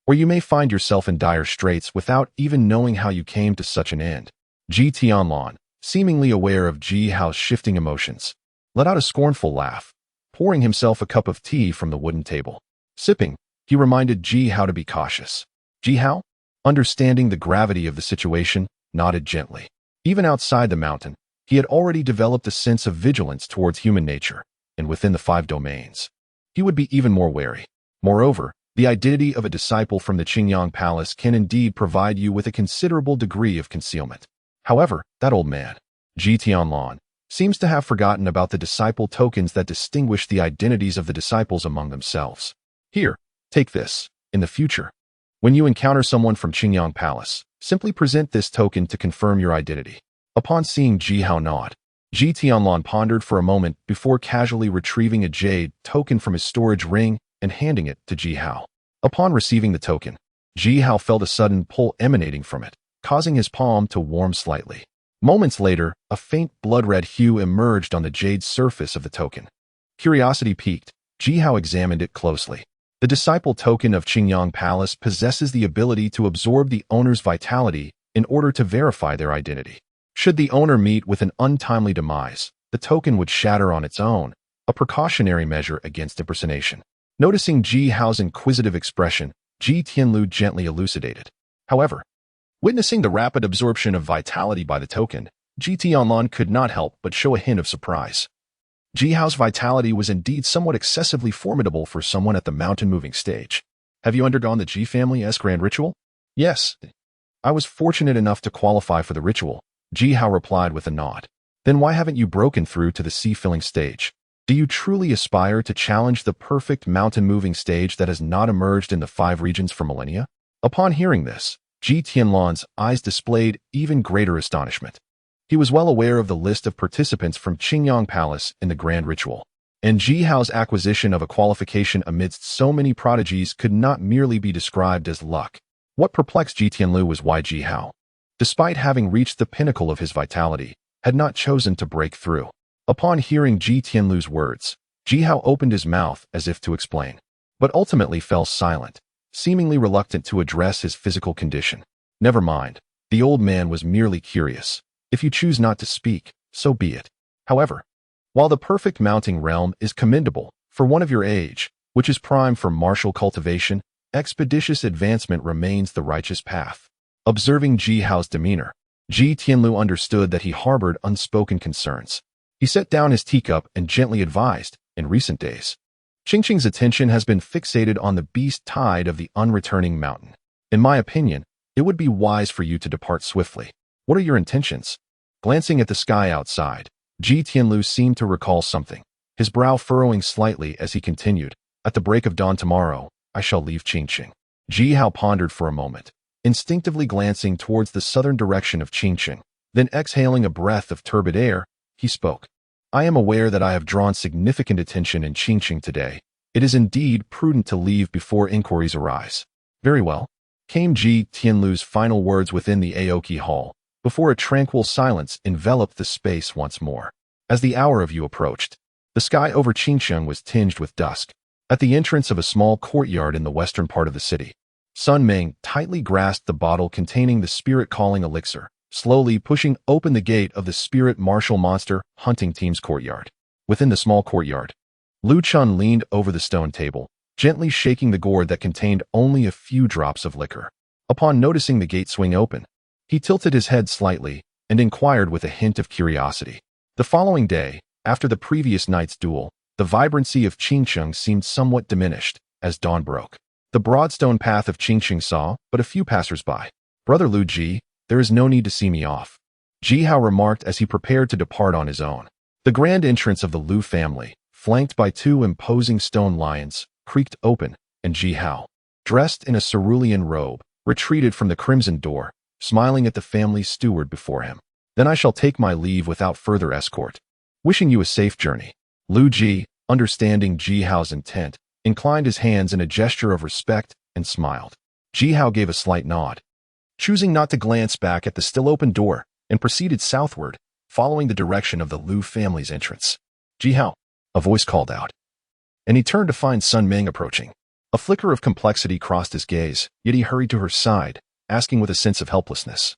or you may find yourself in dire straits without even knowing how you came to such an end. Ji Tianlan, seemingly aware of Ji Hao's shifting emotions, let out a scornful laugh, pouring himself a cup of tea from the wooden table. Sipping, he reminded Ji Hao to be cautious. Ji Hao, understanding the gravity of the situation, nodded gently. Even outside the mountain, he had already developed a sense of vigilance towards human nature, and within the 5 domains, he would be even more wary. Moreover, the identity of a disciple from the Qingyang Palace can indeed provide you with a considerable degree of concealment. However, that old man, Ji Tianlan, seems to have forgotten about the disciple tokens that distinguish the identities of the disciples among themselves. Here, take this. In the future, when you encounter someone from Qingyang Palace, simply present this token to confirm your identity. Upon seeing Ji Hao nod, Ji Tianlan pondered for a moment before casually retrieving a jade token from his storage ring and handing it to Ji Hao. Upon receiving the token, Ji Hao felt a sudden pull emanating from it, causing his palm to warm slightly. Moments later, a faint blood-red hue emerged on the jade surface of the token. Curiosity piqued, Ji Hao examined it closely. The disciple token of Qingyang Palace possesses the ability to absorb the owner's vitality in order to verify their identity. Should the owner meet with an untimely demise, the token would shatter on its own, a precautionary measure against impersonation. Noticing Ji Hao's inquisitive expression, Ji Tianlu gently elucidated. However, witnessing the rapid absorption of vitality by the token, Ji Tianlan could not help but show a hint of surprise. Ji Hao's vitality was indeed somewhat excessively formidable for someone at the mountain-moving stage. Have you undergone the Ji family's grand ritual? Yes. I was fortunate enough to qualify for the ritual, Ji Hao replied with a nod. Then why haven't you broken through to the sea-filling stage? Do you truly aspire to challenge the perfect mountain-moving stage that has not emerged in the 5 regions for millennia? Upon hearing this, Ji Tianlan's eyes displayed even greater astonishment. He was well aware of the list of participants from Qingyang Palace in the grand ritual, and Ji Hao's acquisition of a qualification amidst so many prodigies could not merely be described as luck. What perplexed Ji Tianlu was why Ji Hao, despite having reached the pinnacle of his vitality, had not chosen to break through. Upon hearing Ji Tianlu's words, Ji Hao opened his mouth as if to explain, but ultimately fell silent, seemingly reluctant to address his physical condition. Never mind, the old man was merely curious. If you choose not to speak, so be it. However, while the perfect mounting realm is commendable for one of your age, which is primed for martial cultivation, expeditious advancement remains the righteous path. Observing Ji Hao's demeanor, Ji Tianlu understood that he harbored unspoken concerns. He set down his teacup and gently advised, in recent days, Qingqing's attention has been fixated on the beast tide of the unreturning mountain. In my opinion, it would be wise for you to depart swiftly. What are your intentions? Glancing at the sky outside, Ji Tianlu seemed to recall something, his brow furrowing slightly as he continued, At the break of dawn tomorrow, I shall leave Qingqing. Ji Hao pondered for a moment, instinctively glancing towards the southern direction of Qingqing. Then exhaling a breath of turbid air, he spoke. I am aware that I have drawn significant attention in Qingqing today. It is indeed prudent to leave before inquiries arise. Very well, came Ji Tianlu's final words within the Aoki Hall, before a tranquil silence enveloped the space once more. As the hour of you approached, the sky over Qingqing was tinged with dusk. At the entrance of a small courtyard in the western part of the city, Sun Ming tightly grasped the bottle containing the spirit-calling elixir, slowly pushing open the gate of the spirit martial monster hunting team's courtyard. Within the small courtyard, Lu Chun leaned over the stone table, gently shaking the gourd that contained only a few drops of liquor. Upon noticing the gate swing open, he tilted his head slightly and inquired with a hint of curiosity. The following day, after the previous night's duel, the vibrancy of Qingqing seemed somewhat diminished as dawn broke. The broad stone path of Qingqing saw but a few passers-by. Brother Lu Ji, there is no need to see me off, Ji Hao remarked as he prepared to depart on his own. The grand entrance of the Lu family, flanked by 2 imposing stone lions, creaked open, and Ji Hao, dressed in a cerulean robe, retreated from the crimson door, smiling at the family's steward before him. Then I shall take my leave without further escort. Wishing you a safe journey. Lu Ji, understanding Ji Hao's intent, inclined his hands in a gesture of respect and smiled. Ji Hao gave a slight nod, choosing not to glance back at the still open door, and proceeded southward, following the direction of the Lu family's entrance. Ji Hao, a voice called out, and he turned to find Sun Ming approaching. A flicker of complexity crossed his gaze, yet he hurried to her side, asking with a sense of helplessness.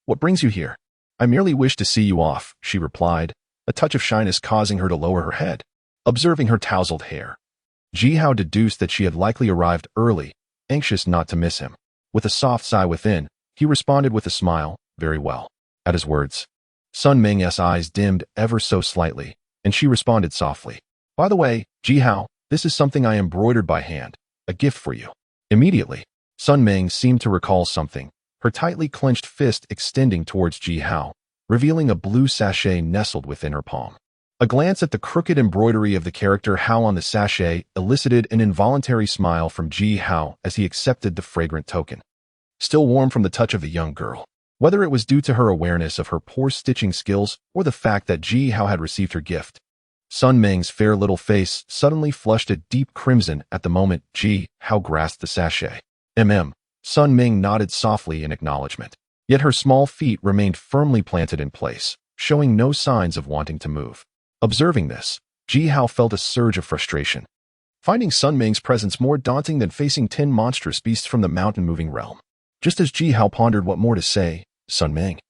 What brings you here? I merely wish to see you off, she replied, a touch of shyness causing her to lower her head. Observing her tousled hair, Ji Hao deduced that she had likely arrived early, anxious not to miss him. With a soft sigh within, he responded with a smile, "Very well." At his words, Sun Ming's eyes dimmed ever so slightly, and she responded softly, "By the way, Ji Hao, this is something I embroidered by hand, a gift for you." Immediately, Sun Ming seemed to recall something, her tightly clenched fist extending towards Ji Hao, revealing a blue sachet nestled within her palm. A glance at the crooked embroidery of the character Hao on the sachet elicited an involuntary smile from Ji Hao as he accepted the fragrant token. Still warm from the touch of the young girl. Whether it was due to her awareness of her poor stitching skills or the fact that Ji Hao had received her gift, Sun Ming's fair little face suddenly flushed a deep crimson at the moment Ji Hao grasped the sachet. Sun Ming nodded softly in acknowledgement, yet her small feet remained firmly planted in place, showing no signs of wanting to move. Observing this, Ji Hao felt a surge of frustration, finding Sun Ming's presence more daunting than facing 10 monstrous beasts from the mountain-moving realm. Just as Ji Hao pondered what more to say, Sun Ming,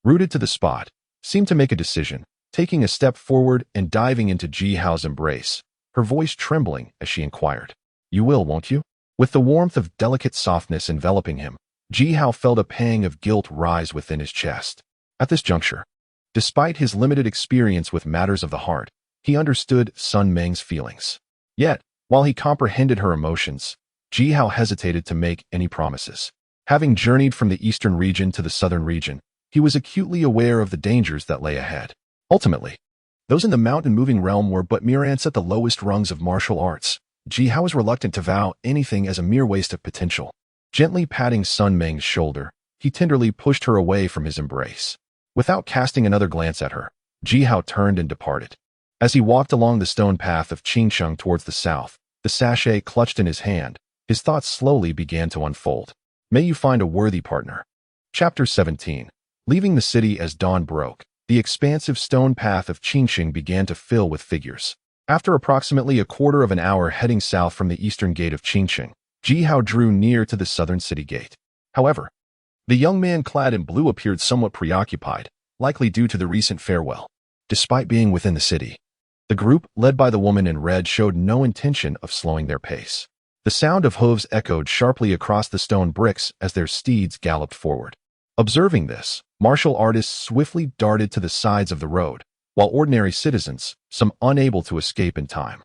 rooted to the spot, seemed to make a decision, taking a step forward and diving into Ji Hao's embrace, her voice trembling as she inquired, "You will, won't you?" With the warmth of delicate softness enveloping him, Ji Hao felt a pang of guilt rise within his chest. At this juncture, despite his limited experience with matters of the heart, he understood Sun Ming's feelings. Yet, while he comprehended her emotions, Ji Hao hesitated to make any promises. Having journeyed from the eastern region to the southern region, he was acutely aware of the dangers that lay ahead. Ultimately, those in the mountain-moving realm were but mere ants at the lowest rungs of martial arts. Ji Hao was reluctant to vow anything as a mere waste of potential. Gently patting Sun Ming's shoulder, he tenderly pushed her away from his embrace. Without casting another glance at her, Ji Hao turned and departed. As he walked along the stone path of Qingsheng towards the south, the sachet clutched in his hand, his thoughts slowly began to unfold. May you find a worthy partner. Chapter 17. Leaving the city as dawn broke, the expansive stone path of Qingsheng began to fill with figures. After approximately a quarter of an hour heading south from the eastern gate of Qingsheng, Ji Hao drew near to the southern city gate. However, the young man clad in blue appeared somewhat preoccupied, likely due to the recent farewell. Despite being within the city, the group, led by the woman in red, showed no intention of slowing their pace. The sound of hooves echoed sharply across the stone bricks as their steeds galloped forward. Observing this, martial artists swiftly darted to the sides of the road, while ordinary citizens, some unable to escape in time,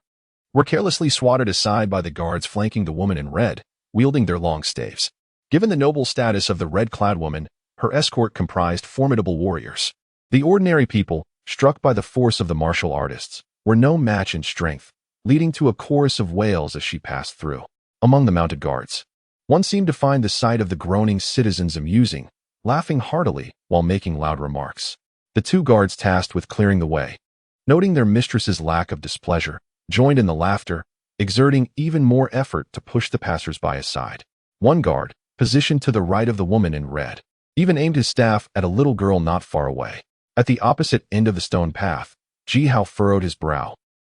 were carelessly swatted aside by the guards flanking the woman in red, wielding their long staves. Given the noble status of the red-clad woman, her escort comprised formidable warriors. The ordinary people, struck by the force of the martial artists, were no match in strength, leading to a chorus of wails as she passed through. Among the mounted guards, one seemed to find the sight of the groaning citizens amusing, laughing heartily while making loud remarks. The two guards tasked with clearing the way, noting their mistress's lack of displeasure, joined in the laughter, exerting even more effort to push the passers-by aside. One guard, positioned to the right of the woman in red, even aimed his staff at a little girl not far away. At the opposite end of the stone path, Ji Hao furrowed his brow,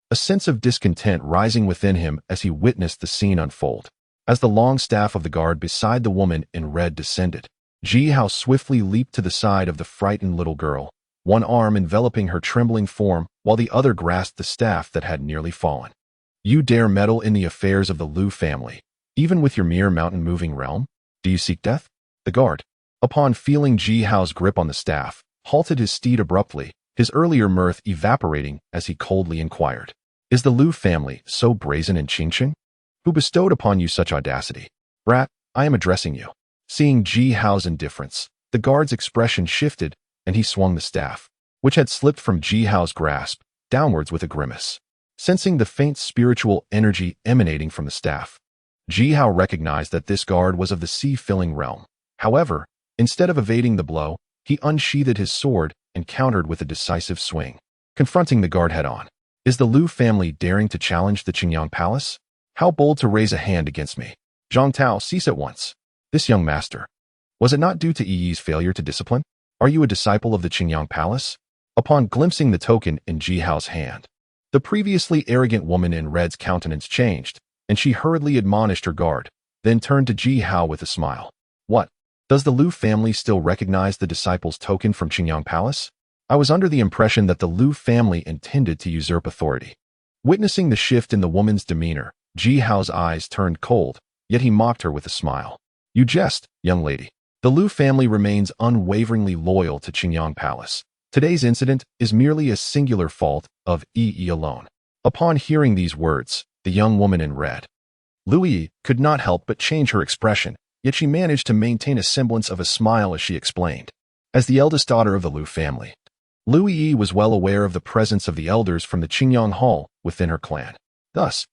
a sense of discontent rising within him as he witnessed the scene unfold. As the long staff of the guard beside the woman in red descended, Ji Hao swiftly leaped to the side of the frightened little girl, one arm enveloping her trembling form while the other grasped the staff that had nearly fallen. "You dare meddle in the affairs of the Liu family, even with your mere mountain-moving realm? Do you seek death?" The guard, upon feeling Ji Hao's grip on the staff, halted his steed abruptly, his earlier mirth evaporating as he coldly inquired, "Is the Liu family so brazen in Qingsheng? Who bestowed upon you such audacity? Brat, I am addressing you." Seeing Ji Hao's indifference, the guard's expression shifted, and he swung the staff, which had slipped from Ji Hao's grasp, downwards with a grimace. Sensing the faint spiritual energy emanating from the staff, Ji Hao recognized that this guard was of the sea-filling realm. However, instead of evading the blow, he unsheathed his sword and countered with a decisive swing, confronting the guard head-on. "Is the Liu family daring to challenge the Qingyang Palace? How bold to raise a hand against me! Zhang Tao, cease at once. This young master, was it not due to Yi's failure to discipline? Are you a disciple of the Qingyang Palace?" Upon glimpsing the token in Ji Hao's hand, the previously arrogant woman in red's countenance changed, and she hurriedly admonished her guard, then turned to Ji Hao with a smile. "What? Does the Liu family still recognize the disciple's token from Qingyang Palace? I was under the impression that the Lu family intended to usurp authority. Witnessing the shift in the woman's demeanor, Ji Hao's eyes turned cold, yet he mocked her with a smile. You jest, young lady. The Lu family remains unwaveringly loyal to Qingyang Palace. Today's incident is merely a singular fault of Yi alone. Upon hearing these words, the young woman in red, Lu Yi, could not help but change her expression, yet she managed to maintain a semblance of a smile as she explained. As the eldest daughter of the Lu family, Lu Yi was well aware of the presence of the elders from the Qingyang Hall within her clan. Thus,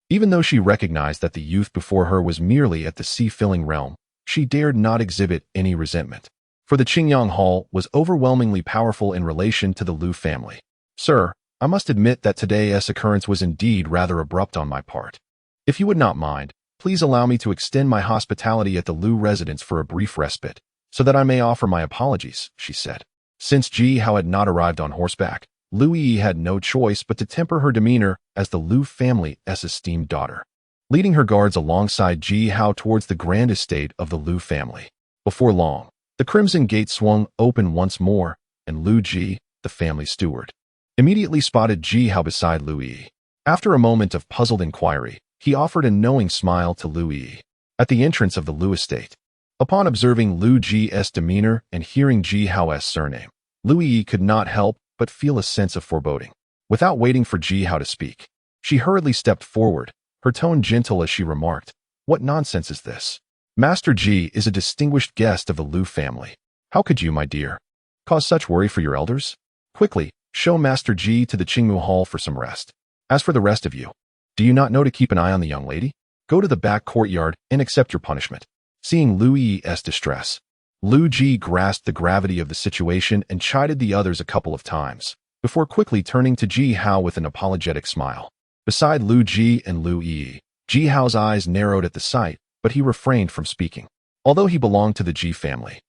even though she recognized that the youth before her was merely at the sea-filling realm, she dared not exhibit any resentment. For the Qingyang Hall was overwhelmingly powerful in relation to the Lu family. Sir, I must admit that today's occurrence was indeed rather abrupt on my part. If you would not mind, please allow me to extend my hospitality at the Lu residence for a brief respite, so that I may offer my apologies, she said. Since Ji Hao had not arrived on horseback, Lu Yi had no choice but to temper her demeanor as the Lu family's esteemed daughter, leading her guards alongside Ji Hao towards the grand estate of the Lu family. Before long, the crimson gate swung open once more, and Lu Ji, the family steward, immediately spotted Ji Hao beside Lu Yi. After a moment of puzzled inquiry, he offered a knowing smile to Lu Yi. At the entrance of the Lu estate, upon observing Lu Ji's demeanor and hearing Ji Hao's surname, Lu Yi could not help but feel a sense of foreboding. Without waiting for Ji Hao to speak, she hurriedly stepped forward, her tone gentle as she remarked, "What nonsense is this? Master Ji is a distinguished guest of the Lu family. How could you, my dear, cause such worry for your elders? Quickly, show Master Ji to the Qingmu Hall for some rest. As for the rest of you, do you not know to keep an eye on the young lady? Go to the back courtyard and accept your punishment." Seeing Lu Yi's distress, Lu Ji grasped the gravity of the situation and chided the others a couple of times, before quickly turning to Ji Hao with an apologetic smile. Beside Lu Ji and Lu Yi, Ji Hao's eyes narrowed at the sight, but he refrained from speaking. Although he belonged to the Ji family,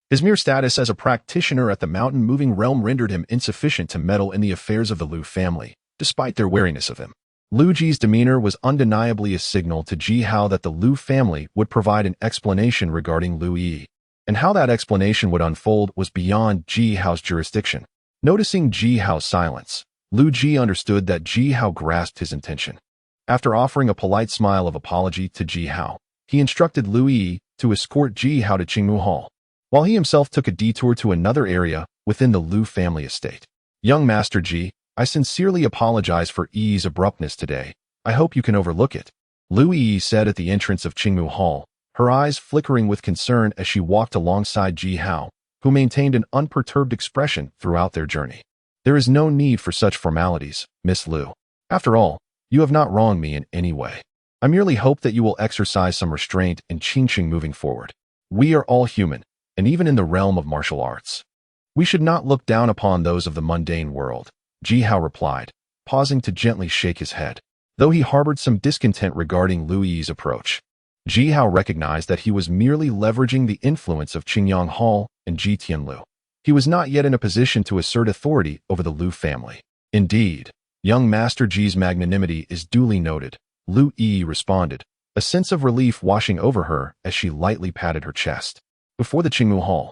his mere status as a practitioner at the mountain-moving realm rendered him insufficient to meddle in the affairs of the Lu family, despite their wariness of him. Lu Ji's demeanor was undeniably a signal to Ji Hao that the Lu family would provide an explanation regarding Lu Yi, and how that explanation would unfold was beyond Ji Hao's jurisdiction. Noticing Ji Hao's silence, Lu Ji understood that Ji Hao grasped his intention. After offering a polite smile of apology to Ji Hao, he instructed Lu Yi to escort Ji Hao to Qingmu Hall, while he himself took a detour to another area within the Lu family estate. Young Master Ji, I sincerely apologize for Yi's abruptness today. I hope you can overlook it, Lu Yi said at the entrance of Qingmu Hall, her eyes flickering with concern as she walked alongside Ji Hao, who maintained an unperturbed expression throughout their journey. There is no need for such formalities, Miss Lu. After all, you have not wronged me in any way. I merely hope that you will exercise some restraint in Qingqing moving forward. We are all human, and even in the realm of martial arts, we should not look down upon those of the mundane world, Ji Hao replied, pausing to gently shake his head. Though he harbored some discontent regarding Lu Yi's approach, Ji Hao recognized that he was merely leveraging the influence of Qingyang Hall and Ji Tianlu. He was not yet in a position to assert authority over the Lu family. Indeed, young Master Ji's magnanimity is duly noted, Lu Yi responded, a sense of relief washing over her as she lightly patted her chest. Before the Qingmu Hall,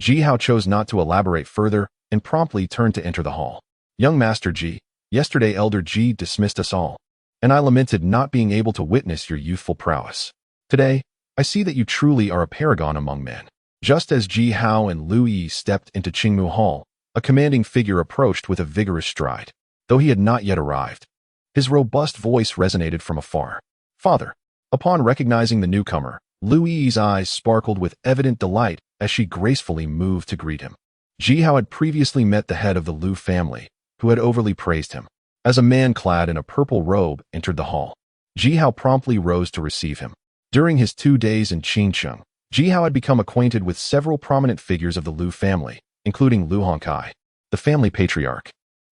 Ji Hao chose not to elaborate further and promptly turned to enter the hall. Young Master Ji, yesterday Elder Ji dismissed us all, and I lamented not being able to witness your youthful prowess. Today, I see that you truly are a paragon among men. Just as Ji Hao and Lu Yi stepped into Qingmu Hall, a commanding figure approached with a vigorous stride. Though he had not yet arrived, his robust voice resonated from afar. Father. Upon recognizing the newcomer, Lu Yi's eyes sparkled with evident delight as she gracefully moved to greet him. Ji Hao had previously met the head of the Lu family, who had overly praised him. As a man clad in a purple robe entered the hall, Ji Hao promptly rose to receive him. During his 2 days in Qingcheng, Ji Hao had become acquainted with several prominent figures of the Lu family, including Lu Hongkai, the family patriarch,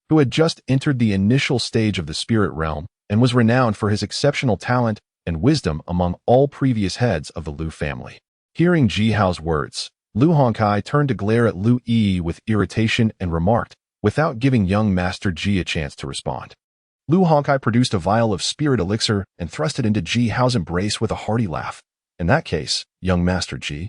who had just entered the initial stage of the spirit realm and was renowned for his exceptional talent and wisdom among all previous heads of the Lu family. Hearing Ji Hao's words, Lu Hongkai turned to glare at Lu Yi with irritation and remarked, without giving young Master Ji a chance to respond. Lu Hongkai produced a vial of spirit elixir and thrust it into Ji Hao's embrace with a hearty laugh. In that case, young Master Ji,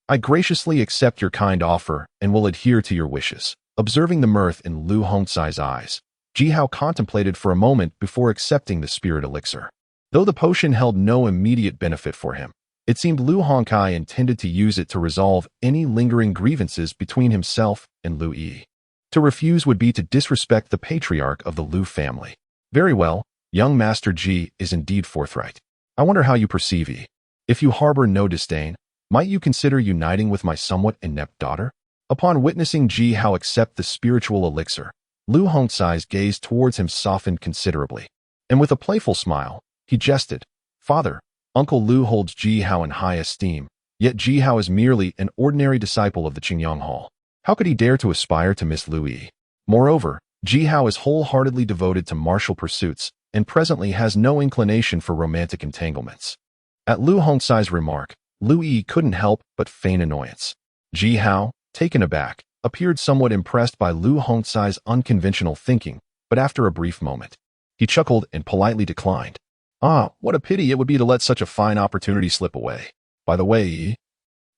I graciously accept your kind offer and will adhere to your wishes. Observing the mirth in Lu Hongcai's eyes, Ji Hao contemplated for a moment before accepting the spirit elixir. Though the potion held no immediate benefit for him, it seemed Lu Hongcai intended to use it to resolve any lingering grievances between himself and Lu Yi. To refuse would be to disrespect the patriarch of the Lu family. Very well, young Master Ji is indeed forthright. I wonder how you perceive Yi. If you harbor no disdain, might you consider uniting with my somewhat inept daughter? Upon witnessing Ji Hao accept the spiritual elixir, Lu Hongcai's gaze towards him softened considerably, and with a playful smile, he jested, "Father, Uncle Lu holds Ji Hao in high esteem, yet Ji Hao is merely an ordinary disciple of the Qingyang Hall. How could he dare to aspire to Miss Lu Yi? Moreover, Ji Hao is wholeheartedly devoted to martial pursuits and presently has no inclination for romantic entanglements." At Lu Hongcai's remark, Lu Yi couldn't help but feign annoyance. Ji Hao, taken aback, appeared somewhat impressed by Lu Hongcai's unconventional thinking, but after a brief moment, he chuckled and politely declined. "Ah, what a pity it would be to let such a fine opportunity slip away. By the way, Yi,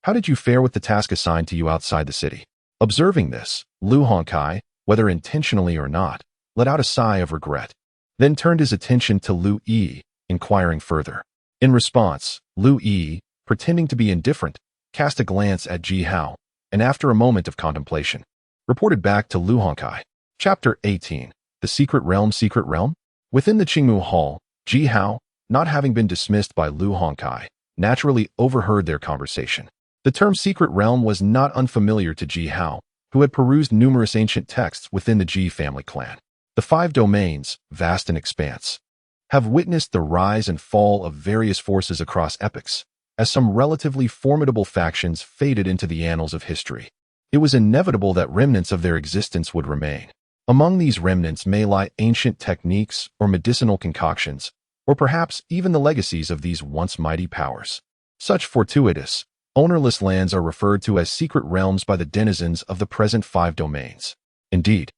how did you fare with the task assigned to you outside the city?" Observing this, Lu Hongcai, whether intentionally or not, let out a sigh of regret, then turned his attention to Lu Yi, inquiring further. In response, Lu Yi, pretending to be indifferent, cast a glance at Ji Hao, and after a moment of contemplation, reported back to Lu Hongcai. Chapter 18. The Secret Realm. Secret Realm? Within the Qingmu Hall, Ji Hao, not having been dismissed by Lu Hongcai, naturally overheard their conversation. The term secret realm was not unfamiliar to Ji Hao, who had perused numerous ancient texts within the Ji family clan. The 5 domains, vast in expanse, have witnessed the rise and fall of various forces across epochs, as some relatively formidable factions faded into the annals of history. It was inevitable that remnants of their existence would remain. Among these remnants may lie ancient techniques or medicinal concoctions, or perhaps even the legacies of these once mighty powers. Such fortuitous, ownerless lands are referred to as secret realms by the denizens of the present 5 domains. Indeed,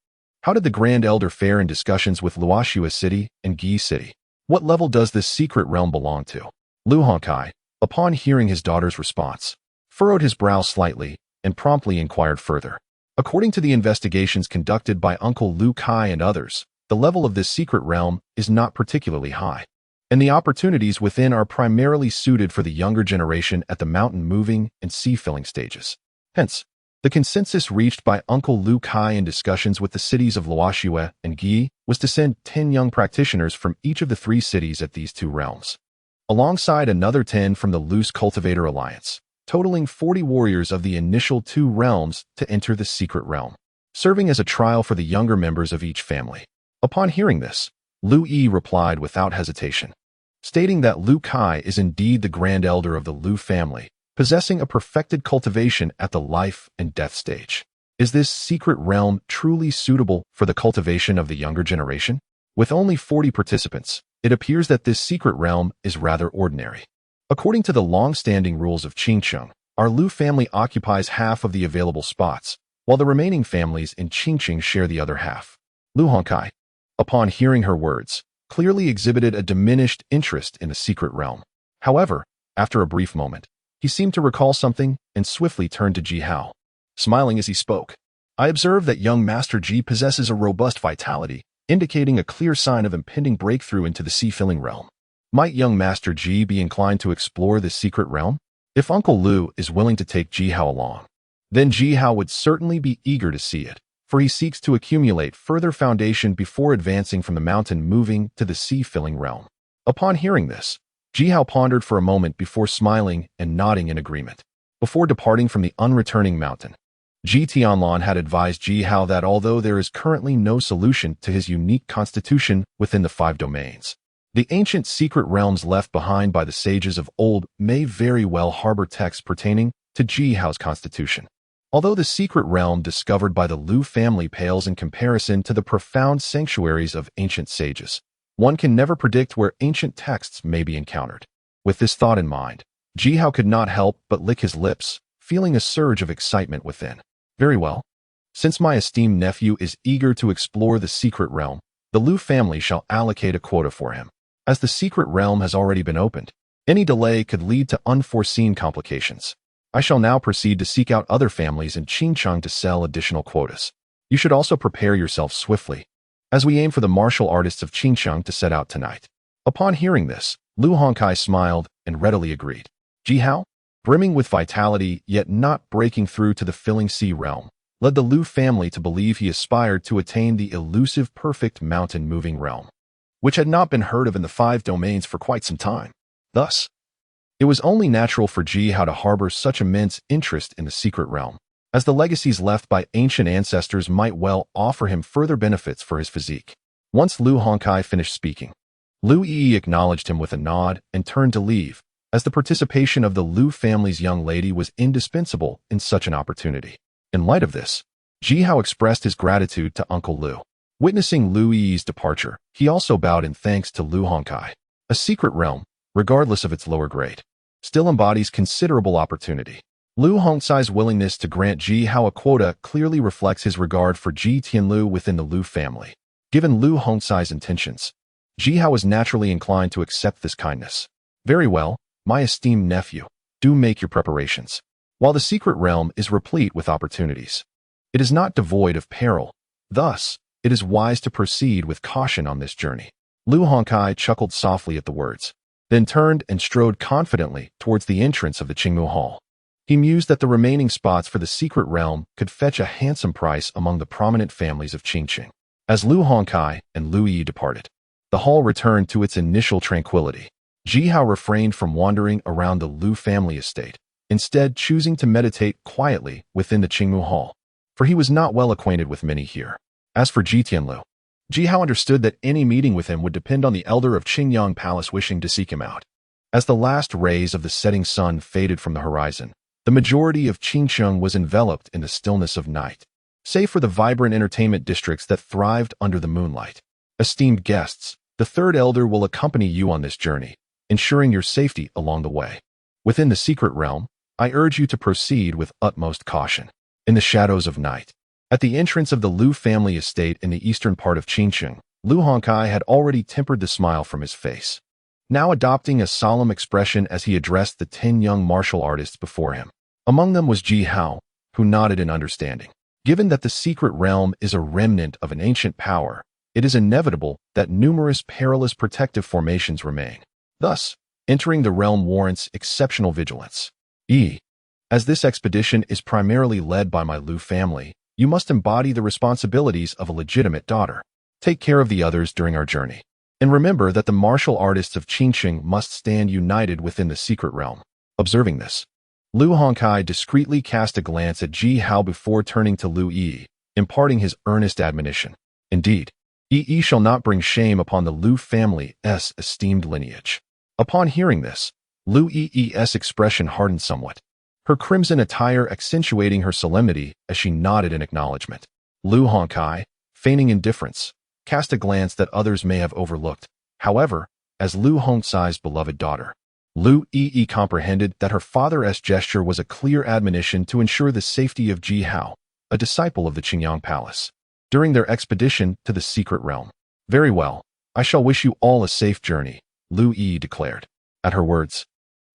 how did the Grand Elder fare in discussions with Luoxua City and Gi City? What level does this secret realm belong to? Lu Hongcai, upon hearing his daughter's response, furrowed his brow slightly and promptly inquired further. According to the investigations conducted by Uncle Lu Kai and others, the level of this secret realm is not particularly high, and the opportunities within are primarily suited for the younger generation at the mountain moving and sea filling stages. Hence, the consensus reached by Uncle Lu Kai in discussions with the cities of Luoxua and Gi was to send 10 young practitioners from each of the 3 cities at these 2 realms, alongside another 10 from the Loose Cultivator Alliance, totaling 40 warriors of the initial 2 realms to enter the secret realm, serving as a trial for the younger members of each family. Upon hearing this, Lu Yi replied without hesitation, stating that Lu Kai is indeed the Grand Elder of the Lu family, possessing a perfected cultivation at the life and death stage. Is this secret realm truly suitable for the cultivation of the younger generation? With only 40 participants, it appears that this secret realm is rather ordinary. According to the long-standing rules of Qingcheng, our Lu family occupies half of the available spots, while the remaining families in Qingqing share the other half. Lu Hongcai, upon hearing her words, clearly exhibited a diminished interest in the secret realm. However, after a brief moment, he seemed to recall something and swiftly turned to Ji Hao. Smiling as he spoke, "I observe that young Master Ji possesses a robust vitality, indicating a clear sign of impending breakthrough into the sea-filling realm. Might young Master Ji be inclined to explore this secret realm? If Uncle Lu is willing to take Ji Hao along, then Ji Hao would certainly be eager to see it, for he seeks to accumulate further foundation before advancing from the mountain moving to the sea-filling realm." Upon hearing this, Ji Hao pondered for a moment before smiling and nodding in agreement. Before departing from the unreturning mountain, Ji Tianlan had advised Ji Hao that although there is currently no solution to his unique constitution within the 5 domains, the ancient secret realms left behind by the sages of old may very well harbor texts pertaining to Ji Hao's constitution. Although the secret realm discovered by the Lu family pales in comparison to the profound sanctuaries of ancient sages, one can never predict where ancient texts may be encountered. With this thought in mind, Ji Hao could not help but lick his lips, feeling a surge of excitement within. Very well. Since my esteemed nephew is eager to explore the secret realm, the Lu family shall allocate a quota for him. As the secret realm has already been opened, any delay could lead to unforeseen complications. I shall now proceed to seek out other families in Qingcheng to sell additional quotas. You should also prepare yourself swiftly, as we aim for the martial artists of Qingcheng to set out tonight." Upon hearing this, Lu Hongkai smiled and readily agreed. Ji Hao, brimming with vitality yet not breaking through to the filling sea realm, led the Lu family to believe he aspired to attain the elusive perfect mountain-moving realm, which had not been heard of in the 5 domains for quite some time. Thus, it was only natural for Ji Hao to harbor such immense interest in the secret realm, as the legacies left by ancient ancestors might well offer him further benefits for his physique. Once Lu Hongkai finished speaking, Lu Yi acknowledged him with a nod and turned to leave, as the participation of the Lu family's young lady was indispensable in such an opportunity. In light of this, Ji Hao expressed his gratitude to Uncle Lu. Witnessing Lu Yi's departure, he also bowed in thanks to Lu Hongkai. A secret realm, regardless of its lower grade, still embodies considerable opportunity. Lu Hongcai's willingness to grant Ji Hao a quota clearly reflects his regard for Ji Tianlu within the Lu family. Given Lu Hongcai's intentions, Ji Hao was naturally inclined to accept this kindness. "Very well, my esteemed nephew, do make your preparations. While the secret realm is replete with opportunities, it is not devoid of peril. Thus, it is wise to proceed with caution on this journey." Lu Hongkai chuckled softly at the words, then turned and strode confidently towards the entrance of the Qingmu Hall. He mused that the remaining spots for the secret realm could fetch a handsome price among the prominent families of Qingqing. As Lu Hongkai and Lu Yi departed, the hall returned to its initial tranquility. Ji Hao refrained from wandering around the Lu family estate, instead choosing to meditate quietly within the Qingmu Hall, for he was not well acquainted with many here. As for Ji Tianlu, Ji Hao understood that any meeting with him would depend on the elder of Qingyang Palace wishing to seek him out. As the last rays of the setting sun faded from the horizon, the majority of Qingcheng was enveloped in the stillness of night, save for the vibrant entertainment districts that thrived under the moonlight. Esteemed guests, the third elder will accompany you on this journey, ensuring your safety along the way. Within the secret realm, I urge you to proceed with utmost caution. In the shadows of night, at the entrance of the Lu family estate in the eastern part of Qingcheng, Lu Hongkai had already tempered the smile from his face, now adopting a solemn expression as he addressed the 10 young martial artists before him. Among them was Ji Hao, who nodded in understanding. Given that the secret realm is a remnant of an ancient power, it is inevitable that numerous perilous protective formations remain. Thus, entering the realm warrants exceptional vigilance. As this expedition is primarily led by my Lu family, you must embody the responsibilities of a legitimate daughter. Take care of the others during our journey. And remember that the martial artists of Qingqing must stand united within the secret realm. Observing this, Lu Hongkai discreetly cast a glance at Ji Hao before turning to Lu Yi, imparting his earnest admonition. Indeed, Yi shall not bring shame upon the Lu family's esteemed lineage. Upon hearing this, Lu Yi's expression hardened somewhat, her crimson attire accentuating her solemnity as she nodded in acknowledgement. Lu Hongkai, feigning indifference, cast a glance that others may have overlooked. However, as Lu Hongcai's beloved daughter, Lu Yi comprehended that her father's gesture was a clear admonition to ensure the safety of Ji Hao, a disciple of the Qingyang Palace, during their expedition to the secret realm. "Very well, I shall wish you all a safe journey," Lu Yi declared. At her words,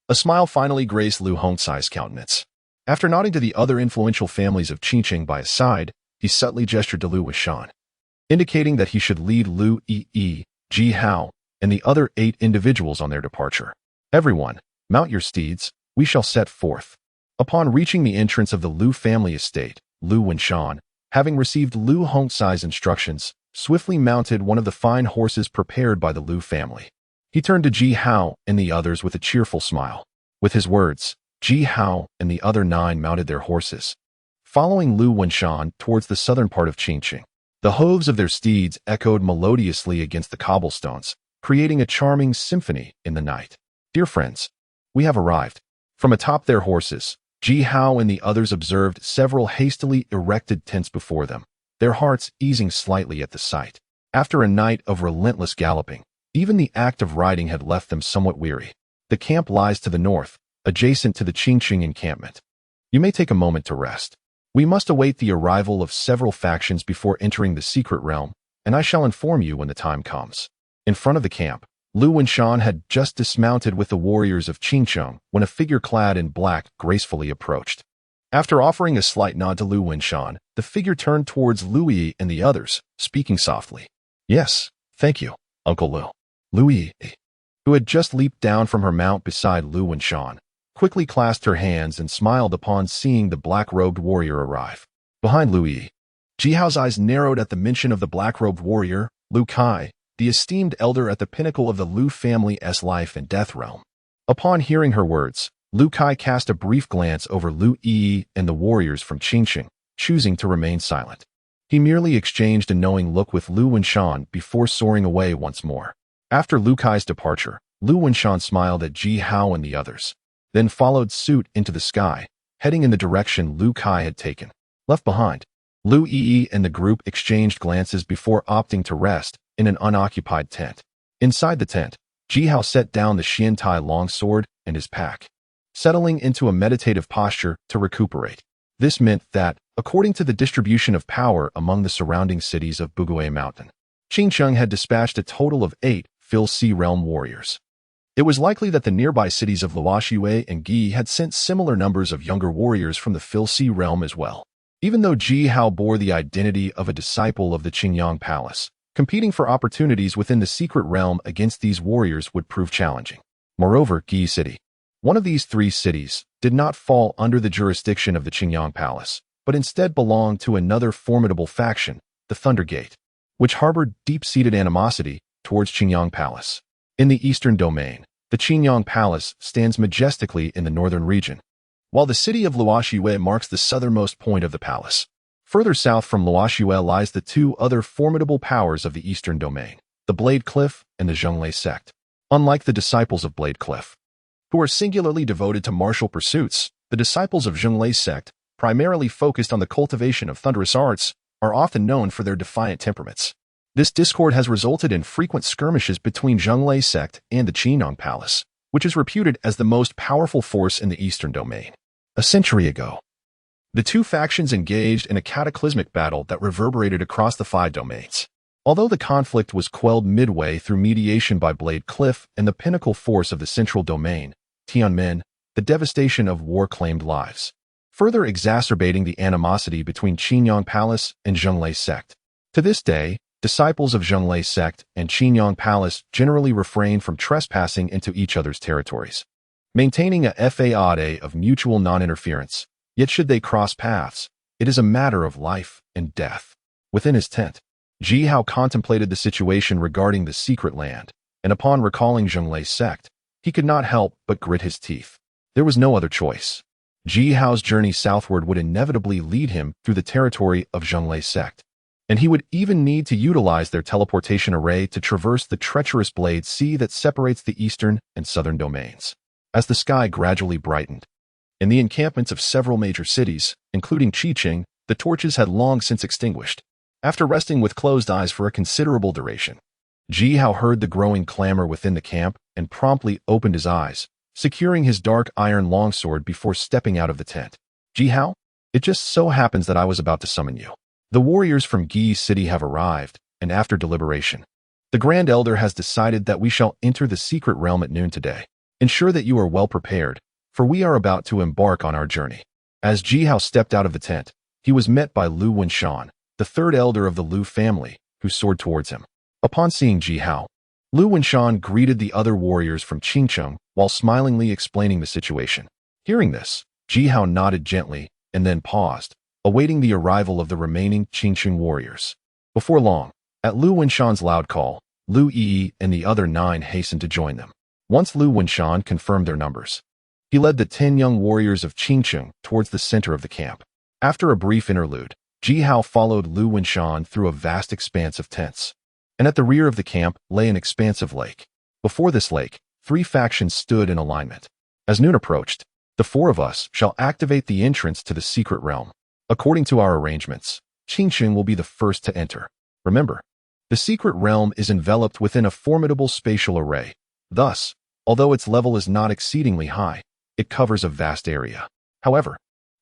a smile finally graced Lu Hongcai's countenance. After nodding to the other influential families of Qingqing by his side, he subtly gestured to Lu Wishan, indicating that he should lead Lu Yi, Ji Hao, and the other 8 individuals on their departure. "Everyone, mount your steeds, we shall set forth." Upon reaching the entrance of the Lu family estate, Lu Winshan, having received Lu Hongcai's instructions, swiftly mounted one of the fine horses prepared by the Lu family. He turned to Ji Hao and the others with a cheerful smile. With his words, Ji Hao and the other 9 mounted their horses, following Lu Winshan towards the southern part of Qingqing. The hooves of their steeds echoed melodiously against the cobblestones, creating a charming symphony in the night. "Dear friends, we have arrived." From atop their horses, Ji Hao and the others observed several hastily erected tents before them, their hearts easing slightly at the sight. After a night of relentless galloping, even the act of riding had left them somewhat weary. The camp lies to the north, adjacent to the Qingqing encampment. You may take a moment to rest. We must await the arrival of several factions before entering the secret realm, and I shall inform you when the time comes. In front of the camp, Lu Winshan had just dismounted with the warriors of Qingcheng when a figure clad in black gracefully approached. After offering a slight nod to Lu Wenshan, the figure turned towards Lu Yi and the others, speaking softly. Yes, thank you, Uncle Lu. Lu Yi, who had just leaped down from her mount beside Lu Wenshan, quickly clasped her hands and smiled upon seeing the black-robed warrior arrive. Behind Lu Yi, Jihao's eyes narrowed at the mention of the black-robed warrior, Lu Kai, the esteemed elder at the pinnacle of the Lu family's life and death realm. Upon hearing her words, Lu Kai cast a brief glance over Lu Yi and the warriors from Qingqing, choosing to remain silent. He merely exchanged a knowing look with Lu Wenshan before soaring away once more. After Lu Kai's departure, Lu Wenshan smiled at Jihao and the others, then followed suit into the sky, heading in the direction Lu Kai had taken. Left behind, Lu Yi and the group exchanged glances before opting to rest in an unoccupied tent. Inside the tent, Jihao set down the Xiantai longsword and his pack, settling into a meditative posture to recuperate. This meant that, according to the distribution of power among the surrounding cities of Bugue Mountain, Qingqing had dispatched a total of 8 Phil Sea Realm warriors. It was likely that the nearby cities of Luoxue and Gi had sent similar numbers of younger warriors from the Phil Sea Realm as well. Even though Jihao bore the identity of a disciple of the Qingyang Palace, competing for opportunities within the secret realm against these warriors would prove challenging. Moreover, Gi City, one of these 3 cities, did not fall under the jurisdiction of the Qingyang Palace, but instead belonged to another formidable faction, the Thundergate, which harbored deep-seated animosity towards Qingyang Palace. In the eastern domain, the Qingyang Palace stands majestically in the northern region, while the city of Luoxue marks the southernmost point of the palace. Further south from Luoxue lies the 2 other formidable powers of the eastern domain, the Blade Cliff and the Zhonglei sect. Unlike the disciples of Blade Cliff, who are singularly devoted to martial pursuits, the disciples of Zhonglei sect, primarily focused on the cultivation of thunderous arts, are often known for their defiant temperaments. This discord has resulted in frequent skirmishes between Zhonglei sect and the Qingyang Palace, which is reputed as the most powerful force in the eastern domain. A century ago, the 2 factions engaged in a cataclysmic battle that reverberated across the 5 domains. Although the conflict was quelled midway through mediation by Blade Cliff and the pinnacle force of the central domain, Tianmen, the devastation of war claimed lives, further exacerbating the animosity between Qingyang Palace and Zhonglei sect. To this day, disciples of Zhonglei sect and Qingyang Palace generally refrain from trespassing into each other's territories, maintaining a faade of mutual non-interference. Yet should they cross paths, it is a matter of life and death. Within his tent, Jihao contemplated the situation regarding the secret land, and upon recalling Zhonglei sect, he could not help but grit his teeth. There was no other choice. Jihao's journey southward would inevitably lead him through the territory of Zhonglei sect, and he would even need to utilize their teleportation array to traverse the treacherous Blade Sea that separates the eastern and southern domains. As the sky gradually brightened, in the encampments of several major cities, including Qingqing, the torches had long since extinguished. After resting with closed eyes for a considerable duration, Jihao heard the growing clamor within the camp and promptly opened his eyes, securing his dark iron longsword before stepping out of the tent. Jihao, it just so happens that I was about to summon you. The warriors from Gi City have arrived, and after deliberation, the Grand Elder has decided that we shall enter the secret realm at noon today. Ensure that you are well prepared, for we are about to embark on our journey. As Jihao stepped out of the tent, he was met by Lu Wenshan, the 3rd elder of the Lu family, who soared towards him. Upon seeing Jihao, Lu Wenshan greeted the other warriors from Qingqing while smilingly explaining the situation. Hearing this, Jihao nodded gently and then paused, awaiting the arrival of the remaining Qingqing warriors. Before long, at Lu Wenshan's loud call, Lu Yi and the other 9 hastened to join them. Once Lu Wenshan confirmed their numbers, he led the 10 young warriors of Qingqing towards the center of the camp. After a brief interlude, Jihao followed Lu Wenshan through a vast expanse of tents, and at the rear of the camp lay an expansive lake. Before this lake, 3 factions stood in alignment. As noon approached, the 4 of us shall activate the entrance to the secret realm. According to our arrangements, Qingqing will be the first to enter. Remember, the secret realm is enveloped within a formidable spatial array. Thus, although its level is not exceedingly high, it covers a vast area. However,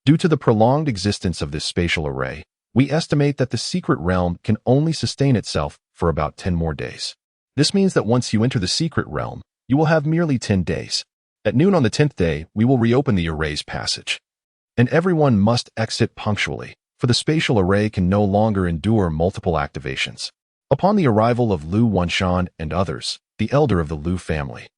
due to the prolonged existence of this spatial array, we estimate that the secret realm can only sustain itself for about 10 more days. This means that once you enter the secret realm, you will have merely 10 days. At noon on the 10th day, we will reopen the array's passage. and everyone must exit punctually, for the spatial array can no longer endure multiple activations. Upon the arrival of Lu Wanshan and others, the elder of the Lu family,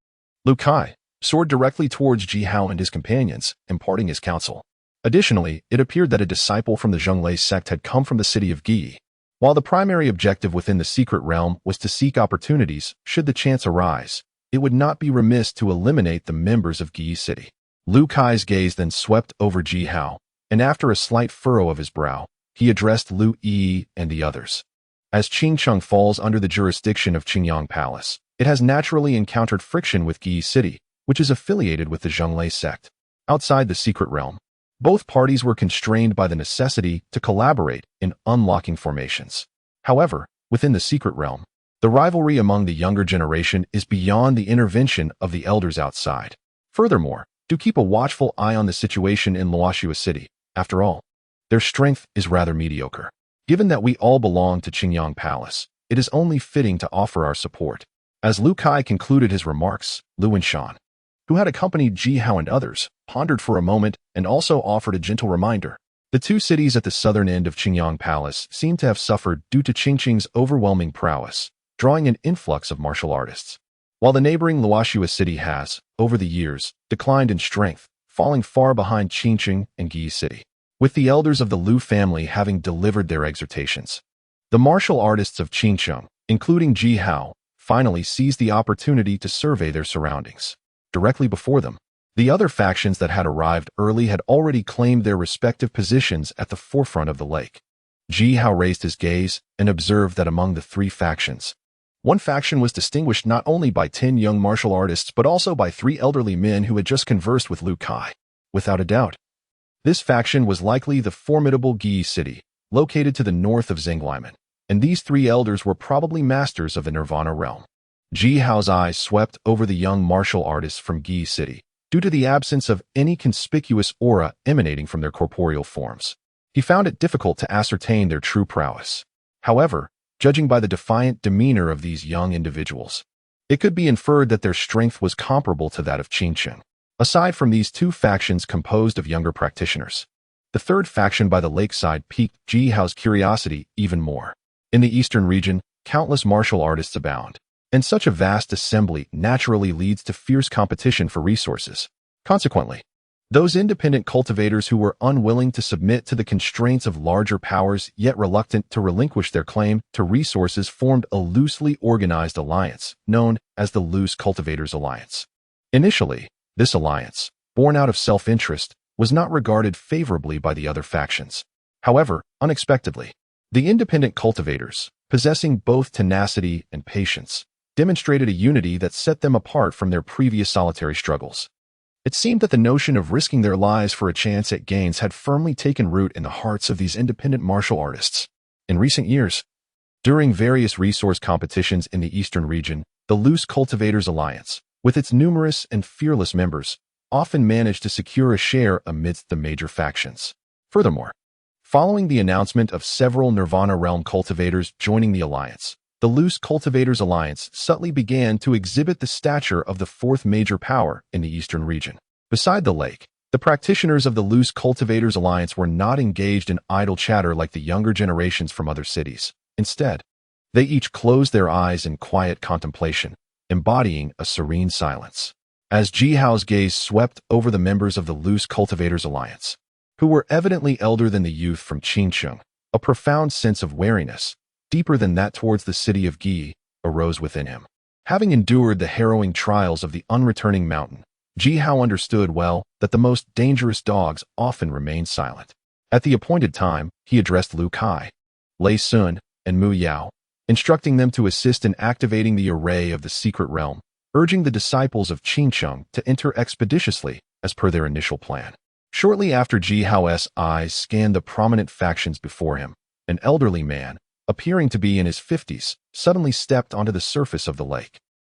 Lu Kai soared directly towards Ji Hao and his companions, imparting his counsel. Additionally, it appeared that a disciple from the Zhonglei sect had come from the city of Gi. While the primary objective within the secret realm was to seek opportunities should the chance arise, it would not be remiss to eliminate the members of Gi City. Lu Kai's gaze then swept over Ji Hao, and after a slight furrow of his brow, he addressed Lu Yi and the others. As Qingcheng falls under the jurisdiction of Qingyang Palace, it has naturally encountered friction with Gi City, which is affiliated with the Zhonglei sect. Outside the secret realm, both parties were constrained by the necessity to collaborate in unlocking formations. However, within the secret realm, the rivalry among the younger generation is beyond the intervention of the elders outside. Furthermore, do keep a watchful eye on the situation in Luoxua City. After all, their strength is rather mediocre. Given that we all belong to Qingyang Palace, it is only fitting to offer our support. As Lu Kai concluded his remarks, Lu Wanshan, who had accompanied Ji Hao and others, pondered for a moment and also offered a gentle reminder. The two cities at the southern end of Qingyang Palace seem to have suffered due to Qingqing's overwhelming prowess, drawing an influx of martial artists, while the neighboring Luoxua City has, over the years, declined in strength, falling far behind Qingqing and Gi City. With the elders of the Lu family having delivered their exhortations, the martial artists of Qingqing, including Ji Hao, finally seized the opportunity to survey their surroundings. Directly before them, the other factions that had arrived early had already claimed their respective positions at the forefront of the lake. Ji Hao raised his gaze and observed that among the three factions, one faction was distinguished not only by 10 young martial artists but also by 3 elderly men who had just conversed with Lu Kai. Without a doubt, this faction was likely the formidable Gi City, located to the north of Zhenglimen, and these 3 elders were probably masters of the Nirvana realm. Ji Hao's eyes swept over the young martial artists from Gi City, due to the absence of any conspicuous aura emanating from their corporeal forms. He found it difficult to ascertain their true prowess. However, judging by the defiant demeanor of these young individuals, it could be inferred that their strength was comparable to that of Qingqing. Aside from these 2 factions composed of younger practitioners, the third faction by the lakeside piqued Ji Hao's curiosity even more. In the eastern region, countless martial artists abound, and such a vast assembly naturally leads to fierce competition for resources. Consequently, those independent cultivators who were unwilling to submit to the constraints of larger powers yet reluctant to relinquish their claim to resources formed a loosely organized alliance known as the Loose Cultivators Alliance. Initially, this alliance, born out of self-interest, was not regarded favorably by the other factions. However, unexpectedly, the independent cultivators, possessing both tenacity and patience, demonstrated a unity that set them apart from their previous solitary struggles. It seemed that the notion of risking their lives for a chance at gains had firmly taken root in the hearts of these independent martial artists. In recent years, during various resource competitions in the eastern region, the Loose Cultivators Alliance, with its numerous and fearless members, often managed to secure a share amidst the major factions. Furthermore, following the announcement of several Nirvana Realm cultivators joining the alliance, the Loose Cultivators Alliance subtly began to exhibit the stature of the 4th major power in the eastern region. Beside the lake, the practitioners of the Loose Cultivators Alliance were not engaged in idle chatter like the younger generations from other cities. Instead, they each closed their eyes in quiet contemplation, embodying a serene silence. As Ji Hao's gaze swept over the members of the Loose Cultivators Alliance, who were evidently elder than the youth from Qingqing, a profound sense of wariness, deeper than that towards the city of Gi, arose within him. Having endured the harrowing trials of the unreturning mountain, Ji Hao understood well that the most dangerous dogs often remain silent. At the appointed time, he addressed Lu Kai, Lei Sun, and Mu Yao, instructing them to assist in activating the array of the secret realm, urging the disciples of Qingqing to enter expeditiously as per their initial plan. Shortly after Ji Hao's eyes scanned the prominent factions before him, an elderly man, appearing to be in his 50s, suddenly stepped onto the surface of the lake.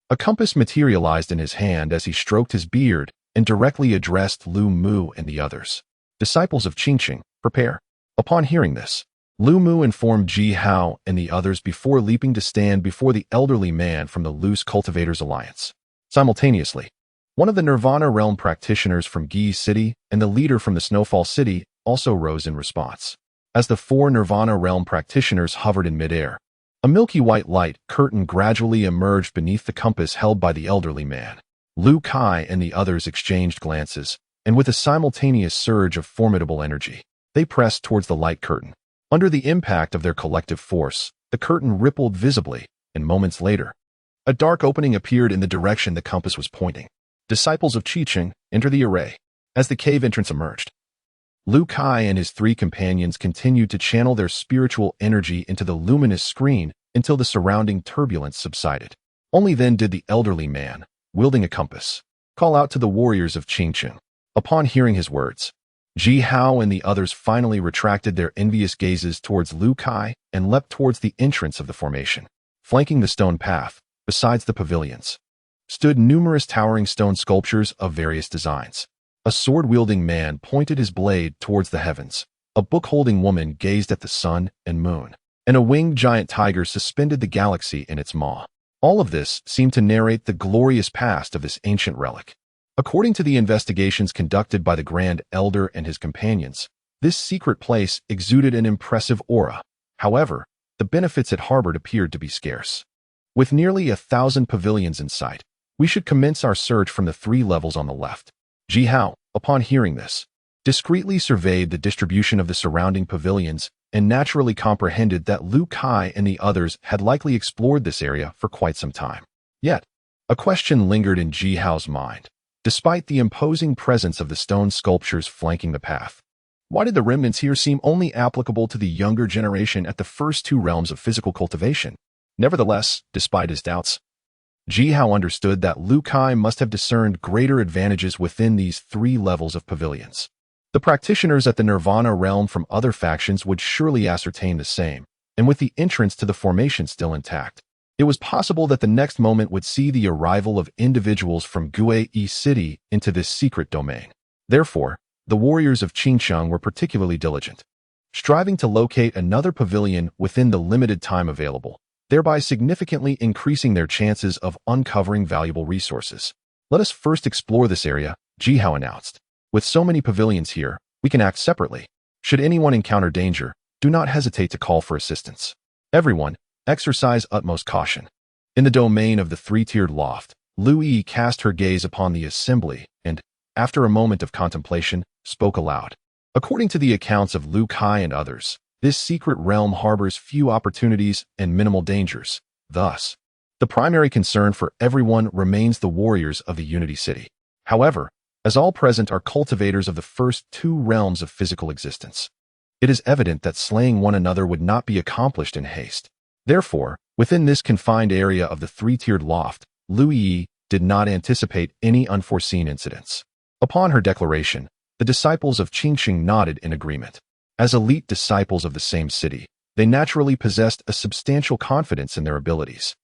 A compass materialized in his hand as he stroked his beard and directly addressed Lu Mu and the others. Disciples of Qingqing, prepare. Upon hearing this, Lu Mu informed Ji Hao and the others before leaping to stand before the elderly man from the Loose Cultivators Alliance. Simultaneously, One of the Nirvana realm practitioners from Gi's city and the leader from the Snowfall city also rose in response. As the four Nirvana realm practitioners hovered in midair, a milky white light curtain gradually emerged beneath the compass held by the elderly man. Lu Kai and the others exchanged glances, and with a simultaneous surge of formidable energy, they pressed towards the light curtain. Under the impact of their collective force, the curtain rippled visibly, and moments later, a dark opening appeared in the direction the compass was pointing. Disciples of Qi-Cheng, enter the array. As the cave entrance emerged, Lu Kai and his three companions continued to channel their spiritual energy into the luminous screen until the surrounding turbulence subsided. Only then did the elderly man, wielding a compass, call out to the warriors of Qi-Cheng. Upon hearing his words, Ji Hao and the others finally retracted their envious gazes towards Lu Kai and leapt towards the entrance of the formation. Flanking the stone path, besides the pavilions, stood numerous towering stone sculptures of various designs. A sword-wielding man pointed his blade towards the heavens. A book-holding woman gazed at the sun and moon, and a winged giant tiger suspended the galaxy in its maw. All of this seemed to narrate the glorious past of this ancient relic. According to the investigations conducted by the Grand Elder and his companions, this secret place exuded an impressive aura. However, the benefits it harbored appeared to be scarce. With nearly 1,000 pavilions in sight, we should commence our search from the 3 levels on the left. Ji Hao, upon hearing this, discreetly surveyed the distribution of the surrounding pavilions and naturally comprehended that Lu Kai and the others had likely explored this area for quite some time. Yet, a question lingered in Ji Hao's mind. Despite the imposing presence of the stone sculptures flanking the path, why did the remnants here seem only applicable to the younger generation at the first 2 realms of physical cultivation? Nevertheless, despite his doubts, Ji Hao understood that Lu Kai must have discerned greater advantages within these 3 levels of pavilions. The practitioners at the Nirvana realm from other factions would surely ascertain the same, and with the entrance to the formation still intact, it was possible that the next moment would see the arrival of individuals from Guei City into this secret domain. Therefore, the warriors of Qi-Cheng were particularly diligent, striving to locate another pavilion within the limited time available, thereby significantly increasing their chances of uncovering valuable resources. Let us first explore this area, Ji Hao announced. With so many pavilions here, we can act separately. Should anyone encounter danger, do not hesitate to call for assistance. Everyone, exercise utmost caution. In the domain of the 3-tiered loft, Lu Yi cast her gaze upon the assembly and, after a moment of contemplation, spoke aloud. According to the accounts of Lu Kai and others, this secret realm harbors few opportunities and minimal dangers. Thus, the primary concern for everyone remains the warriors of the Unity City. However, as all present are cultivators of the first 2 realms of physical existence, it is evident that slaying one another would not be accomplished in haste. Therefore, within this confined area of the 3-tiered loft, Lu Yi did not anticipate any unforeseen incidents. Upon her declaration, the disciples of Qi-Cheng nodded in agreement. As elite disciples of the same city, they naturally possessed a substantial confidence in their abilities.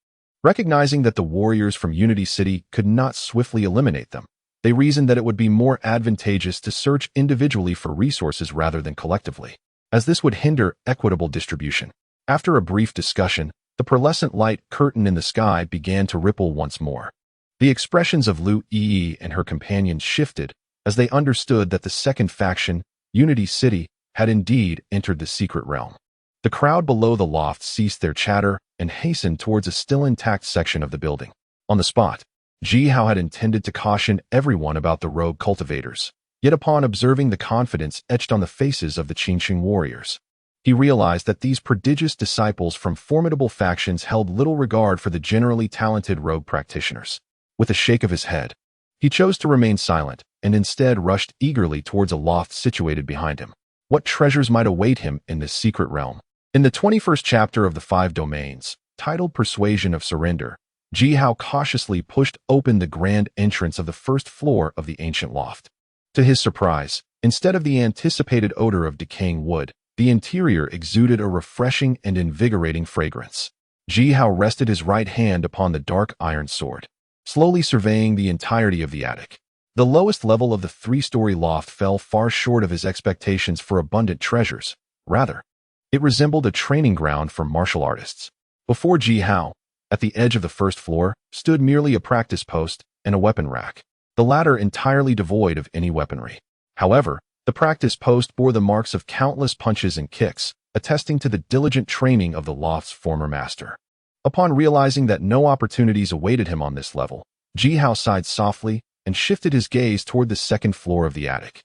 Recognizing that the warriors from Unity City could not swiftly eliminate them, they reasoned that it would be more advantageous to search individually for resources rather than collectively, as this would hinder equitable distribution. After a brief discussion, the pearlescent light curtain in the sky began to ripple once more. The expressions of Lu Yi and her companions shifted as they understood that the second faction, Unity City, had indeed entered the secret realm. The crowd below the loft ceased their chatter and hastened towards a still intact section of the building. On the spot, Ji Hao had intended to caution everyone about the rogue cultivators, yet upon observing the confidence etched on the faces of the Qi-Cheng warriors, he realized that these prodigious disciples from formidable factions held little regard for the generally talented rogue practitioners. With a shake of his head, he chose to remain silent and instead rushed eagerly towards a loft situated behind him. What treasures might await him in this secret realm? In the 21st chapter of the 5 domains, titled Persuasion of Surrender, Ji Hao cautiously pushed open the grand entrance of the first floor of the ancient loft. To his surprise, instead of the anticipated odor of decaying wood, the interior exuded a refreshing and invigorating fragrance. Ji Hao rested his right hand upon the dark iron sword, slowly surveying the entirety of the attic. The lowest level of the 3-story loft fell far short of his expectations for abundant treasures. Rather, it resembled a training ground for martial artists. Before Ji Hao, at the edge of the first floor, stood merely a practice post and a weapon rack. the latter entirely devoid of any weaponry. However, the practice post bore the marks of countless punches and kicks, attesting to the diligent training of the loft's former master. Upon realizing that no opportunities awaited him on this level, Jihao sighed softly and shifted his gaze toward the second floor of the attic.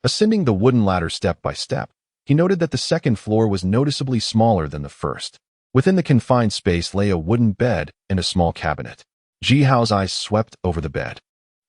Ascending the wooden ladder step by step, he noted that the second floor was noticeably smaller than the first. Within the confined space lay a wooden bed and a small cabinet. Jihao's eyes swept over the bed,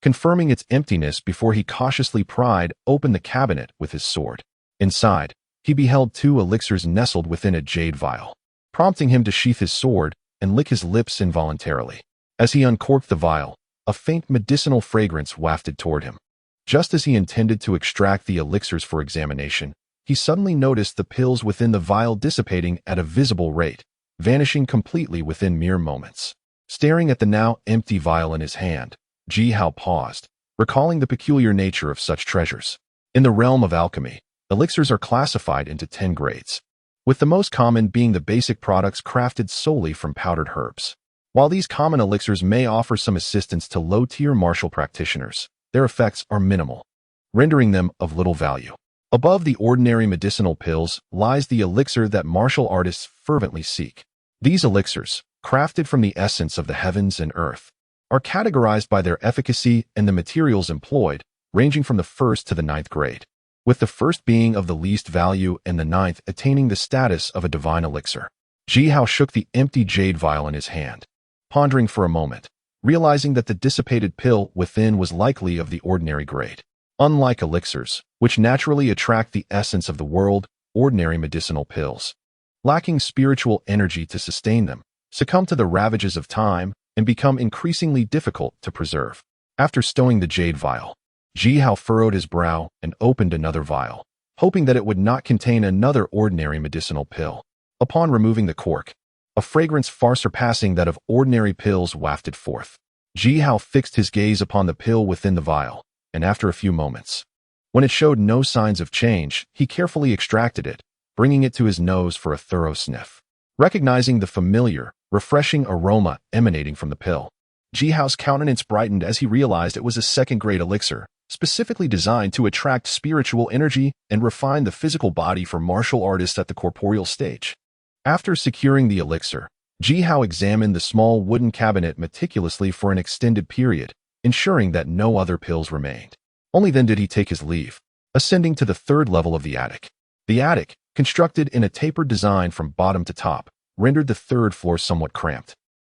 confirming its emptiness before he cautiously pried open the cabinet with his sword. Inside, he beheld 2 elixirs nestled within a jade vial, prompting him to sheath his sword and lick his lips involuntarily. As he uncorked the vial, a faint medicinal fragrance wafted toward him. Just as he intended to extract the elixirs for examination, he suddenly noticed the pills within the vial dissipating at a visible rate, vanishing completely within mere moments. Staring at the now empty vial in his hand, Jihao paused, recalling the peculiar nature of such treasures. In the realm of alchemy, elixirs are classified into 10 grades, with the most common being the basic products crafted solely from powdered herbs. While these common elixirs may offer some assistance to low-tier martial practitioners, their effects are minimal, rendering them of little value. Above the ordinary medicinal pills lies the elixir that martial artists fervently seek. These elixirs, crafted from the essence of the heavens and earth, are categorized by their efficacy and the materials employed, ranging from the 1st to the 9th grade, with the 1st being of the least value and the 9th attaining the status of a divine elixir. Jihao shook the empty jade vial in his hand, pondering for a moment, realizing that the dissipated pill within was likely of the ordinary grade. Unlike elixirs, which naturally attract the essence of the world, ordinary medicinal pills, lacking spiritual energy to sustain them, succumb to the ravages of time and become increasingly difficult to preserve. After stowing the jade vial, Jihao furrowed his brow and opened another vial, hoping that it would not contain another ordinary medicinal pill. Upon removing the cork, a fragrance far surpassing that of ordinary pills wafted forth. Jihao fixed his gaze upon the pill within the vial, and after a few moments, when it showed no signs of change, he carefully extracted it, bringing it to his nose for a thorough sniff. Recognizing the familiar, refreshing aroma emanating from the pill, Jihao's countenance brightened as he realized it was a 2nd-grade elixir, specifically designed to attract spiritual energy and refine the physical body for martial artists at the corporeal stage. After securing the elixir, Jihao examined the small wooden cabinet meticulously for an extended period, ensuring that no other pills remained. Only then did he take his leave, ascending to the 3rd level of the attic. The attic, constructed in a tapered design from bottom to top, rendered the 3rd floor somewhat cramped.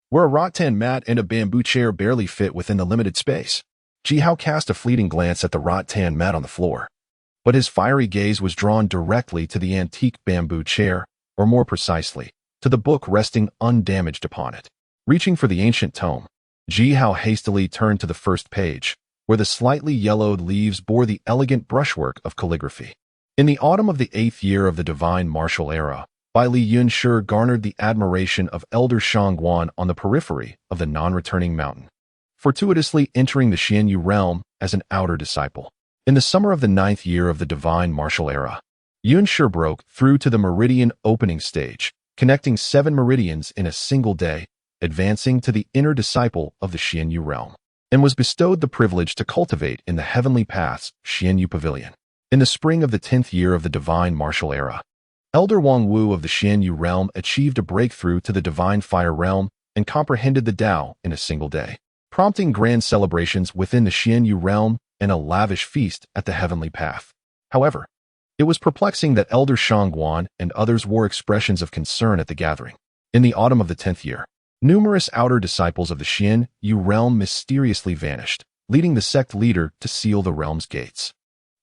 Where a rattan mat and a bamboo chair barely fit within the limited space, Jihao cast a fleeting glance at the rattan mat on the floor, but his fiery gaze was drawn directly to the antique bamboo chair, or more precisely, to the book resting undamaged upon it. Reaching for the ancient tome, Jihao hastily turned to the 1st page, where the slightly yellowed leaves bore the elegant brushwork of calligraphy. In the autumn of the 8th year of the divine martial era, Bai Li Yunshi garnered the admiration of Elder Shangguan on the periphery of the non-returning mountain, fortuitously entering the Xianyu realm as an outer disciple. In the summer of the 9th year of the divine martial era, Yunshi broke through to the meridian opening stage, connecting 7 meridians in a single day, advancing to the inner disciple of the Xianyu realm, and was bestowed the privilege to cultivate in the Heavenly Path's Xianyu Pavilion. In the spring of the 10th year of the divine martial era, Elder Wang Wu of the Xianyu realm achieved a breakthrough to the divine fire realm and comprehended the Dao in a single day, prompting grand celebrations within the Xianyu realm and a lavish feast at the Heavenly Path. However, it was perplexing that Elder Shangguan and others wore expressions of concern at the gathering. In the autumn of the 10th year, numerous outer disciples of the Xianyu realm mysteriously vanished, leading the sect leader to seal the realm's gates.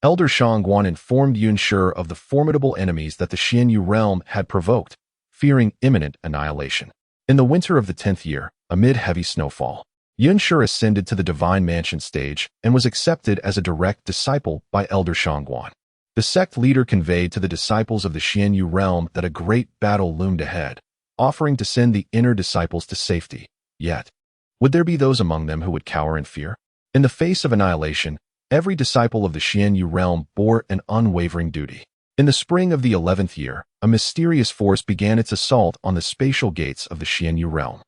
Elder Shangguan informed Yunshi of the formidable enemies that the Xianyu realm had provoked, fearing imminent annihilation. In the winter of the 10th year, amid heavy snowfall, Yunshi ascended to the divine mansion stage and was accepted as a direct disciple by Elder Shangguan. The sect leader conveyed to the disciples of the Xianyu realm that a great battle loomed ahead, offering to send the inner disciples to safety. Yet, would there be those among them who would cower in fear? In the face of annihilation, every disciple of the Xianyu realm bore an unwavering duty. In the spring of the 11th year, a mysterious force began its assault on the spatial gates of the Xianyu realm.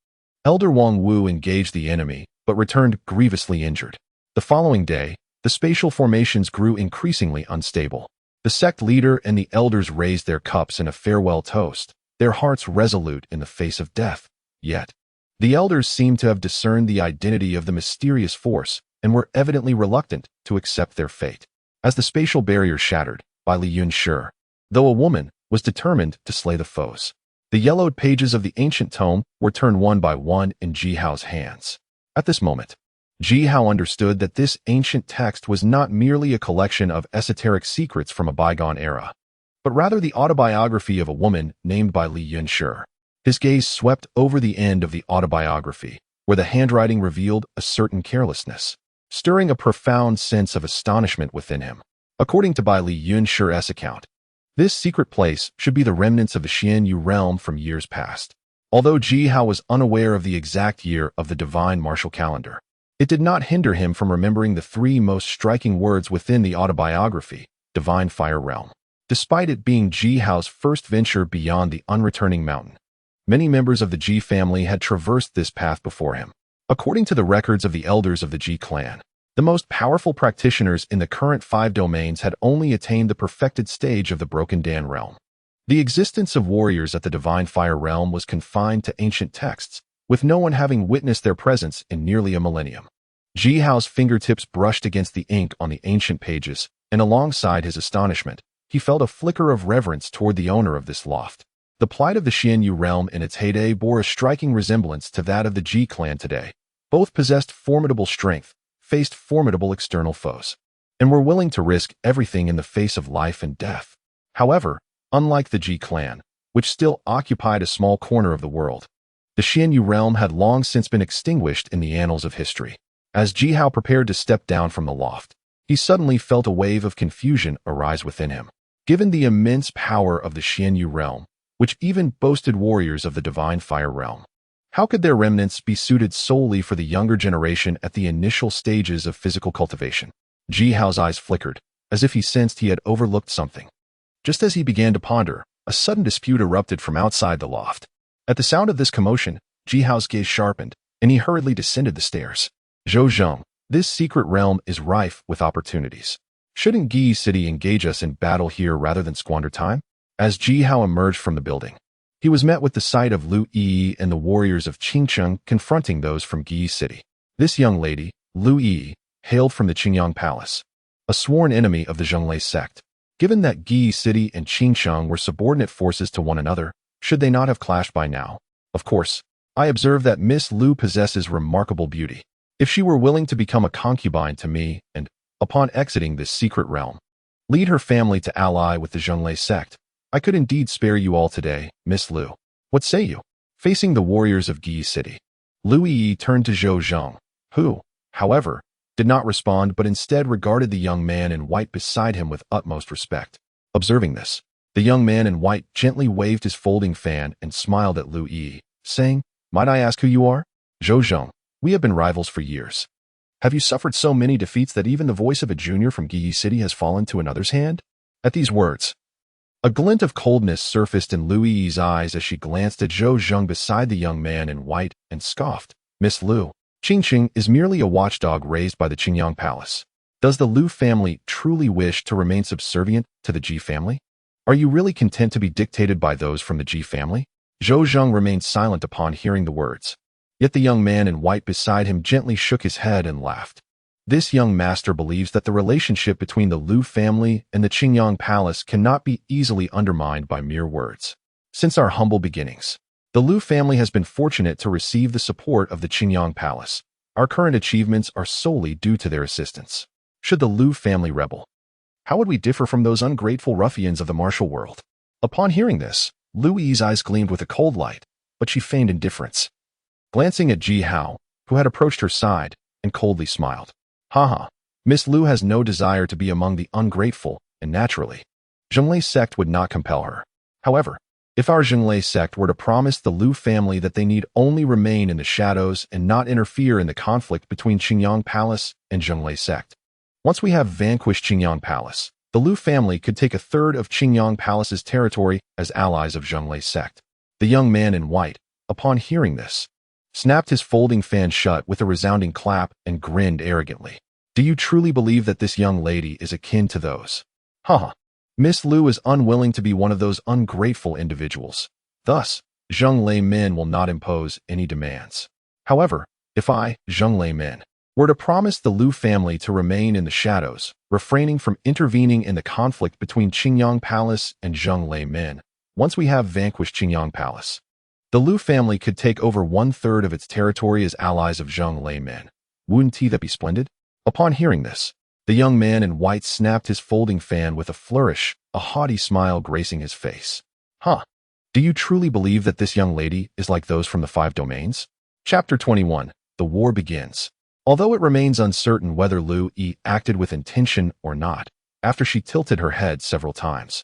Elder Wang Wu engaged the enemy, but returned grievously injured. The following day, the spatial formations grew increasingly unstable. The sect leader and the elders raised their cups in a farewell toast, their hearts resolute in the face of death. Yet, the elders seemed to have discerned the identity of the mysterious force and were evidently reluctant to accept their fate. As the spatial barrier shattered, Bai Liyun sure, though a woman, was determined to slay the foes. The yellowed pages of the ancient tome were turned one by one in Ji Hao's hands. At this moment, Ji Hao understood that this ancient text was not merely a collection of esoteric secrets from a bygone era, but rather the autobiography of a woman named Bai Liyun sure. His gaze swept over the end of the autobiography, where the handwriting revealed a certain carelessness, stirring a profound sense of astonishment within him. According to Bai Liyun sure's account, this secret place should be the remnants of the Xianyu realm from years past. Although Ji Hao was unaware of the exact year of the divine martial calendar, it did not hinder him from remembering the three most striking words within the autobiography, divine fire realm. Despite it being Ji Hao's first venture beyond the unreturning mountain, many members of the Ji family had traversed this path before him. According to the records of the elders of the Ji clan, the most powerful practitioners in the current 5 domains had only attained the perfected stage of the Broken Dan realm. The existence of warriors at the divine fire realm was confined to ancient texts, with no one having witnessed their presence in nearly a millennium. Ji Hao's fingertips brushed against the ink on the ancient pages, and alongside his astonishment, he felt a flicker of reverence toward the owner of this loft. The plight of the Xianyu realm in its heyday bore a striking resemblance to that of the Ji clan today. Both possessed formidable strength, faced formidable external foes, and were willing to risk everything in the face of life and death. However, unlike the Ji clan, which still occupied a small corner of the world, the Xianyu realm had long since been extinguished in the annals of history. As Ji Hao prepared to step down from the loft, he suddenly felt a wave of confusion arise within him. Given the immense power of the Xianyu realm, which even boasted warriors of the divine fire realm, how could their remnants be suited solely for the younger generation at the initial stages of physical cultivation? Ji Hao's eyes flickered, as if he sensed he had overlooked something. Just as he began to ponder, a sudden dispute erupted from outside the loft. At the sound of this commotion, Ji Hao's gaze sharpened, and he hurriedly descended the stairs. Zhou Zheng, this secret realm is rife with opportunities. Shouldn't Yi City engage us in battle here rather than squander time? As Ji Hao emerged from the building, he was met with the sight of Lu Yi and the warriors of Qingcheng confronting those from Yi City. This young lady, Lu Yi, hailed from the Qingyang Palace, a sworn enemy of the Zhonglei sect. Given that Yi City and Qingcheng were subordinate forces to one another, should they not have clashed by now? Of course, I observe that Miss Lu possesses remarkable beauty. If she were willing to become a concubine to me and, upon exiting this secret realm, lead her family to ally with the Zhonglei sect, I could indeed spare you all today, Miss Lu. What say you? Facing the warriors of Yi City, Lu Yi turned to Zhou Zheng, who, however, did not respond but instead regarded the young man in white beside him with utmost respect. Observing this, the young man in white gently waved his folding fan and smiled at Lu Yi, saying, "Might I ask who you are?" "Zhou Zheng, we have been rivals for years. Have you suffered so many defeats that even the voice of a junior from Yi City has fallen to another's hand?" At these words, a glint of coldness surfaced in Lu Yi's eyes as she glanced at Zhou Zheng beside the young man in white and scoffed. "Miss Lu, Qingqing is merely a watchdog raised by the Qingyang Palace. Does the Lu family truly wish to remain subservient to the Ji family? Are you really content to be dictated by those from the Ji family?" Zhou Zheng remained silent upon hearing the words. Yet the young man in white beside him gently shook his head and laughed. This young master believes that the relationship between the Lu family and the Qingyang Palace cannot be easily undermined by mere words. Since our humble beginnings, the Lu family has been fortunate to receive the support of the Qingyang Palace. Our current achievements are solely due to their assistance. Should the Lu family rebel, how would we differ from those ungrateful ruffians of the martial world? Upon hearing this, Lu Yi's eyes gleamed with a cold light, but she feigned indifference. Glancing at Ji Hao, who had approached her side, and coldly smiled. "Haha, Miss Lu has no desire to be among the ungrateful, and naturally, Zhonglei sect would not compel her. However, if our Zhonglei sect were to promise the Lu family that they need only remain in the shadows and not interfere in the conflict between Qingyang Palace and Zhonglei sect, once we have vanquished Qingyang Palace, the Lu family could take a third of Qingyang Palace's territory as allies of Zhonglei sect." The young man in white, upon hearing this, snapped his folding fan shut with a resounding clap and grinned arrogantly. Do you truly believe that this young lady is akin to those? Haha. Miss Lu is unwilling to be one of those ungrateful individuals. Thus, Zheng Lei Min will not impose any demands. However, if I, Zheng Lei Min, were to promise the Lu family to remain in the shadows, refraining from intervening in the conflict between Qingyang Palace and Zheng Lei Min, once we have vanquished Qingyang Palace, the Lu family could take over 1/3 of its territory as allies of Zheng Lei Min. Wouldn't that be splendid? Upon hearing this, the young man in white snapped his folding fan with a flourish, a haughty smile gracing his face. Huh. Do you truly believe that this young lady is like those from the 5 domains? Chapter 21. The war begins. Although it remains uncertain whether Lu Yi acted with intention or not, after she tilted her head several times,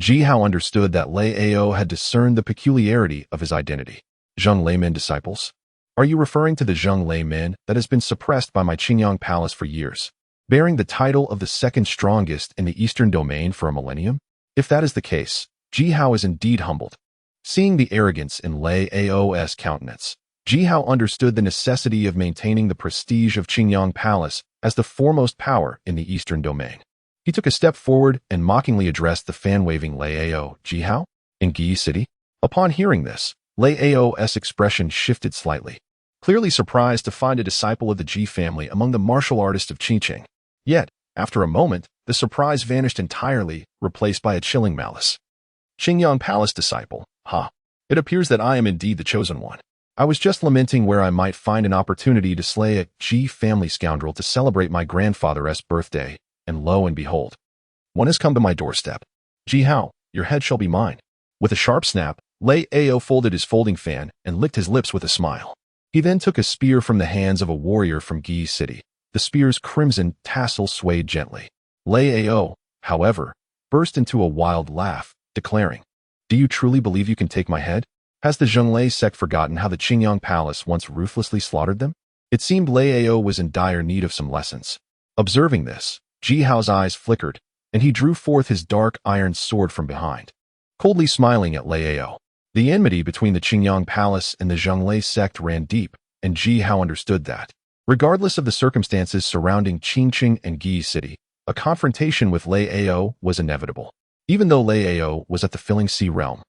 Ji Hao understood that Lei Ao had discerned the peculiarity of his identity. Zheng Lei Min disciples? Are you referring to the Zheng Lei Min that has been suppressed by my Qingyang Palace for years, bearing the title of the second strongest in the Eastern Domain for a millennium? If that is the case, Ji Hao is indeed humbled. Seeing the arrogance in Lei Ao's countenance, Ji Hao understood the necessity of maintaining the prestige of Qingyang Palace as the foremost power in the Eastern Domain. He took a step forward and mockingly addressed the fan-waving Lei Ao. Ji Hao? In Gi City? Upon hearing this, Lei Ao's expression shifted slightly, clearly surprised to find a disciple of the Ji family among the martial artists of Qingqing. Yet, after a moment, the surprise vanished entirely, replaced by a chilling malice. Qingyang Palace disciple, ha. It appears that I am indeed the chosen one. I was just lamenting where I might find an opportunity to slay a Ji family scoundrel to celebrate my grandfather's birthday, and lo and behold, one has come to my doorstep. Ji Hao, your head shall be mine. With a sharp snap, Lei Ao folded his folding fan and licked his lips with a smile. He then took a spear from the hands of a warrior from Gi City. The spear's crimson tassel swayed gently. Lei Ao, however, burst into a wild laugh, declaring, "Do you truly believe you can take my head? Has the Zhonglei sect forgotten how the Qingyang Palace once ruthlessly slaughtered them?" It seemed Lei Ao was in dire need of some lessons. Observing this, Ji Hao's eyes flickered, and he drew forth his dark iron sword from behind, coldly smiling at Lei Ao. The enmity between the Qingyang Palace and the Zhonglei sect ran deep, and Ji Hao understood that, regardless of the circumstances surrounding Qingqing and Gi City, a confrontation with Lei Ao was inevitable. Even though Lei Ao was at the Filling Sea realm,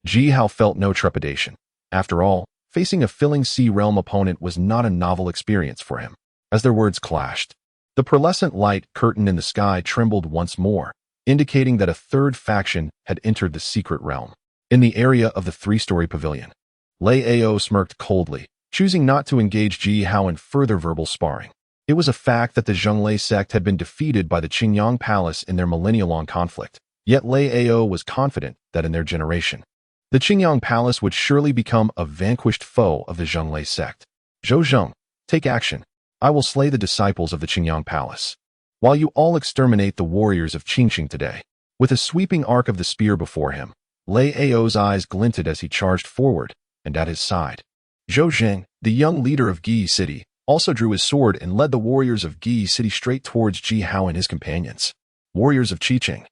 Ji Hao felt no trepidation. After all, facing a Filling Sea realm opponent was not a novel experience for him. As their words clashed, the pearlescent light curtain in the sky trembled once more, indicating that a third faction had entered the secret realm. In the area of the 3-story pavilion, Lei Ao smirked coldly, choosing not to engage Ji Hao in further verbal sparring. It was a fact that the Zhonglei sect had been defeated by the Qingyang Palace in their millennia-long conflict, yet Lei Ao was confident that in their generation, the Qingyang Palace would surely become a vanquished foe of the Zhonglei sect. "Zhou Zheng, take action. I will slay the disciples of the Qingyang Palace, while you all exterminate the warriors of Qingqing today." With a sweeping arc of the spear before him, Lei Ao's eyes glinted as he charged forward, and at his side, Zhou Zheng, the young leader of Gi City, also drew his sword and led the warriors of Gi City straight towards Ji Hao and his companions. "Warriors of Qingqing,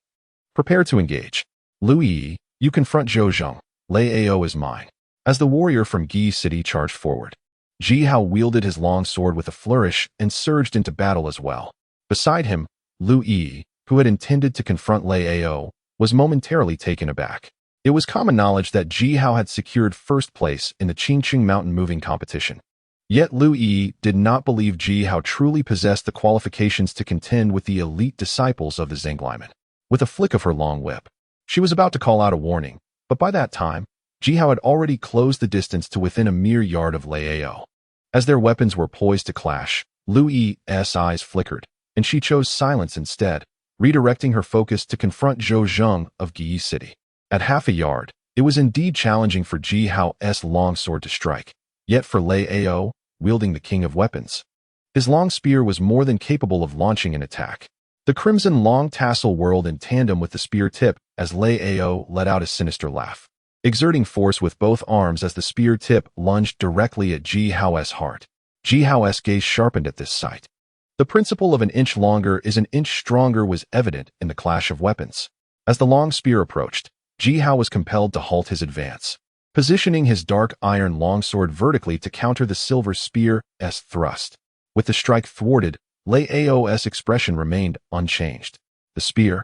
prepare to engage. Lu Yi, you confront Zhou Zheng. Lei Ao is mine." As the warrior from Gi City charged forward, Ji Hao wielded his long sword with a flourish and surged into battle as well. Beside him, Lu Yi, who had intended to confront Lei Ao, was momentarily taken aback. It was common knowledge that Ji Hao had secured first place in the Qingqing mountain moving competition. Yet Lu Yi did not believe Ji Hao truly possessed the qualifications to contend with the elite disciples of the Zhenglaiman. With a flick of her long whip, she was about to call out a warning, but by that time, Ji Hao had already closed the distance to within a mere yard of Lei Ao. As their weapons were poised to clash, Lu Yi's eyes flickered, and she chose silence instead, redirecting her focus to confront Zhou Zheng of Gi City. At half a yard, it was indeed challenging for Ji Hao's long sword to strike, yet for Lei Ao, wielding the king of weapons, his long spear was more than capable of launching an attack. The crimson long tassel whirled in tandem with the spear tip as Lei Ao let out a sinister laugh, exerting force with both arms as the spear tip lunged directly at Ji Hao's heart. Ji Hao's gaze sharpened at this sight. The principle of an inch longer is an inch stronger was evident in the clash of weapons. As the long spear approached, Ji Hao was compelled to halt his advance, positioning his dark iron longsword vertically to counter the silver spear's thrust. With the strike thwarted, Lei Ao's expression remained unchanged. The spear,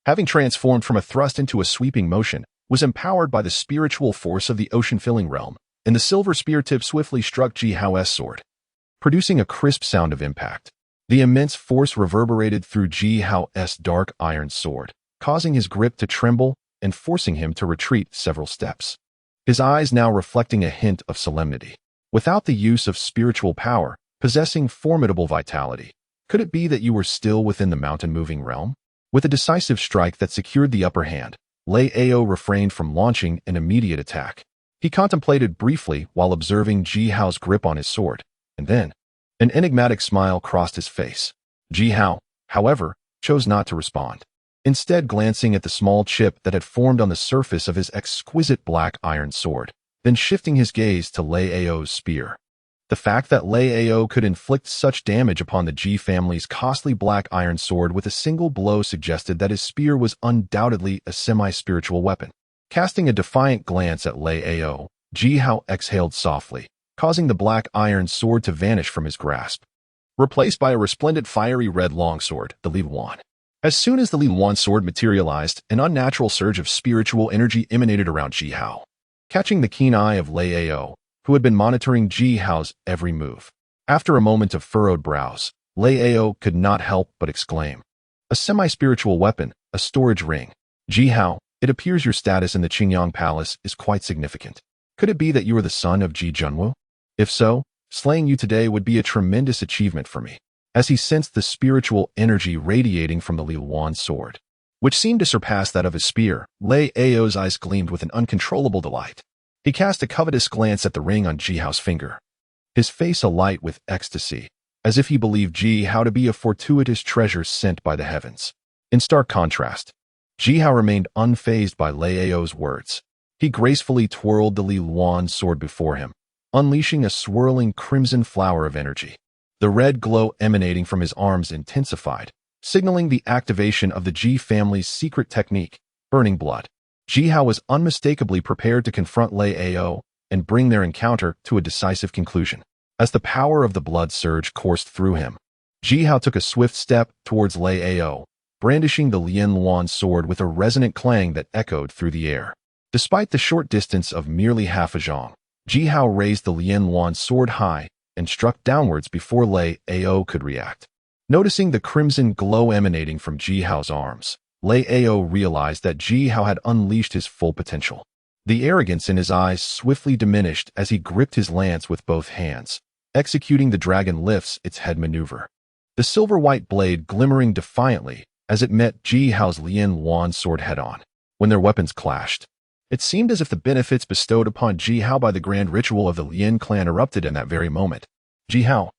having transformed from a thrust into a sweeping motion, was empowered by the spiritual force of the ocean-filling realm, and the silver spear tip swiftly struck Ji Hao's sword, producing a crisp sound of impact. The immense force reverberated through Ji Hao's dark iron sword, causing his grip to tremble and forcing him to retreat several steps, his eyes now reflecting a hint of solemnity. Without the use of spiritual power, possessing formidable vitality, could it be that you were still within the mountain-moving realm? With a decisive strike that secured the upper hand, Lei Ao refrained from launching an immediate attack. He contemplated briefly while observing Ji Hao's grip on his sword, and then an enigmatic smile crossed his face. Ji Hao, however, chose not to respond, instead glancing at the small chip that had formed on the surface of his exquisite black iron sword, then shifting his gaze to Lei Ao's spear. The fact that Lei Ao could inflict such damage upon the Ji family's costly black iron sword with a single blow suggested that his spear was undoubtedly a semi-spiritual weapon. Casting a defiant glance at Lei Ao, Ji Hao exhaled softly, causing the black iron sword to vanish from his grasp, replaced by a resplendent fiery red longsword, the Li Luan. As soon as the Li Luan sword materialized, an unnatural surge of spiritual energy emanated around Ji Hao, catching the keen eye of Lei Ao, who had been monitoring Ji Hao's every move. After a moment of furrowed brows, Lei Ao could not help but exclaim, "A semi-spiritual weapon, a storage ring. Ji Hao, it appears your status in the Qingyang Palace is quite significant. Could it be that you are the son of Ji Junwu? If so, slaying you today would be a tremendous achievement for me." As he sensed the spiritual energy radiating from the Li Luan sword, which seemed to surpass that of his spear, Lei Ao's eyes gleamed with an uncontrollable delight. He cast a covetous glance at the ring on Ji Hao's finger, his face alight with ecstasy, as if he believed Ji Hao to be a fortuitous treasure sent by the heavens. In stark contrast, Ji Hao remained unfazed by Lei Ao's words. He gracefully twirled the Li Luan sword before him, unleashing a swirling crimson flower of energy. The red glow emanating from his arms intensified, signaling the activation of the Ji family's secret technique, burning blood. Ji Hao was unmistakably prepared to confront Lei Ao and bring their encounter to a decisive conclusion. As the power of the blood surge coursed through him, Ji Hao took a swift step towards Lei Ao, brandishing the Lien Luan sword with a resonant clang that echoed through the air. Despite the short distance of merely half a zhong, Ji Hao raised the Lien Luan sword high and struck downwards before Lei Ao could react. Noticing the crimson glow emanating from Ji Hao's arms, Lei Ao realized that Ji Hao had unleashed his full potential. The arrogance in his eyes swiftly diminished as he gripped his lance with both hands, executing the dragon lifts its head maneuver. The silver-white blade glimmering defiantly as it met Ji Hao's Lien Luan sword head-on. When their weapons clashed, it seemed as if the benefits bestowed upon Ji Hao by the grand ritual of the Lien clan erupted in that very moment. Ji Hao,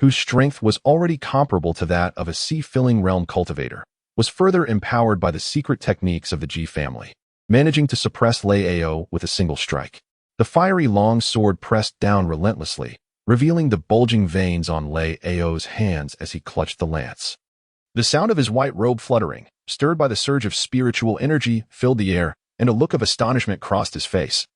whose strength was already comparable to that of a sea-filling realm cultivator, was further empowered by the secret techniques of the Ji family, managing to suppress Lei Ao with a single strike. The fiery long sword pressed down relentlessly, revealing the bulging veins on Lei Ao's hands as he clutched the lance. The sound of his white robe fluttering, stirred by the surge of spiritual energy, filled the air, and a look of astonishment crossed his face,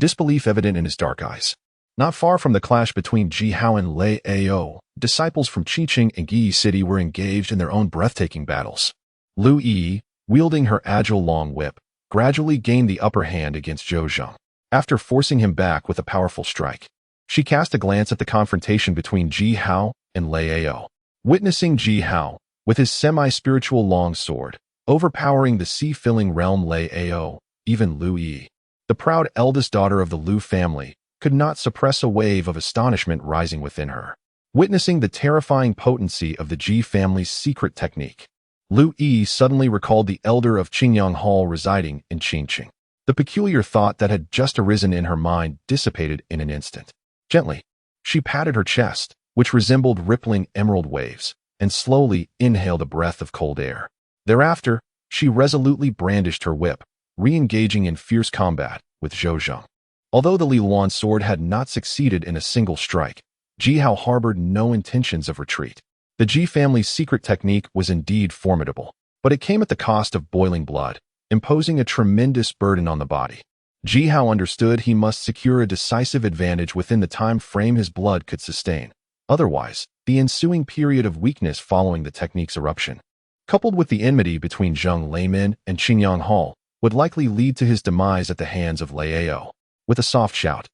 disbelief evident in his dark eyes. Not far from the clash between Ji Hao and Lei Ao, disciples from Qiqing and Yi City were engaged in their own breathtaking battles. Lu Yi, wielding her agile long whip, gradually gained the upper hand against Zhou Zheng. After forcing him back with a powerful strike, she cast a glance at the confrontation between Ji Hao and Lei Ao. Witnessing Ji Hao, with his semi-spiritual long sword, overpowering the sea-filling realm Lei Ao, even Lu Yi, the proud eldest daughter of the Lu family, could not suppress a wave of astonishment rising within her. Witnessing the terrifying potency of the Ji family's secret technique, Lu Yi suddenly recalled the elder of Qingyang Hall residing in Qingqing. The peculiar thought that had just arisen in her mind dissipated in an instant. Gently, she patted her chest, which resembled rippling emerald waves, and slowly inhaled a breath of cold air. Thereafter, she resolutely brandished her whip, re-engaging in fierce combat with Zhou Zheng. Although the Li Luan sword had not succeeded in a single strike, Ji Hao harbored no intentions of retreat. The Ji family's secret technique was indeed formidable, but it came at the cost of boiling blood, imposing a tremendous burden on the body. Ji Hao understood he must secure a decisive advantage within the time frame his blood could sustain. Otherwise, the ensuing period of weakness following the technique's eruption, coupled with the enmity between Zheng Leimin and Qingyang Hall, would likely lead to his demise at the hands of Lei Ao. With a soft shout,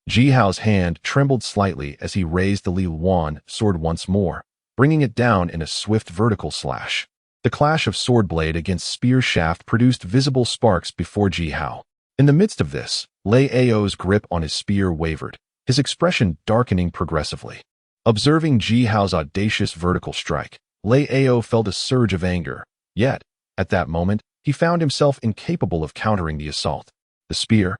Ji Hao's hand trembled slightly as he raised the Li Yuan sword once more, bringing it down in a swift vertical slash. The clash of sword blade against spear shaft produced visible sparks before Ji Hao. In the midst of this, Lei Ao's grip on his spear wavered, his expression darkening progressively. Observing Ji Hao's audacious vertical strike, Lei Ao felt a surge of anger, yet, at that moment, he found himself incapable of countering the assault. The spear,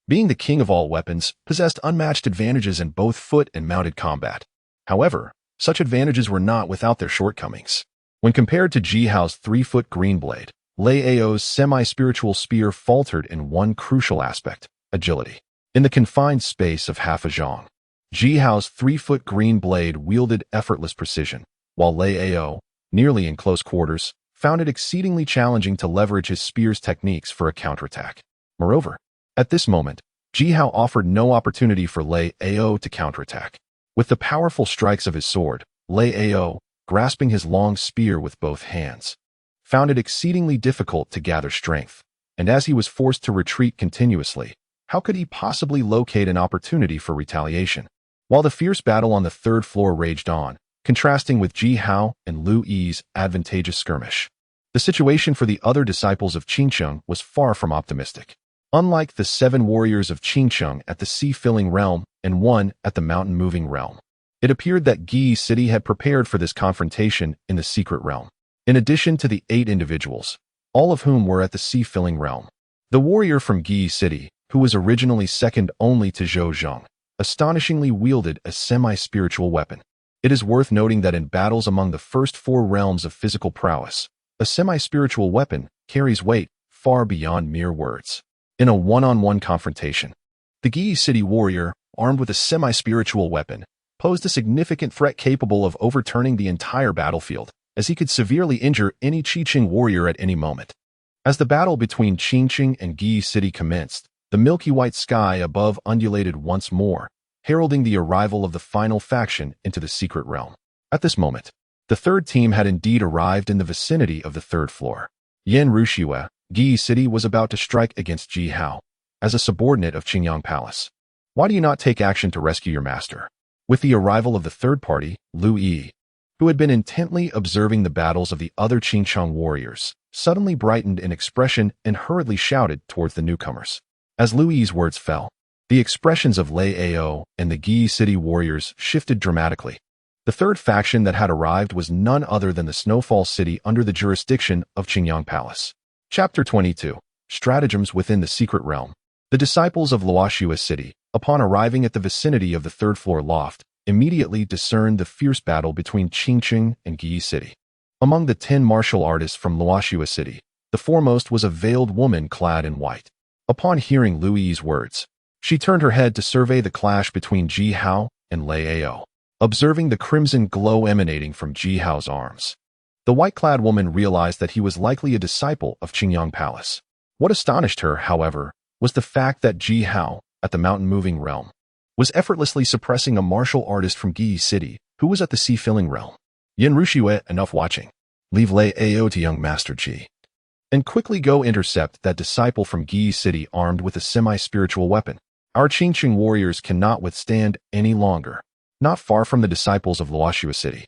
being the king of all weapons, possessed unmatched advantages in both foot and mounted combat. However, such advantages were not without their shortcomings. When compared to Ji Hao's 3-foot green blade, Lei Ao's semi-spiritual spear faltered in one crucial aspect: agility. In the confined space of half a zhang, Ji Hao's 3-foot green blade wielded effortless precision, while Lei Ao, nearly in close quarters, found it exceedingly challenging to leverage his spear's techniques for a counterattack. Moreover, at this moment, Ji Hao offered no opportunity for Lei Ao to counterattack. With the powerful strikes of his sword, Lei Ao, grasping his long spear with both hands, found it exceedingly difficult to gather strength, and as he was forced to retreat continuously, how could he possibly locate an opportunity for retaliation? While the fierce battle on the third floor raged on, contrasting with Ji Hao and Lu Yi's advantageous skirmish, the situation for the other disciples of Qingcheng was far from optimistic. Unlike the 7 warriors of Qingcheng at the sea-filling realm and 1 at the mountain-moving realm, it appeared that Yi City had prepared for this confrontation in the secret realm. In addition to the 8 individuals, all of whom were at the sea-filling realm, the warrior from Yi City, who was originally second only to Zhou Zhang, astonishingly wielded a semi-spiritual weapon. It is worth noting that in battles among the first 4 realms of physical prowess, a semi-spiritual weapon carries weight far beyond mere words. In a one-on-one confrontation, the Yi City warrior, armed with a semi-spiritual weapon, posed a significant threat capable of overturning the entire battlefield, as he could severely injure any Qingcheng warrior at any moment. As the battle between Qingcheng and Yi City commenced, the milky white sky above undulated once more, heralding the arrival of the final faction into the secret realm. At this moment, the third team had indeed arrived in the vicinity of the third floor. Yan Rushue, Yi City, was about to strike against Ji Hao, as a subordinate of Qingyang Palace. Why do you not take action to rescue your master? With the arrival of the third party, Lu Yi, who had been intently observing the battles of the other Qingcheng warriors, suddenly brightened in expression and hurriedly shouted towards the newcomers. As Lu Yi's words fell, the expressions of Lei Ao and the Yi City warriors shifted dramatically. The third faction that had arrived was none other than the Snowfall City under the jurisdiction of Qingyang Palace. Chapter 22. Stratagems within the Secret Realm. The disciples of Luoxua City, upon arriving at the vicinity of the third-floor loft, immediately discerned the fierce battle between Qingcheng and Yi City. Among the 10 martial artists from Luoxua City, the foremost was a veiled woman clad in white. Upon hearing Lu Yi's words, she turned her head to survey the clash between Ji Hao and Lei Ao. Observing the crimson glow emanating from Ji Hao's arms, the white-clad woman realized that he was likely a disciple of Qingyang Palace. What astonished her, however, was the fact that Ji Hao, at the mountain-moving realm, was effortlessly suppressing a martial artist from Yi City, who was at the sea-filling realm. Yan Rushue, enough watching. Leave Lei Ao to young Master Ji, and quickly go intercept that disciple from Yi City armed with a semi-spiritual weapon. Our Qingcheng warriors cannot withstand any longer. Not far from the disciples of Luoxua City,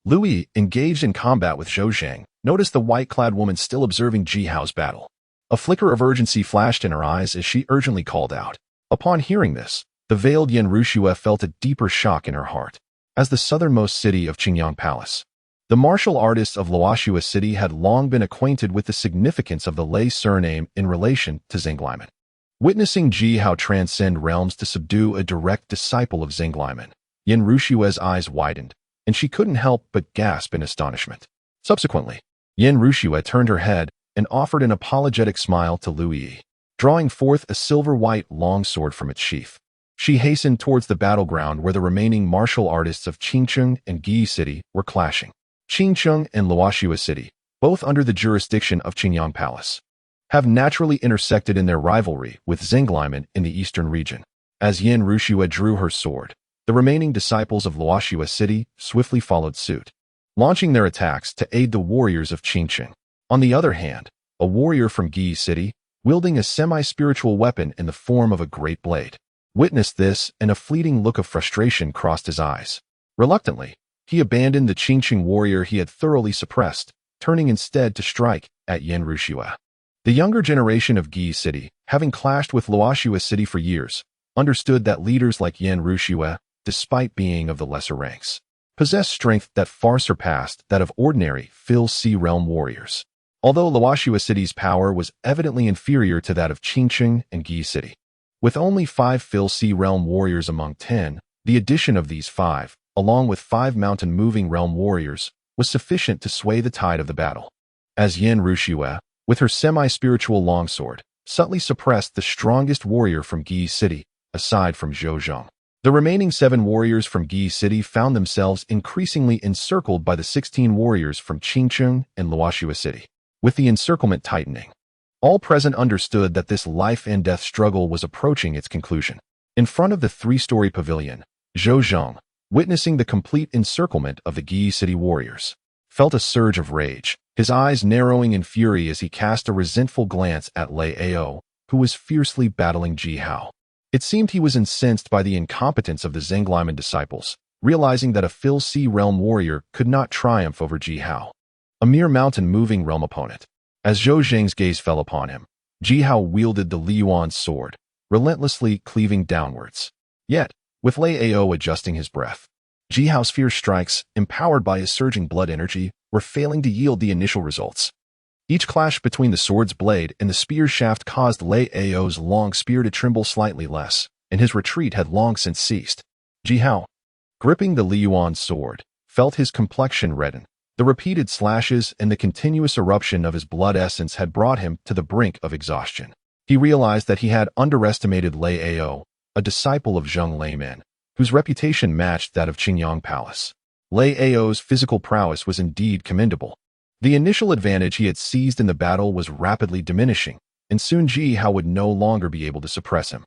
Lu Yi, engaged in combat with Zhou Zhang, noticed the white-clad woman still observing Ji Hao's battle. A flicker of urgency flashed in her eyes as she urgently called out. Upon hearing this, the veiled Yan Rushue felt a deeper shock in her heart. As the southernmost city of Qingyang Palace, the martial artists of Luoxua City had long been acquainted with the significance of the Lei surname in relation to Zheng. Witnessing Ji Hao transcend realms to subdue a direct disciple of Zheng, Yan Rushue's eyes widened, and she couldn't help but gasp in astonishment. Subsequently, Yan Rushue turned her head and offered an apologetic smile to Lu Yi, drawing forth a silver-white longsword from its sheath. She hastened towards the battleground where the remaining martial artists of Qingcheng and Yi City were clashing. Qingcheng and Luoxua City, both under the jurisdiction of Qingyang Palace, have naturally intersected in their rivalry with Zheng in the eastern region. As Yan Rushue drew her sword, The remaining disciples of Luoxua City swiftly followed suit, launching their attacks to aid the warriors of Qingqing. On the other hand, a warrior from Gi City, wielding a semi-spiritual weapon in the form of a great blade, witnessed this, and a fleeting look of frustration crossed his eyes. Reluctantly, he abandoned the Qingqing warrior he had thoroughly suppressed, turning instead to strike at Yan Rushua. The younger generation of Gi City, having clashed with Luoxua City for years, understood that leaders like Yan Rushua, despite being of the lesser ranks, possessed strength that far surpassed that of ordinary Phil C realm warriors. Although Luoxua City's power was evidently inferior to that of Qingqing and Gi City, with only 5 Phil C realm warriors among 10, the addition of these 5, along with 5 mountain moving realm warriors, was sufficient to sway the tide of the battle. As Yan Rushua, with her semi-spiritual longsword, subtly suppressed the strongest warrior from Gi City, aside from Zhou Zheng. The remaining 7 warriors from Gi City found themselves increasingly encircled by the 16 warriors from Qingqing and Luoxua City. With the encirclement tightening, all present understood that this life-and-death struggle was approaching its conclusion. In front of the 3-story pavilion, Zhou Zheng, witnessing the complete encirclement of the Gi City warriors, felt a surge of rage, his eyes narrowing in fury as he cast a resentful glance at Lei Ao, who was fiercely battling Ji Hao. It seemed he was incensed by the incompetence of the Zhengliman disciples, realizing that a Phil C realm warrior could not triumph over Ji Hao, a mere mountain-moving realm opponent. As Zhou Zheng's gaze fell upon him, Ji Hao wielded the Liyuan's sword, relentlessly cleaving downwards. Yet, with Lei Ao adjusting his breath, Ji Hao's fierce strikes, empowered by his surging blood energy, were failing to yield the initial results. Each clash between the sword's blade and the spear's shaft caused Lei Ao's long spear to tremble slightly less, and his retreat had long since ceased. Ji Hao, gripping the Liyuan's sword, felt his complexion redden. The repeated slashes and the continuous eruption of his blood essence had brought him to the brink of exhaustion. He realized that he had underestimated Lei Ao, a disciple of Zheng Leimin, whose reputation matched that of Qingyang Palace. Lei Ao's physical prowess was indeed commendable. The initial advantage he had seized in the battle was rapidly diminishing, and soon Ji Hao would no longer be able to suppress him.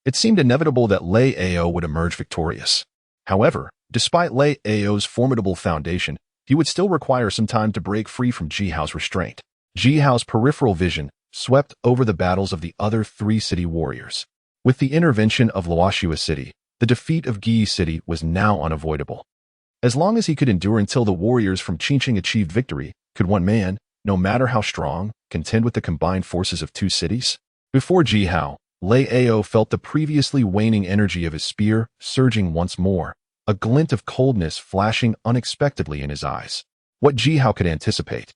It seemed inevitable that Lei Ao would emerge victorious. However, despite Lei Ao's formidable foundation, he would still require some time to break free from Ji Hao's restraint. Ji Hao's peripheral vision swept over the battles of the other 3 city warriors. With the intervention of Luoxua City, the defeat of Gi City was now unavoidable. As long as he could endure until the warriors from Qingqing achieved victory, could one man, no matter how strong, contend with the combined forces of 2 cities? Before Ji Hao, Lei Ao felt the previously waning energy of his spear surging once more, a glint of coldness flashing unexpectedly in his eyes. What Ji Hao could anticipate,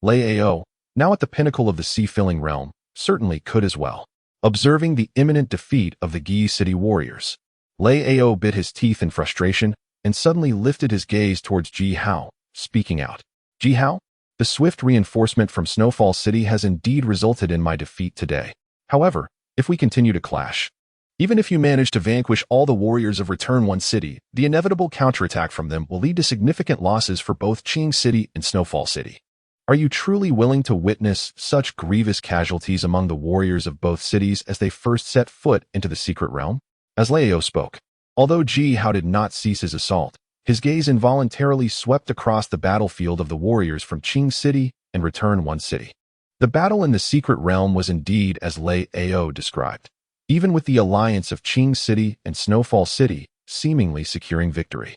Lei Ao, now at the pinnacle of the sea-filling realm, certainly could as well. Observing the imminent defeat of the Gi City warriors, Lei Ao bit his teeth in frustration and suddenly lifted his gaze towards Ji Hao, speaking out. Ji Hao, the swift reinforcement from Snowfall City has indeed resulted in my defeat today. However, if we continue to clash, even if you manage to vanquish all the warriors of Return One City, the inevitable counterattack from them will lead to significant losses for both Qing City and Snowfall City. Are you truly willing to witness such grievous casualties among the warriors of both cities as they first set foot into the secret realm? As Lei Ao spoke, although Ji Hao did not cease his assault, his gaze involuntarily swept across the battlefield of the warriors from Qing City and Return One City. The battle in the secret realm was indeed as Lei Ao described, even with the alliance of Qing City and Snowfall City seemingly securing victory.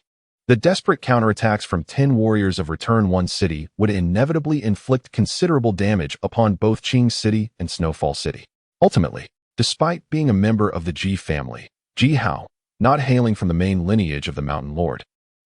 The desperate counterattacks from 10 warriors of Return One City would inevitably inflict considerable damage upon both Qing City and Snowfall City. Ultimately, despite being a member of the Ji family, Ji Hao, not hailing from the main lineage of the Mountain Lord,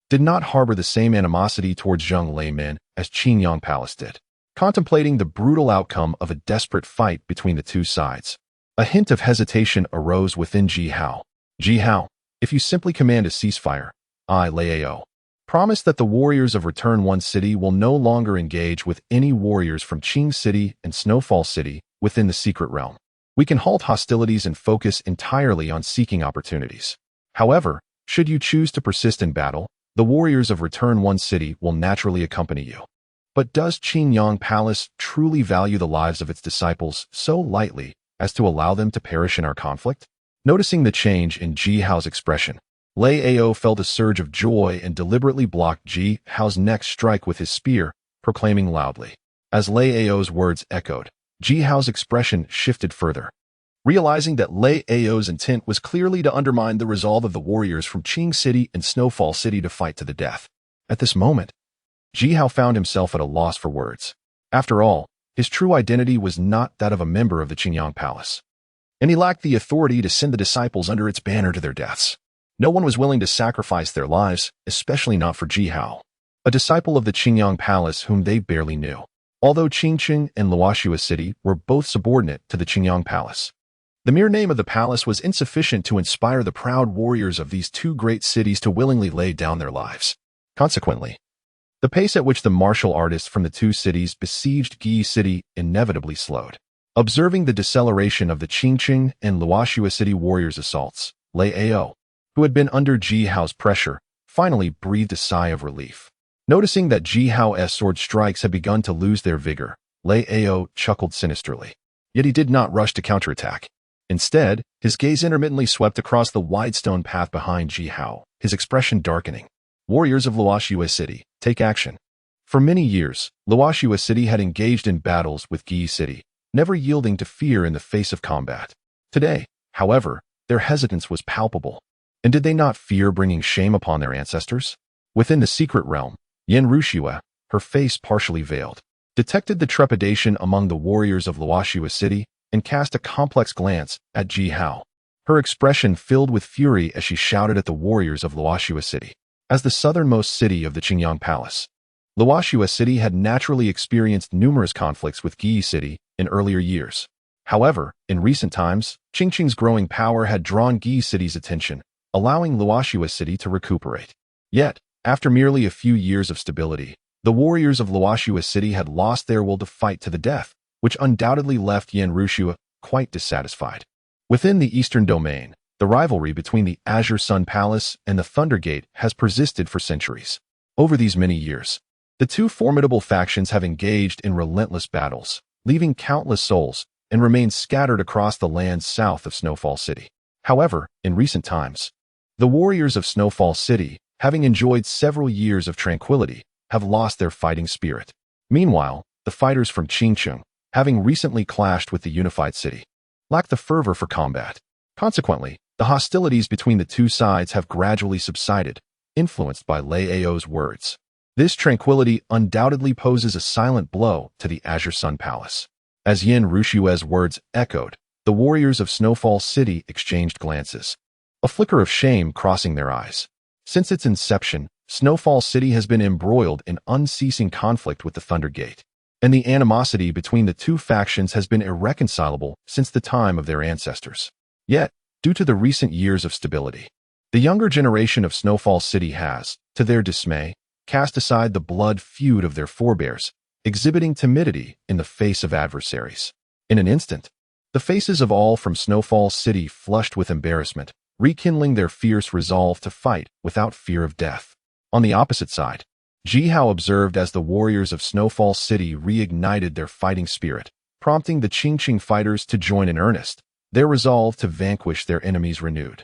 did not harbor the same animosity towards Zheng Leimin as Qingyang Palace did. Contemplating the brutal outcome of a desperate fight between the 2 sides, a hint of hesitation arose within Ji Hao. Ji Hao, if you simply command a ceasefire, I, Lei Ao, promise that the warriors of Return One City will no longer engage with any warriors from Qing City and Snowfall City within the secret realm. We can halt hostilities and focus entirely on seeking opportunities. However, should you choose to persist in battle, the warriors of Return One City will naturally accompany you. But does Qingyang Palace truly value the lives of its disciples so lightly as to allow them to perish in our conflict? Noticing the change in Ji Hao's expression, Lei Ao felt a surge of joy and deliberately blocked Ji Hao's next strike with his spear, proclaiming loudly. As Lei Ao's words echoed, Ji Hao's expression shifted further. Realizing that Lei Ao's intent was clearly to undermine the resolve of the warriors from Qing City and Snowfall City to fight to the death. At this moment, Ji Hao found himself at a loss for words. After all, his true identity was not that of a member of the Qingyang Palace, and he lacked the authority to send the disciples under its banner to their deaths. No one was willing to sacrifice their lives, especially not for Ji Hao, a disciple of the Qingyang Palace whom they barely knew. Although Qingqing and Luoxua City were both subordinate to the Qingyang Palace, the mere name of the palace was insufficient to inspire the proud warriors of these two great cities to willingly lay down their lives. Consequently, the pace at which the martial artists from the two cities besieged Yi City inevitably slowed. Observing the deceleration of the Qingqing and Luoxua City warriors' assaults, Lei Ao, who had been under Ji Hao's pressure, finally breathed a sigh of relief. Noticing that Ji Hao's sword strikes had begun to lose their vigor, Lei Ao chuckled sinisterly. Yet he did not rush to counterattack. Instead, his gaze intermittently swept across the wide stone path behind Ji Hao, his expression darkening. Warriors of Luoxua City, take action. For many years, Luoxua City had engaged in battles with Yi City, never yielding to fear in the face of combat. Today, however, their hesitance was palpable. And did they not fear bringing shame upon their ancestors? Within the secret realm, Yen Rushua, her face partially veiled, detected the trepidation among the warriors of Luoxua City and cast a complex glance at Ji Hao. Her expression filled with fury as she shouted at the warriors of Luoxua City. As the southernmost city of the Qingyang Palace, Luoxua City had naturally experienced numerous conflicts with Yi City in earlier years. However, in recent times, Qingqing's growing power had drawn Yi City's attention, allowing Luoxua City to recuperate. Yet, after merely a few years of stability, the warriors of Luoxua City had lost their will to fight to the death, which undoubtedly left Yen Rushua quite dissatisfied. Within the eastern domain, the rivalry between the Azure Sun Palace and the Thunder Gate has persisted for centuries. Over these many years, the two formidable factions have engaged in relentless battles, leaving countless souls and remained scattered across the lands south of Snowfall City. However, in recent times, the warriors of Snowfall City, having enjoyed several years of tranquility, have lost their fighting spirit. Meanwhile, the fighters from Qingqing, having recently clashed with the unified city, lack the fervor for combat. Consequently, the hostilities between the two sides have gradually subsided, influenced by Lei Ao's words. This tranquility undoubtedly poses a silent blow to the Azure Sun Palace. As Yen Rushua's words echoed, the warriors of Snowfall City exchanged glances, a flicker of shame crossing their eyes. Since its inception, Snowfall City has been embroiled in unceasing conflict with the Thunder Gate, and the animosity between the two factions has been irreconcilable since the time of their ancestors. Yet, due to the recent years of stability, the younger generation of Snowfall City has, to their dismay, cast aside the blood feud of their forebears, exhibiting timidity in the face of adversaries. In an instant, the faces of all from Snowfall City flushed with embarrassment, rekindling their fierce resolve to fight without fear of death. On the opposite side, Ji Hao observed as the warriors of Snowfall City reignited their fighting spirit, prompting the Qingqing fighters to join in earnest, their resolve to vanquish their enemies renewed.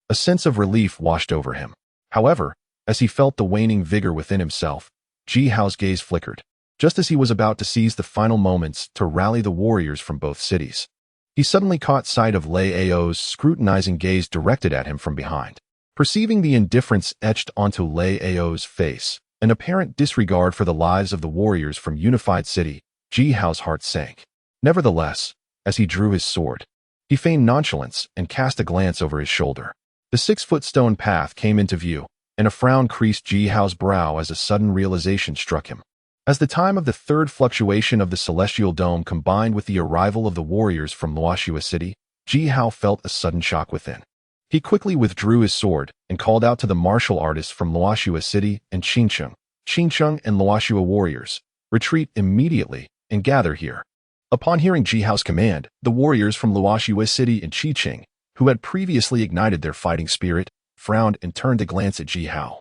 A sense of relief washed over him. However, as he felt the waning vigor within himself, Ji Hao's gaze flickered, just as he was about to seize the final moments to rally the warriors from both cities. He suddenly caught sight of Lei Ao's scrutinizing gaze directed at him from behind. Perceiving the indifference etched onto Lei Ao's face, an apparent disregard for the lives of the warriors from Unified City, Ji Hao's heart sank. Nevertheless, as he drew his sword, he feigned nonchalance and cast a glance over his shoulder. The 6-foot stone path came into view, and a frown creased Ji Hao's brow as a sudden realization struck him. As the time of the third fluctuation of the celestial dome combined with the arrival of the warriors from Luoxua City, Ji Hao felt a sudden shock within. He quickly withdrew his sword and called out to the martial artists from Luoxua City and Qingqing. Qingqing and Luoxua warriors, retreat immediately and gather here. Upon hearing Ji Hao's command, the warriors from Luoxua City and Qingqing, who had previously ignited their fighting spirit, frowned and turned to glance at Ji Hao,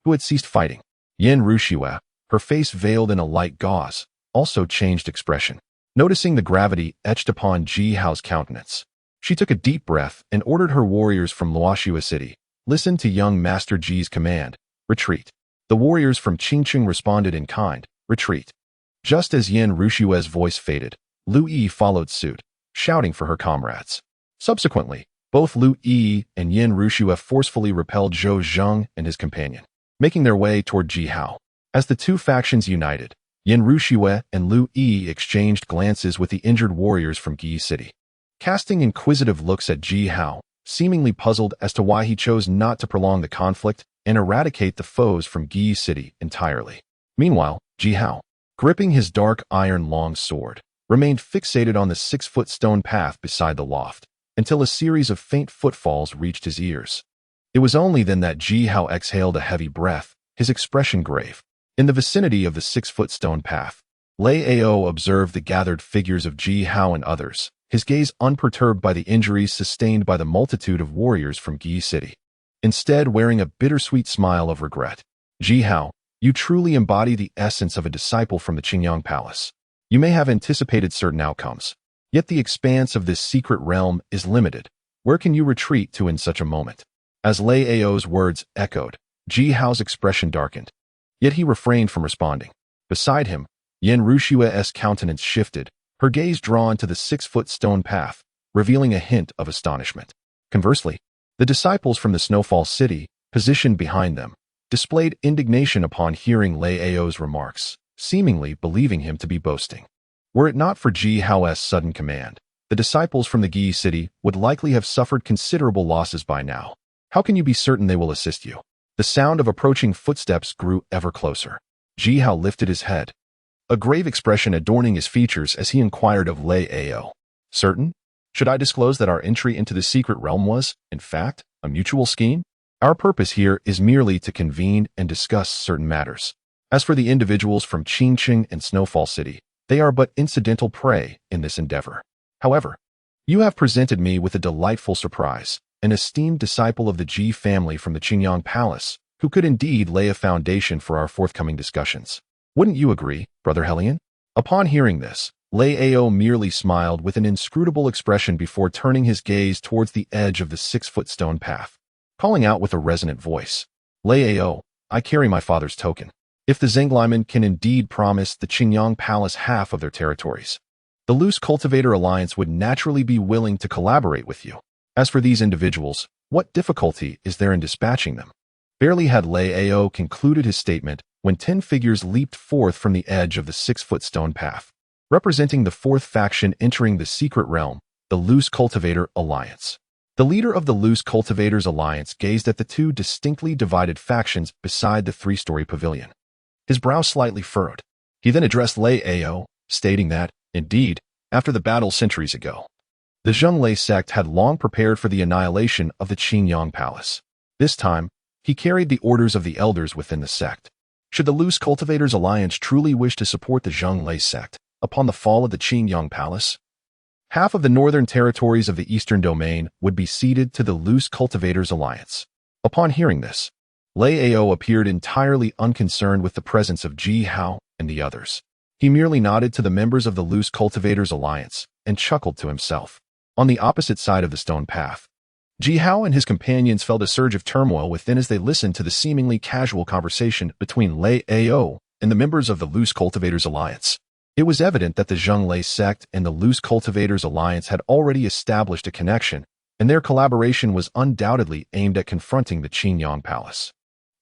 who had ceased fighting. Yen Rushua, her face veiled in a light gauze, also changed expression. Noticing the gravity etched upon Ji Hao's countenance, she took a deep breath and ordered her warriors from Luoxua City, Listen to young Master Ji's command, retreat. The warriors from Qingqing responded in kind, retreat. Just as Yin Rushue's voice faded, Lu Yi followed suit, shouting for her comrades. Subsequently, both Lu Yi and Yin Rushue forcefully repelled Zhou Zheng and his companion, making their way toward Ji Hao. As the two factions united, Yin Rushue and Lu Yi exchanged glances with the injured warriors from Gi City, casting inquisitive looks at Ji Hao, seemingly puzzled as to why he chose not to prolong the conflict and eradicate the foes from Gi City entirely. Meanwhile, Ji Hao, gripping his dark iron long sword, remained fixated on the 6-foot stone path beside the loft, until a series of faint footfalls reached his ears. It was only then that Ji Hao exhaled a heavy breath, his expression grave. In the vicinity of the 6-foot stone path, Lei Ao observed the gathered figures of Ji Hao and others, his gaze unperturbed by the injuries sustained by the multitude of warriors from Gi City. Instead, wearing a bittersweet smile of regret, Ji Hao, you truly embody the essence of a disciple from the Qingyang Palace. You may have anticipated certain outcomes, yet the expanse of this secret realm is limited. Where can you retreat to in such a moment? As Lei Ao's words echoed, Ji Hao's expression darkened. Yet he refrained from responding. Beside him, Yin Rushue's countenance shifted, her gaze drawn to the 6-foot stone path, revealing a hint of astonishment. Conversely, the disciples from the Snowfall City, positioned behind them, displayed indignation upon hearing Lei Ao's remarks, seemingly believing him to be boasting. Were it not for Ji Hao's sudden command, the disciples from the Gi City would likely have suffered considerable losses by now. How can you be certain they will assist you? The sound of approaching footsteps grew ever closer. Ji Hao lifted his head, a grave expression adorning his features as he inquired of Lei Ao. Certain? Should I disclose that our entry into the secret realm was, in fact, a mutual scheme? Our purpose here is merely to convene and discuss certain matters. As for the individuals from Qingqing and Snowfall City, they are but incidental prey in this endeavor. However, you have presented me with a delightful surprise, an esteemed disciple of the Ji family from the Qingyang Palace, who could indeed lay a foundation for our forthcoming discussions. Wouldn't you agree, Brother Helion? Upon hearing this, Lei Ao merely smiled with an inscrutable expression before turning his gaze towards the edge of the 6-foot stone path, calling out with a resonant voice, Lei Ao, I carry my father's token. If the Zhenglaiman can indeed promise the Qingyang Palace half of their territories, the Loose Cultivator Alliance would naturally be willing to collaborate with you. As for these individuals, what difficulty is there in dispatching them? Barely had Lei Ao concluded his statement when 10 figures leaped forth from the edge of the 6-foot stone path, representing the 4th faction entering the secret realm, the Loose Cultivator Alliance. The leader of the Loose Cultivators Alliance gazed at the two distinctly divided factions beside the 3-story pavilion, his brow slightly furrowed. He then addressed Lei Ao, stating that, indeed, after the battle centuries ago, the Zhenglai sect had long prepared for the annihilation of the Qingyang Palace. This time, he carried the orders of the elders within the sect. Should the Loose Cultivators Alliance truly wish to support the Zhenglai sect upon the fall of the Qingyang Palace, half of the northern territories of the Eastern Domain would be ceded to the Loose Cultivators Alliance. Upon hearing this, Lei Ao appeared entirely unconcerned with the presence of Ji Hao and the others. He merely nodded to the members of the Loose Cultivators Alliance and chuckled to himself. On the opposite side of the stone path, Ji Hao and his companions felt a surge of turmoil within as they listened to the seemingly casual conversation between Lei Ao and the members of the Loose Cultivators Alliance. It was evident that the Zhenglai sect and the Loose Cultivators Alliance had already established a connection, and their collaboration was undoubtedly aimed at confronting the Qingyang Palace.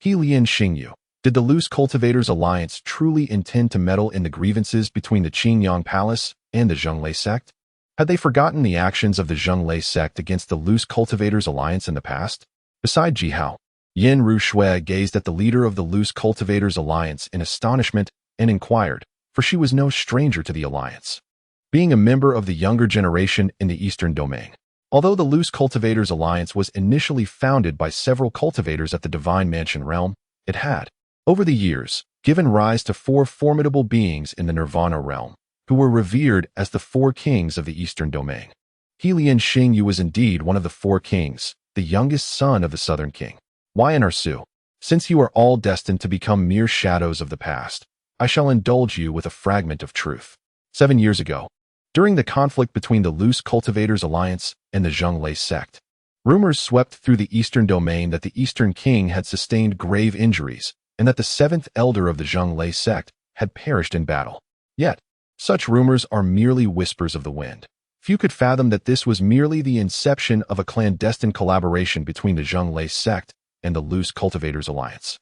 Heilian Xingyu, did the Loose Cultivators Alliance truly intend to meddle in the grievances between the Qingyang Palace and the Zhenglai sect? Had they forgotten the actions of the Zhenglai sect against the Loose Cultivators Alliance in the past? Beside Ji Hao, Yin Rushue gazed at the leader of the Loose Cultivators Alliance in astonishment and inquired, for she was no stranger to the alliance. Being a member of the younger generation in the Eastern Domain, although the Loose Cultivators Alliance was initially founded by several cultivators at the Divine Mansion realm, it had, over the years, given rise to 4 formidable beings in the Nirvana realm, who were revered as the 4 kings of the Eastern Domain. Heilian Xingyu was indeed one of the 4 kings, the youngest son of the Southern King. Why Arsu? Since you are all destined to become mere shadows of the past, I shall indulge you with a fragment of truth. 7 years ago, during the conflict between the Loose Cultivators Alliance and the Zhenglai sect, Rumors swept through the Eastern Domain that the Eastern King had sustained grave injuries and that the seventh elder of the Zhonglei sect had perished in battle. Yet, such rumors are merely whispers of the wind. Few could fathom that this was merely the inception of a clandestine collaboration between the Zhonglei sect and the Loose Cultivators Alliance.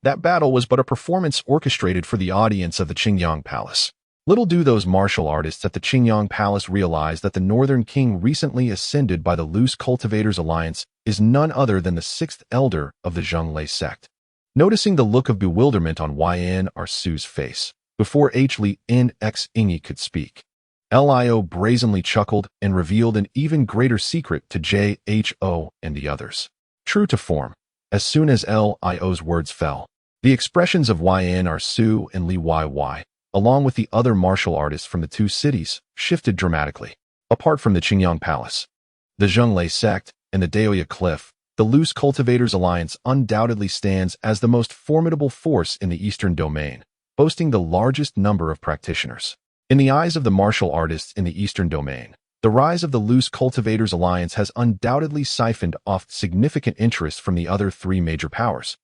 That battle was but a performance orchestrated for the audience of the Qingyang Palace. Little do those martial artists at the Qingyang Palace realize that the Northern King recently ascended by the Loose Cultivators Alliance is none other than the sixth elder of the Zhonglei sect. Noticing the look of bewilderment on Yan Arsu's face, before Li Nx Ingi could speak, Lio brazenly chuckled and revealed an even greater secret to Jho and the others. True to form, as soon as Lio's words fell, the expressions of Yan Arsu and Li Yy, along with the other martial artists from the two cities, shifted dramatically. Apart from the Qingyang Palace, the Zhonglei sect, and the Daoya Cliff, the Loose Cultivators Alliance undoubtedly stands as the most formidable force in the Eastern Domain, boasting the largest number of practitioners. In the eyes of the martial artists in the Eastern Domain, the rise of the Loose Cultivators Alliance has undoubtedly siphoned off significant interest from the other three major powers,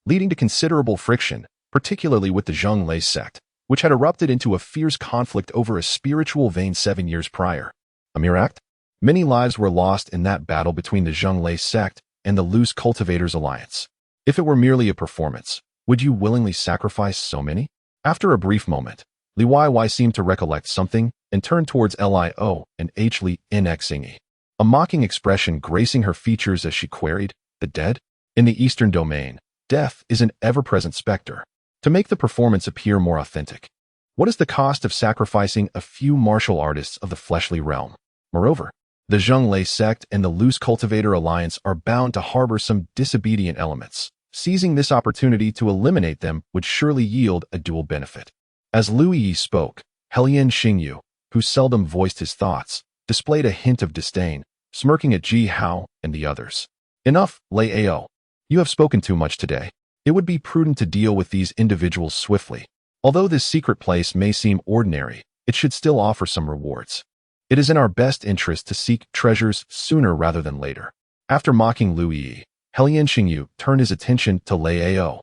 leading to considerable friction, particularly with the Zhonglei sect, which had erupted into a fierce conflict over a spiritual vein 7 years prior. A mere act? Many lives were lost in that battle between the Zhonglei sect and the Loose Cultivators Alliance. If it were merely a performance, would you willingly sacrifice so many? After a brief moment, Li Yy seemed to recollect something and turned towards Lio and Li Nx Ingi, a mocking expression gracing her features as she queried, "The dead?" In the Eastern Domain, death is an ever-present specter. To make the performance appear more authentic, what is the cost of sacrificing a few martial artists of the fleshly realm? Moreover, the Zhonglei sect and the Loose Cultivator Alliance are bound to harbor some disobedient elements. Seizing this opportunity to eliminate them would surely yield a dual benefit. As Liu Yi spoke, Helian Xingyu, who seldom voiced his thoughts, displayed a hint of disdain, smirking at Ji Hao and the others. Enough, Lei Ao. You have spoken too much today. It would be prudent to deal with these individuals swiftly. Although this secret place may seem ordinary, it should still offer some rewards. It is in our best interest to seek treasures sooner rather than later. After mocking Liu Yi, Helian Xingyu turned his attention to Lei Ao,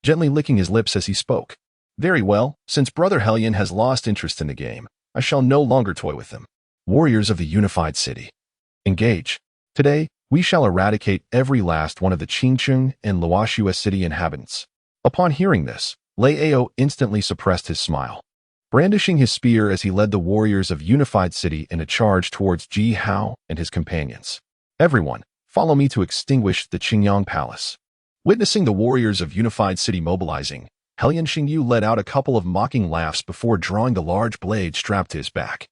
gently licking his lips as he spoke. Very well, since Brother Helian has lost interest in the game, I shall no longer toy with him. Warriors of the Unified City, engage. Today, we shall eradicate every last one of the Qingcheng and Luoxua city inhabitants. Upon hearing this, Lei Ao instantly suppressed his smile, brandishing his spear as he led the warriors of Unified City in a charge towards Ji Hao and his companions. Everyone, follow me to extinguish the Qingyang Palace. Witnessing the warriors of Unified City mobilizing, Helian Xingyu let out a couple of mocking laughs before drawing the large blade strapped to his back,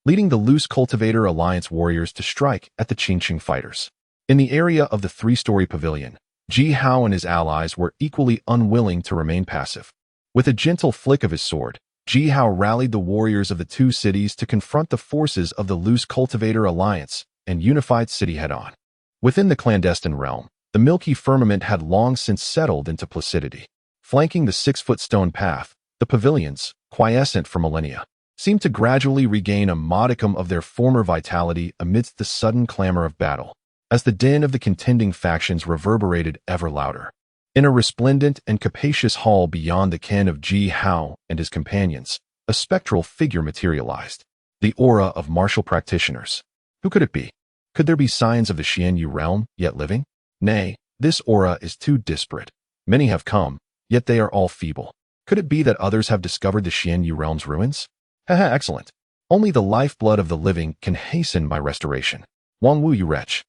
leading the Loose Cultivator Alliance warriors to strike at the Qingcheng fighters. In the area of the three-story pavilion, Ji Hao and his allies were equally unwilling to remain passive. With a gentle flick of his sword, Ji Hao rallied the warriors of the two cities to confront the forces of the Loose Cultivator Alliance and Unified City head-on. Within the clandestine realm, the milky firmament had long since settled into placidity. Flanking the 6-foot stone path, the pavilions, quiescent for millennia, seemed to gradually regain a modicum of their former vitality amidst the sudden clamor of battle, as the din of the contending factions reverberated ever louder. In a resplendent and capacious hall beyond the ken of Ji Hao and his companions, a spectral figure materialized, the aura of martial practitioners. Who could it be? Could there be signs of the Xianyu realm yet living? Nay, this aura is too disparate. Many have come, yet they are all feeble. Could it be that others have discovered the Xianyu realm's ruins? Haha, excellent. Only the lifeblood of the living can hasten my restoration. Wang Wu, you wretch.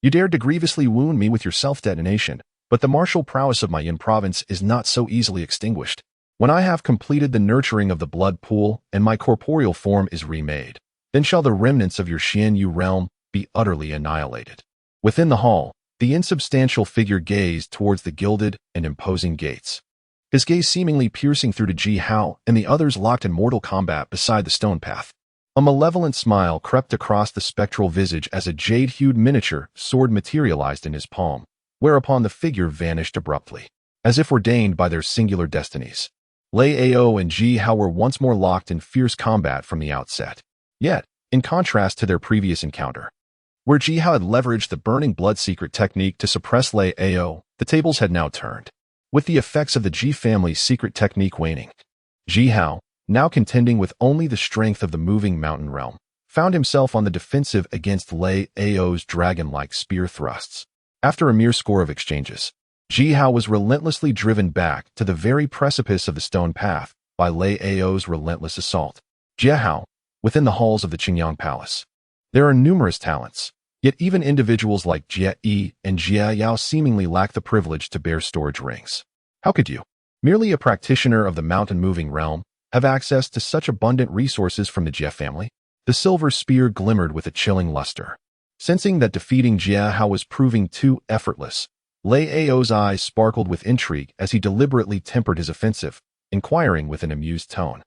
You dared to grievously wound me with your self-detonation, but the martial prowess of my Yin province is not so easily extinguished. When I have completed the nurturing of the blood pool and my corporeal form is remade, then shall the remnants of your Xianyu realm be utterly annihilated. Within the hall, the insubstantial figure gazed towards the gilded and imposing gates, his gaze seemingly piercing through to Ji Hao and the others locked in mortal combat beside the stone path. A malevolent smile crept across the spectral visage as a jade-hued miniature sword materialized in his palm, whereupon the figure vanished abruptly, as if ordained by their singular destinies. Lei Ao and Ji Hao were once more locked in fierce combat from the outset. Yet, in contrast to their previous encounter, Where Ji Hao had leveraged the burning blood secret technique to suppress Lei Ao, the tables had now turned. With the effects of the Ji family's secret technique waning, Ji Hao, now contending with only the strength of the moving mountain realm, found himself on the defensive against Lei Ao's dragon-like spear thrusts. After a mere score of exchanges, Ji Hao was relentlessly driven back to the very precipice of the stone path by Lei Ao's relentless assault. Jie Hao, within the halls of the Qingyang Palace. There are numerous talents, yet even individuals like Jie Yi and Jie Yao seemingly lack the privilege to bear storage rings. How could you, merely a practitioner of the mountain-moving realm, have access to such abundant resources from the Jie family? The silver spear glimmered with a chilling luster. Sensing that defeating Jie Hao was proving too effortless, Lei Ao's eyes sparkled with intrigue as he deliberately tempered his offensive, inquiring with an amused tone.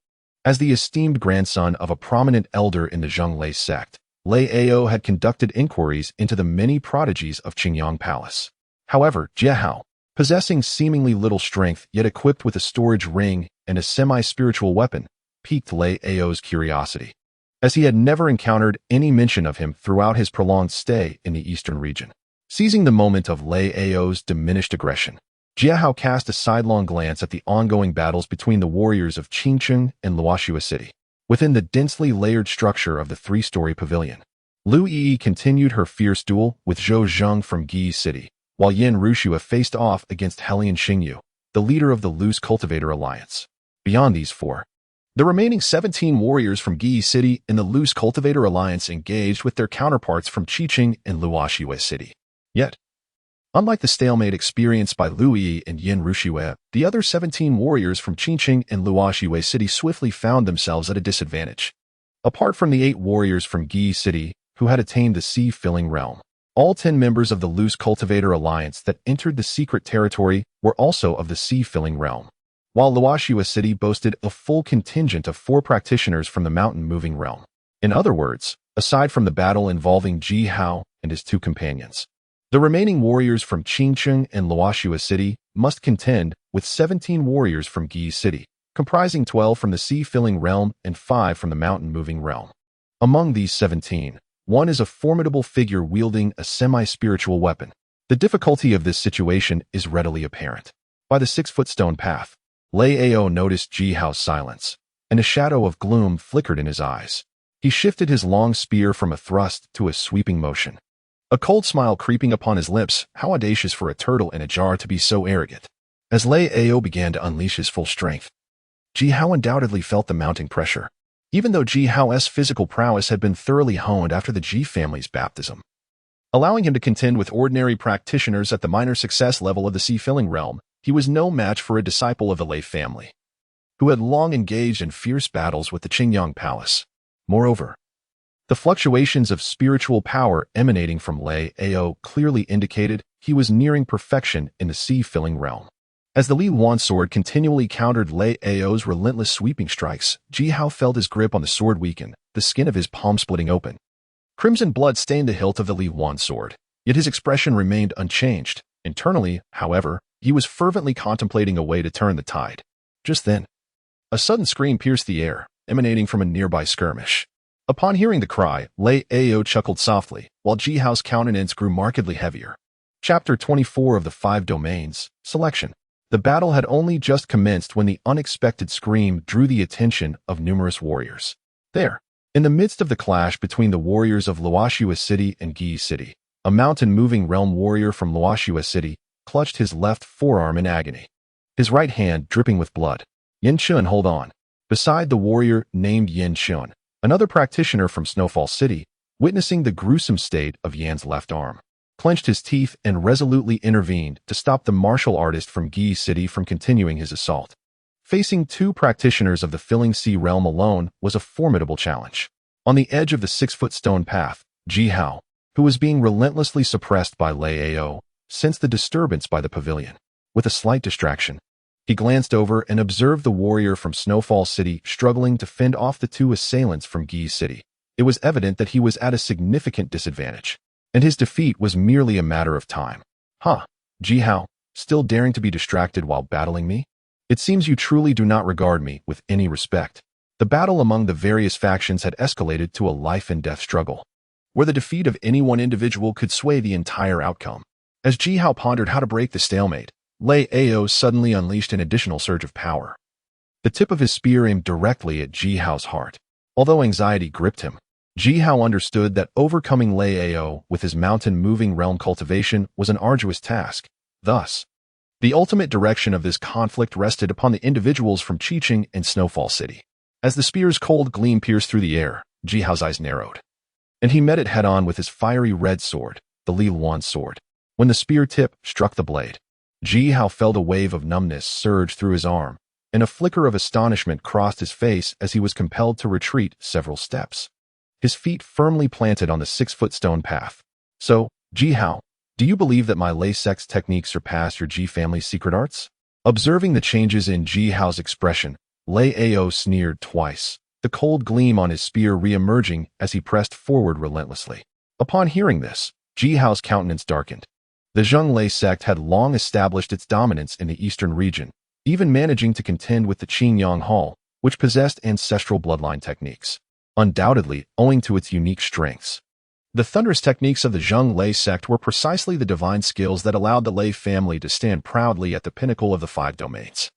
As the esteemed grandson of a prominent elder in the Zhonglei sect, Lei Ao had conducted inquiries into the many prodigies of Qingyang Palace. However, Jie Hao, possessing seemingly little strength yet equipped with a storage ring and a semi-spiritual weapon, piqued Lei Ao's curiosity, as he had never encountered any mention of him throughout his prolonged stay in the eastern region. Seizing the moment of Lei Ao's diminished aggression, Jie Hao cast a sidelong glance at the ongoing battles between the warriors of Qingcheng and Luoxua City. Within the densely layered structure of the three-story pavilion, Lu Yi continued her fierce duel with Zhou Zheng from Gi City, while Yin Rushua faced off against Helian Xingyu, the leader of the Loose Cultivator Alliance. Beyond these four, the remaining 17 warriors from Gi City in the Loose Cultivator Alliance engaged with their counterparts from Qiqing and Luoxua City. Yet, unlike the stalemate experienced by Lu Yi and Yin Rushua, the other 17 warriors from Qiqing and Luoxua City swiftly found themselves at a disadvantage. Apart from the 8 warriors from Gi City who had attained the sea-filling realm, all 10 members of the Loose Cultivator Alliance that entered the secret territory were also of the sea-filling realm, while Luoxua City boasted a full contingent of 4 practitioners from the mountain-moving realm. In other words, aside from the battle involving Ji Hao and his 2 companions, the remaining warriors from Qingcheng and Luoxua City must contend with 17 warriors from Gi City, comprising 12 from the sea-filling realm and 5 from the mountain-moving realm. Among these 17, one is a formidable figure wielding a semi-spiritual weapon. The difficulty of this situation is readily apparent. By the 6-foot stone path, Lei Ao noticed Ji Hao's silence, and a shadow of gloom flickered in his eyes. He shifted his long spear from a thrust to a sweeping motion, a cold smile creeping upon his lips. How audacious for a turtle in a jar to be so arrogant. As Lei Ao began to unleash his full strength, Ji Hao undoubtedly felt the mounting pressure, even though Ji Hao's physical prowess had been thoroughly honed after the Ji family's baptism, allowing him to contend with ordinary practitioners at the minor success level of the sea-filling realm. He was no match for a disciple of the Lei family, who had long engaged in fierce battles with the Qingyang Palace. Moreover, the fluctuations of spiritual power emanating from Lei Ao clearly indicated he was nearing perfection in the sea-filling realm. As the Li Yuan sword continually countered Lei Ao's relentless sweeping strikes, Ji Hao felt his grip on the sword weaken, the skin of his palm splitting open. Crimson blood stained the hilt of the Li Yuan sword, yet his expression remained unchanged. Internally, however, he was fervently contemplating a way to turn the tide. Just then, a sudden scream pierced the air, emanating from a nearby skirmish. Upon hearing the cry, Lei Ao chuckled softly, while Ji Hao's countenance grew markedly heavier. Chapter 24 of the 5 Domains, Selection. The battle had only just commenced when the unexpected scream drew the attention of numerous warriors. There, in the midst of the clash between the warriors of Luoxua City and Gi City, a mountain-moving realm warrior from Luoxua City clutched his left forearm in agony, his right hand dripping with blood. Yin Chun, hold on. Beside the warrior named Yin Chun, another practitioner from Snowfall City, witnessing the gruesome state of Yan's left arm, clenched his teeth and resolutely intervened to stop the martial artist from Gi City from continuing his assault. Facing 2 practitioners of the filling sea realm alone was a formidable challenge. On the edge of the 6-foot stone path, Ji Hao, who was being relentlessly suppressed by Lei Ao, sensed the disturbance by the pavilion. With a slight distraction, he glanced over and observed the warrior from Snowfall City struggling to fend off the 2 assailants from Gi City. It was evident that he was at a significant disadvantage, and his defeat was merely a matter of time. Ji Hao, still daring to be distracted while battling me? It seems you truly do not regard me with any respect. The battle among the various factions had escalated to a life-and-death struggle, where the defeat of any one individual could sway the entire outcome. As Ji Hao pondered how to break the stalemate, Lei Ao suddenly unleashed an additional surge of power. The tip of his spear aimed directly at Ji Hao's heart. Although anxiety gripped him, Ji Hao understood that overcoming Lei Ao with his mountain-moving realm cultivation was an arduous task. Thus, the ultimate direction of this conflict rested upon the individuals from Qiqing and Snowfall City. As the spear's cold gleam pierced through the air, Ji Hao's eyes narrowed, and he met it head-on with his fiery red sword, the Li Luan sword. When the spear tip struck the blade, Ji Hao felt a wave of numbness surge through his arm, and a flicker of astonishment crossed his face as he was compelled to retreat several steps, his feet firmly planted on the 6-foot stone path. So, Ji Hao, do you believe that my Lei sect's techniques surpass your Ji family's secret arts? Observing the changes in Ji Hao's expression, Lei Ao sneered twice, the cold gleam on his spear re-emerging as he pressed forward relentlessly. Upon hearing this, Ji Hao's countenance darkened. The Zheng Lei sect had long established its dominance in the eastern region, even managing to contend with the Qingyang Hall, which possessed ancestral bloodline techniques, undoubtedly owing to its unique strengths. The thunderous techniques of the Zheng Lei sect were precisely the divine skills that allowed the Lei family to stand proudly at the pinnacle of the 5 domains.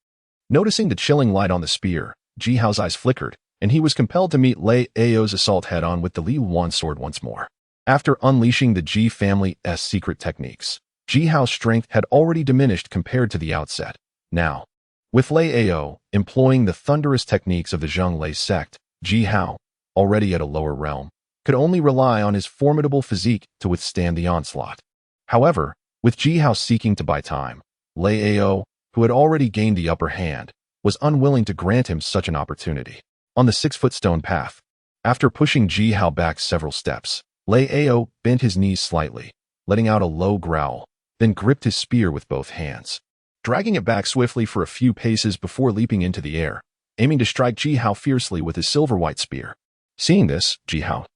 Noticing the chilling light on the spear, Ji Hao's eyes flickered, and he was compelled to meet Lei Ao's assault head-on with the Li Luan sword once more. After unleashing the Ji family's secret techniques, Ji Hao's strength had already diminished compared to the outset. Now, with Lei Ao employing the thunderous techniques of the Zheng Lei sect, Ji Hao, already at a lower realm, could only rely on his formidable physique to withstand the onslaught. However, with Ji Hao seeking to buy time, Lei Ao, who had already gained the upper hand, was unwilling to grant him such an opportunity. On the 6-foot stone path, after pushing Ji Hao back several steps, Lei Ao bent his knees slightly, letting out a low growl, then gripped his spear with both hands, dragging it back swiftly for a few paces before leaping into the air, aiming to strike Ji Hao fiercely with his silver-white spear. Seeing this, Ji Hao,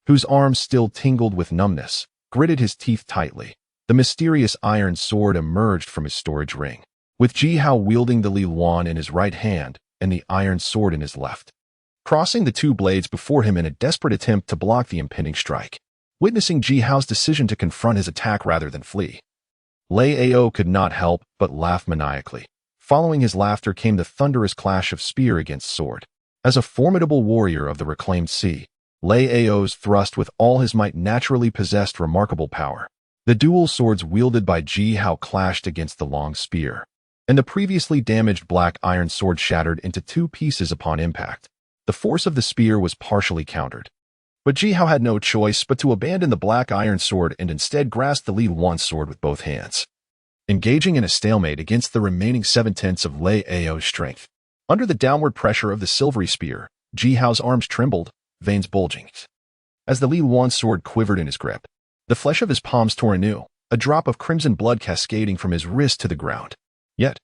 whose arms still tingled with numbness, gritted his teeth tightly. The mysterious iron sword emerged from his storage ring, with Ji Hao wielding the Li Luan in his right hand and the iron sword in his left, crossing the 2 blades before him in a desperate attempt to block the impending strike. Witnessing Ji Hao's decision to confront his attack rather than flee, Lei Ao could not help but laugh maniacally. Following his laughter came the thunderous clash of spear against sword. As a formidable warrior of the reclaimed sea, Lei Ao's thrust with all his might naturally possessed remarkable power. The dual swords wielded by Ji Hao clashed against the long spear, and the previously damaged black iron sword shattered into 2 pieces upon impact. The force of the spear was partially countered, but Ji Hao had no choice but to abandon the black iron sword and instead grasp the Li Luan sword with both hands, engaging in a stalemate against the remaining 7/10 of Lei Ao's strength. Under the downward pressure of the silvery spear, Ji Hao's arms trembled, veins bulging. As the Li Luan sword quivered in his grip, the flesh of his palms tore anew, a drop of crimson blood cascading from his wrist to the ground. Yet,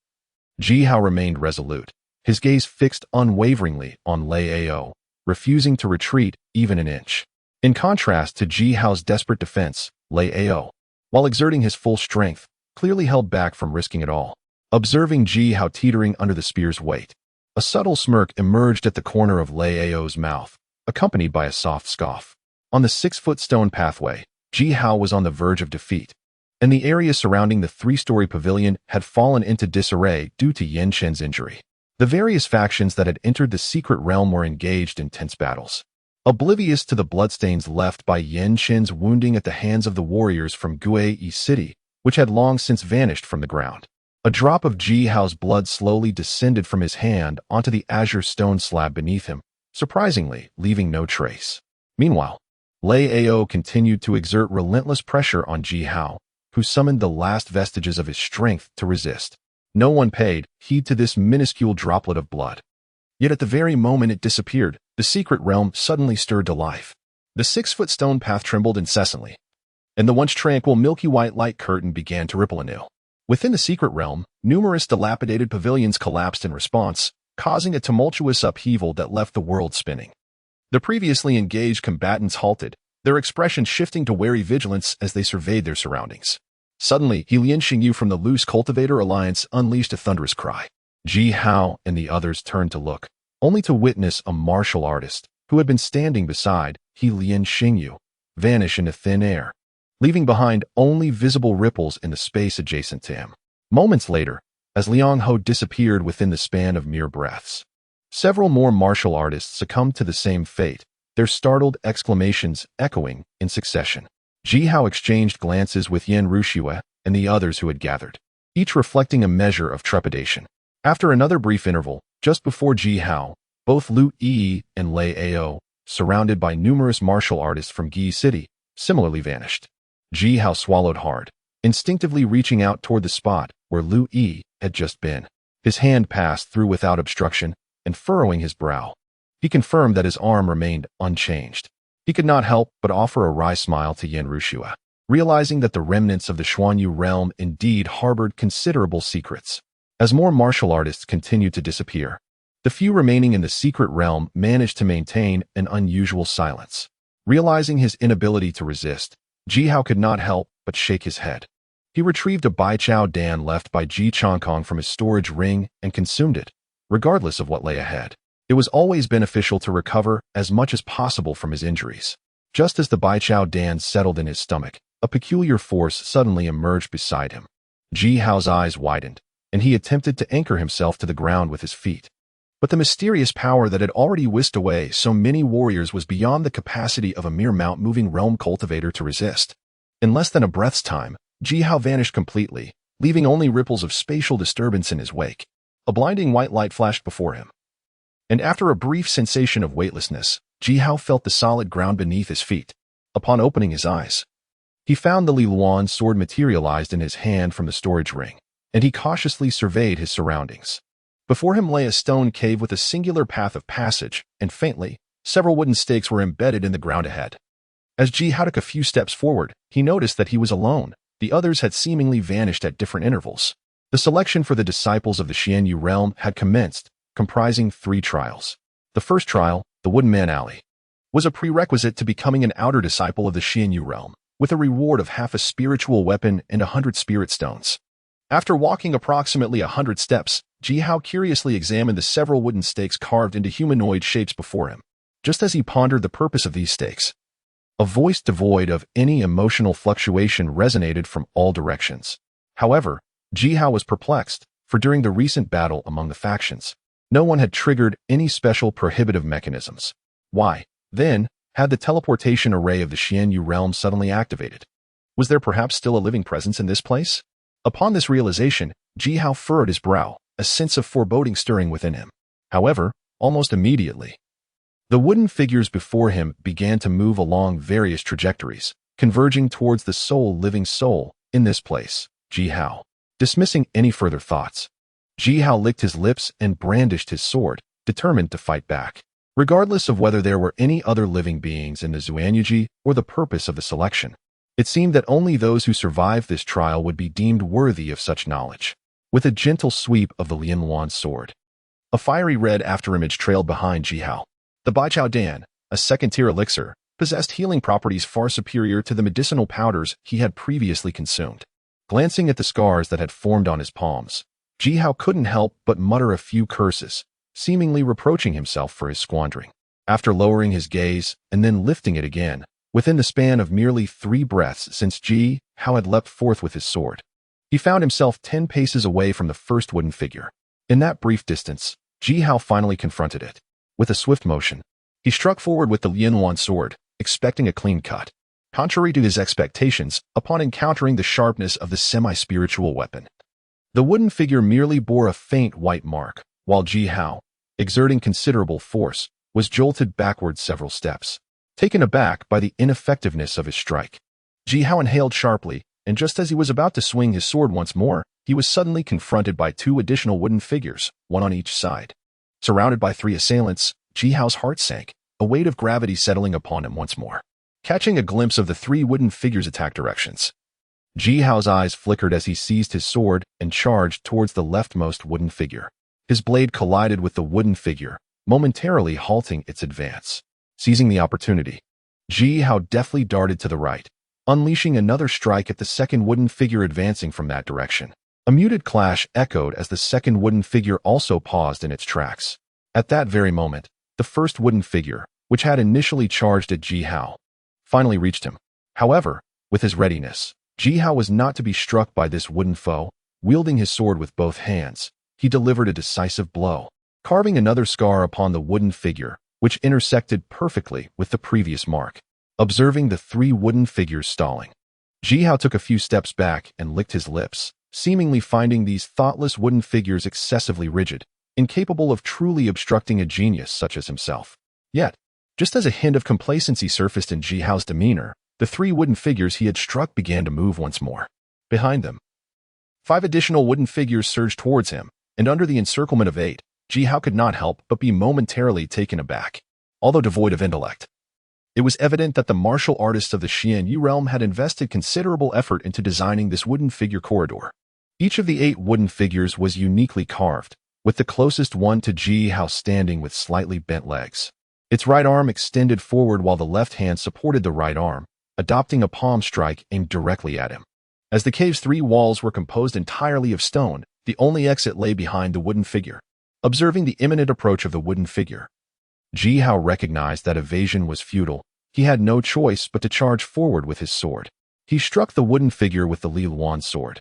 Ji Hao remained resolute, his gaze fixed unwaveringly on Lei Ao, refusing to retreat even an inch. In contrast to Ji Hao's desperate defense, Lei Ao, while exerting his full strength, clearly held back from risking it all. Observing Ji Hao teetering under the spear's weight, a subtle smirk emerged at the corner of Lei Ao's mouth, accompanied by a soft scoff. On the 6-foot stone pathway, Ji Hao was on the verge of defeat, and the area surrounding the 3-story pavilion had fallen into disarray due to Yan Shen's injury. The various factions that had entered the secret realm were engaged in tense battles, oblivious to the bloodstains left by Yan Shen's wounding at the hands of the warriors from Guei City, which had long since vanished from the ground. A drop of Ji Hao's blood slowly descended from his hand onto the azure stone slab beneath him, surprisingly leaving no trace. Meanwhile, Lei Ao continued to exert relentless pressure on Ji Hao, who summoned the last vestiges of his strength to resist. No one paid heed to this minuscule droplet of blood. Yet at the very moment it disappeared, the secret realm suddenly stirred to life. The 6-foot stone path trembled incessantly, and the once tranquil milky white light curtain began to ripple anew. Within the secret realm, numerous dilapidated pavilions collapsed in response, causing a tumultuous upheaval that left the world spinning. The previously engaged combatants halted, their expressions shifting to wary vigilance as they surveyed their surroundings. Suddenly, Lian Xingyu from the Loose Cultivator Alliance unleashed a thunderous cry. Ji Hao and the others turned to look, only to witness a martial artist, who had been standing beside Lian Xingyu, vanish into thin air, leaving behind only visible ripples in the space adjacent to him. Moments later, as Liang Ho disappeared within the span of mere breaths, several more martial artists succumbed to the same fate, their startled exclamations echoing in succession. Ji Hao exchanged glances with Yan Ruxue and the others who had gathered, each reflecting a measure of trepidation. After another brief interval, just before Ji Hao, both Lu Yi and Lei Ao, surrounded by numerous martial artists from Gi City, similarly vanished. Ji Hao swallowed hard, instinctively reaching out toward the spot where Lu Yi had just been. His hand passed through without obstruction, and furrowing his brow, he confirmed that his arm remained unchanged. He could not help but offer a wry smile to Yan Ruxue, realizing that the remnants of the Xuanyu realm indeed harbored considerable secrets. As more martial artists continued to disappear, the few remaining in the secret realm managed to maintain an unusual silence. Realizing his inability to resist, Ji Hao could not help but shake his head. He retrieved a Baichao Dan left by Ji Chongkong from his storage ring and consumed it, regardless of what lay ahead. It was always beneficial to recover as much as possible from his injuries. Just as the Baichao Dan settled in his stomach, a peculiar force suddenly emerged beside him. Ji Hao's eyes widened, and he attempted to anchor himself to the ground with his feet. But the mysterious power that had already whisked away so many warriors was beyond the capacity of a mere mount-moving realm cultivator to resist. In less than a breath's time, Ji Hao vanished completely, leaving only ripples of spatial disturbance in his wake. A blinding white light flashed before him, and after a brief sensation of weightlessness, Ji Hao felt the solid ground beneath his feet. Upon opening his eyes, he found the Li Luan sword materialized in his hand from the storage ring, and he cautiously surveyed his surroundings. Before him lay a stone cave with a singular path of passage, and faintly, several wooden stakes were embedded in the ground ahead. As Ji Hao took a few steps forward, he noticed that he was alone. The others had seemingly vanished at different intervals. The selection for the disciples of the Xianyu realm had commenced, comprising 3 trials. The first trial, the Wooden Man Alley, was a prerequisite to becoming an outer disciple of the Xianyu realm, with a reward of half a spiritual weapon and 100 spirit stones. After walking approximately 100 steps, Ji Hao curiously examined the several wooden stakes carved into humanoid shapes before him. Just as he pondered the purpose of these stakes, a voice devoid of any emotional fluctuation resonated from all directions. However, Ji Hao was perplexed, for during the recent battle among the factions, no one had triggered any special prohibitive mechanisms. Why, then, had the teleportation array of the Xianyu realm suddenly activated? Was there perhaps still a living presence in this place? Upon this realization, Ji Hao furrowed his brow, a sense of foreboding stirring within him. However, almost immediately, the wooden figures before him began to move along various trajectories, converging towards the sole living soul in this place, Ji Hao. Dismissing any further thoughts, Ji Hao licked his lips and brandished his sword, determined to fight back. Regardless of whether there were any other living beings in the Xuanyuji or the purpose of the selection, it seemed that only those who survived this trial would be deemed worthy of such knowledge. With a gentle sweep of the Lian Luan sword, a fiery red afterimage trailed behind Ji Hao. The Baichao Dan, a second-tier elixir, possessed healing properties far superior to the medicinal powders he had previously consumed. Glancing at the scars that had formed on his palms, Ji Hao couldn't help but mutter a few curses, seemingly reproaching himself for his squandering. After lowering his gaze and then lifting it again, within the span of merely 3 breaths since Ji Hao had leapt forth with his sword, he found himself 10 paces away from the first wooden figure. In that brief distance, Ji Hao finally confronted it. With a swift motion, he struck forward with the Lianwan sword, expecting a clean cut. Contrary to his expectations, upon encountering the sharpness of the semi-spiritual weapon, the wooden figure merely bore a faint white mark, while Ji Hao, exerting considerable force, was jolted backward several steps. Taken aback by the ineffectiveness of his strike, Ji Hao inhaled sharply, and just as he was about to swing his sword once more, he was suddenly confronted by 2 additional wooden figures, one on each side. Surrounded by 3 assailants, Ji Hao's heart sank, a weight of gravity settling upon him once more. Catching a glimpse of the 3 wooden figures' attack directions, Ji Hao's eyes flickered as he seized his sword and charged towards the leftmost wooden figure. His blade collided with the wooden figure, momentarily halting its advance. Seizing the opportunity, Ji Hao deftly darted to the right, unleashing another strike at the second wooden figure advancing from that direction. A muted clash echoed as the second wooden figure also paused in its tracks. At that very moment, the first wooden figure, which had initially charged at Ji Hao, finally reached him. However, with his readiness, Jihao was not to be struck by this wooden foe. Wielding his sword with both hands, he delivered a decisive blow, carving another scar upon the wooden figure, which intersected perfectly with the previous mark. Observing the three wooden figures stalling, Jihao took a few steps back and licked his lips, seemingly finding these thoughtless wooden figures excessively rigid, incapable of truly obstructing a genius such as himself. Yet, just as a hint of complacency surfaced in Jihao's demeanor, the three wooden figures he had struck began to move once more. Behind them, 5 additional wooden figures surged towards him, and under the encirclement of 8, Jihao could not help but be momentarily taken aback. Although devoid of intellect, it was evident that the martial artists of the Xianyu realm had invested considerable effort into designing this wooden figure corridor. Each of the 8 wooden figures was uniquely carved, with the closest one to Jihao standing with slightly bent legs. Its right arm extended forward while the left hand supported the right arm, adopting a palm strike aimed directly at him. As the cave's 3 walls were composed entirely of stone, the only exit lay behind the wooden figure. Observing the imminent approach of the wooden figure, Jihao recognized that evasion was futile. He had no choice but to charge forward with his sword. He struck the wooden figure with the Li Luan sword,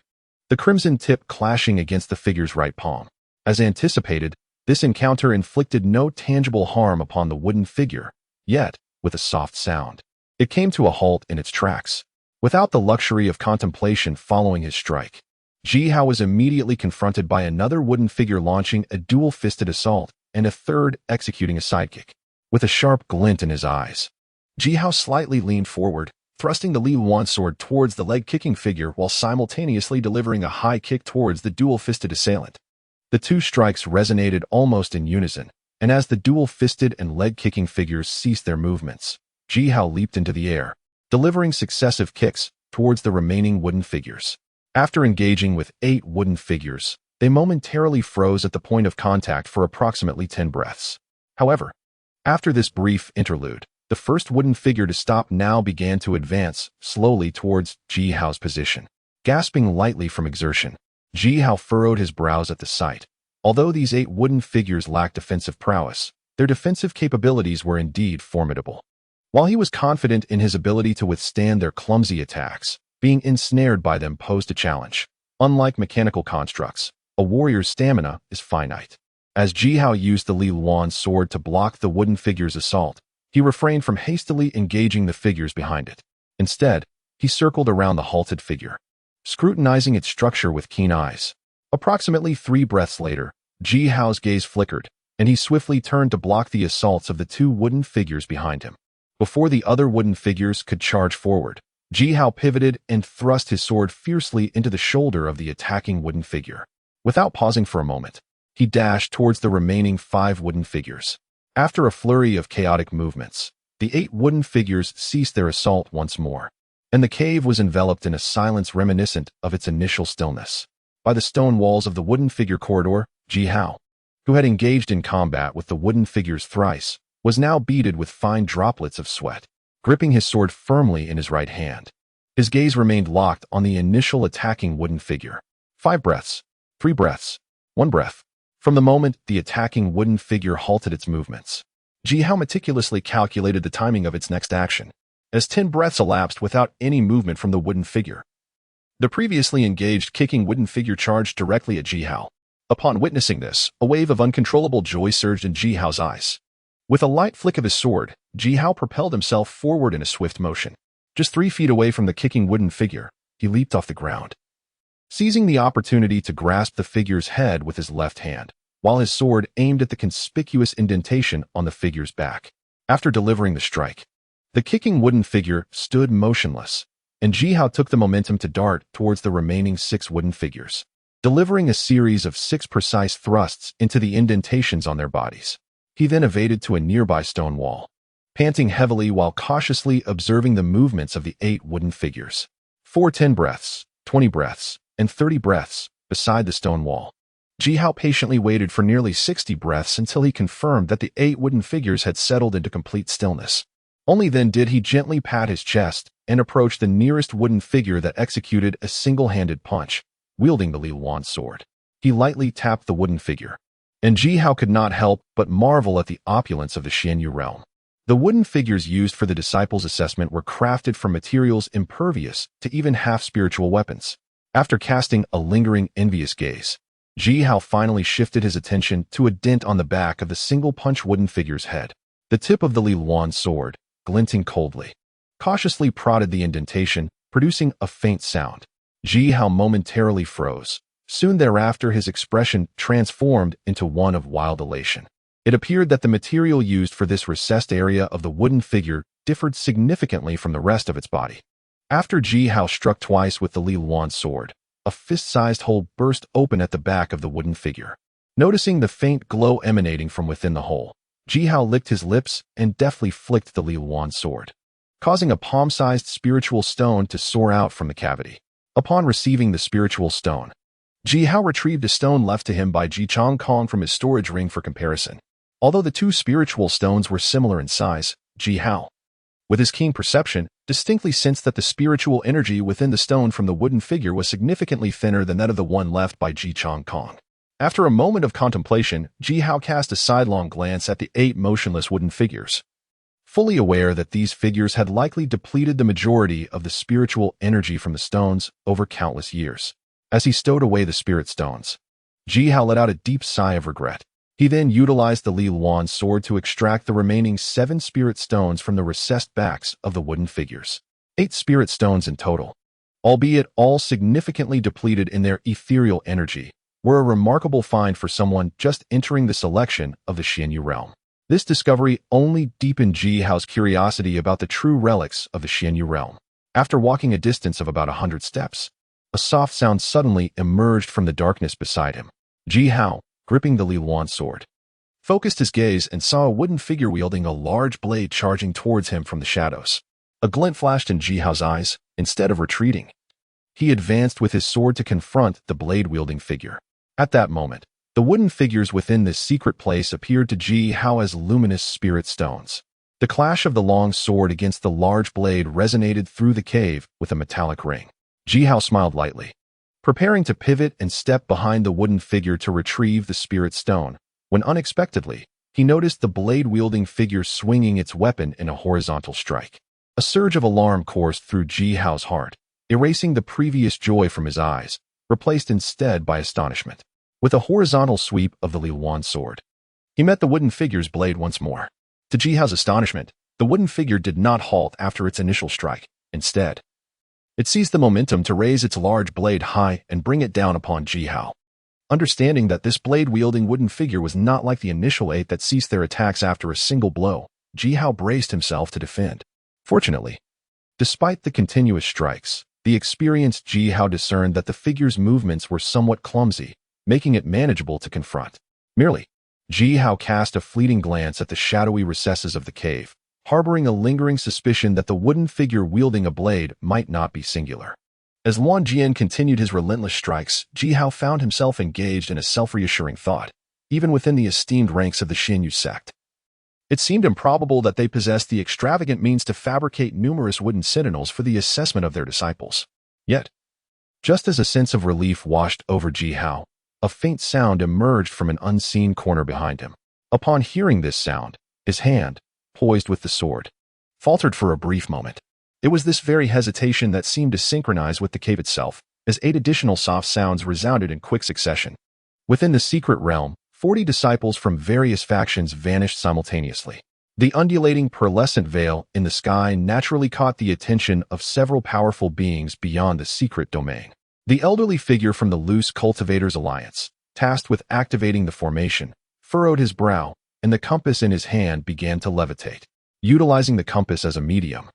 the crimson tip clashing against the figure's right palm. As anticipated, this encounter inflicted no tangible harm upon the wooden figure, yet, with a soft sound, it came to a halt in its tracks. Without the luxury of contemplation following his strike, Jihao was immediately confronted by another wooden figure launching a dual-fisted assault and a third executing a sidekick. With a sharp glint in his eyes, Jihao slightly leaned forward, thrusting the Li Luan sword towards the leg-kicking figure while simultaneously delivering a high kick towards the dual-fisted assailant. The 2 strikes resonated almost in unison, and as the dual-fisted and leg-kicking figures ceased their movements, Jihao leaped into the air, delivering successive kicks towards the remaining wooden figures. After engaging with 8 wooden figures, they momentarily froze at the point of contact for approximately 10 breaths. However, after this brief interlude, the first wooden figure to stop now began to advance slowly towards Jihao's position. Gasping lightly from exertion, Jihao furrowed his brows at the sight. Although these 8 wooden figures lacked offensive prowess, their defensive capabilities were indeed formidable. While he was confident in his ability to withstand their clumsy attacks, being ensnared by them posed a challenge. Unlike mechanical constructs, a warrior's stamina is finite. As Jihao used the Li Luan sword to block the wooden figure's assault, he refrained from hastily engaging the figures behind it. Instead, he circled around the halted figure, scrutinizing its structure with keen eyes. Approximately 3 breaths later, Jihao's gaze flickered, and he swiftly turned to block the assaults of the 2 wooden figures behind him. Before the other wooden figures could charge forward, Jihao pivoted and thrust his sword fiercely into the shoulder of the attacking wooden figure. Without pausing for a moment, he dashed towards the remaining 5 wooden figures. After a flurry of chaotic movements, the 8 wooden figures ceased their assault once more, and the cave was enveloped in a silence reminiscent of its initial stillness. By the stone walls of the wooden figure corridor, Jihao, who had engaged in combat with the wooden figures thrice, was now beaded with fine droplets of sweat, gripping his sword firmly in his right hand. His gaze remained locked on the initial attacking wooden figure. 5 breaths, 3 breaths, 1 breath. From the moment the attacking wooden figure halted its movements, Jihao meticulously calculated the timing of its next action. As 10 breaths elapsed without any movement from the wooden figure, the previously engaged kicking wooden figure charged directly at Jihao. Upon witnessing this, a wave of uncontrollable joy surged in Jihao's eyes. With a light flick of his sword, Jihao propelled himself forward in a swift motion. Just 3 feet away from the kicking wooden figure, he leaped off the ground, seizing the opportunity to grasp the figure's head with his left hand, while his sword aimed at the conspicuous indentation on the figure's back. After delivering the strike, the kicking wooden figure stood motionless, and Jihao took the momentum to dart towards the remaining 6 wooden figures, delivering a series of 6 precise thrusts into the indentations on their bodies. He then evaded to a nearby stone wall, panting heavily while cautiously observing the movements of the 8 wooden figures. 10 breaths, 20 breaths, and 30 breaths beside the stone wall. Jihao patiently waited for nearly 60 breaths until he confirmed that the 8 wooden figures had settled into complete stillness. Only then did he gently pat his chest and approach the nearest wooden figure that executed a single-handed punch, wielding the Li Luan sword. He lightly tapped the wooden figure, and Jihao could not help but marvel at the opulence of the Xianyu realm. The wooden figures used for the disciples' assessment were crafted from materials impervious to even half-spiritual weapons. After casting a lingering, envious gaze, Ji Hao finally shifted his attention to a dent on the back of the single-punch wooden figure's head. The tip of the Li Luan sword, glinting coldly, cautiously prodded the indentation, producing a faint sound. Ji Hao momentarily froze. Soon thereafter, his expression transformed into one of wild elation. It appeared that the material used for this recessed area of the wooden figure differed significantly from the rest of its body. After Ji Hao struck twice with the Li Luan sword, a fist-sized hole burst open at the back of the wooden figure. Noticing the faint glow emanating from within the hole, Ji Hao licked his lips and deftly flicked the Li Luan sword, causing a palm-sized spiritual stone to soar out from the cavity. Upon receiving the spiritual stone, Ji Hao retrieved a stone left to him by Ji Chong Kong from his storage ring for comparison. Although the two spiritual stones were similar in size, Ji Hao, with his keen perception, distinctly sensed that the spiritual energy within the stone from the wooden figure was significantly thinner than that of the one left by Ji Chong Kong. After a moment of contemplation, Ji Hao cast a sidelong glance at the 8 motionless wooden figures, fully aware that these figures had likely depleted the majority of the spiritual energy from the stones over countless years. As he stowed away the spirit stones, Ji Hao let out a deep sigh of regret. He then utilized the Li Luan sword to extract the remaining 7 spirit stones from the recessed backs of the wooden figures. 8 spirit stones in total, albeit all significantly depleted in their ethereal energy, were a remarkable find for someone just entering the selection of the Xianyu realm. This discovery only deepened Ji Hao's curiosity about the true relics of the Xianyu realm. After walking a distance of about 100 steps, a soft sound suddenly emerged from the darkness beside him. Ji Hao, gripping the Li Luan sword, focused his gaze and saw a wooden figure wielding a large blade charging towards him from the shadows. A glint flashed in Ji Hao's eyes. Instead of retreating, he advanced with his sword to confront the blade-wielding figure. At that moment, the wooden figures within this secret place appeared to Ji Hao as luminous spirit stones. The clash of the long sword against the large blade resonated through the cave with a metallic ring. Ji Hao smiled lightly, preparing to pivot and step behind the wooden figure to retrieve the spirit stone, when unexpectedly, he noticed the blade-wielding figure swinging its weapon in a horizontal strike. A surge of alarm coursed through Ji Hao's heart, erasing the previous joy from his eyes, replaced instead by astonishment. With a horizontal sweep of the Li Luan sword, he met the wooden figure's blade once more. To Ji Hao's astonishment, the wooden figure did not halt after its initial strike. Instead, it seized the momentum to raise its large blade high and bring it down upon Ji Hao. Understanding that this blade-wielding wooden figure was not like the initial 8 that ceased their attacks after a single blow, Ji Hao braced himself to defend. Fortunately, despite the continuous strikes, the experienced Ji Hao discerned that the figure's movements were somewhat clumsy, making it manageable to confront. Merely, Ji Hao cast a fleeting glance at the shadowy recesses of the cave, harboring a lingering suspicion that the wooden figure wielding a blade might not be singular. As Ling Jian continued his relentless strikes, Ji Hao found himself engaged in a self-reassuring thought, even within the esteemed ranks of the Xianyu sect. It seemed improbable that they possessed the extravagant means to fabricate numerous wooden sentinels for the assessment of their disciples. Yet, just as a sense of relief washed over Ji Hao, a faint sound emerged from an unseen corner behind him. Upon hearing this sound, his hand, poised with the sword, faltered for a brief moment. It was this very hesitation that seemed to synchronize with the cave itself, as 8 additional soft sounds resounded in quick succession. Within the secret realm, 40 disciples from various factions vanished simultaneously. The undulating pearlescent veil in the sky naturally caught the attention of several powerful beings beyond the secret domain. The elderly figure from the Loose Cultivators Alliance, tasked with activating the formation, furrowed his brow, and the compass in his hand began to levitate. Utilizing the compass as a medium,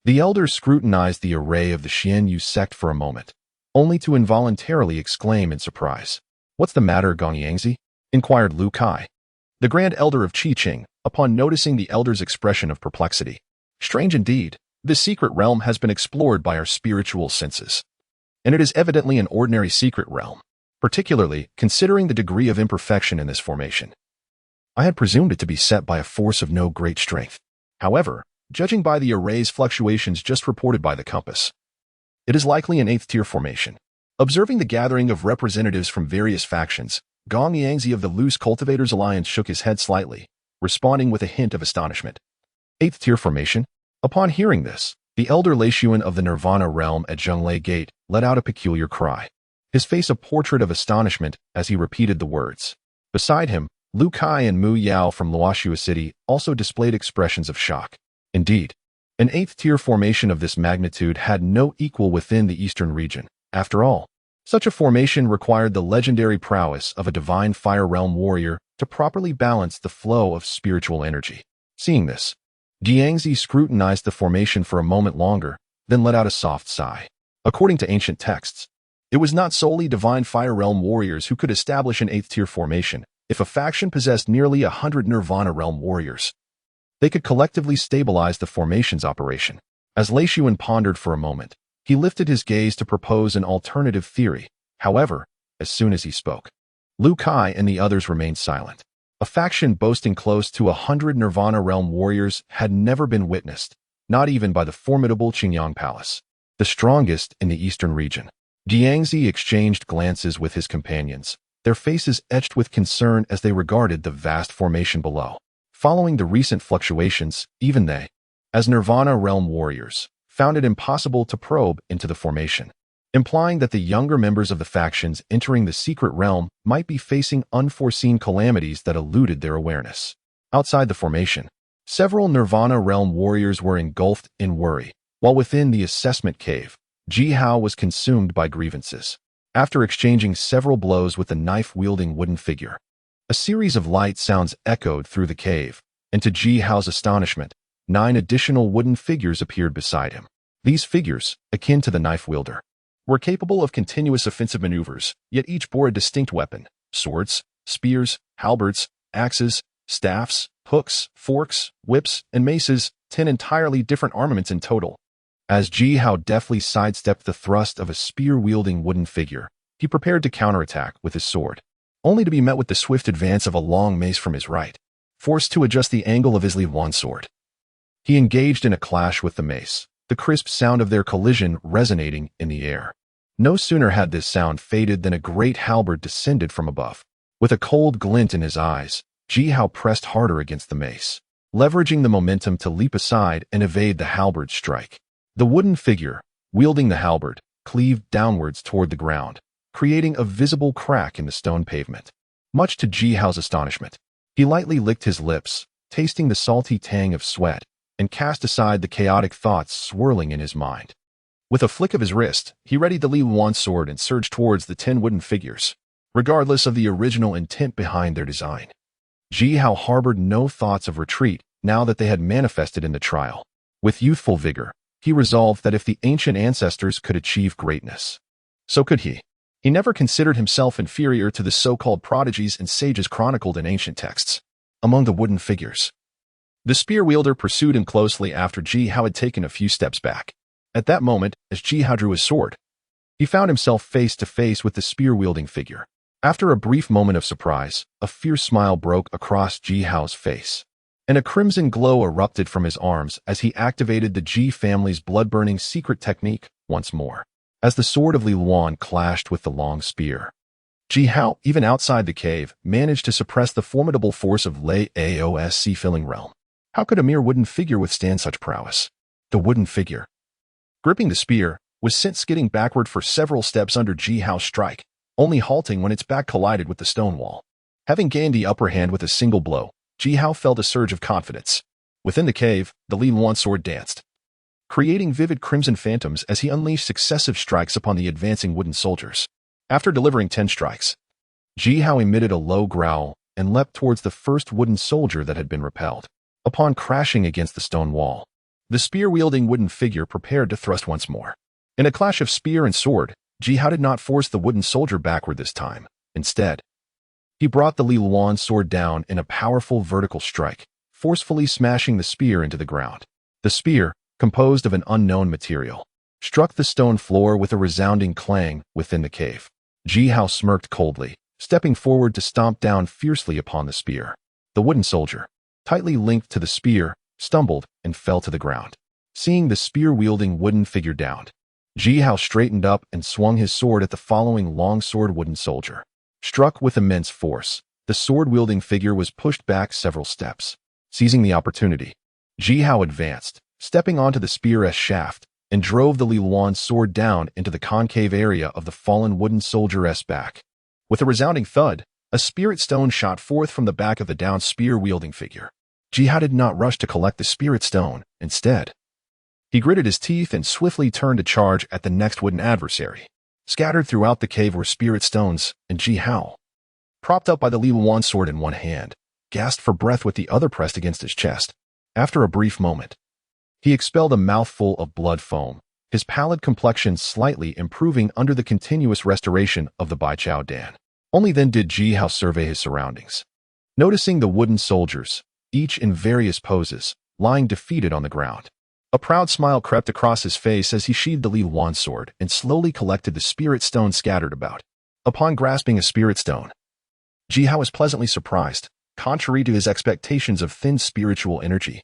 the elder scrutinized the array of the Xianyu sect for a moment, only to involuntarily exclaim in surprise. "What's the matter, Gong Yangzi?" inquired Lu Kai, the Grand Elder of Qi, upon noticing the elder's expression of perplexity. "Strange indeed. This secret realm has been explored by our spiritual senses, and it is evidently an ordinary secret realm, particularly considering the degree of imperfection in this formation. I had presumed it to be set by a force of no great strength. However, judging by the array's fluctuations just reported by the compass, it is likely an 8th-tier formation." Observing the gathering of representatives from various factions, Gong Yangzi of the Loose Cultivators Alliance shook his head slightly, responding with a hint of astonishment. 8th tier formation. Upon hearing this, the elder Leishuan of the Nirvana realm at Zhonglei Gate let out a peculiar cry, his face a portrait of astonishment as he repeated the words. Beside him, Lu Kai and Mu Yao from Luoxua City also displayed expressions of shock. Indeed, an 8th tier formation of this magnitude had no equal within the eastern region. After all, such a formation required the legendary prowess of a divine fire realm warrior to properly balance the flow of spiritual energy. Seeing this, Jiangzi scrutinized the formation for a moment longer, then let out a soft sigh. According to ancient texts, it was not solely divine fire realm warriors who could establish an 8th tier formation. If a faction possessed nearly 100 Nirvana realm warriors, they could collectively stabilize the formation's operation. As Leishuan pondered for a moment, he lifted his gaze to propose an alternative theory. However, as soon as he spoke, Lu Kai and the others remained silent. A faction boasting close to 100 Nirvana realm warriors had never been witnessed, not even by the formidable Qingyang Palace, the strongest in the eastern region. Jiangzi exchanged glances with his companions, their faces etched with concern as they regarded the vast formation below. Following the recent fluctuations, even they, as Nirvana realm warriors, found it impossible to probe into the formation, implying that the younger members of the factions entering the secret realm might be facing unforeseen calamities that eluded their awareness. Outside the formation, several Nirvana realm warriors were engulfed in worry, while within the assessment cave, Ji Hao was consumed by grievances. After exchanging several blows with the knife-wielding wooden figure, a series of light sounds echoed through the cave, and to Ji Hao's astonishment, 9 additional wooden figures appeared beside him. These figures, akin to the knife-wielder, were capable of continuous offensive maneuvers, yet each bore a distinct weapon: swords, spears, halberds, axes, staffs, hooks, forks, whips, and maces, 10 entirely different armaments in total. As Ji Hao deftly sidestepped the thrust of a spear-wielding wooden figure, he prepared to counterattack with his sword, only to be met with the swift advance of a long mace from his right. Forced to adjust the angle of his Li Yuan sword, he engaged in a clash with the mace, the crisp sound of their collision resonating in the air. No sooner had this sound faded than a great halberd descended from above. With a cold glint in his eyes, Ji Hao pressed harder against the mace, leveraging the momentum to leap aside and evade the halberd's strike. The wooden figure, wielding the halberd, cleaved downwards toward the ground, creating a visible crack in the stone pavement. Much to Ji Hao's astonishment, he lightly licked his lips, tasting the salty tang of sweat, and cast aside the chaotic thoughts swirling in his mind. With a flick of his wrist, he readied the Li Yuan sword and surged towards the 10 wooden figures, regardless of the original intent behind their design. Ji Hao harbored no thoughts of retreat now that they had manifested in the trial. With youthful vigor, he resolved that if the ancient ancestors could achieve greatness, so could he. He never considered himself inferior to the so-called prodigies and sages chronicled in ancient texts. Among the wooden figures, the spear wielder pursued him closely after Ji Hao had taken a few steps back. At that moment, as Ji Hao drew his sword, he found himself face to face with the spear-wielding figure. After a brief moment of surprise, a fierce smile broke across Ji Hao's face, and a crimson glow erupted from his arms as he activated the Ji family's blood-burning secret technique once more. As the sword of Li Yuan clashed with the long spear, Ji Hao, even outside the cave, managed to suppress the formidable force of Lei Aos sea-filling realm. How could a mere wooden figure withstand such prowess? The wooden figure, gripping the spear, was sent skidding backward for several steps under Ji Hao's strike, only halting when its back collided with the stone wall. Having gained the upper hand with a single blow, Ji Hao felt a surge of confidence. Within the cave, the Li Yuan sword danced, creating vivid crimson phantoms as he unleashed successive strikes upon the advancing wooden soldiers. After delivering 10 strikes, Ji Hao emitted a low growl and leapt towards the first wooden soldier that had been repelled. Upon crashing against the stone wall, the spear-wielding wooden figure prepared to thrust once more. In a clash of spear and sword, Ji Hao did not force the wooden soldier backward this time. Instead, he brought the Li Yuan sword down in a powerful vertical strike, forcefully smashing the spear into the ground. The spear, composed of an unknown material, struck the stone floor with a resounding clang within the cave. Ji Hao smirked coldly, stepping forward to stomp down fiercely upon the spear. The wooden soldier, tightly linked to the spear, stumbled and fell to the ground. Seeing the spear-wielding wooden figure downed, Ji Hao straightened up and swung his sword at the following longsword wooden soldier. Struck with immense force, the sword-wielding figure was pushed back several steps. Seizing the opportunity, Ji Hao advanced, stepping onto the spear-S shaft, and drove the Li Luan's sword down into the concave area of the fallen wooden soldier's back. With a resounding thud, a spirit stone shot forth from the back of the downed spear-wielding figure. Ji Hao did not rush to collect the spirit stone. Instead, he gritted his teeth and swiftly turned to charge at the next wooden adversary. Scattered throughout the cave were spirit stones, and Ji Hao, propped up by the Li Luan sword in one hand, gasped for breath with the other pressed against his chest. After a brief moment, he expelled a mouthful of blood foam, his pallid complexion slightly improving under the continuous restoration of the Bai Chao Dan. Only then did Ji Hao survey his surroundings. Noticing the wooden soldiers, each in various poses, lying defeated on the ground. A proud smile crept across his face as he sheathed the Li Luan sword and slowly collected the spirit stone scattered about. Upon grasping a spirit stone, Ji Hao was pleasantly surprised, contrary to his expectations of thin spiritual energy.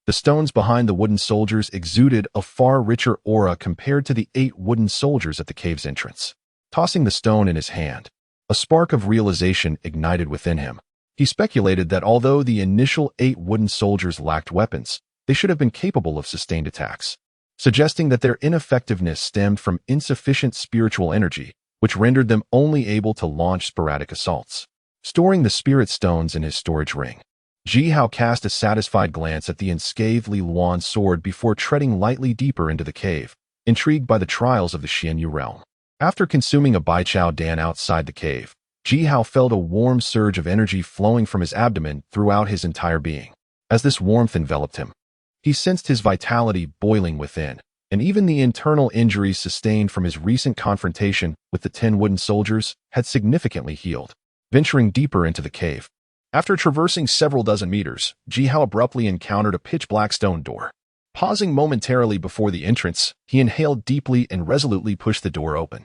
The stones behind the wooden soldiers exuded a far richer aura compared to the 8 wooden soldiers at the cave's entrance. Tossing the stone in his hand, a spark of realization ignited within him. He speculated that although the initial 8 wooden soldiers lacked weapons, they should have been capable of sustained attacks, suggesting that their ineffectiveness stemmed from insufficient spiritual energy, which rendered them only able to launch sporadic assaults. Storing the spirit stones in his storage ring, Ji Hao cast a satisfied glance at the unscathed Li Luan sword before treading lightly deeper into the cave, intrigued by the trials of the Xianyu realm. After consuming a Bai Chao Dan outside the cave, Ji Hao felt a warm surge of energy flowing from his abdomen throughout his entire being. As this warmth enveloped him, he sensed his vitality boiling within, and even the internal injuries sustained from his recent confrontation with the 10 wooden soldiers had significantly healed. Venturing deeper into the cave, after traversing several dozen meters, Ji Hao abruptly encountered a pitch-black stone door. Pausing momentarily before the entrance, he inhaled deeply and resolutely pushed the door open.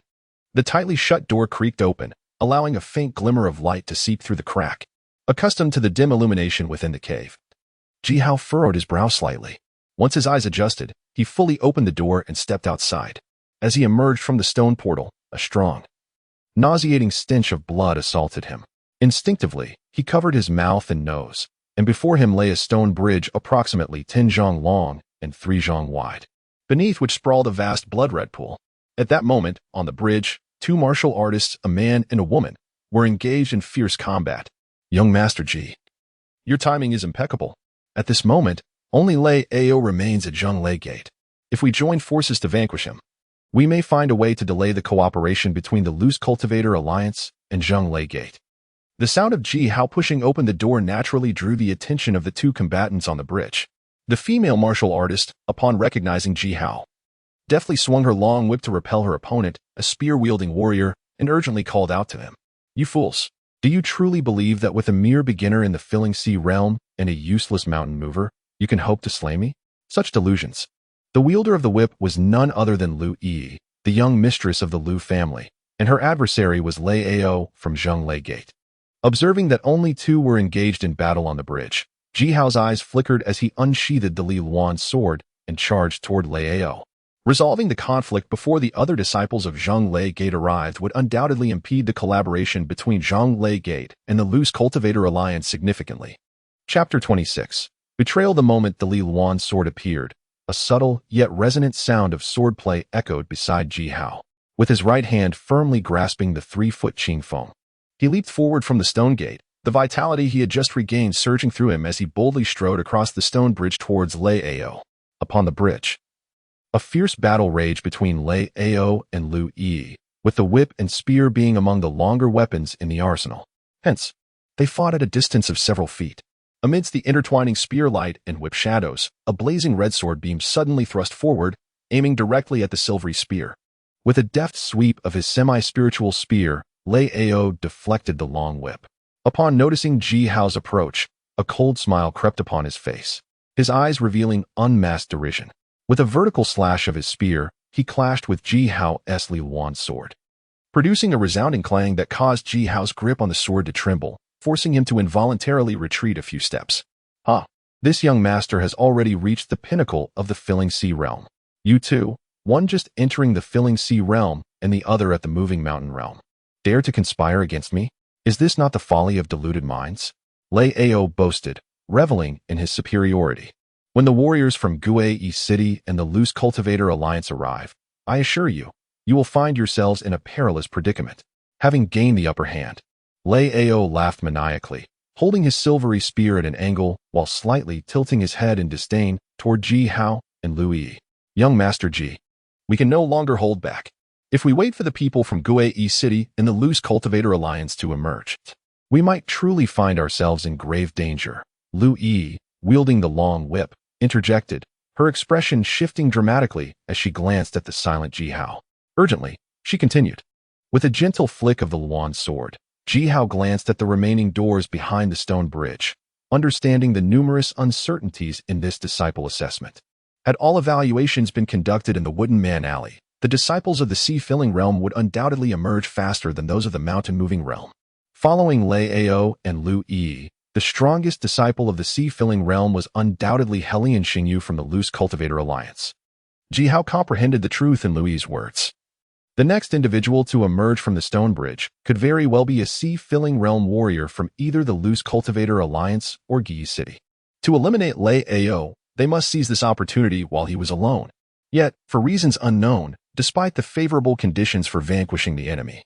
The tightly shut door creaked open, allowing a faint glimmer of light to seep through the crack. Accustomed to the dim illumination within the cave, Ji Hao furrowed his brow slightly. Once his eyes adjusted, he fully opened the door and stepped outside. As he emerged from the stone portal, a strong, nauseating stench of blood assaulted him. Instinctively, he covered his mouth and nose, and before him lay a stone bridge approximately 10 zhang long and 3 zhang wide, beneath which sprawled a vast blood-red pool. At that moment, on the bridge, 2 martial artists, a man and a woman, were engaged in fierce combat. Young Master Ji, your timing is impeccable. At this moment, only Lei Ao remains at Zheng Lei Gate. If we join forces to vanquish him, we may find a way to delay the cooperation between the Loose Cultivator Alliance and Zheng Lei Gate. The sound of Ji Hao pushing open the door naturally drew the attention of the 2 combatants on the bridge. The female martial artist, upon recognizing Ji Hao, deftly swung her long whip to repel her opponent, a spear-wielding warrior, and urgently called out to him. You fools! Do you truly believe that with a mere beginner in the Filling Sea realm and a useless mountain mover, you can hope to slay me? Such delusions. The wielder of the whip was none other than Lu Yi, the young mistress of the Lu family, and her adversary was Lei Ao from Zheng Lei Gate. Observing that only 2 were engaged in battle on the bridge, Ji Hao's eyes flickered as he unsheathed the Li Luan sword and charged toward Lei Ao. Resolving the conflict before the other disciples of Zheng Lei Gate arrived would undoubtedly impede the collaboration between Zheng Lei Gate and the Loose Cultivator Alliance significantly. Chapter 26. Betrayal. The moment the Li Luan sword appeared, a subtle yet resonant sound of swordplay echoed beside Ji Hao. With his right hand firmly grasping the 3-foot Qing Feng, he leaped forward from the stone gate, the vitality he had just regained surging through him as he boldly strode across the stone bridge towards Lei Ao. Upon the bridge, a fierce battle raged between Lei Ao and Lu Yi, with the whip and spear being among the longer weapons in the arsenal. Hence, they fought at a distance of several feet. Amidst the intertwining spear light and whip shadows, a blazing red sword beam suddenly thrust forward, aiming directly at the silvery spear. With a deft sweep of his semi-spiritual spear, Lei Ao deflected the long whip. Upon noticing Ji Hao's approach, a cold smile crept upon his face, his eyes revealing unmasked derision. With a vertical slash of his spear, he clashed with Ji Hao's Li Luan sword, producing a resounding clang that caused Ji Hao's grip on the sword to tremble, forcing him to involuntarily retreat a few steps. This young master has already reached the pinnacle of the Filling Sea realm. You two, one just entering the Filling Sea realm and the other at the Moving Mountain realm, dare to conspire against me? Is this not the folly of deluded minds? Lei Ao boasted, reveling in his superiority. When the warriors from Guei City and the Loose Cultivator Alliance arrive, I assure you, you will find yourselves in a perilous predicament. Having gained the upper hand, Lei Ao laughed maniacally, holding his silvery spear at an angle while slightly tilting his head in disdain toward Ji Hao and Lu Yi. Young Master Ji, we can no longer hold back. If we wait for the people from Guei City and the Loose Cultivator Alliance to emerge, we might truly find ourselves in grave danger. Lu Yi, wielding the long whip, interjected, her expression shifting dramatically as she glanced at the silent Ji Hao. Urgently, she continued. With a gentle flick of the Luan sword, Ji Hao glanced at the remaining doors behind the stone bridge, understanding the numerous uncertainties in this disciple assessment. Had all evaluations been conducted in the Wooden Man Alley, the disciples of the sea-filling realm would undoubtedly emerge faster than those of the mountain-moving realm. Following Lei Ao and Lu Yi, the strongest disciple of the sea-filling realm was undoubtedly Helian Xingyu from the Loose Cultivator Alliance. Ji Hao comprehended the truth in Lu Yi's words. The next individual to emerge from the stone bridge could very well be a sea-filling realm warrior from either the Loose Cultivator Alliance or Guei City. To eliminate Lei Ao, they must seize this opportunity while he was alone. Yet, for reasons unknown, despite the favorable conditions for vanquishing the enemy,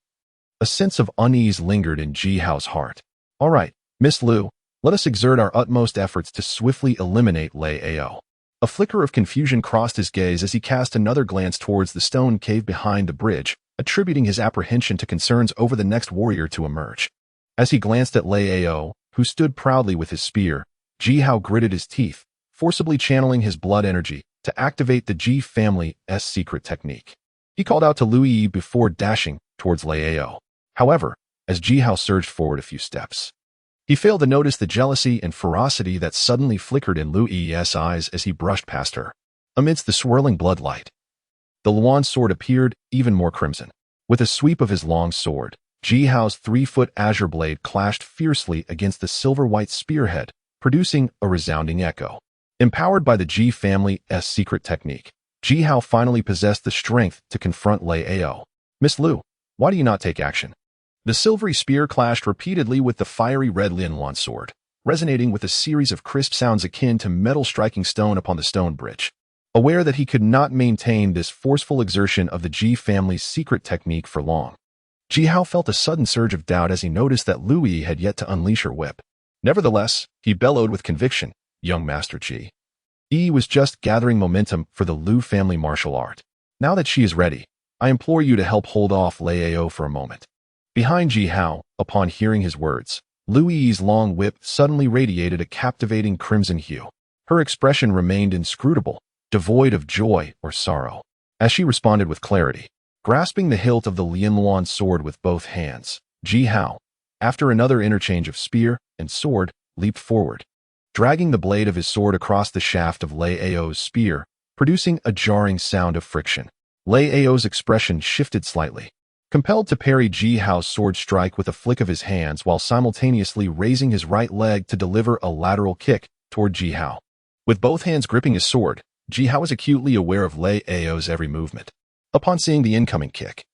a sense of unease lingered in Ji Hao's heart. All right, Miss Lu, let us exert our utmost efforts to swiftly eliminate Lei Ao. A flicker of confusion crossed his gaze as he cast another glance towards the stone cave behind the bridge, attributing his apprehension to concerns over the next warrior to emerge. As he glanced at Lei Ao, who stood proudly with his spear, Ji Hao gritted his teeth, forcibly channeling his blood energy to activate the Ji family's secret technique. He called out to Lu Yi before dashing towards Lei Ao. However, as Ji Hao surged forward a few steps, he failed to notice the jealousy and ferocity that suddenly flickered in Lu Yi's eyes as he brushed past her. Amidst the swirling bloodlight, the Luan sword appeared even more crimson. With a sweep of his long sword, Ji Hao's 3-foot azure blade clashed fiercely against the silver-white spearhead, producing a resounding echo. Empowered by the Ji family's secret technique, Ji Hao finally possessed the strength to confront Lei Ao. Miss Lu, why do you not take action? The silvery spear clashed repeatedly with the fiery red Lin Luan sword, resonating with a series of crisp sounds akin to metal striking stone upon the stone bridge. Aware that he could not maintain this forceful exertion of the Ji family's secret technique for long, Ji Hao felt a sudden surge of doubt as he noticed that Lu Yi had yet to unleash her whip. Nevertheless, he bellowed with conviction, Young Master Ji. Yi was just gathering momentum for the Lu family martial art. Now that she is ready, I implore you to help hold off Lei Ao for a moment. Behind Ji Hao, upon hearing his words, Lu Yi's long whip suddenly radiated a captivating crimson hue. Her expression remained inscrutable, devoid of joy or sorrow, as she responded with clarity. Grasping the hilt of the Lin Luan sword with both hands, Ji Hao, after another interchange of spear and sword, leaped forward, dragging the blade of his sword across the shaft of Lei Ao's spear, producing a jarring sound of friction. Lei Ao's expression shifted slightly, compelled to parry Ji Hao's sword strike with a flick of his hands while simultaneously raising his right leg to deliver a lateral kick toward Ji Hao. With both hands gripping his sword, Ji Hao was acutely aware of Lei Ao's every movement. Upon seeing the incoming kick,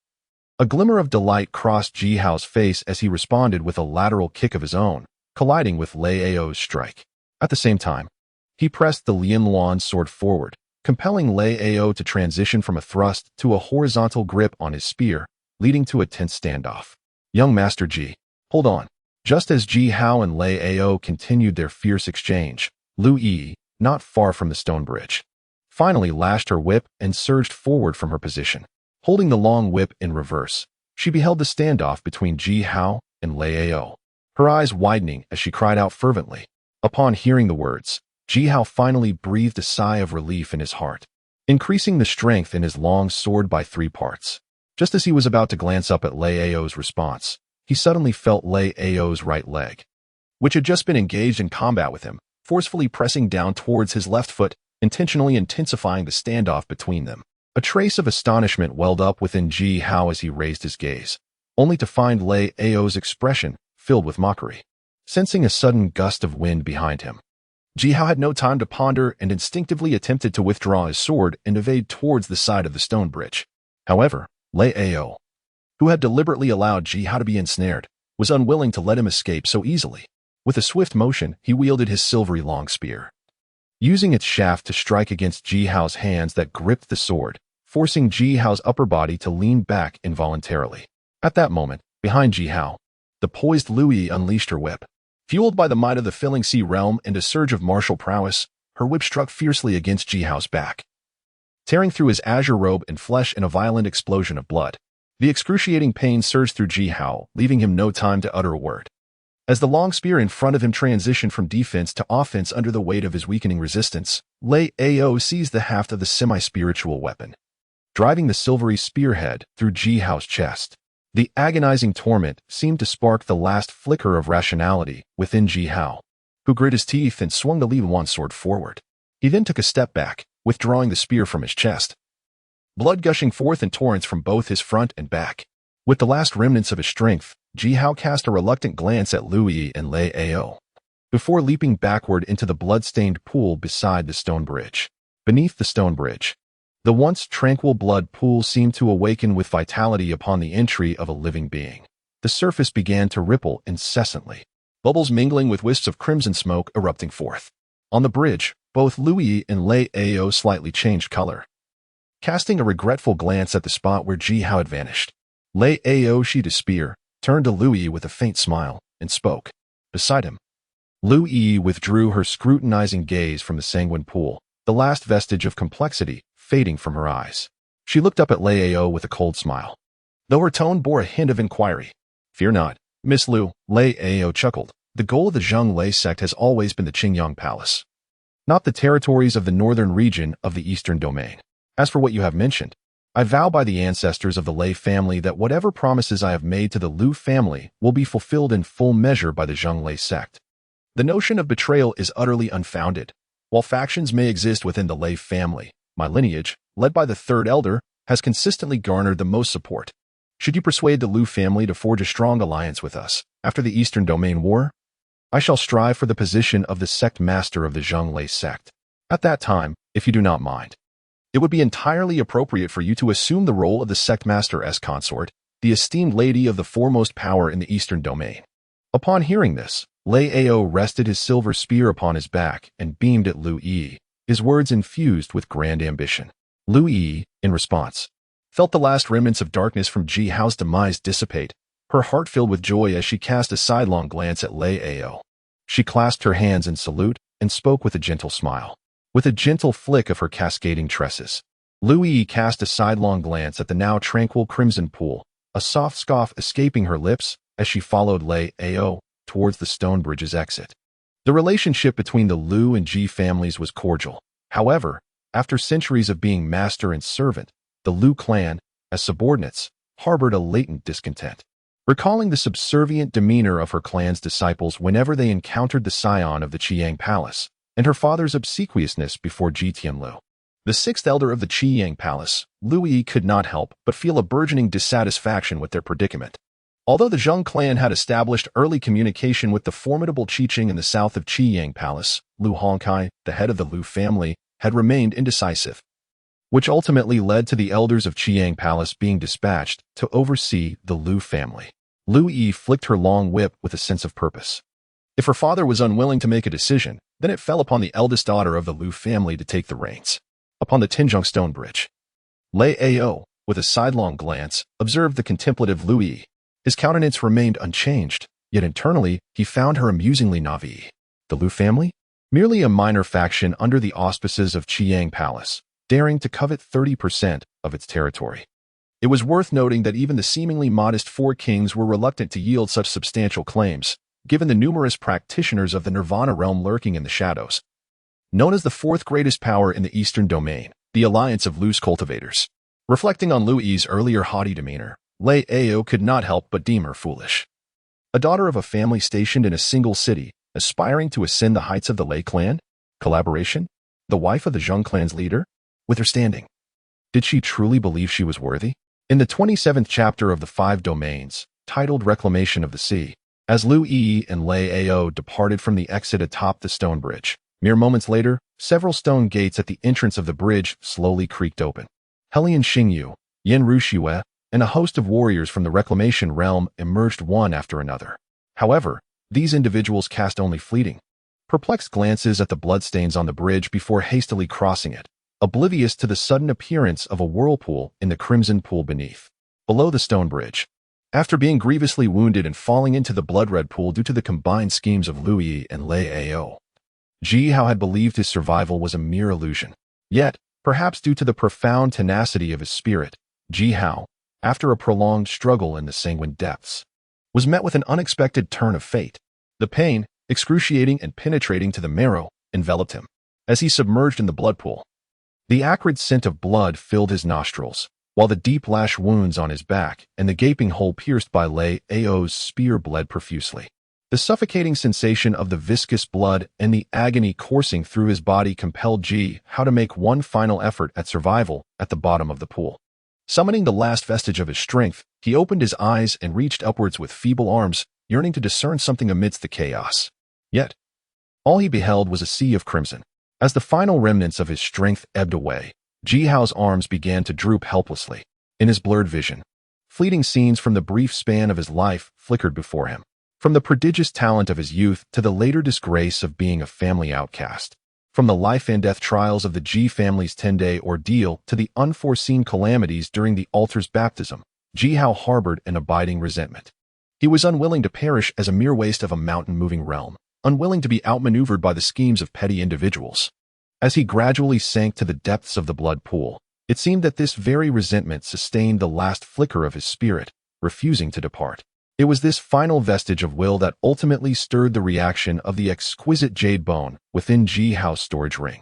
a glimmer of delight crossed Ji Hao's face as he responded with a lateral kick of his own, colliding with Lei Ao's strike. At the same time, he pressed the Lin Luan sword forward, compelling Lei Ao to transition from a thrust to a horizontal grip on his spear, leading to a tense standoff. Young Master Ji, hold on. Just as Ji Hao and Lei Ao continued their fierce exchange, Lu Yi, not far from the stone bridge, finally lashed her whip and surged forward from her position. Holding the long whip in reverse, she beheld the standoff between Ji Hao and Lei Ao, her eyes widening as she cried out fervently. Upon hearing the words, Ji Hao finally breathed a sigh of relief in his heart, increasing the strength in his long sword by 3 parts. Just as he was about to glance up at Lei Ao's response, he suddenly felt Lei Ao's right leg, which had just been engaged in combat with him, forcefully pressing down towards his left foot, intentionally intensifying the standoff between them. A trace of astonishment welled up within Ji Hao as he raised his gaze, only to find Lei Ao's expression filled with mockery. Sensing a sudden gust of wind behind him, Ji Hao had no time to ponder and instinctively attempted to withdraw his sword and evade towards the side of the stone bridge. However, Lei Ao, who had deliberately allowed Ji Hao to be ensnared, was unwilling to let him escape so easily. With a swift motion, he wielded his silvery long spear, using its shaft to strike against Ji Hao's hands that gripped the sword, forcing Ji Hao's upper body to lean back involuntarily. At that moment, behind Ji Hao, the poised Lu Yi unleashed her whip. Fueled by the might of the filling sea realm and a surge of martial prowess, her whip struck fiercely against Ji Hao's back, tearing through his azure robe and flesh in a violent explosion of blood. The excruciating pain surged through Ji Hao, leaving him no time to utter a word. As the long spear in front of him transitioned from defense to offense under the weight of his weakening resistance, Lei Ao seized the haft of the semi-spiritual weapon, driving the silvery spearhead through Ji Hao's chest. The agonizing torment seemed to spark the last flicker of rationality within Ji Hao, who grit his teeth and swung the Li Wan sword forward. He then took a step back, withdrawing the spear from his chest, blood gushing forth in torrents from both his front and back. With the last remnants of his strength, Ji Hao cast a reluctant glance at Lu Yi and Lei Ao, before leaping backward into the blood-stained pool beside the stone bridge. Beneath the stone bridge, the once tranquil blood pool seemed to awaken with vitality upon the entry of a living being. The surface began to ripple incessantly, bubbles mingling with wisps of crimson smoke erupting forth. On the bridge, both Lu Yi and Lei Ao slightly changed color, casting a regretful glance at the spot where Ji Hao had vanished. Lei Ao sheathed his spear, turned to Lu Yi with a faint smile, and spoke. Beside him, Lu Yi withdrew her scrutinizing gaze from the sanguine pool, the last vestige of complexity fading from her eyes. She looked up at Lei Ao with a cold smile, though her tone bore a hint of inquiry. Fear not, Miss Lu, Lei Ao chuckled. The goal of the Zhonglei sect has always been the Qingyang Palace, not the territories of the northern region of the eastern domain. As for what you have mentioned, I vow by the ancestors of the Lei family that whatever promises I have made to the Lu family will be fulfilled in full measure by the Zhonglei sect. The notion of betrayal is utterly unfounded. While factions may exist within the Lei family, my lineage, led by the third elder, has consistently garnered the most support. Should you persuade the Lu family to forge a strong alliance with us after the Eastern Domain War, I shall strive for the position of the sect master of the Zhonglei sect. At that time, if you do not mind, it would be entirely appropriate for you to assume the role of the sect master as consort, the esteemed lady of the foremost power in the Eastern Domain. Upon hearing this, Lei Ao rested his silver spear upon his back and beamed at Lu Yi, his words infused with grand ambition. Lu Yi, in response, felt the last remnants of darkness from Ji Hao's demise dissipate, her heart filled with joy as she cast a sidelong glance at Lei Ao. She clasped her hands in salute and spoke with a gentle smile. With a gentle flick of her cascading tresses, Lu Yi cast a sidelong glance at the now tranquil crimson pool, a soft scoff escaping her lips as she followed Lei Ao towards the stone bridge's exit. The relationship between the Lu and Ji families was cordial. However, after centuries of being master and servant, the Lu clan, as subordinates, harbored a latent discontent. Recalling the subservient demeanor of her clan's disciples whenever they encountered the scion of the Qiyang Palace, and her father's obsequiousness before Ji Tianlu, the sixth elder of the Qiyang Palace, Lu Yi could not help but feel a burgeoning dissatisfaction with their predicament. Although the Zheng clan had established early communication with the formidable Qiqing in the south of Qiyang Palace, Lu Hongkai, the head of the Lu family, had remained indecisive, which ultimately led to the elders of Qiyang Palace being dispatched to oversee the Lu family. Lu Yi flicked her long whip with a sense of purpose. If her father was unwilling to make a decision, then it fell upon the eldest daughter of the Lu family to take the reins. Upon the Tinjiang stone bridge, Lei Ao, with a sidelong glance, observed the contemplative Lu Yi. His countenance remained unchanged, yet internally he found her amusingly naive. The Lu family? Merely a minor faction under the auspices of Qiyang Palace, daring to covet 30% of its territory. It was worth noting that even the seemingly modest four kings were reluctant to yield such substantial claims, given the numerous practitioners of the Nirvana realm lurking in the shadows. Known as the fourth greatest power in the Eastern Domain, the Alliance of Lu's Cultivators. Reflecting on Lu Yi's earlier haughty demeanor, Lei Ao could not help but deem her foolish. A daughter of a family stationed in a single city, aspiring to ascend the heights of the Lei clan? Collaboration? The wife of the Zheng clan's leader? With her standing, did she truly believe she was worthy? In the 27th chapter of the Five Domains, titled Reclamation of the Sea, as Lu Yi and Lei Ao departed from the exit atop the stone bridge, mere moments later, several stone gates at the entrance of the bridge slowly creaked open. Helian Xingyu, Yen Ruxue, and a host of warriors from the reclamation realm emerged one after another. However, these individuals cast only fleeting, perplexed glances at the bloodstains on the bridge before hastily crossing it, oblivious to the sudden appearance of a whirlpool in the crimson pool beneath. Below the stone bridge, after being grievously wounded and falling into the blood-red pool due to the combined schemes of Lui and Lei Ao, Ji Hao had believed his survival was a mere illusion. Yet, perhaps due to the profound tenacity of his spirit, Ji Hao, after a prolonged struggle in the sanguine depths, was met with an unexpected turn of fate. The pain, excruciating and penetrating to the marrow, enveloped him. As he submerged in the blood pool, the acrid scent of blood filled his nostrils, while the deep lash wounds on his back and the gaping hole pierced by Lei Ao's spear bled profusely. The suffocating sensation of the viscous blood and the agony coursing through his body compelled Ji Hao to make one final effort at survival at the bottom of the pool. Summoning the last vestige of his strength, he opened his eyes and reached upwards with feeble arms, yearning to discern something amidst the chaos. Yet, all he beheld was a sea of crimson. As the final remnants of his strength ebbed away, Ji Hao's arms began to droop helplessly. In his blurred vision, fleeting scenes from the brief span of his life flickered before him. From the prodigious talent of his youth to the later disgrace of being a family outcast. From the life and death trials of the Ji family's 10-day ordeal to the unforeseen calamities during the altar's baptism, Ji Hao harbored an abiding resentment. He was unwilling to perish as a mere waste of a mountain-moving realm, unwilling to be outmaneuvered by the schemes of petty individuals. As he gradually sank to the depths of the blood pool, it seemed that this very resentment sustained the last flicker of his spirit, refusing to depart. It was this final vestige of will that ultimately stirred the reaction of the exquisite jade bone within Ji Hao's storage ring.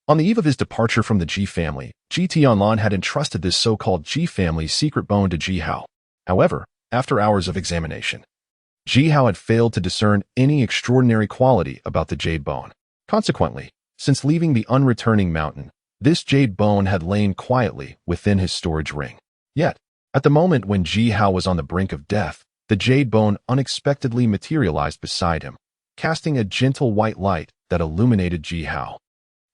On the eve of his departure from the Ji family, Ji Tianlan had entrusted this so-called Ji family's secret bone to Ji Hao. However, after hours of examination, Ji Hao had failed to discern any extraordinary quality about the jade bone. Consequently, since leaving the unreturning mountain, this jade bone had lain quietly within his storage ring. Yet, at the moment when Ji Hao was on the brink of death, the jade bone unexpectedly materialized beside him, casting a gentle white light that illuminated Ji Hao.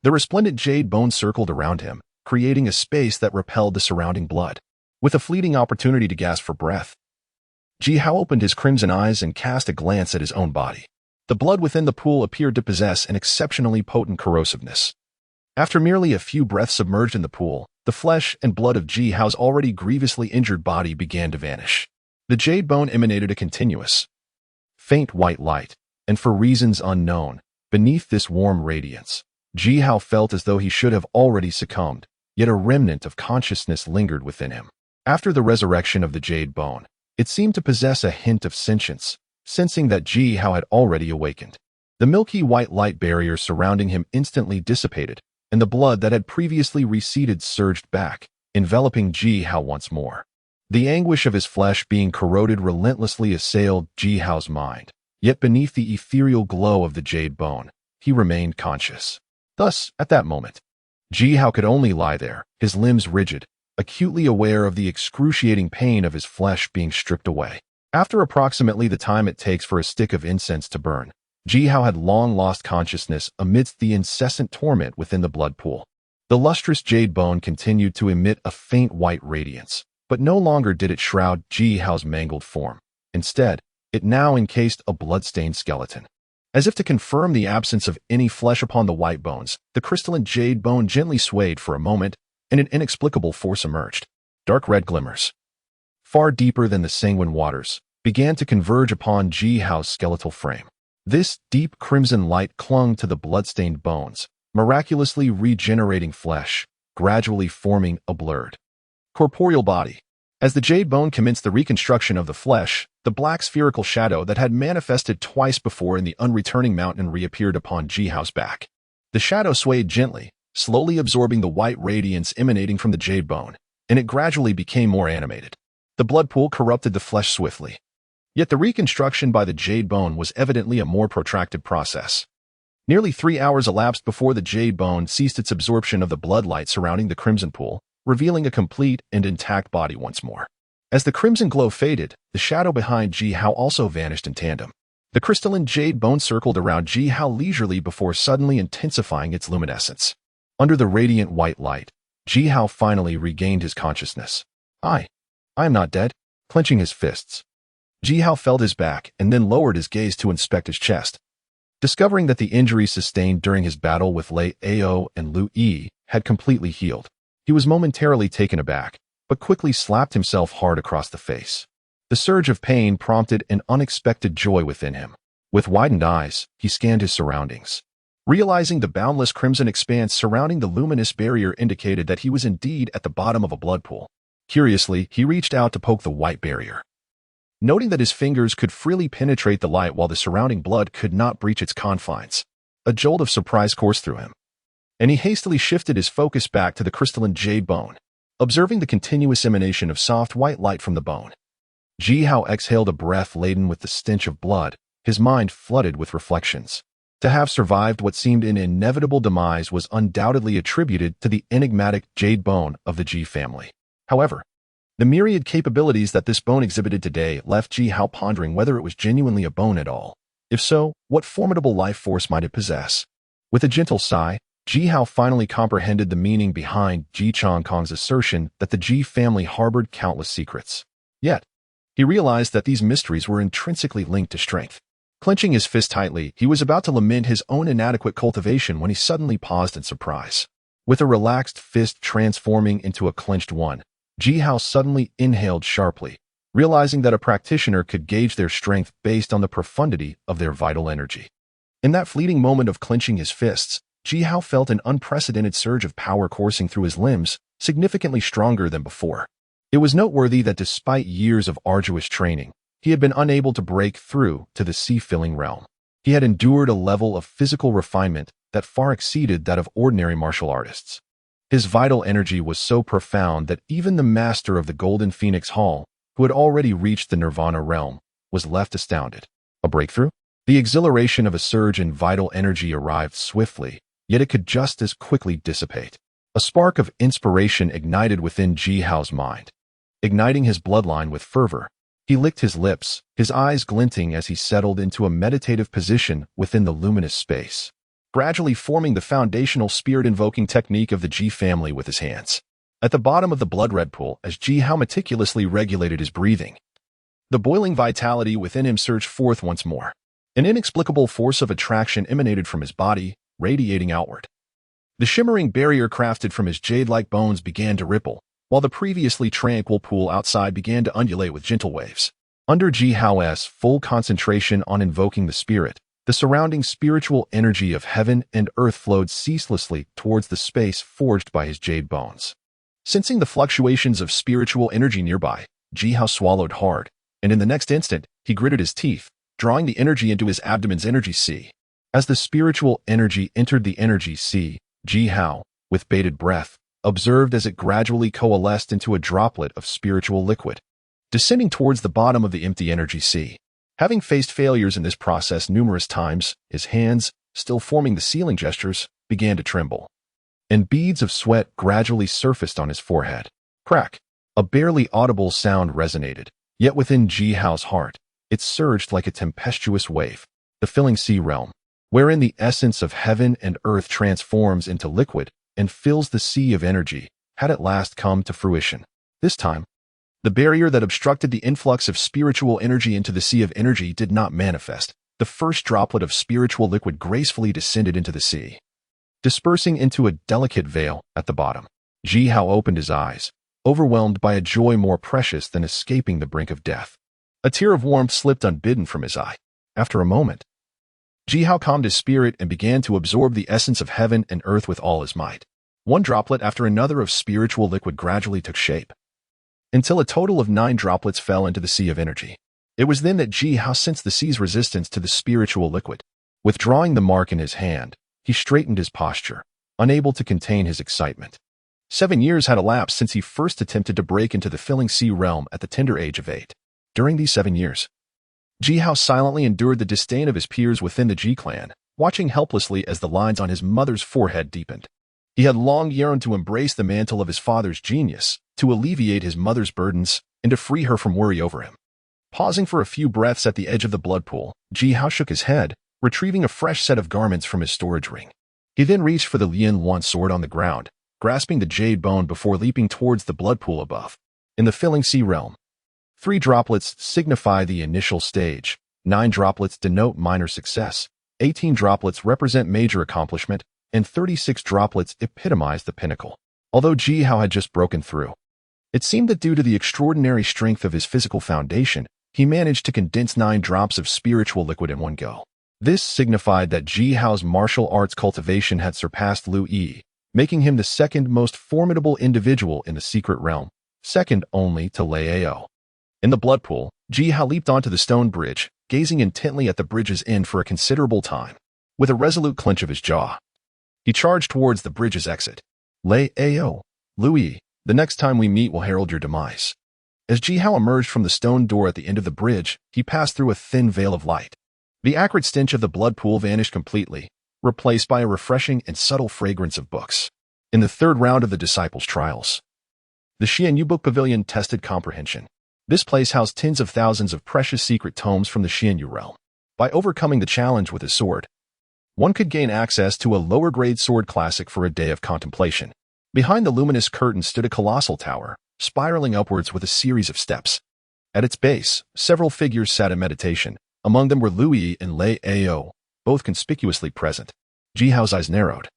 The resplendent jade bone circled around him, creating a space that repelled the surrounding blood. With a fleeting opportunity to gasp for breath, Ji Hao opened his crimson eyes and cast a glance at his own body. The blood within the pool appeared to possess an exceptionally potent corrosiveness. After merely a few breaths submerged in the pool, the flesh and blood of Ji Hao's already grievously injured body began to vanish. The jade bone emanated a continuous, faint white light, and for reasons unknown, beneath this warm radiance, Ji Hao felt as though he should have already succumbed, yet a remnant of consciousness lingered within him. After the resurrection of the jade bone, it seemed to possess a hint of sentience, sensing that Ji Hao had already awakened. The milky white light barrier surrounding him instantly dissipated, and the blood that had previously receded surged back, enveloping Ji Hao once more. The anguish of his flesh being corroded relentlessly assailed Ji Hao's mind, yet beneath the ethereal glow of the jade bone, he remained conscious. Thus, at that moment, Ji Hao could only lie there, his limbs rigid, acutely aware of the excruciating pain of his flesh being stripped away. After approximately the time it takes for a stick of incense to burn, Ji Hao had long lost consciousness amidst the incessant torment within the blood pool. The lustrous jade bone continued to emit a faint white radiance, but no longer did it shroud Ji Hao's mangled form. Instead, it now encased a blood-stained skeleton. As if to confirm the absence of any flesh upon the white bones, the crystalline jade bone gently swayed for a moment, and an inexplicable force emerged. Dark red glimmers, far deeper than the sanguine waters, began to converge upon Ji Hao's skeletal frame. This deep crimson light clung to the blood-stained bones, miraculously regenerating flesh, gradually forming a blurred, corporeal body. As the jade bone commenced the reconstruction of the flesh, the black spherical shadow that had manifested twice before in the unreturning mountain reappeared upon Ji Hao's back. The shadow swayed gently, slowly absorbing the white radiance emanating from the jade bone, and it gradually became more animated. The blood pool corrupted the flesh swiftly. Yet the reconstruction by the jade bone was evidently a more protracted process. Nearly 3 hours elapsed before the jade bone ceased its absorption of the blood light surrounding the crimson pool, revealing a complete and intact body once more. As the crimson glow faded, the shadow behind Ji Hao also vanished in tandem. The crystalline jade bone circled around Ji Hao leisurely before suddenly intensifying its luminescence. Under the radiant white light, Ji Hao finally regained his consciousness. I am not dead. Clenching his fists, Ji Hao felt his back and then lowered his gaze to inspect his chest. Discovering that the injuries sustained during his battle with Lei Ao and Lu Yi had completely healed, he was momentarily taken aback, but quickly slapped himself hard across the face. The surge of pain prompted an unexpected joy within him. With widened eyes, he scanned his surroundings. Realizing the boundless crimson expanse surrounding the luminous barrier indicated that he was indeed at the bottom of a blood pool. Curiously, he reached out to poke the white barrier. Noting that his fingers could freely penetrate the light while the surrounding blood could not breach its confines, a jolt of surprise coursed through him, and he hastily shifted his focus back to the crystalline jade bone, observing the continuous emanation of soft white light from the bone. Jihao exhaled a breath laden with the stench of blood, his mind flooded with reflections. To have survived what seemed an inevitable demise was undoubtedly attributed to the enigmatic jade bone of the Ji family. However, the myriad capabilities that this bone exhibited today left Jihao pondering whether it was genuinely a bone at all. If so, what formidable life force might it possess? With a gentle sigh, Jihao finally comprehended the meaning behind Ji Changkong's assertion that the Ji family harbored countless secrets. Yet, he realized that these mysteries were intrinsically linked to strength. Clenching his fist tightly, he was about to lament his own inadequate cultivation when he suddenly paused in surprise. With a relaxed fist transforming into a clenched one, Jihao suddenly inhaled sharply, realizing that a practitioner could gauge their strength based on the profundity of their vital energy. In that fleeting moment of clenching his fists, Jihao felt an unprecedented surge of power coursing through his limbs, significantly stronger than before. It was noteworthy that despite years of arduous training, he had been unable to break through to the sea-filling realm. He had endured a level of physical refinement that far exceeded that of ordinary martial artists. His vital energy was so profound that even the master of the Golden Phoenix Hall, who had already reached the Nirvana realm, was left astounded. A breakthrough? The exhilaration of a surge in vital energy arrived swiftly, yet it could just as quickly dissipate. A spark of inspiration ignited within Jihao's mind. Igniting his bloodline with fervor, he licked his lips, his eyes glinting as he settled into a meditative position within the luminous space, gradually forming the foundational spirit-invoking technique of the Ji family with his hands. At the bottom of the blood-red pool, as Jihao meticulously regulated his breathing, the boiling vitality within him surged forth once more. An inexplicable force of attraction emanated from his body, radiating outward. The shimmering barrier crafted from his jade-like bones began to ripple, while the previously tranquil pool outside began to undulate with gentle waves. Under Jihao's full concentration on invoking the spirit, the surrounding spiritual energy of heaven and earth flowed ceaselessly towards the space forged by his jade bones. Sensing the fluctuations of spiritual energy nearby, Jihao swallowed hard, and in the next instant, he gritted his teeth, drawing the energy into his abdomen's energy sea. As the spiritual energy entered the energy sea, Jihao, with bated breath, observed as it gradually coalesced into a droplet of spiritual liquid, descending towards the bottom of the empty energy sea. Having faced failures in this process numerous times, his hands, still forming the sealing gestures, began to tremble, and beads of sweat gradually surfaced on his forehead. Crack! A barely audible sound resonated, yet within Jihao's heart, it surged like a tempestuous wave. The filling sea realm, wherein the essence of heaven and earth transforms into liquid and fills the sea of energy, had at last come to fruition. This time, the barrier that obstructed the influx of spiritual energy into the sea of energy did not manifest. The first droplet of spiritual liquid gracefully descended into the sea, dispersing into a delicate veil at the bottom. Jihao opened his eyes, overwhelmed by a joy more precious than escaping the brink of death. A tear of warmth slipped unbidden from his eye. After a moment, Jihao calmed his spirit and began to absorb the essence of heaven and earth with all his might. One droplet after another of spiritual liquid gradually took shape, until a total of 9 droplets fell into the sea of energy. It was then that Jihao sensed the sea's resistance to the spiritual liquid. Withdrawing the mark in his hand, he straightened his posture, unable to contain his excitement. 7 years had elapsed since he first attempted to break into the filling sea realm at the tender age of 8. During these 7 years, Jihao silently endured the disdain of his peers within the Ji clan, watching helplessly as the lines on his mother's forehead deepened. He had long yearned to embrace the mantle of his father's genius, to alleviate his mother's burdens, and to free her from worry over him. Pausing for a few breaths at the edge of the blood pool, Jihao shook his head, retrieving a fresh set of garments from his storage ring. He then reached for the Lian Wan sword on the ground, grasping the jade bone before leaping towards the blood pool above. In the filling sea realm, 3 droplets signify the initial stage, 9 droplets denote minor success, 18 droplets represent major accomplishment, and 36 droplets epitomize the pinnacle. Although Ji Hao had just broken through, it seemed that due to the extraordinary strength of his physical foundation, he managed to condense 9 drops of spiritual liquid in one go. This signified that Ji Hao's martial arts cultivation had surpassed Lu Yi, making him the second most formidable individual in the secret realm, second only to Lei Ao. In the blood pool, Ji Hao leaped onto the stone bridge, gazing intently at the bridge's end for a considerable time. With a resolute clench of his jaw, he charged towards the bridge's exit. Lei Ao, Lu Yi, the next time we meet will herald your demise. As Ji Hao emerged from the stone door at the end of the bridge, he passed through a thin veil of light. The acrid stench of the blood pool vanished completely, replaced by a refreshing and subtle fragrance of books. In the third round of the disciples' trials, the Xianyu Book Pavilion tested comprehension. This place housed tens of thousands of precious secret tomes from the Xianyu realm. By overcoming the challenge with his sword, one could gain access to a lower-grade sword classic for a day of contemplation. Behind the luminous curtain stood a colossal tower, spiraling upwards with a series of steps. At its base, several figures sat in meditation. Among them were Lu Yi and Lei Ao, both conspicuously present. Ji Hao's eyes narrowed,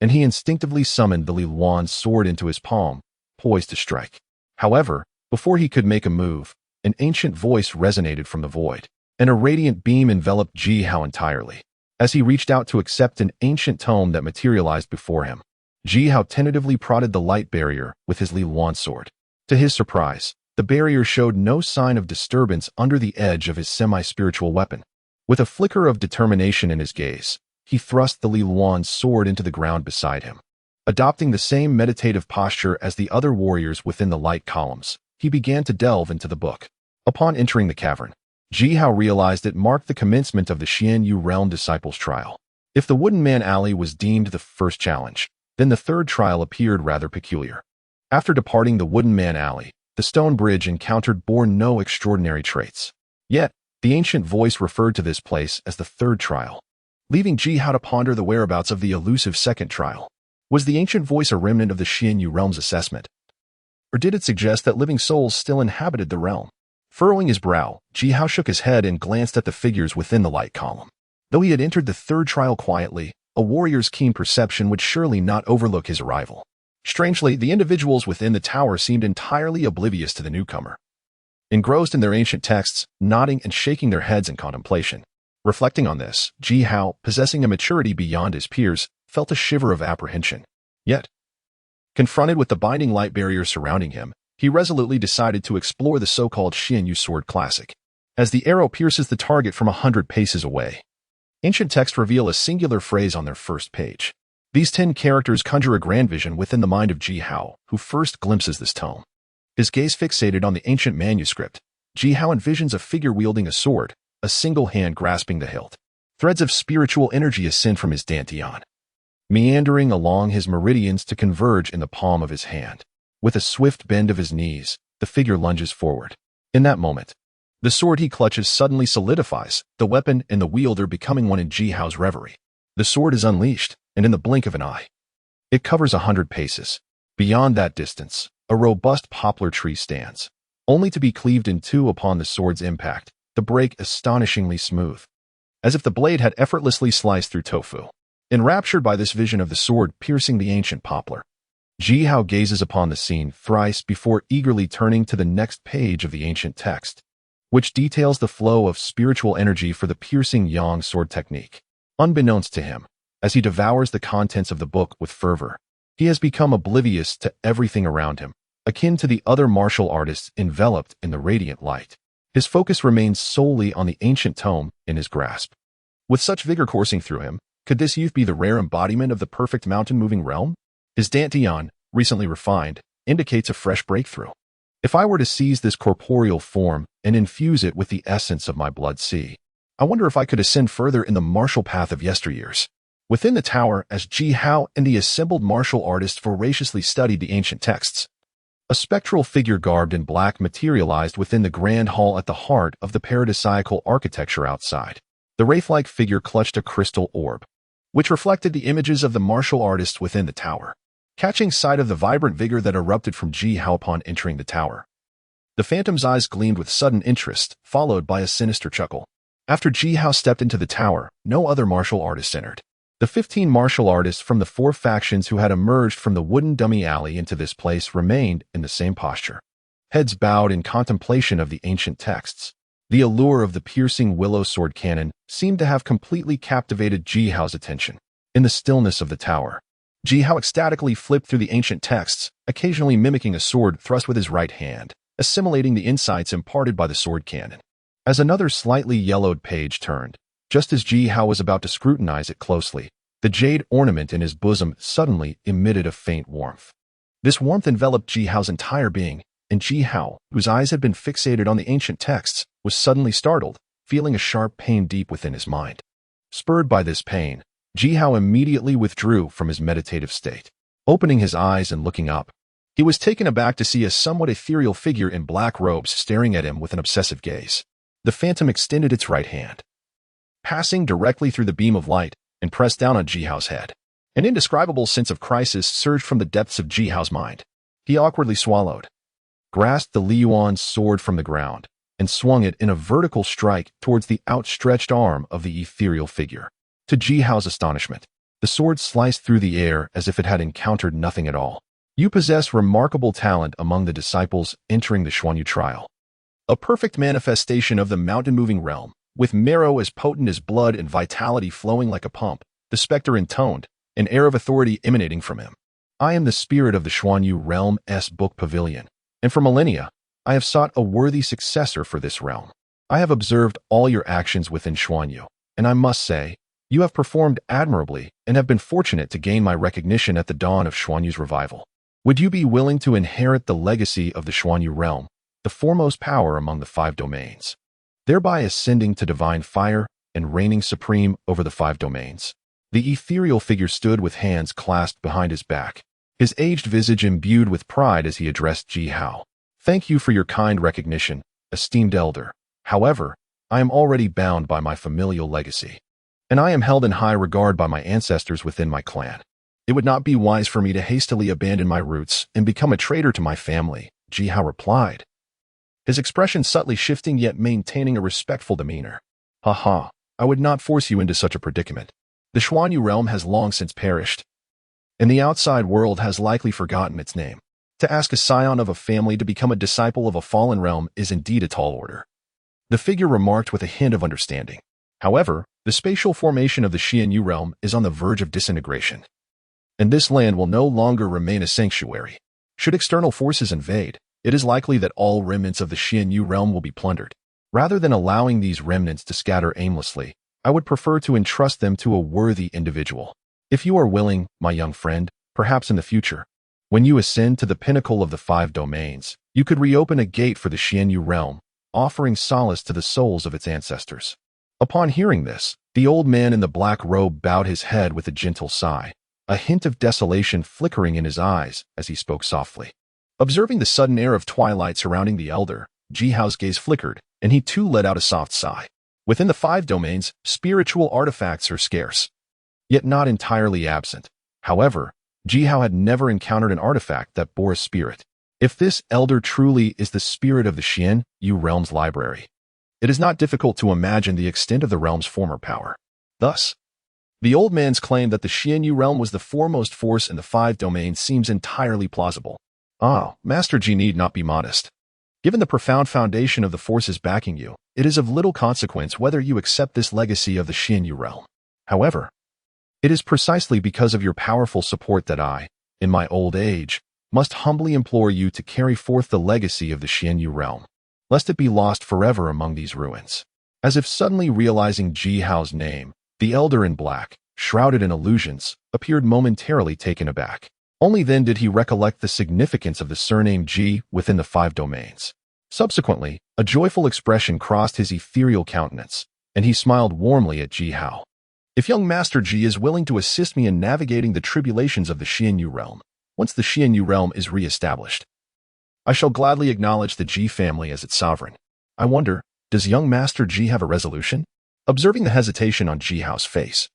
and he instinctively summoned the Li Luan's sword into his palm, poised to strike. However, before he could make a move, an ancient voice resonated from the void, and a radiant beam enveloped Ji Hao entirely. As he reached out to accept an ancient tome that materialized before him, Ji Hao tentatively prodded the light barrier with his Li Luan sword. To his surprise, the barrier showed no sign of disturbance under the edge of his semi-spiritual weapon. With a flicker of determination in his gaze, he thrust the Li Luan's sword into the ground beside him. Adopting the same meditative posture as the other warriors within the light columns, he began to delve into the book. Upon entering the cavern, Ji Hao realized it marked the commencement of the Xianyu realm disciples' trial. If the Wooden Man Alley was deemed the first challenge, then the third trial appeared rather peculiar. After departing the Wooden Man Alley, the stone bridge encountered bore no extraordinary traits. Yet, the ancient voice referred to this place as the third trial, leaving Ji Hao to ponder the whereabouts of the elusive second trial. Was the ancient voice a remnant of the Xianyu realm's assessment? Or did it suggest that living souls still inhabited the realm? Furrowing his brow, Ji Hao shook his head and glanced at the figures within the light column. Though he had entered the third trial quietly, a warrior's keen perception would surely not overlook his arrival. Strangely, the individuals within the tower seemed entirely oblivious to the newcomer, engrossed in their ancient texts, nodding and shaking their heads in contemplation. Reflecting on this, Ji Hao, possessing a maturity beyond his peers, felt a shiver of apprehension. Yet, confronted with the binding light barrier surrounding him, he resolutely decided to explore the so-called Xianyu sword classic. As the arrow pierces the target from 100 paces away, ancient texts reveal a singular phrase on their first page. These 10 characters conjure a grand vision within the mind of Ji Hao, who first glimpses this tome. His gaze fixated on the ancient manuscript, Ji Hao envisions a figure wielding a sword, a single hand grasping the hilt. Threads of spiritual energy ascend from his dantian, meandering along his meridians to converge in the palm of his hand. With a swift bend of his knees, the figure lunges forward. In that moment, the sword he clutches suddenly solidifies, the weapon and the wielder becoming one in Ji Hao's reverie. The sword is unleashed, and in the blink of an eye, it covers 100 paces. Beyond that distance, a robust poplar tree stands, only to be cleaved in two upon the sword's impact, the break astonishingly smooth, as if the blade had effortlessly sliced through tofu. Enraptured by this vision of the sword piercing the ancient poplar, Ji Hao gazes upon the scene thrice before eagerly turning to the next page of the ancient text, which details the flow of spiritual energy for the piercing yang sword technique. Unbeknownst to him, as he devours the contents of the book with fervor, he has become oblivious to everything around him, akin to the other martial artists enveloped in the radiant light. His focus remains solely on the ancient tome in his grasp. With such vigor coursing through him, could this youth be the rare embodiment of the perfect mountain-moving realm? His dantian, recently refined, indicates a fresh breakthrough. If I were to seize this corporeal form and infuse it with the essence of my blood sea, I wonder if I could ascend further in the martial path of yesteryears. Within the tower, as Ji Hao and the assembled martial artists voraciously studied the ancient texts, a spectral figure garbed in black materialized within the grand hall at the heart of the paradisiacal architecture outside. The wraith-like figure clutched a crystal orb, which reflected the images of the martial artists within the tower. Catching sight of the vibrant vigor that erupted from Ji Hao upon entering the tower, the phantom's eyes gleamed with sudden interest, followed by a sinister chuckle. After Ji Hao stepped into the tower, no other martial artists entered. The 15 martial artists from the 4 factions who had emerged from the wooden dummy alley into this place remained in the same posture, heads bowed in contemplation of the ancient texts. The allure of the piercing willow sword cannon seemed to have completely captivated Ji Hao's attention. In the stillness of the tower, Ji Hao ecstatically flipped through the ancient texts, occasionally mimicking a sword thrust with his right hand, assimilating the insights imparted by the sword cannon. As another slightly yellowed page turned, just as Ji Hao was about to scrutinize it closely, the jade ornament in his bosom suddenly emitted a faint warmth. This warmth enveloped Ji Hao's entire being, and Ji Hao, whose eyes had been fixated on the ancient texts, was suddenly startled, feeling a sharp pain deep within his mind. Spurred by this pain, Ji Hao immediately withdrew from his meditative state. Opening his eyes and looking up, he was taken aback to see a somewhat ethereal figure in black robes staring at him with an obsessive gaze. The phantom extended its right hand, passing directly through the beam of light, and pressed down on Ji Hao's head. An indescribable sense of crisis surged from the depths of Ji Hao's mind. He awkwardly swallowed, grasped the Li Yuan's sword from the ground, and swung it in a vertical strike towards the outstretched arm of the ethereal figure. To Ji Hao's astonishment, the sword sliced through the air as if it had encountered nothing at all. You possess remarkable talent among the disciples entering the Xuanyu trial. A perfect manifestation of the mountain-moving realm, with marrow as potent as blood and vitality flowing like a pump, the specter intoned, an air of authority emanating from him. I am the spirit of the Xuanyu realm's book pavilion, and for millennia, I have sought a worthy successor for this realm. I have observed all your actions within Xuanyu, and I must say, you have performed admirably and have been fortunate to gain my recognition at the dawn of Xuanyu's revival. Would you be willing to inherit the legacy of the Xuanyu realm, the foremost power among the 5 domains, thereby ascending to divine fire and reigning supreme over the 5 domains? The ethereal figure stood with hands clasped behind his back, his aged visage imbued with pride as he addressed Ji Hao. Thank you for your kind recognition, esteemed elder. However, I am already bound by my familial legacy, and I am held in high regard by my ancestors within my clan. It would not be wise for me to hastily abandon my roots and become a traitor to my family, Ji Hao replied, his expression subtly shifting yet maintaining a respectful demeanor. Ha, I would not force you into such a predicament. The Xuanyu realm has long since perished, and the outside world has likely forgotten its name. To ask a scion of a family to become a disciple of a fallen realm is indeed a tall order, the figure remarked with a hint of understanding. However, the spatial formation of the Xianyu realm is on the verge of disintegration, and this land will no longer remain a sanctuary. Should external forces invade, it is likely that all remnants of the Xianyu realm will be plundered. Rather than allowing these remnants to scatter aimlessly, I would prefer to entrust them to a worthy individual. If you are willing, my young friend, perhaps in the future, when you ascend to the pinnacle of the 5 domains, you could reopen a gate for the Xianyu realm, offering solace to the souls of its ancestors. Upon hearing this, the old man in the black robe bowed his head with a gentle sigh, a hint of desolation flickering in his eyes as he spoke softly. Observing the sudden air of twilight surrounding the elder, Ji Hao's gaze flickered, and he too let out a soft sigh. Within the 5 domains, spiritual artifacts are scarce, yet not entirely absent. However, Ji Hao had never encountered an artifact that bore a spirit. If this elder truly is the spirit of the Xianyu realm's library, it is not difficult to imagine the extent of the realm's former power. Thus, the old man's claim that the Xianyu realm was the foremost force in the 5 domains seems entirely plausible. Master Ji need not be modest. Given the profound foundation of the forces backing you, it is of little consequence whether you accept this legacy of the Xianyu realm. However, it is precisely because of your powerful support that I, in my old age, must humbly implore you to carry forth the legacy of the Xianyu realm, lest it be lost forever among these ruins. As if suddenly realizing Ji Hao's name, the elder in black, shrouded in illusions, appeared momentarily taken aback. Only then did he recollect the significance of the surname Ji within the 5 domains. Subsequently, a joyful expression crossed his ethereal countenance, and he smiled warmly at Ji Hao. If young Master Ji is willing to assist me in navigating the tribulations of the Xianyu realm, once the Xianyu realm is re-established, I shall gladly acknowledge the Ji family as its sovereign. I wonder, does young Master Ji have a resolution? Observing the hesitation on Ji Hao's face,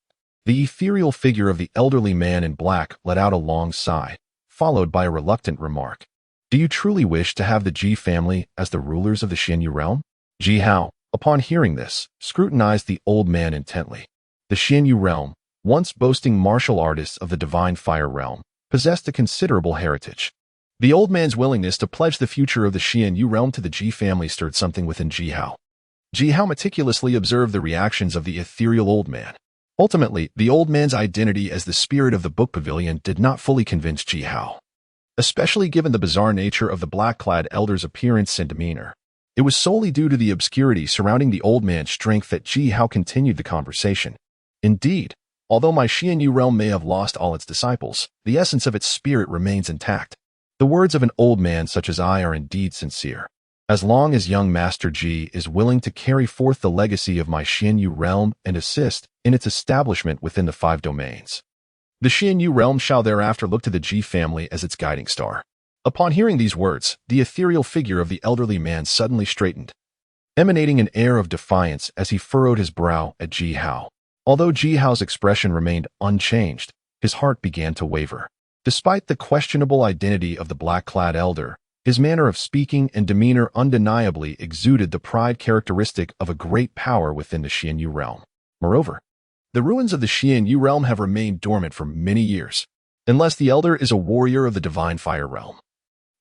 the ethereal figure of the elderly man in black let out a long sigh, followed by a reluctant remark. Do you truly wish to have the Ji family as the rulers of the Xianyu realm? Ji Hao, Upon hearing this, scrutinized the old man intently. The Xianyu realm, once boasting martial artists of the divine fire realm, possessed a considerable heritage. The old man's willingness to pledge the future of the Xianyu realm to the Ji family stirred something within Ji Hao. Ji Hao meticulously observed the reactions of the ethereal old man. Ultimately, the old man's identity as the spirit of the book pavilion did not fully convince Ji Hao, especially given the bizarre nature of the black-clad elder's appearance and demeanor. It was solely due to the obscurity surrounding the old man's strength that Ji Hao continued the conversation. Indeed, although my Xianyu realm may have lost all its disciples, the essence of its spirit remains intact. The words of an old man such as I are indeed sincere. As long as young Master Ji is willing to carry forth the legacy of my Xianyu realm and assist in its establishment within the 5 domains, the Xianyu realm shall thereafter look to the Ji family as its guiding star. Upon hearing these words, the ethereal figure of the elderly man suddenly straightened, emanating an air of defiance as he furrowed his brow at Ji Hao. Although Ji Hao's expression remained unchanged, his heart began to waver. Despite the questionable identity of the black-clad elder, his manner of speaking and demeanor undeniably exuded the pride characteristic of a great power within the Xianyu realm. Moreover, the ruins of the Xianyu realm have remained dormant for many years. Unless the elder is a warrior of the divine fire realm,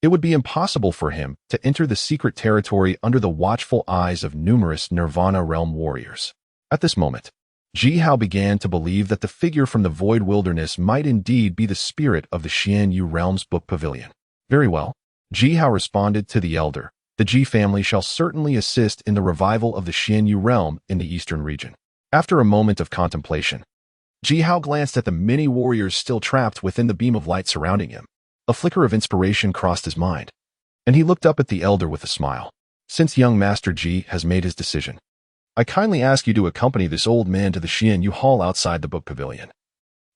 it would be impossible for him to enter the secret territory under the watchful eyes of numerous Nirvana realm warriors. At this moment, Ji Hao began to believe that the figure from the void wilderness might indeed be the spirit of the Xianyu realm's book pavilion. Very well, Ji Hao responded to the elder. The Ji family shall certainly assist in the revival of the Xianyu realm in the eastern region. After a moment of contemplation, Ji Hao glanced at the many warriors still trapped within the beam of light surrounding him. A flicker of inspiration crossed his mind, and he looked up at the elder with a smile. Since young Master Ji has made his decision, I kindly ask you to accompany this old man to the Xianyu Hall outside the book pavilion,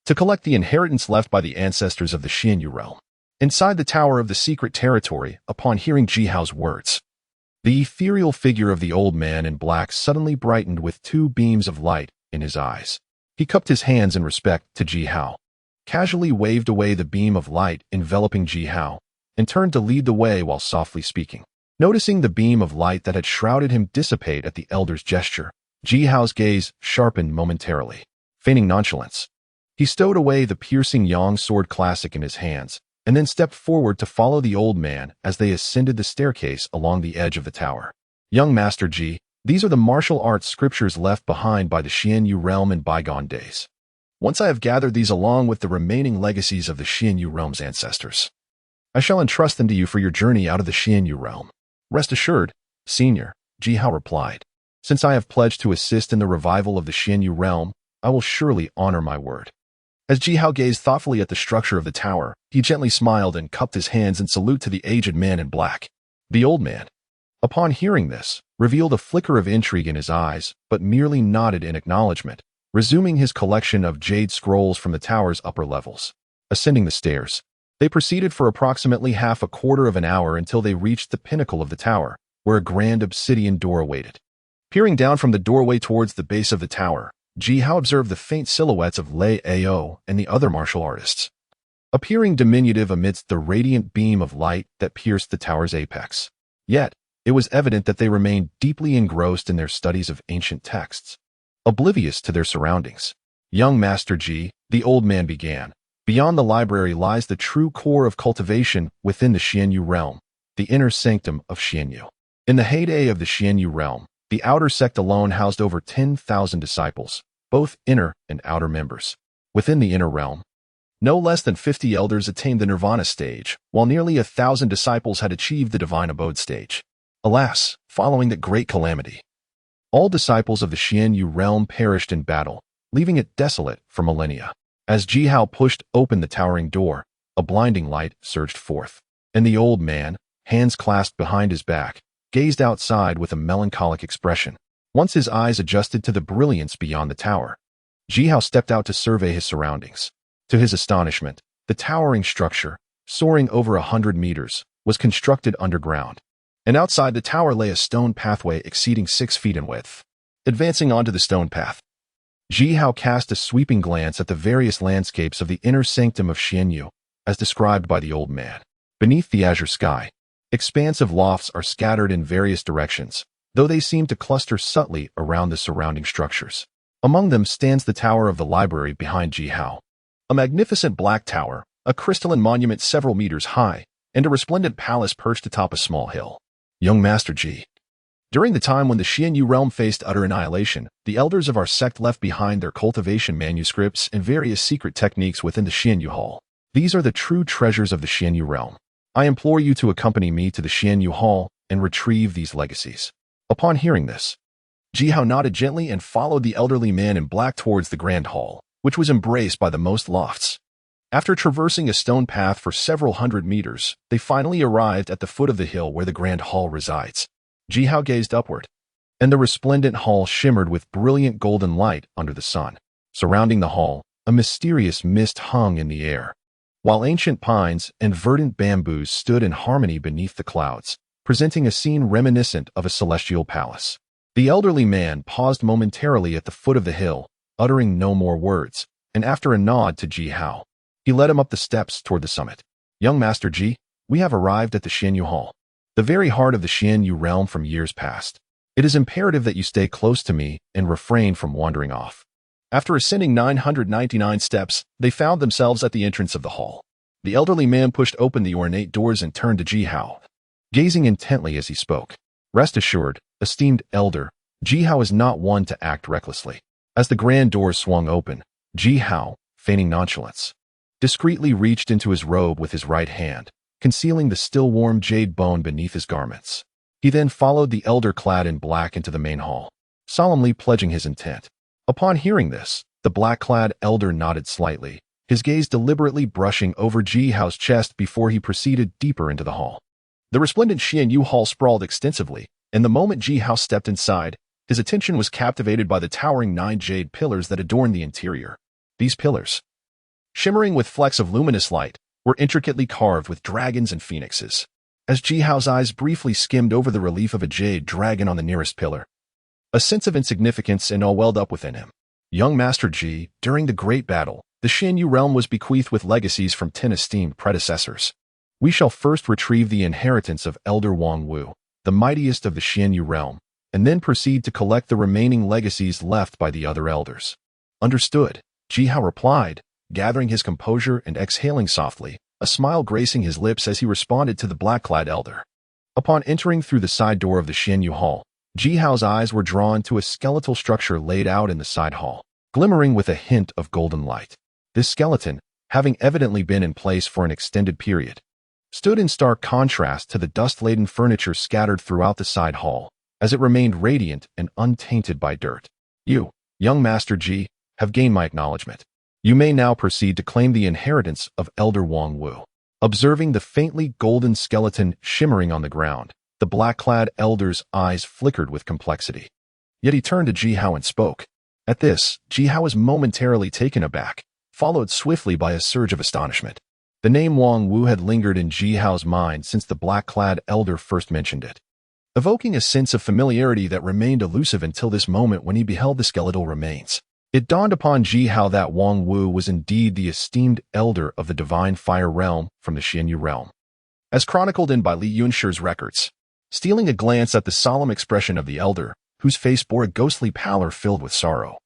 to collect the inheritance left by the ancestors of the Xianyu realm. Inside the tower of the secret territory, upon hearing Ji Hao's words, the ethereal figure of the old man in black suddenly brightened with 2 beams of light in his eyes. He cupped his hands in respect to Ji Hao, casually waved away the beam of light enveloping Ji Hao, and turned to lead the way while softly speaking. Noticing the beam of light that had shrouded him dissipate at the elder's gesture, Ji Hao's gaze sharpened momentarily. Feigning nonchalance, he stowed away the piercing Yang sword classic in his hands, and then stepped forward to follow the old man as they ascended the staircase along the edge of the tower. Young Master Ji, these are the martial arts scriptures left behind by the Xianyu realm in bygone days. Once I have gathered these along with the remaining legacies of the Xianyu realm's ancestors, I shall entrust them to you for your journey out of the Xianyu realm. Rest assured, Senior, Ji Hao replied. Since I have pledged to assist in the revival of the Xianyu realm, I will surely honor my word. As Ji Hao gazed thoughtfully at the structure of the tower, he gently smiled and cupped his hands in salute to the aged man in black. The old man, upon hearing this, revealed a flicker of intrigue in his eyes, but merely nodded in acknowledgement, resuming his collection of jade scrolls from the tower's upper levels. Ascending the stairs, they proceeded for approximately half a quarter of an hour until they reached the pinnacle of the tower, where a grand obsidian door awaited. Peering down from the doorway towards the base of the tower, Ji Hao observed the faint silhouettes of Lei Ao and the other martial artists, appearing diminutive amidst the radiant beam of light that pierced the tower's apex. Yet, it was evident that they remained deeply engrossed in their studies of ancient texts, oblivious to their surroundings. Young Master Ji, the old man began, beyond the library lies the true core of cultivation within the Xianyu realm, the inner sanctum of Xianyu. In the heyday of the Xianyu realm, the outer sect alone housed over 10,000 disciples, both inner and outer members. Within the inner realm, no less than 50 elders attained the nirvana stage, while nearly 1,000 disciples had achieved the divine abode stage. Alas, following that great calamity, all disciples of the Xianyu realm perished in battle, leaving it desolate for millennia. As Ji Hao pushed open the towering door, a blinding light surged forth, and the old man, hands clasped behind his back, gazed outside with a melancholic expression. Once his eyes adjusted to the brilliance beyond the tower, Ji Hao stepped out to survey his surroundings. To his astonishment, the towering structure, soaring over 100 meters, was constructed underground, and outside the tower lay a stone pathway exceeding 6 feet in width. Advancing onto the stone path, Ji Hao cast a sweeping glance at the various landscapes of the inner sanctum of Xianyu, as described by the old man. Beneath the azure sky, expansive lofts are scattered in various directions, though they seem to cluster subtly around the surrounding structures. Among them stands the tower of the library behind Ji Hao, a magnificent black tower, a crystalline monument several meters high, and a resplendent palace perched atop a small hill. Young Master Ji. During the time when the Xianyu realm faced utter annihilation, the elders of our sect left behind their cultivation manuscripts and various secret techniques within the Xianyu Hall. These are the true treasures of the Xianyu realm. I implore you to accompany me to the Xianyu Hall and retrieve these legacies. Upon hearing this, Ji Hao nodded gently and followed the elderly man in black towards the grand hall, which was embraced by the most lofts. After traversing a stone path for several hundred meters, they finally arrived at the foot of the hill where the grand hall resides. Ji Hao gazed upward, and the resplendent hall shimmered with brilliant golden light under the sun. Surrounding the hall, a mysterious mist hung in the air, while ancient pines and verdant bamboos stood in harmony beneath the clouds, presenting a scene reminiscent of a celestial palace. The elderly man paused momentarily at the foot of the hill, uttering no more words, and after a nod to Ji Hao, he led him up the steps toward the summit. Young Master Ji, we have arrived at the Xianyu Hall, the very heart of the Xianyu realm from years past. It is imperative that you stay close to me and refrain from wandering off. After ascending 999 steps, they found themselves at the entrance of the hall. The elderly man pushed open the ornate doors and turned to Ji Hao, gazing intently as he spoke. Rest assured, esteemed elder, Ji Hao is not one to act recklessly. As the grand doors swung open, Ji Hao, feigning nonchalance, discreetly reached into his robe with his right hand, concealing the still warm jade bone beneath his garments. He then followed the elder clad in black into the main hall, solemnly pledging his intent. Upon hearing this, the black-clad elder nodded slightly, his gaze deliberately brushing over Ji Hao's chest before he proceeded deeper into the hall. The resplendent Xianyu Hall sprawled extensively, and the moment Ji Hao stepped inside, his attention was captivated by the towering 9 jade pillars that adorned the interior. These pillars, shimmering with flecks of luminous light, were intricately carved with dragons and phoenixes. As Ji Hao's eyes briefly skimmed over the relief of a jade dragon on the nearest pillar, a sense of insignificance and awe welled up within him. Young Master Ji, during the Great Battle, the Xianyu realm was bequeathed with legacies from 10 esteemed predecessors. We shall first retrieve the inheritance of Elder Wang Wu, the mightiest of the Xianyu realm, and then proceed to collect the remaining legacies left by the other elders. Understood, Ji Hao replied, gathering his composure and exhaling softly, a smile gracing his lips as he responded to the black-clad elder. Upon entering through the side door of the Xianyu Hall, Ji Hao's eyes were drawn to a skeletal structure laid out in the side hall, glimmering with a hint of golden light. This skeleton, having evidently been in place for an extended period, stood in stark contrast to the dust-laden furniture scattered throughout the side hall, as it remained radiant and untainted by dirt. You, young Master Ji, have gained my acknowledgement. You may now proceed to claim the inheritance of Elder Wang Wu. Observing the faintly golden skeleton shimmering on the ground, the black-clad elder's eyes flickered with complexity. Yet he turned to Ji Hao and spoke. At this, Ji Hao was momentarily taken aback, followed swiftly by a surge of astonishment. The name Wang Wu had lingered in Ji Hao's mind since the black-clad elder first mentioned it, evoking a sense of familiarity that remained elusive until this moment when he beheld the skeletal remains. It dawned upon Ji Hao that Wang Wu was indeed the esteemed elder of the divine fire realm from the Xianyu realm, as chronicled in by Li Yunshi's records. Stealing a glance at the solemn expression of the elder, whose face bore a ghostly pallor filled with sorrow,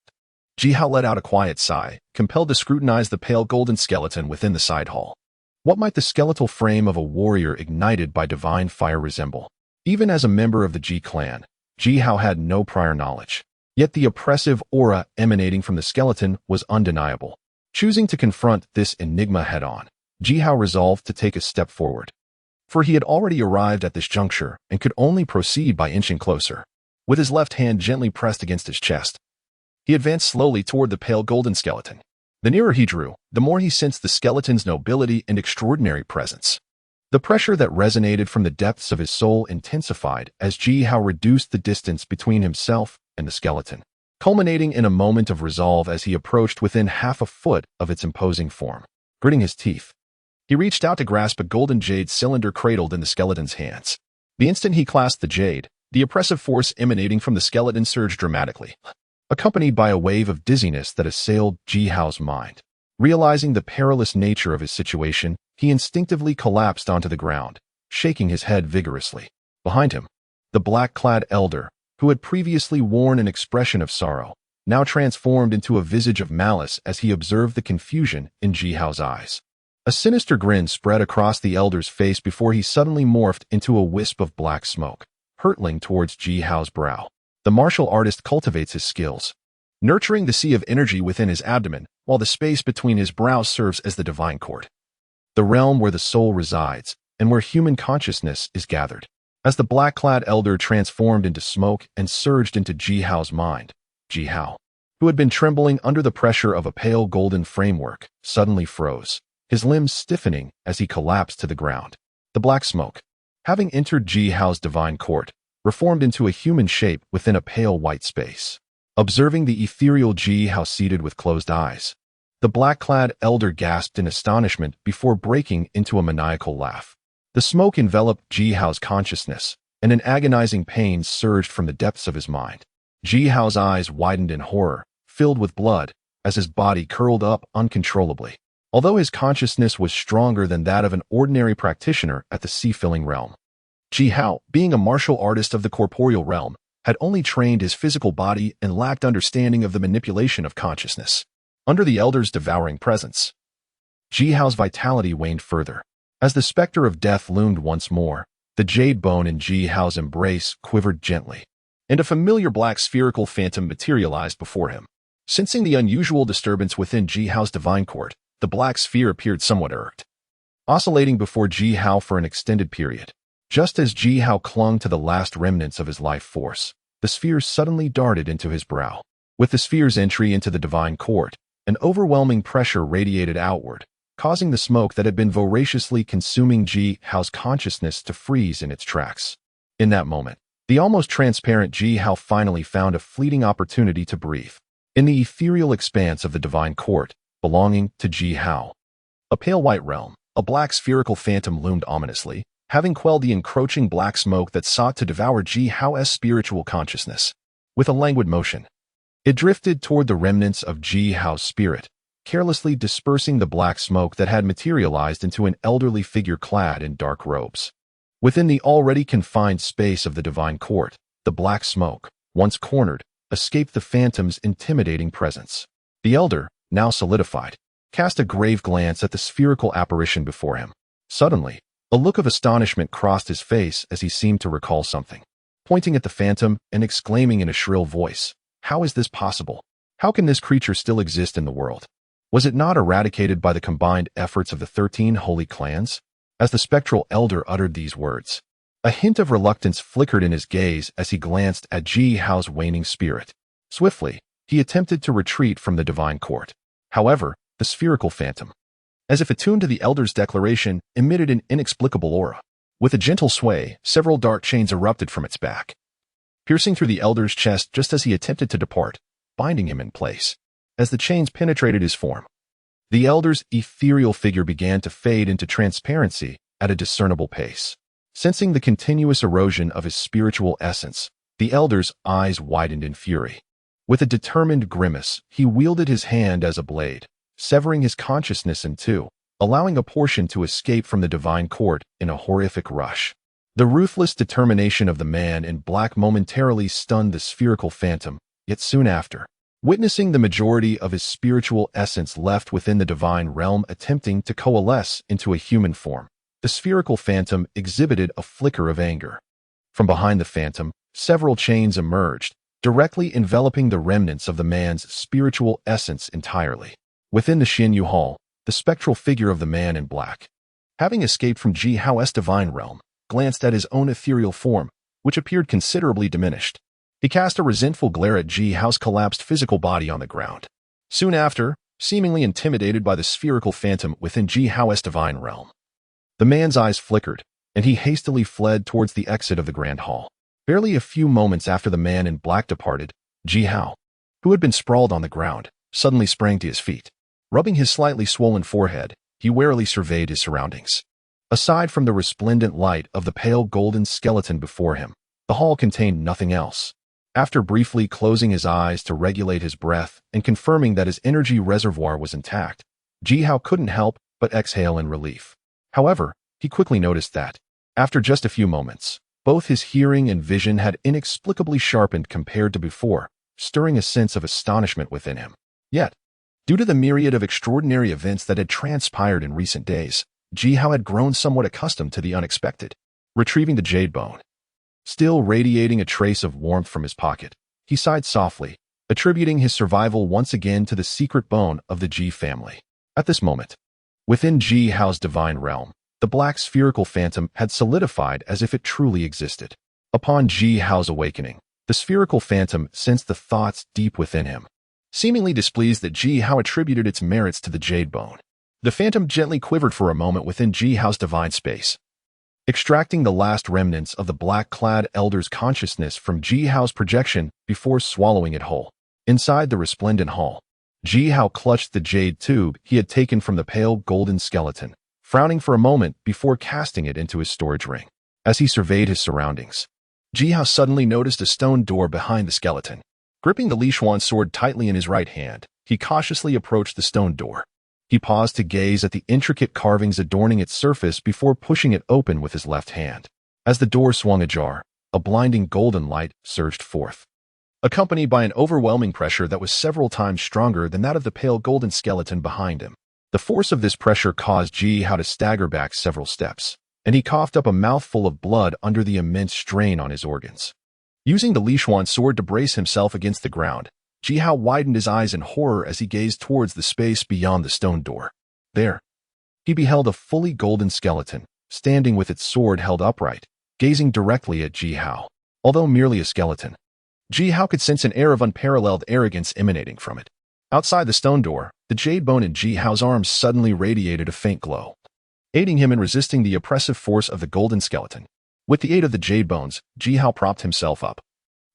Ji Hao let out a quiet sigh, compelled to scrutinize the pale golden skeleton within the side hall. What might the skeletal frame of a warrior ignited by divine fire resemble? Even as a member of the Ji clan, Ji Hao had no prior knowledge. Yet the oppressive aura emanating from the skeleton was undeniable. Choosing to confront this enigma head-on, Ji Hao resolved to take a step forward. For he had already arrived at this juncture and could only proceed by inching closer. With his left hand gently pressed against his chest, he advanced slowly toward the pale golden skeleton. The nearer he drew, the more he sensed the skeleton's nobility and extraordinary presence. The pressure that resonated from the depths of his soul intensified as Ji Hao reduced the distance between himself and the skeleton, culminating in a moment of resolve as he approached within half a foot of its imposing form. Gritting his teeth, he reached out to grasp a golden jade cylinder cradled in the skeleton's hands. The instant he clasped the jade, the oppressive force emanating from the skeleton surged dramatically, accompanied by a wave of dizziness that assailed Ji Hao's mind. Realizing the perilous nature of his situation, he instinctively collapsed onto the ground, shaking his head vigorously. Behind him, the black-clad elder, who had previously worn an expression of sorrow, now transformed into a visage of malice as he observed the confusion in Ji Hao's eyes. A sinister grin spread across the elder's face before he suddenly morphed into a wisp of black smoke, hurtling towards Ji Hao's brow. The martial artist cultivates his skills, nurturing the sea of energy within his abdomen, while the space between his brows serves as the divine court, the realm where the soul resides and where human consciousness is gathered. As the black-clad elder transformed into smoke and surged into Ji Hao's mind, Ji Hao, who had been trembling under the pressure of a pale golden framework, suddenly froze, his limbs stiffening as he collapsed to the ground. The black smoke, having entered Ji Hao's divine court, reformed into a human shape within a pale white space. Observing the ethereal Ji Hao seated with closed eyes, the black-clad elder gasped in astonishment before breaking into a maniacal laugh. The smoke enveloped Ji Hao's consciousness, and an agonizing pain surged from the depths of his mind. Ji Hao's eyes widened in horror, filled with blood, as his body curled up uncontrollably. Although his consciousness was stronger than that of an ordinary practitioner at the sea-filling realm, Ji Hao, being a martial artist of the corporeal realm, had only trained his physical body and lacked understanding of the manipulation of consciousness. Under the elder's devouring presence, Ji Hao's vitality waned further. As the specter of death loomed once more, the jade bone in Ji Hao's embrace quivered gently, and a familiar black spherical phantom materialized before him. Sensing the unusual disturbance within Ji Hao's divine court, the black sphere appeared somewhat irked, oscillating before Ji Hao for an extended period. Just as Ji Hao clung to the last remnants of his life force, the sphere suddenly darted into his brow. With the sphere's entry into the divine court, an overwhelming pressure radiated outward, causing the smoke that had been voraciously consuming Ji Hao's consciousness to freeze in its tracks. In that moment, the almost transparent Ji Hao finally found a fleeting opportunity to breathe. In the ethereal expanse of the divine court, belonging to Ji Hao, a pale white realm, a black spherical phantom loomed ominously, having quelled the encroaching black smoke that sought to devour Ji Hao's spiritual consciousness. With a languid motion, it drifted toward the remnants of Ji Hao's spirit, carelessly dispersing the black smoke that had materialized into an elderly figure clad in dark robes. Within the already confined space of the divine court, the black smoke, once cornered, escaped the phantom's intimidating presence. The elder, now solidified, cast a grave glance at the spherical apparition before him. Suddenly, a look of astonishment crossed his face as he seemed to recall something. Pointing at the phantom and exclaiming in a shrill voice, "How is this possible? How can this creature still exist in the world? Was it not eradicated by the combined efforts of the 13 holy clans?" As the spectral elder uttered these words, a hint of reluctance flickered in his gaze as he glanced at Ji Hao's waning spirit. Swiftly, he attempted to retreat from the divine court. However, the spherical phantom, as if attuned to the elder's declaration, emitted an inexplicable aura. With a gentle sway, several dark chains erupted from its back, piercing through the elder's chest just as he attempted to depart, binding him in place. As the chains penetrated his form, the elder's ethereal figure began to fade into transparency at a discernible pace. Sensing the continuous erosion of his spiritual essence, the elder's eyes widened in fury. With a determined grimace, he wielded his hand as a blade, severing his consciousness in two, allowing a portion to escape from the divine court in a horrific rush. The ruthless determination of the man in black momentarily stunned the spherical phantom, yet soon after, witnessing the majority of his spiritual essence left within the divine realm attempting to coalesce into a human form, the spherical phantom exhibited a flicker of anger. From behind the phantom, several chains emerged, directly enveloping the remnants of the man's spiritual essence entirely. Within the Xianyu Hall, the spectral figure of the man in black, having escaped from Ji Hao's divine realm, glanced at his own ethereal form, which appeared considerably diminished. He cast a resentful glare at Ji Hao's collapsed physical body on the ground. Soon after, seemingly intimidated by the spherical phantom within Ji Hao's divine realm, the man's eyes flickered, and he hastily fled towards the exit of the grand hall. Barely a few moments after the man in black departed, Ji Hao, who had been sprawled on the ground, suddenly sprang to his feet. Rubbing his slightly swollen forehead, he warily surveyed his surroundings. Aside from the resplendent light of the pale golden skeleton before him, the hall contained nothing else. After briefly closing his eyes to regulate his breath and confirming that his energy reservoir was intact, Ji Hao couldn't help but exhale in relief. However, he quickly noticed that, after just a few moments, Both his hearing and vision had inexplicably sharpened compared to before, stirring a sense of astonishment within him. Yet, due to the myriad of extraordinary events that had transpired in recent days, Ji Hao had grown somewhat accustomed to the unexpected. Retrieving the jade bone, still radiating a trace of warmth from his pocket, he sighed softly, attributing his survival once again to the secret bone of the Ji family. At this moment, within Ji Hao's divine realm, the black spherical phantom had solidified as if it truly existed. Upon Ji Hao's awakening, the spherical phantom sensed the thoughts deep within him, seemingly displeased that Ji Hao attributed its merits to the jade bone. The phantom gently quivered for a moment within Ji Hao's divine space, extracting the last remnants of the black-clad elder's consciousness from Ji Hao's projection before swallowing it whole. Inside the resplendent hall, Ji Hao clutched the jade tube he had taken from the pale golden skeleton, frowning for a moment before casting it into his storage ring. As he surveyed his surroundings, Ji Hao suddenly noticed a stone door behind the skeleton. Gripping the Li Xuan sword tightly in his right hand, he cautiously approached the stone door. He paused to gaze at the intricate carvings adorning its surface before pushing it open with his left hand. As the door swung ajar, a blinding golden light surged forth, accompanied by an overwhelming pressure that was several times stronger than that of the pale golden skeleton behind him. The force of this pressure caused Ji Hao to stagger back several steps, and he coughed up a mouthful of blood under the immense strain on his organs. Using the Li Xuan sword to brace himself against the ground, Ji Hao widened his eyes in horror as he gazed towards the space beyond the stone door. There, he beheld a fully golden skeleton, standing with its sword held upright, gazing directly at Ji Hao. Although merely a skeleton, Ji Hao could sense an air of unparalleled arrogance emanating from it. Outside the stone door, the jade bone in Ji Hao's arms suddenly radiated a faint glow, aiding him in resisting the oppressive force of the golden skeleton. With the aid of the jade bones, Ji Hao propped himself up,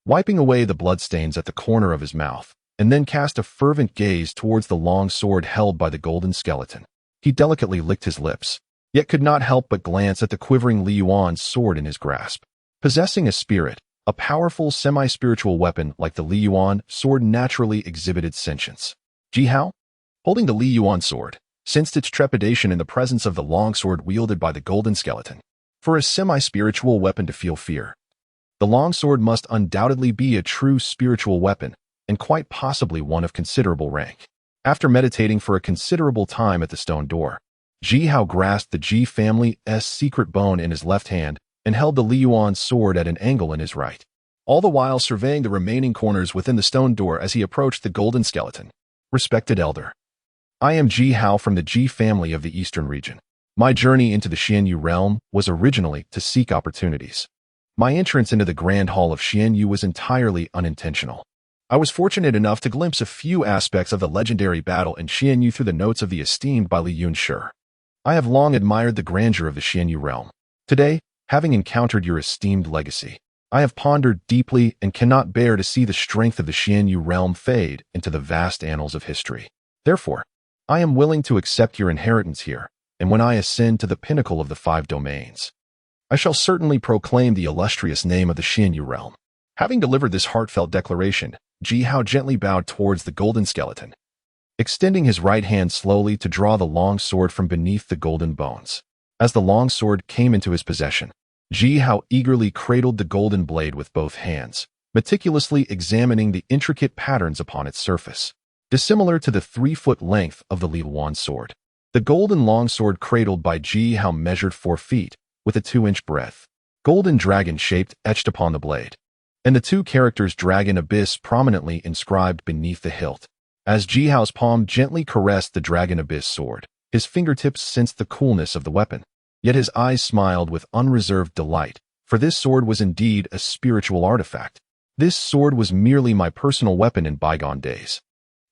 wiping away the bloodstains at the corner of his mouth, and then cast a fervent gaze towards the long sword held by the golden skeleton. He delicately licked his lips, yet could not help but glance at the quivering Li Yuan's sword in his grasp. Possessing a spirit, a powerful semi-spiritual weapon like the Li Yuan sword naturally exhibited sentience. Ji Hao, holding the Li Yuan sword, sensed its trepidation in the presence of the long sword wielded by the golden skeleton. For a semi-spiritual weapon to feel fear, the long sword must undoubtedly be a true spiritual weapon, and quite possibly one of considerable rank. After meditating for a considerable time at the stone door, Ji Hao grasped the Ji family's secret bone in his left hand and held the Li Yuan sword at an angle in his right, all the while surveying the remaining corners within the stone door as he approached the golden skeleton. Respected elder, I am Ji Hao from the Ji family of the eastern region. My journey into the Xianyu realm was originally to seek opportunities. My entrance into the Grand Hall of Xianyu was entirely unintentional. I was fortunate enough to glimpse a few aspects of the legendary battle in Xianyu through the notes of the esteemed by Li Yunshi. I have long admired the grandeur of the Xianyu realm. Today, having encountered your esteemed legacy, I have pondered deeply and cannot bear to see the strength of the Xianyu realm fade into the vast annals of history. Therefore, I am willing to accept your inheritance here, and when I ascend to the pinnacle of the 5 domains, I shall certainly proclaim the illustrious name of the Xianyu realm. Having delivered this heartfelt declaration, Ji Hao gently bowed towards the golden skeleton, extending his right hand slowly to draw the long sword from beneath the golden bones. As the long sword came into his possession, Ji Hao eagerly cradled the golden blade with both hands, meticulously examining the intricate patterns upon its surface. Dissimilar to the 3-foot length of the Li Yuan sword, the golden longsword cradled by Ji Hao measured 4 feet, with a 2-inch breadth. Golden dragon shaped etched upon the blade, and the 2 characters Dragon Abyss prominently inscribed beneath the hilt. As Ji Hao's palm gently caressed the Dragon Abyss sword, his fingertips sensed the coolness of the weapon, yet his eyes smiled with unreserved delight, for this sword was indeed a spiritual artifact. This sword was merely my personal weapon in bygone days,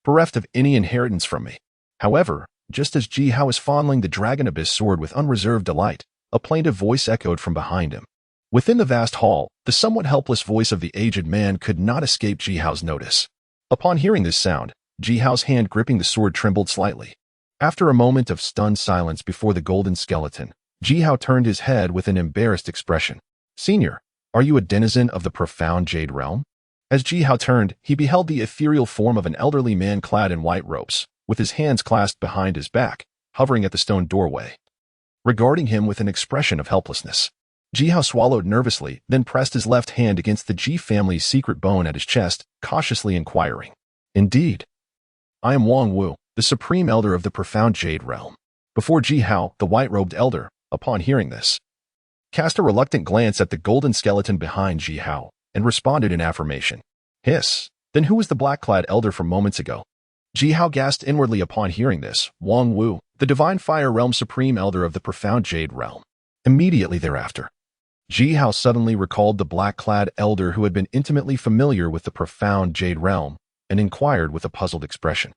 bereft of any inheritance from me. However, just as Ji Hao was fondling the Dragon Abyss sword with unreserved delight, a plaintive voice echoed from behind him. Within the vast hall, the somewhat helpless voice of the aged man could not escape Ji Hao's notice. Upon hearing this sound, Ji Hao's hand gripping the sword trembled slightly. After a moment of stunned silence before the golden skeleton, Ji Hao turned his head with an embarrassed expression. Senior, are you a denizen of the profound Jade Realm? As Ji Hao turned, he beheld the ethereal form of an elderly man clad in white robes, with his hands clasped behind his back, hovering at the stone doorway, regarding him with an expression of helplessness. Ji Hao swallowed nervously, then pressed his left hand against the Ji family's secret bone at his chest, cautiously inquiring. Indeed. I am Wang Wu, the supreme elder of the profound Jade realm. Before Ji Hao, the white-robed elder, upon hearing this, cast a reluctant glance at the golden skeleton behind Ji Hao and responded in affirmation. Hiss. Then who was the black-clad elder from moments ago? Ji Hao gasped inwardly upon hearing this. Wang Wu, the divine fire realm supreme elder of the profound Jade realm. Immediately thereafter, Ji Hao suddenly recalled the black-clad elder who had been intimately familiar with the profound Jade realm and inquired with a puzzled expression.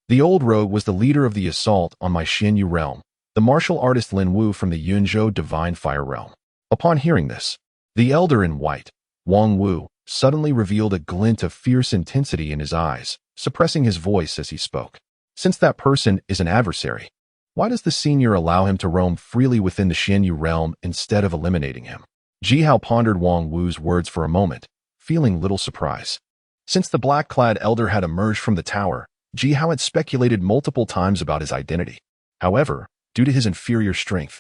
The old rogue was the leader of the assault on my Xianyu realm, the martial artist Lin Wu from the Yunzhou divine fire realm. Upon hearing this, the elder in white, Wang Wu, suddenly revealed a glint of fierce intensity in his eyes, suppressing his voice as he spoke. Since that person is an adversary, why does the senior allow him to roam freely within the Xianyu realm instead of eliminating him? Ji Hao pondered Wang Wu's words for a moment, feeling little surprise. Since the black-clad elder had emerged from the tower, Ji Hao had speculated multiple times about his identity. However, due to his inferior strength,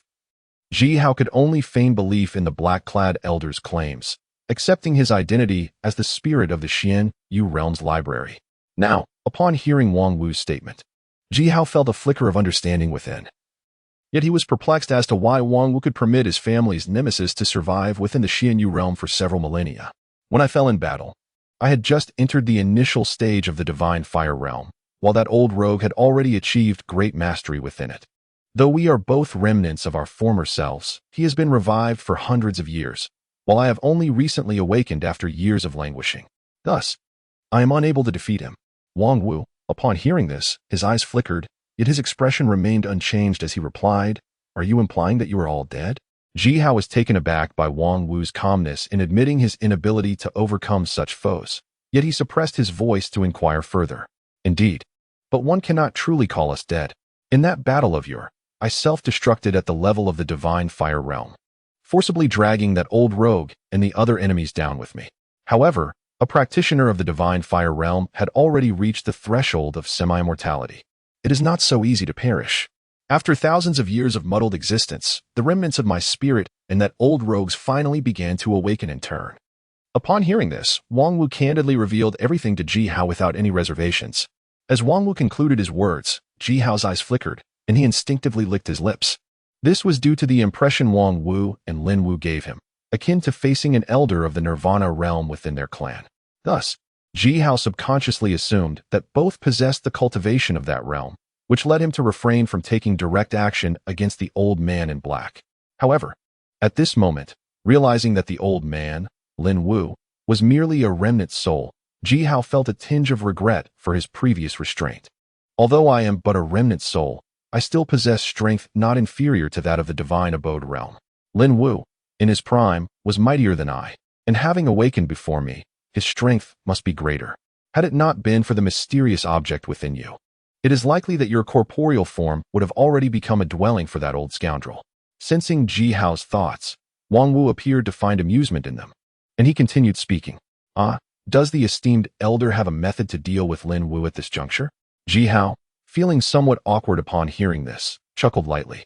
Ji Hao could only feign belief in the black-clad elder's claims, accepting his identity as the spirit of the Xianyu realm's library. Now, upon hearing Wang Wu's statement, Ji Hao felt a flicker of understanding within. Yet he was perplexed as to why Wang Wu could permit his family's nemesis to survive within the Xianyu realm for several millennia. When I fell in battle, I had just entered the initial stage of the divine fire realm, while that old rogue had already achieved great mastery within it. Though we are both remnants of our former selves, he has been revived for hundreds of years, while I have only recently awakened after years of languishing. Thus, I am unable to defeat him. Wang Wu, upon hearing this, his eyes flickered, yet his expression remained unchanged as he replied, Are you implying that you are all dead? Ji Hao was taken aback by Wang Wu's calmness in admitting his inability to overcome such foes, yet he suppressed his voice to inquire further. Indeed, but one cannot truly call us dead. In that battle of yore, I self-destructed at the level of the divine fire realm, forcibly dragging that old rogue and the other enemies down with me. However, a practitioner of the divine fire realm had already reached the threshold of semi-mortality. It is not so easy to perish. After thousands of years of muddled existence, the remnants of my spirit and that old rogues finally began to awaken in turn. Upon hearing this, Wang Wu candidly revealed everything to Ji Hao without any reservations. As Wang Wu concluded his words, Ji Hao's eyes flickered, and he instinctively licked his lips. This was due to the impression Wang Wu and Lin Wu gave him, akin to facing an elder of the Nirvana realm within their clan. Thus, Ji Hao subconsciously assumed that both possessed the cultivation of that realm, which led him to refrain from taking direct action against the old man in black. However, at this moment, realizing that the old man, Lin Wu, was merely a remnant soul, Ji Hao felt a tinge of regret for his previous restraint. Although I am but a remnant soul, I still possess strength not inferior to that of the divine abode realm. Lin Wu, in his prime, was mightier than I, and having awakened before me, his strength must be greater. Had it not been for the mysterious object within you, it is likely that your corporeal form would have already become a dwelling for that old scoundrel. Sensing Ji Hao's thoughts, Wang Wu appeared to find amusement in them, and he continued speaking. Does the esteemed elder have a method to deal with Lin Wu at this juncture? Ji Hao, feeling somewhat awkward upon hearing this, chuckled lightly,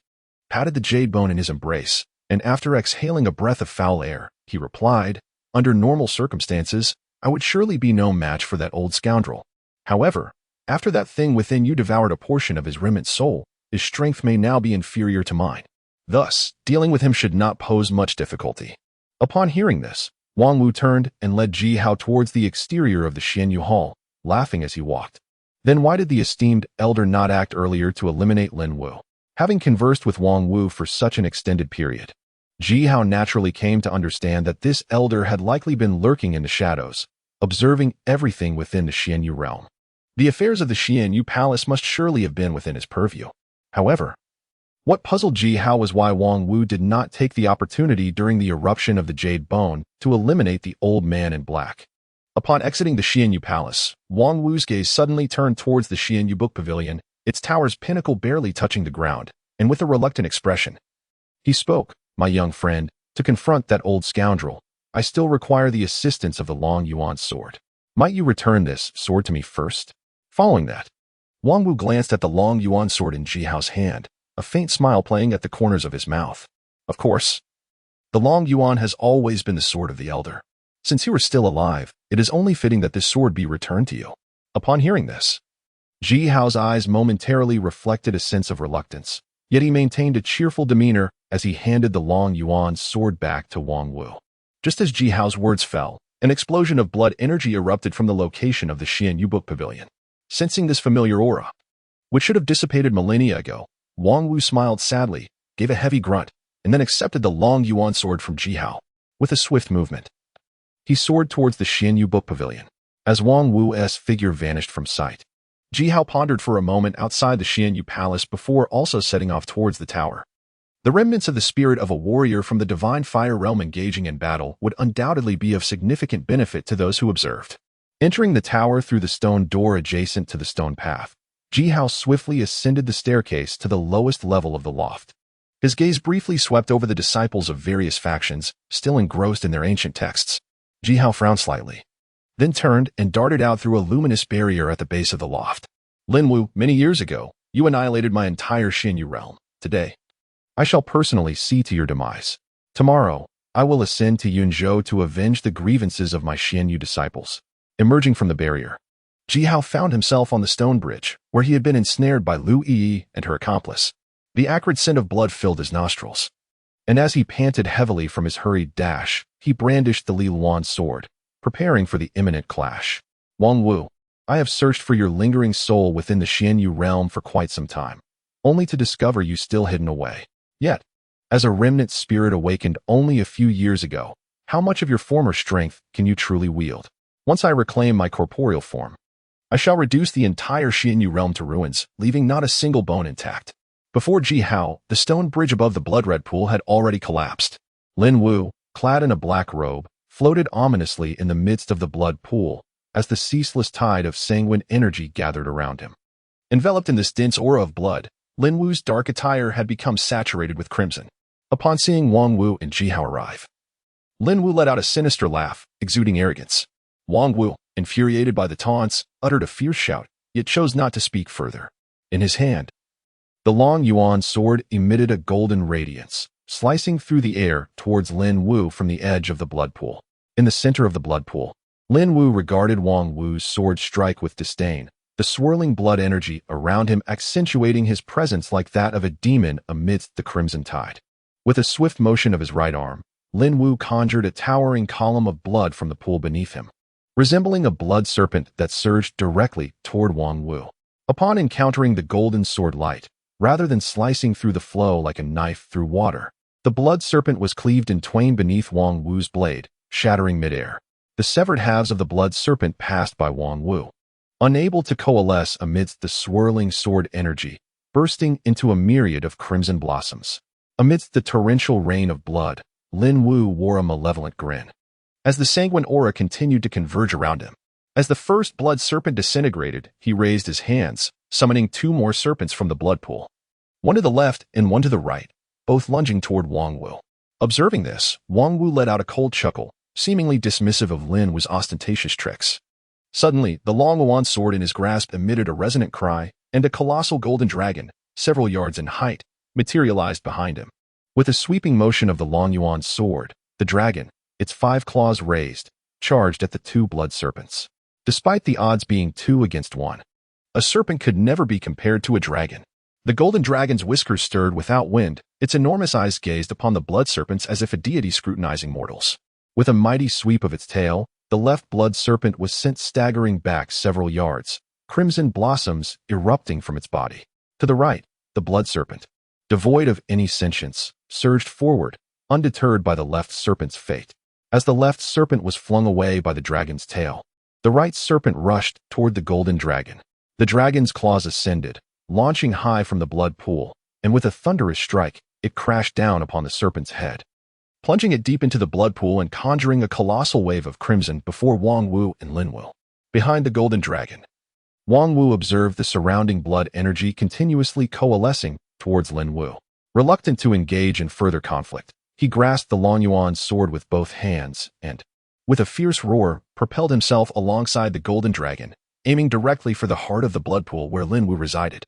patted the jade bone in his embrace, and after exhaling a breath of foul air, he replied, Under normal circumstances, I would surely be no match for that old scoundrel. However, after that thing within you devoured a portion of his remnant soul, his strength may now be inferior to mine. Thus, dealing with him should not pose much difficulty. Upon hearing this, Wang Wu turned and led Ji Hao towards the exterior of the Xianyu Hall, laughing as he walked. Then why did the esteemed elder not act earlier to eliminate Lin Wu? Having conversed with Wang Wu for such an extended period, Ji Hao naturally came to understand that this elder had likely been lurking in the shadows, observing everything within the Xianyu realm. The affairs of the Xianyu palace must surely have been within his purview. However, what puzzled Ji Hao was why Wang Wu did not take the opportunity during the eruption of the Jade Bone to eliminate the old man in black. Upon exiting the Xianyu palace, Wang Wu's gaze suddenly turned towards the Xianyu book pavilion, its tower's pinnacle barely touching the ground, and with a reluctant expression, he spoke, My young friend, to confront that old scoundrel, I still require the assistance of the Long Yuan sword. Might you return this sword to me first? Following that, Wang Wu glanced at the Long Yuan sword in Ji Hao's hand, a faint smile playing at the corners of his mouth. Of course, The Long Yuan has always been the sword of the elder. Since you are still alive, it is only fitting that this sword be returned to you. Upon hearing this, Ji Hao's eyes momentarily reflected a sense of reluctance, yet he maintained a cheerful demeanor as he handed the Long Yuan's sword back to Wang Wu. Just as Ji Hao's words fell, an explosion of blood energy erupted from the location of the Xian Yu Book Pavilion. Sensing this familiar aura, which should have dissipated millennia ago, Wang Wu smiled sadly, gave a heavy grunt, and then accepted the Long Yuan sword from Ji Hao. With a swift movement, he soared towards the Xian Yu Book Pavilion. As Wang Wu's figure vanished from sight, Ji Hao pondered for a moment outside the Xian Yu Palace before also setting off towards the tower. The remnants of the spirit of a warrior from the divine fire realm engaging in battle would undoubtedly be of significant benefit to those who observed. Entering the tower through the stone door adjacent to the stone path, Ji Hao swiftly ascended the staircase to the lowest level of the loft. His gaze briefly swept over the disciples of various factions, still engrossed in their ancient texts. Ji Hao frowned slightly, then turned and darted out through a luminous barrier at the base of the loft. Lin Wu, many years ago, you annihilated my entire Xian Yu realm. Today, I shall personally see to your demise. Tomorrow, I will ascend to Yunzhou to avenge the grievances of my Xian Yu disciples. Emerging from the barrier, Ji Hao found himself on the stone bridge, where he had been ensnared by Lu Yi and her accomplice. The acrid scent of blood filled his nostrils, and as he panted heavily from his hurried dash, he brandished the Li Luan sword, preparing for the imminent clash. Wang Wu, I have searched for your lingering soul within the Xian Yu realm for quite some time, only to discover you still hidden away. Yet, as a remnant spirit awakened only a few years ago, how much of your former strength can you truly wield? Once I reclaim my corporeal form, I shall reduce the entire Xian Yu realm to ruins, leaving not a single bone intact. Before Ji Hao, the stone bridge above the blood-red pool had already collapsed. Lin Wu, clad in a black robe, floated ominously in the midst of the blood pool as the ceaseless tide of sanguine energy gathered around him. Enveloped in this dense aura of blood, Lin Wu's dark attire had become saturated with crimson. Upon seeing Wang Wu and Ji Hao arrive, Lin Wu let out a sinister laugh, exuding arrogance. Wang Wu, infuriated by the taunts, uttered a fierce shout, yet chose not to speak further. In his hand, the Long Yuan sword emitted a golden radiance, slicing through the air towards Lin Wu from the edge of the blood pool. In the center of the blood pool, Lin Wu regarded Wang Wu's sword strike with disdain, the swirling blood energy around him accentuating his presence like that of a demon amidst the crimson tide. With a swift motion of his right arm, Lin Wu conjured a towering column of blood from the pool beneath him, resembling a blood serpent that surged directly toward Wang Wu. Upon encountering the golden sword light, rather than slicing through the flow like a knife through water, the blood serpent was cleaved in twain beneath Wang Wu's blade, shattering midair. The severed halves of the blood serpent passed by Wang Wu, unable to coalesce amidst the swirling sword energy, bursting into a myriad of crimson blossoms. Amidst the torrential rain of blood, Lin Wu wore a malevolent grin. As the sanguine aura continued to converge around him, as the first blood serpent disintegrated, he raised his hands, summoning two more serpents from the blood pool, one to the left and one to the right, both lunging toward Wang Wu. Observing this, Wang Wu let out a cold chuckle, seemingly dismissive of Lin Wu's ostentatious tricks. Suddenly, the Long Yuan sword in his grasp emitted a resonant cry, and a colossal golden dragon, several yards in height, materialized behind him. With a sweeping motion of the Long Yuan sword, the dragon, its 5 claws raised, charged at the two blood serpents. Despite the odds being 2 against 1, a serpent could never be compared to a dragon. The golden dragon's whiskers stirred without wind, its enormous eyes gazed upon the blood serpents as if a deity scrutinizing mortals. With a mighty sweep of its tail, the left blood serpent was sent staggering back several yards, crimson blossoms erupting from its body. To the right, the blood serpent, devoid of any sentience, surged forward, undeterred by the left serpent's fate. As the left serpent was flung away by the dragon's tail, the right serpent rushed toward the golden dragon. The dragon's claws ascended, launching high from the blood pool, and with a thunderous strike, it crashed down upon the serpent's head, plunging it deep into the blood pool and conjuring a colossal wave of crimson before Wang Wu and Lin Wu. Behind the golden dragon, Wang Wu observed the surrounding blood energy continuously coalescing towards Lin Wu. Reluctant to engage in further conflict, he grasped the Long Yuan sword with both hands and, with a fierce roar, propelled himself alongside the golden dragon, aiming directly for the heart of the blood pool where Lin Wu resided.